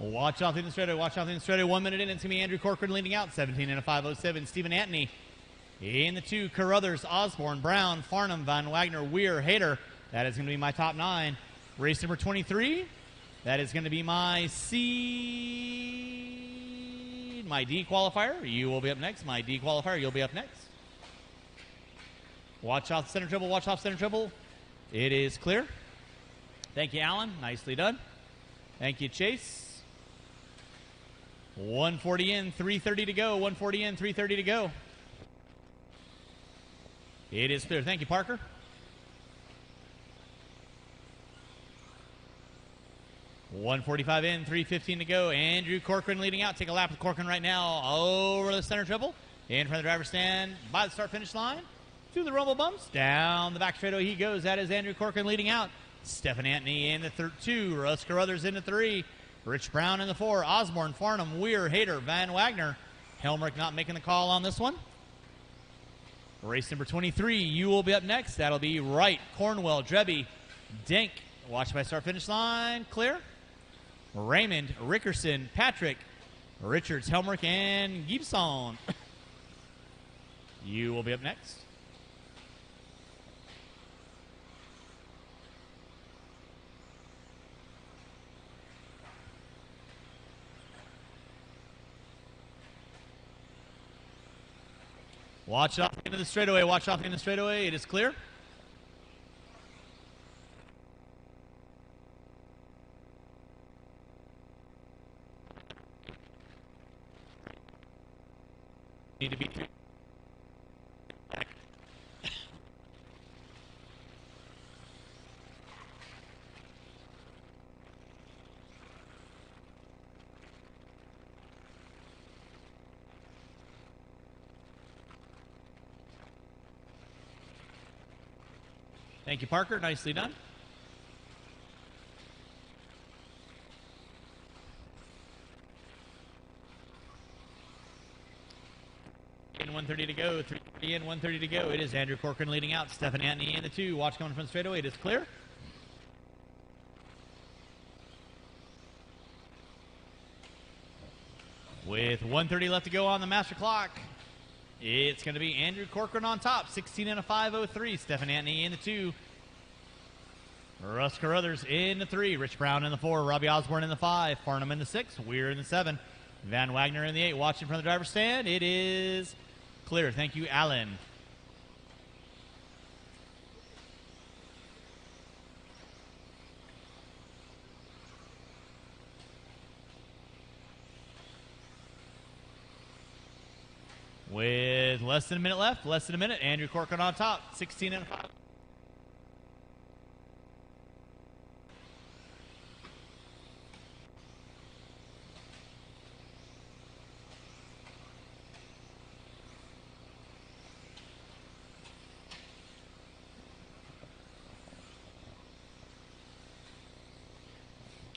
Watch off in the straightaway. Watch off in the straightaway. 1 minute in. It's going to be Andrew Corcoran leading out. 17 and a 5:07. Stephen Antony in the 2. Carruthers, Osborne, Brown, Farnham, Van Wagner, Weir, Hayter. That is going to be my top 9. Race number 23. That is going to be my seed. My D qualifier. You will be up next. My D qualifier. You'll be up next. Watch off center triple. Watch off center triple. It is clear. Thank you, Alan. Nicely done. Thank you, Chase. 140 in, 330 to go. 140 in, 330 to go. It is clear. Thank you, Parker. $145 in, 315 to go. Andrew Corcoran leading out. Take a lap with Corcoran right now over the center triple. In front of the driver's stand by the start-finish line. Through the rumble bumps. Down the back straightaway he goes. That is Andrew Corcoran leading out. Stephen Antony in the 2. Russ Carruthers in the 3. Rich Brown in the 4. Osborne, Farnham, Weir, Hayter, Van Wagner. Helmrich not making the call on this one. Race number 23. You will be up next. That'll be Wright, Cornwell, Drebby, Dink. Watch by start-finish line. Clear. Raymond, Rickerson, Patrick, Richards, Helmrich, and Gibson. You will be up next. Watch off into the straightaway. Watch off into the straightaway. It is clear. Need to be through. Thank you, Parker. Nicely done. In 130 to go. 330 in, 130 to go. It is Andrew Corcoran leading out. Stephen Antony in the 2. Watch coming from straightaway. It is clear. With 130 left to go on the master clock, it's going to be Andrew Corcoran on top. 16 and a 5:03. Stephen Antony in the 2. Russ Carruthers in the 3. Rich Brown in the 4. Robbie Osborne in the 5. Farnham in the 6. Weir in the 7. Van Wagner in the 8. Watching from the driver's stand. It is clear. Thank you, Allen. With less than a minute left, less than a minute, Andrew Corcoran on top, 16 and 5.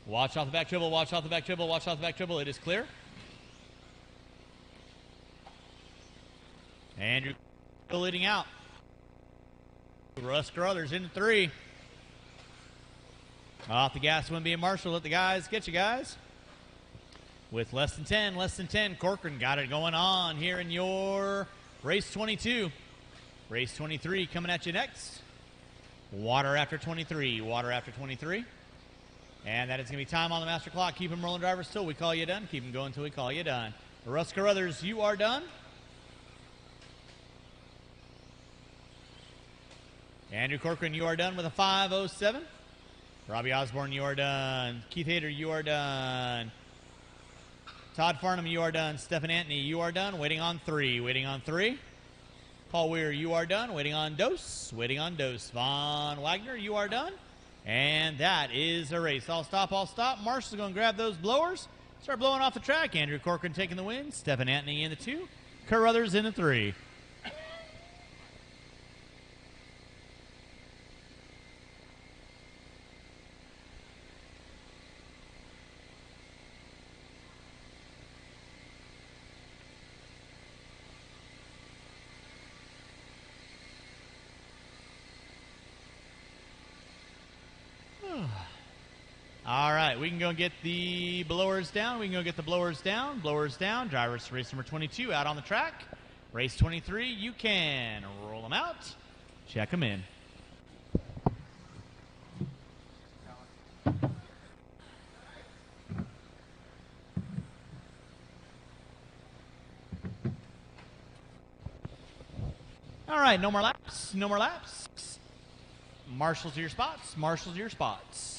Watch off the back dribble, watch off the back dribble, watch off the back dribble. It is clear. Andrew leading out. Russ Carruthers into 3. Off the gas one being Marshall. Let the guys get you guys. With less than 10, Corcoran got it going on here in your race 22. Race 23 coming at you next. Water after 23, water after 23. And that is going to be time on the master clock. Keep them rolling, drivers, till we call you done. Keep them going till we call you done. Russ Carruthers, you are done. Andrew Corcoran, you are done with a 5:07. Robbie Osborne, you are done. Keith Hayter, you are done. Todd Farnham, you are done. Stephen Antony, you are done. Waiting on 3. Waiting on 3. Paul Weir, you are done. Waiting on Dose. Waiting on Dose. Von Wagner, you are done. And that is a race. I'll stop, I'll stop. Marshall's going to grab those blowers. Start blowing off the track. Andrew Corcoran taking the win. Stephen Antony in the 2. Carruthers in the 3. All right, we can go get the blowers down. We can go get the blowers down. Blowers down. Drivers race number 22 out on the track. Race 23, you can roll them out. Check them in. All right, no more laps. No more laps. Marshals to your spots. Marshals to your spots.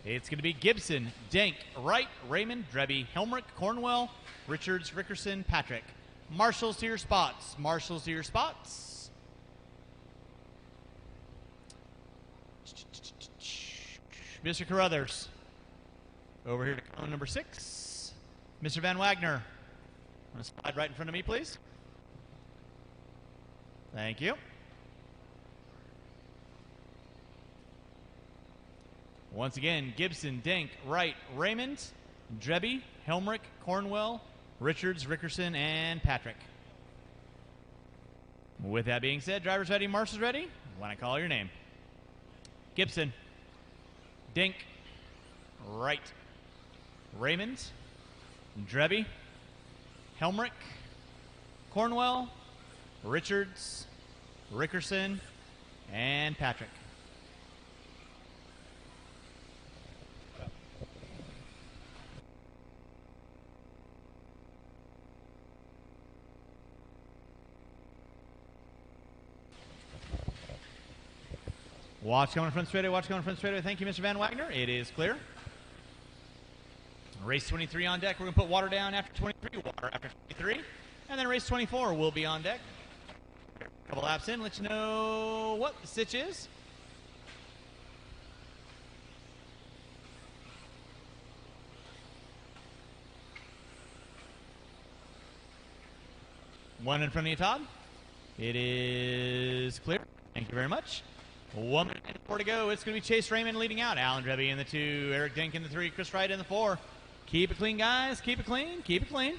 It's going to be Gibson, Denk, Wright, Raymond, Drebby, Helmrich, Cornwell, Richards, Rickerson, Patrick. Marshals to your spots. Marshals to your spots. Mr. Carruthers. Over here to cone number 6. Mr. Van Wagner. Want to slide right in front of me, please? Thank you. Once again, Gibson, Denk, Wright, Raymond, Drebby, Helmrich, Cornwell, Richards, Rickerson, and Patrick. With that being said, drivers ready, marshals ready? When I call your name. Gibson, Denk, Wright, Raymond, Drebby, Helmrich, Cornwell, Richards, Rickerson, and Patrick. Watch coming front straightaway, watch coming front straightaway. Thank you, Mr. Van Wagner. It is clear. Race 23 on deck. We're going to put water down after 23, water after 23. And then race 24 will be on deck. A couple laps in, let you know what the stitch is. One in front of you, Todd. It is clear. Thank you very much. 1 minute and 4 to go. It's going to be Chase Raymond leading out. Alan Drebby in the 2. Eric Denk in the 3. Chris Wright in the 4. Keep it clean, guys. Keep it clean. Keep it clean.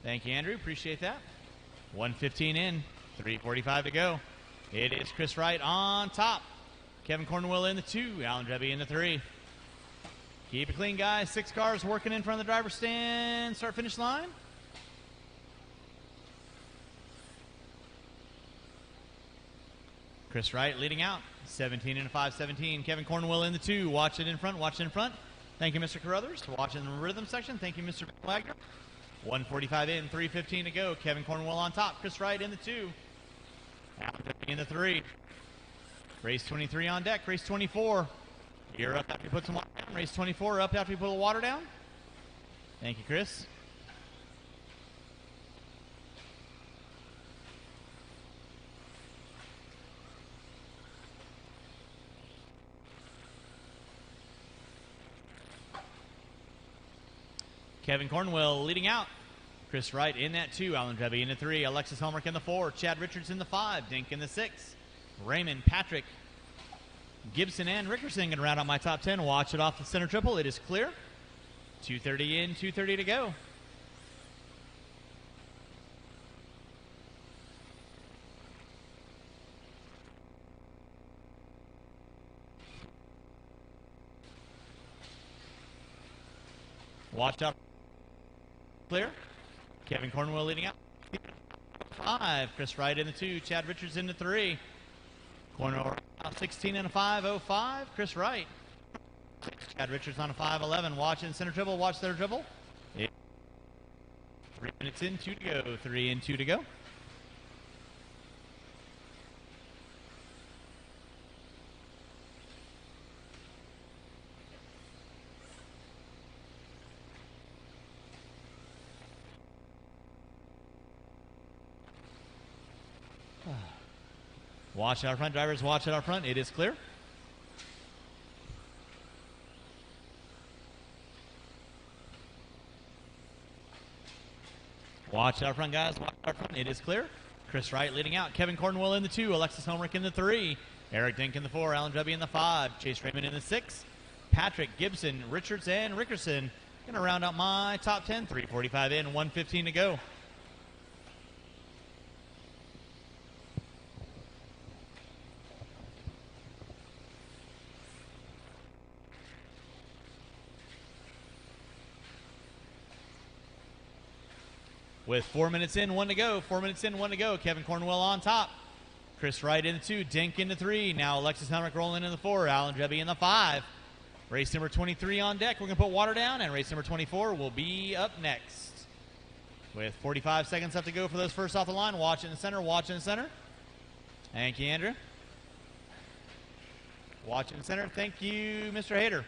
Thank you, Andrew. Appreciate that. 1:15 in. 3:45 to go. It is Chris Wright on top. Kevin Cornwell in the 2. Alan Drebby in the 3. Keep it clean, guys. 6 cars working in front of the driver's stand. Start finish line. Chris Wright leading out. 17 and a 5:17. Kevin Cornwell in the 2. Watch it in front. Watch it in front. Thank you, Mr. Carruthers. Watching the rhythm section. Thank you, Mr. Wagner. 1:45 in. 3:15 to go. Kevin Cornwell on top. Chris Wright in the 2. Alan Drebby in the 3. Race 23 on deck. Race 24. You're up after you put some water down. Race 24 up after you put the water down. Thank you, Chris. Kevin Cornwell leading out. Chris Wright in that 2. Alan Drevy in the 3. Alexis Helmrich in the 4. Chad Richards in the 5. Dink in the 6. Raymond, Patrick, Gibson, and Rickerson going to round out my top 10. Watch it off the center triple. It is clear. 2:30 in, 2:30 to go. Watch out. Clear. Kevin Cornwell leading out. 5. Chris Wright in the 2. Chad Richards in the 3. Cornwell 16 and a 5:05. Chris Wright. Chad Richards on a 5:11. Watch in center triple. Watch center triple. 3 minutes in, 2 to go. 3 and 2 to go. Watch out front, drivers. Watch out front. It is clear. Watch out front, guys. Watch out front. It is clear. Chris Wright leading out. Kevin Cornwell in the 2. Alexis Helmrich in the 3. Eric Dink in the 4. Alan Drevy in the 5. Chase Raymond in the 6. Patrick, Gibson, Richards, and Rickerson going to round out my top 10. 3:45 in, 1:15 to go. With 4 minutes in, 1 to go. 4 minutes in, 1 to go. Kevin Cornwell on top. Chris Wright in the 2. Dink in the 3. Now Alexis Helmrich rolling in the 4. Alan Drevy in the 5. Race number 23 on deck. We're going to put water down, and race number 24 will be up next. With 45 seconds left to go for those first off the line. Watch in the center. Watch in the center. Thank you, Andrew. Watch in the center. Thank you, Mr. Hader.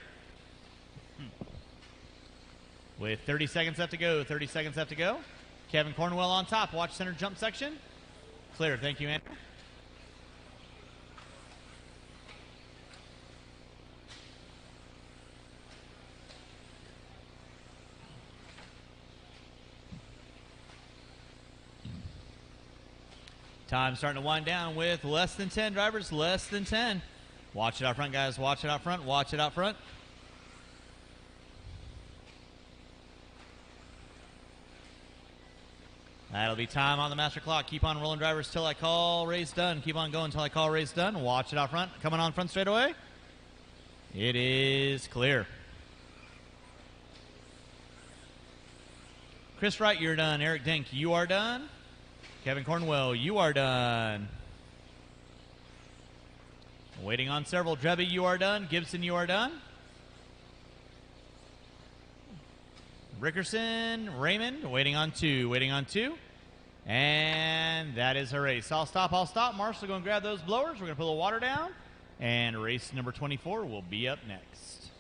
With 30 seconds left to go. 30 seconds left to go. Kevin Cornwell on top. Watch center jump section. Clear. Thank you, Andrew. Time starting to wind down with less than 10 drivers. Less than 10. Watch it out front, guys. Watch it out front. Watch it out front. That'll be time on the master clock. Keep on rolling, drivers, till I call race done. Keep on going till I call race done. Watch it out front. Coming on front straight away. It is clear. Chris Wright, you're done. Eric Dink, you are done. Kevin Cornwell, you are done. Waiting on several. Drevy, you are done. Gibson, you are done. Rickerson, Raymond, waiting on 2. Waiting on 2. And that is a race. I'll stop. Marshall, go and grab those blowers. We're going to put the water down. And race number 24 will be up next.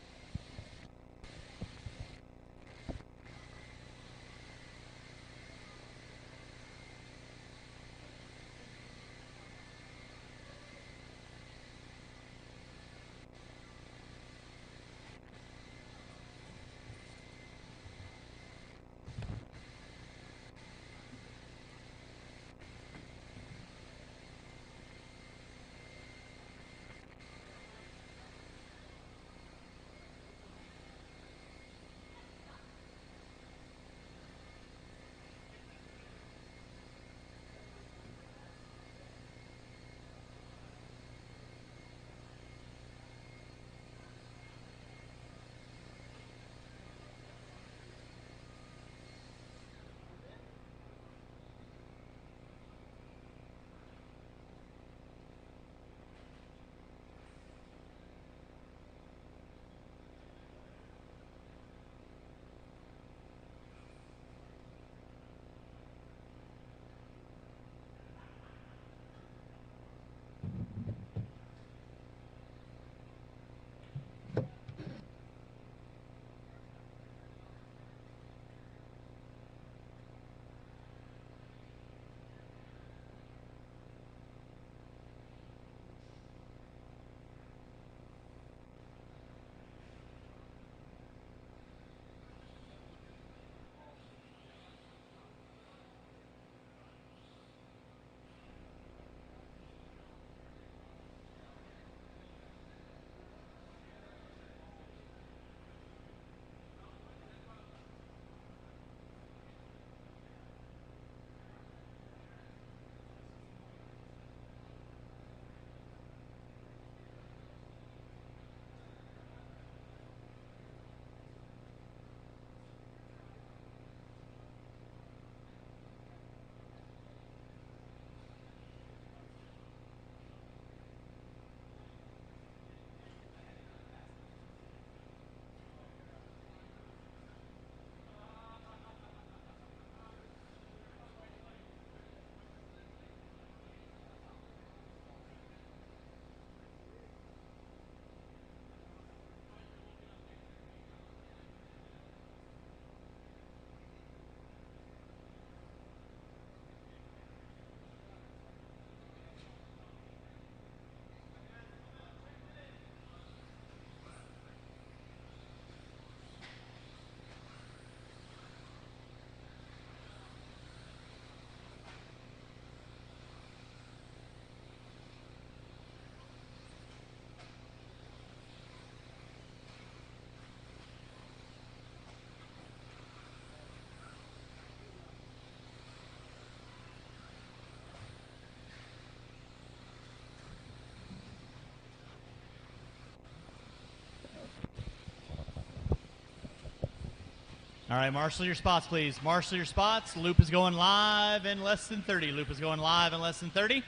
All right, marshal your spots, please. Marshal your spots. Loop is going live in less than 30. Loop is going live in less than 30.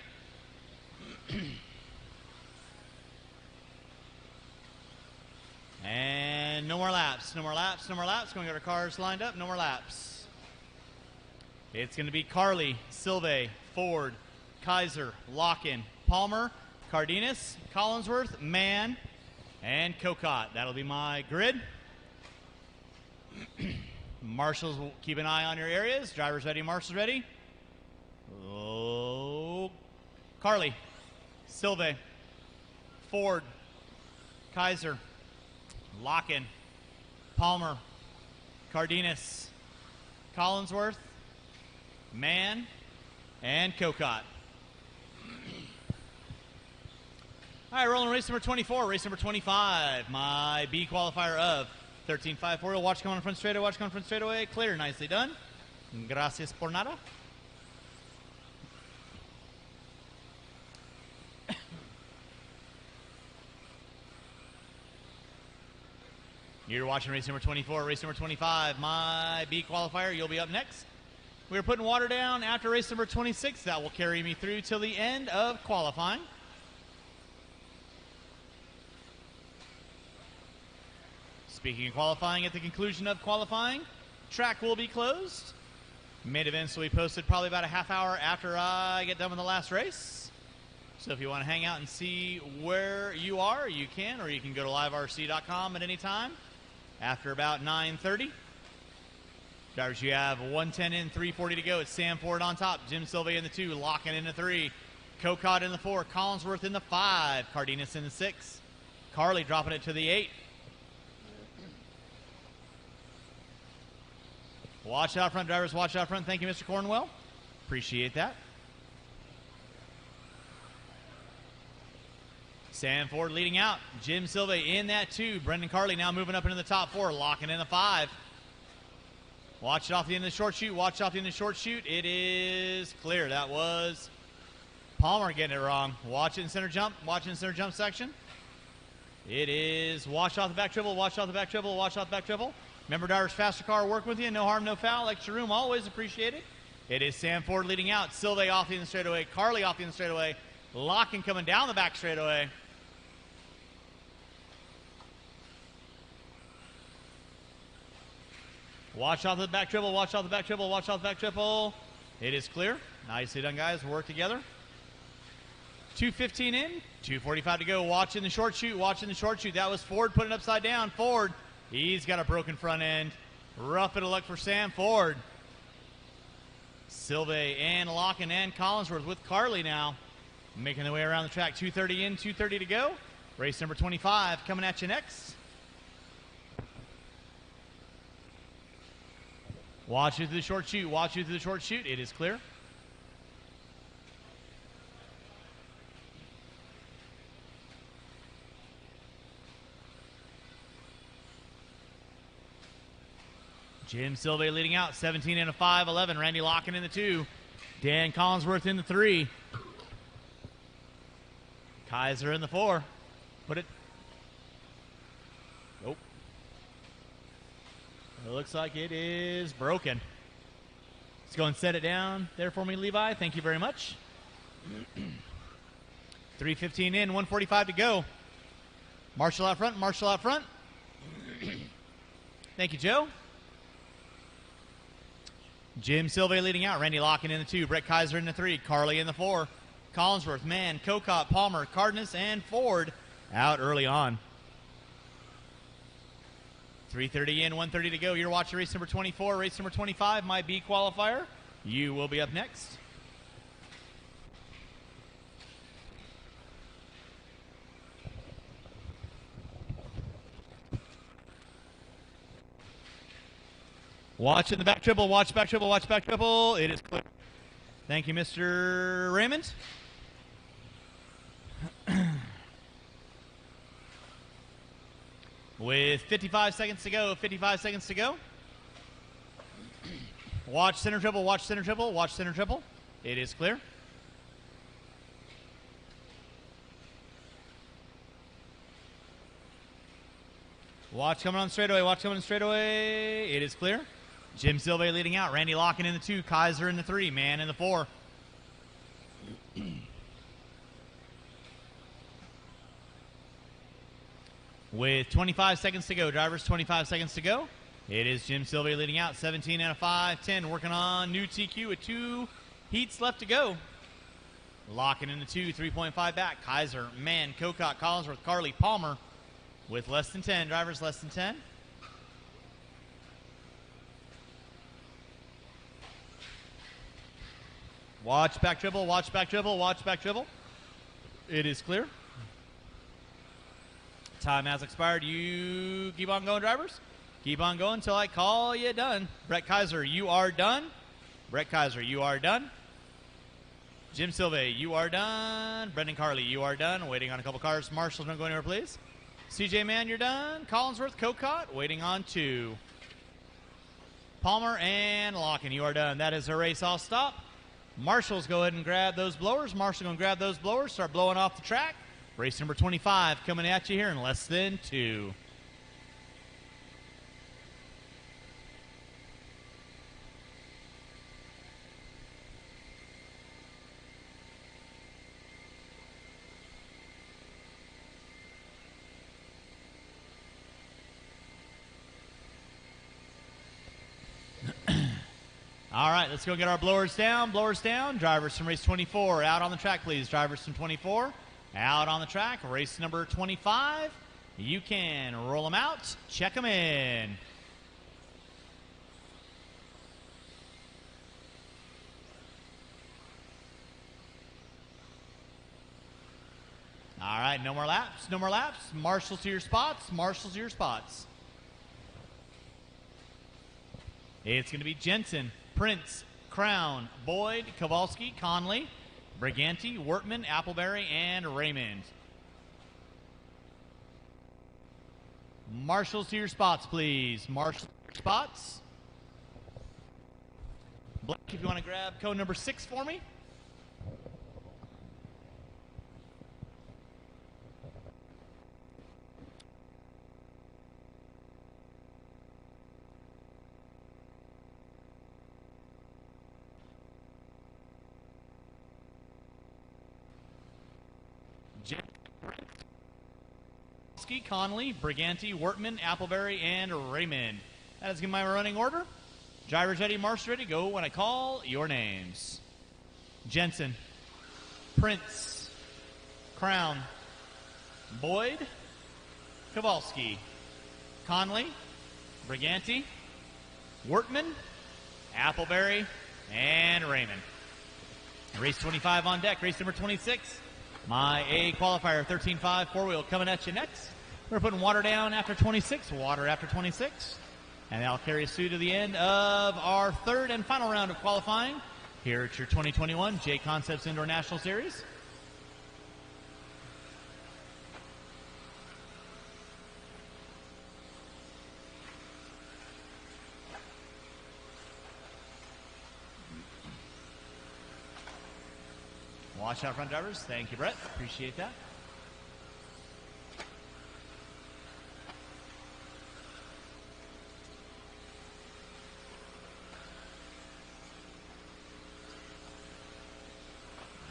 And no more laps. No more laps. No more laps. Going to get our cars lined up. No more laps. It's going to be Carly, Silve, Ford, Kaiser, Locken, Palmer, Cardenas, Collinsworth, Mann, and Cocott. That'll be my grid. Marshals will keep an eye on your areas. Drivers ready, marshals ready. Oh, Carly, Silve, Ford, Kaiser, Locken, Palmer, Cardenas, Collinsworth, Mann, and Cocott. All right, rolling race number 24, race number 25. My B qualifier of 13.540. Watch coming on front straightaway, watch coming front straightaway. Clear, nicely done. Gracias por nada. You're watching race number 24, race number 25. My B qualifier, you'll be up next. We're putting water down after race number 26. That will carry me through till the end of qualifying. Speaking of qualifying, at the conclusion of qualifying, track will be closed. Main events will be posted probably about a half hour after I get done with the last race. So if you want to hang out and see where you are, you can, or you can go to liverc.com at any time after about 9:30. Drivers, you have 110 in, 340 to go. It's Sam Ford on top, Jim Silve in the 2, Locken in the 3, Cocott in the 4, Collinsworth in the 5, Cardenas in the 6, Carly dropping it to the 8. Watch out front, drivers. Watch out front. Thank you, Mr. Cornwell. Appreciate that. Sam Ford leading out. Jim Silve in that 2. Brendan Carly now moving up into the top 4. Locking in the 5. Watch it off the end of the short shoot. Watch off the end of the short shoot. It is clear. That was Palmer getting it wrong. Watch it in center jump. Watch it in center jump section. It is watch off the back triple. Watch off the back triple. Watch off the back triple. Remember, drivers, faster car, work with you. No harm, no foul. Extra room, always appreciated. It is Sam Ford leading out. Silve off the end straightaway. Carly off the end straightaway. Locken coming down the back straightaway. Watch off the back triple. Watch off the back triple. Watch off the back triple. It is clear. Nicely done, guys. Work together. 2:15 in. 2:45 to go. Watching the short shoot. Watching the short shoot. That was Ford putting it upside down. Ford. He's got a broken front end. Rough bit of luck for Sam Ford. Silve and Locken and Collinsworth with Carly now making their way around the track. 2:30 in, 2:30 to go. Race number 25 coming at you next. Watch you through the short shoot. Watch you through the short shoot. It is clear. Jim Silve leading out, 17 in a 5, 11. Randy Locken in the 2. Dan Collinsworth in the 3. Kaiser in the 4. Put it. Nope. It looks like it is broken. Let's go and set it down there for me, Levi. Thank you very much. 3:15 in, 1:45 to go. Marshall out front, Marshall out front. Thank you, Joe. Jim Silve leading out. Randy Locken in the 2. Brett Kaiser in the 3. Carly in the 4. Collinsworth, Mann, Cocott, Palmer, Cardenas, and Ford out early on. 3:30 in, 1:30 to go. You're watching race number 24. Race number 25, my B qualifier. You will be up next. Watch in the back triple, watch back triple, watch back triple. It is clear. Thank you, Mr. Raymond. With 55 seconds to go, 55 seconds to go. Watch center triple, watch center triple, watch center triple. It is clear. Watch coming on straightaway. Watch coming on straightaway. It is clear. Jim Silve leading out. Randy Locken in the 2. Kaiser in the 3. Man in the 4. With 25 seconds to go. Drivers, 25 seconds to go. It is Jim Silve leading out. 17 out of 5. 10 working on new TQ with 2 heats left to go. Locken in the 2. 3.5 back. Kaiser, Man, Kokot, Collinsworth, Carly, Palmer with less than 10. Drivers, less than 10. Watch back dribble, watch back dribble, watch back dribble. It is clear. Time has expired. You keep on going, drivers. Keep on going until I call you done. Brett Kaiser, you are done. Brett Kaiser, you are done. Jim Silve, you are done. Brendan Carley, you are done. Waiting on a couple cars. Marshall, don't go anywhere, please. CJ Mann, you're done. Collinsworth, Kokot, waiting on 2. Palmer and Locken, you are done. That is a race all stop. Marshall's go ahead and grab those blowers. Marshall going to grab those blowers, start blowing off the track. Race number 25 coming at you here in less than 2. All right, let's go get our blowers down. Blowers down. Drivers from race 24 out on the track, please. Drivers from 24 out on the track. Race number 25. You can roll them out. Check them in. All right, no more laps. No more laps. Marshals to your spots. Marshals to your spots. It's going to be Jensen, Prince, Crown, Boyd, Kowalski, Conley, Briganti, Wortman, Appleberry, and Raymond. Marshals to your spots, please. Marshals to your spots. Blake, if you want to grab code number 6 for me. Conley, Briganti, Wortman, Appleberry, and Raymond. That is my running order. Drivers ready, marshals ready. Go when I call your names. Jensen, Prince, Crown, Boyd, Kowalski, Conley, Briganti, Wortman, Appleberry, and Raymond. Race 25 on deck. Race number 26. My A qualifier, 13.5 4-wheel coming at you next. We're putting water down after 26, water after 26. And that'll carry us through to the end of our third and final round of qualifying here at your 2021 JConcepts Indoor National Series. Watch out, front drivers. Thank you, Brett. Appreciate that.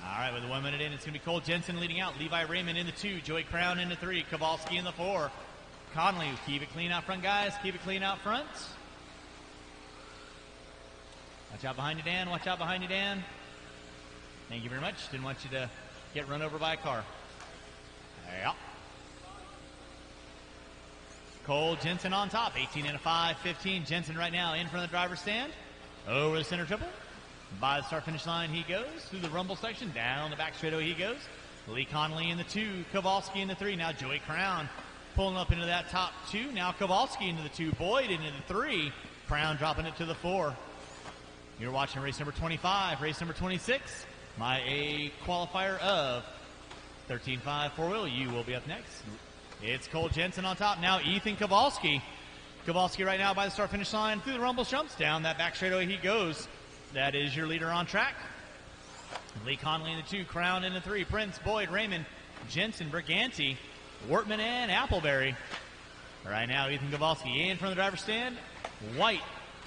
All right, with 1 minute in, it's going to be Cole Jensen leading out. Levi Raymond in the 2. Joey Crown in the 3. Kowalski in the 4. Conley, keep it clean out front, guys. Keep it clean out front. Watch out behind you, Dan. Watch out behind you, Dan. Thank you very much. Didn't want you to get run over by a car. Yeah. Cole Jensen on top. 18 and a 5, 15. Jensen right now in front of the driver's stand. Over the center triple. By the start-finish line he goes. Through the rumble section. Down the back straightaway he goes. Lee Conley in the 2. Kowalski in the 3. Now Joey Crown pulling up into that top 2. Now Kowalski into the 2. Boyd into the 3. Crown dropping it to the 4. You're watching race number 25. Race number 26. My A qualifier of 13.5 4-wheel. You will be up next. It's Cole Jensen on top. Now Ethan Kowalski. Kowalski right now by the start-finish line. Through the rumble jumps. Down that back straightaway he goes. That is your leader on track. Lee Conley in the 2. Crown in the 3. Prince, Boyd, Raymond, Jensen, Briganti, Wortman, and Appleberry. Right now, Ethan Kowalski in front of the driver's stand. White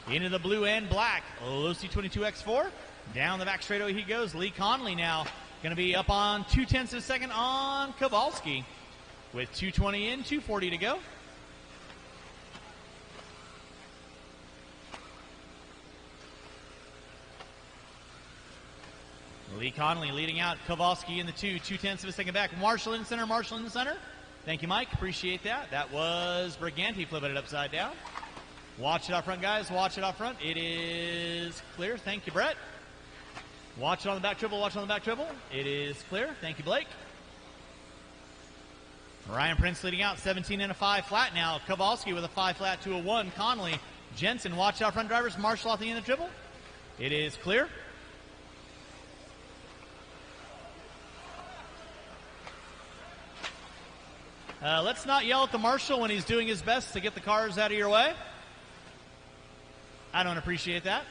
into the blue and black. Losi 22X4. Down the back straightaway he goes. Lee Conley now going to be up on 0.2 of a second on Kowalski with 2:20 in, 2:40 to go. Lee Conley leading out. Kowalski in the 2.2 of a second back. Marshall in center, Marshall in the center. Thank you, Mike. Appreciate that. That was Briganti flipping it upside down. Watch it out front, guys. Watch it out front. It is clear. Thank you, Brett. Watch it on the back triple. Watch it on the back triple. It is clear. Thank you, Blake. Ryan Prince leading out. 17 and a 5 flat now. Kowalski with a 5 flat to a 1. Conley. Jensen. Watch out front drivers. Marshall off the end of the triple. It is clear. Let's not yell at the marshal when he's doing his best to get the cars out of your way. I don't appreciate that.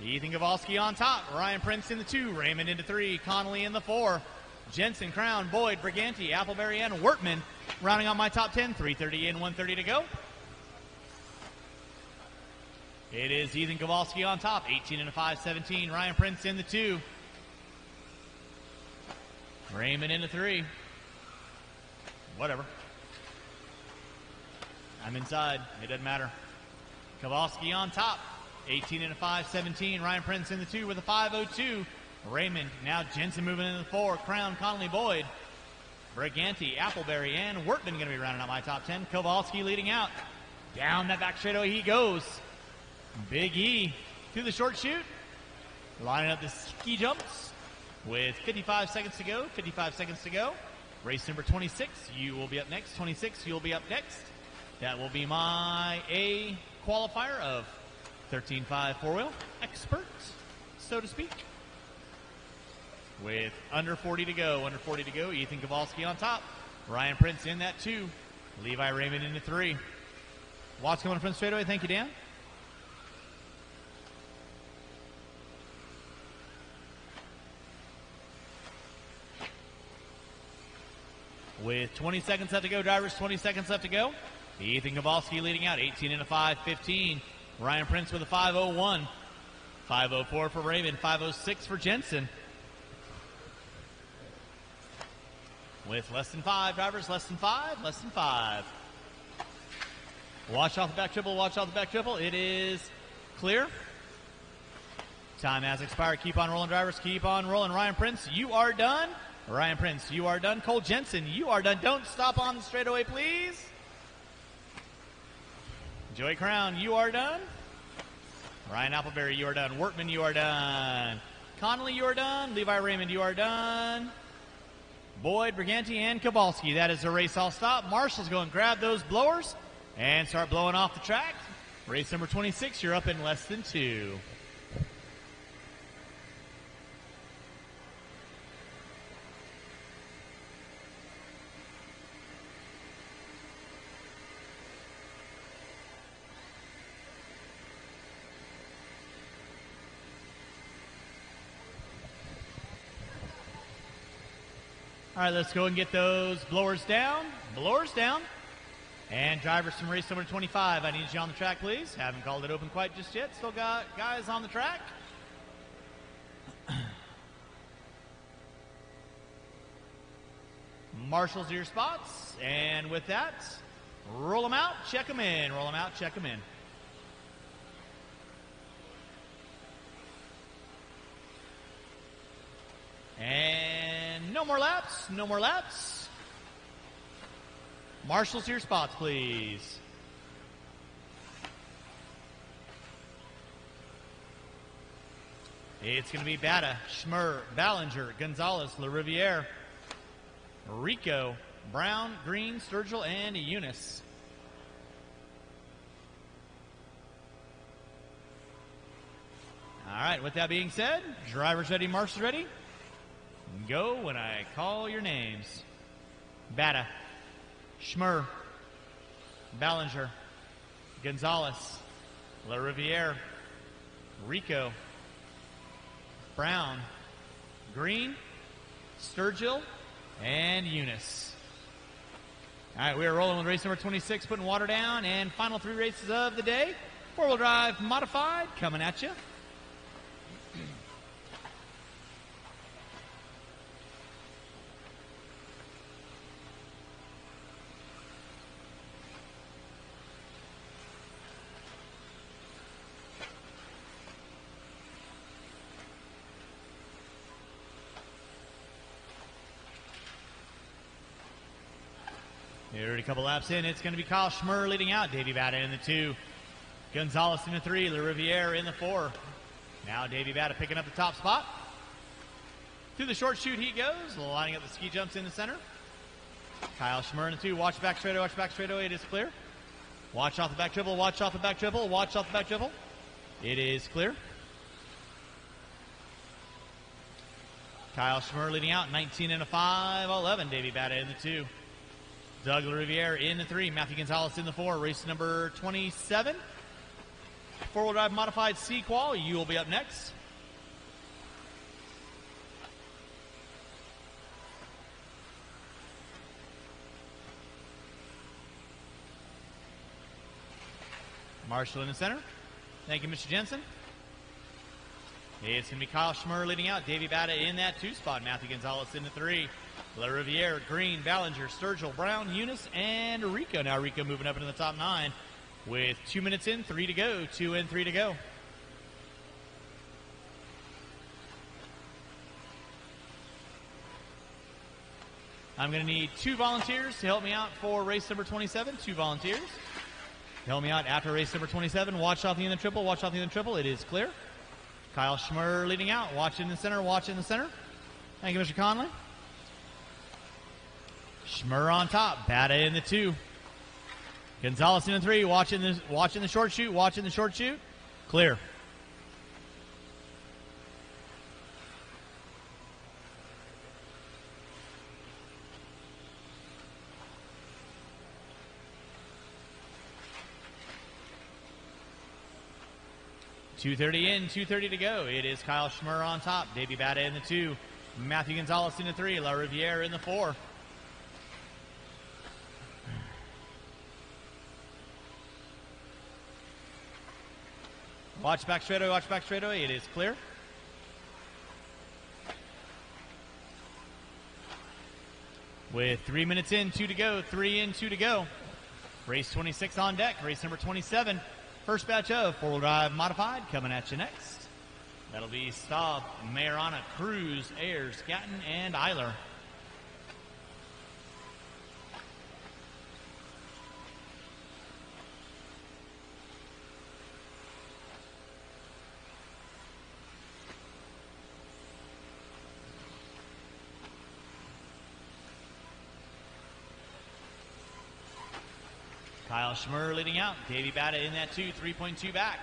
Ethan Kowalski on top. Ryan Prince in the 2. Raymond into 3. Connolly in the 4. Jensen, Crown, Boyd, Briganti, Appleberry, and Wortman rounding on my top 10. 3:30 in, 1:30 to go. It is Ethan Kowalski on top. 18 and a 5, 17. Ryan Prince in the 2. Raymond in the 3. Whatever. I'm inside. It doesn't matter. Kowalski on top. 18 and a 5, 17. Ryan Prince in the 2 with a 5:02. Raymond. Now Jensen moving in the 4. Crown, Conley, Boyd. Briganti, Appleberry, and Wortman going to be rounding out my top 10. Kowalski leading out. Down that back straightaway he goes. Big E through the short chute. Lining up the ski jumps with 55 seconds to go. 55 seconds to go. Race number 26, you will be up next. 26, you'll be up next. That will be my A qualifier of 13.5 four-wheel expert, so to speak. With under 40 to go. Under 40 to go. Ethan Kowalski on top. Ryan Prince in that 2. Levi Raymond in the 3. Watts coming from straightaway. Thank you, Dan. With 20 seconds left to go, drivers, 20 seconds left to go. Ethan Kowalski leading out, 18 and a 5, 15. Ryan Prince with a 5:01. 5:04 for Raymond, 5:06 for Jensen. With less than 5, drivers, less than 5, less than 5. Watch off the back triple, watch off the back triple. It is clear. Time has expired. Keep on rolling, drivers, keep on rolling. Ryan Prince, you are done. Ryan Prince, you are done. Cole Jensen, you are done. Don't stop on the straightaway, please. Joey Crown, you are done. Ryan Appleberry, you are done. Wortman, you are done. Connolly, you are done. Levi Raymond, you are done. Boyd, Briganti, and Kowalski. That is the race all stop. Marshall's going to grab those blowers and start blowing off the track. Race number 26, you're up in less than 2. All right, let's go and get those blowers down. Blowers down. And drivers from race number 25, I need you on the track, please. Haven't called it open quite just yet. Still got guys on the track. Marshals to your spots. And with that, roll them out, check them in. Roll them out, check them in. And no more laps, no more laps. Marshals to your spots, please. It's going to be Bata, Schmer, Ballinger, Gonzalez, LaRiviere, Rico, Brown, Green, Sturgill, and Eunice. All right, with that being said, drivers ready, marshals ready. Go when I call your names. Bata, Schmer, Ballinger, Gonzalez, LaRiviere, Rico, Brown, Green, Sturgill, and Eunice. All right, we are rolling with race number 26, putting water down, and final 3 races of the day. Four-wheel drive modified, coming at you. Here, already a couple laps in. It's going to be Kyle Schmurr leading out. Davey Batta in the 2. Gonzalez in the 3. Le Riviere in the 4. Now Davey Batta picking up the top spot. Through the short chute he goes, lining up the ski jumps in the center. Kyle Schmurr in the 2. Watch back straightaway, watch back straightaway. It is clear. Watch off the back triple, watch off the back triple, watch off the back triple. It is clear. Kyle Schmurr leading out, 19 and a 5-11. Davey Batta in the 2. Doug Riviere in the 3. Matthew Gonzalez in the 4. Race number 27. Four-wheel drive modified C-Qual. You will be up next. Marshall in the center. Thank you, Mr. Jensen. It's going to be Kyle Schmurr leading out. Davey Batta in that 2 spot. Matthew Gonzalez in the 3. Le Riviere, Green, Ballinger, Sturgill, Brown, Eunice, and Rico. Now Rico moving up into the top 9 with 2 minutes in, 3 to go. 2 in, 3 to go. I'm going to need 2 volunteers to help me out for race number 27. 2 volunteers to help me out after race number 27. Watch off the end of the triple. Watch off the end of the triple. It is clear. Kyle Schmurr leading out. Watch in the center. Watch in the center. Thank you, Mr. Conley. Schmurr on top. Batta in the 2. Gonzalez in the 3. Watching the short shoot. Watching the short shoot. Clear. .230 in, 2:30 to go. It is Kyle Schmurr on top. Davey Batta in the 2. Matthew Gonzalez in the 3. La Riviere in the 4. Watch back straightaway, watch back straightaway. It is clear. With 3 minutes in, 2 to go. 3 in, 2 to go. Race 26 on deck. Race number 27. First batch of four-wheel drive modified coming at you next. That'll be Staub, Majorana, Cruz, Ayers, Gatton, and Eiler. Kyle Schmurr leading out. Davey Batta in that 2, 3.2 back.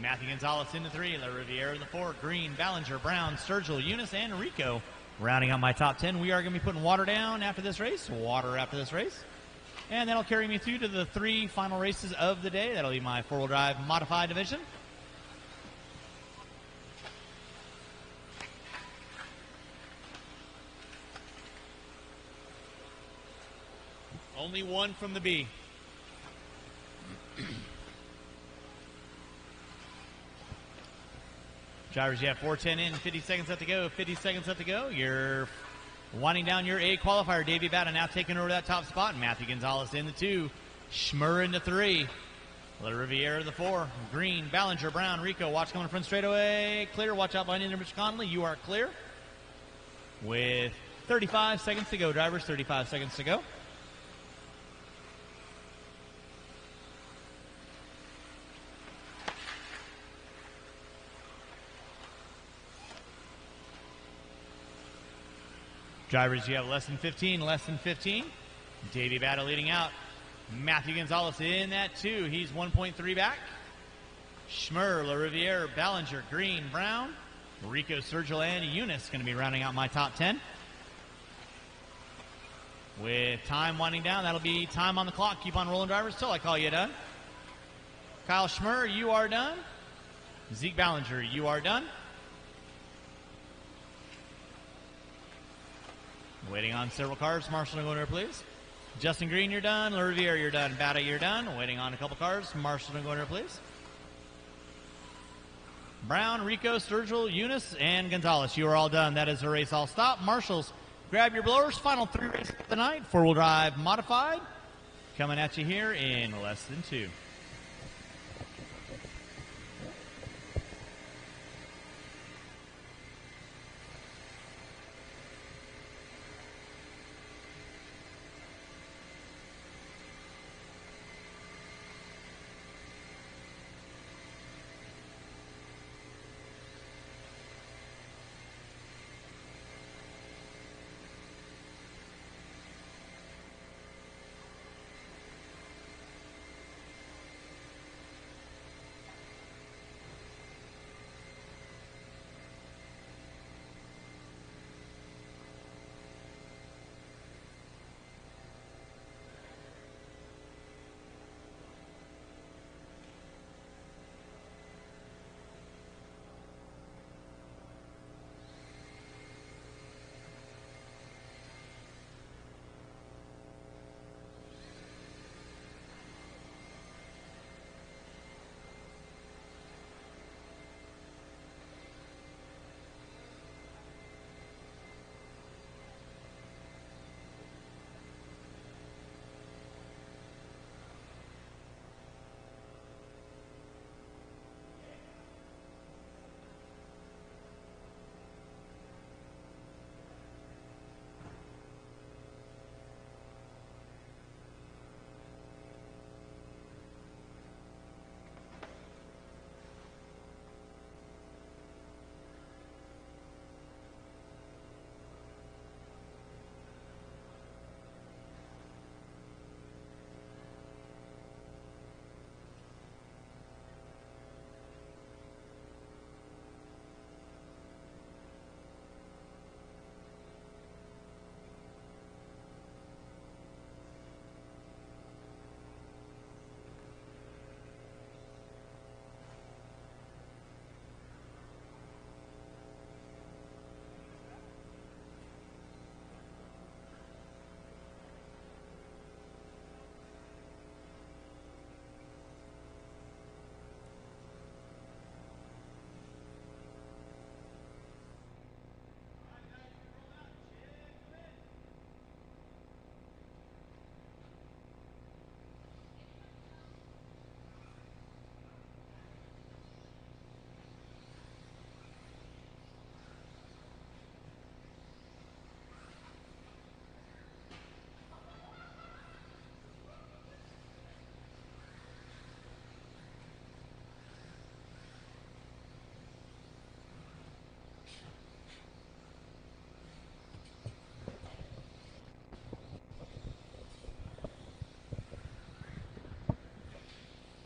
Matthew Gonzalez in the 3. La Riviere in the 4. Green, Ballinger, Brown, Sturgill, Eunice, and Rico. Rounding out my top 10. We are going to be putting water down after this race. Water after this race. And that'll carry me through to the 3 final races of the day. That'll be my four-wheel drive modified division. Only one from the B. Drivers, you have 4:10 in, 50 seconds left to go. 50 seconds left to go. You're winding down your A qualifier. Davey Batta now taking over that top spot. Matthew Gonzalez in the 2. Schmurr in the 3. La Riviere in the 4. Green, Ballinger, Brown, Rico. Watch coming front straightaway. Clear. Watch out behind you, Mr. Conley. You are clear. With 35 seconds to go, drivers. 35 seconds to go. Drivers, you have less than 15, less than 15. Davey Batta leading out. Matthew Gonzalez in that 2. He's 1.3 back. Schmurr, La Riviere, Ballinger, Green, Brown, Rico, Sturgill, and Eunice going to be rounding out my top 10. With time winding down, that'll be time on the clock. Keep on rolling, drivers, till I call you done. Kyle Schmurr, you are done. Zeke Ballinger, you are done. Waiting on several cars. Marshall to go there, please. Justin Green, you're done. Riviere, you're done. Bata, you're done. Waiting on a couple cars. Marshall to go there, please. Brown, Rico, Sturgill, Eunice, and Gonzalez. You are all done. That is the race all stop. Marshals, grab your blowers. Final 3 races of the night. Four-wheel drive modified. Coming at you here in less than 2.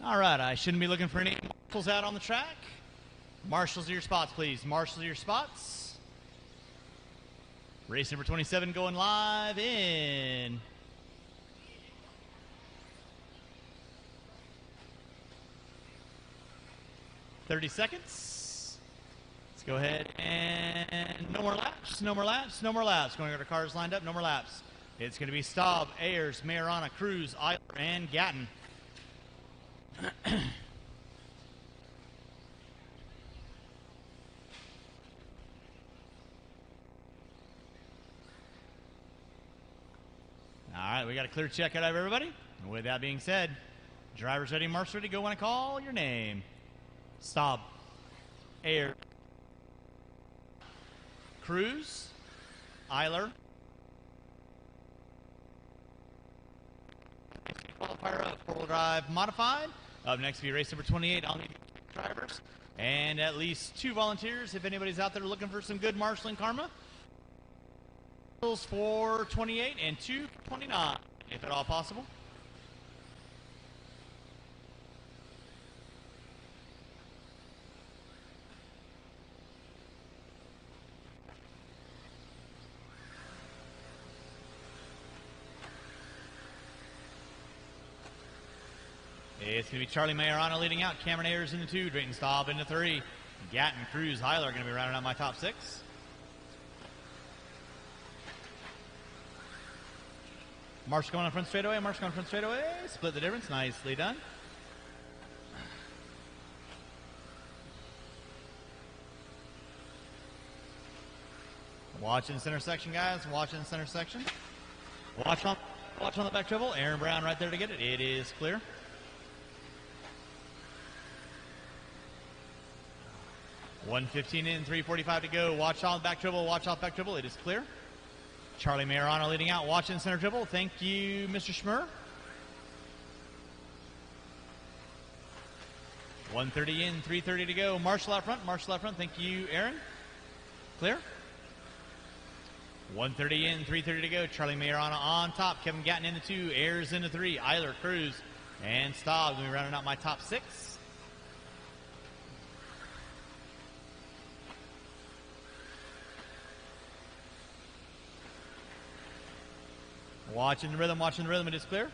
All right, I shouldn't be looking for any marshals out on the track. Marshals to your spots, please. Marshals to your spots. Race number 27 going live in 30 seconds. Let's go ahead and no more laps, no more laps, no more laps. Going to get our cars lined up, no more laps. It's going to be Staub, Ayers, Majorana, Cruz, Eiler, and Gatton. All right, we got a clear check out of everybody. With that being said, drivers ready, marshals ready, go when I call your name. Staub, Ayer, Cruz, Eiler. Qualifier up, four-wheel drive modified. Up next will be race number 28. I'll need drivers and at least 2 volunteers if anybody's out there looking for some good marshalling karma. For 28 and 2 for 29, if at all possible. It's going to be Charlie Majorana leading out. Cameron Ayers in the 2. Drayton Staub in the 3. Gatton, Cruz, Heiler are going to be rounding out my top 6. Marsh going on front straightaway. Marsh going front straightaway. Split the difference. Nicely done. Watch in the center section, guys. Watch in the center section. Watch on the back triple. Aaron Brown right there to get it. It is clear. $1:15 in, 3:45 to go. Watch on the back triple. Watch off back triple. It is clear. Charlie Mayorano leading out. Watch in center triple. Thank you, Mr. Schmer. 1:30 in, 3:30 to go. Marshall out front. Marshall out front. Thank you, Aaron. Clear. 1:30 in, 3:30 to go. Charlie Mayorano on top. Kevin Gatton into 2. Ayers into 3. Eiler, Cruz, and Staub. We're rounding out my top 6. Watching the rhythm, it is clear.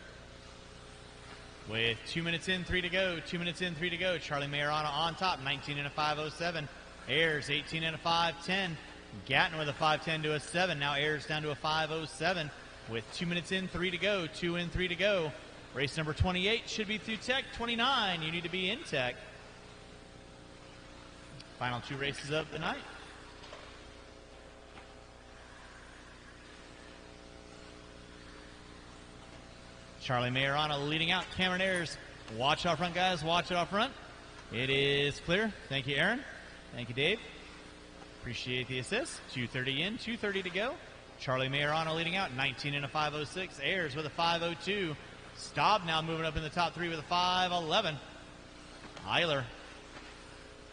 With 2 minutes in, 3 to go. 2 minutes in, 3 to go. Charlie Mayorano on top, 19 and a 5:07. Ayers, 18 and a 5:10. Gatton with a 5:10 to a 7. Now Ayers down to a 5:07 with 2 minutes in, 3 to go. 2 in, 3 to go. Race number 28 should be through tech. 29, you need to be in tech. Final 2 races of the night. Charlie Mayorano leading out. Cameron Ayers, watch out front, guys. Watch it out front. It is clear. Thank you, Aaron. Thank you, Dave. Appreciate the assist. 2:30 in, 2:30 to go. Charlie Mayorano leading out, 19 and a 5:06. Ayers with a 5:02. Staub now moving up in the top 3 with a 5:11. Eiler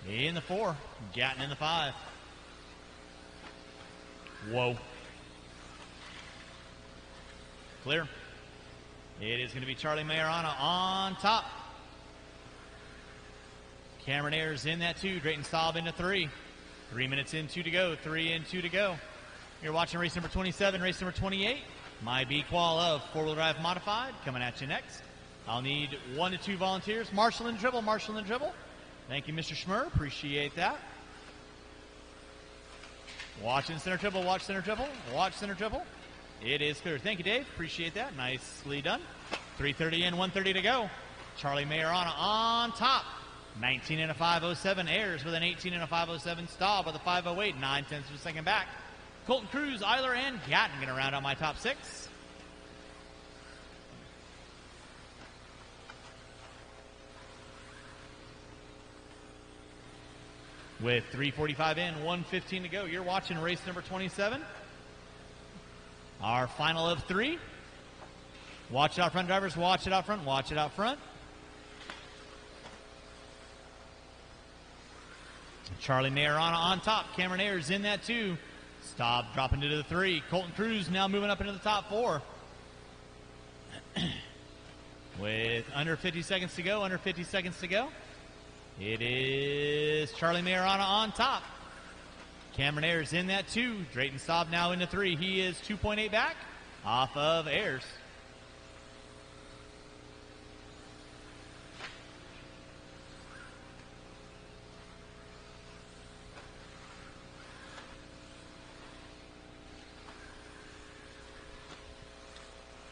in the 4. Gatton in the 5. Whoa. Clear. It is going to be Charlie Mayorano on top. Cameron Ayers in that 2. Drayton Staub into 3. 3 minutes in, 2 to go. 3 in, 2 to go. You're watching race number 27, race number 28. My B-Qual of 4-wheel drive modified coming at you next. I'll need 1 to 2 volunteers. Marshall and dribble, Marshall and dribble. Thank you, Mr. Schmer. Appreciate that. Watching center triple, watch center triple, watch center triple. It is clear. Thank you, Dave. Appreciate that. Nicely done. 3:30 in, 1:30 to go. Charlie Mayorano on top. 19 and a 5:07. Ayers with an 18 and a 5:07. Staub with a 5:08. 9/10 of a second back. Colton Cruz, Eiler, and Gatton going to round out my top 6. With 3:45 in, 1:15 to go. You're watching race number 27. Our final of 3. Watch it out front, drivers. Watch it out front. Watch it out front. Charlie Mayorano on top. Cameron Ayers in that 2. Staub dropping into the 3. Colton Cruz now moving up into the top 4. With under 50 seconds to go. Under 50 seconds to go. It is Charlie Mayorano on top. Cameron Ayers in that 2. Drayton Staub now into 3. He is 2.8 back off of Ayers.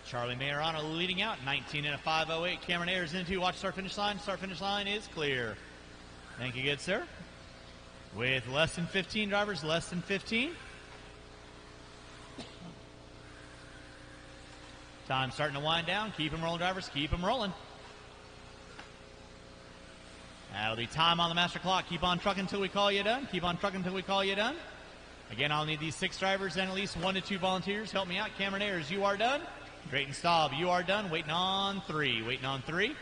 Charlie Mayorano leading out, 19 and a 5:08. Cameron Ayers into 2. Watch start finish line. Start finish line is clear. Thank you, good sir. With less than 15 drivers, less than 15. Time starting to wind down. Keep them rolling, drivers. Keep them rolling. That'll be time on the master clock. Keep on trucking until we call you done. Keep on trucking until we call you done. Again, I'll need these 6 drivers and at least 1 to 2 volunteers. Help me out. Cameron Ayers, you are done. Drayton Staub, you are done. Waiting on 3. Waiting on 3.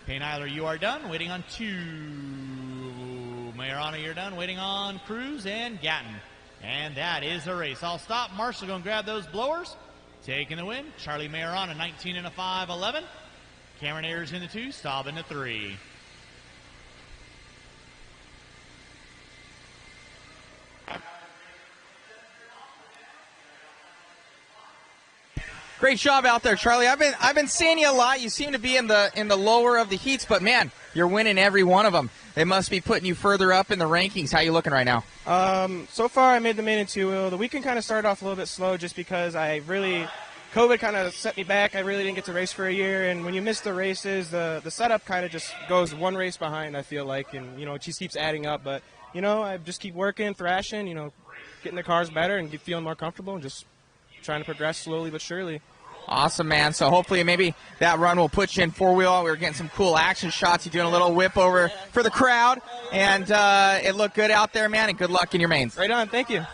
Payne Eiler, you are done. Waiting on 2. Mayorano, you're done. Waiting on Cruz and Gatton. And that is a race. I'll stop. Marshall going to grab those blowers. Taking the win. Charlie Mayorano, 19 and a 5:11. Cameron Ayers in the 2. Staub in the 3. Great job out there, Charlie. I've been seeing you a lot. You seem to be in the lower of the heats, but man, you're winning every one of them. They must be putting you further up in the rankings. How you looking right now? So far, I made the main and 2-wheel. The weekend kind of started off a little bit slow just because I really COVID kind of set me back. I really didn't get to race for a year, and when you miss the races, the setup kind of just goes one race behind, I feel like, and, it just keeps adding up. But, I just keep working, thrashing, getting the cars better and feeling more comfortable and just trying to progress slowly but surely. Awesome, man. So hopefully maybe that run will put you in four-wheel. We were getting some cool action shots. You're doing a little whip over for the crowd, and it looked good out there, man, and good luck in your mains. Right on. Thank you.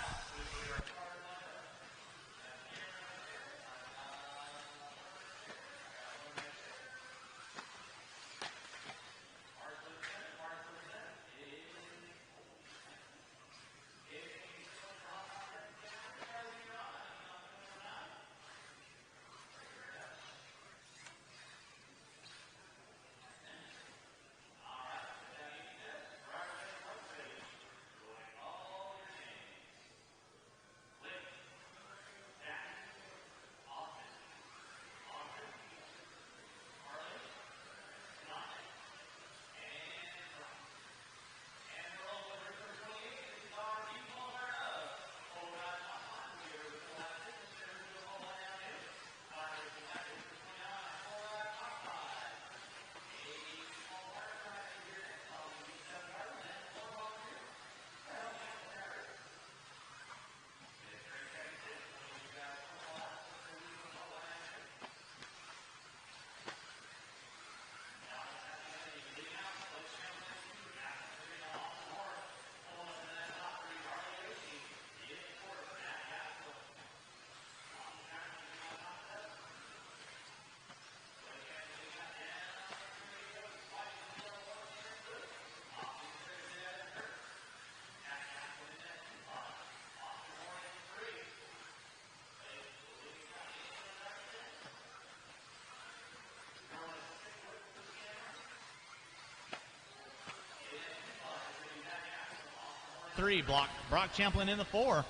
Three, Brock Champlin in the 4.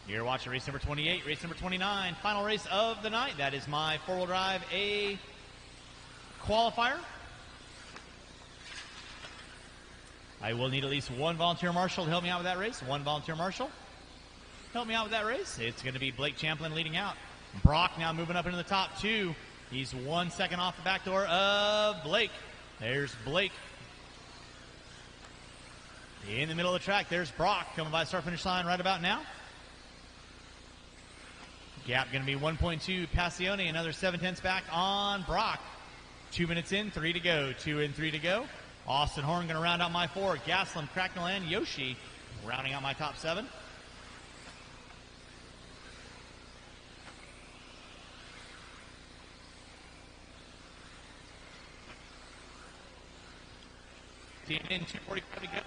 You're watching race number 28, race number 29, final race of the night. That is my four-wheel drive A qualifier. I will need at least one volunteer marshal to help me out with that race. One volunteer marshal. Help me out with that race. It's going to be Blake Champlin leading out. Brock now moving up into the top 2. He's 1 second off the back door of Blake. There's Blake. In the middle of the track, there's Brock coming by the start-finish line right about now. Gap going to be 1.2. Passione, another 7/10 back on Brock. 2 minutes in, 3 to go. 2 in, 3 to go. Austin Horn going to round out my 4. Gaslam, Cracknell, and Yoshi rounding out my top 7. Team in, 2:45 to go.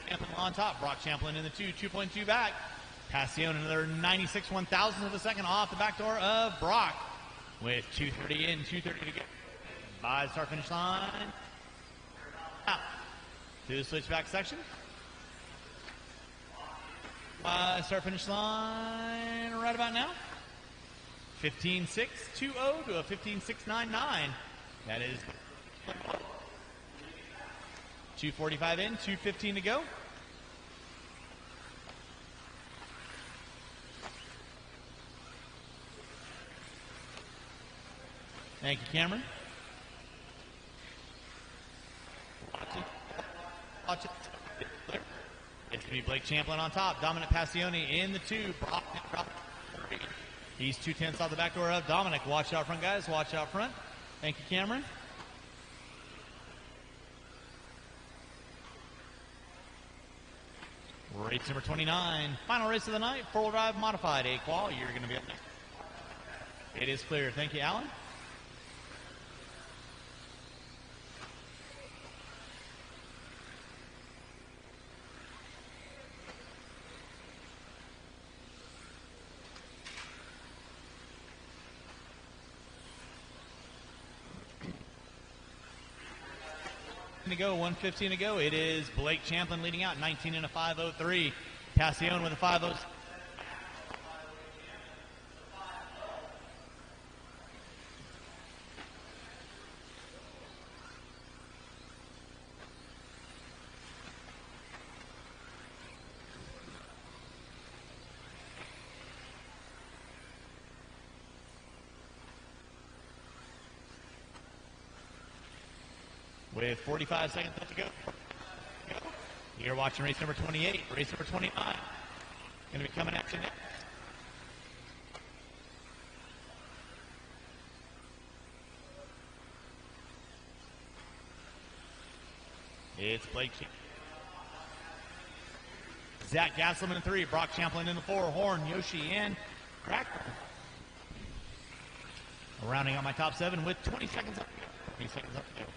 Champlin on top. Brock Champlin in the 2.2 back. Passione another 96 1,000 of a second off the back door of Brock. With 2:30 in, 2:30 to go. By the start finish line. Out to the switchback section. By start finish line right about now. 15.620 to a 15.699. That is 2:45 in, 2:15 to go. Thank you, Cameron. Watch it. It's going to be Blake Champlin on top. Dominic Passione in the 2. Brock. He's 2/10 off the back door of Dominic. Watch out front, guys. Watch out front. Thank you, Cameron. Race number 29. Final race of the night. Four-wheel drive modified. A-qual. You're going to be up next. It is clear. Thank you, Alan. To go, 1:15 to go. It is Blake Champlin leading out, 19 in a 5:03. Passione with a 5:06. with 45 seconds left to go. You're watching race number 28, race number 29. Going to be coming at you next. It's Blake Zach Gastelman in 3, Brock Champlin in the 4, Horn, Yoshi, and Cracker. Rounding out my top 7 with 20 seconds up to go. 20 seconds up to go.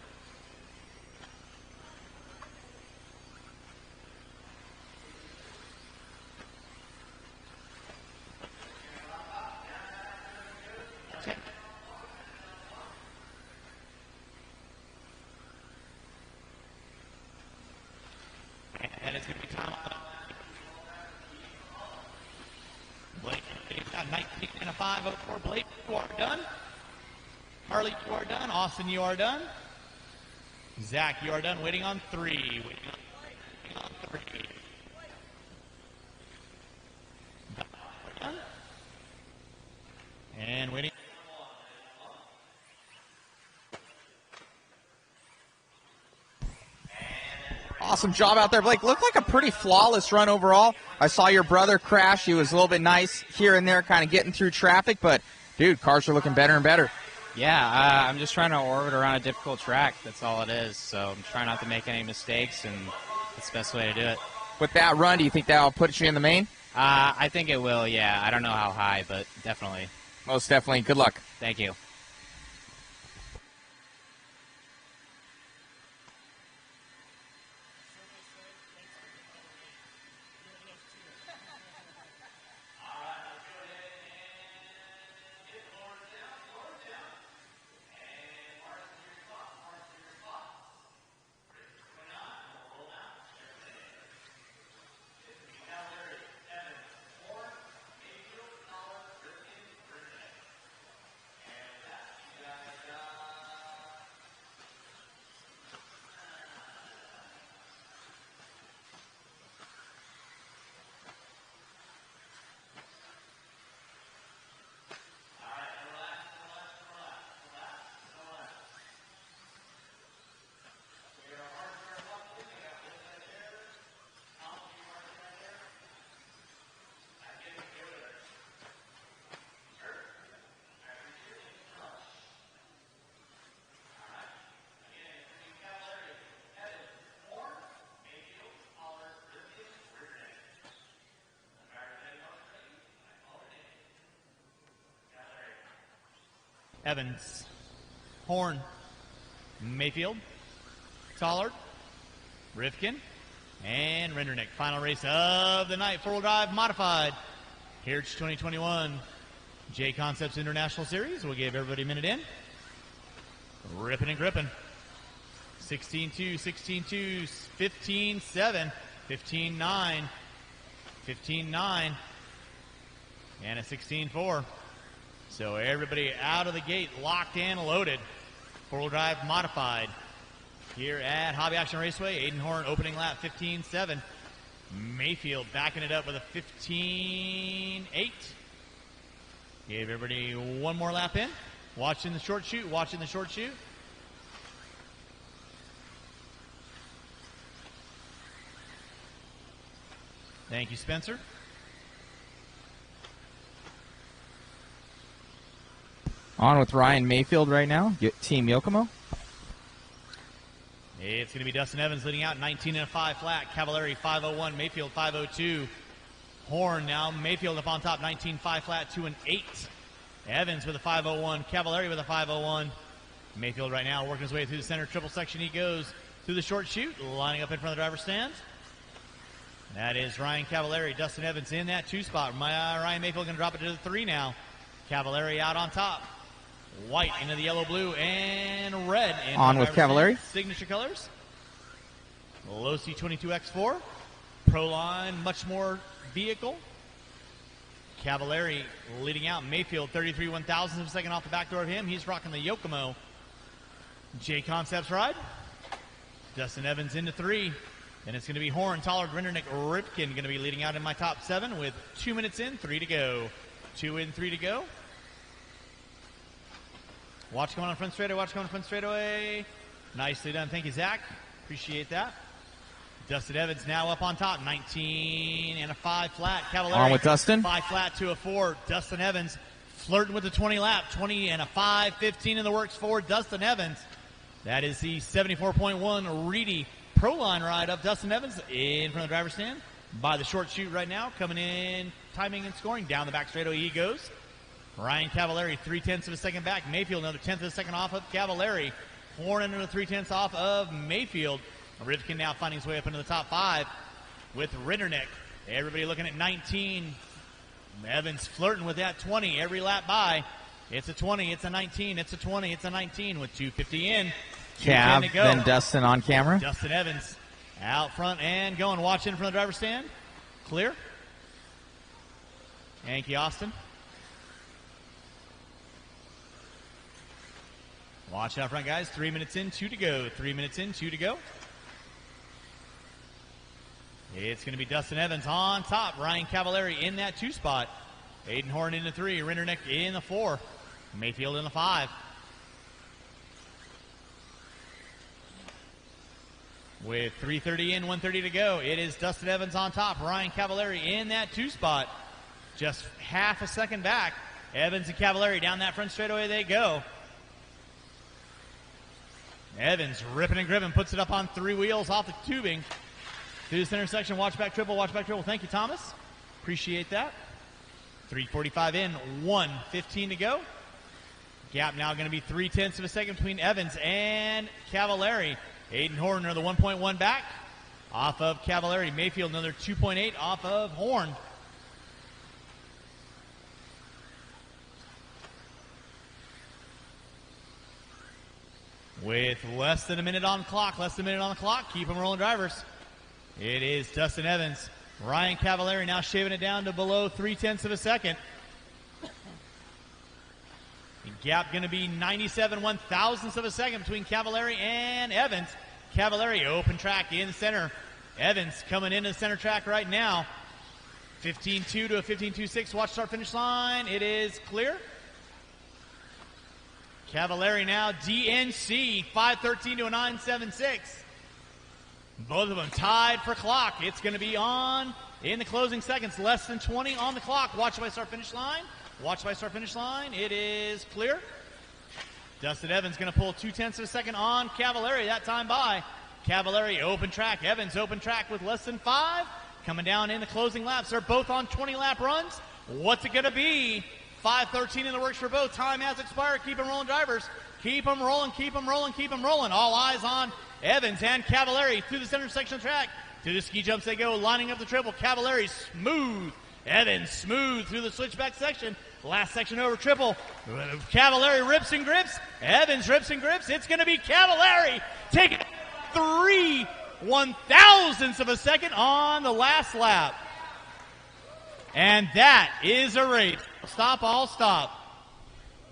And it's going to be time on. Blake, he's got 19 and a 504. Blake, you are done. Harley, you are done. Austin, you are done. Zach, you are done. Waiting on 3. Waiting on 3. Done. And waiting. Awesome job out there, Blake. Looked like a pretty flawless run overall. I saw your brother crash. He was a little bit nice here and there, kind of getting through traffic, but, dude, cars are looking better and better. Yeah, I'm just trying to orbit around a difficult track. That's all it is. So I'm trying not to make any mistakes, and that's the best way to do it. With that run, do you think that'll put you in the main? I think it will, yeah. I don't know how high, but definitely. Most definitely. Good luck. Thank you. Evans, Horn, Mayfield, Tollard, Rifkin, and Rendernick. Final race of the night, four-wheel drive modified. Heritage 2021 JConcepts International Series. We'll give everybody a minute in. Ripping and gripping. 16-2, 16-2, 15-7, 15-9, 15-9, and a 16-4. So everybody out of the gate, locked and loaded. Four-wheel drive modified here at Hobby Action Raceway. Aiden Horn opening lap 15-7. Mayfield backing it up with a 15-8. Gave everybody one more lap in. Watching the short shoot, watching the short shoot. Thank you, Spencer. On with Ryan Mayfield right now, Team Yokomo. It's going to be Dustin Evans leading out, 19 and a 5 flat. Cavallari 501, Mayfield 502. Horn now, Mayfield up on top, 19 5 flat, 2 and 8. Evans with a 501, Cavallari with a 501. Mayfield right now working his way through the center triple section. He goes through the short chute, lining up in front of the driver's stand. That is Ryan Cavallari. Dustin Evans in that 2 spot. Ryan Mayfield going to drop it to the 3 now. Cavallari out on top. White into the yellow, blue, and red. On with Cavallari. Signature colors. Losi 22X4. Proline, much more vehicle. Cavallari leading out. Mayfield 33 1,000 of a second off the back door of him. He's rocking the Yokomo JConcepts ride. Dustin Evans into 3. Then it's going to be Horn, Tollard, Rendernick, Ripken going to be leading out in my top 7 with 2 minutes in, 3 to go. 2 in, 3 to go. Watch coming on front straightaway, watch coming on front straightaway. Nicely done. Thank you, Zach. Appreciate that. Dustin Evans now up on top. 19 and a 5 flat. Cavallari On with Dustin. 5 flat to a 4. Dustin Evans flirting with the 20 lap. 20 and a 5. 15 in the works for Dustin Evans. That is the 74.1 Reedy Pro Line ride of Dustin Evans in front of the driver's stand. By the short chute right now. Coming in, timing and scoring. Down the back straightaway he goes. Ryan Cavallari, 3/10 of a second back. Mayfield, another 10th of a second off of Cavallari. Horn another 3/10 off of Mayfield. Rivkin now finding his way up into the top 5 with Rinderneck. Everybody looking at 19. Evans flirting with that 20 every lap by. It's a 20, it's a 19, it's a 20, it's a 19 with 2:50 in. Cav, to go. then Dustin on camera. Dustin Evans out front and going. Watch in from the driver's stand. Clear. Yankee Austin. Watch out front, guys. 3 minutes in, 2 to go. 3 minutes in, 2 to go. It's going to be Dustin Evans on top. Ryan Cavallari in that 2 spot. Aiden Horn in the 3. Rinderneck in the 4. Mayfield in the 5. With 3:30 in, 1:30 to go, it is Dustin Evans on top. Ryan Cavallari in that 2 spot. Just half a second back. Evans and Cavallari down that front straightaway they go. Evans ripping and gripping, puts it up on 3 wheels off the tubing. Through the center section, watch back triple, watch back triple. Thank you, Thomas. Appreciate that. 3:45 in, 1:15 to go. Gap now going to be 3/10 of a second between Evans and Cavallari. Aiden Horn another 1.1 back off of Cavallari. Mayfield another 2.8 off of Horn. With less than a minute on the clock, keep them rolling, drivers. It is Dustin Evans. Ryan Cavallari now shaving it down to below 3/10 of a second. The gap going to be 97 1/1000ths of a second between Cavallari and Evans. Cavallari open track in the center. Evans coming into the center track right now. 15.2 to a 15.26. Watch start finish line. It is clear. Cavallari now DNC 5:13 to a 9.76. Both of them tied for clock. It's going to be on in the closing seconds. Less than 20 on the clock. Watch by start finish line. Watch by start finish line. It is clear. Dustin Evans going to pull 2/10 of a second on Cavallari that time by. Cavallari open track. Evans open track with less than 5. Coming down in the closing laps. They're both on 20 lap runs. What's it going to be? 5:13 in the works for both. Time has expired. Keep them rolling, drivers. Keep them rolling, keep them rolling, keep them rolling. All eyes on Evans and Cavallari through the center section of the track. To the ski jumps they go, lining up the triple. Cavallari smooth. Evans smooth through the switchback section. Last section over triple. Cavallari rips and grips. Evans rips and grips. It's going to be Cavallari taking 3/1000ths of a second on the last lap. And that is a race. Stop, all stop.